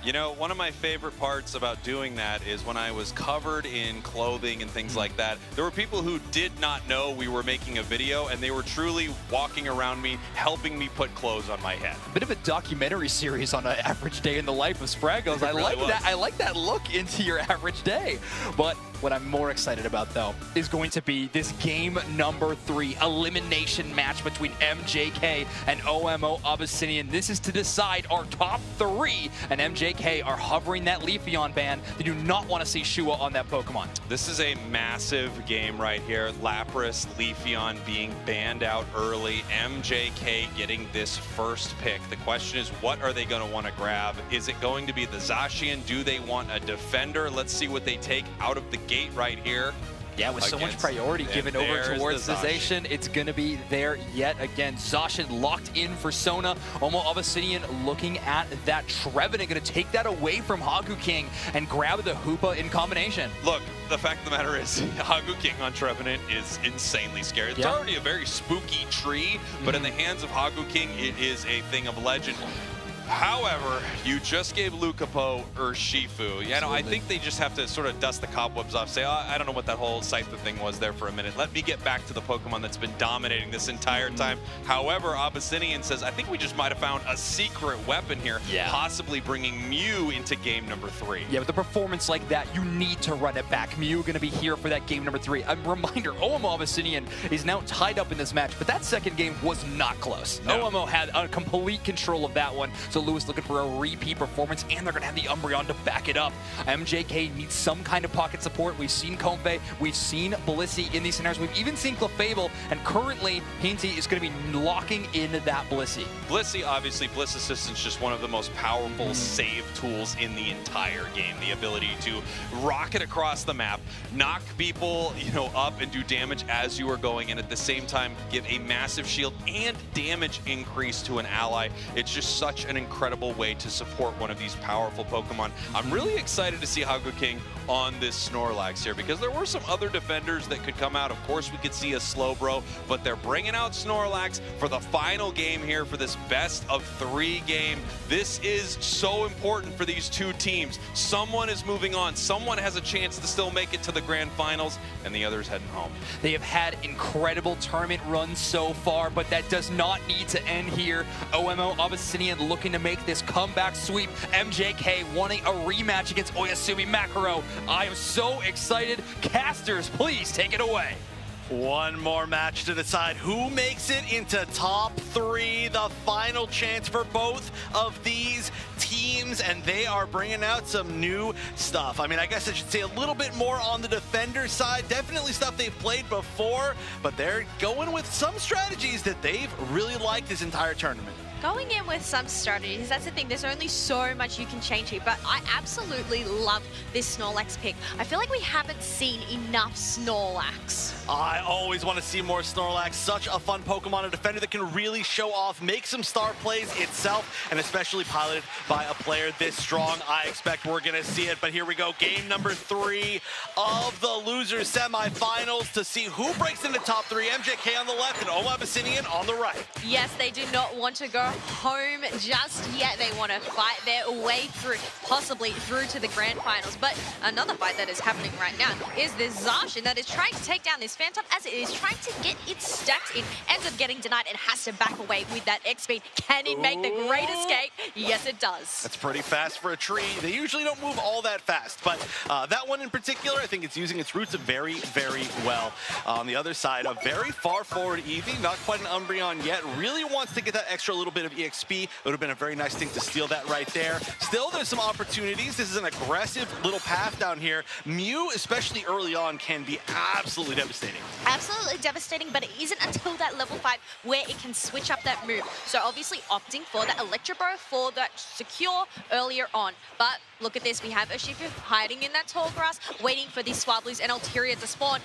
You know, one of my favorite parts about doing that is when I was covered in clothing and things like that, there were people who did not know we were making a video, and they were truly walking around me, helping me put clothes on my head. Bit of a documentary series on an average day in the life of Spraggles. I like that. I like that look into your average day. But what I'm more excited about, though, is going to be this game number 3 elimination match between MJK and OMO Abyssinian. This is to decide our top 3, and MJK are hovering that Leafeon ban. They do not want to see Shua on that Pokemon. This is a massive game right here. Lapras, Leafeon being banned out early. MJK getting this first pick. The question is, what are they going to want to grab? Is it going to be the Zacian? Do they want a defender? Let's see what they take out of the gate right here. Yeah, with so much priority given over towards the Zacian, it's going to be there yet again. Zacian locked in for Sona. Omo Abyssinian looking at that Trevenant, going to take that away from Hagu King and grab the Hoopa in combination. Look, the fact of the matter is, Hagu King on Trevenant is insanely scary. It's already a very spooky tree, but in the hands of Hagu King, it is a thing of legend. However, you just gave Lucapo Urshifu. Yeah, no, I think they just have to sort of dust the cobwebs off, say, oh, I don't know what that whole Scyther thing was there for a minute. Let me get back to the Pokemon that's been dominating this entire time. However, Abyssinian says, I think we just might have found a secret weapon here, possibly bringing Mew into game number 3. Yeah, with a performance like that, you need to run it back. Mew going to be here for that game number 3. A reminder, OMO Abyssinian is now tied up in this match, but that second game was not close. No. OMO had a complete control of that one, so Lewis looking for a repeat performance, and they're going to have the Umbreon to back it up. MJK needs some kind of pocket support. We've seen Comfey, we've seen Blissey in these scenarios, we've even seen Clefable, and currently Hinty is going to be locking in that Blissey. Blissey, obviously, Bliss Assistant's just one of the most powerful save tools in the entire game. The ability to rocket across the map, knock people, up and do damage as you are going, and at the same time give a massive shield and damage increase to an ally. It's just such an incredible way to support one of these powerful Pokemon. I'm really excited to see Hagu King on this Snorlax here, because there were some other defenders that could come out. Of course, we could see a Slowbro, but they're bringing out Snorlax for the final game here for this best of 3 game. This is so important for these two teams. Someone is moving on. Someone has a chance to still make it to the grand finals, and the other's heading home. They have had incredible tournament runs so far, but that does not need to end here. OMO Abyssinian looking to make this comeback sweep. MJK wanting a rematch against Oyasumi Makaro. I am so excited. Casters, please take it away. One more match to decide who makes it into top 3. The final chance for both of these teams, and they are bringing out some new stuff. I mean, I guess I should say a little bit more on the defender side. Definitely stuff they've played before, but they're going with some strategies that they've really liked this entire tournament. Going in with some strategies, that's the thing, there's only so much you can change here, but I absolutely love this Snorlax pick. I feel like we haven't seen enough Snorlax. I always want to see more Snorlax. Such a fun Pokemon, a defender that can really show off, make some star plays itself, and especially piloted by a player this strong. I expect we're going to see it, but here we go. Game number 3 of the losers semifinals to see who breaks into top 3. MJK on the left and OMO Abyssinian on the right. Yes, they do not want to go home just yet. They want to fight their way through, possibly through to the grand finals. But another fight that is happening right now is this Zacian that is trying to take down this Phantom as it is trying to get its stacks in. Ends up getting denied and has to back away with that X-Speed. Can it make the great escape? Yes, it does. That's pretty fast for a tree. They usually don't move all that fast, but that one in particular, I think it's using its roots very, very well. On the other side, a very far forward Eevee, not quite an Umbreon yet, really wants to get that extra little bit of EXP. It would have been a very nice thing to steal that right there. Still, there's some opportunities. This is an aggressive little path down here. Mew, especially early on, can be absolutely devastating. Absolutely devastating, but it isn't until that level 5 where it can switch up that move. So obviously opting for that Electro Burrow for that secure earlier on. But look at this, we have a Shifu hiding in that tall grass, waiting for these Swablues and Ulterior to spawn.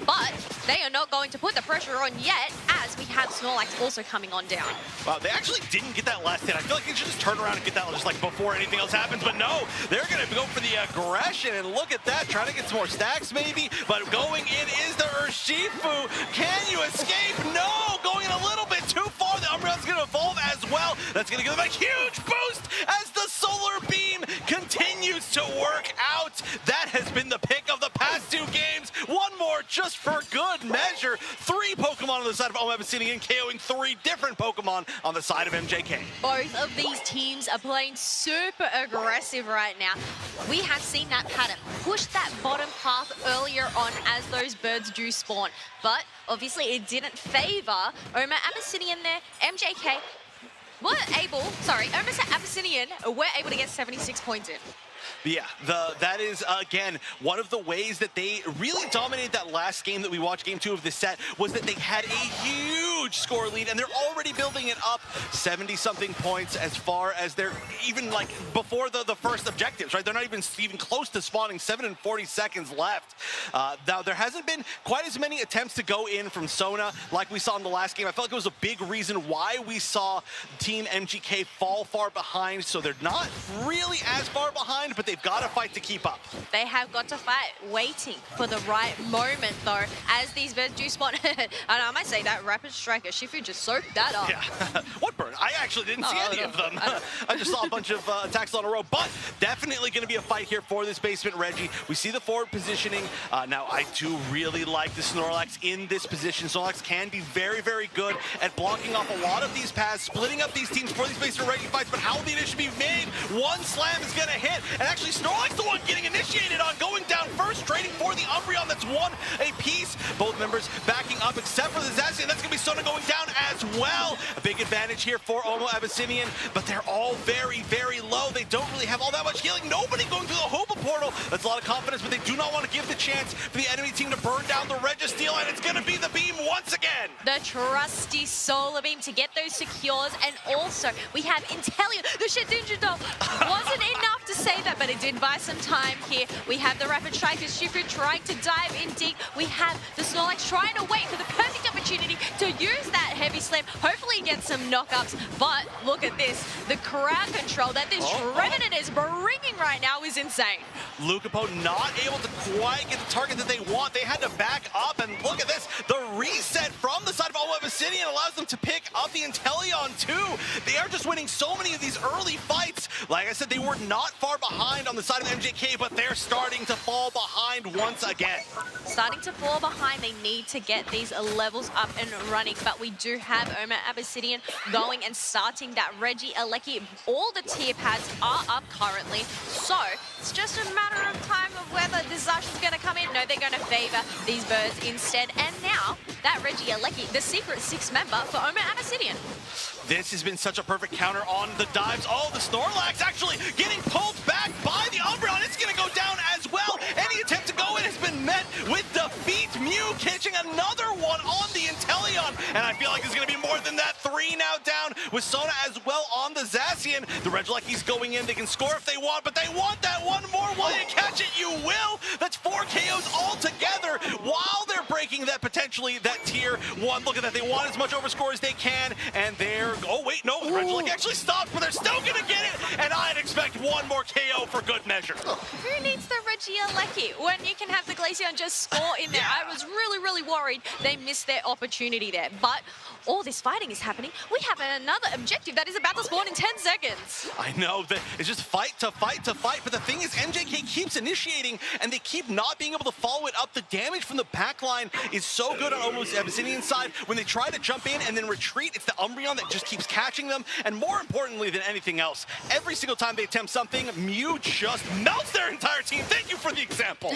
But they are not going to put the pressure on yet, as we have Snorlax also coming on down. Wow, they actually didn't get that last hit. I feel like they should just turn around and get that just like before anything else happens, but no, they're gonna go for the aggression, and look at that, trying to get some more stacks maybe, but going in is the Urshifu. Can you escape? No, going in a little bit too far. The Umbreon's gonna evolve as well. That's gonna give them a huge boost as the Solar Beam continues to work out. That has been the pick of the past 2 games. One more just for good measure. 3 Pokemon on the side of Oma Abyssinian, KOing 3 different Pokemon on the side of MJK. Both of these teams are playing super aggressive right now. We have seen that pattern. Push that bottom path earlier on as those birds do spawn. But obviously it didn't favor Oma Abyssinian there. MJK were able, Oma Abyssinian were able to get 76 points in. Yeah, that is, again, one of the ways that they really dominated that last game that we watched, game 2 of this set, was that they had a huge score lead, and they're already building it up 70-something points as far as they're even, like, before the first objectives, right? They're not even close to spawning, 7 and 40 seconds left. Now, there hasn't been quite as many attempts to go in from Sona like we saw in the last game. I felt like it was a big reason why we saw Team MGK fall far behind, so they're not really as far behind, but they've got to fight to keep up. They have got to fight, waiting for the right moment, though, as these birds do spawn. And I might say that Rapid Striker, Shifu just soaked that up. Yeah. What bird? I actually didn't see any of them. I just saw a bunch of attacks on a row, but definitely going to be a fight here for this basement Reggie. We see the forward positioning. Now, I do really like the Snorlax in this position. Snorlax can be very, very good at blocking off a lot of these paths, splitting up these teams for these basement Reggie fights, but how will the initiative be made? One slam is going to hit, and actually Snorlax the one getting initiated on, going down first, trading for the Umbreon that's won a piece. Both members backing up except for the Zacian. That's going to be Sona going down as well. A big advantage here for Oma Abyssinian, but they're all very, very low. They don't really have all that much healing. Nobody going through the Hoopa portal. That's a lot of confidence, but they do not want to give the chance for the enemy team to burn down the Registeel, and it's going to be the beam once again. The trusty Solar Beam to get those secures, and also we have Inteleon. The Shedinjado wasn't enough to say that, but it did buy some time here. We have the Rapid Striker, Shifu trying to dive in deep. We have the Snorlax trying to wait for the perfect opportunity to use that heavy slam, hopefully get some knockups. But look at this, the crowd control that this Trevenant is bringing right now is insane. Lucapo not able to quite get the target that they want. They had to back up, and look at this. The reset from the side of Oma Abyssinian allows them to pick up the Inteleon too. They are just winning so many of these early fights. Like I said, they were not far behind on the side of MJK, but they're starting to fall behind once again. Starting to fall behind, they need to get these levels up and running, but we do have Oma Abyssinian going and starting that Reggie Alecki. All the tier pads are up currently, so it's just a matter of time of whether Disaster's going to come in. No, they're going to favor these birds instead, and now that Reggie Alecki, the secret 6th member for Oma Abyssinian. This has been such a perfect counter on the dives. Oh, the Snorlax actually getting pulled back by the Umbreon. It's going to go down as well. Any attempt to go in has been met with defeat. Mew catching another one on the Inteleon. And I feel like there's going to be more than that. 3 now down with Sona as well on the Zacian. The Regilecki's going in. They can score if they want, but they want that one more. Will you catch it? You will. That's 4 KOs altogether while they're breaking that potentially that tier 1. Look at that. They want as much overscore as they can, and they're... Oh, wait, no. The Regieleki actually stopped, but they're still going to get it, and I'd expect one more KO for good measure. Who needs the Regieleki when you can have the Glaceon just score in there? I was really, really worried they missed their opportunity there, but all this fighting is happening. We have another objective that is about to spawn in 10 seconds. I know, it's just fight to fight to fight, but the thing is MJK keeps initiating, and they keep not being able to follow it up. The damage from the backline is so good on almost Abyssinian's side. When they try to jump in and then retreat, it's the Umbreon that just keeps catching them, and more importantly than anything else, every single time they attempt something, Mew just melts their entire team. Thank you for the example.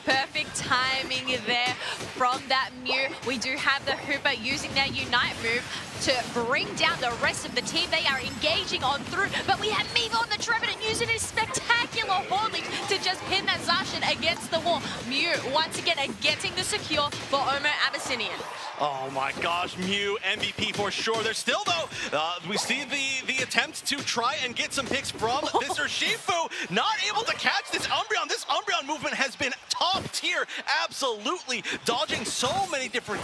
Perfect timing there from that Mew. We do have the Hooper using their Unite move to bring down the rest of the team. They are engaging on through, but we have Mew on the Trevenant using his spectacular hornlings to just pin that Zacian against the wall. Mew once again getting the secure for Omo Abyssinian. Oh my gosh, Mew MVP for sure. There's still though, we see the attempt to try and get some picks from this Urshifu, not able to catch this Umbreon. This Umbreon movement has been top tier, absolutely dodging so many different,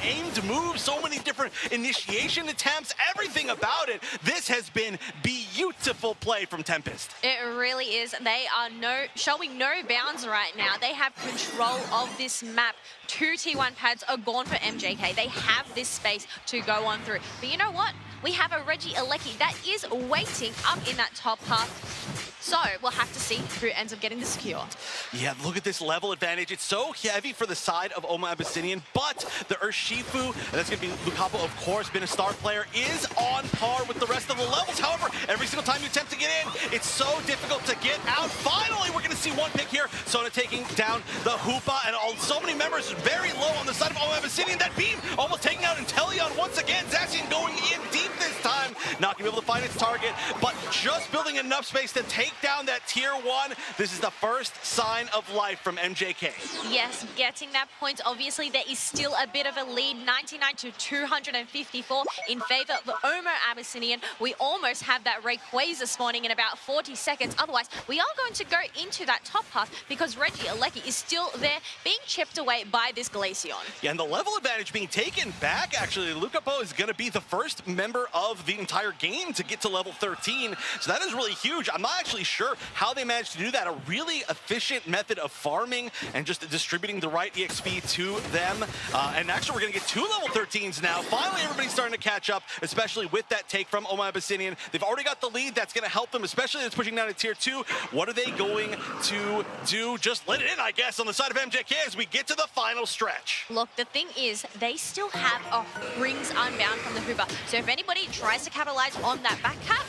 aimed moves, so many different initiation attempts, everything about it. This has been beautiful play from Tempest. It really is. They are showing no bounds right now. They have control of this map. 2 T1 pads are gone for MJK. They have this space to go on through. But you know what? We have a Regieleki that is waiting up in that top half. So we'll have to see who ends up getting the secure. Yeah, look at this level advantage. It's so heavy for the side of Omo Abyssinian, but the Urshifu, and that's going to be Lucapo, of course, been a star player, is on par with the rest of the levels. However, every single time you attempt to get in, it's so difficult to get out. Finally, we're going to see one pick here. Sona taking down the Hoopa, and so many members very low on the side of Omo Abyssinian. That beam almost taking out Inteleon once again. Zacian going in deep this time. Not going to be able to find its target, but just building enough space to take down that tier 1. This is the first sign of life from MJK. Yes, getting that point. Obviously, there is still a bit of a lead, 99 to 254 in favor of Omo Abyssinian. We almost have that Rayquaza spawning in about 40 seconds. Otherwise, we are going to go into that top half because Regieleki is still there being chipped away by this Glaceon. Yeah, and the level advantage being taken back, actually. Lucapo is going to be the first member of the entire game to get to level 13. So that is really huge. I'm not actually sure how they managed to do that. A really efficient method of farming and just distributing the right EXP to them. And actually, we're going to get 2 level 13s now. Finally, everybody's starting to catch up, especially with that take from Omo Abyssinian. They've already got the lead. That's going to help them, especially as pushing down to tier 2. What are they going to do? Just let it in, I guess, on the side of MJK as we get to the final stretch. Look, the thing is, they still have rings unbound from the Hoopa. So if anybody tries to capitalize on that back cap,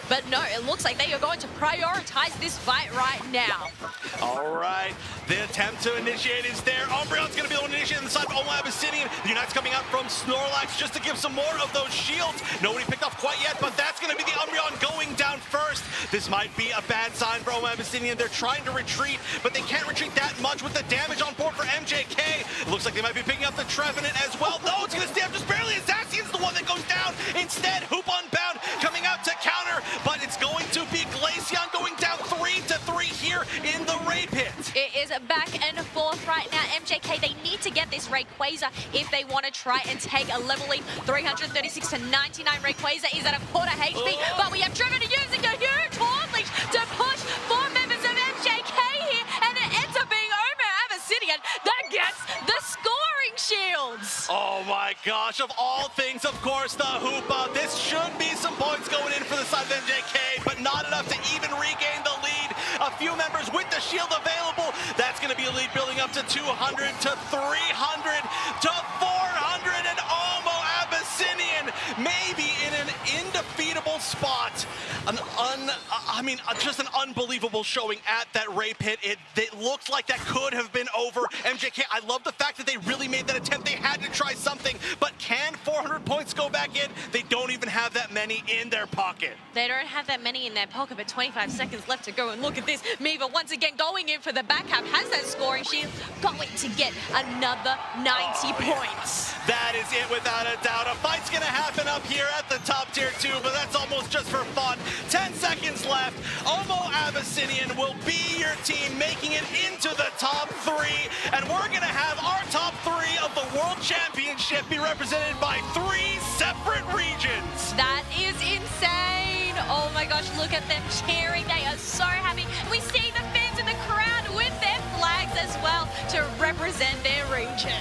but no, it looks like they are going to prioritize this fight right now. All right, the attempt to initiate is there. Umbreon's going to be able to initiate on the side of Omo Abyssinian. The Unite's coming out from Snorlax just to give some more of those shields. Nobody picked off quite yet, but that's going to be the Umbreon going down first. This might be a bad sign for Omo Abyssinian. They're trying to retreat, but they can't retreat that much with the damage on board for MJK. It looks like they might be picking up the Trevenant as well. No, it's going to stay up just barely. Zacian's the one that goes down. Instead, Hoop Unbound coming out to counter, but it's going to be Glaceon going down 3-3 here in the Ray Pit. It is back and forth right now. MJK, they need to get this Rayquaza if they want to try and take a level lead. 336 to 99. Rayquaza is at a quarter HP, but we have Trevenant using a huge hornleash to push 4 members of MJK here, and it ends up being Omo Abyssinian that gets the scoring shields. Oh my gosh, of all things, of course, the Hoopa. This should be some points going in for the side of MJK, but not enough to even regain the lead. A few members with the shield available. That's going to be a lead building up to 200 to 300 to 400, and Omo Abyssinian maybe in an indefeatable spot. Just an unbelievable showing at that Ray Pit. It looks like that could have been over. MJK, I love the fact that they really made that attempt. They had to try something, but can 400 points go back in? They don't even have that many in their pocket. They don't have that many in their pocket, but 25 seconds left to go, and look at this. Miva once again going in for the back half, has that scoring shield, going to get another 90 points. That is it without a doubt. A fight's gonna happen up here at the top tier 2, but that's almost just for fun. 10 seconds left. Omo Abyssinian will be your team, making it into the top 3, and we're gonna have our top 3 of the World Championship be represented by 3 separate regions. That is insane. Oh my gosh, look at them cheering. They are so happy. We see the fans in the crowd with their flags as well to represent their region.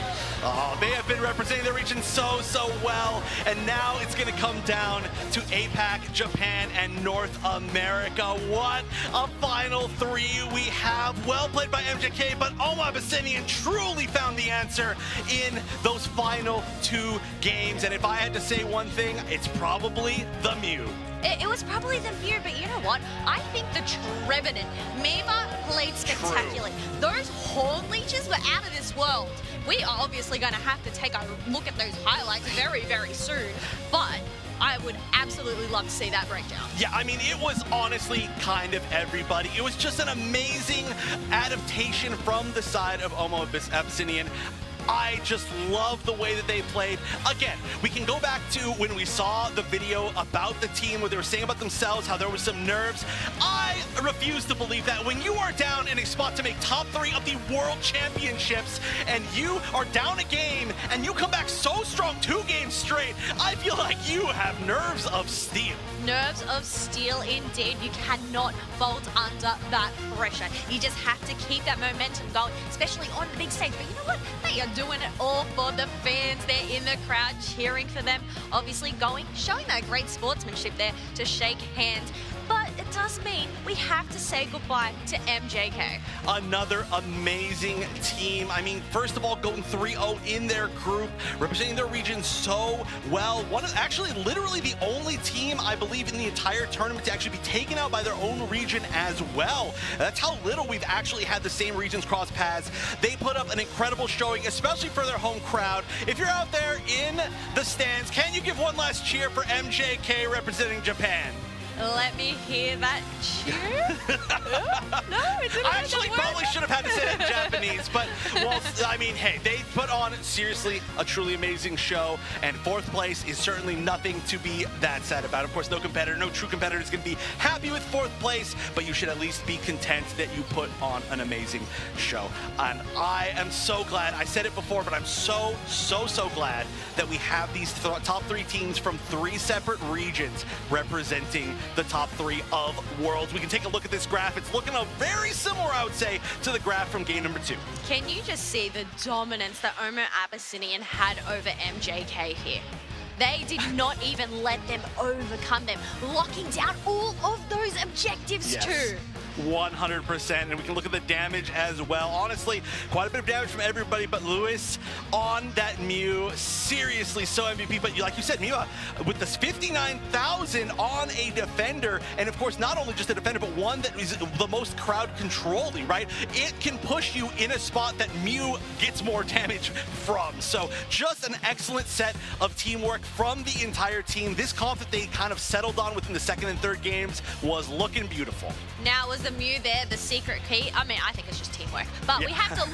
Oh, they have been representing their region so well, and now it's going to come down to APAC, Japan, and North America. What a final 3 we have. Well played by MJK, but Omo Abyssinian truly found the answer in those final 2 games, and if I had to say one thing, it's probably the Mew. It was probably the Mew, but you know what? I think the Trevenant, Miva played spectacularly. Those Horn Leeches were out of this world. We are obviously going to have to take a look at those highlights very, very soon, but I would absolutely love to see that breakdown. Yeah, I mean, it was honestly kind of everybody. It was just an amazing adaptation from the side of Omo Abyssinian. I just love the way that they played. Again, we can go back to when we saw the video about the team, where they were saying about themselves, how there was some nerves. I refuse to believe that. When you are down in a spot to make top 3 of the World Championships, and you are down a game, and you come back so strong 2 games straight, I feel like you have nerves of steel. Nerves of steel indeed. You cannot fold under that pressure. You just have to keep that momentum going, especially on the big stage. But you know what? They are doing it all for the fans. They're in the crowd cheering for them. Obviously showing that great sportsmanship there to shake hands. But it does mean we have to say goodbye to MJK. Another amazing team. I mean, first of all, going 3-0 in their group, representing their region so well. Actually, literally the only team, I believe, in the entire tournament to actually be taken out by their own region as well. That's how little we've actually had the same regions cross paths. They put up an incredible showing, especially for their home crowd. If you're out there in the stands, can you give one last cheer for MJK representing Japan? Let me hear that cheer. No, it didn't. I actually probably should have had to say it in Japanese, but, well, I mean, hey, they put on, seriously, a truly amazing show, and 4th place is certainly nothing to be that sad about. Of course, no true competitor is going to be happy with 4th place, but you should at least be content that you put on an amazing show. And I am so glad, I said it before, but I'm so glad that we have these top 3 teams from 3 separate regions representing the top 3 of Worlds. We can take a look at this graph. It's looking very similar, I would say, to the graph from game number 2. Can you just see the dominance that Omo Abyssinian had over MJK here? They did not even let them overcome them, locking down all of those objectives too. 100%, and we can look at the damage as well. Honestly, quite a bit of damage from everybody, but Lewis on that Mew, seriously so MVP. But like you said, Miwa, with this 59,000 on a defender, and of course, not only just a defender, but one that is the most crowd controlling, right? It can push you in a spot that Mew gets more damage from. So just an excellent set of teamwork from the entire team. This comp that they kind of settled on within the 2nd and 3rd games was looking beautiful. Now, was the Mew there the secret key? I mean, I think it's just teamwork. But we have to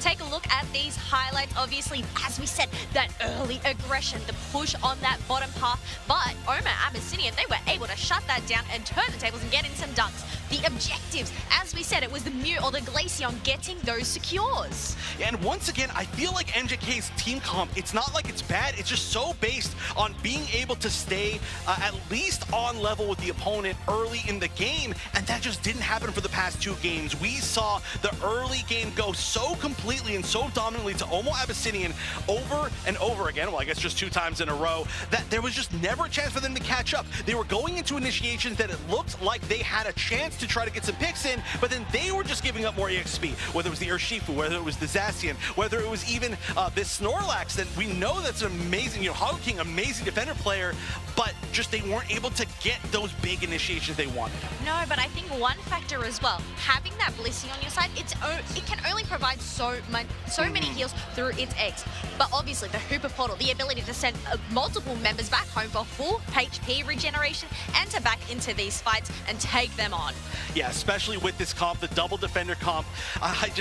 take a look at these highlights. Obviously, as we said, that early aggression, the push on that bottom path. But Omo Abyssinian, they were able to shut that down and turn the tables and get in some dunks. The objectives, as we said, it was the Mew or the Glaceon getting those secures. And once again, I feel like MJK's team comp, it's not like it's bad, it's just so based on being able to stay at least on level with the opponent early in the game, and that just didn't happen for the past 2 games. We saw the early game go so completely and so dominantly to Omo Abyssinian over and over again, well, I guess just 2 times in a row, that there was just never a chance for them to catch up. They were going into initiations that it looked like they had a chance to try to get some picks in, but then they were just giving up more EXP, whether it was the Urshifu, whether it was the Zacian, whether it was even this Snorlax that we know that's an amazing, Hog King, amazing defender player, but just they weren't able to get those big initiations they wanted. No, but I think one factor as well, having that Blissey on your side, it can only provide so many heals through its eggs. But obviously the Hooper Portal, the ability to send multiple members back home for full HP regeneration and to back into these fights and take them on. Yeah, especially with this comp, the double defender comp, I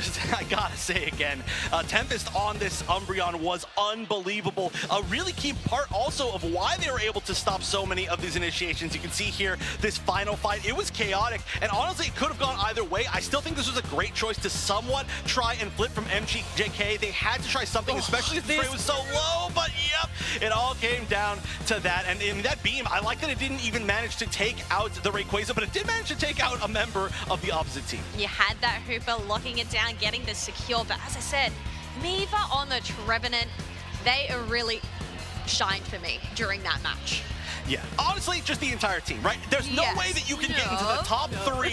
gotta say again, Tempest on this Umbreon was unbelievable. A really key part also of why they were able to stop so many of these initiations. You can see here, this final fight, it was chaotic, and honestly, it could have gone either way. I still think this was a great choice to somewhat try and flip from MJK. They had to try something, especially if the spray was so low, but yep, it all came down to that. And in that beam, I like that it didn't even manage to take out the Rayquaza, but it did manage to take out a member of the opposite team. You had that Hooper locking it down, getting the secure, but as I said, Miva on the Trevenant, they really shined for me during that match. Yeah, honestly, just the entire team, right? There's no way that you can get into the top 3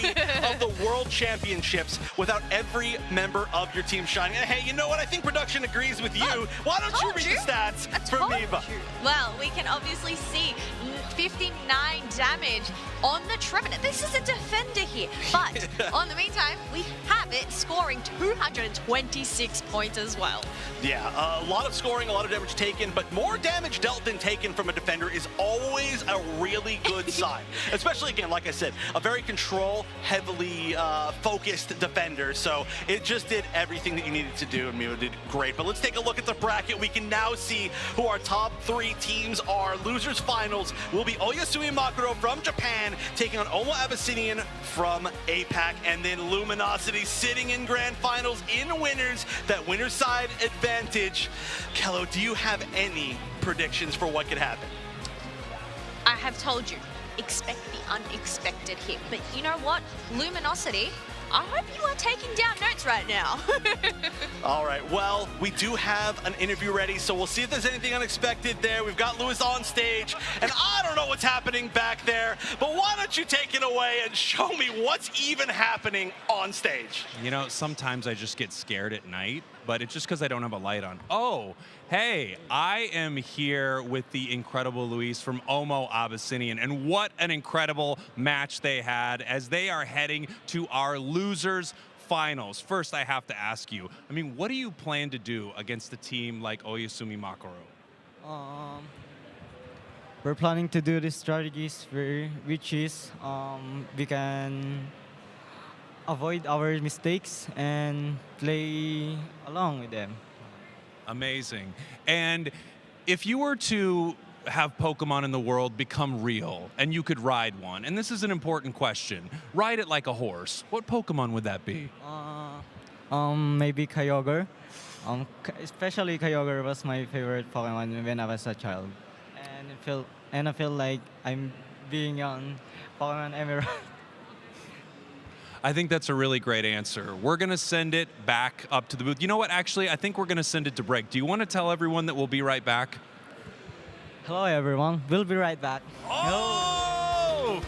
of the World Championships without every member of your team shining. And hey, you know what? I think production agrees with you. Why don't you read the stats from Neva? Well, we can obviously see 59 damage on the Trevenant. This is a defender here, but on the meantime, we have it scoring 226 points as well. Yeah, a lot of scoring, a lot of damage taken, but more damage dealt than taken from a defender is always a really good sign. Especially, again, like I said, a very control, heavily focused defender. So it just did everything that you needed to do, and Mio did great. But let's take a look at the bracket. We can now see who our top 3 teams are. Losers finals will be Oyasumi Makuro from Japan taking on Omo Abyssinian from APAC, and then Luminosity sitting in grand finals in winners, that winner's side advantage. Kello, do you have any predictions for what could happen? I have told you, expect the unexpected here. But you know what? Luminosity, I hope you are taking down notes right now. All right, well, we do have an interview ready, so we'll see if there's anything unexpected there. We've got Lewis on stage, and I don't know what's happening back there, but why don't you take it away and show me what's even happening on stage? You know, sometimes I just get scared at night, but it's just because I don't have a light on. Oh, hey, I am here with the incredible Luis from Omo Abyssinian, and what an incredible match they had as they are heading to our losers finals. First, I have to ask you, I mean, what do you plan to do against a team like Oyasumi Makuro? We're planning to do these strategies which is we can avoid our mistakes and play along with them. Amazing. And if you were to have Pokemon in the world become real and you could ride one, and this is an important question, ride it like a horse, what Pokemon would that be? Maybe Kyogre. Especially Kyogre was my favorite Pokemon when I was a child. And I feel like I'm being on Pokemon Emerald. I think that's a really great answer. We're going to send it back up to the booth. You know what? Actually, I think we're going to send it to break. Do you want to tell everyone that we'll be right back? Hello, everyone. We'll be right back. Oh!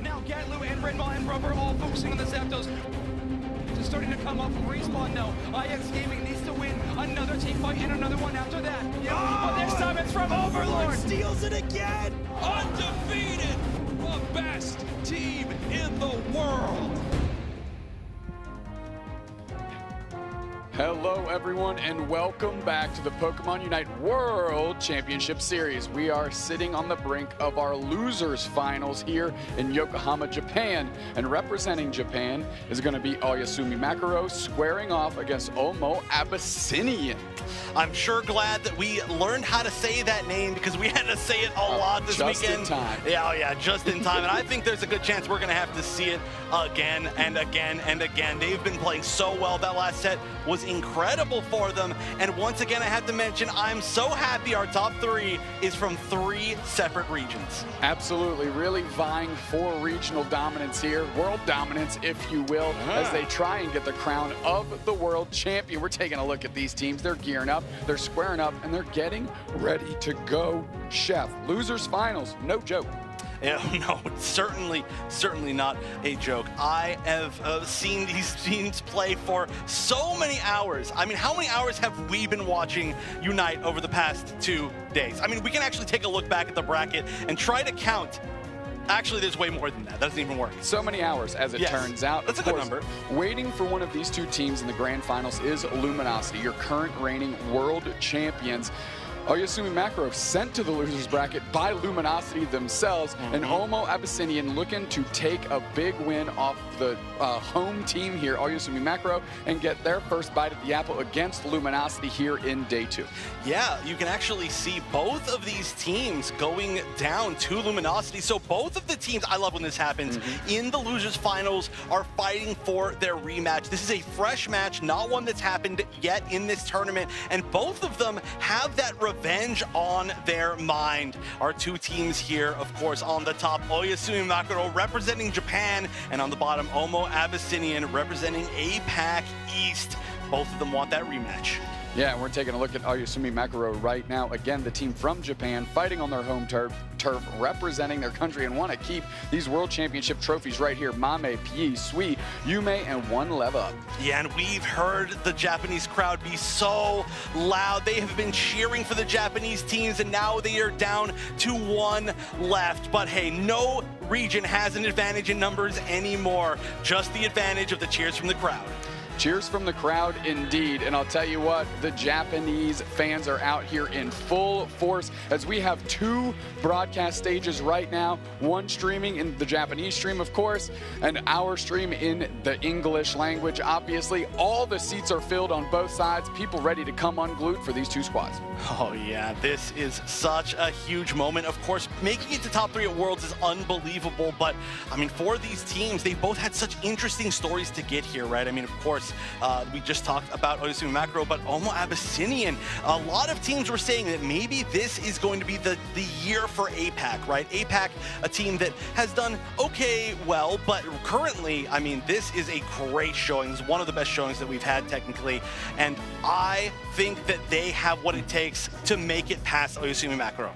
Now Gatlu and Redball and Rubber all focusing on the Zapdos. Just starting to come up from respawn now. IX Gaming needs to win another team fight and another one after that. But this time it's from Overlord. Steals it again! Undefeated! The best team in the world! Hello everyone and welcome back to the Pokemon UNITE World Championship Series. We are sitting on the brink of our losers finals here in Yokohama, Japan. And representing Japan is going to be Oyasumi Makaro squaring off against Omo Abyssinian. I'm sure glad that we learned how to say that name because we had to say it a lot this weekend. Just in time. Yeah, just in time. And I think there's a good chance we're going to have to see it again and again and again. They've been playing so well. That last set was incredible for them. And once again, I have to mention, I'm so happy our top three is from 3 separate regions. Absolutely, really vying for regional dominance here, world dominance, if you will, as they try and get the crown of the world champion. We're taking a look at these teams. They're gearing up, they're squaring up, and they're getting ready to go, chef. Losers finals, no joke. Yeah, no, it's certainly not a joke. I have seen these teams play for so many hours. I mean, how many hours have we been watching Unite over the past 2 days? I mean, we can actually take a look back at the bracket and try to count. Actually, there's way more than that. That doesn't even work. So many hours, as it turns out. That's a good number. Waiting for one of these 2 teams in the grand finals is Luminosity, your current reigning world champions. Oyasumi Makaro sent to the losers bracket by Luminosity themselves, and Omo Abyssinian looking to take a big win off the home team here, Oyasumi Makaro, and get their first bite at the apple against Luminosity here in day 2. Yeah, you can actually see both of these teams going down to Luminosity. So both of the teams, I love when this happens, in the losers finals are fighting for their rematch. This is a fresh match, not one that's happened yet in this tournament, and both of them have that revenge on their mind. Our 2 teams here, of course, on the top, Oyasumi Makaro representing Japan, and on the bottom, Omo Abyssinian representing APAC East. Both of them want that rematch. Yeah, and we're taking a look at Oyasumi Makaro right now. Again, the team from Japan fighting on their home turf, representing their country, and want to keep these World Championship trophies right here. Mame, Pie, Sui, Yume, and 1 Level Up. Yeah, and we've heard the Japanese crowd be so loud. They have been cheering for the Japanese teams, and now they are down to 1 left. But hey, no region has an advantage in numbers anymore. Just the advantage of the cheers from the crowd. Cheers from the crowd indeed, and I'll tell you what, the Japanese fans are out here in full force as we have 2 broadcast stages right now, one streaming in the Japanese stream, of course, and our stream in the English language. Obviously, all the seats are filled on both sides, people ready to come unglued for these 2 squads. Oh yeah, this is such a huge moment. Of course, making it to top 3 at Worlds is unbelievable, but I mean, for these teams, they both had such interesting stories to get here, right? I mean, of course, we just talked about Oyasumi Makaro, but Omo Abyssinian. A lot of teams were saying that maybe this is going to be the year for APAC, right? APAC, a team that has done okay well, but currently, I mean, this is a great showing. This is one of the best showings that we've had technically, and I think that they have what it takes to make it past Oyasumi Makaro.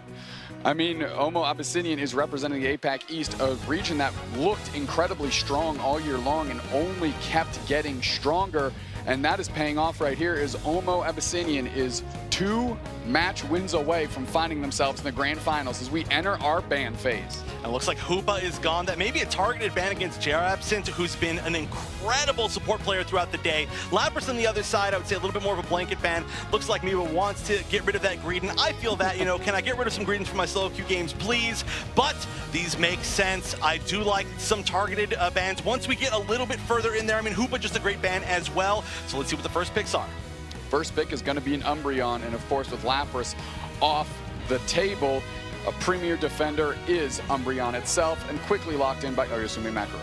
I mean, Omo Abyssinian is representing the APAC East, a region that looked incredibly strong all year long and only kept getting stronger. And that is paying off right here, as Omo Abyssinian is 2 match wins away from finding themselves in the grand finals as we enter our ban phase. It looks like Hoopa is gone. That may be a targeted ban against JR Absent, who's been an incredible support player throughout the day. Lapras on the other side, I would say a little bit more of a blanket ban. Looks like Miwa wants to get rid of that Greedent. I feel that, you know, can I get rid of some Greedents for my solo queue games, please? But these make sense. I do like some targeted bans. Once we get a little bit further in there, I mean, Hoopa just a great ban as well. So let's see what the first picks are. First pick is going to be an Umbreon, and of course with Lapras off the table, a premier defender is Umbreon itself, and quickly locked in by Oyasumi Makaro.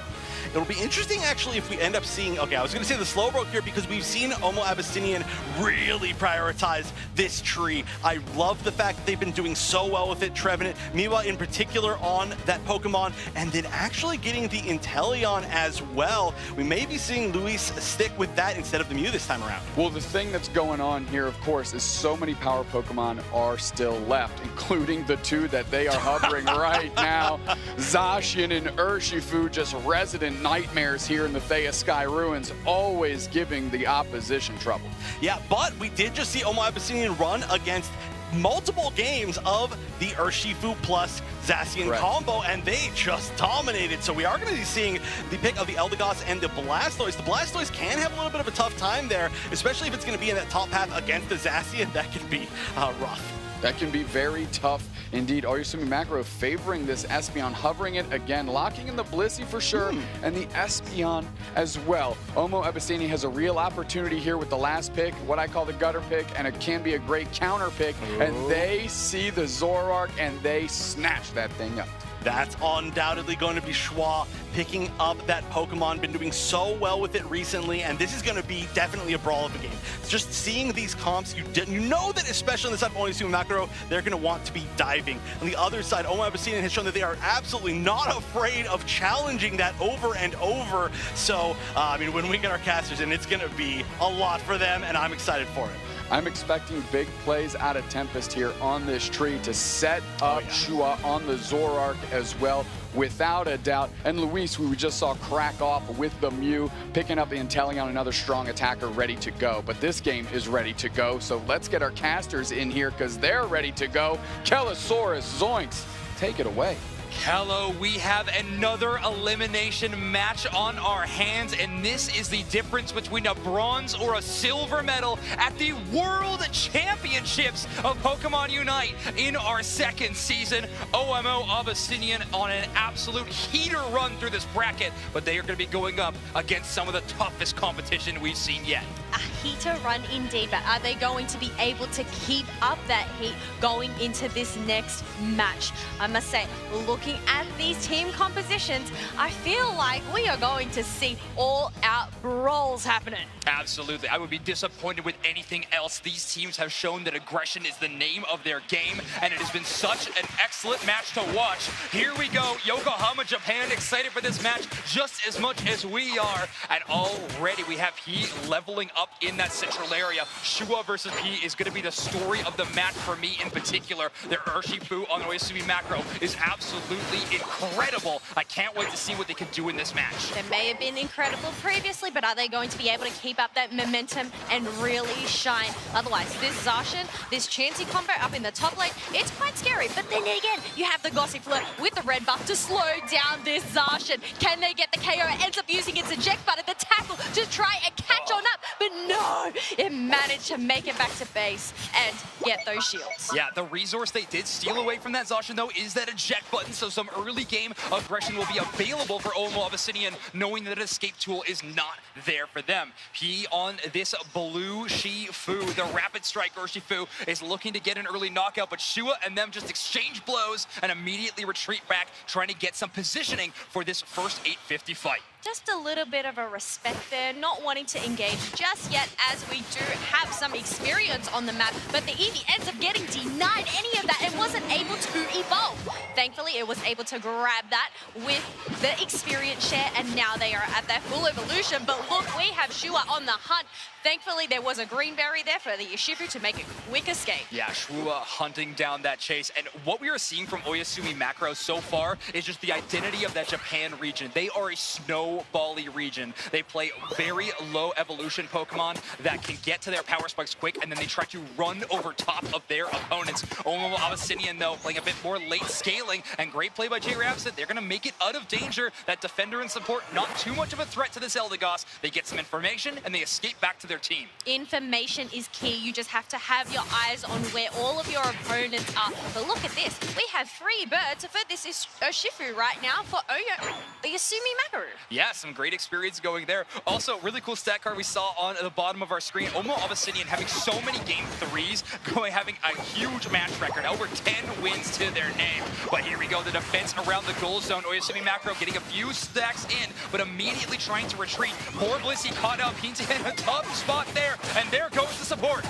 It'll be interesting, actually, if we end up seeing, okay, I was going to say the Slowbro here because we've seen Omo Abyssinian really prioritize this tree. I love the fact that they've been doing so well with it. Trevenant, Miwa in particular on that Pokemon, and then actually getting the Inteleon as well. We may be seeing Luis stick with that instead of the Mew this time around. Well, the thing that's going on here, of course, is so many power Pokemon are still left, including the two that they are hovering right now. Zacian and Urshifu, just resident nightmares here in the Thea Sky Ruins, always giving the opposition trouble. Yeah, but we did just see Omo Abyssinian run against multiple games of the Urshifu plus Zacian combo, and they just dominated. So we are going to be seeing the pick of the Eldegoss and the Blastoise. The Blastoise can have a little bit of a tough time there, especially if it's going to be in that top half against the Zacian. That can be rough. That can be very tough indeed. Oyasumi Macro favoring this Espeon, hovering it again, locking in the Blissey for sure, and the Espeon as well. Omo Abyssinian has a real opportunity here with the last pick, what I call the gutter pick, and it can be a great counter pick, and they see the Zoroark and they snatch that thing up. That's undoubtedly going to be Schwa picking up that Pokemon. Been doing so well with it recently, and this is going to be definitely a brawl of a game. Just seeing these comps, you know that especially on the side of Oyasumi Macro, they're going to want to be diving. On the other side, Omo Abyssinian has shown that they are absolutely not afraid of challenging that over and over. So, I mean, when we get our casters in, it's going to be a lot for them, and I'm excited for it. I'm expecting big plays out of Tempest here on this tree to set up Shua on the Zoroark as well, without a doubt. And Luis, who we just saw crack off with the Mew, picking up the Inteleon, another strong attacker ready to go. But this game is ready to go, so let's get our casters in here because they're ready to go. Kellosaurus, Zoinks, take it away. Hello, we have another elimination match on our hands, and this is the difference between a bronze or a silver medal at the World Championships of Pokemon Unite in our second season. OMO Abyssinian on an absolute heater run through this bracket, but they are going to be going up against some of the toughest competition we've seen yet. A heater run indeed, but are they going to be able to keep up that heat going into this next match? I must say, looking at these team compositions, I feel like we are going to see all-out brawls happening. Absolutely. I would be disappointed with anything else. These teams have shown that aggression is the name of their game, and it has been such an excellent match to watch. Here we go. Yokohama, Japan, excited for this match just as much as we are. And already we have Heat leveling up in that central area. Shua versus P is going to be the story of the match for me in particular. Their Urshifu on Oyasumi Macro is absolutely incredible. I can't wait to see what they can do in this match. They may have been incredible previously, but are they going to be able to keep up that momentum and really shine? Otherwise, this Zacian, this Chansey combo up in the top lane, it's quite scary. But then again, you have the Gossifleur with the red buff to slow down this Zacian. Can they get the KO? It ends up using its eject button, the tackle, to try and catch on up. But no, it managed to make it back to base and get those shields. Yeah, the resource they did steal away from that Zacian, though, is that eject button, so some early game aggression will be available for Omo Abyssinian, knowing that an escape tool is not there for them. He on this blue Shifu, the rapid strike Urshifu, is looking to get an early knockout, but Shua and them just exchange blows and immediately retreat back, trying to get some positioning for this first 850 fight. Just a little bit of a respect there, not wanting to engage just yet, as we do have some experience on the map, but the Eevee ends up getting denied any of that and wasn't able to evolve. Thankfully, it was able to grab that with the experience share, and now they are at their full evolution. But look, we have Shua on the hunt. Thankfully, there was a green berry there for the Urshifu to make a quick escape. Yeah, Shua hunting down that chase. And what we are seeing from Oyasumi Macro so far is just the identity of that Japan region. They are a snowbally region. They play very low evolution Pokemon that can get to their power spikes quick, and then they try to run over top of their opponents. Omo Abyssinian, though, playing a bit more late scaling, and great play by J Rapsid. They're going to make it out of danger. That defender and support, not too much of a threat to this Eldegoss. They get some information, and they escape back to their team. Information is key. You just have to have your eyes on where all of your opponents are. But look at this. We have 3 birds for this Urshifu right now for Oyasumi Macro. Yeah, Yeah, some great experience going there. Also, really cool stat card we saw on the bottom of our screen. Omo Abyssinian having so many game 3s, having a huge match record, over 10 wins to their name. But here we go, the defense around the goal zone. Oyasumi Macro getting a few stacks in, but immediately trying to retreat. Poor Blissey caught out Pinta in a tough spot there, and there goes the support.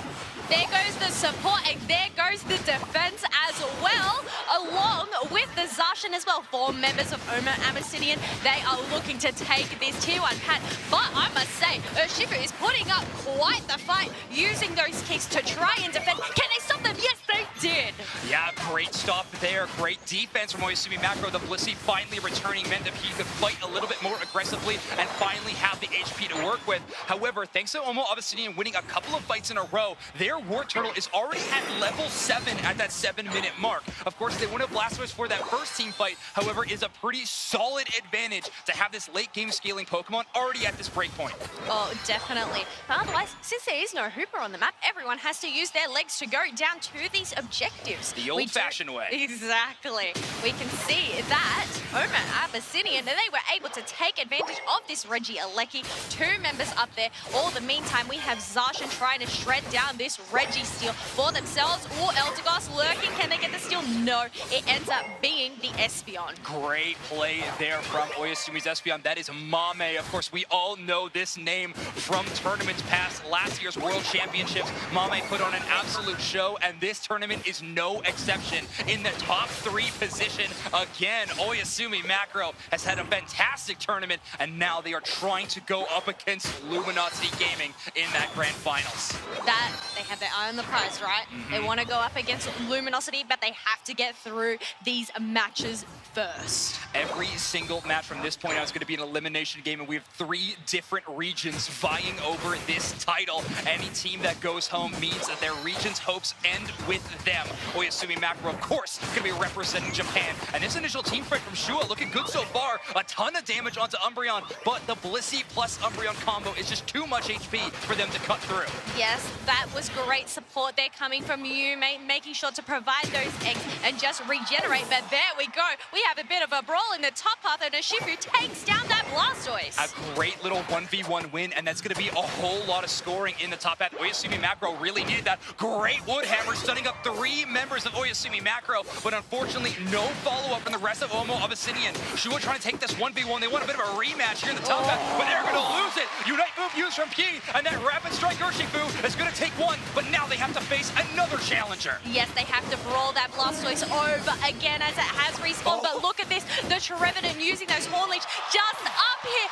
There goes the support, and there goes the defense as well, along with the Zacian as well. 4 members of Omo Abyssinian, they are looking to take this tier 1 pat. But I must say, Urshifu is putting up quite the fight, using those kicks to try and defend. Can they stop them? Yes, they did. Yeah, great stop there. Great defense from Oyasumi Macro. The Blissey finally returning meant that he could fight a little bit more aggressively and finally have the HP to work with. However, thanks to Omo Abyssinian winning a couple of fights in a row, their War Turtle is already at level 7 at that 7-minute mark. Of course, they won a Blastoise for that first team fight. However, is a pretty solid advantage to have this late game scaling Pokemon already at this break point. Oh, definitely. But otherwise, since there is no Hooper on the map, everyone has to use their legs to go down to these objectives. The old-fashioned way. Exactly. We can see that Omo Abyssinian, they were able to take advantage of this Reggie Alecki. 2 members up there. All the meantime, we have Zacian trying to shred down this Reggie steal for themselves. Or Eldegoss lurking. Can they get the steal? No. It ends up being the Espeon. Great play there from Oyasumi's Espeon. That is Mame. Of course, we all know this name from tournaments past, last year's World Championships. Mame put on an absolute show, and this tournament is no exception. In the top 3 position, again, Oyasumi Macro has had a fantastic tournament, and now they are trying to go up against Luminosity Gaming in that grand finals. That, they have their eye on the prize, right? They want to go up against Luminosity, but they have to get through these matches first. Every single match from this point out is going to be an elimination game, and we have 3 different regions vying over this title. Any team that goes home means that their region's hopes end with them. Oyasumi Macro, of course, going to be representing Japan. And this initial team fight from Shua looking good so far. A ton of damage onto Umbreon, but the Blissey plus Umbreon combo is just too much HP for them to cut through. Yes, that was great support there coming from you, mate, making sure to provide those eggs and just regenerate. But there we go. We have a bit of a brawl in the top path, and Urshifu takes down that Blastoise. A great little 1v1 win, and that's going to be a whole lot of scoring in the top path. Oyasumi Macro really needed that. Great Woodhammer stunning up 3 members of Oyasumi Macro, but unfortunately no follow-up from the rest of Omo Abyssinian. Shua trying to take this 1v1. They want a bit of a rematch here in the top path, but they're going to lose it. Unite move used from P, and that Rapid Strike Urshifu is going to take 1, but now they have to face another challenger. Yes, they have to brawl that Blastoise over again as it has respawned, but look at this, the Trevenant using those Horn Leech just up here,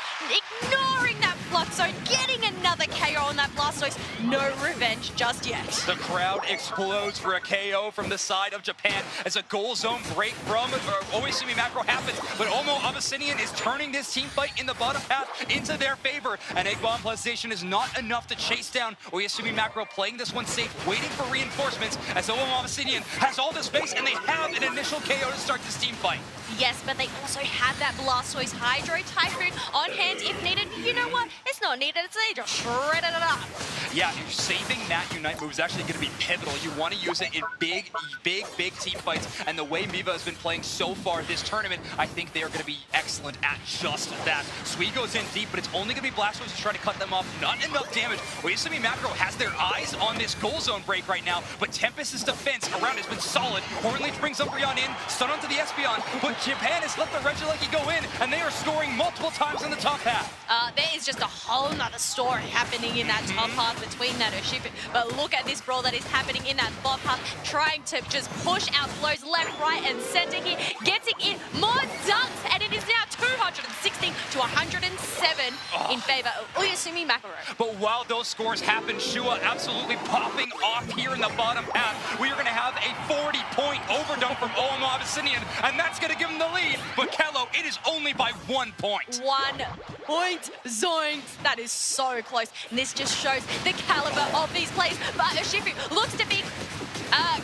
ignoring that Flux Zone, getting another KO on that Blastoise. No revenge just yet. The crowd explodes for a KO from the side of Japan as a goal zone break from Oyasumi Macro happens, but Omo Abyssinian is turning this team fight in the bottom path into their favor, and Egg Bomb plus Station is not enough to chase down Oyasumi Macro, playing this one safe, waiting for reinforcements as Omo Abyssinian has all the space, and they have an initial KO to start this team fight. Yes, but they also have that Blastoise Hydro Typhoon on hand if needed. You know what? It's not needed. They just shredded it up. Yeah, saving that Unite move is actually going to be pivotal. You want to use it in big team fights, and the way Miva has been playing so far this tournament, I think they are going to be excellent at just that. Sweet goes in deep, but it's only going to be Blastoise to try to cut them off. Not enough damage. Oyasumi Macro has their eyes on this goal zone break right now, but Tempest's defense around has been solid. Horn Leech brings Umbreon in, stun onto the Espeon, but Japan has let the Regieleki go in, and they are scoring multiple times in the top half. There is just a whole nother story happening in that top half between that Urshifu. But look at this brawl that is happening in that bottom half, trying to just push out blows left, right, and center here, getting in more dunks, and it is now 216 to 107 in favor of Oyasumi Macro. But while those scores happen, Shua absolutely popping off here in the bottom half. We are going to have a 40-point overdone from Omo Abyssinian, and that's going to give them the lead. But Kello, it is only by 1 point. 1 point, zoinks. That is so close. And this just shows the caliber of these plays. But Urshifu looks to be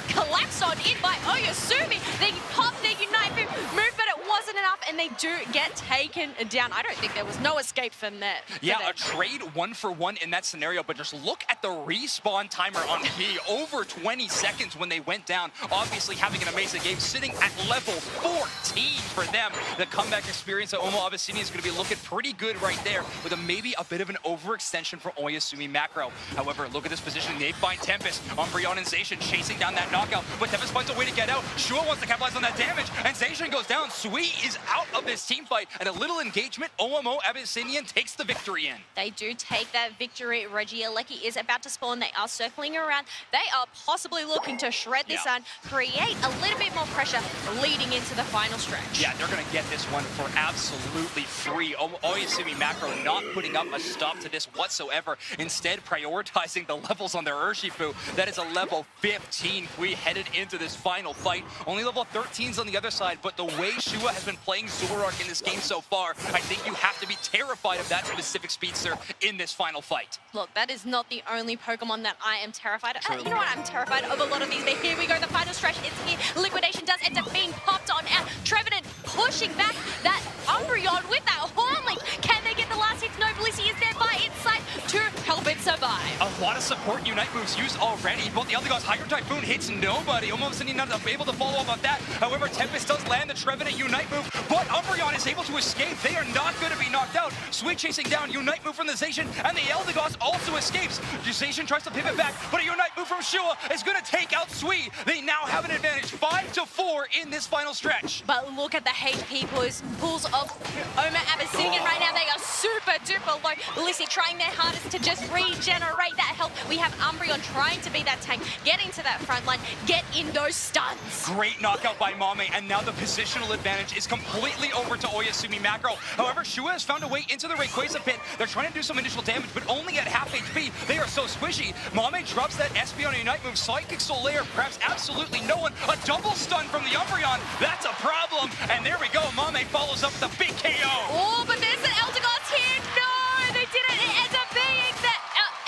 collapsed on in by Oyasumi. They popped their Unite move, but it wasn't wasn't enough, and they do get taken down. I don't think there was no escape from that. Yeah, a trade 1-for-1 in that scenario, but just look at the respawn timer on P. Over 20 seconds when they went down. Obviously having an amazing game, sitting at level 14 for them. The comeback experience at Omo Abyssinia is going to be looking pretty good right there, with maybe a bit of an overextension for Oyasumi Macro. However, look at this position. They find Tempest, Umbreon and Zacian chasing down that knockout, but Tempest finds a way to get out. Shua wants to capitalize on that damage, and Zacian goes down. Sui is out of this team fight, and a little engagement. OMO Abyssinian takes the victory in. They do take that victory. Regieleki is about to spawn. They are circling around. They are possibly looking to shred this on, create a little bit more pressure leading into the final stretch. Yeah, they're going to get this one for absolutely free. Oyasumi Macro not putting up a stop to this whatsoever. Instead, prioritizing the levels on their Urshifu. That is a level 15. We headed into this final fight. Only level 13s on the other side, but the way Shua has been playing Zoroark in this game so far, I think you have to be terrified of that specific speedster in this final fight. Look, that is not the only Pokemon that I am terrified of. You know what? I'm terrified of a lot of these, but here we go. The final stretch is here. Liquidation does end up being popped on out. Trevenant pushing back that Umbreon with that Hornlink. Can they get the last hit? No, Blissey is there by its side to help it survive. A lot of support Unite moves used already. Both the Eldegoss Hydro Typhoon hits nobody. Almost not able to follow up on that. However, Tempest does land the Trevenant Unite move, but Umbreon is able to escape. They are not going to be knocked out. Sweet chasing down Unite move from the Zacian, and the Eldegoss also escapes. Zacian tries to pivot back, but a Unite move from Shua is going to take out Sweet. They now have an advantage, 5-4 in this final stretch. But look at the HP pools of Omo Abyssinian right now. They are super duper low. Blissey trying their hardest to just regenerate that health. We have Umbreon trying to be that tank, get into that front line, get in those stuns. Great knockout by Mame, and now the positional advantage is completely over to Oyasumi Macro. However, Shua has found a way into the Rayquaza pit. They're trying to do some initial damage, but only at half HP. They are so squishy. Mame drops that SP on a Unite move. Psychic Solaire grabs absolutely no one. A double stun from the Umbreon. That's a problem. And there we go. Mame follows up with a big KO. Oh, but there's an Eldegoss here. No, they did it. It ends up being the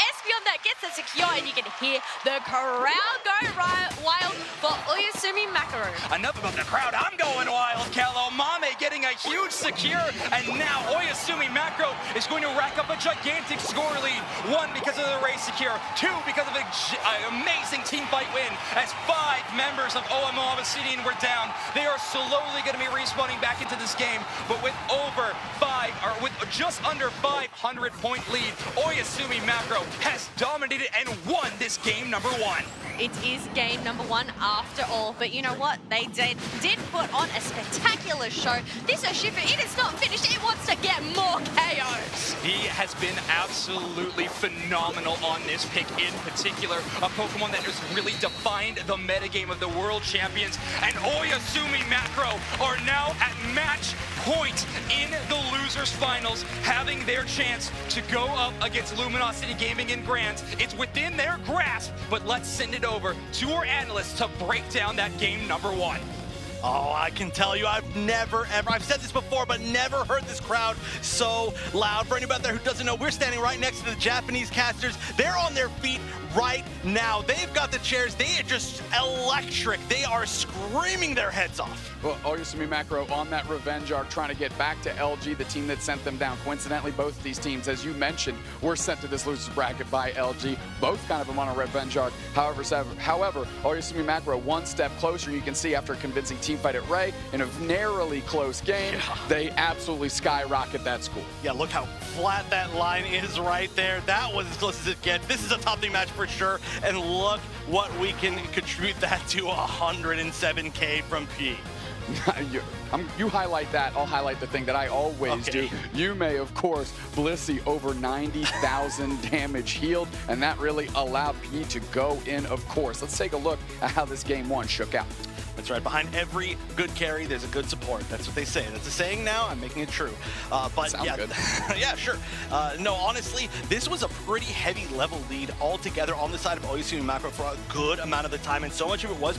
Espeon that gets it secure, and you can hear the crowd go wild for Oyasumi Macro. Enough about the crowd. I'm going wild, Kello. Mame getting a huge secure, and now Oyasumi Macro is going to rack up a gigantic score lead. 1, because of the race secure. 2, because of an amazing team fight win, as 5 members of OMO Abyssinian were down. They are slowly going to be respawning back into this game, but with with just under 500 point lead, Oyasumi Macro has dominated and won this game number 1. It is game number 1 after all, but you know what? They did put on a spectacular show. This Urshifu, it is not finished. It wants to get more KOs. He has been absolutely phenomenal on this pick in particular. A Pokemon that has really defined the metagame of the World Champions. And Oyasumi Macro are now at match point in the Losers Finals, having their chance to go up against Luminosity Gaming and Grant. It's within their grasp, but let's send it over to our analysts to break down that game number 1. Oh, I can tell you, I've never, ever, I've said this before, but never heard this crowd so loud. For anybody out there who doesn't know, we're standing right next to the Japanese casters. They're on their feet right now. They've got the chairs. They are just electric. They are screaming their heads off. Well, Oyasumi Macro on that revenge arc, trying to get back to LG, the team that sent them down. Coincidentally, both of these teams, as you mentioned, were sent to this losers bracket by LG. Both kind of them on a revenge arc. However, Oyasumi Macro one step closer. You can see after a convincing team fight at Ray in a narrowly close game, they absolutely skyrocket that score. Yeah, look how flat that line is right there. That was as close as it gets. This is a top team match for sure. And look what we can contribute that to 107K from P. You highlight that, I'll highlight the thing that I always do. You may, of course, Blissey over 90,000 damage healed, and that really allowed P to go in, of course. Let's take a look at how this game 1 shook out. That's right. Behind every good carry, there's a good support. That's what they say. That's a saying now. I'm making it true. But sounds yeah, good. Yeah, sure. No, honestly, this was a pretty heavy level lead altogether on the side of Oyasumi Macro for a good amount of the time, and so much of it was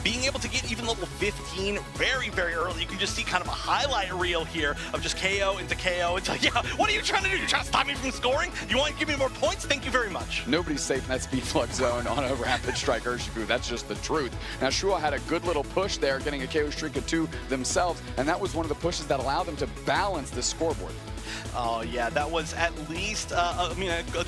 being able to get even level 15 very, very early. can just see kind of a highlight reel here of just KO into KO. It's like, yeah, what are you trying to do? You're trying to stop me from scoring? You want to give me more points? Thank you very much. Nobody's safe in that speed flux zone on a rapid strike Urshifu. That's just the truth. Now, Shua had a good little push there, getting a KO streak of 2 themselves, and that was one of the pushes that allowed them to balance the scoreboard. Oh, yeah, that was at least, a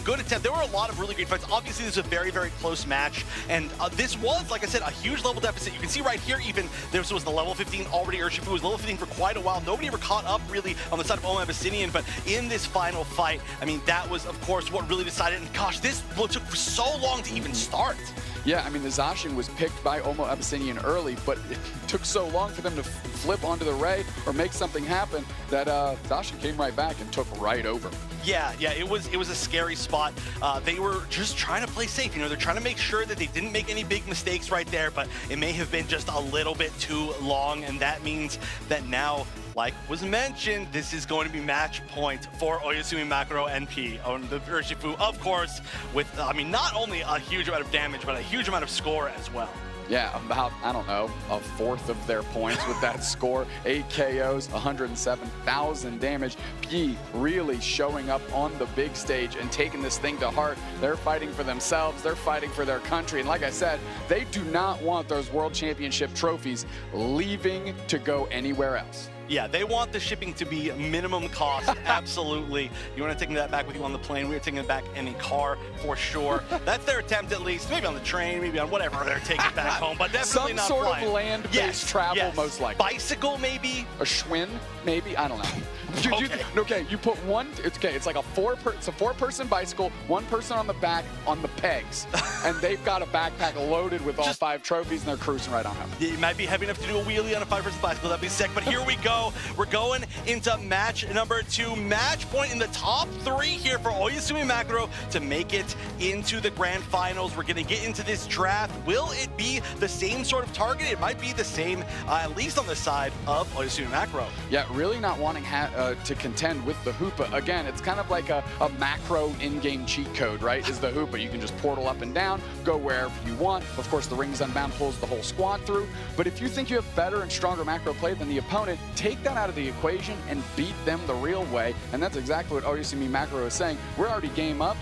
good attempt. There were a lot of really great fights. Obviously, this was a very, very close match, and this was, like I said, a huge level deficit. You can see right here, even, this was the level 15 already. Urshifu was level 15 for quite a while. Nobody ever caught up, really, on the side of Oma Abyssinian, but in this final fight, I mean, that was, of course, what really decided, and gosh, this took so long to even start. Yeah, I mean, the Zacian was picked by Omo Abyssinian early, but it took so long for them to flip onto the Ray or make something happen that Zacian came right back and took right over. Yeah, it was a scary spot. They were just trying to play safe. You know, they're trying to make sure that they didn't make any big mistakes right there, but it may have been just a little bit too long, and that means that now, like was mentioned, this is going to be match point for Oyasumi Macro NP on the Urshifu, of course, with, I mean, not only a huge amount of damage, but a huge amount of score as well. Yeah, about, I don't know, a fourth of their points with that score. 8 KOs, 107,000 damage. P really showing up on the big stage and taking this thing to heart. They're fighting for themselves. They're fighting for their country. And like I said, they do not want those World Championship trophies leaving to go anywhere else. Yeah, they want the shipping to be minimum cost, absolutely. You want to take that back with you on the plane, we're taking it back in a car for sure. That's their attempt at least, maybe on the train, maybe on whatever they're taking it back home, but definitely not some sort flying. of land-based travel, most likely. Bicycle, maybe? A Schwinn, maybe? I don't know. Okay, you put one, it's like a four-person bicycle, one person on the back on the pegs, and they've got a backpack loaded with all 5 trophies, and they're cruising right on home. Yeah, you might be heavy enough to do a wheelie on a 5-person bicycle, that'd be sick, but here we go. We're going into match number 2. Match point in the top 3 here for Oyasumi Macro to make it into the grand finals. We're going to get into this draft. Will it be the same sort of target? It might be the same, at least on the side of Oyasumi Macro. Yeah, really not wanting to contend with the Hoopa. Again, it's kind of like a macro in-game cheat code, right? Is the Hoopa. You can just portal up and down, go wherever you want. Of course, the Rings Unbound pulls the whole squad through. But if you think you have better and stronger macro play than the opponent, take that out of the equation and beat them the real way. And that's exactly what Oyasumi Macro is saying. We're already game up.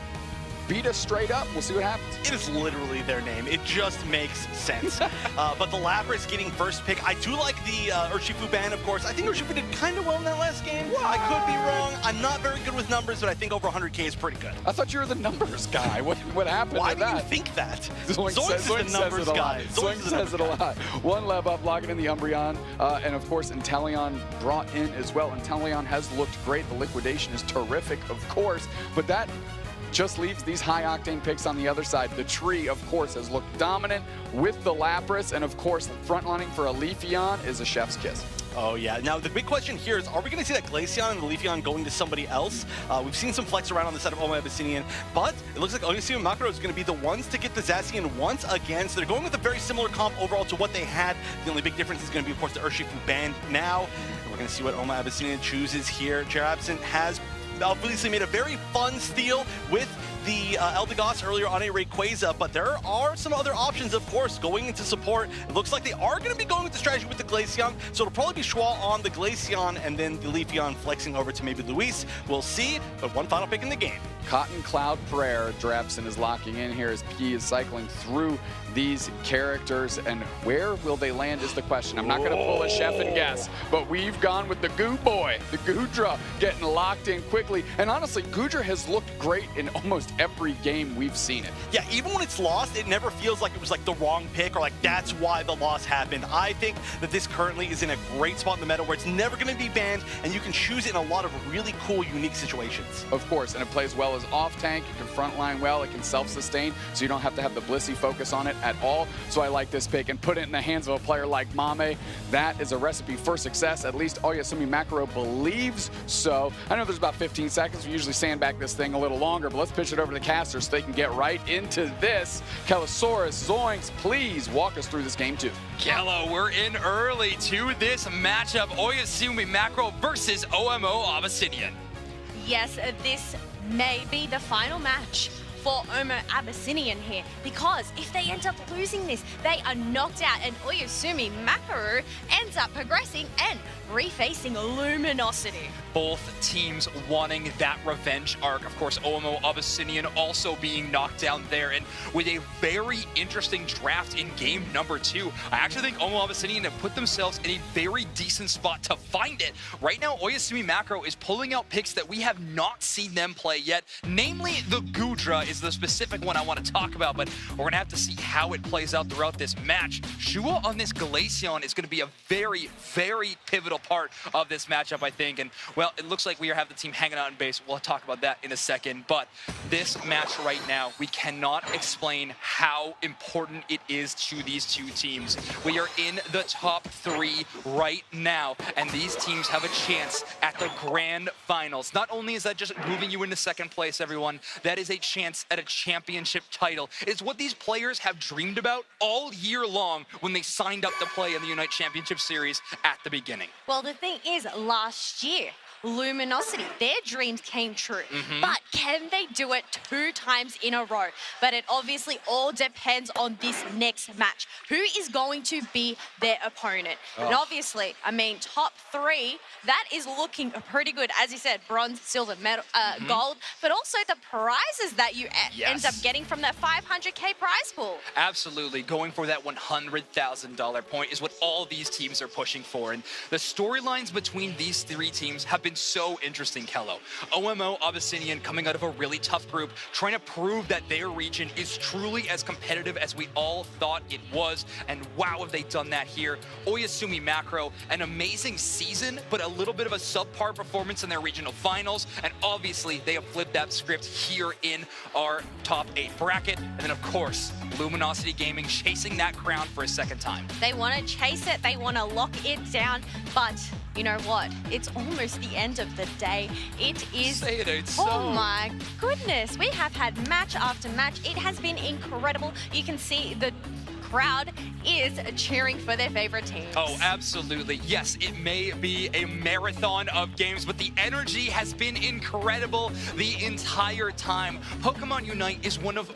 Beat us straight up. We'll see what happens. It is literally their name. It just makes sense. But the Lapras getting first pick. I do like the Urshifu ban, of course. I think Urshifu did kind of well in that last game. What? I could be wrong. I'm not very good with numbers, but I think over 100K is pretty good. I thought you were the numbers guy. What happened Why with that? Why do you think that? Zoinks is the numbers guy. Zoinks says it a lot. One level up, locking in the Umbreon. And of course, Inteleon brought in as well. Inteleon has looked great. The liquidation is terrific, of course. But that just leaves these high-octane picks on the other side. The tree, of course, has looked dominant with the Lapras, and of course, frontlining for a Leafeon is a chef's kiss. Oh, yeah. Now, the big question here is, are we going to see that Glaceon and the Leafeon going to somebody else? We've seen some flex around on the side of Oma Abyssinian, but it looks like Oyasumi Macro is going to be the ones to get the Zacian once again. So they're going with a very similar comp overall to what they had. The only big difference is going to be, of course, the Urshifu banned now. And we're going to see what Oma Abyssinian chooses here. Jarabson has obviously made a very fun steal with the Eldegoss earlier on a Rayquaza, but there are some other options, of course, going into support. It looks like they are going to be going with the strategy with the Glaceon, so it'll probably be Schwa on the Glaceon and then the Leafeon flexing over to maybe Luis. We'll see, but one final pick in the game. Cotton Cloud Prayer, Drapson is locking in here as P is cycling through these characters, and where will they land is the question. I'm not going to pull a chef and guess, but we've gone with the Goo Boy, the Goodra, getting locked in quickly. And honestly, Goodra has looked great in almost every game we've seen it. Yeah, even when it's lost, it never feels like it was like the wrong pick or like that's why the loss happened. I think that this currently is in a great spot in the meta where it's never going to be banned, and you can choose it in a lot of really cool, unique situations. Of course, and it plays well as off-tank, it can frontline well, it can self-sustain, so you don't have to have the Blissey focus on it at all. So I like this pick and put it in the hands of a player like Mame. That is a recipe for success. At least Oyasumi Macro believes so. I know there's about 15 seconds. We usually sandbag this thing a little longer, but let's pitch it over to the casters so they can get right into this. Kellosaurus, Zoinks, please walk us through this game too. Kello, we're in early to this matchup. Oyasumi Macro versus OMO Abyssinian. Yes, this may be the final match for Omo Abyssinian here, because if they end up losing this, they are knocked out, and Oyasumi Makaru ends up progressing and refacing Luminosity. Both teams wanting that revenge arc. Of course, Omo Abyssinian also being knocked down there, and with a very interesting draft in game number 2. I actually think Omo Abyssinian have put themselves in a very decent spot to find it. Right now, Oyasumi Macro is pulling out picks that we have not seen them play yet. Namely, the Gudra is the specific one I want to talk about, but we're going to have to see how it plays out throughout this match. Shua on this Glaceon is going to be a very, very pivotal part of this matchup, I think. And, well, it looks like we have the team hanging out in base. We'll talk about that in a second. But this match right now, we cannot explain how important it is to these two teams. We are in the top 3 right now, and these teams have a chance at the grand finals. Not only is that just moving you into second place, everyone, that is a chance at a championship title. It's what these players have dreamed about all year long when they signed up to play in the UNITE Championship Series at the beginning. Well, the thing is, last year, Luminosity, their dreams came true. But can they do it 2 times in a row? But it obviously all depends on this next match. Who is going to be their opponent? And obviously, I mean, top 3, that is looking pretty good. As you said, bronze, silver, medal, gold, but also the prizes that you end up getting from that 500K prize pool. Absolutely. Going for that $100,000 point is what all these teams are pushing for. And the storylines between these 3 teams have been so interesting, Kello. OMO Abyssinian coming out of a really tough group, trying to prove that their region is truly as competitive as we all thought it was. And wow, have they done that here. Oyasumi Macro, an amazing season, but a little bit of a subpar performance in their regional finals. And obviously, they have flipped that script here in our top 8 bracket. And then, of course, Luminosity Gaming chasing that crown for a second time. They want to chase it, they want to lock it down, but you know what? It's almost the end of the day. It is. Say it ain't oh so. my goodness. We have had match after match. It has been incredible. You can see the crowd is cheering for their favorite teams. Oh, absolutely. Yes, it may be a marathon of games, but the energy has been incredible the entire time. Pokemon Unite is one of,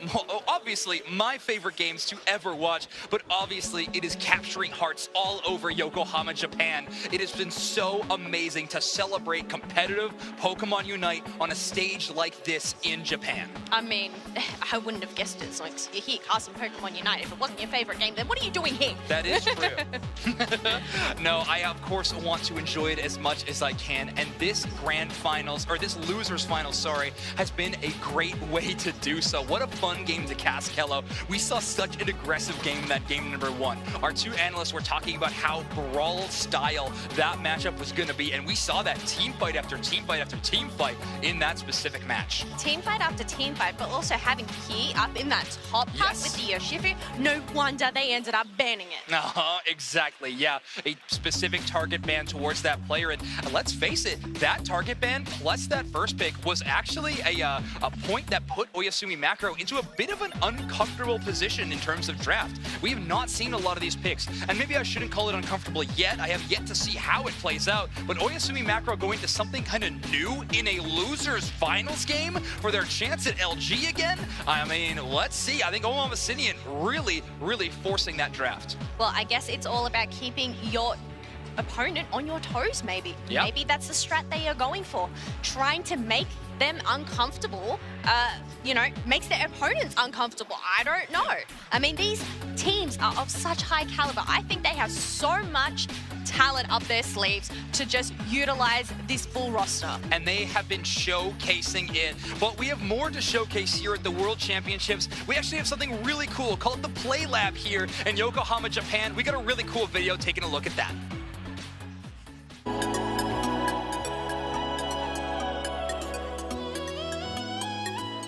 obviously, my favorite games to ever watch, but obviously it is capturing hearts all over Yokohama, Japan. It has been so amazing to celebrate competitive Pokemon Unite on a stage like this in Japan. I mean, I wouldn't have guessed it. So you're here casting Pokemon Unite. If it wasn't your favorite game, then what are you doing here? That is true. No, I of course want to enjoy it as much as I can, and this grand finals, or this losers finals, sorry, has been a great way to do so. What a fun game to cast, Kello. We saw such an aggressive game in that game number 1. Our 2 analysts were talking about how brawl style that matchup was going to be, and we saw that team fight after team fight after team fight in that specific match. Team fight after team fight, but also having P up in that top part with the Yoshifu, no wonder they ended up banning it. Exactly, yeah. A specific target ban towards that player, and let's face it, that target ban plus that first pick was actually a point that put Oyasumi Macro into a bit of an uncomfortable position in terms of draft. We have not seen a lot of these picks, and maybe I shouldn't call it uncomfortable yet. I have yet to see how it plays out, but Oyasumi Macro going to something kind of new in a losers finals game for their chance at LG again? I mean, let's see. I think Omo Abyssinian really forcing that draft. Well, I guess it's all about keeping your opponent on your toes, maybe. Yep. Maybe that's the strat they are going for. Trying to make them uncomfortable, you know, makes their opponents uncomfortable. I don't know. I mean, these teams are of such high caliber. I think they have so much talent up their sleeves to just utilize this full roster. And they have been showcasing it. But we have more to showcase here at the World Championships. We actually have something really cool called the Play Lab here in Yokohama, Japan. We got a really cool video taking a look at that.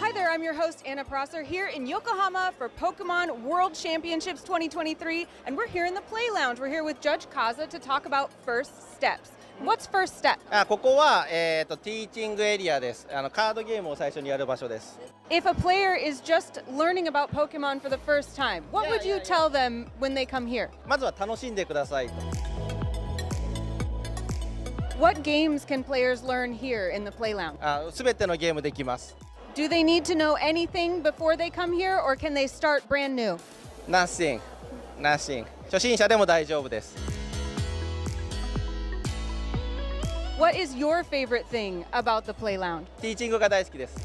Hi there, I'm your host, Anna Prosser, here in Yokohama for Pokemon World Championships 2023, and we're here in the Play Lounge. We're here with Judge Kaza to talk about first steps. What's first step? ここは、ティーチングエリアです。カードゲームを最初にやる場所です。 If a player is just learning about Pokemon for the first time, what would you tell them when they come here? まずは楽しんでください。 What games can players learn here in the Play Lounge? すべてのゲームできます。Do they need to know anything before they come here, or can they start brand new? Nothing. 初心者でも大丈夫です。 What is your favorite thing about the Play Lounge? ティーチングが大好きです。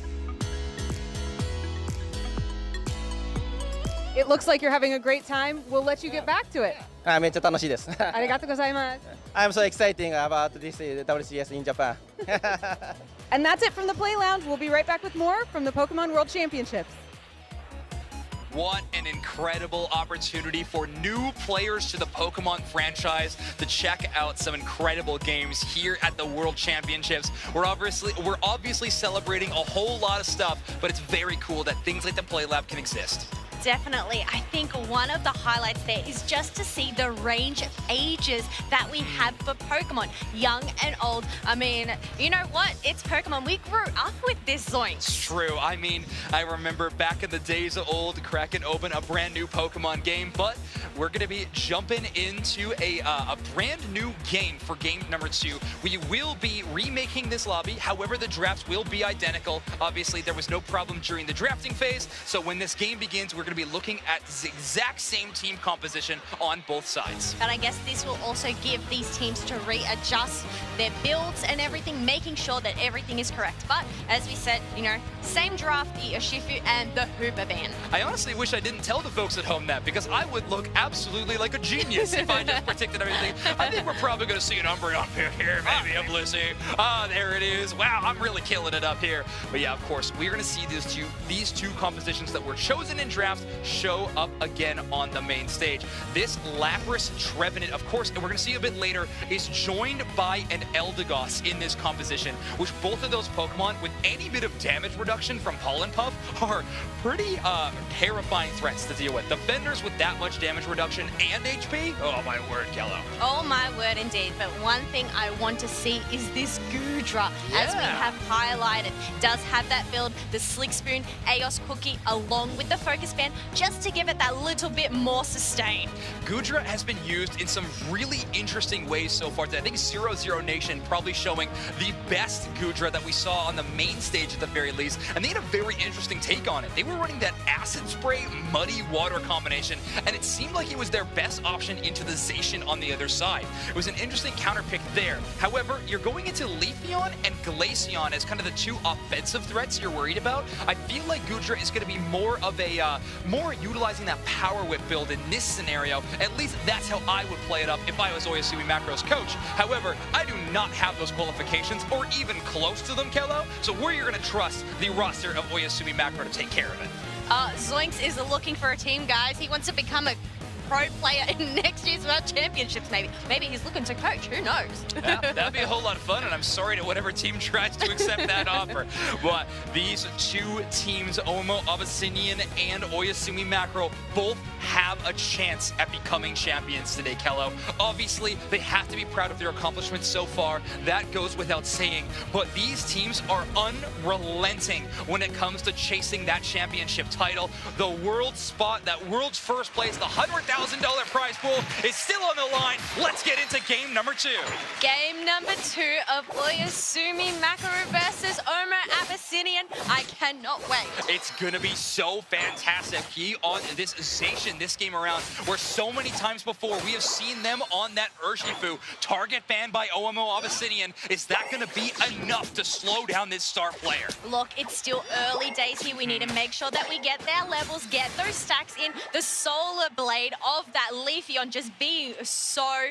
It looks like you're having a great time. We'll let you get back to it. めっちゃ楽しいです。ありがとうございます。I'm so excited about this WCS in Japan. And that's it from the Play Lounge. We'll be right back with more from the Pokémon World Championships. What an incredible opportunity for new players to the Pokemon franchise to check out some incredible games here at the World Championships. We're obviously celebrating a whole lot of stuff, but it's very cool that things like the Play Lab can exist. Definitely. I think one of the highlights there is just to see the range of ages that we have for Pokemon, young and old. I mean, you know what? It's Pokemon. We grew up with this Zoinks. It's true. I mean, I remember back in the days of old, cracking open a brand new Pokemon game, but we're going to be jumping into a brand new game for game number 2. We will be remaking this lobby. However, the drafts will be identical. Obviously, there was no problem during the drafting phase, so when this game begins, we're going to be looking at the exact same team composition on both sides. But I guess this will also give these teams to readjust their builds and everything, making sure that everything is correct. But as we said, you know, same draft, the Urshifu and the Hoopa ban. I honestly wish I didn't tell the folks at home that, because I would look absolutely like a genius if I just predicted everything. I think we're probably going to see an Umbreon here, maybe a Blissey. Ah, there it is. Wow, I'm really killing it up here. But yeah, of course, we're going to see these two compositions that were chosen in drafts show up again on the main stage. This Lapras Trevenant, of course, and we're going to see a bit later, is joined by an Eldegoss in this composition, which both of those Pokemon with any bit of damage reduction from Pollen Puff are pretty terrifying threats to deal with. Defenders with that much damage reduction and HP? Oh my word, Kello. Oh my word indeed. But one thing I want to see is this Goodra, as we have highlighted. Does have that build, the Slick Spoon, Aeos Cookie, along with the Focus Band, just to give it that little bit more sustain. Goodra has been used in some really interesting ways so far. I think 00 Nation probably showing the best Goodra that we saw on the main stage at the very least, and they had a very interesting take on it. They were running that Acid Spray Muddy Water combination, and it seemed like it was their best option into the Zacian on the other side. It was an interesting counter pick there. However, you're going into Leafeon and Glaceon as kind of the two offensive threats you're worried about. I feel like Goodra is going to be more of a, more utilizing that Power Whip build in this scenario. At least that's how I would play it up if I was Oyasumi Macro's coach. However, I do not have those qualifications or even close to them, Kello, so we're going to trust the roster of Oyasumi Macro to take care of it. Zoinks is looking for a team, guys. He wants to become a pro player in next year's World Championships, maybe. Maybe he's looking to coach, who knows? Yeah, that'd be a whole lot of fun, and I'm sorry to whatever team tries to accept that offer. But these two teams, Omo Abyssinian and Oyasumi Macro, both have a chance at becoming champions today, Kello. Obviously, they have to be proud of their accomplishments so far. That goes without saying. But these teams are unrelenting when it comes to chasing that championship title. The world spot, that world's first place, the $100,000 prize pool is still on the line. Let's get into game number 2. Game number 2 of Oyasumi Macro versus Omo Abyssinian. I cannot wait. It's gonna be so fantastic. He on this Zacian this game around, where so many times before we have seen them on that Urshifu. Target banned by Omo Abyssinian. Is that gonna be enough to slow down this star player? Look, it's still early days here. We need to make sure that we get their levels, get those stacks in. The Solar Blade of that Leafeon just being so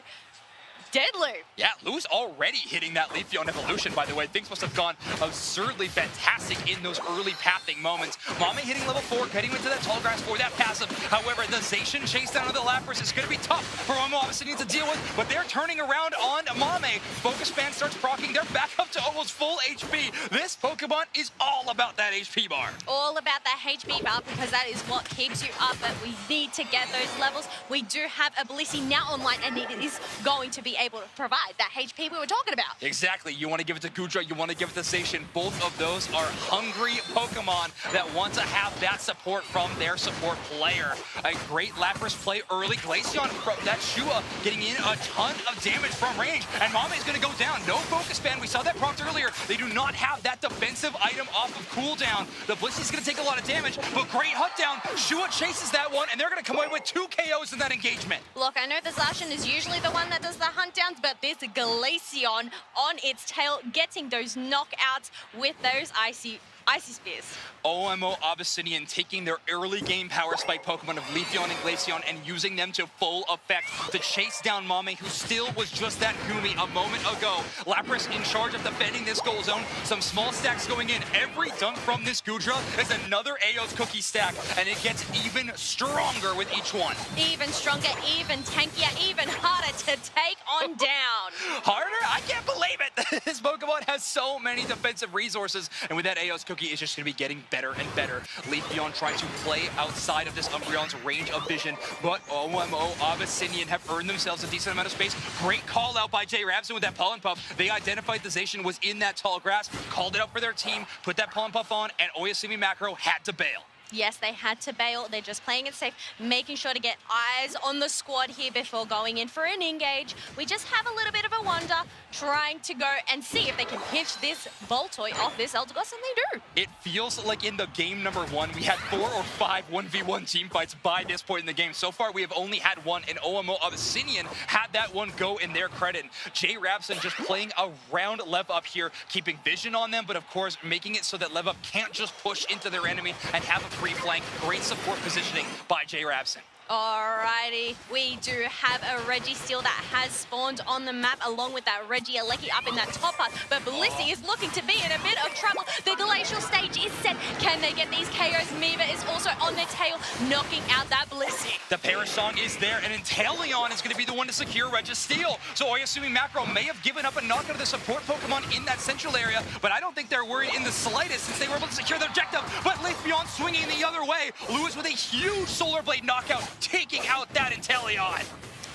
deadly. Yeah, Lou's already hitting that Leafeon evolution, by the way. Things must have gone absurdly fantastic in those early pathing moments. Mame hitting level 4, getting into that tall grass for that passive. However, the Zacian chase down of the Lapras is going to be tough for Omo Abyssinian to deal with, but they're turning around on Mame. Focus Band starts proccing. They're back up to almost full HP. This Pokemon is all about that HP bar. All about that HP bar, because that is what keeps you up, but we need to get those levels. We do have a Blissey now online, and it is going to be able to provide that HP we were talking about. Exactly. You want to give it to Gudra, you want to give it to Zacian. Both of those are hungry Pokemon that want to have that support from their support player. A great Lapras play early. Glaceon from that Shua getting in a ton of damage from range. And Mame is going to go down. No focus ban. We saw that prompt earlier. They do not have that defensive item off of cooldown. The Blissey is going to take a lot of damage, but great hunt down. Shua chases that one, and they're going to come away with 2 KOs in that engagement. Look, I know the Zacian is usually the one that does the hunt downs, but this Glaceon on its tail getting those knockouts with those icy spears. OMO Abyssinian taking their early game power spike Pokemon of Leafeon and Glaceon and using them to full effect to chase down Mame, who still was just that Gumi a moment ago. Lapras in charge of defending this goal zone. Some small stacks going in. Every dunk from this Gudra is another Ao's cookie stack, and it gets even stronger with each one. Even stronger, even tankier, even harder to take on down. Harder? I can't believe it. This Pokemon has so many defensive resources, and with that Ao's cookie, it's just going to be getting better and better. Leafeon trying to play outside of this Umbreon's range of vision, but OMO Abyssinian have earned themselves a decent amount of space. Great call out by Jay Rabson with that Pollen Puff. They identified the Zacian was in that tall grass, called it up for their team, put that Pollen Puff on, and Oyasumi Macro had to bail. Yes, they had to bail. They're just playing it safe, making sure to get eyes on the squad here before going in for an engage. We just have a little bit of a wonder, trying to go and see if they can pitch this Voltoy off this Eldegoss, and they do. It feels like in the game number 1, we had 4 or 5 1v1 team fights by this point in the game. So far, we have only had one, and OMO Abyssinian had that one go in their credit. Jay Rabson just playing around Lev Up here, keeping vision on them, but of course, making it so that Lev Up can't just push into their enemy and have a free flank. Great support positioning by Jay Rabson. Alrighty, we do have a Registeel that has spawned on the map along with that Regieleki up in that top part, but Blissey is looking to be in a bit of trouble. The glacial stage is set. Can they get these KOs? Miva is also on their tail, knocking out that Blissey. The Parasong is there, and Inteleon is going to be the one to secure Registeel. So Oyasumi Macro may have given up a knockout of the support Pokemon in that central area, but I don't think they're worried in the slightest since they were able to secure their objective. But Leafeon swinging the other way. Lewis with a huge Solar Blade knockout, taking out that Inteleon.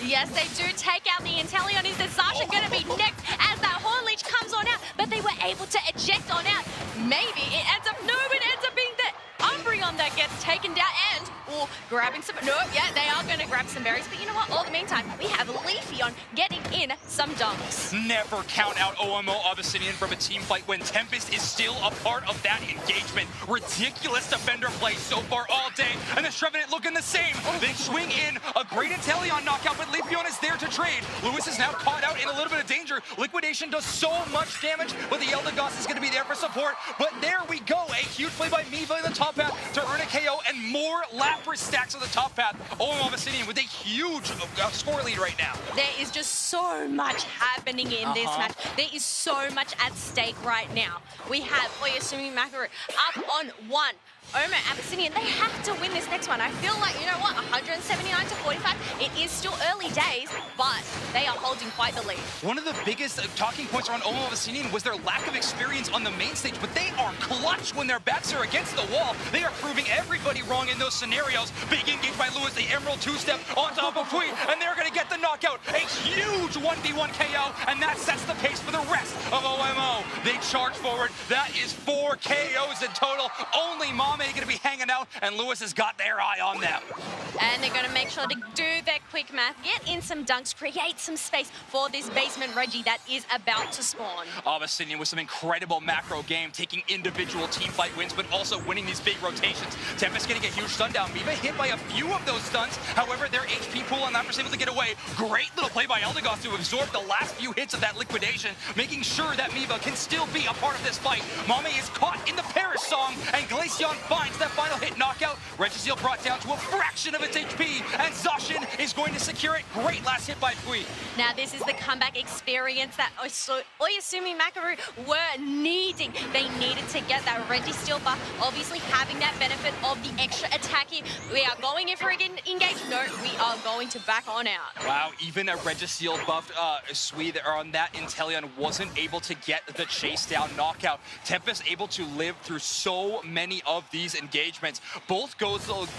Yes, they do take out the Inteleon. Is the Zacian going to be next as that Horn Leech comes on out? But they were able to eject on out. Maybe it ends up, no, it ends up being the Umbreon that gets taken down and, or grabbing some, no, yeah, they are going to grab some berries. But you know what, all the meantime, we have Leafeon getting in some dunks. Never count out OMO Abyssinian from a team fight when Tempest is still a part of that engagement. Ridiculous defender play so far all day, and the Trevenant looking the same. They swing in a great Inteleon knockout, but Leafeon is there to trade. Lewis is now caught out in a little bit of danger. Liquidation does so much damage, but the Eldegoss is going to be there for support. But there we go, a huge play by Miva in the top path to earn a KO, and more Lapras stacks on the top path. OMO Abyssinian with a huge score lead right now. There is just so much happening in this match. There is so much at stake right now. We have Oyasumi Macro up on 1. OMO Abyssinian, they have to win this next one. I feel like, you know what, 179 to 45, it is still early days, but they are holding quite the lead. One of the biggest talking points around OMO Abyssinian was their lack of experience on the main stage, but they are clutch when their backs are against the wall. They are proving everybody wrong in those scenarios. Big engage by Lewis, the Emerald two-step on top of Pui, and they're going to get the knockout. A huge 1v1 KO, and that sets the pace for the rest of OMO. They charge forward. That is 4 KOs in total. Only Mame going to be hanging out, and Lewis has got their eye on them. And they're going to make sure to do their quick math, get in some dunks, create some space for this basement Reggie that is about to spawn. Abyssinian with some incredible macro game, taking individual team fight wins, but also winning these big rotations. Tempest getting a huge stun down. Miva hit by a few of those stuns. However, their HP pool and Lapras able to get away. Great little play by Eldegoss to absorb the last few hits of that liquidation, making sure that Miva can still be a part of this fight. Mame is caught in the Parasong, and Glaceon finds that final hit knockout. Registeel brought down to a fraction of its HP, and Zacian is going to secure it. Great last hit by Pui. Now this is the comeback experience that Oyasumi Macro were needing. They needed to get that Registeel buff, obviously having that benefit of the extra attack here. We are going in for an engage. No, we are going to back on out. Wow, even a Registeel buffed Sui on that Inteleon wasn't able to get the chase down knockout. Tempest able to live through so many of these engagements. Both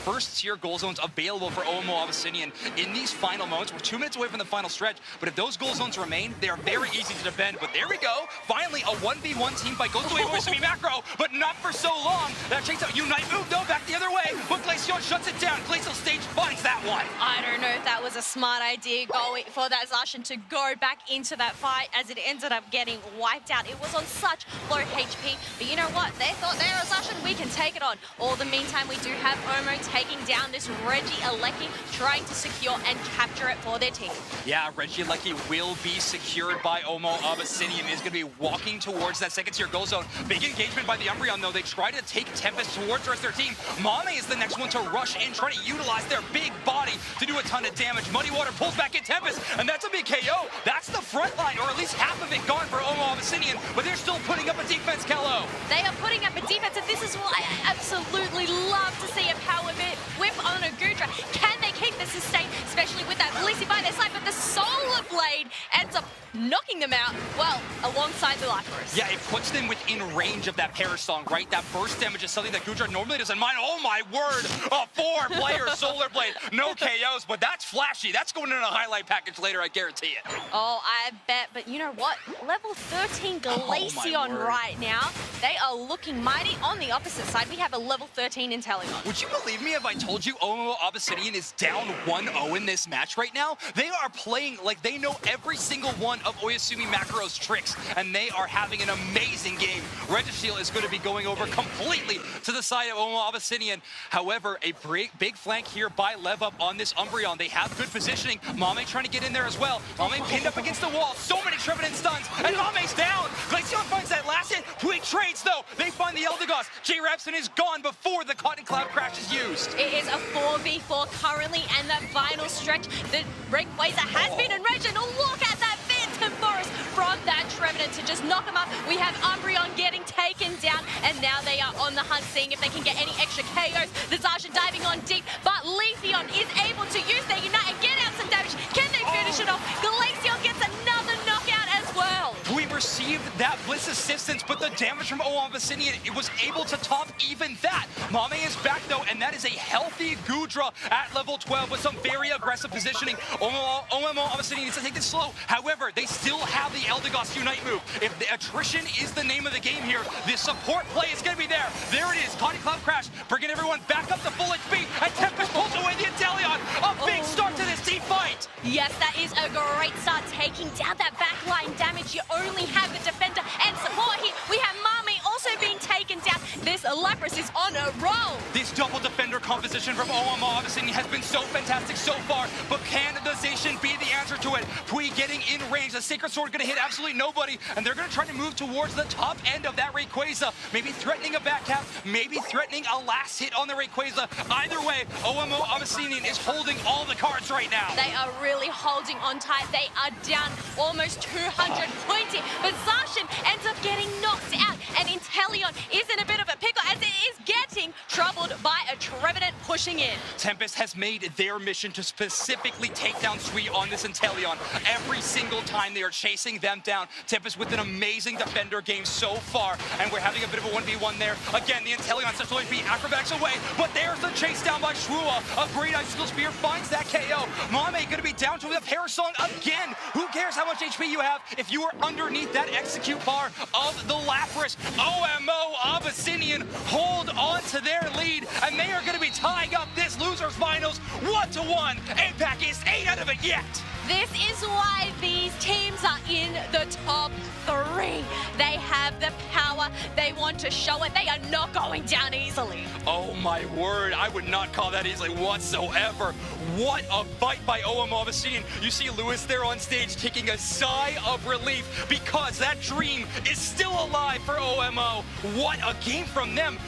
first tier goal zones available for OMO Abyssinian. Abyssinian in these final moments. We're 2 minutes away from the final stretch, but if those goal zones remain, they are very easy to defend. But there we go. Finally, a 1v1 team fight goes away for Semi Macro, but not for so long. That chase out Unite move, though, back the other way. But Glaceon shuts it down. Glacial Stage finds that one. I don't know if that was a smart idea going for that Zacian to go back into that fight, as it ended up getting wiped out. It was on such low HP, but you know what? They thought there, Zacian, we can take it on. All the meantime, we do have Omo taking down this Reggie Alecki, trying to secure and capture it for their team. Yeah, Reggie Alecki will be secured by Omo Abyssinian. Is going to be walking towards that second tier goal zone. Big engagement by the Umbreon, though. They try to take Tempest towards the rest of their team. Mame is the next one to rush in, trying to utilize their big body to do a ton of damage. Muddy Water pulls back in Tempest, and that's a big KO. That's the front line, or at least half of it gone for Omo Abyssinian, but they're still putting up a defense, Kello. They are putting up a defense, and this is what I absolutely love to see, a power whip on a Goodra. Can they keep the sustain, especially with that Blissey by their side, but the Solar Blade ends up knocking them out, well, alongside the Lapras. Yeah, it puts them within range of that Parasong, right? That burst damage is something that Goodra normally doesn't mind. Oh my word, a 4-player Solar Blade. No KOs, but that's flashy. That's going in a highlight package later, I guarantee it. Oh, I bet, but you know what? Level 13 Glaceon right now, they are looking mighty. On the opposite side, we have a level 13 Inteleon. Would you believe me if I told you Omo Abyssinian is down 1-0 in this match right now? They are playing like they know every single one of Oyasumi Macaro's tricks, and they are having an amazing game. Registeel is going to be going over completely to the side of Omo Abyssinian. However, a big flank here by Levup on this Umbreon. They have good positioning. Mame trying to get in there as well. Mame pinned up against the wall. So many Trevenant stuns, and Mame's down. Glaceon finds that last hit. Quick trades, though. They find the Eldegoss. J. Rapson is gone before the Cotton Cloud crash is used. It is a 4v4 currently, and the final stretch, the Rayquaza has been enraged. And look at that Phantom Forest from that Trevenant to just knock him up. We have Umbreon getting taken down, and now they are on the hunt, seeing if they can get any extra KOs. The Zacian diving on deep, but Leafeon is able to use their Unite and get out some damage. Can they finish it off? Glaceon gets another knockout as well. We received that Bliss assistance, but the damage from Omo Abyssinian, it was able to top even that. Mame is back, though, and that is a healthy Goodra at level 12 with some very aggressive positioning. Omo Abyssinian needs to take this slow. However, they still have the Eldegoss Unite move. If the attrition is the name of the game here, the support play is going to be there. There it is, Cotton Cloud Crash, bringing everyone back up to full HP, and Tempest pulls away the Inteleon. A big start to this team fight. Yes, that is a great start, taking down that backline damage. You only have the defender and support here. We have Mame also being taken down. This Lapras is on a roll. This double defender composition from Omo Abyssinian has been so fantastic so far, but can the Zacian be the answer to it? Pui getting in range. The Sacred Sword going to hit absolutely nobody, and they're going to try to move towards the top end of that Rayquaza. Maybe threatening a back cap, maybe threatening a last hit on the Rayquaza. Either way, Omo Abyssinian is holding all the cards right now. They are really holding on tight. They are down almost 200 points here, but Zacian ends up getting knocked out, and Inteleon is in a bit of a pickle as it is getting troubled by a Trevenant pushing in. Tempest has made their mission to specifically take down Sweet on this Inteleon. Every single time they are chasing them down. Tempest with an amazing defender game so far, and we're having a bit of a 1v1 there. Again, the Inteleon such a beat acrobatics away, but there's the chase down by Shrewa. A great Icicle Spear finds that KO. Mame gonna be down to the Parasong again. Who cares how much HP you have if you are underneath that execute bar of the Lapras? Omo Abyssinian hold on to their lead, and they are gonna be tying up this losers finals 1-1. APAC is 8 out of it yet. This is why these teams are in the top 3. They have the power. They want to show it. They are not going down easily. Oh my word, I would not call that easily whatsoever. What a fight by Omo Abyssinian. You see Lewis there on stage taking a sigh of relief because that dream is still alive for OMO. What a game from them.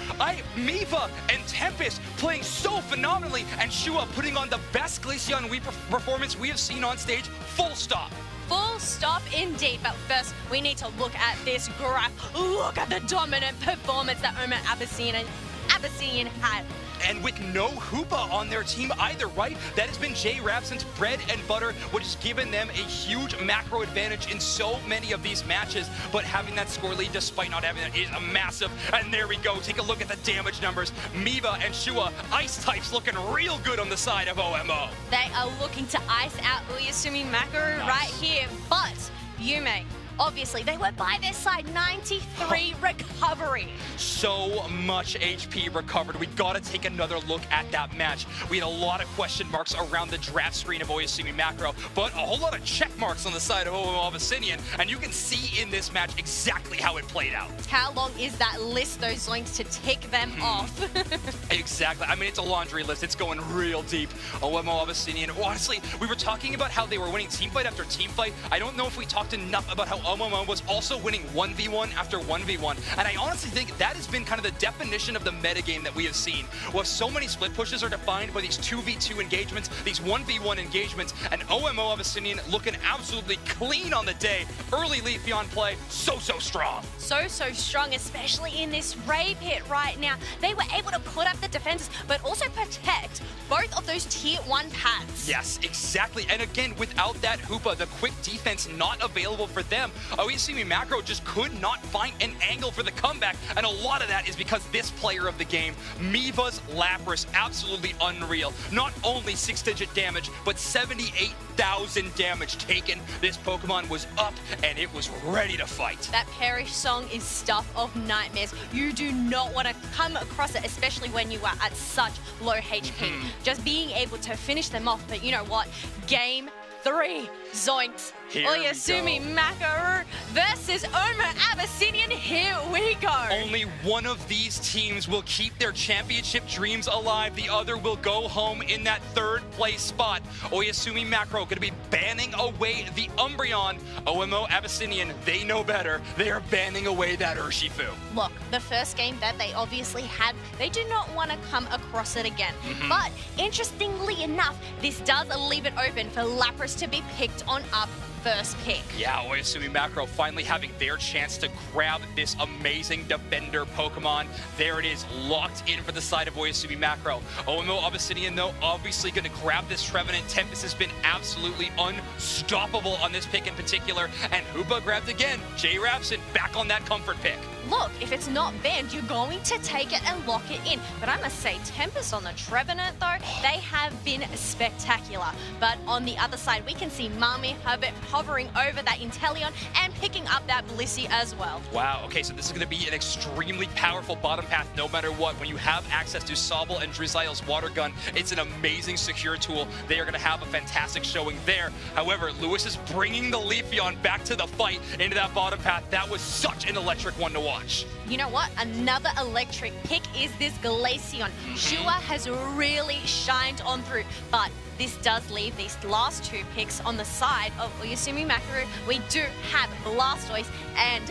Miva and Tempest playing so phenomenally, and Shua putting on the best Glaceon performance we have seen on stage. Full stop. Full stop indeed. But first, we need to look at this graph. Look at the dominant performance that Omo Abyssinian had. and with no Hoopa on their team either, right? That has been Jay Rapson's bread and butter, which has given them a huge macro advantage in so many of these matches, but having that score lead despite not having that is a massive. And there we go, take a look at the damage numbers. Miva and Shua, ice types looking real good on the side of OMO. They are looking to ice out Uyasumi Makaru right here, but Yume, obviously, they were by their side, 93 recovery. So much HP recovered. We gotta take another look at that match. We had a lot of question marks around the draft screen of Oyasumi Macro, but a whole lot of check marks on the side of OMO Abyssinian, and you can see in this match exactly how it played out. How long is that list, those zoinks, to tick them off? Exactly. I mean, it's a laundry list. It's going real deep. OMO Abyssinian. Honestly, we were talking about how they were winning teamfight after teamfight. I don't know if we talked enough about how OMO was also winning 1v1 after 1v1. And I honestly think that has been kind of the definition of the metagame that we have seen, where so many split pushes are defined by these 2v2 engagements, these 1v1 engagements, and OMO Abyssinian looking absolutely clean on the day. Early Leafeon play, so strong. So strong, especially in this Ray pit right now. They were able to put up the defenses, but also protect both of those tier 1 paths. Yes, exactly. And again, without that Hoopa, the quick defense not available for them, Oyasumi Macro just could not find an angle for the comeback. And a lot of that is because this player of the game, Miva's Lapras, absolutely unreal. Not only 6-digit damage, but 78,000 damage taken. This Pokemon was up and it was ready to fight. That Perish song is stuff of nightmares. You do not want to come across it, especially when you are at such low HP. Just being able to finish them off. But you know what? Game 3. Zoinks. Oyasumi Makaru versus OMO Abyssinian. Here we go. Only one of these teams will keep their championship dreams alive. The other will go home in that 3rd place spot. Oyasumi Macro going to be banning away the Umbreon. OMO Abyssinian, they know better. They are banning away that Urshifu. Look, the first game that they obviously had, they do not want to come across it again. But interestingly enough, this does leave it open for Lapras to be picked on up first pick. Yeah, Oyasumi Macro finally having their chance to grab this amazing defender Pokemon. There it is, locked in for the side of Oyasumi Macro. OMO Abyssinian, though, obviously going to grab this Trevenant. Tempest has been absolutely unstoppable on this pick in particular. And Hoopa grabbed again. Jay Rapson back on that comfort pick. Look, if it's not banned, you're going to take it and lock it in. But I must say, Tempest on the Trevenant, though, they have been spectacular. But on the other side, we can see Mami hovering over that Inteleon and picking up that Blissey as well. Wow, okay, so this is going to be an extremely powerful bottom path no matter what. When you have access to Sobble and Drizzle's Water Gun, it's an amazing secure tool. They are going to have a fantastic showing there. However, Lewis is bringing the Leafeon back to the fight into that bottom path. That was such an electric one to watch. You know what? Another electric pick is this Glaceon. Shua has really shined on through, but this does leave these last 2 picks on the side of Oyasumi Makaru. We do have Blastoise and,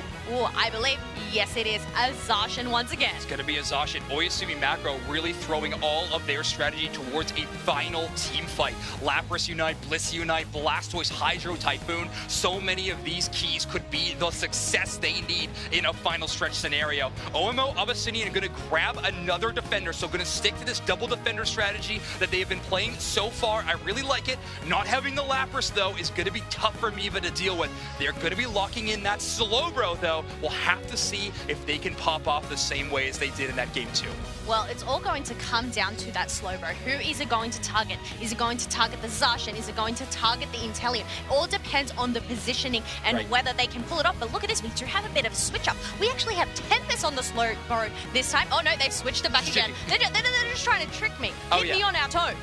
I believe, yes it is, a Zacian once again. It's going to be a Zacian. Oyasumi Macro really throwing all of their strategy towards a final team fight. Lapras Unite, Bliss Unite, Blastoise, Hydro Typhoon. So many of these keys could be the success they need in a final stretch scenario. OMO Abyssinian going to grab another defender, so going to stick to this double defender strategy that they have been playing so far. I really like it. Not having the Lapras, though, is going to be tough for Miva to deal with. They're going to be locking in that Slowbro, though. We'll have to see if they can pop off the same way as they did in that game 2. Well, it's all going to come down to that Slowbro. Who is it going to target? Is it going to target the Zacian? Is it going to target the Inteleon? It all depends on the positioning and whether they can pull it off. But look at this. We do have a bit of a switch up. We actually have Tempest on the Slowbro this time. Oh, no, they've switched it back again. They're just trying to trick me. Keep me on our toes.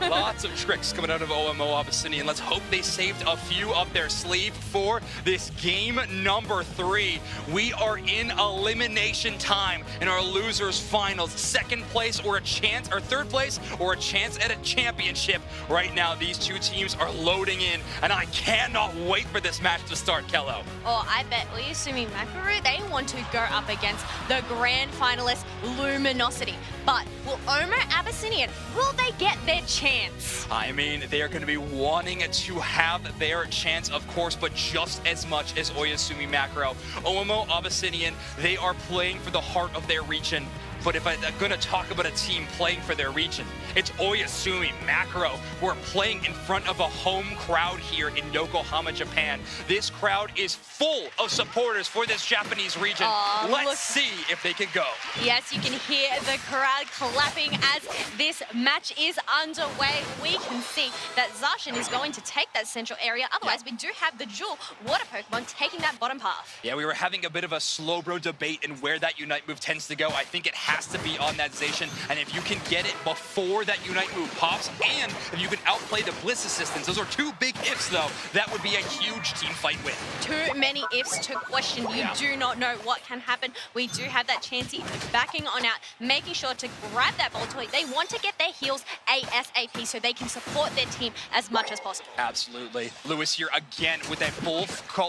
Lots of tricks coming out of OMO Abyssinian. Let's hope they saved a few up their sleeve for this game number 3. We are in elimination time in our losers finals. 2nd place or a chance, or 3rd place or a chance at a championship. Right now, these 2 teams are loading in, and I cannot wait for this match to start, Kello. Oh, I bet Oyasumi Makaru, they want to go up against the grand finalist, Luminosity. But will OMO Abyssinian, will they get their chance? I mean, they are going to be wanting to have their chance, of course, but just as much as Oyasumi Macro. OMO Abyssinian, they are playing for the heart of their region. But if I'm going to talk about a team playing for their region, it's Oyasumi, Macro, who are playing in front of a home crowd here in Yokohama, Japan. This crowd is full of supporters for this Japanese region. Let's see if they can go. Yes, you can hear the crowd clapping as this match is underway. We can see that Zacian is going to take that central area. Otherwise, we do have the dual water Pokemon taking that bottom path. Yeah, we were having a bit of a slow bro debate in where that Unite move tends to go. I think it has to be on that Zacian, and if you can get it before that Unite move pops, and if you can outplay the Bliss assistance, those are two big ifs though, that would be a huge team fight win. Too many ifs to question. You do not know what can happen. We do have that Chansey backing on out, making sure to grab that Voltoid. They want to get their heals ASAP so they can support their team as much as possible. Absolutely. Lewis here again with that full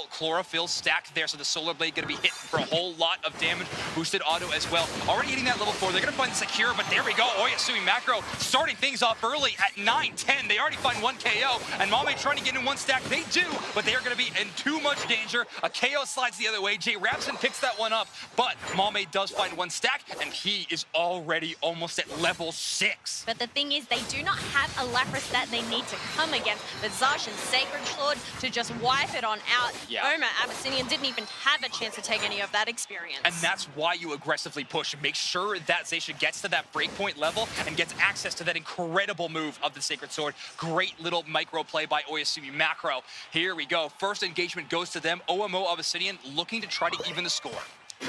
chlorophyll stacked there, so the Solar Blade going to be hitting for a whole lot of damage. Boosted auto as well. Already hitting that level 4. They're going to find the secure, but there we go. Oyasumi Macro starting things off early at 9-10. They already find one KO, and Mame trying to get in one stack. They do, but they are going to be in too much danger. A KO slides the other way. Jay Rapson picks that one up, but Mame does find one stack, and he is already almost at level 6. But the thing is, they do not have a Lapras that they need to come against. But Zacian, Sacred Sword to just wipe it on out. Oma Abyssinian didn't even have a chance to take any of that experience. And that's why you aggressively push. Make sure that Zacian gets to that breakpoint level and gets access to that incredible move of the Sacred Sword. Great little micro play by Oyasumi Macro. Here we go. First engagement goes to them. OMO Abyssinian looking to try to even the score.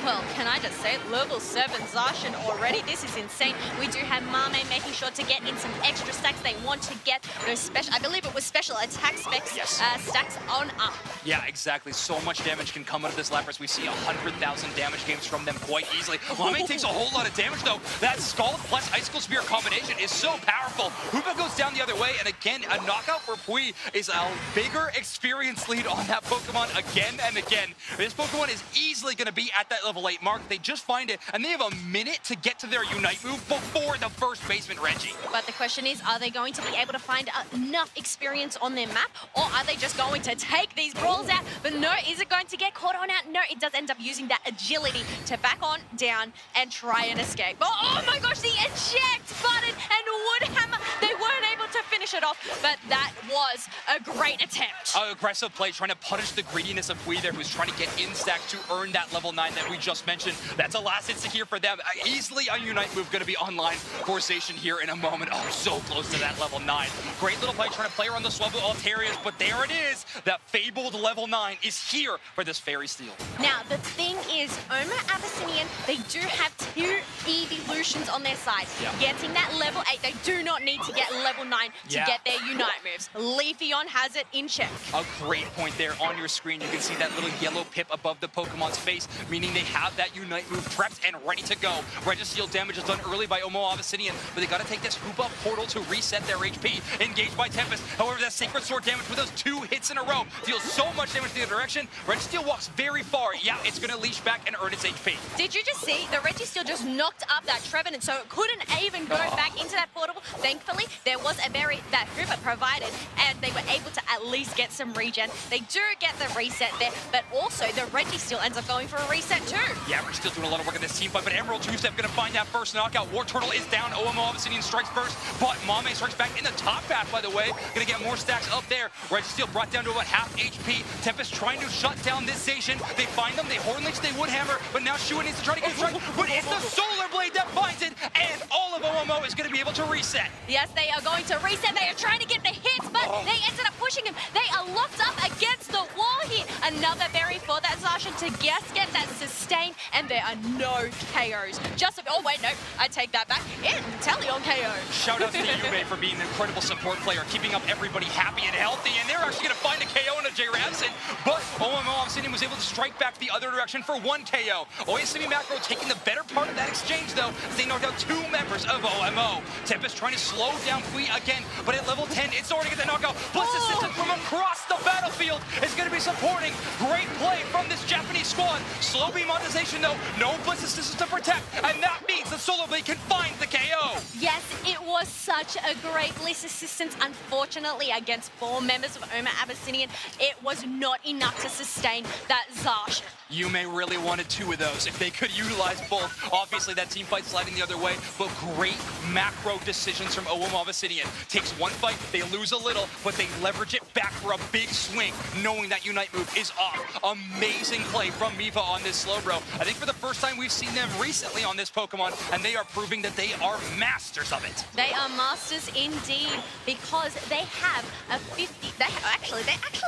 Well, can I just say, level 7 Zacian already. This is insane. We do have Mame making sure to get in some extra stacks. They want to get those special, I believe it was special attack specs, stacks on up. Yeah, exactly. So much damage can come out of this Lapras. We see 100,000 damage games from them quite easily. Mame takes a whole lot of damage, though. That Scald plus Icicle Spear combination is so powerful. Hoopa goes down the other way, and again, a knockout for Pui is a bigger experience lead on that Pokemon again and again. This Pokemon is easily going to be at that level 8 mark. They just find it, and they have a minute to get to their Unite move before the first baseman, Reggie. But the question is, are they going to be able to find enough experience on their map, or are they just going to take these brawls out? But no, is it going to get caught on out? No, it does end up using that agility to back on, down, and try and escape. Oh my gosh, the eject button and Woodhammer, they weren't able to finish it off, but that was a great attempt. Aggressive play, trying to punish the greediness of Pui there, who's trying to get in stack to earn that level 9 that we just mentioned. That's a last insta here for them. Easily a Unite move going to be online for Zacian here in a moment. Oh, so close to that level 9. Great little play trying to play around the Swablu Altarias, but there it is. That fabled level 9 is here for this Fairy Steel. Now, the thing is, Oma Abyssinian, they do have 2 evolutions on their side. Getting that level 8, they do not need to get level 9 to get their Unite moves. Leafeon has it in check. A great point there on your screen. You can see that little yellow pip above the Pokemon's face, meaning they have that Unite move prepped and ready to go. Registeel damage is done early by Omo Abyssinian, but they got to take this Hoopa portal to reset their HP. Engaged by Tempest. However, that Sacred Sword damage with those 2 hits in a row deals so much damage the other direction. Registeel walks very far. Yeah, it's going to leash back and earn its HP. Did you just see the Registeel just knocked up that Trevenant, so it couldn't even go back into that portable? Thankfully, there was a berry that Hoopa provided, and they were able to at least get some regen. They do get the reset there, but also the Registeel ends up going for a reset too. Yeah, Registeel doing a lot of work in this team fight, but Emerald Two-Step going to find that first knockout. War Turtle is down. OMO Abyssinian strikes first, but Mame strikes back in the top path, by the way. Going to get more stacks up there. Registeel brought down to about half HP. Tempest trying to shut down this Zacian. They find them, they Horn Leech, they Woodhammer, but now Shua needs to try to get strike, but it's the Solar Blade that finds it, and all of OMO is going to be able to reset. Yes, they are going to reset. They are trying to get the hits, but they ended up pushing him. They are locked up against the wall here. Another berry for that Zacian to just get that sustain, and there are no KOs. Oh wait, no, I take that back. Inteleon KO. Shout out to Yubei for being an incredible support player, keeping up everybody happy and healthy, and they're actually going to find a KO and a J Ramson, but OMO Abyssinian was able to strike back the other direction for 1 KO. Oyasumi Macro taking the better part of that exchange, though, as they knocked out 2 members of OMO. Tempest trying to slow down Pui again, but at level 10, it's already get the knockout. Bliss assistance from across the battlefield is going to be supporting. Great play from this Japanese squad. Slow beam monetization, though. No Bliss assistance to protect, and that means the Solar Blade can find the KO. Yes, it was such a great Bliss assistance. Unfortunately, against 4 members of Oma Abyssinian, it was not enough to sustain that Zacian. Yume really wanted 2 of those. If they could utilize both, obviously that team fight sliding the other way, but great macro decisions from OMO Obsidian. Takes 1 fight, they lose a little, but they leverage it back for a big swing, knowing that Unite move is off. Amazing play from Miva on this Slowbro. I think for the first time we've seen them recently on this Pokemon, and they are proving that they are masters of it. They are masters indeed, because they have a 50. They're actually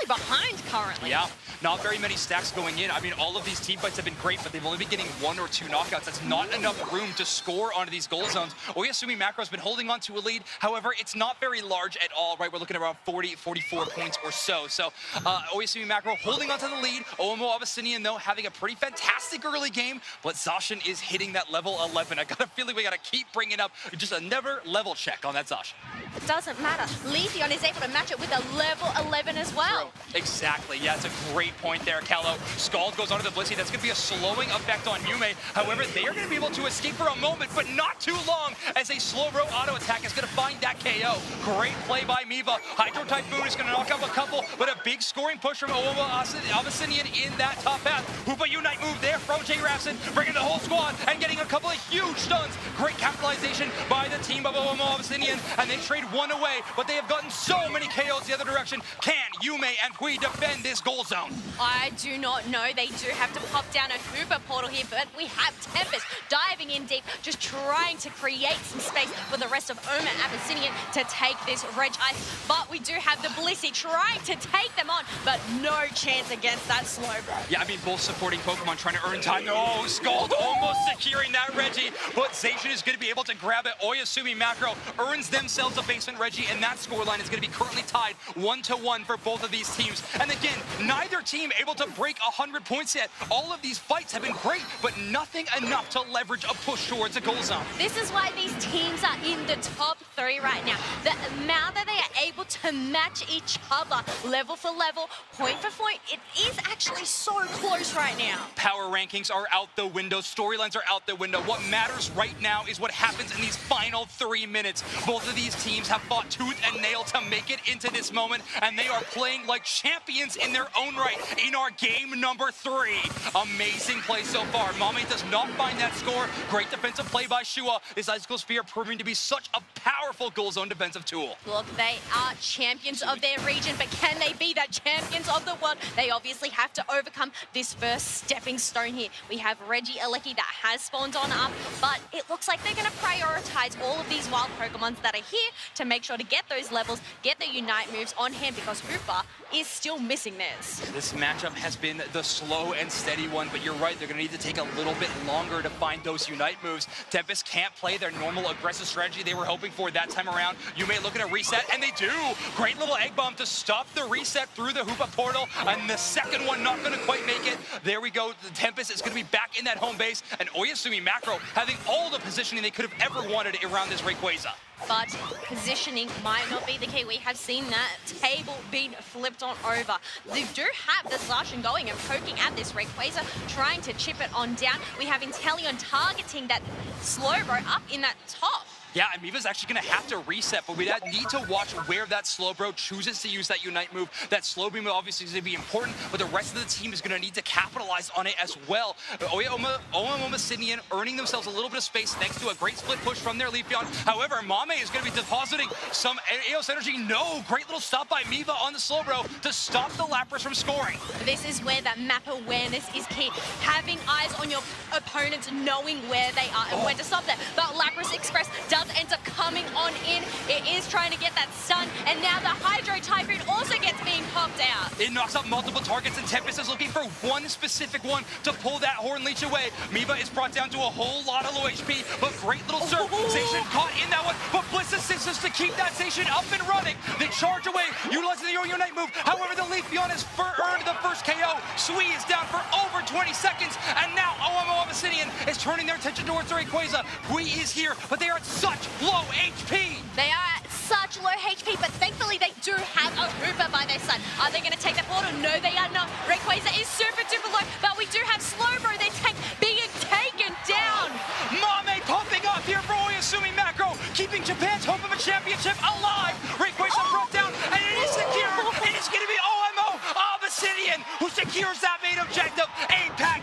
behind currently. Yeah, not very many stacks going in. I mean, all of these team fights have been great, but they've only been getting 1 or 2 knockouts. That's not enough room to score onto these goal zones. Oyasumi Macro's been holding on to a lead. However, it's not very large at all, right? We're looking at around 40, 44 points or so. So Oyasumi Macro holding on to the lead. OMO Abyssinian, though, having a pretty fantastic early game, but Zacian is hitting that level 11. I got a feeling we got to keep bringing up just another level check on that Zacian. It doesn't matter. Leafeon is able to match it with a level 11 as well. True. Exactly. Yeah, it's a great point there, Callow. Scald goes onto the Blissey. That's going to be a slowing effect on Yume. However, they are going to be able to escape for a moment, but not too long, as a Slowbro auto attack is going to find that KO. Great play by Miva. Hydro Typhoon is going to knock out a couple, but a big scoring push from OMO Abyssinian in that top path. Hoopa Unite move there from J. Rapson, bringing the whole squad and getting a couple of huge stuns. Great capitalization by the team of OMO Abyssinian, and they trade 1 away, but they have gotten so many KOs the other direction. Can Yume and Hui defend this goal zone? I do not know. They do have to pop down a Hooper portal here, but we have Tempest diving in deep, just trying to create some space for the rest of OMO Abyssinian to take this Reg Ice. But we do have the Blissey trying to take them on, but no chance against that Slowbro. Yeah, I mean, both supporting Pokemon trying to earn time. Oh, Scald almost securing that Reggie, but Zacian is going to be able to grab it. Oyasumi Macro earns themselves a basement Reggie, and that scoreline is going to be currently tied 1-1 for both of these teams. And again, neither team able to break 100 points yet. All of these fights have been great, but nothing enough to leverage a push towards a goal zone. This is why these teams are in the top 3 right now. The amount that they are able to match each other level for level, point for point, it is actually so close right now. Power rankings are out the window. Storylines are out the window. What matters right now is what happens in these final 3 minutes. Both of these teams have fought tooth and nail to make it into this moment, and they are playing like champions in their own right in our game number 3. Amazing play so far. Mame does not find that score. Great defensive play by Shua. This Icicle Spear proving to be such a powerful goal zone defensive tool. Look, they are champions of their region, but can they be the champions of the world? They obviously have to overcome this first stepping stone here. We have Reggie Alecki that has spawned on up, but it looks like they're going to prioritize all of these wild Pokemons that are here to make sure to get those levels, get the Unite moves on hand, because Hoopa is still missing theirs. This matchup has been the slow and steady one, but you're right, they're going to need to take a little bit longer to find those Unite moves. Tempest can't play their normal aggressive strategy they were hoping for that time around. Yume looking to reset, and they do. Great little egg bomb to stop the reset through the Hoopa portal, and the second one not going to quite make it. There we go. The Tempest is going to be back in that home base, and Oyasumi Macro having all the positioning they could have ever wanted around this Rayquaza. But positioning might not be the key. We have seen that table being flipped on over. They do have the Zacian going and poking at this Rayquaza, trying to chip it on down. We have Inteleon targeting that Slowbro up in that top. Yeah, Amiiba's actually going to have to reset, but we need to watch where that Slowbro chooses to use that Unite move. That Slow Beam obviously is going to be important, but the rest of the team is going to need to capitalize on it as well. OMO Abyssinian earning themselves a little bit of space thanks to a great split push from their Leafeon. However, Mame is going to be depositing some Eos Energy. No, great little stop by Miva on the Slowbro to stop the Lapras from scoring. This is where that map awareness is key. Having eyes on your opponents, knowing where they are and when to stop them. But Lapras Express does ends up coming on in. It is trying to get that stun, and now the Hydro Typhoon also gets being popped out. It knocks out multiple targets, and Tempest is looking for one specific one to pull that Horn Leech away. Miva is brought down to a whole lot of low HP, but great little surf. Zacian caught in that one, but Bliss assists us to keep that Zacian up and running. They charge away, utilizing the Unite move. However, the Leafeon has earned the first KO. Sui is down for over 20 seconds, and now OMO Abyssinian is turning their attention towards the Rayquaza. Hui is here, but they are at such low HP. They are at such low HP, but thankfully they do have a Hooper by their side. Are they going to take the portal? No, they are not. Rayquaza is super duper low, but we do have Slowbro, their tank, being taken down. Mame popping up here for Oyasumi Macro, keeping Japan's hope of a championship alive. Rayquaza brought down, and it is secure. It is going to be OMO Abyssinian who secures that main objective. Apex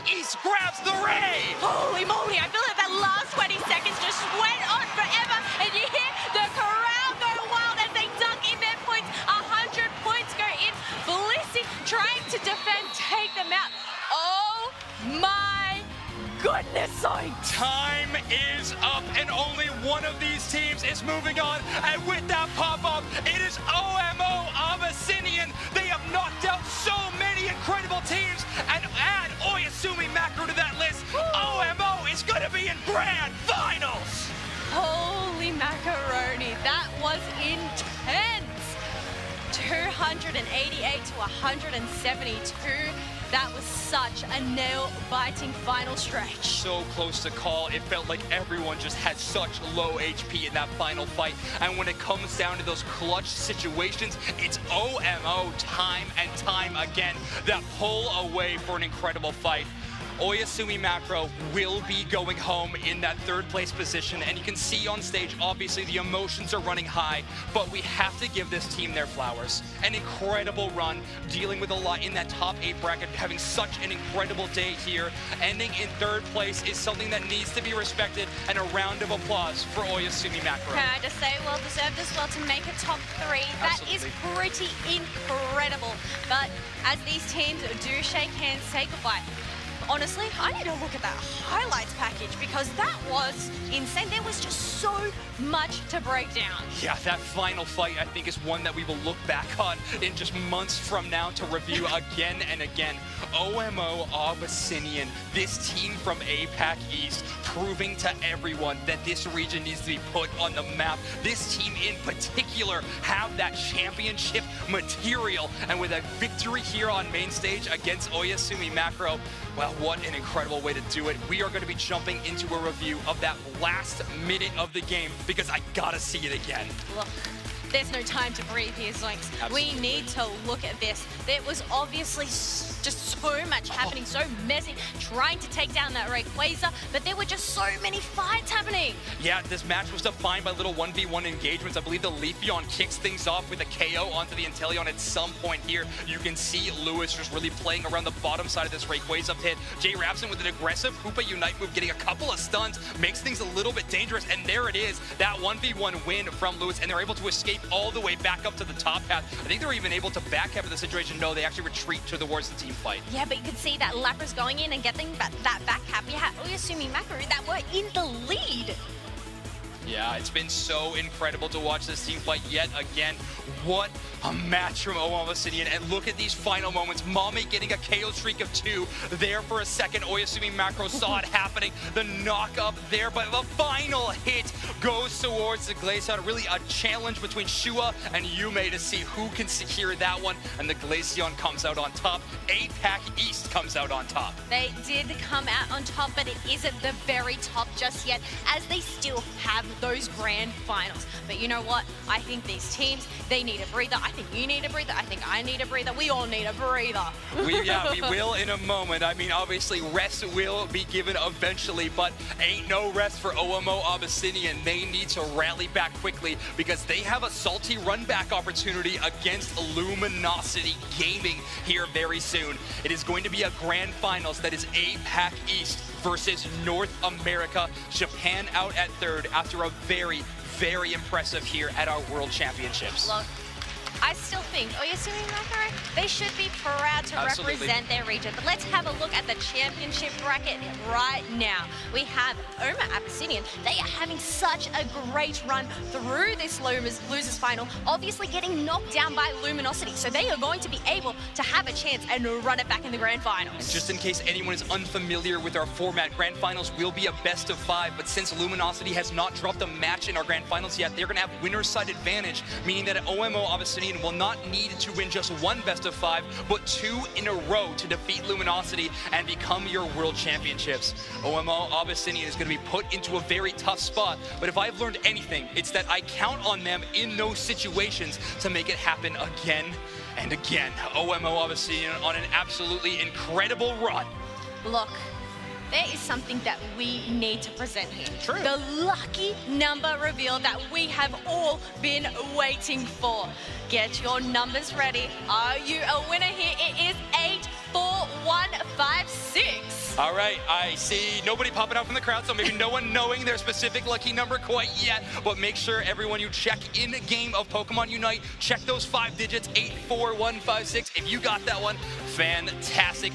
so Time is up, and only one of these teams is moving on. And with that pop-up, it is OMO Abyssinian. They have knocked out so many incredible teams, and add Oyasumi Macro to that list. OMO is going to be in grand finals. Holy macaroni, that was intense. 288 to 172. That was such a nail-biting final stretch. So close to call. It felt like everyone just had such low HP in that final fight. And when it comes down to those clutch situations, it's OMO time and time again that pull away for an incredible fight. Oyasumi Macro will be going home in that third place position, and you can see on stage, obviously the emotions are running high, but we have to give this team their flowers. An incredible run, dealing with a lot in that top 8 bracket, having such an incredible day here. Ending in third place is something that needs to be respected, and a round of applause for Oyasumi Macro. Can I just say, well deserved as well to make a top 3. That is pretty incredible. But as these teams do shake hands, say goodbye, honestly, I need to look at that highlights package because that was insane. There was just so much to break down. Yeah, that final fight, I think, is one that we will look back on in just months from now to review again and again. OMO Abyssinian, this team from APAC East, proving to everyone that this region needs to be put on the map. This team in particular have that championship material, and with a victory here on main stage against Oyasumi Macro, well, what an incredible way to do it. We are going to be jumping into a review of that last minute of the game because I gotta see it again. Look, there's no time to breathe here, Zoinks. Absolutely. We need to look at this. There was obviously just so much happening, so messy, trying to take down that Rayquaza, but there were just so many fights happening. Yeah, this match was defined by little 1v1 engagements. I believe the Leafeon kicks things off with a KO onto the Inteleon at some point here. You can see Lewis just really playing around the bottom side of this Rayquaza pit. Jay Rapson with an aggressive Hoopa Unite move, getting a couple of stuns, makes things a little bit dangerous, and there it is, that 1v1 win from Lewis, and they're able to escape all the way back up to the top path. I think they're even able to back half of the situation. No, they actually retreat towards the team fight. Yeah, but you could see that Lapras going in and getting that back half. You had Oyasumi Macro that were in the lead. Yeah, it's been so incredible to watch this team fight yet again. What a match from OMO Abyssinian. And look at these final moments. Mommy getting a KO streak of 2 there for a second. Oyasumi Macro saw it happening. The knock up there, but the final hit goes towards the Glaceon. Really a challenge between Shua and Yume to see who can secure that one. And the Glaceon comes out on top. APAC East comes out on top. They did come out on top, but it isn't the very top just yet, as they still have those grand finals. But you know what? I think these teams, they need a breather. I think you need a breather. I think I need a breather. We all need a breather. We will in a moment. I mean, obviously, rest will be given eventually, but ain't no rest for OMO Abyssinian. They need to rally back quickly because they have a salty run back opportunity against Luminosity Gaming here very soon. It is going to be a grand finals that is APAC East versus North America. Japan out at third after a very, very impressive here at our World Championships. Look, I still think Oyasumi Macro, they should be proud to represent their region. But let's have a look at the championship bracket right now. We have OMO Abyssinian. They are having such a great run through this losers final, obviously getting knocked down by Luminosity. So they are going to be able to have a chance and run it back in the grand finals. And just in case anyone is unfamiliar with our format, grand finals will be a best of 5, but since Luminosity has not dropped a match in our grand finals yet, they're going to have winner's side advantage, meaning that OMO Abyssinian will not need to win just one best of 5, but 2 in a row to defeat Luminosity and become your World Championships. OMO Abyssinian is going to be put into a very tough spot, but if I've learned anything, it's that I count on them in those situations to make it happen again and again. OMO Abyssinian on an absolutely incredible run. Look, there is something that we need to present here. True. The lucky number reveal that we have all been waiting for. Get your numbers ready. Are you a winner here? It is 84156. All right, I see nobody popping out from the crowd, so maybe no one knowing their specific lucky number quite yet, but make sure everyone you check in the game of Pokemon Unite, check those 5 digits, 84156. If you got that one, fantastic.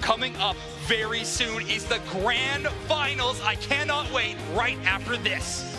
Coming up very soon is the grand finals. I cannot wait right after this.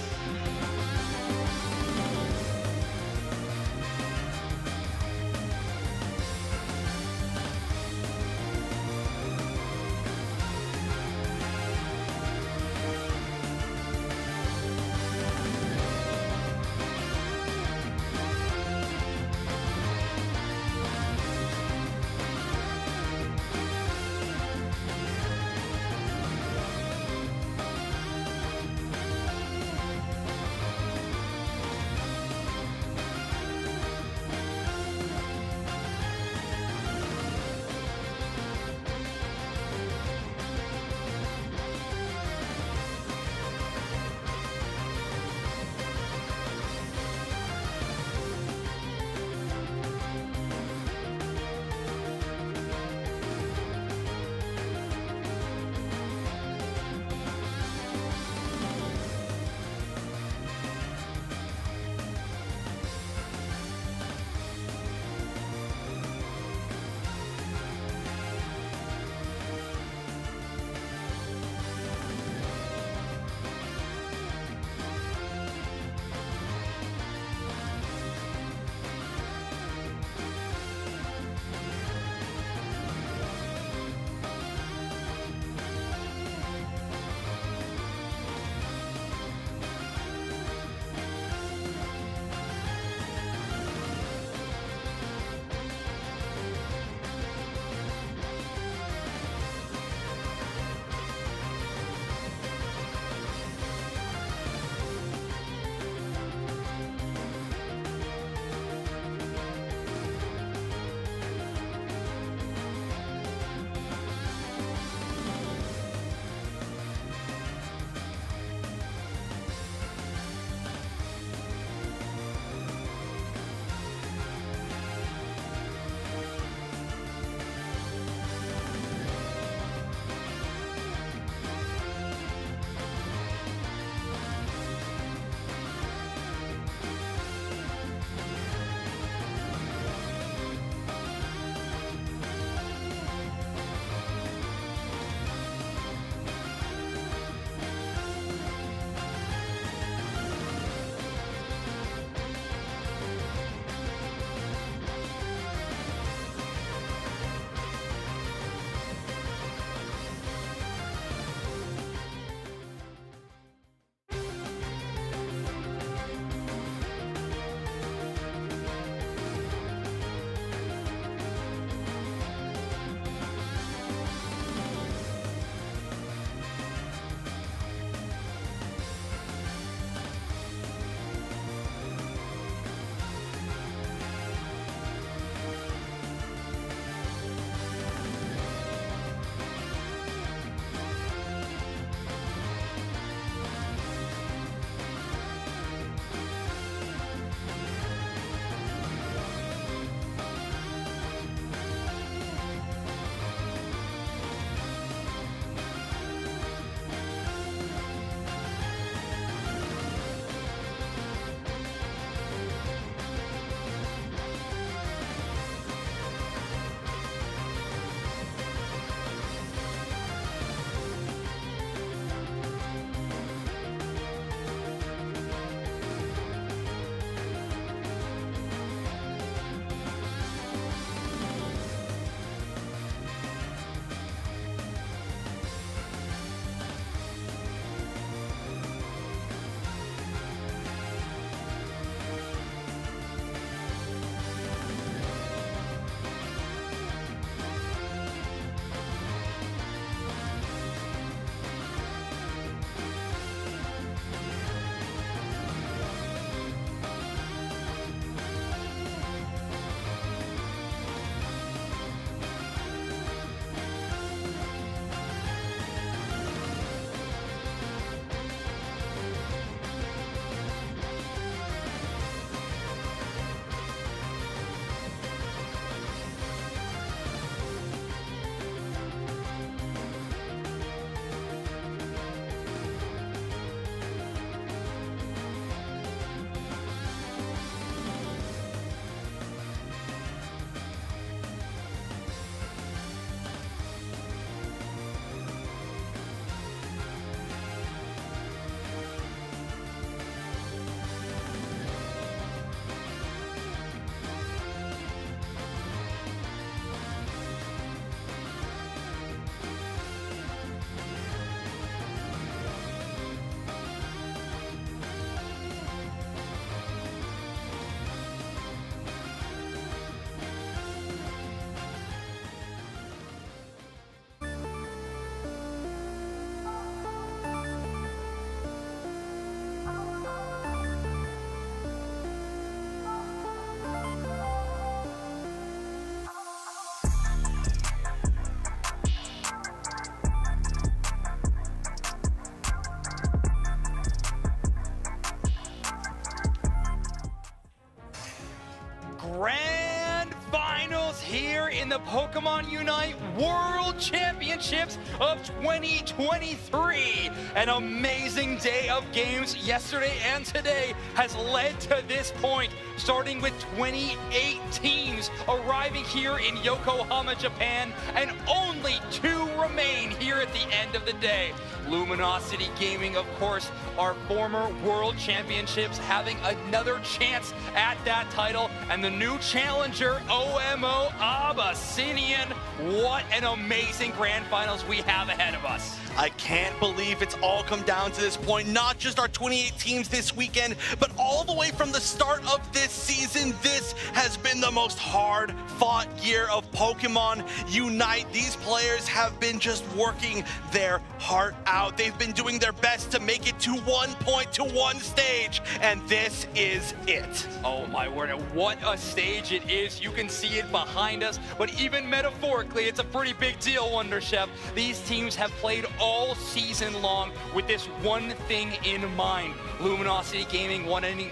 here in the Pokemon UNITE World Championships of 2023. An amazing day of games yesterday and today has led to this point, starting with 28 teams arriving here in Yokohama, Japan, and only 2 remain here at the end of the day. Luminosity Gaming, of course, our former World Championships, having another chance at that title, and the new challenger, OMO Abyssinian. What an amazing Grand Finals we have ahead of us. I can't believe it's all come down to this point. Not just our 28 teams this weekend, but all the way from the start of this season. This has been the most hard-fought year of Pokemon UNITE. These players have been just working their heart out. They've been doing their best to make it to one point, to one stage, and this is it. Oh my word, what a stage it is. You can see it behind us, but even metaphorically, it's a pretty big deal, Wonder Chef. These teams have played all season long with this one thing in mind. Luminosity Gaming wanting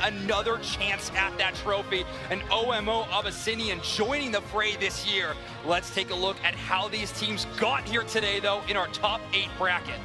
another chance at that trophy, and OMO Abyssinian joining the fray this year. Let's take a look at how these teams got here today, though, in our top 8 bracket.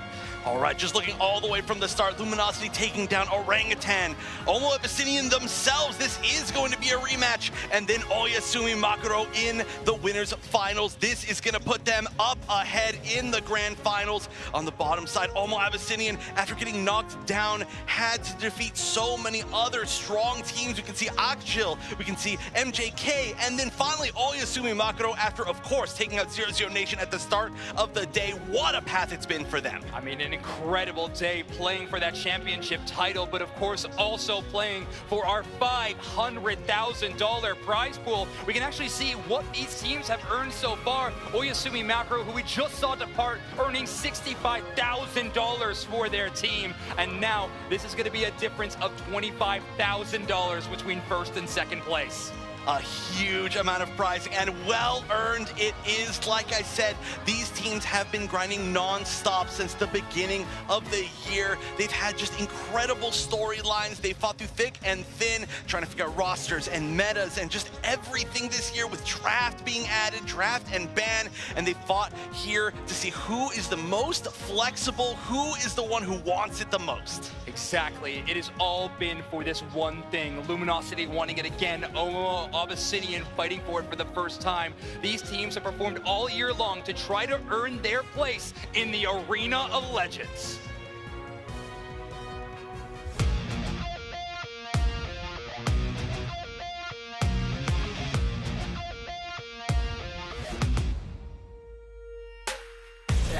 All right, just looking all the way from the start, Luminosity taking down Orangutan. OMO Abyssinian themselves, this is going to be a rematch. And then Oyasumi Makuro in the winners finals. This is gonna put them up ahead in the grand finals. On the bottom side, OMO Abyssinian, after getting knocked down, had to defeat so many other strong teams. We can see Akjil, we can see MJK, and then finally Oyasumi Makuro after, of course, taking out 00 Nation at the start of the day. What a path it's been for them. I mean, an incredible day playing for that championship title, but of course also playing for our $500,000 prize pool. We can actually see what these teams have earned so far. Oyasumi Makuro, who we just saw depart, earning $65,000 for their team. And now this is going to be a difference of $25,000 between first and second place. A huge amount of prizing, and well earned it is. Like I said, these teams have been grinding non-stop since the beginning of the year. They've had just incredible storylines. They fought through thick and thin, trying to figure out rosters and metas and just everything this year, with draft being added, draft and ban, and they fought here to see who is the most flexible, who is the one who wants it the most. Exactly. It has all been for this one thing. Luminosity wanting it again. OMO Abyssinian fighting for it for the first time. These teams have performed all year long to try to earn their place in the Arena of Legends.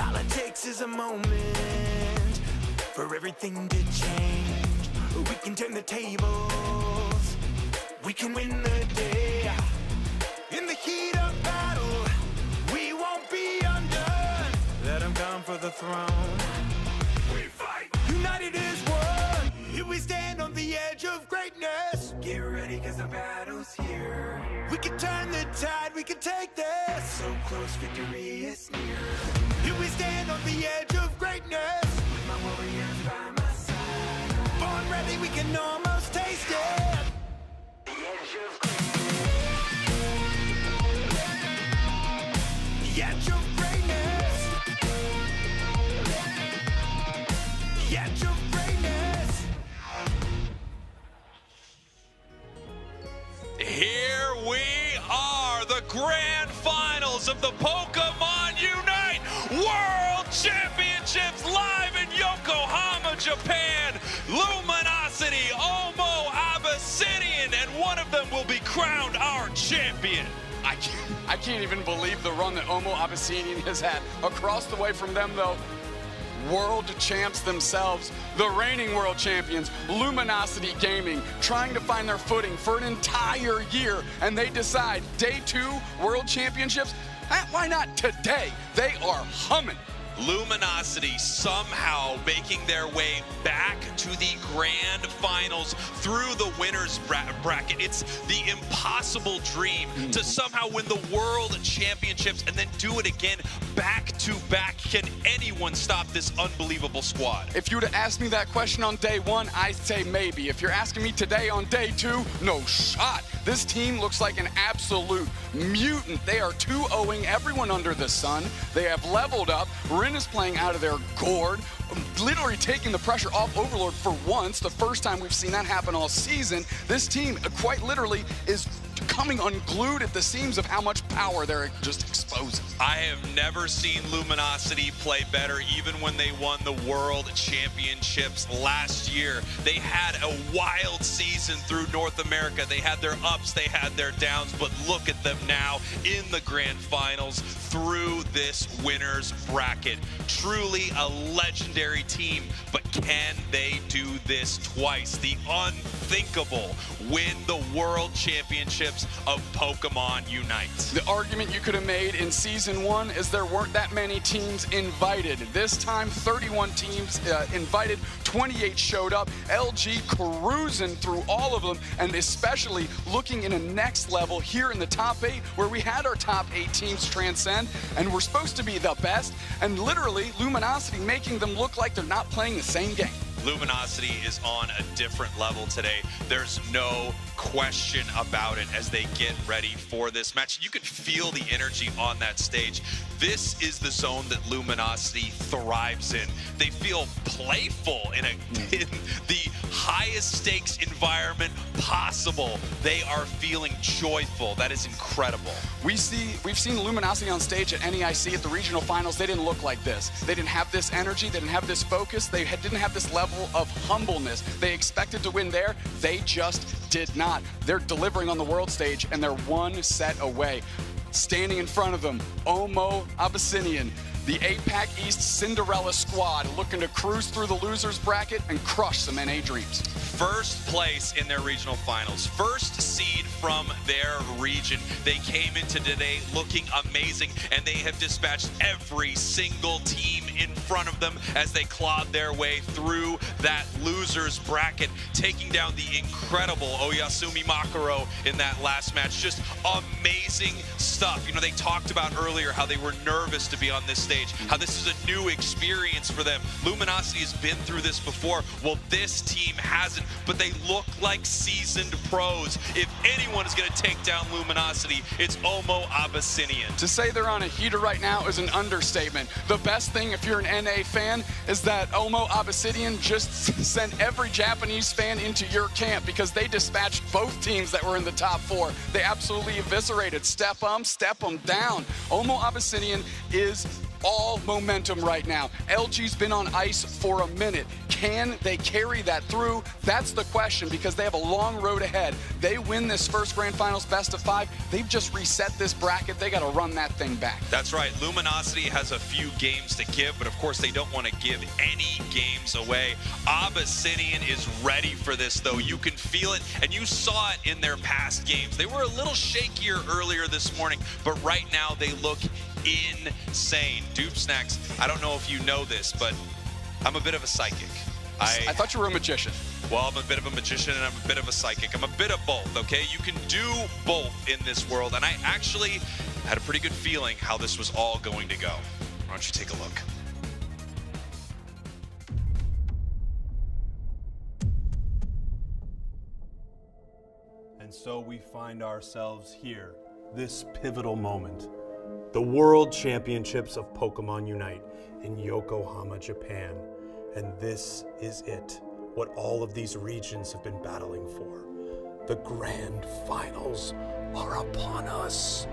All it takes is a moment for everything to change. We can turn the tables, we can win the day. In the heat of battle, we won't be undone. Let them come for the throne. We fight, united as one. Here we stand on the edge of greatness. Get ready, cause the battle's here. We can turn the tide, we can take this. So close, victory is near. Here we stand on the edge of greatness. With my warriors by my side. Born ready, we can almost taste it. The edge of greatness. The edge of greatness. The edge of greatness. Here we are, the grand finals of the Pokémon UNITE World Championships, live in Yokohama, Japan. Luminosity, OMO Abyssinian, and one of them will be crowned our champion. I can't even believe the run that OMO Abyssinian has had. Across the way from them, though, world champs themselves, the reigning world champions, Luminosity Gaming, trying to find their footing for an entire year, and they decide day 2 world championships, why not today? They are humming. Luminosity somehow making their way back to the grand finals through the winners bracket. It's the impossible dream to somehow win the World Championships and then do it again back to back. Can anyone stop this unbelievable squad? If you would have asked me that question on day one, I'd say maybe. If you're asking me today on day two, no shot. This team looks like an absolute mutant. They are 2-0ing everyone under the sun. They have leveled up. Rin is playing out of their gourd, literally taking the pressure off Overlord for once. The first time we've seen that happen all season. This team quite literally is coming unglued at the seams of how much power they're just exposing. I have never seen Luminosity play better, even when they won the World Championships last year. They had a wild season through North America. They had their ups, they had their downs, but look at them now in the grand finals through this winners bracket. Truly a legendary team, but can they do this twice? The unthinkable, win the World Championships of Pokémon UNITE. The argument you could have made in season one is there weren't that many teams invited. This time, 31 teams invited, 28 showed up. LG cruising through all of them, and especially looking in a next level here in the top 8, where we had our top 8 teams transcend, and we're supposed to be the best, and literally Luminosity making them look like they're not playing the same game. Luminosity is on a different level today. There's no question about it as they get ready for this match. You can feel the energy on that stage. This is the zone that Luminosity thrives in. They feel playful in the highest stakes environment possible. They are feeling joyful. That is incredible. We've seen Luminosity on stage at NEIC at the regional finals. They didn't look like this. They didn't have this energy. They didn't have this focus. They didn't have this level of humbleness. They expected to win there. They just did not. They're delivering on the world stage, and they're one set away. Standing in front of them, Omo Abyssinian, the APAC East Cinderella squad, looking to cruise through the losers bracket and crush some NA dreams. First place in their regional finals, first seed from their region. They came into today looking amazing, and they have dispatched every single team in front of them as they clawed their way through that losers bracket, taking down the incredible Oyasumi Makaro in that last match. Just amazing stuff. You know, they talked about earlier how they were nervous to be on this stage, how this is a new experience for them. Luminosity has been through this before. Well, this team hasn't, but they look like seasoned pros. If anyone is going to take down Luminosity, it's Omo Abyssinian. To say they're on a heater right now is an understatement. The best thing, if you're an NA fan, is that Omo Abyssinian just sent every Japanese fan into your camp because they dispatched both teams that were in the top 4. They absolutely eviscerated. Step them down. Omo Abyssinian is all momentum right now. LG's been on ice for a minute. Can they carry that through? That's the question, because they have a long road ahead. They win this first grand finals best of 5. They've just reset this bracket. They got to run that thing back. That's right. Luminosity has a few games to give, but of course they don't want to give any games away. Abyssinian is ready for this, though. You can feel it, and you saw it in their past games. They were a little shakier earlier this morning, but right now they look insane. Dupe Snacks, I don't know if you know this, but I'm a bit of a psychic. I thought you were a magician. Well, I'm a bit of a magician and I'm a bit of a psychic. I'm a bit of both, okay? You can do both in this world, and I actually had a pretty good feeling how this was all going to go. Why don't you take a look? And so we find ourselves here, this pivotal moment. The World Championships of Pokémon UNITE in Yokohama, Japan. And this is it, what all of these regions have been battling for. The grand finals are upon us.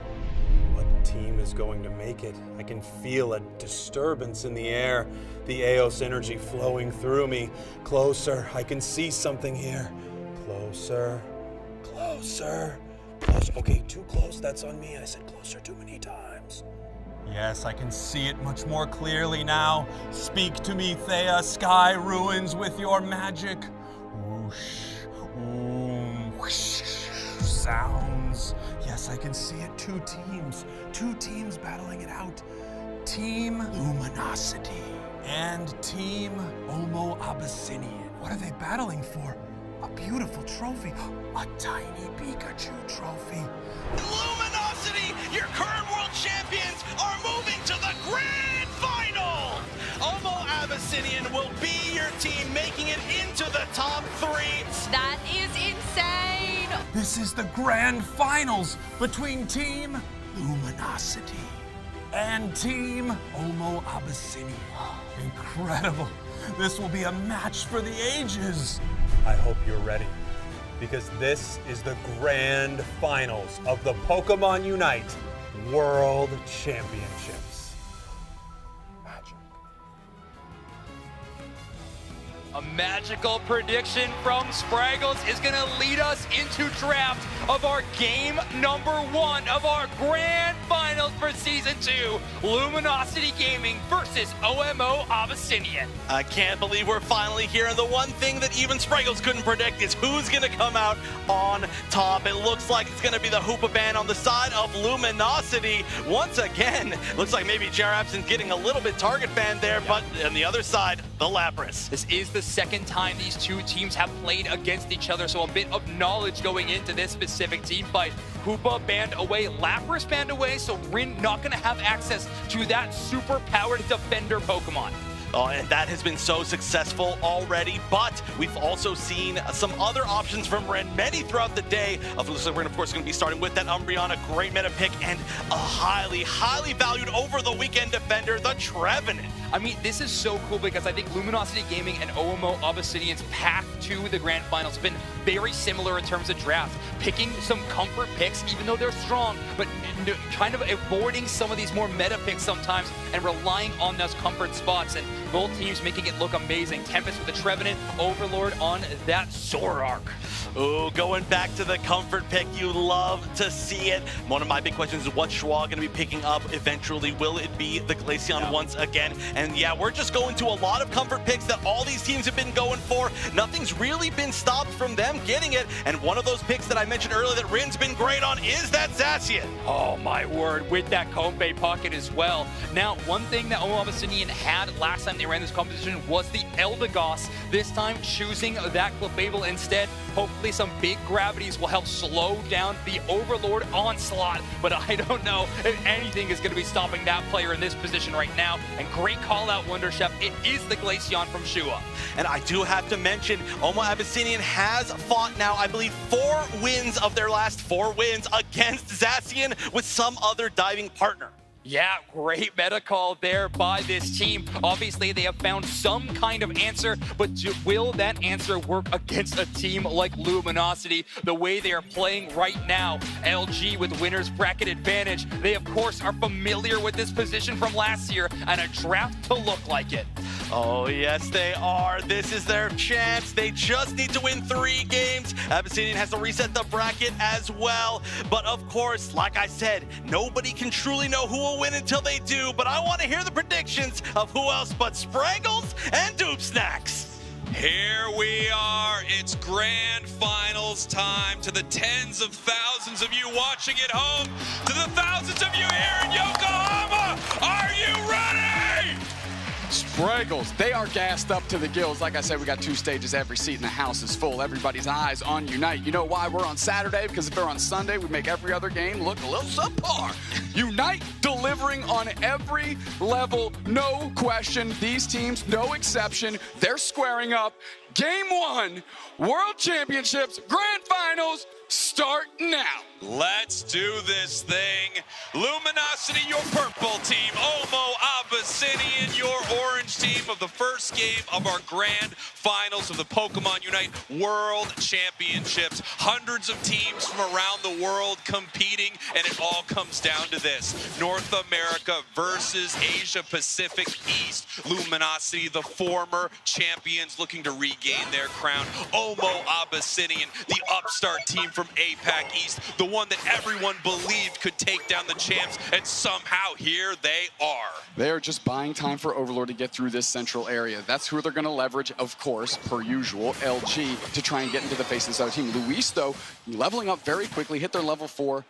What team is going to make it? I can feel a disturbance in the air, the Eos energy flowing through me. Closer, I can see something here. Closer, closer, closer. Okay, too close, that's on me. I said closer too many times. Yes, I can see it much more clearly now. Speak to me, Thea, sky ruins with your magic. Whoosh, whoosh, sounds. Yes, I can see it. Two teams battling it out. Team Luminosity and Team Omo Abyssinian. What are they battling for? A beautiful trophy, a tiny Pikachu trophy. Luminosity, your current world champions, are moving to the grand final. Omo Abyssinian will be your team, making it into the top 3. That is insane. This is the grand finals between Team Luminosity and Team Omo Abyssinian. Incredible. This will be a match for the ages. I hope you're ready, because this is the grand finals of the Pokémon UNITE World Championships. A magical prediction from Spraggles is going to lead us into draft of our game number 1 of our grand finals for Season 2, Luminosity Gaming versus OMO Abyssinian. I can't believe we're finally here, and the one thing that even Spraggles couldn't predict is who's going to come out on top. It looks like it's going to be the Hoopa Band on the side of Luminosity. Once again, looks like maybe Jarapson's getting a little bit target banned there, but on the other side, the Lapras. This is the second time these two teams have played against each other, so a bit of knowledge going into this specific team fight. Hoopa banned away, Lapras banned away, so Rin not going to have access to that super powered defender Pokemon. And that has been so successful already, but we've also seen some other options from Ren, many throughout the day. Looks like we're, of course, going to be starting with that Umbreon, a great meta pick, and a highly, highly valued over the weekend defender, the Trevenant. I mean, this is so cool because I think Luminosity Gaming and OMO Abyssinian's path to the grand finals have been very similar in terms of draft. Picking some comfort picks, even though they're strong, but kind of avoiding some of these more meta picks sometimes and relying on those comfort spots. And both teams making it look amazing. Tempest with the Trevenant, Overlord on that Zoroark. Ooh, going back to the comfort pick, you love to see it. One of my big questions is what Schwa going to be picking up eventually? Will it be the Glaceon once again? And yeah, we're just going to a lot of comfort picks that all these teams have been going for. Nothing's really been stopped from them getting it. And one of those picks that I mentioned earlier that Rin's been great on is that Zacian. Oh my word, with that Comfey pocket as well. Now, one thing that OMO Abyssinian had last time they ran this competition was the Eldegoss. This time choosing that Clefable instead. Hopefully some big gravities will help slow down the Overlord onslaught, but I don't know if anything is going to be stopping that player in this position right now. And great call out, Wonder Chef. It is the Glaceon from Shua. And I do have to mention, Omo Abyssinian has fought now, I believe, 4 wins of their last 4 wins against Zacian with some other diving partner. Yeah, great meta call there by this team. Obviously, they have found some kind of answer, but will that answer work against a team like Luminosity? The way they are playing right now, LG with winner's bracket advantage. They, of course, are familiar with this position from last year and a draft to look like it. Oh, yes, they are. This is their chance. They just need to win 3 games. Abyssinian has to reset the bracket as well. But, of course, like I said, nobody can truly know who will win until they do. But I want to hear the predictions of who else but Spraggles and Doop Snacks. Here we are. It's grand finals time. To the tens of thousands of you watching at home, to the thousands of you here in Yokohama, are you ready? Spraggles, they are gassed up to the gills. Like I said, we got 2 stages. Every seat in the house is full. Everybody's eyes on Unite. You know why we're on Saturday? Because if they're on Sunday, we make every other game look a little subpar. Unite delivering on every level, no question. These teams, no exception. They're squaring up. Game 1, World Championships, Grand Finals, start now. Let's do this thing. Luminosity, your purple team. Omo Abyssinian, your orange team of the first game of our grand finals of the Pokemon UNITE World Championships. Hundreds of teams from around the world competing, and it all comes down to this. North America versus Asia Pacific East. Luminosity, the former champions, looking to regain their crown. Omo Abyssinian, the upstart team from APAC East, the one that everyone believed could take down the champs, and somehow here they are. They're just buying time for Overlord to get through this central area. That's who they're going to leverage, of course, per usual, LG, to try and get into the face of this other team. Luis, though, leveling up very quickly, hit their level 4.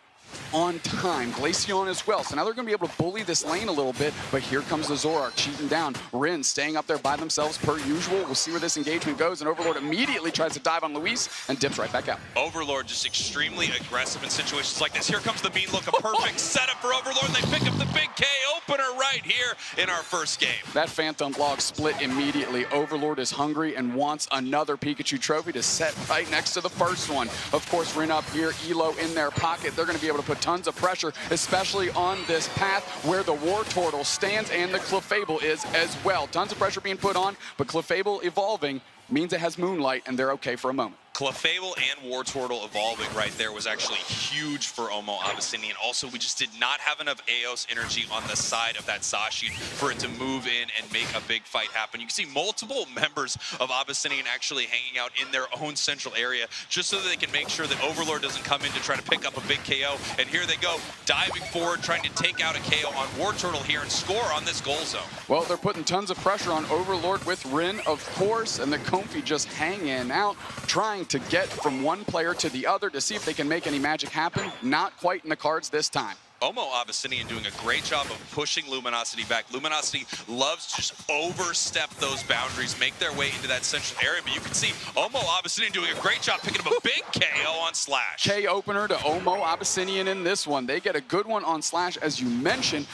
on time. Glaceon as well. So now they're going to be able to bully this lane a little bit, but here comes the Zoroark cheating down. Rin staying up there by themselves per usual. We'll see where this engagement goes, and Overlord immediately tries to dive on Luis and dips right back out. Overlord just extremely aggressive in situations like this. Here comes the mean look, a perfect setup for Overlord, and they pick up the big K opener right here in our first game. That Phantom log split immediately. Overlord is hungry and wants another Pikachu trophy to set right next to the first one. Of course, Rin up here, Elo in their pocket. They're going to be able to put tons of pressure, especially on this path where the Wartortle stands and the Clefable is as well. Tons of pressure being put on, but Clefable evolving means it has Moonlight, and they're okay for a moment. Clefable and Wartortle evolving right there was actually huge for Omo Abyssinian. Also, we just did not have enough Eos energy on the side of that Zacian for it to move in and make a big fight happen. You can see multiple members of Abyssinian actually hanging out in their own central area just so that they can make sure that Overlord doesn't come in to try to pick up a big KO. And here they go, diving forward, trying to take out a KO on Wartortle here and score on this goal zone. Well, they're putting tons of pressure on Overlord with Rin, of course, and the Comfy just hanging out, trying to get from one player to the other to see if they can make any magic happen. Not quite in the cards this time. Omo Abyssinian doing a great job of pushing Luminosity back. Luminosity loves to just overstep those boundaries, make their way into that central area, but you can see Omo Abyssinian doing a great job picking up a big KO on Slash. K opener to Omo Abyssinian in this one. They get a good one on Slash, as you mentioned.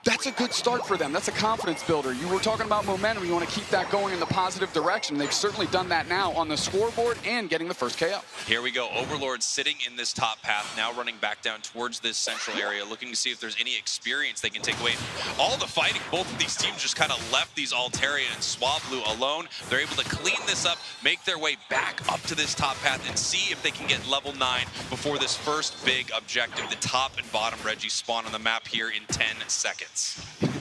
That's a good start for them. That's a confidence builder. You were talking about momentum. You want to keep that going in the positive direction. They've certainly done that now on the scoreboard and getting the first KO. Here we go. Overlord sitting in this top path, now running back down towards this central area, looking to see if there's any experience they can take away. All the fighting, both of these teams just kind of left these Altaria and Swablu alone. They're able to clean this up, make their way back up to this top path, and see if they can get level 9 before this first big objective. The top and bottom Reggie spawn on the map here in 10 seconds.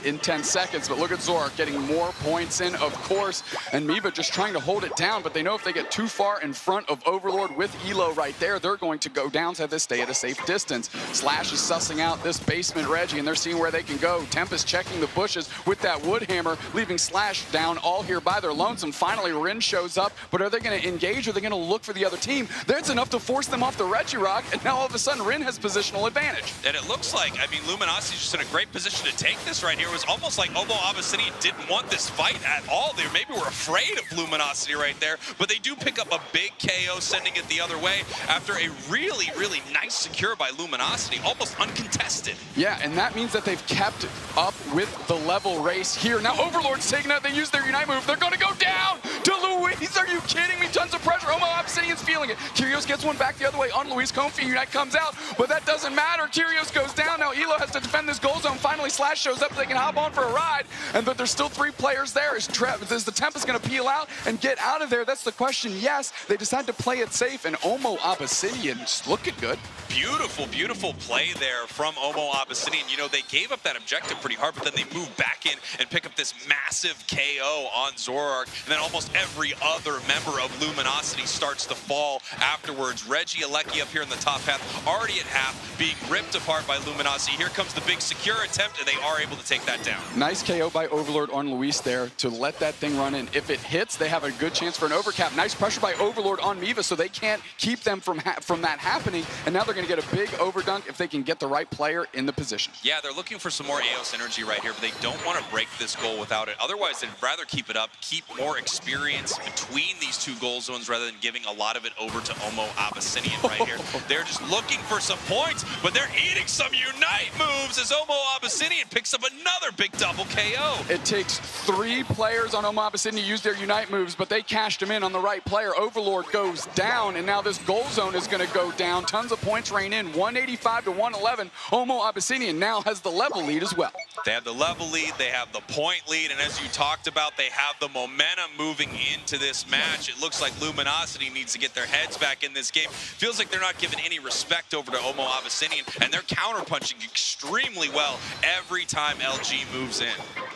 In 10 seconds, but look at Zoroark getting more points in, of course, and Miva just trying to hold it down, but they know if they get too far in front of Overlord with Elo right there, they're going to go down, so they stay at a safe distance. Slash is sussing out this basement Reggie, and they're seeing where they can go. Tempest checking the bushes with that Woodhammer, leaving Slash down all here by their lonesome. Finally, Rin shows up, but are they going to engage, or are they going to look for the other team? That's enough to force them off the Regirock, and now all of a sudden, Rin has positional advantage. And it looks like, I mean, Luminosity's just in a great position to take this right here. It was almost like Omo Abyssinian didn't want this fight at all. They maybe were afraid of Luminosity right there, but they do pick up a big KO, sending it the other way after a really, really nice secure by Luminosity, almost uncontested. Yeah, and that means that they've kept up with the level race here. Now Overlord's taking out, they use their Unite move. They're going to go down to Luis. Are you kidding me? Tons of pressure. Omo Abyssinian's feeling it. Kyrios gets one back the other way on Luis. Comfy Unite comes out, but that doesn't matter. Kyrios goes down. Now Elo has to defend this goal zone. Finally, Slash shows up. They can hop on for a ride, but there's still 3 players there. Is the Tempest going to peel out and get out of there? That's the question. Yes, they decide to play it safe, and Omo Abyssinian's looking good. Beautiful, beautiful play there from Omo Abyssinian. You know, they gave up that objective pretty hard, but then they moved back in and pick up this massive KO on Zoroark, and then almost every other member of Luminosity starts to fall afterwards. Reggie Alecki up here in the top path, already at half, being ripped apart by Luminosity. Here comes the big secure attempt, and they are able to take that down. Nice KO by Overlord on Luis there to let that thing run in. If it hits, they have a good chance for an overcap. Nice pressure by Overlord on Miva, so they can't keep them from that happening, and now they're going to get a big overdunk if they can get the right player in the position. Yeah, they're looking for some more Eos energy right here, but they don't want to break this goal without it. Otherwise, they'd rather keep it up, keep more experience between these 2 goal zones rather than giving a lot of it over to Omo Abyssinian right here. They're just looking for some points, but they're eating some Unite moves as Omo Abyssinian picks up another big double KO. It takes 3 players on Omo Abyssinian to use their Unite moves, but they cashed them in on the right player. Overlord goes down, and now this goal zone is going to go down. Tons of points rain in, 185 to 111. Omo Abyssinian now has the level lead as well. They have the level lead, they have the point lead, and as you talked about, they have the momentum moving into this match. It looks like Luminosity needs to get their heads back in this game. Feels like they're not giving any respect over to Omo Abyssinian, and they're counterpunching extremely well every time LG moves in.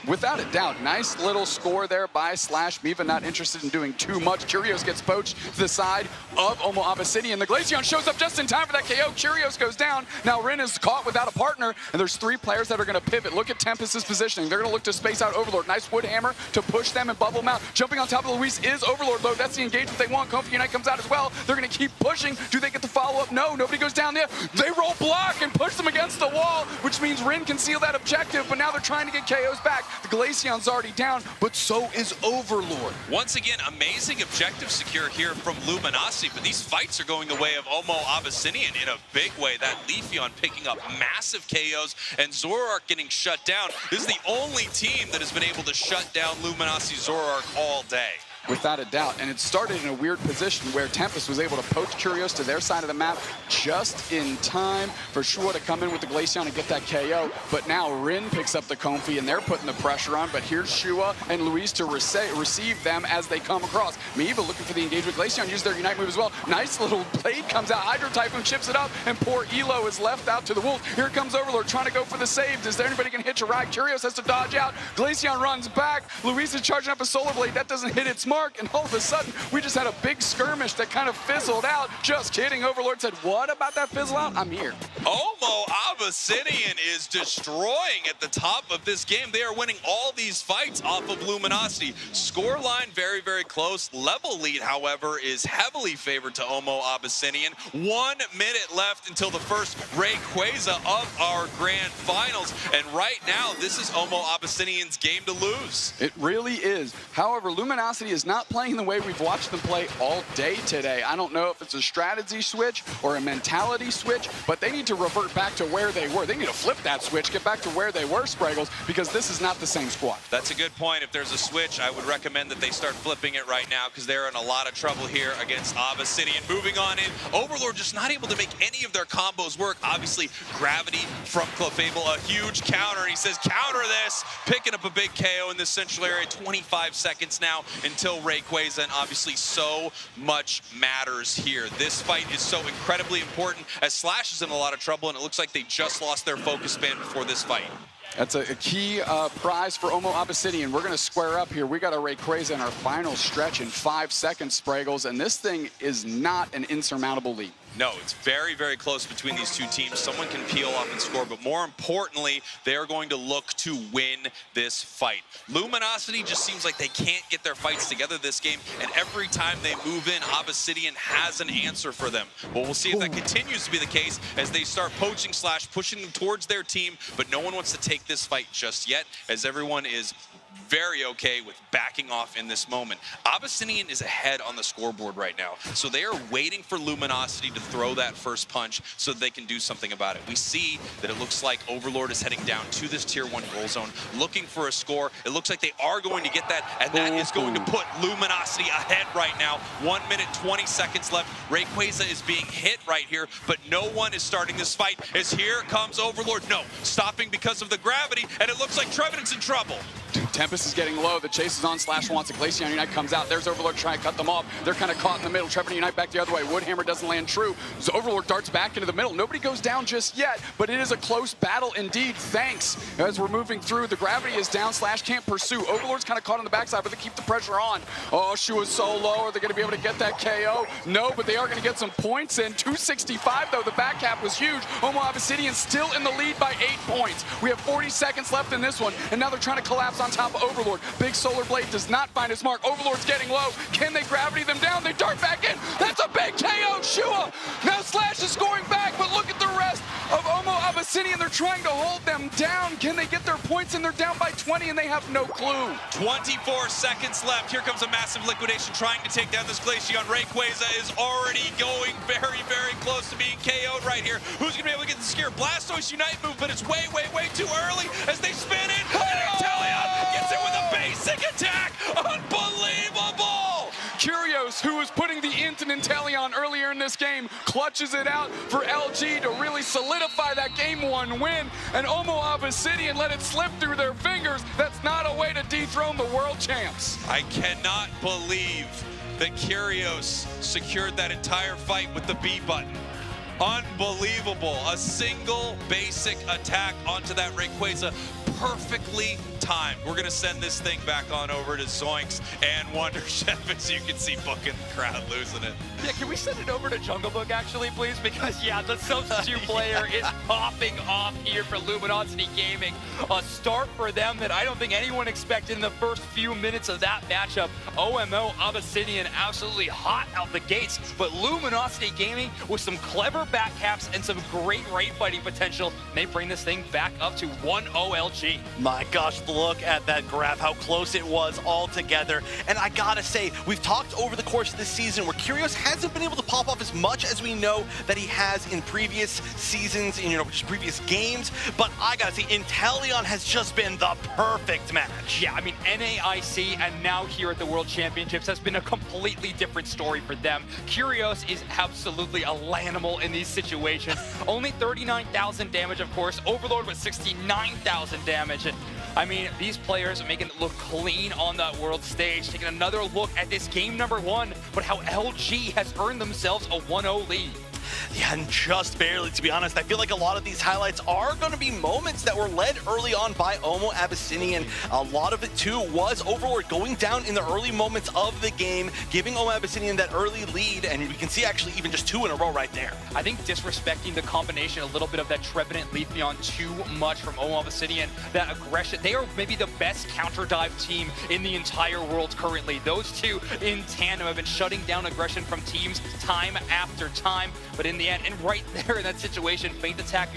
Without a doubt, nice little score there by Slash. Miva not interested in doing too much. Kyrios gets poached to the side of Omo Abyssinian. The Glaceon shows up just in time for that KO. Kyrios goes down. Now Rin is caught without a partner, and there's 3 players that are going to pivot. Look look at Tempest's positioning. They're going to look to space out Overlord. Nice wood hammer to push them and bubble them out. Jumping on top of Luis is Overlord, though. That's the engagement they want. Comfy Unite comes out as well. They're going to keep pushing. Do they get the follow-up? No, nobody goes down there. They roll block and push them against the wall, which means Rin can seal that objective, but now they're trying to get KOs back. The Glaceon's already down, but so is Overlord. Once again, amazing objective secure here from Luminosity, but these fights are going the way of Omo Abyssinian in a big way. That Leafeon picking up massive KOs and Zoroark getting shut down. This is the only team that has been able to shut down Luminosity Zoroark all day. Without a doubt, and it started in a weird position where Tempest was able to poach Curios to their side of the map just in time for Shua to come in with the Glaceon and get that KO, but now Rin picks up the Comfy and they're putting the pressure on, but here's Shua and Luis to receive them as they come across. Miva looking for the engagement. Glaceon used their Unite move as well. Nice little blade comes out. Hydro Typhoon chips it up, and poor Elo is left out to the wolves. Here comes Overlord trying to go for the saves. Is there anybody can hitch a ride? Curios has to dodge out. Glaceon runs back. Luis is charging up a Solar Blade. That doesn't hit its mark, and all of a sudden, we just had a big skirmish that kind of fizzled out. Just kidding. Overlord said, what about that fizzle out? I'm here. Omo Abyssinian is destroying at the top of this game. They are winning all these fights off of Luminosity. Scoreline very, very close. Level lead, however, is heavily favored to Omo Abyssinian. 1 minute left until the first Rayquaza of our grand finals. And right now, this is Omo Abyssinian's game to lose. It really is. However, Luminosity is not playing the way we've watched them play all day today. I don't know if it's a strategy switch or a mentality switch, but they need to revert back to where they were. They need to flip that switch, get back to where they were, Spraggles, because this is not the same squad. That's a good point. If there's a switch, I would recommend that they start flipping it right now because they're in a lot of trouble here against Abyssinian. Moving on in, Overlord just not able to make any of their combos work. Obviously, Gravity from Clefable, a huge counter, and he says, counter this, picking up a big KO in this central area. 25 seconds now until Rayquaza, and obviously so much matters here. This fight is so incredibly important as Slash is in a lot of trouble, and it looks like they just lost their focus span before this fight. That's a key prize for Omo Abyssinian. We're going to square up here. We got a Rayquaza in our final stretch in 5 seconds, Spraggles, and this thing is not an insurmountable lead. No, it's very, very close between these two teams. Someone can peel off and score, but more importantly, they are going to look to win this fight. Luminosity just seems like they can't get their fights together this game, and every time they move in, Abyssinian has an answer for them. But we'll see if that continues to be the case as they start poaching Slash, pushing them towards their team, but no one wants to take this fight just yet, as everyone is very okay with backing off in this moment. Abyssinian is ahead on the scoreboard right now, so they are waiting for Luminosity to throw that first punch so that they can do something about it. We see that it looks like Overlord is heading down to this tier 1 goal zone, looking for a score. It looks like they are going to get that, and that is going to put Luminosity ahead right now. 1 minute, 20 seconds left. Rayquaza is being hit right here, but no one is starting this fight, as here comes Overlord. No, stopping because of the gravity, and it looks like Trevenant's in trouble. Tempest is getting low. The chase is on. Slash wants a Glaceon Unite comes out. There's Overlord trying to cut them off. They're kind of caught in the middle. Trevenant Unite back the other way. Woodhammer doesn't land true. So Overlord darts back into the middle. Nobody goes down just yet, but it is a close battle indeed. Thanks. As we're moving through, the gravity is down. Slash can't pursue. Overlord's kind of caught on the backside, but they keep the pressure on. Oh, Shua's so low. Are they going to be able to get that KO? No, but they are going to get some points in. 265, though. The back cap was huge. Omo Abyssinian still in the lead by 8 points. We have 40 seconds left in this one, and now they're trying to collapse on top of Overlord. Big Solar Blade does not find his mark. Overlord's getting low. Can they gravity them down? They dart back in. That's a big KO, Shua. Now Slash is scoring back, but look at the rest of Omo Abyssinian. They're trying to hold them down. Can they get their points in? They're down by 20, and they have no clue. 24 seconds left. Here comes a massive liquidation trying to take down this Glaceon. Rayquaza is already going very, very close to being KO'd right here. Who's going to be able to get the scare? Blastoise Unite move, but it's way, way, way too early as they spin in. And Inteleon gets it with a basic attack. Unbelievable! Curios, who was putting the int in Inteleon earlier in this game, clutches it out for LG to really solidify that Game 1 win. And Omo Abyssinian let it slip through their fingers. That's not a way to dethrone the world champs. I cannot believe that Curios secured that entire fight with the B button. Unbelievable. A single basic attack onto that Rayquaza, perfectly time. We're going to send this thing back on over to Zoinks and Wonder Chef, as you can see, booking the crowd losing it. Yeah, can we send it over to Jungle Book, actually, please? Because, yeah, the substitute player is popping off here for Luminosity Gaming. A start for them that I don't think anyone expected in the first few minutes of that matchup. OMO Abyssinian absolutely hot out the gates, but Luminosity Gaming with some clever backcaps and some great raid fighting potential. They bring this thing back up to 1-0 LG. My gosh, look at that graph, how close it was all together. And I gotta say, we've talked over the course of this season where Kyrgios hasn't been able to pop off as much as we know that he has in previous seasons, in previous games. But I gotta say, Inteleon has just been the perfect match. Yeah, I mean, NAIC and now here at the World Championships has been a completely different story for them. Kyrgios is absolutely a lanimal in these situations. Only 39,000 damage, of course. Overlord with 69,000 damage. And I mean, these players are making it look clean on that world stage. Taking another look at this game number 1, but how LG has earned themselves a 1-0 lead. Yeah, and just barely, to be honest. I feel like a lot of these highlights are going to be moments that were led early on by OMO Abyssinian. A lot of it, too, was Overlord going down in the early moments of the game, giving OMO Abyssinian that early lead, and we can see actually even just 2 in a row right there. I think disrespecting the combination, a little bit of that Trevenant Leafeon too much from OMO Abyssinian, that aggression. They are maybe the best counter dive team in the entire world currently. Those two in tandem have been shutting down aggression from teams time after time. But in the end, and right there in that situation, Feint Attack,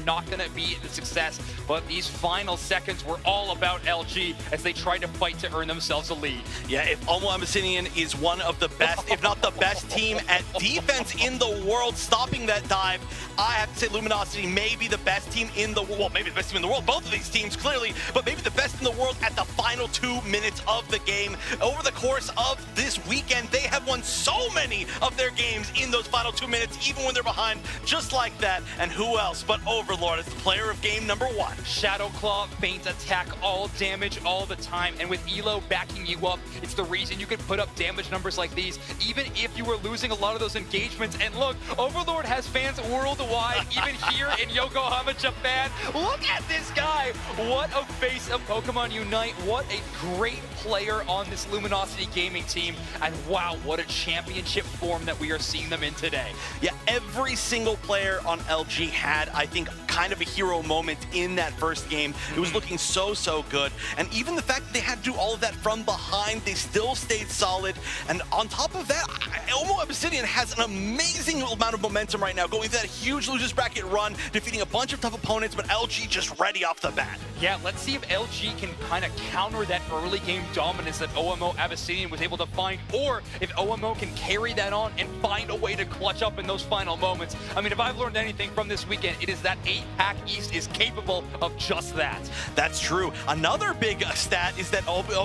not going to be the success. But these final seconds were all about LG as they tried to fight to earn themselves a lead. Yeah, if OMO Abyssinian is one of the best, if not the best team at defense in the world, stopping that dive, I have to say Luminosity may be the best team in the world. Well, maybe the best team in the world, both of these teams clearly, but maybe the best in the world at the final 2 minutes of the game. Over the course of this weekend, they have won so many of their games in those final 2 minutes, even when they're behind, just like that. And who else but Overlord is the player of game number 1. Shadow Claw, Feint Attack, all damage all the time. And with Elo backing you up, it's the reason you can put up damage numbers like these, even if you were losing a lot of those engagements. And look, Overlord has fans worldwide, even here in Yokohama, Japan. Look at this guy. What a face of Pokemon Unite. What a great player on this Luminosity Gaming team. And wow, what a championship form that we are seeing them in today. Yeah, every single player on LG had, I think, kind of a hero moment in that first game. It was looking so good. And even the fact that they had to do all of that from behind, they still stayed solid. And on top of that, OMO Abyssinian has an amazing amount of momentum right now, going through that huge losers bracket run, defeating a bunch of tough opponents, but LG just ready off the bat. Yeah, let's see if LG can kind of counter that early game dominance that OMO Abyssinian was able to find, or if OMO can carry that on and find a way to clutch up in those final moments. I mean, if I've learned anything from this weekend, it is that 8-Pack East is capable of just that. That's true. Another big stat is that OMO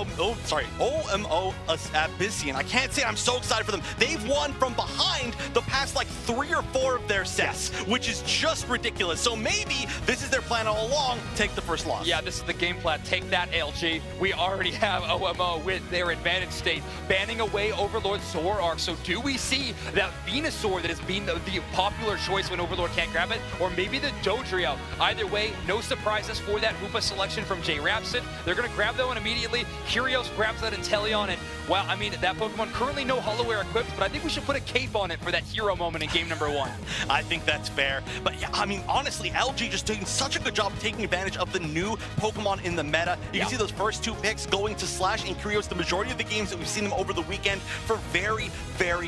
Abyssinian, I can't say I'm so excited for them. They've won from behind the past like 3 or 4 of their sets, which is just ridiculous. So maybe this is their plan all along, take the first loss. Yeah, this is the game plan. Take that, LG. We already have OMO with their advantage state, banning away Overlord Zoroark. So do we see that Venusaur that has been the popular choice when Overlord can't grab it, or maybe the Dodrio? Either way, no surprises for that Hoopa selection from J Rapsid. They're going to grab that one immediately. Kyrgios grabs that Inteleon, and wow, I mean, that Pokemon currently no Hollow-Air equipped, but I think we should put a cape on it for that hero moment in game number 1. I think that's fair. But yeah, I mean, honestly, LG just doing such a good job of taking advantage of the new Pokemon in the meta. You can see those first 2 picks going to Slash and Kyrgios the majority of the games that we've seen them over the weekend for very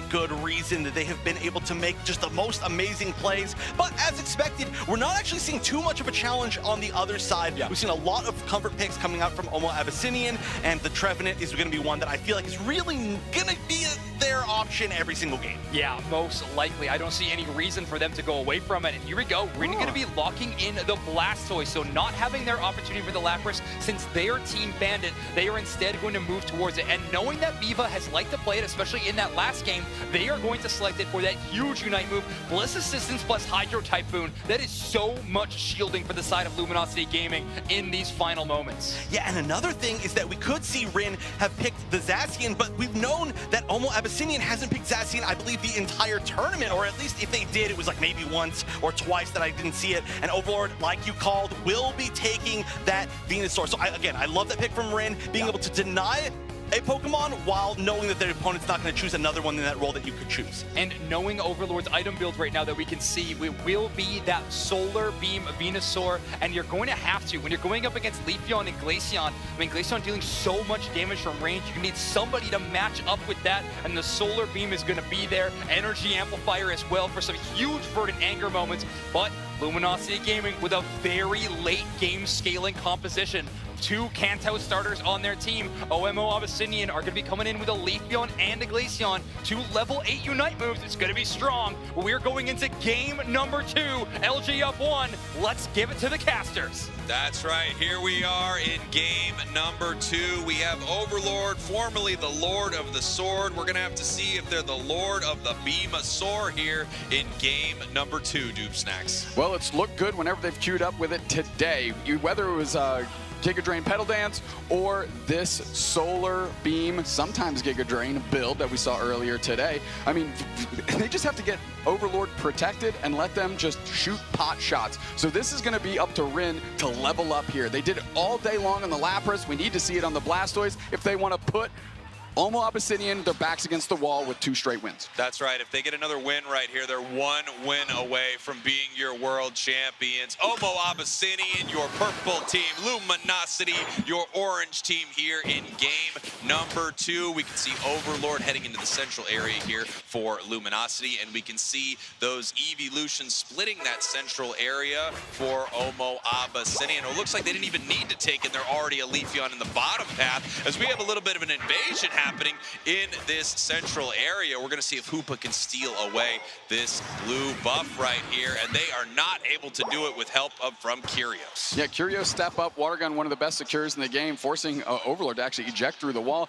good reason, that they have been able to make just the most amazing plays. But as expected, we're not actually seeing too much of a challenge on the other side. We've seen a lot of comfort picks coming out from OMO Abyssinian, and the Trevenant is going to be one that I feel like is really going to be their option every single game. Yeah, most likely. I don't see any reason for them to go away from it. And here we go. We're going to be locking in the Blastoise. So not having their opportunity for the Lapras, since their team banned it, they are instead going to move towards it. And knowing that Viva has liked to play it, especially in that last game, they are going to select it for that huge Unite move. Bliss Assistance plus Hydro Typhoon. That is so much shielding for the side of Luminosity Gaming in these final moments. Yeah, and another thing is that we could see Rin have picked the Zacian, but we've known that OMO Abyssinian hasn't picked Zacian, I believe, the entire tournament, or at least if they did, it was like maybe once or twice that I didn't see it. And Overlord, like you called, will be taking that Venusaur. So again, I love that pick from Rin, being able to deny a Pokemon while knowing that their opponent's not going to choose another one in that role that you could choose. And knowing Overlord's item build right now that we can see, it will be that Solar Beam Venusaur, and you're going to have to. When you're going up against Leafeon and Glaceon, I mean, Glaceon dealing so much damage from range, you need somebody to match up with that, and the Solar Beam is going to be there. Energy Amplifier as well for some huge Verdant Anger moments, but Luminosity Gaming with a very late game scaling composition. 2 Kanto starters on their team. OMO Abyssinian are going to be coming in with a Leafeon and a Glaceon. 2 level 8 Unite moves. It's going to be strong. We're going into game number 2. LG up 1. Let's give it to the casters. That's right. Here we are in game number 2. We have Overlord, formerly the Lord of the Sword. We're going to have to see if they're the Lord of the Venusaur here in game number 2, Doob Snacks. Well, it's looked good whenever they've queued up with it today. Whether it was Giga Drain Pedal Dance or this Solar Beam, sometimes Giga Drain build that we saw earlier today. I mean, they just have to get Overlord protected and let them just shoot pot shots. So this is going to be up to Rin to level up here. They did it all day long on the Lapras. We need to see it on the Blastoise if they want to put OMO Abyssinian, their backs against the wall with 2 straight wins. That's right. If they get another win right here, they're 1 win away from being your world champions. OMO Abyssinian, your purple team. Luminosity, your orange team here in game number 2. We can see Overlord heading into the central area here for Luminosity, and we can see those evolutions splitting that central area for OMO Abyssinian. It looks like they didn't even need to take it. They're already a Leafeon in the bottom path, as we have a little bit of an invasion happening in this central area. We're going to see if Hoopa can steal away this blue buff right here, and they are not able to do it with help from Curios. Yeah, Curios step up. Water Gun, one of the best secures in the game, forcing Overlord to actually eject through the wall.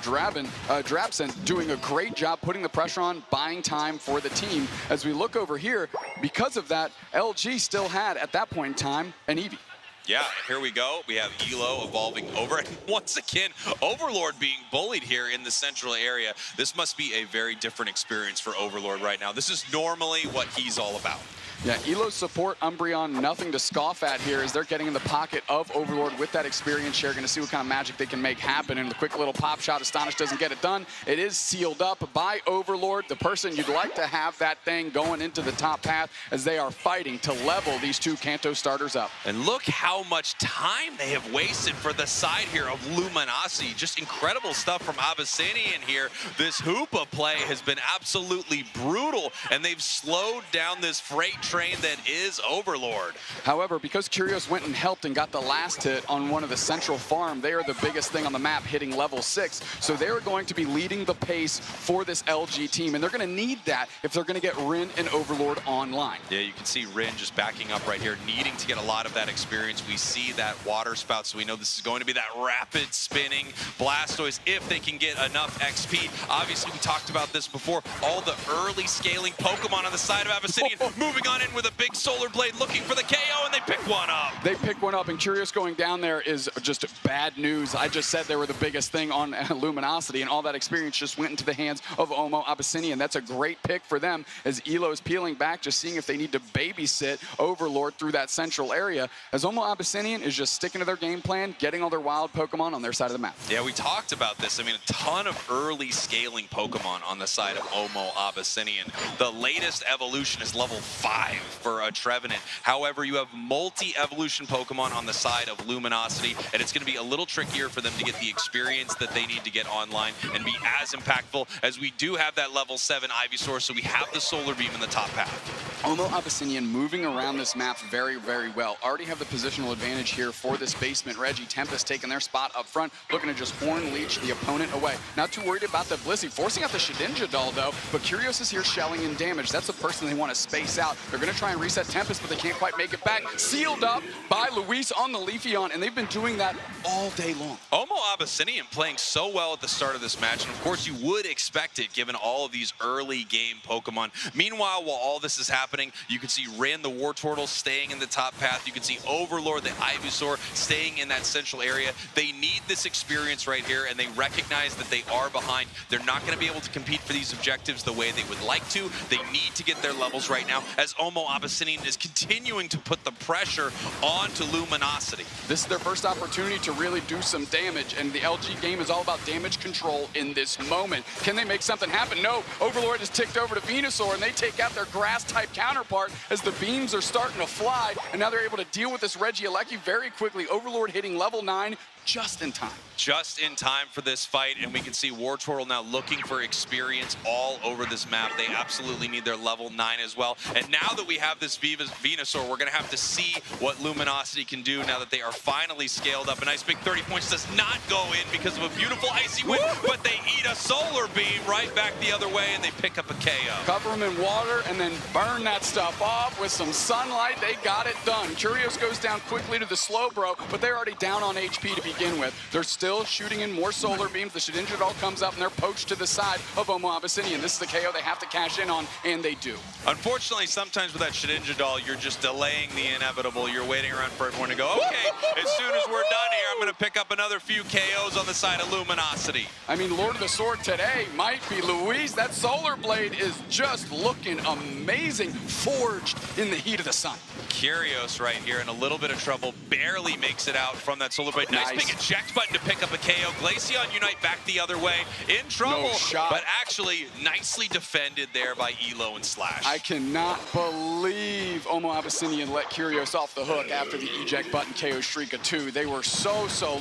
Drabson doing a great job putting the pressure on, buying time for the team. As we look over here, because of that, LG still had, at that point in time, an Eevee. Yeah, here we go. We have Elo evolving over, and once again, Overlord being bullied here in the central area. This must be a very different experience for Overlord right now. This is normally what he's all about. Yeah, Elo's support, Umbreon, nothing to scoff at here as they're getting in the pocket of Overlord with that experience share. Going to see what kind of magic they can make happen. And the quick little pop shot, Astonish doesn't get it done. It is sealed up by Overlord, the person you'd like to have that thing going into the top path as they are fighting to level these 2 Kanto starters up. And look how much time they have wasted for the side here of Luminosity. Just incredible stuff from Abyssinian here. This Hoopa play has been absolutely brutal, and they've slowed down this freight train that is Overlord. However, because Curios went and helped and got the last hit on one of the central farm, they are the biggest thing on the map, hitting level 6. So they're going to be leading the pace for this LG team, and they're going to need that if they're going to get Rin and Overlord online. Yeah, you can see Rin just backing up right here, needing to get a lot of that experience. We see that water spout, so we know this is going to be that rapid spinning Blastoise if they can get enough XP. Obviously, we talked about this before, all the early scaling Pokemon on the side of Abyssinian, moving on in with a big Solar Blade, looking for the KO, and they pick one up. They pick one up, and Curious going down there is just bad news. I just said they were the biggest thing on Luminosity, and all that experience just went into the hands of OMO Abyssinian. That's a great pick for them as Elo's peeling back, just seeing if they need to babysit Overlord through that central area, as OMO Abyssinian is just sticking to their game plan, getting all their wild Pokemon on their side of the map. Yeah, we talked about this. I mean, a ton of early scaling Pokemon on the side of OMO Abyssinian. The latest evolution is level 5 for a Trevenant. However, you have multi-evolution Pokemon on the side of Luminosity, and it's going to be a little trickier for them to get the experience that they need to get online and be as impactful, as we do have that level 7 Ivysaur, so we have the Solar Beam in the top path. OMO Abyssinian moving around this map very, very well. Already have the positional advantage here for this basement. Reggie, Tempest taking their spot up front, looking to just Horn Leech the opponent away. Not too worried about the Blissey, forcing out the Shedinja doll though, but Curios is here shelling in damage. That's the person they want to space out. They're going to try and reset Tempest, but they can't quite make it back. Sealed up by Luis on the Leafeon, and they've been doing that all day long. OMO Abyssinian playing so well at the start of this match, and of course you would expect it given all of these early game Pokemon. Meanwhile, while all this is happening, you can see Rin the Wartortle staying in the top path. You can see Overlord Overlord, the Ivysaur, staying in that central area. They need this experience right here, and they recognize that they are behind. They're not going to be able to compete for these objectives the way they would like to. They need to get their levels right now, as Omo Abyssinian is continuing to put the pressure onto Luminosity. This is their first opportunity to really do some damage, and the LG game is all about damage control in this moment. Can they make something happen? No. Overlord is ticked over to Venusaur, and they take out their grass-type counterpart as the beams are starting to fly, and now they're able to deal with this Regieleki very quickly. Overlord hitting level 9 just in time. Just in time for this fight, and we can see Wartortle now looking for experience all over this map. They absolutely need their level 9 as well. And now that we have this Venusaur, we're going to have to see what Luminosity can do now that they are finally scaled up. A nice big 30 points does not go in because of a beautiful icy wind, but they eat a solar beam right back the other way, and they pick up a KO. Cover them in water and then burn that stuff off with some sunlight. They got it done. Curios goes down quickly to the Slowbro, but they're already down on HP to begin with. They're still shooting in more solar beams. The Shedinjadal comes up and they're poached to the side of Omo Abyssinian. This is the KO they have to cash in on, and they do. Unfortunately, sometimes with that Shedinjadal, you're just delaying the inevitable. You're waiting around for everyone to go, okay, as soon as we're done here, I'm going to pick up another few KOs on the side of Luminosity. I mean, Lord of the Sword today might be Luis. That Solar Blade is just looking amazing, forged in the heat of the sun. Curios right here in a little bit of trouble, barely makes it out from that Solar Blade. Nice big eject button to pick up a KO. Glaceon Unite back the other way, in trouble, but actually nicely defended there by Elo and Slash. I cannot believe Omo Abyssinian let Curios off the hook after the eject button KO Shrika 2. They were so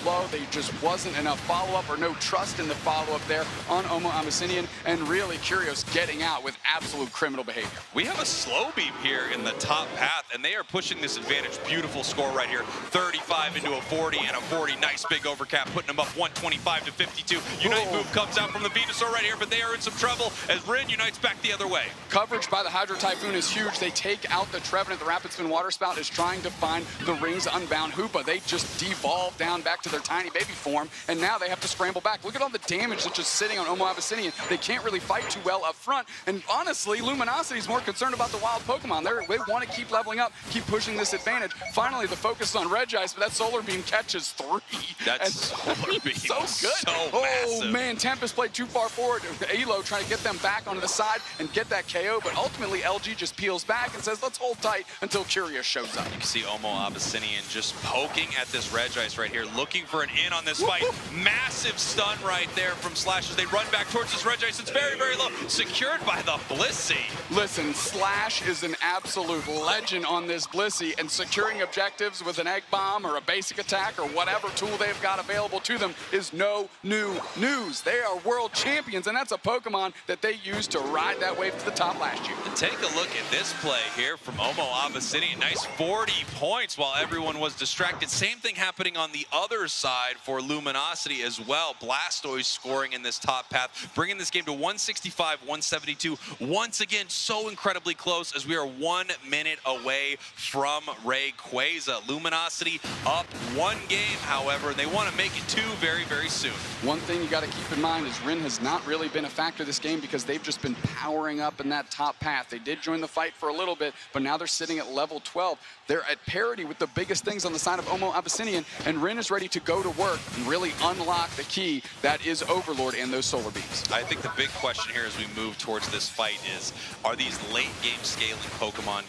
low. They just wasn't enough follow-up or no trust in the follow-up there on Omo Abyssinian, and really Curios getting out with absolute criminal behavior. We have a slow beam here in the top path, and they are pushing this advantage. Beautiful score right here. 35 into a 40 and a 40. Nice big overcap, putting them up 125 to 52. Unite move comes out from the Venusaur right here, but they are in some trouble as Rin unites back the other way. Coverage by the Hydro Typhoon is huge. They take out the Trevenant. The Rapid Spin Water Spout is trying to find the Rings Unbound Hoopa. They just devolve down back to their tiny baby form, and now they have to scramble back. Look at all the damage that's just sitting on Omo Abyssinian. They can't really fight too well up front, and honestly, Luminosity is more concerned about the wild Pokemon. They want to keep leveling up, keep pushing this advantage. Finally, the focus is on Regice, but that Solar Beam catches 3. That's Solar Beam. So good. So oh, man, Tempest played too far forward. Elo trying to get them back onto the side and get that KO, but ultimately LG just peels back and says, let's hold tight until Curious shows up. You can see Omo Abyssinian just poking at this Regice right here, looking for an in on this fight. Massive stun right there from Slash as they run back towards this Regice. It's very low. Secured by the Blissey. Listen, Slash is an absolute legend on this Blissey, and securing objectives with an Egg Bomb or a basic attack or whatever tool they've got available to them is no new news. They are world champions, and that's a Pokemon that they used to ride that wave to the top last year. And take a look at this play here from Omo Abyssinian. Nice 40 points while everyone was distracted. Same thing happening on the other side for Luminosity as well. Blastoise scoring in this top path, bringing this game to 165, 172. Once again, so incredibly close as we are 1 minute away from Rayquaza. Luminosity up 1 game, however, and they want to make it 2 very soon. One thing you got to keep in mind is Rin has not really been a factor this game because they've just been powering up in that top path. They did join the fight for a little bit, but now they're sitting at level 12. They're at parity with the biggest things on the side of Omo Abyssinian, and Rin is ready to go to work and really unlock the key that is Overlord and those Solar Beams. I think the big question here as we move towards this fight is, are these late game scaling Pokemon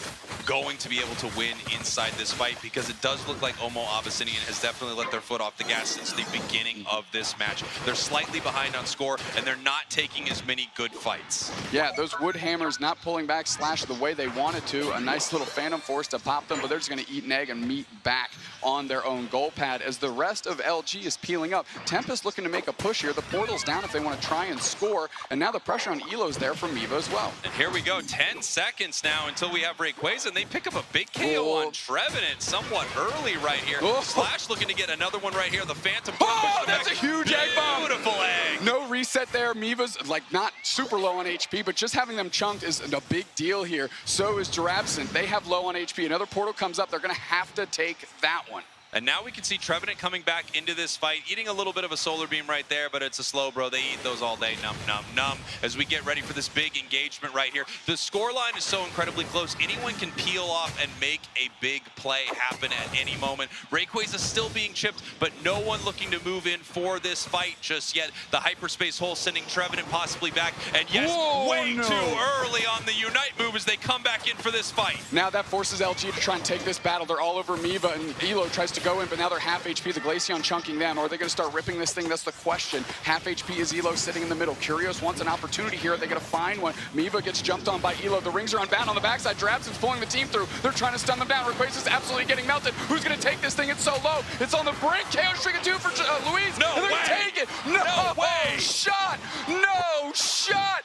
going to be able to win inside this fight? Because it does look like Omo Abyssinian has definitely let their foot off the gas since the beginning of this match. They're slightly behind on score, and they're not taking as many good fights. Yeah, those Wood Hammers not pulling back Slash the way they wanted to. A nice little Phantom Force to pop them, but they're just going to eat an egg and meet back on their own goal pad as the rest of LG is peeling up. Tempest looking to make a push here. The portal's down if they want to try and score, and now the pressure on Elo's there from Evo as well. And here we go, 10 seconds now until we have Rayquaza, and they pick up a big KO on Trevenant somewhat early right here. Slash looking to get another one right here. The Phantom. Oh, that's a huge egg bomb. Beautiful egg. No reset there. Miva's like not super low on HP, but just having them chunked is a big deal here. So is Girafson. They have low on HP. Another portal comes up. They're going to have to take that one. And now we can see Trevenant coming back into this fight, eating a little bit of a solar beam right there, but it's a slow, bro. They eat those all day, num, num, num, as we get ready for this big engagement right here. The scoreline is so incredibly close. Anyone can peel off and make a big play happen at any moment. Rayquaza still being chipped, but no one looking to move in for this fight just yet. The hyperspace hole sending Trevenant possibly back, and yes, way too early on the Unite move as they come back in for this fight. Now that forces LG to try and take this battle. They're all over Miva, and Elo tries to go in, but now they're half HP. The Glaceon chunking them. Or are they going to start ripping this thing? That's the question. Half HP is Elo sitting in the middle. Curios wants an opportunity here. Are they going to find one? Miva gets jumped on by Elo. The rings are unbound on the backside. Drabson's pulling the team through. They're trying to stun them down. Rayquaza's absolutely getting melted. Who's going to take this thing? It's so low. It's on the brink. KO String 2 for Louise. No and way. Take it. No way. Shot. No shot.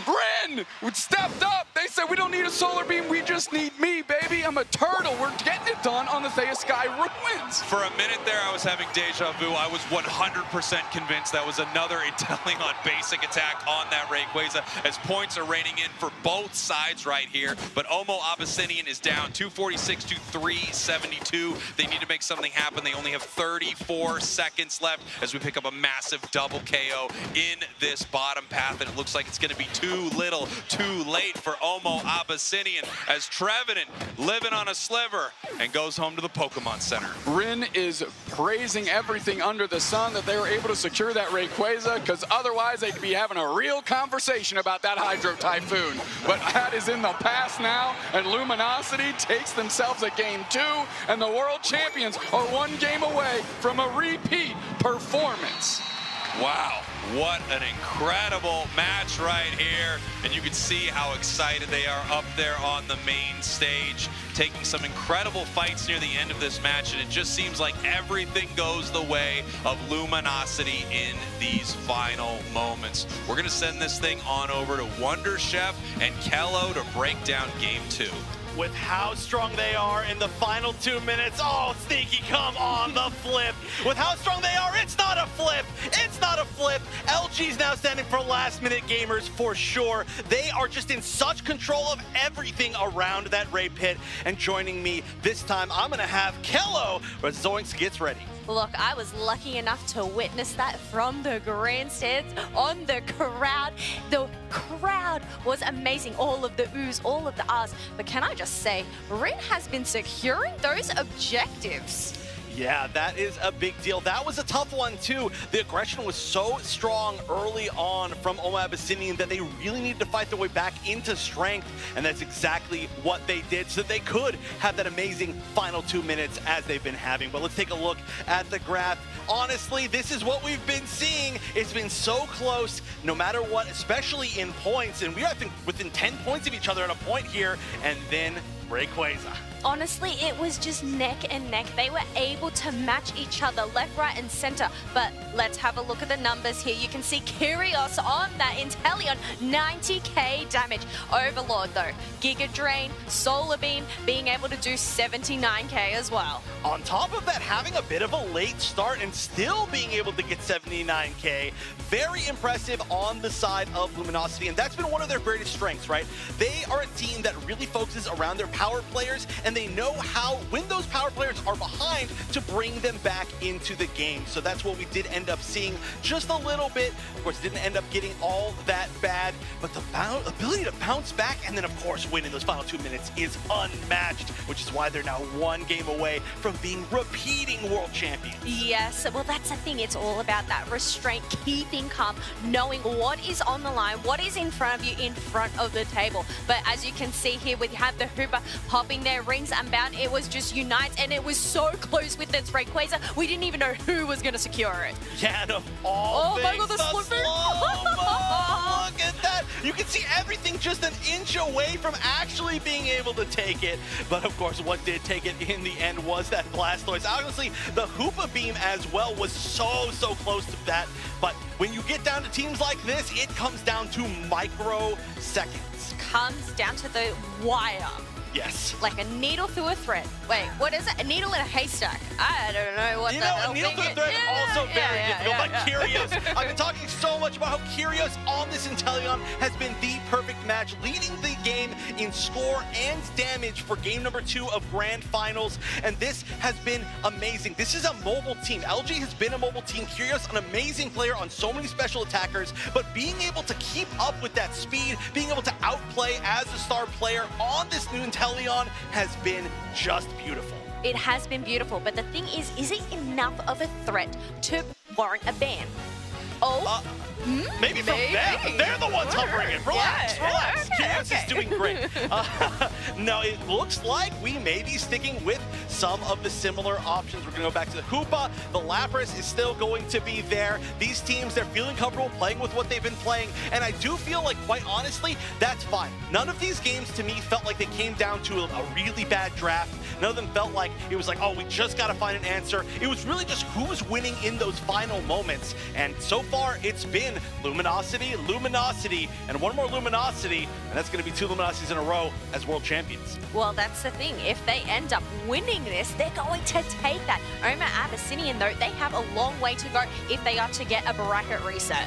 Rin stepped up. They said, we don't need a solar beam. We just need me, baby. I'm a turtle. We're getting it done on the Thea Sky Ruins. For a minute there, I was having deja vu. I was 100% convinced that was another Inteleon on basic attack on that Rayquaza, as points are raining in for both sides right here. But Omo Abyssinian is down 246 to 372. They need to make something happen. They only have 34 seconds left as we pick up a massive double KO in this bottom path, and it looks like it's going to be too little, too late for Omo Abyssinian, as Trevenant living on a sliver and goes home to the Pokemon Center. Rin is praising everything under the sun that they were able to secure that Rayquaza, because otherwise they'd be having a real conversation about that Hydro Typhoon. But that is in the past now, and Luminosity takes themselves a game 2, and the World Champions are 1 game away from a repeat performance. Wow, what an incredible match right here. And you can see how excited they are up there on the main stage, taking some incredible fights near the end of this match. And it just seems like everything goes the way of Luminosity in these final moments. We're going to send this thing on over to Wonder Chef and Kello to break down game 2. With how strong they are in the final 2 minutes. Oh, Sneaky, come on, the flip. With how strong they are, it's not a flip. It's not a flip. LG's now standing for last-minute gamers for sure. They are just in such control of everything around that Ray Pit. And joining me this time, I'm going to have Kello as Zoinks gets ready. Look, I was lucky enough to witness that from the grandstands on the crowd. The crowd was amazing. All of the oohs, all of the ahs. But can I just say, Rin has been securing those objectives. Yeah, that is a big deal. That was a tough one, too. The aggression was so strong early on from Omo Abyssinian that they really needed to fight their way back into strength, and that's exactly what they did so that they could have that amazing final 2 minutes as they've been having. But let's take a look at the graph. Honestly, this is what we've been seeing. It's been so close, no matter what, especially in points, and we are, I think, within 10 points of each other at a point here, and then Rayquaza. Honestly, it was just neck and neck. They were able to match each other left, right, and center. But let's have a look at the numbers here. You can see Curios on that Inteleon, 90k damage. Overlord, though, Giga Drain, Solar Beam, being able to do 79k as well. On top of that, having a bit of a late start and still being able to get 79k, very impressive on the side of Luminosity, and that's been one of their greatest strengths, right? They are a team that really focuses around their power players, and they know how, when those power players are behind, to bring them back into the game. So that's what we did end up seeing just a little bit. Of course, didn't end up getting all that bad, but the ability to bounce back and then, of course, win in those final 2 minutes is unmatched, which is why they're now 1 game away from being repeating world champions. Yes, well, that's the thing. It's all about that restraint, keeping calm, knowing what is on the line, what is in front of you, in front of the table. But as you can see here, we have the Hooper popping their rings unbound. It was just Unite, and it was so close with this Rayquaza. We didn't even know who was going to secure it. Yeah, and of all things, my God, the slow-mo. Look at that. You can see everything just an inch away from actually being able to take it. But of course, what did take it in the end was that Blastoise. Honestly, the Hoopa Beam as well was so close to that. But when you get down to teams like this, it comes down to microseconds. Comes down to the wire. Yes. Like a needle through a thread. Wait, what is it? A needle in a haystack. I don't know what You the know, hell a needle thing through a thread is. also very difficult, but yeah. Kyrios. I've been talking so much about how Kyrios on this Inteleon has been the perfect match, leading the game in score and damage for game number 2 of Grand Finals, and this has been amazing. This is a mobile team. LG has been a mobile team. Kyrios, an amazing player on so many special attackers, but being able to keep up with that speed, being able to outplay as a star player on this new Inteleon has been just beautiful. It has been beautiful, but the thing is it enough of a threat to warrant a ban? Oh, maybe from them. They're the ones hovering it. Relax, relax. Kyrios is doing great. No, it looks like we may be sticking with some of the similar options. We're going to go back to the Hoopa. The Lapras is still going to be there. These teams, they're feeling comfortable playing with what they've been playing, and I do feel like, quite honestly, that's fine. None of these games, to me, felt like they came down to a really bad draft. None of them felt like it was like, oh, we just got to find an answer. It was really just who was winning in those final moments, and so far, it's been Luminosity, Luminosity, and one more Luminosity, and that's going to be 2 Luminosities in a row as world champions. well, that's the thing. If they end up winning this, they're going to take that. Oma Abyssinian, though, they have a long way to go if they are to get a bracket reset.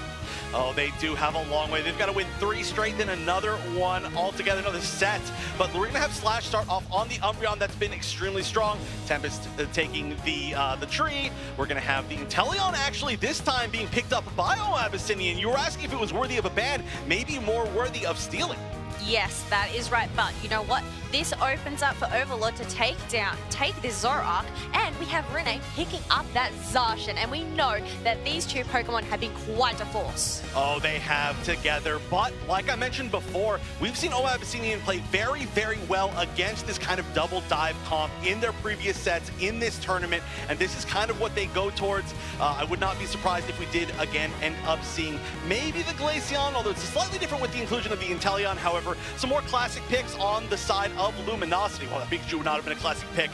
Oh, they do have a long way. They've got to win 3 straight, then another one altogether, another set. But we're going to have Slash start off on the Umbreon. That's been extremely strong. Tempest taking the tree. We're going to have the Inteleon actually this time being picked up by Abyssinian. You were asking if it was worthy of a ban, maybe more worthy of stealing. Yes, that is right, but you know what? This opens up for Overlord to take this Zoroark, and we have Rene picking up that Zacian, and we know that these 2 Pokemon have been quite a force. Oh, they have together, but like I mentioned before, we've seen Oma Abyssinian play very, very well against this kind of double dive comp in their previous sets in this tournament, and this is kind of what they go towards. I would not be surprised if we did, again, end up seeing maybe the Glaceon, although it's slightly different with the inclusion of the Inteleon. However, some more classic picks on the side of Luminosity. Well, that Pikachu would not have been a classic pick.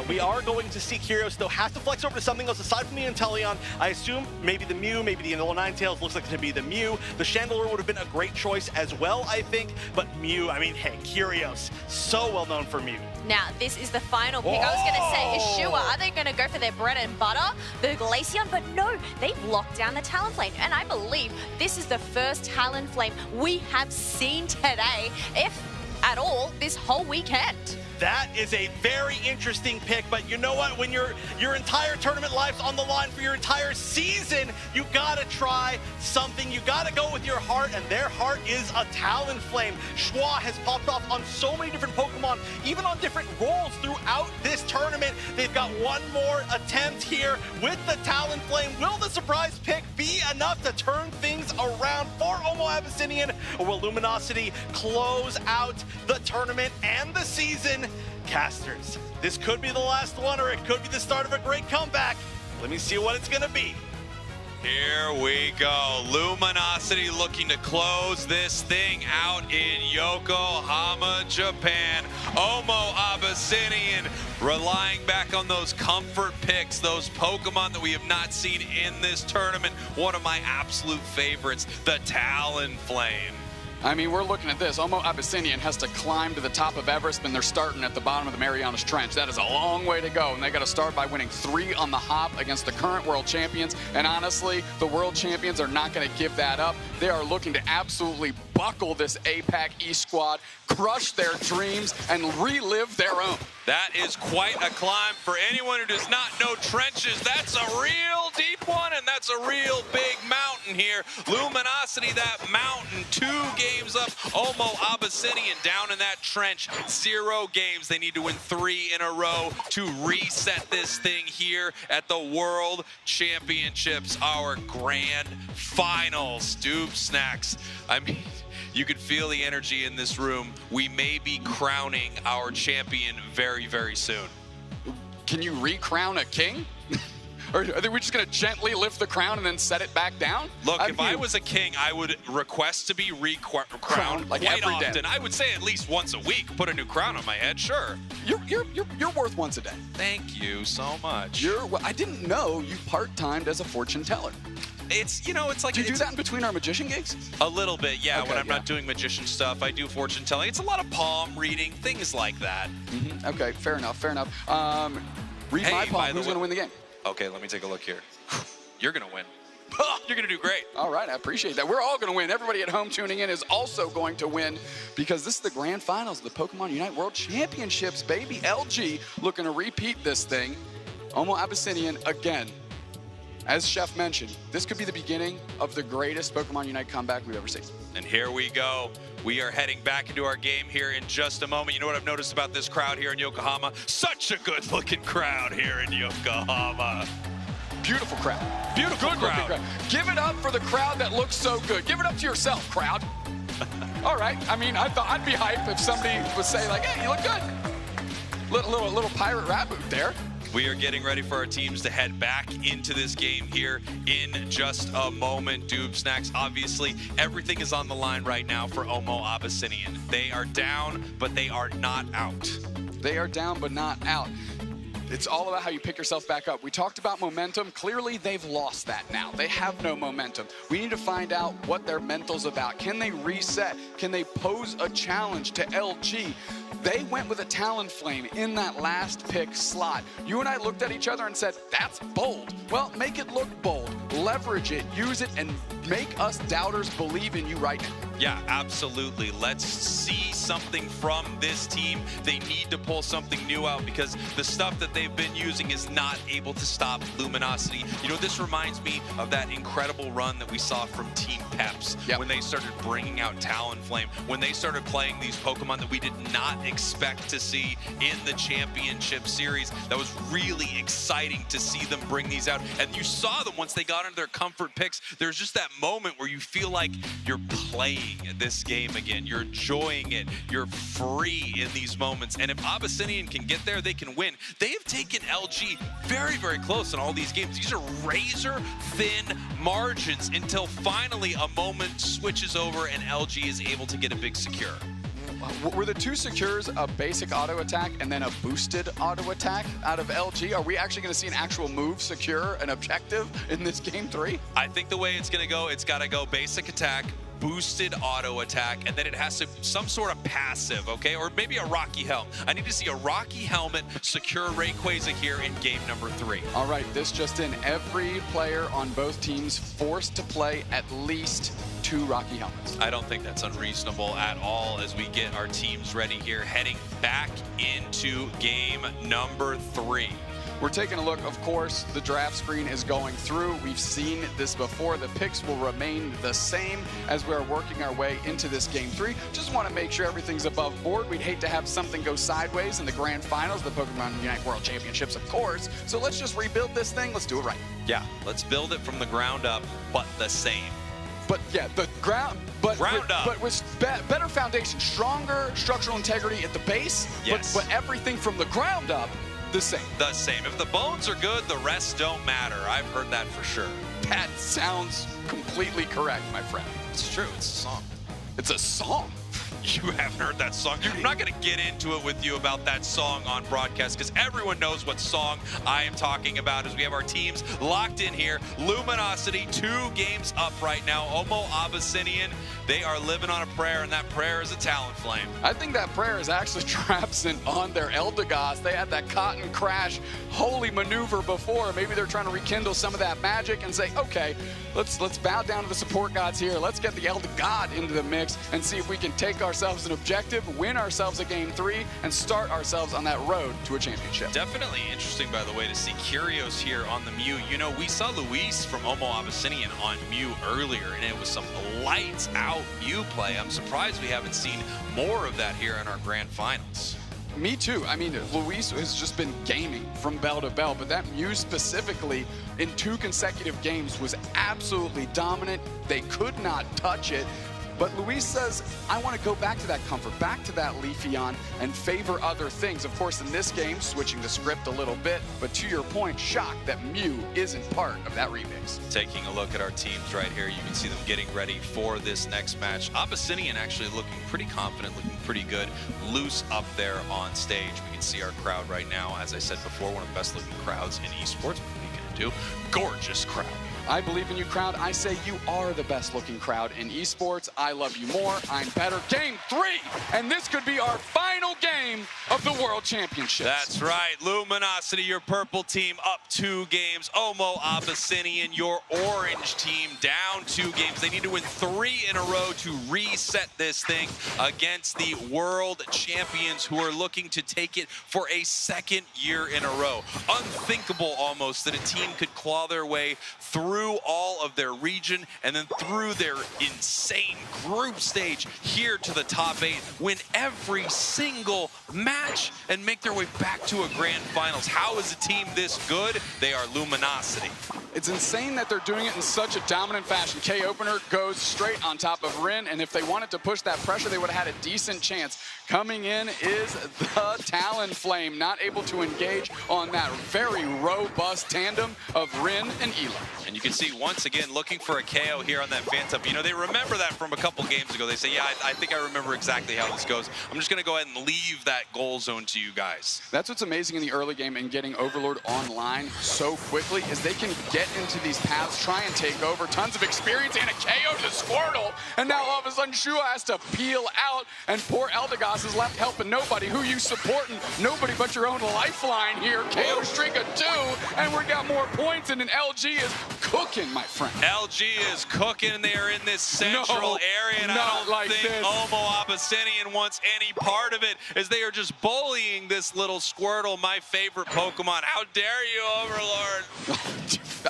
We are going to see Kyrios, though, has to flex over to something else aside from the Inteleon. I assume maybe the Mew, maybe the Alola Ninetales. Looks like it's going to be the Mew. The Chandelure would have been a great choice as well, I think. But Mew, I mean, hey, Kyrios, so well known for Mew. Now, this is the final pick. I was going to say, Ishua, are they going to go for their bread and butter, the Glaceon? But no, they've locked down the Talonflame. And I believe this is the first Talonflame we have seen today, if at all, this whole weekend. That is a very interesting pick, but you know what? When your entire tournament life's on the line for your entire season, you gotta try something. You gotta go with your heart, and their heart is a Talonflame. Schwa has popped off on so many different Pokemon, even on different roles throughout this tournament. They've got one more attempt here with the Talonflame. Will the surprise pick be enough to turn things around for Oma Abyssinian, or will Luminosity close out the tournament and the season? Casters, this could be the last one, or it could be the start of a great comeback. Let me see what it's gonna be. Here we go. Luminosity looking to close this thing out in Yokohama, Japan. Oma Abyssinian relying back on those comfort picks, those Pokemon that we have not seen in this tournament. One of my absolute favorites, the Talonflame. I mean, we're looking at this. Oma Abyssinian has to climb to the top of Everest, and they're starting at the bottom of the Marianas Trench. That is a long way to go, and they got to start by winning 3 on the hop against the current world champions. And honestly, the world champions are not going to give that up. They are looking to absolutely buckle this APAC East squad, crush their dreams, and relive their own. That is quite a climb for anyone who does not know trenches. That's a real deep one, and that's a real big mountain here. Luminosity, that mountain, 2 games up. Oma Abyssinian down in that trench, 0 games. They need to win 3 in a row to reset this thing here at the World Championships, our grand finals. Doob Snacks. I mean, you could feel the energy in this room. We may be crowning our champion very, very soon. Can you re-crown a king? Or are we just going to gently lift the crown and then set it back down? Look, if I was a king, I would request to be re-crowned like quite every often. day. I would say at least once a week. Put a new crown on my head, sure. You're worth once a day. Thank you so much. I didn't know you part-timed as a fortune teller. It's, you know, it's like... Do you do that in between our magician gigs? A little bit, yeah. Okay, when I'm not doing magician stuff, I do fortune telling. It's a lot of palm reading, things like that. Okay, fair enough, fair enough. Read my palm, who's going to win the game? Okay, let me take a look here. You're going to win. You're going to do great. All right, I appreciate that. We're all going to win. Everybody at home tuning in is also going to win because this is the grand finals of the Pokemon UNITE World Championships, baby. LG looking to repeat this thing. Omo Abyssinian again. As Chef mentioned, this could be the beginning of the greatest Pokemon UNITE comeback we've ever seen. And here we go. We are heading back into our game here in just a moment. You know what I've noticed about this crowd here in Yokohama? Such a good-looking crowd here in Yokohama. Beautiful crowd. Beautiful crowd. Give it up for the crowd that looks so good. Give it up to yourself, crowd. All right. I mean, I thought I'd be hyped if somebody would say, like, hey, you look good. Little pirate rap boot there. We are getting ready for our teams to head back into this game here in just a moment. Doob Snacks, obviously, everything is on the line right now for Omo Abyssinian. They are down, but they are not out. They are down, but not out. It's all about how you pick yourself back up. We talked about momentum. Clearly, they've lost that now. They have no momentum. We need to find out what their mental's about. Can they reset? Can they pose a challenge to LG? They went with a Talonflame in that last pick slot. You and I looked at each other and said, that's bold. Well, make it look bold. Leverage it, use it, and make us doubters believe in you right now. Yeah, absolutely. Let's see something from this team. They need to pull something new out because the stuff that they've been using is not able to stop Luminosity. You know, this reminds me of that incredible run that we saw from Team Peps when they started bringing out Talonflame, when they started playing these Pokemon that we did not expect to see in the championship series. That was really exciting to see them bring these out. And you saw them once they got into their comfort picks. There's just that moment where you feel like you're playing this game again. You're enjoying it. You're free in these moments. And if Abyssinian can get there, they can win. They have taken LG very, very close in all these games. These are razor-thin margins until finally a moment switches over and LG is able to get a big secure. Were the two secures a basic auto attack and then a boosted auto attack out of LG? Are we actually going to see an actual move secure, an objective in this game 3? I think the way it's going to go, it's got to go basic attack, boosted auto attack, and then it has to some sort of passive, okay? Or maybe a Rocky Helm. I need to see a Rocky Helmet secure Rayquaza here in game number 3. All right, this just in. Every player on both teams forced to play at least 2 Rocky Helmets. I don't think that's unreasonable at all as we get our teams ready here, heading back into game number 3. We're taking a look, of course, the draft screen is going through. We've seen this before. The picks will remain the same as we're working our way into this game 3. Just want to make sure everything's above board. We'd hate to have something go sideways in the grand finals, the Pokemon UNITE World Championships, of course. So let's just rebuild this thing. Let's do it right. Yeah, let's build it from the ground up, but the same. But yeah, the ground, but with better foundation, stronger structural integrity at the base, yes. but everything from the ground up, the same. The same. If the bones are good, the rest don't matter. I've heard that for sure. That sounds completely correct, my friend. It's true. It's a song. It's a song? You haven't heard that song. I'm not going to get into it with you about that song on broadcast because everyone knows what song I am talking about as we have our teams locked in here. Luminosity, 2 games up right now. Omo Abyssinian, they are living on a prayer, and that prayer is a Talonflame. I think that prayer is actually absent on their Eldegoss. They had that Cotton Crash holy maneuver before. Maybe they're trying to rekindle some of that magic and say, okay, let's bow down to the support gods here. Let's get the Eldegod into the mix and see if we can take ourselves an objective, win ourselves a game 3, and start ourselves on that road to a championship. Definitely interesting, by the way, to see Kyrios here on the Mew. You know, we saw Luis from Omo Abyssinian on Mew earlier, and it was some lights out Mew play. I'm surprised we haven't seen more of that here in our grand finals. Me too. I mean, Luis has just been gaming from bell to bell, but that Mew specifically in 2 consecutive games was absolutely dominant. They could not touch it. But Luis says, I want to go back to that comfort, back to that Leafeon, and favor other things. Of course, in this game, switching the script a little bit, but to your point, shocked that Mew isn't part of that remix. Taking a look at our teams right here, you can see them getting ready for this next match. Abyssinian actually looking pretty confident, looking pretty good, loose up there on stage. We can see our crowd right now, as I said before, one of the best looking crowds in esports. What are you going to do? Gorgeous crowd. I believe in you, crowd. I say you are the best looking crowd in esports. I love you more. I'm better. Game 3, and this could be our final game of the World Championships. That's right. Luminosity, your purple team, up 2 games. Omo Abyssinian, your orange team, down 2 games. They need to win 3 in a row to reset this thing against the world champions, who are looking to take it for a 2nd year in a row. Unthinkable almost that a team could claw their way through all of their region and then through their insane group stage here to the top 8, win every single match, and make their way back to a grand finals. How is a team this good? They are Luminosity. It's insane that they're doing it in such a dominant fashion. K-Opener goes straight on top of Rin, and if they wanted to push that pressure, they would have had a decent chance. Coming in is the Talonflame, not able to engage on that very robust tandem of Rin and Elo. And you can see once again looking for a KO here on that Phantom. You know, they remember that from a couple games ago. They say, yeah, I think I remember exactly how this goes. I'm just going to go ahead and leave that goal zone to you guys. That's what's amazing in the early game and getting Overlord online so quickly is they can get into these paths, try and take over. Tons of experience and a KO to Squirtle. And now all of a sudden Shua has to peel out, and poor Eldegoss is left helping nobody. Who you supporting? Nobody but your own lifeline here. KO streak of 2, and we got more points, and an LG is cooking, my friend. LG is cooking. They are in this central area, and I don't think Omo Abyssinian wants any part of it, as they are just bullying this little Squirtle, my favorite Pokemon. How dare you, Overlord?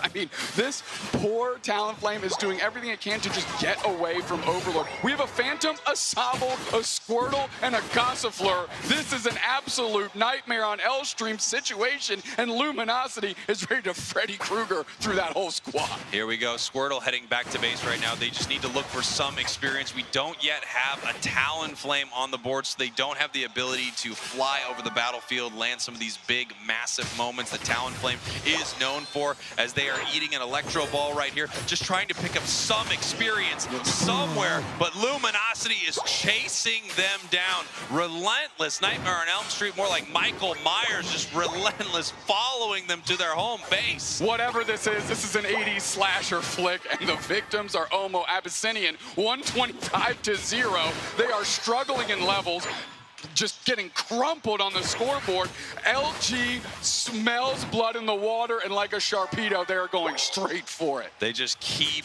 I mean, this poor Talonflame is doing everything it can to just get away from Overlord. We have a Phantom, a Sobble, a Squirtle, and a Gossifleur. This is an absolute nightmare on L-Stream's situation, and Luminosity is ready to Freddy Krueger through that whole squad. Here we go. Squirtle heading back to base right now. They just need to look for some experience. We don't yet have a Talonflame on the board, so they don't have the ability to fly over the battlefield, land some of these big, massive moments that Talonflame is known for, as they are eating an Electro Ball right here, just trying to pick up some experience somewhere, but Luminosity is chasing them down. Relentless. Nightmare on Elm Street, more like Michael Myers, just relentless, following them to their home base. Whatever this is an 80s slasher flick, and the victims are Omo Abyssinian, 125-0. They are struggling in levels, just getting crumpled on the scoreboard. LG smells blood in the water, and like a Sharpedo, they're going straight for it. They just keep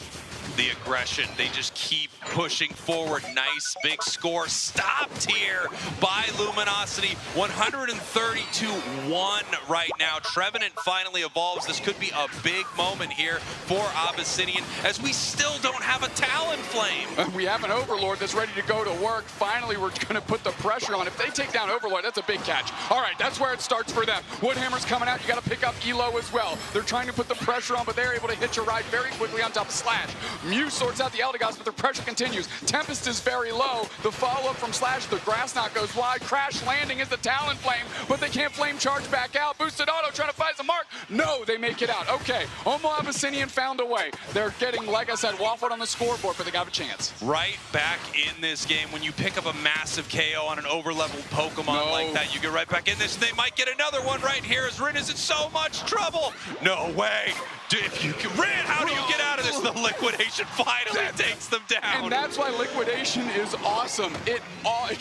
the aggression. They just keep pushing forward. Nice big score stopped here by Luminosity. 132-1 right now. Trevenant finally evolves. This could be a big moment here for Abyssinian, as we still don't have a Talonflame. We have an Overlord that's ready to go to work. Finally, we're going to put the pressure on. If they take down Overlord, that's a big catch. All right, that's where it starts for them. Woodhammer's coming out. You got to pick up Elo as well. They're trying to put the pressure on, but they're able to hitch a ride very quickly on top of Slash. Mew sorts out the Eldegoss, but the pressure continues. Tempest is very low. The follow-up from Slash, the grass knot goes wide. Crash landing is the Talonflame, but they can't flame charge back out. Boosted Auto trying to find the mark. No, they make it out. Okay, Omo Abyssinian found a way. They're getting, like I said, waffled on the scoreboard, but they got a chance. Right back in this game, when you pick up a massive KO on an over-leveled Pokemon like that, you get right back in this. They might get another one right here, as Rin is in so much trouble. No way. If you can, Rin, how do you get out of this? The liquidation finally takes them down. And that's why liquidation is awesome. It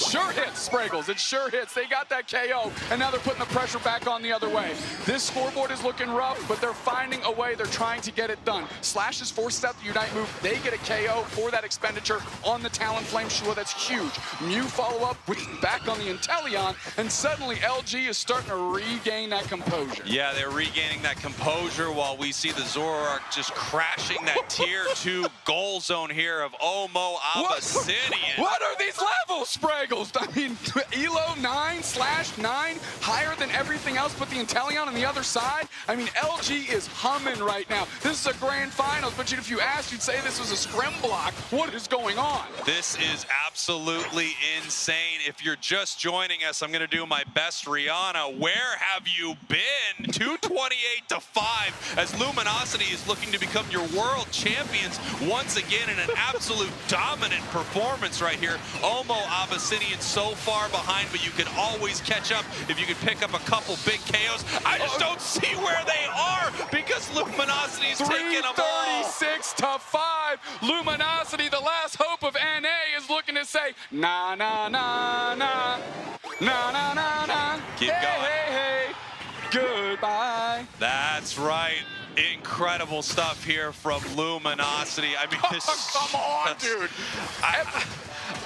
sure hits, Spraggles. It sure hits. They got that KO, and now they're putting the pressure back on the other way. This scoreboard is looking rough, but they're finding a way. They're trying to get it done. Slash is forced out the Unite move. They get a KO for that expenditure on the Talonflame Shua. That's huge. Mew follow-up back on the Inteleon, and suddenly LG is starting to regain that composure. Yeah, they're regaining that composure while we see the Zoroark just crashing that tier 2 goal zone here of Omo Abyssinian. What are these levels, Spraggles? I mean, Elo 9, Slash 9, higher than everything else but the Inteleon on the other side. I mean, LG is humming right now. This is a grand finals, but if you asked, you'd say this was a scrim block. What is going on? This is absolutely insane. If you're just joining us, I'm going to do my best Rihanna. Where have you been? 228-5 as Luminosity is looking to become your world champions once again in an absolute dominant performance right here. Omo Abyssinian so far behind, but you can always catch up if you can pick up a couple big KOs. I just don't see where they are because Luminosity is taking them all. 336-5. Luminosity, the last hope of NA, is looking to say, na na na na, na na na na. Keep going. Hey, hey, goodbye. That's right. Incredible stuff here from Luminosity. I mean, this come on, dude.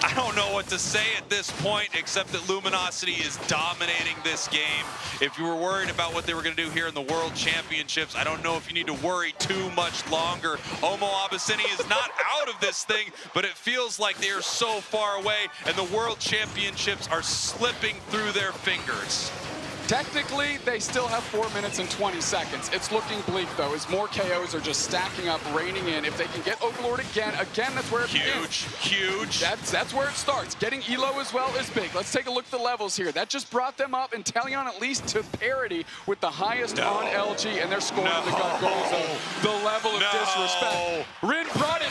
I don't know what to say at this point, except that Luminosity is dominating this game. If you were worried about what they were going to do here in the World Championships, I don't know if you need to worry too much longer. Omo Abyssinian is not out of this thing, but it feels like they are so far away, and the World Championships are slipping through their fingers. Technically, they still have 4 minutes and 20 seconds. It's looking bleak, though, as more KOs are just stacking up, raining in. If they can get Overlord again, that's where it begins. Huge. That's where it starts. Getting Elo as well is big. Let's take a look at the levels here. That just brought them up, and Teleon at least to parity with the highest on LG, and they're scoring the gut goals of the level of disrespect. Rin brought it.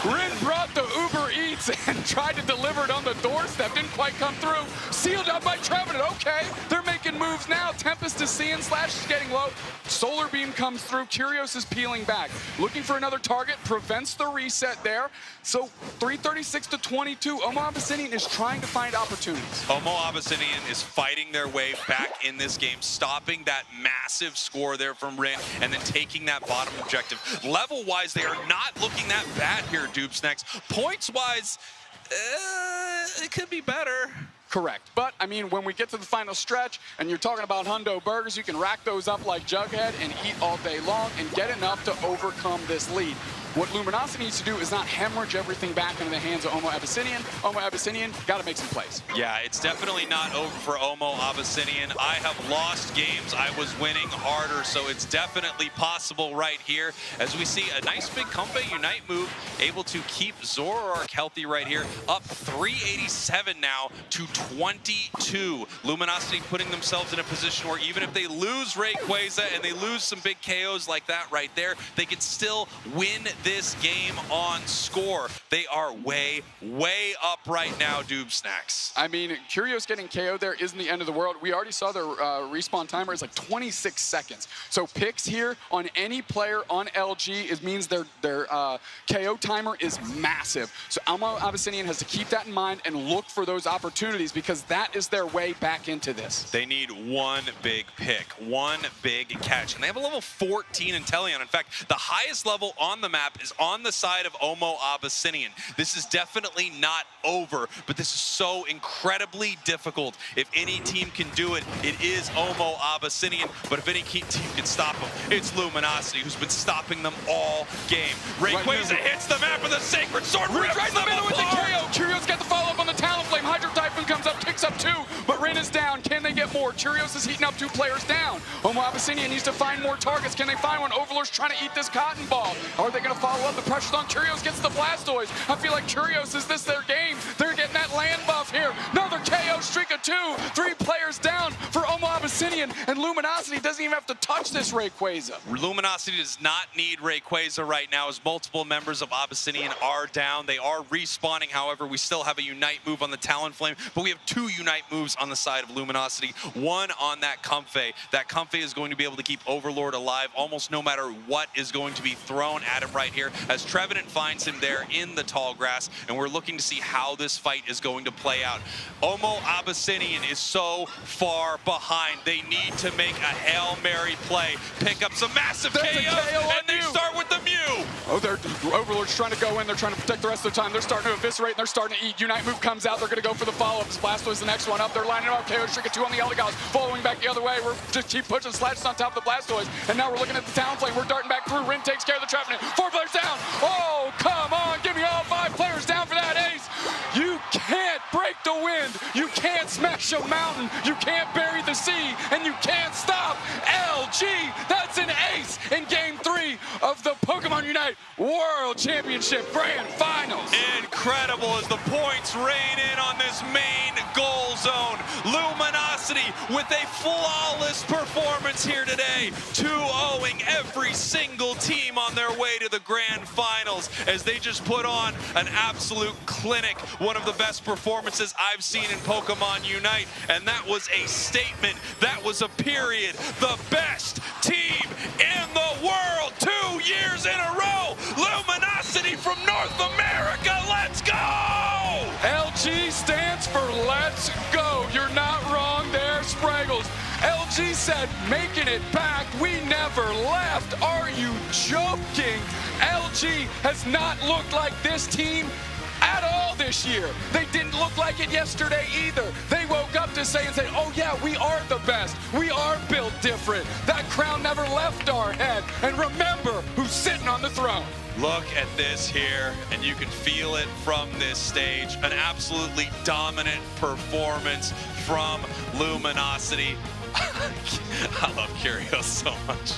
Rin brought the Uber Eats and tried to deliver it on the doorstep. Didn't quite come through. Sealed up by Trevenant. Okay, they're making moves now. Tempest is seeing, Slash is getting low. Solar Beam comes through. Curios is peeling back. Looking for another target. Prevents the reset there. So 336-22. Omo Abyssinian is trying to find opportunities. Omo Abyssinian is fighting their way back in this game, stopping that massive score there from Rin, and then taking that bottom objective. Level-wise, they are not looking that bad here, Dupesnacks. Points-wise, it could be better. Correct. But, I mean, when we get to the final stretch and you're talking about Hundo Burgers, you can rack those up like Jughead and eat all day long and get enough to overcome this lead. What Luminosity needs to do is not hemorrhage everything back into the hands of Omo Abyssinian. Omo Abyssinian got to make some plays. Yeah, it's definitely not over for Omo Abyssinian. I have lost games. I was winning harder, so it's definitely possible right here. As we see a nice big Comfey Unite move, able to keep Zoroark healthy right here. Up 387 now to 22. Luminosity putting themselves in a position where even if they lose Rayquaza and they lose some big KOs like that right there, they can still win this game on score. They are way, way up right now, Dupesnacks. I mean, Curios getting KO'd there isn't the end of the world. We already saw their respawn timer is like 26 seconds. So picks here on any player on LG, it means their KO timer is massive. So Omo Abyssinian has to keep that in mind and look for those opportunities because that is their way back into this. They need one big pick, one big catch. And they have a level 14 in Teleon. In fact, the highest level on the map is on the side of Omo Abyssinian. This is definitely not over, but this is so incredibly difficult. If any team can do it, it is Omo Abyssinian, but if any team can stop them, it's Luminosity, who's been stopping them all game. Rayquaza hits the map with a Sacred Sword, rips right in the them middle with the apart. KO. Curios got the follow-up on the Talonflame. Hydro Typhoon comes up, kicks up 2, but Rin is down. Can they get more? Curios is heating up 2 players down. Omo Abyssinian needs to find more targets. Can they find one? Overlord's trying to eat this cotton ball. Are they going to follow up? The pressure's on. Curios gets the Blastoise. I feel like Curios, is this their game? They're getting that land buff here. Another KO streak of 2. 3 players down for Omo Abyssinian, and Luminosity doesn't even have to touch this Rayquaza. Luminosity does not need Rayquaza right now as multiple members of Abyssinian are down. They are respawning, however. We still have a Unite move on the Talonflame, but we have 2 Unite moves on the side of Luminosity. One on that Comfey. That Comfey is going to be able to keep Overlord alive almost no matter what is going to be thrown at him right here, as Trevenant finds him there in the tall grass, and we're looking to see how this fight is going to play out. Omo Abyssinian is so far behind. They need to make a Hail Mary play, pick up some massive KO, and they start with the Mew. Oh, their Overlord's trying to go in. They're trying to protect the rest of the time. They're starting to eviscerate, and they're starting to eat. Unite move comes out. They're going to go for the follow-up. Blastoise the next one up. They're lining up. KO streak of 2 on the Eldegoss. Following back the other way. We're just keep pushing. Slashes on top of the Blastoise. And now we're looking at the Talonflame. We're darting back through. Rin takes care of the Trevenant. 4 players down. Oh, come on. Give me all 5 players down for that ace. You can't break the wind. You can't smash a mountain. You can't bury the sea. And you can't stop LG. That's an ace in Game 3 of the Pokémon UNITE World Championship Grand Finals. Incredible as the points rain in on this main goals Zone. Luminosity with a flawless performance here today, 2-0ing every single team on their way to the grand finals as they just put on an absolute clinic, one of the best performances I've seen in Pokemon Unite, and that was a statement, that was a period. The best team in the world 2 years in a row, Luminosity from North America, let's go! LG stands for let's go. You're not wrong there, Spraggles. LG said, making it back, we never left. Are you joking? LG has not looked like this team at all this year. They didn't look like it yesterday either. They woke up to say, oh yeah, we are the best. We are built different. That crown never left our head. And remember who's sitting on the throne. Look at this here, and you can feel it from this stage. An absolutely dominant performance from Luminosity. I love Curios so much.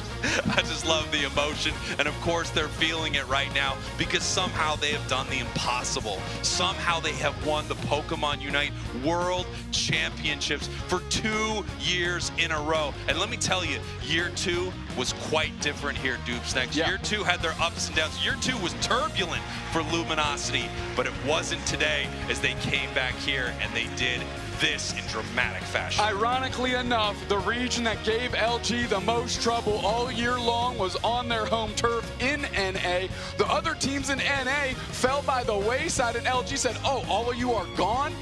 I just love the emotion, and of course they're feeling it right now because somehow they have done the impossible. Somehow they have won the Pokemon Unite World Championships for 2 years in a row. And let me tell you, year 2 was quite different here, Dupesnax. Year 2 had their ups and downs. Year 2 was turbulent for Luminosity, but it wasn't today as they came back here and they did this in dramatic fashion. Ironically enough, the region that gave LG the most trouble all year long was on their home turf in NA. The other teams in NA fell by the wayside, and LG said, oh, all of you are gone?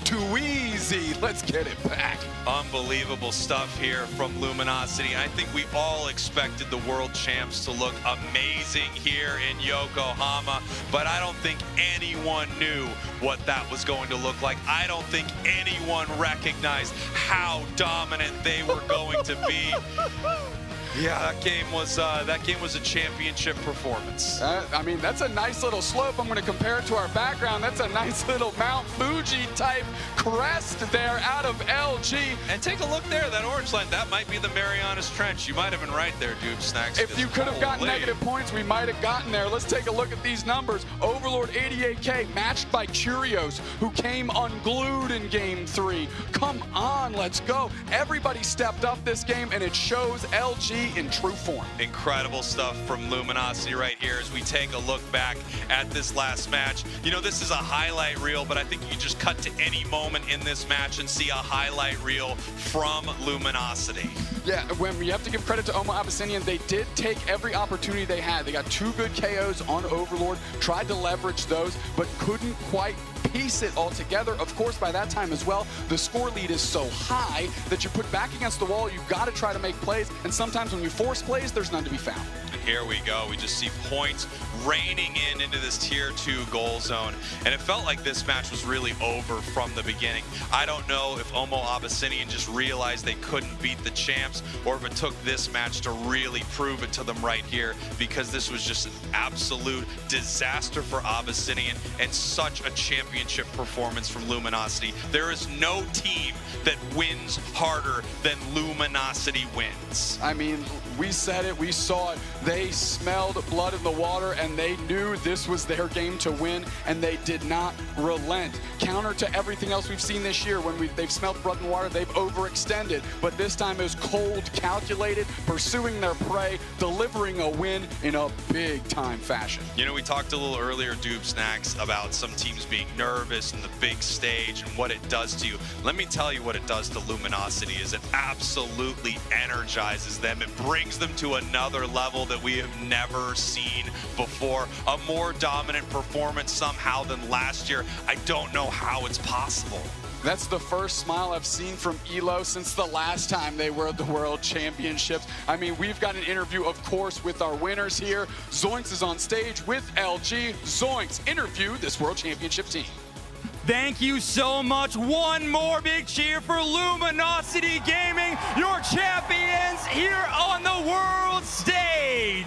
Too easy. Let's get it back. Unbelievable stuff here from Luminosity. I think we all expected the world champs to look amazing here in Yokohama, but I don't think anyone knew what that was going to look like. I don't think anyone recognized how dominant they were going to be. Yeah, that game was a championship performance. I mean, that's a nice little slope. I'm going to compare it to our background. That's a nice little Mount Fuji type crest there out of LG. And take a look there, that orange line. That might be the Marianas Trench. You might have been right there, Dupesnax. If you could have gotten negative points, we might have gotten there. Let's take a look at these numbers. Overlord 88K matched by Curios, who came unglued in game 3. Come on, let's go. Everybody stepped up this game, and it shows LG in true form. Incredible stuff from Luminosity right here as we take a look back at this last match. You know, this is a highlight reel, but I think you can just cut to any moment in this match and see a highlight reel from Luminosity. Yeah, when you have to give credit to Omo Abyssinian, they did take every opportunity they had. They got 2 good KOs on Overlord, tried to leverage those, but couldn't quite piece it all together. Of course, by that time as well, the score lead is so high that you're put back against the wall. You've got to try to make plays, and sometimes when you force plays, there's none to be found. And here we go. We just see points raining into this tier 2 goal zone, and it felt like this match was really over from the beginning. I don't know if Omo Abyssinian just realized they couldn't beat the champs, or if it took this match to really prove it to them right here, because this was just an absolute disaster for Abyssinian and such a championship performance from Luminosity. There is no team that wins harder than Luminosity wins. I mean, we said it, we saw it. They smelled blood in the water, and they knew this was their game to win, and they did not relent. Counter to everything else we've seen this year, when they've smelled blood in the water, they've overextended, but this time it was cold, calculated, pursuing their prey, delivering a win in a big-time fashion. You know, we talked a little earlier, Dupesnax, about some teams being nervous in the big stage and what it does to you. Let me tell you what it does to Luminosity is it absolutely energizes them. It brings them to another level that we have never seen before. A more dominant performance somehow than last year. I don't know how it's possible. That's the first smile I've seen from ELO since the last time they were at the World Championships. I mean, we've got an interview, of course, with our winners here. Zoinks is on stage with LG. Zoinks, interview this World Championship team. Thank you so much. One more big cheer for Luminosity Gaming, your champions here on the world stage.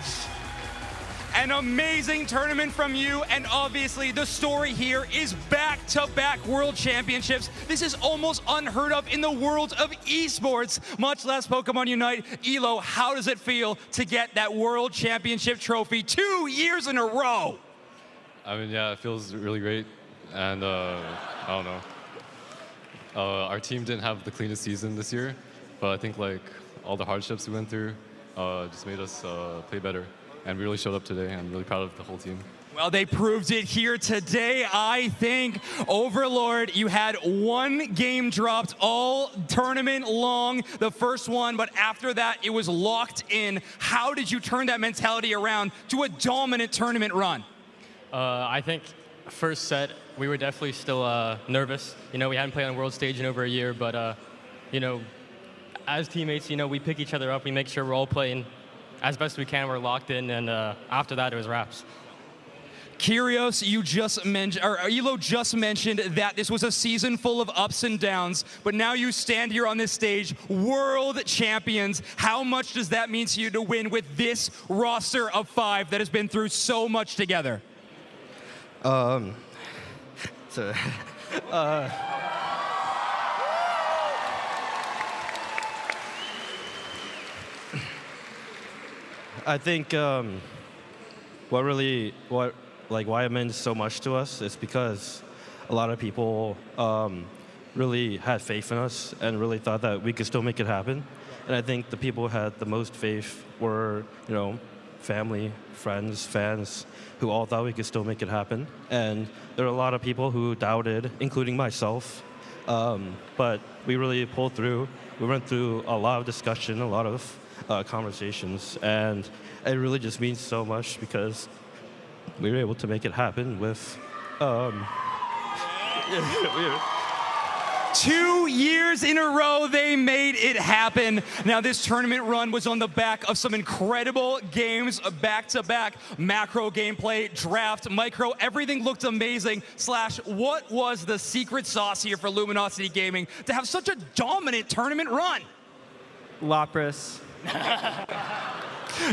An amazing tournament from you, and obviously the story here is back-to-back world championships. This is almost unheard of in the world of esports, much less Pokemon Unite. ELO, how does it feel to get that world championship trophy 2 years in a row? I mean, yeah, it feels really great, and I don't know. Our team didn't have the cleanest season this year, but I think like all the hardships we went through just made us play better. And we really showed up today. I'm really proud of the whole team. Well, they proved it here today, I think. Overlord, you had one game dropped all tournament long, the first one, but after that, it was locked in. How did you turn that mentality around to a dominant tournament run? I think first set, we were definitely still nervous. You know, we hadn't played on a world stage in over a year, but, you know, as teammates, you know, we pick each other up. We make sure we're all playing as best we can. We're locked in, and after that, it was wraps. Kyrios, you just mentioned, or Elo just mentioned that this was a season full of ups and downs, but now you stand here on this stage, world champions. How much does that mean to you to win with this roster of 5 that has been through so much together? I think why it meant so much to us is because a lot of people really had faith in us and really thought that we could still make it happen. And I think the people who had the most faith were, you know, family, friends, fans, who all thought we could still make it happen. And there are a lot of people who doubted, including myself. But we really pulled through. We went through a lot of discussion, a lot of conversations, and it really just means so much because we were able to make it happen with 2 years in a row, they made it happen. Now, this tournament run was on the back of some incredible games, back-to-back macro gameplay, draft, micro, everything looked amazing. Slash, what was the secret sauce here for Luminosity Gaming to have such a dominant tournament run? Lapras.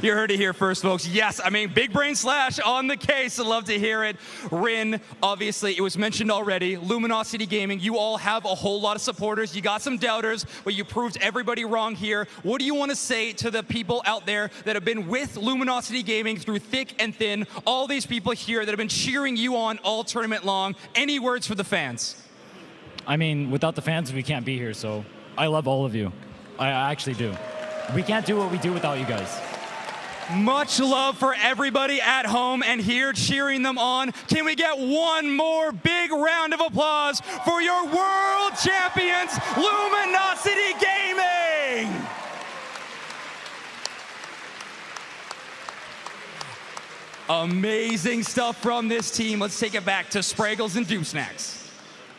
You heard it here first, folks. Yes, I mean, Big Brain Slash on the case. I'd love to hear it. Rin, obviously, it was mentioned already. Luminosity Gaming, you all have a whole lot of supporters. You got some doubters, but you proved everybody wrong here. What do you want to say to the people out there that have been with Luminosity Gaming through thick and thin? All these people here that have been cheering you on all tournament long. Any words for the fans? I mean, without the fans, we can't be here, so I love all of you. I actually do. We can't do what we do without you guys. Much love for everybody at home and here cheering them on. Can we get one more big round of applause for your world champions, Luminosity Gaming? Amazing stuff from this team. Let's take it back to Spraggles and Doom Snacks.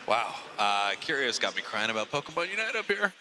Wow, Kyrios got me crying about Pokemon UNITE up here.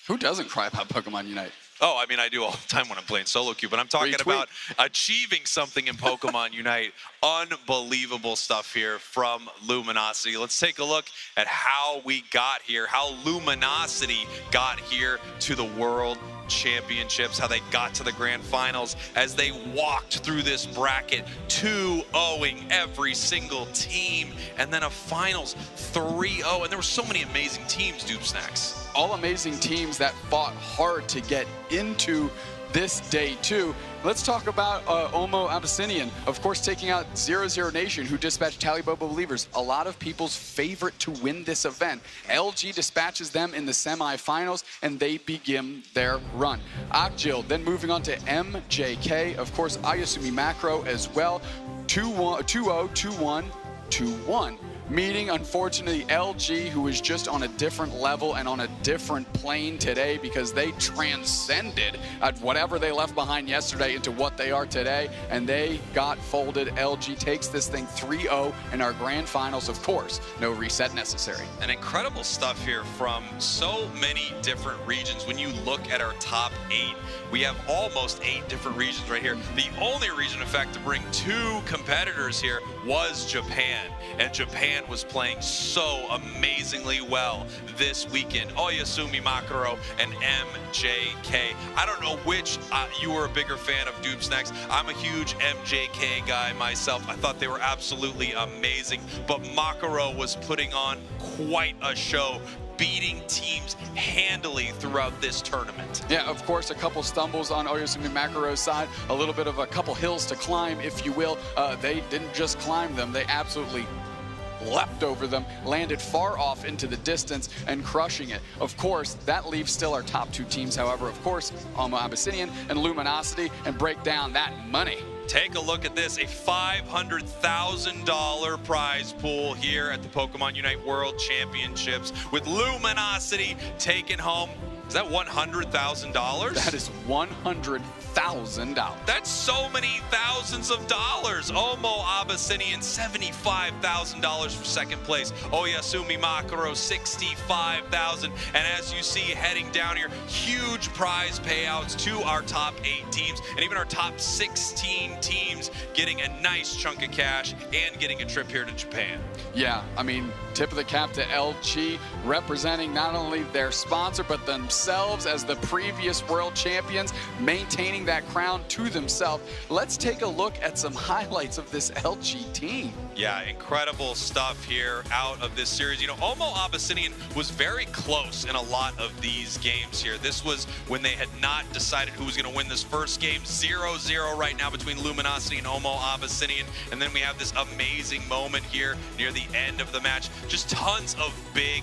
Who doesn't cry about Pokemon UNITE? Oh, I mean, I do all the time when I'm playing solo queue, but I'm talking about achieving something in Pokemon UNITE. Unbelievable stuff here from Luminosity. Let's take a look at how we got here, how Luminosity got here to the World Championships, how they got to the Grand Finals as they walked through this bracket, 2-0ing every single team, and then a Finals 3-0. And there were so many amazing teams, Doop Snacks. All amazing teams that fought hard to get into this day two. Let's talk about Omo Abyssinian, of course, taking out 00 Nation, who dispatched Talibobo Believers, a lot of people's favorite to win this event. LG dispatches them in the semifinals, and they begin their run. Akjil then moving on to MJK, of course, Ayasumi Macro as well, 2-0, 2-1, 2-1. Meeting, unfortunately, LG, who is just on a different level and on a different plane today because they transcended at whatever they left behind yesterday into what they are today, and they got folded. LG takes this thing 3-0 in our grand finals, of course. No reset necessary. And incredible stuff here from so many different regions. When you look at our top 8, we have almost 8 different regions right here. The only region, in fact, to bring 2 competitors here was Japan. And Japan was playing so amazingly well this weekend. Oyasumi Makaro and MJK. I don't know which you were a bigger fan of, Doom Snacks. I'm a huge MJK guy myself. I thought they were absolutely amazing, but Makaro was putting on quite a show, beating teams handily throughout this tournament. Yeah, of course, a couple stumbles on Oyasumi Makaro's side, a little bit of a couple hills to climb, if you will. They didn't just climb them, they absolutely leapt over them, landed far off into the distance, and crushing it. Of course, that leaves still our top 2 teams, however, of course, Omo Abyssinian and Luminosity, and break down that money. Take a look at this, a $500,000 prize pool here at the Pokemon UNITE World Championships with Luminosity taking home, is that $100,000? That is $100,000. That's so many thousands of dollars. Omo Abyssinian, $75,000 for second place. Oyasumi Makaro, $65,000. And as you see, heading down here, huge prize payouts to our top 8 teams, and even our top 16 teams getting a nice chunk of cash and getting a trip here to Japan. Yeah, I mean, tip of the cap to LG, representing not only their sponsor, but themselves as the previous world champions, maintaining that crown to themselves. Let's take a look at some highlights of this LG team. Yeah, incredible stuff here out of this series. You know, Omo Abyssinian was very close in a lot of these games here. This was when they had not decided who was going to win this first game. 0-0 right now between Luminosity and Omo Abyssinian. And then we have this amazing moment here near the end of the match. Just tons of big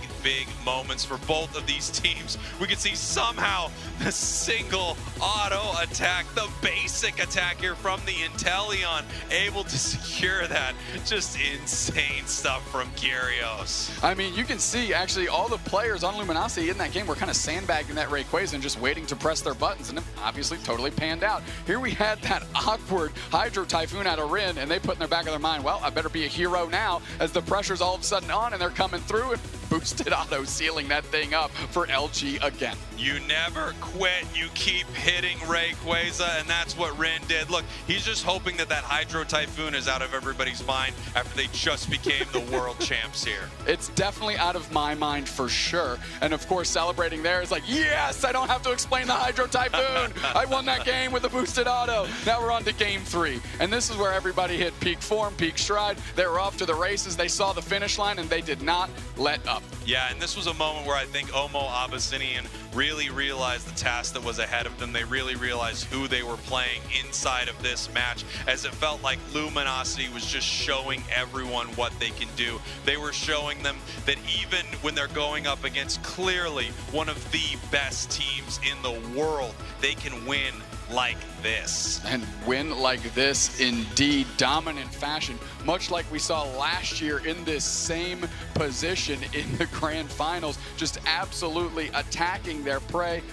moments for both of these teams. We can see somehow the single auto attack, the basic attack here from the Inteleon, able to secure that. Just insane stuff from Gyarados. I mean, you can see actually all the players on Luminosity in that game were kind of sandbagging that Rayquaza and just waiting to press their buttons, and it obviously totally panned out. Here we had that awkward Hydro Typhoon out of Rin, and they put in the back of their mind, well, I better be a hero now, as the pressure's all of a sudden on and they're coming through, and boosted auto sealing that thing up for LG again. You never quit, you keep hitting Rayquaza, and that's what Rin did. Look, he's just hoping that that Hydro Typhoon is out of everybody's mind after they just became the world champs here. It's definitely out of my mind for sure. And of course, celebrating there is like, yes, I don't have to explain the Hydro Typhoon. I won that game with a boosted auto. Now we're on to game 3. And this is where everybody hit peak form, peak stride. They were off to the races. They saw the finish line and they did not let up. Yeah, and this was a moment where I think Omo Abyssinian really realized the task that was ahead of them. They really realized who they were playing inside of this match, as it felt like Luminosity was just showing everyone what they can do. They were showing them that even when they're going up against clearly one of the best teams in the world, they can win like this. And win like this, indeed, dominant fashion, much like we saw last year in this same position in the grand finals, just absolutely attacking their prey,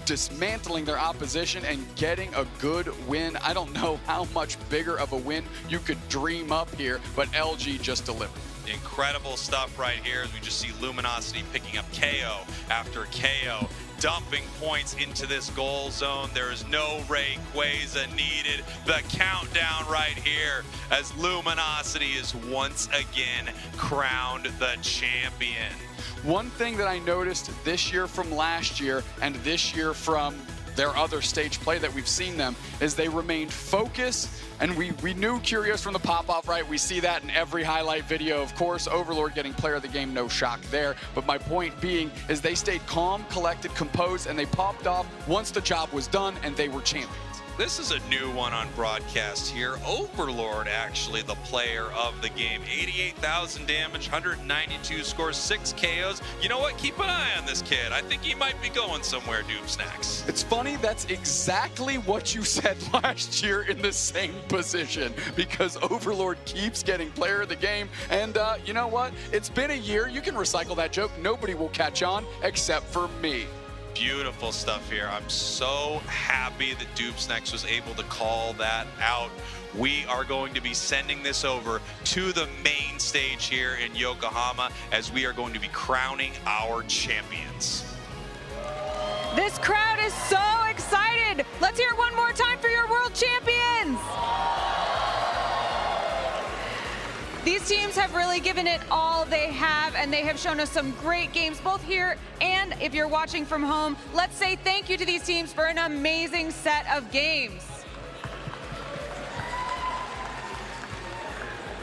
dismantling their opposition and getting a good win. I don't know how much bigger of a win you could dream up here, but LG just delivered. Incredible stuff right here as we just see Luminosity picking up KO after KO, dumping points into this goal zone. There is no Rayquaza needed. The countdown right here as Luminosity is once again crowned the champion. One thing that I noticed this year from last year and this year from their other stage play that we've seen them is they remained focused, and we knew Curios from the pop-off, right? We see that in every highlight video. Of course, Overlord getting player of the game, no shock there. But my point being is they stayed calm, collected, composed, and they popped off once the job was done and they were champions. This is a new one on broadcast here. Overlord, actually, the player of the game. 88,000 damage, 192 scores, 6 KOs. You know what? Keep an eye on this kid. I think he might be going somewhere, Doom Snacks. It's funny, that's exactly what you said last year in the same position, because Overlord keeps getting player of the game. And you know what? It's been a year. You can recycle that joke. Nobody will catch on except for me. Beautiful stuff here. I'm so happy that Doobsnacks was able to call that out. We are going to be sending this over to the main stage here in Yokohama as we are going to be crowning our champions. This crowd is so excited. Let's hear it one more time for your world champions. These teams have really given it all they have, and they have shown us some great games, both here and if you're watching from home. Let's say thank you to these teams for an amazing set of games.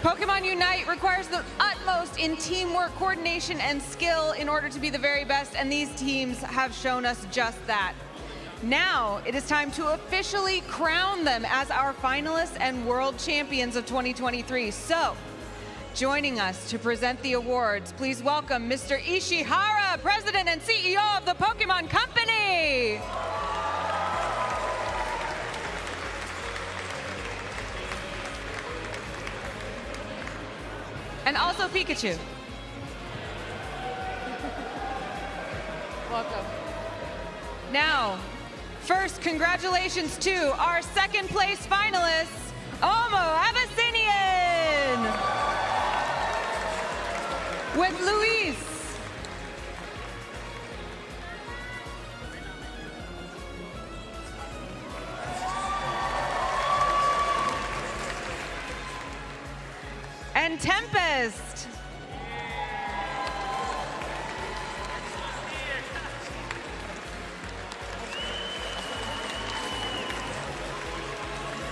Pokemon Unite requires the utmost in teamwork, coordination, and skill in order to be the very best, and these teams have shown us just that. Now it is time to officially crown them as our finalists and world champions of 2023. So, Joining us to present the awards, please welcome Mr. Ishihara, President and CEO of the Pokemon Company. And also Pikachu. Welcome. Now, first, congratulations to our second place finalists, Omo Abyssinian, with Luis. And Tempest.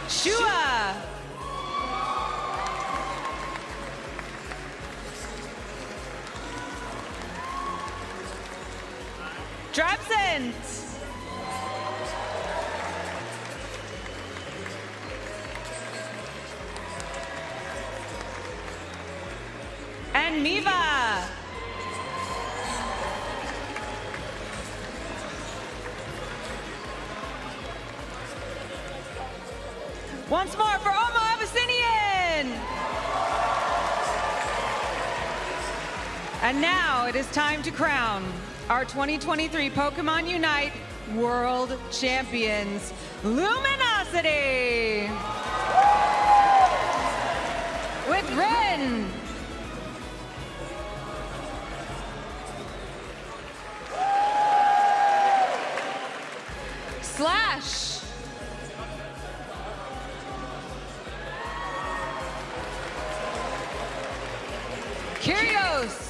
Shua. Drabsent. And Miva. Once more for Omo Abyssinian. And now it is time to crown our 2023 Pokemon Unite World Champions, Luminosity. With Ren. Slash. Kyrios.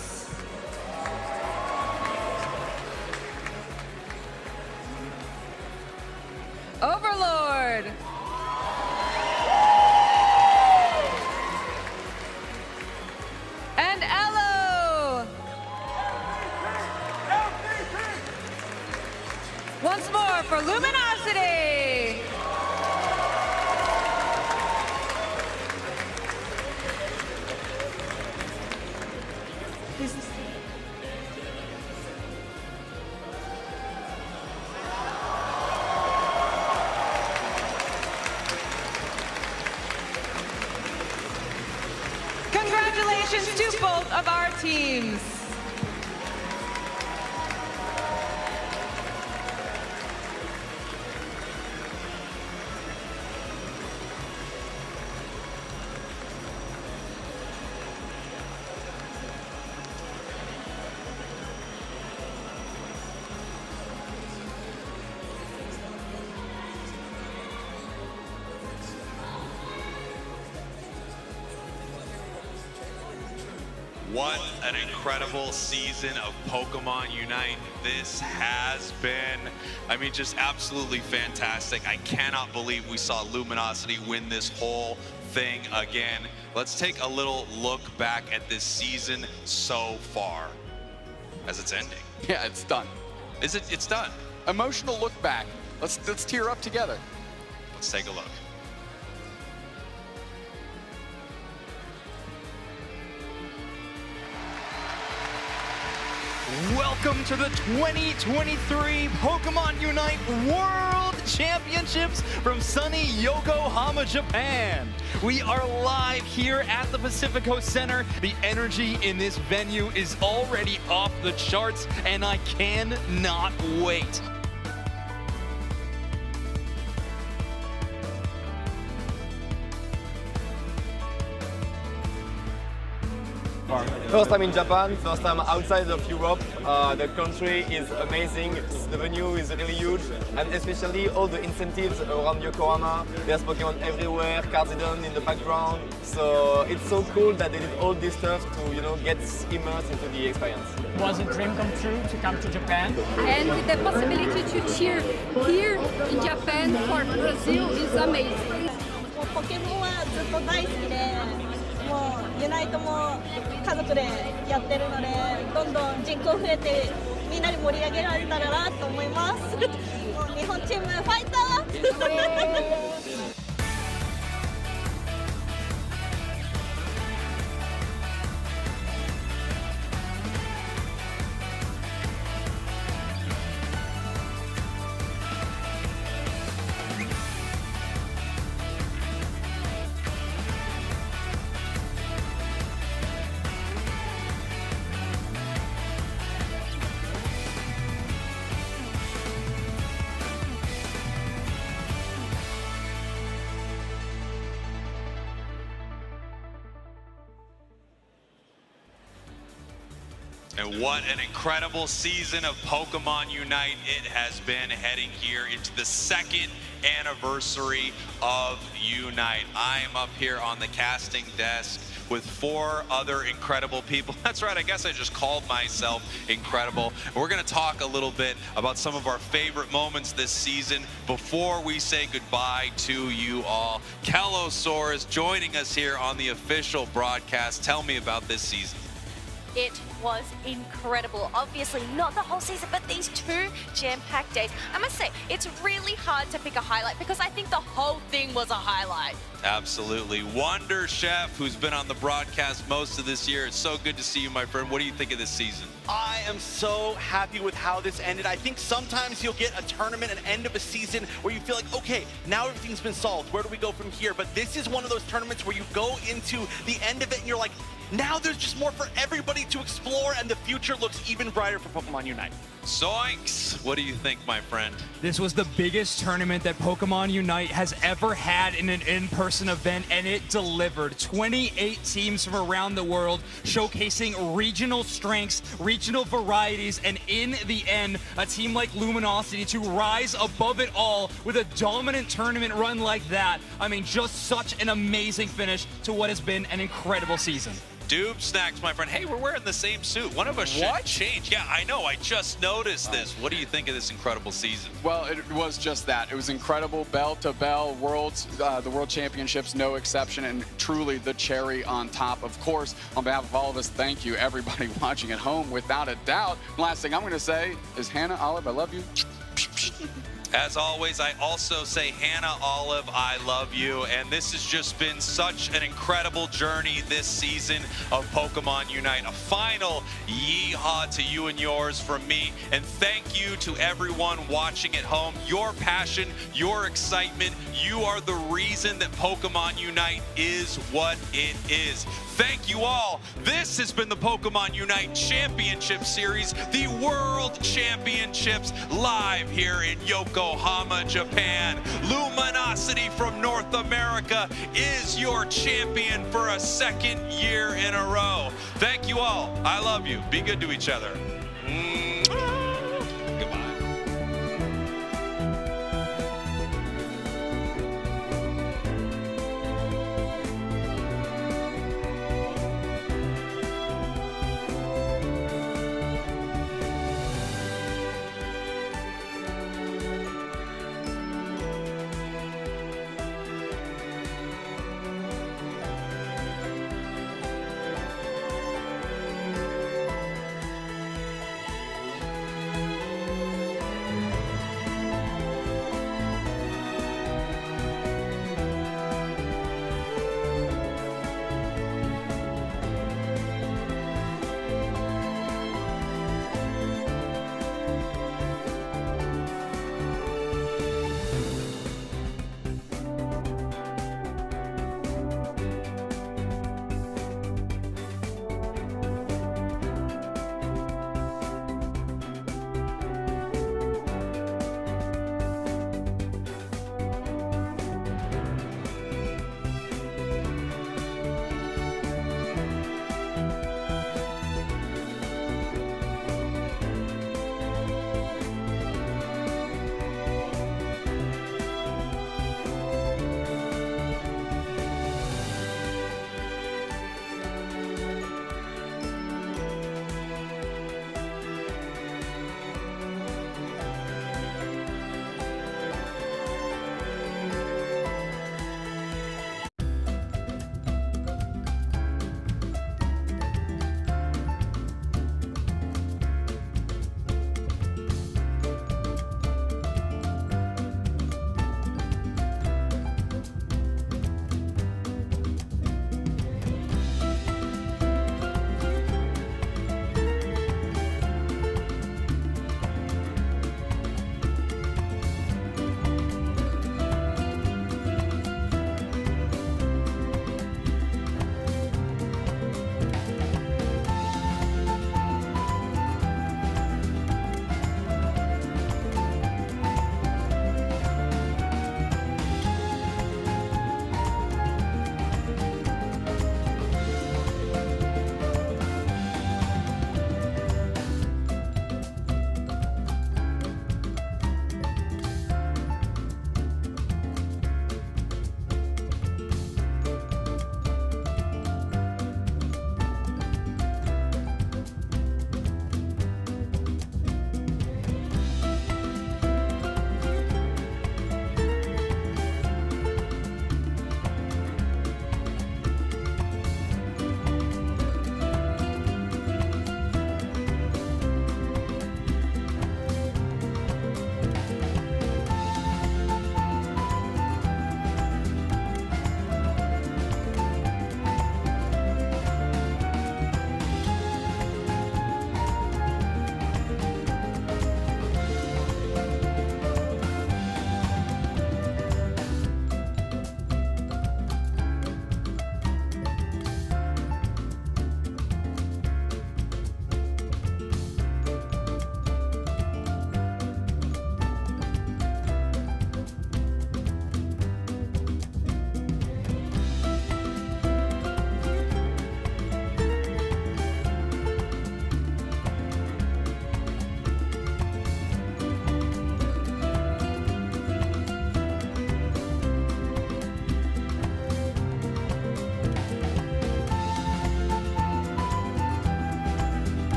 Overlord. And Elo. Once more for Luminosity. Congratulations to both of our teams. What an incredible season of Pokemon Unite this has been. I mean, just absolutely fantastic. I cannot believe we saw Luminosity win this whole thing again. Let's take a little look back at this season so far as it's ending. Yeah, it's done. Is it? It's done. Emotional look back. Let's tear up together. Let's take a look. Welcome to the 2023 Pokemon Unite World Championships from sunny Yokohama, Japan. We are live here at the Pacific Coast Center. The energy in this venue is already off the charts, and I cannot wait. First time in Japan, first time outside of Europe. The country is amazing, the venue is really huge, and especially all the incentives around Yokohama. There's Pokemon everywhere, cards hidden in the background. So it's so cool that they did all this stuff to, you know, get immersed into the experience. It was a dream come true to come to Japan. And the possibility to cheer here in Japan for Brazil is amazing. Pokemon はずっと大好きで、もうユナイトも家族でやってるので、どんどん人口増えてみんなに盛り上げられたらなと思います。もう日本チームファイター！ And what an incredible season of Pokemon Unite it has been, heading here into the 2nd anniversary of Unite. I am up here on the casting desk with 4 other incredible people. That's right, I guess I just called myself incredible. We're gonna talk a little bit about some of our favorite moments this season before we say goodbye to you all. Kellosaurus joining us here on the official broadcast. Tell me about this season. It was incredible. Obviously, not the whole season, but these 2 jam-packed days. I must say, it's really hard to pick a highlight because I think the whole thing was a highlight. Absolutely. Wonder Chef, who's been on the broadcast most of this year. It's so good to see you, my friend. What do you think of this season? I am so happy with how this ended. I think sometimes you'll get a tournament, an end of a season, where you feel like, okay, now everything's been solved. Where do we go from here? But this is one of those tournaments where you go into the end of it and you're like, now there's just more for everybody to explore, and the future looks even brighter for Pokemon Unite. Zoinks! What do you think, my friend? This was the biggest tournament that Pokemon Unite has ever had in an in-person event, and it delivered. 28 teams from around the world showcasing regional strengths, regional varieties, and in the end, a team like Luminosity to rise above it all with a dominant tournament run like that. I mean, just such an amazing finish to what has been an incredible season. Doob Snacks, my friend. Hey, we're wearing the same suit. One of us should change. Yeah, I know. I just noticed this. What do you think of this incredible season? Well, it was just that. It was incredible, bell to bell, the World Championships, no exception, and truly the cherry on top. Of course, on behalf of all of us, thank you, everybody watching at home, without a doubt. Last thing I'm going to say is, Hannah, Olive, I love you. As always, I also say, Hannah, Olive, I love you. And this has just been such an incredible journey this season of Pokemon Unite. A final yeehaw to you and yours from me. And thank you to everyone watching at home. Your passion, your excitement, you are the reason that Pokemon Unite is what it is. Thank you all. This has been the Pokemon Unite Championship Series, the World Championships, live here in Yokohama, Japan. Luminosity from North America is your champion for a 2nd year in a row. Thank you all. I love you. Be good to each other.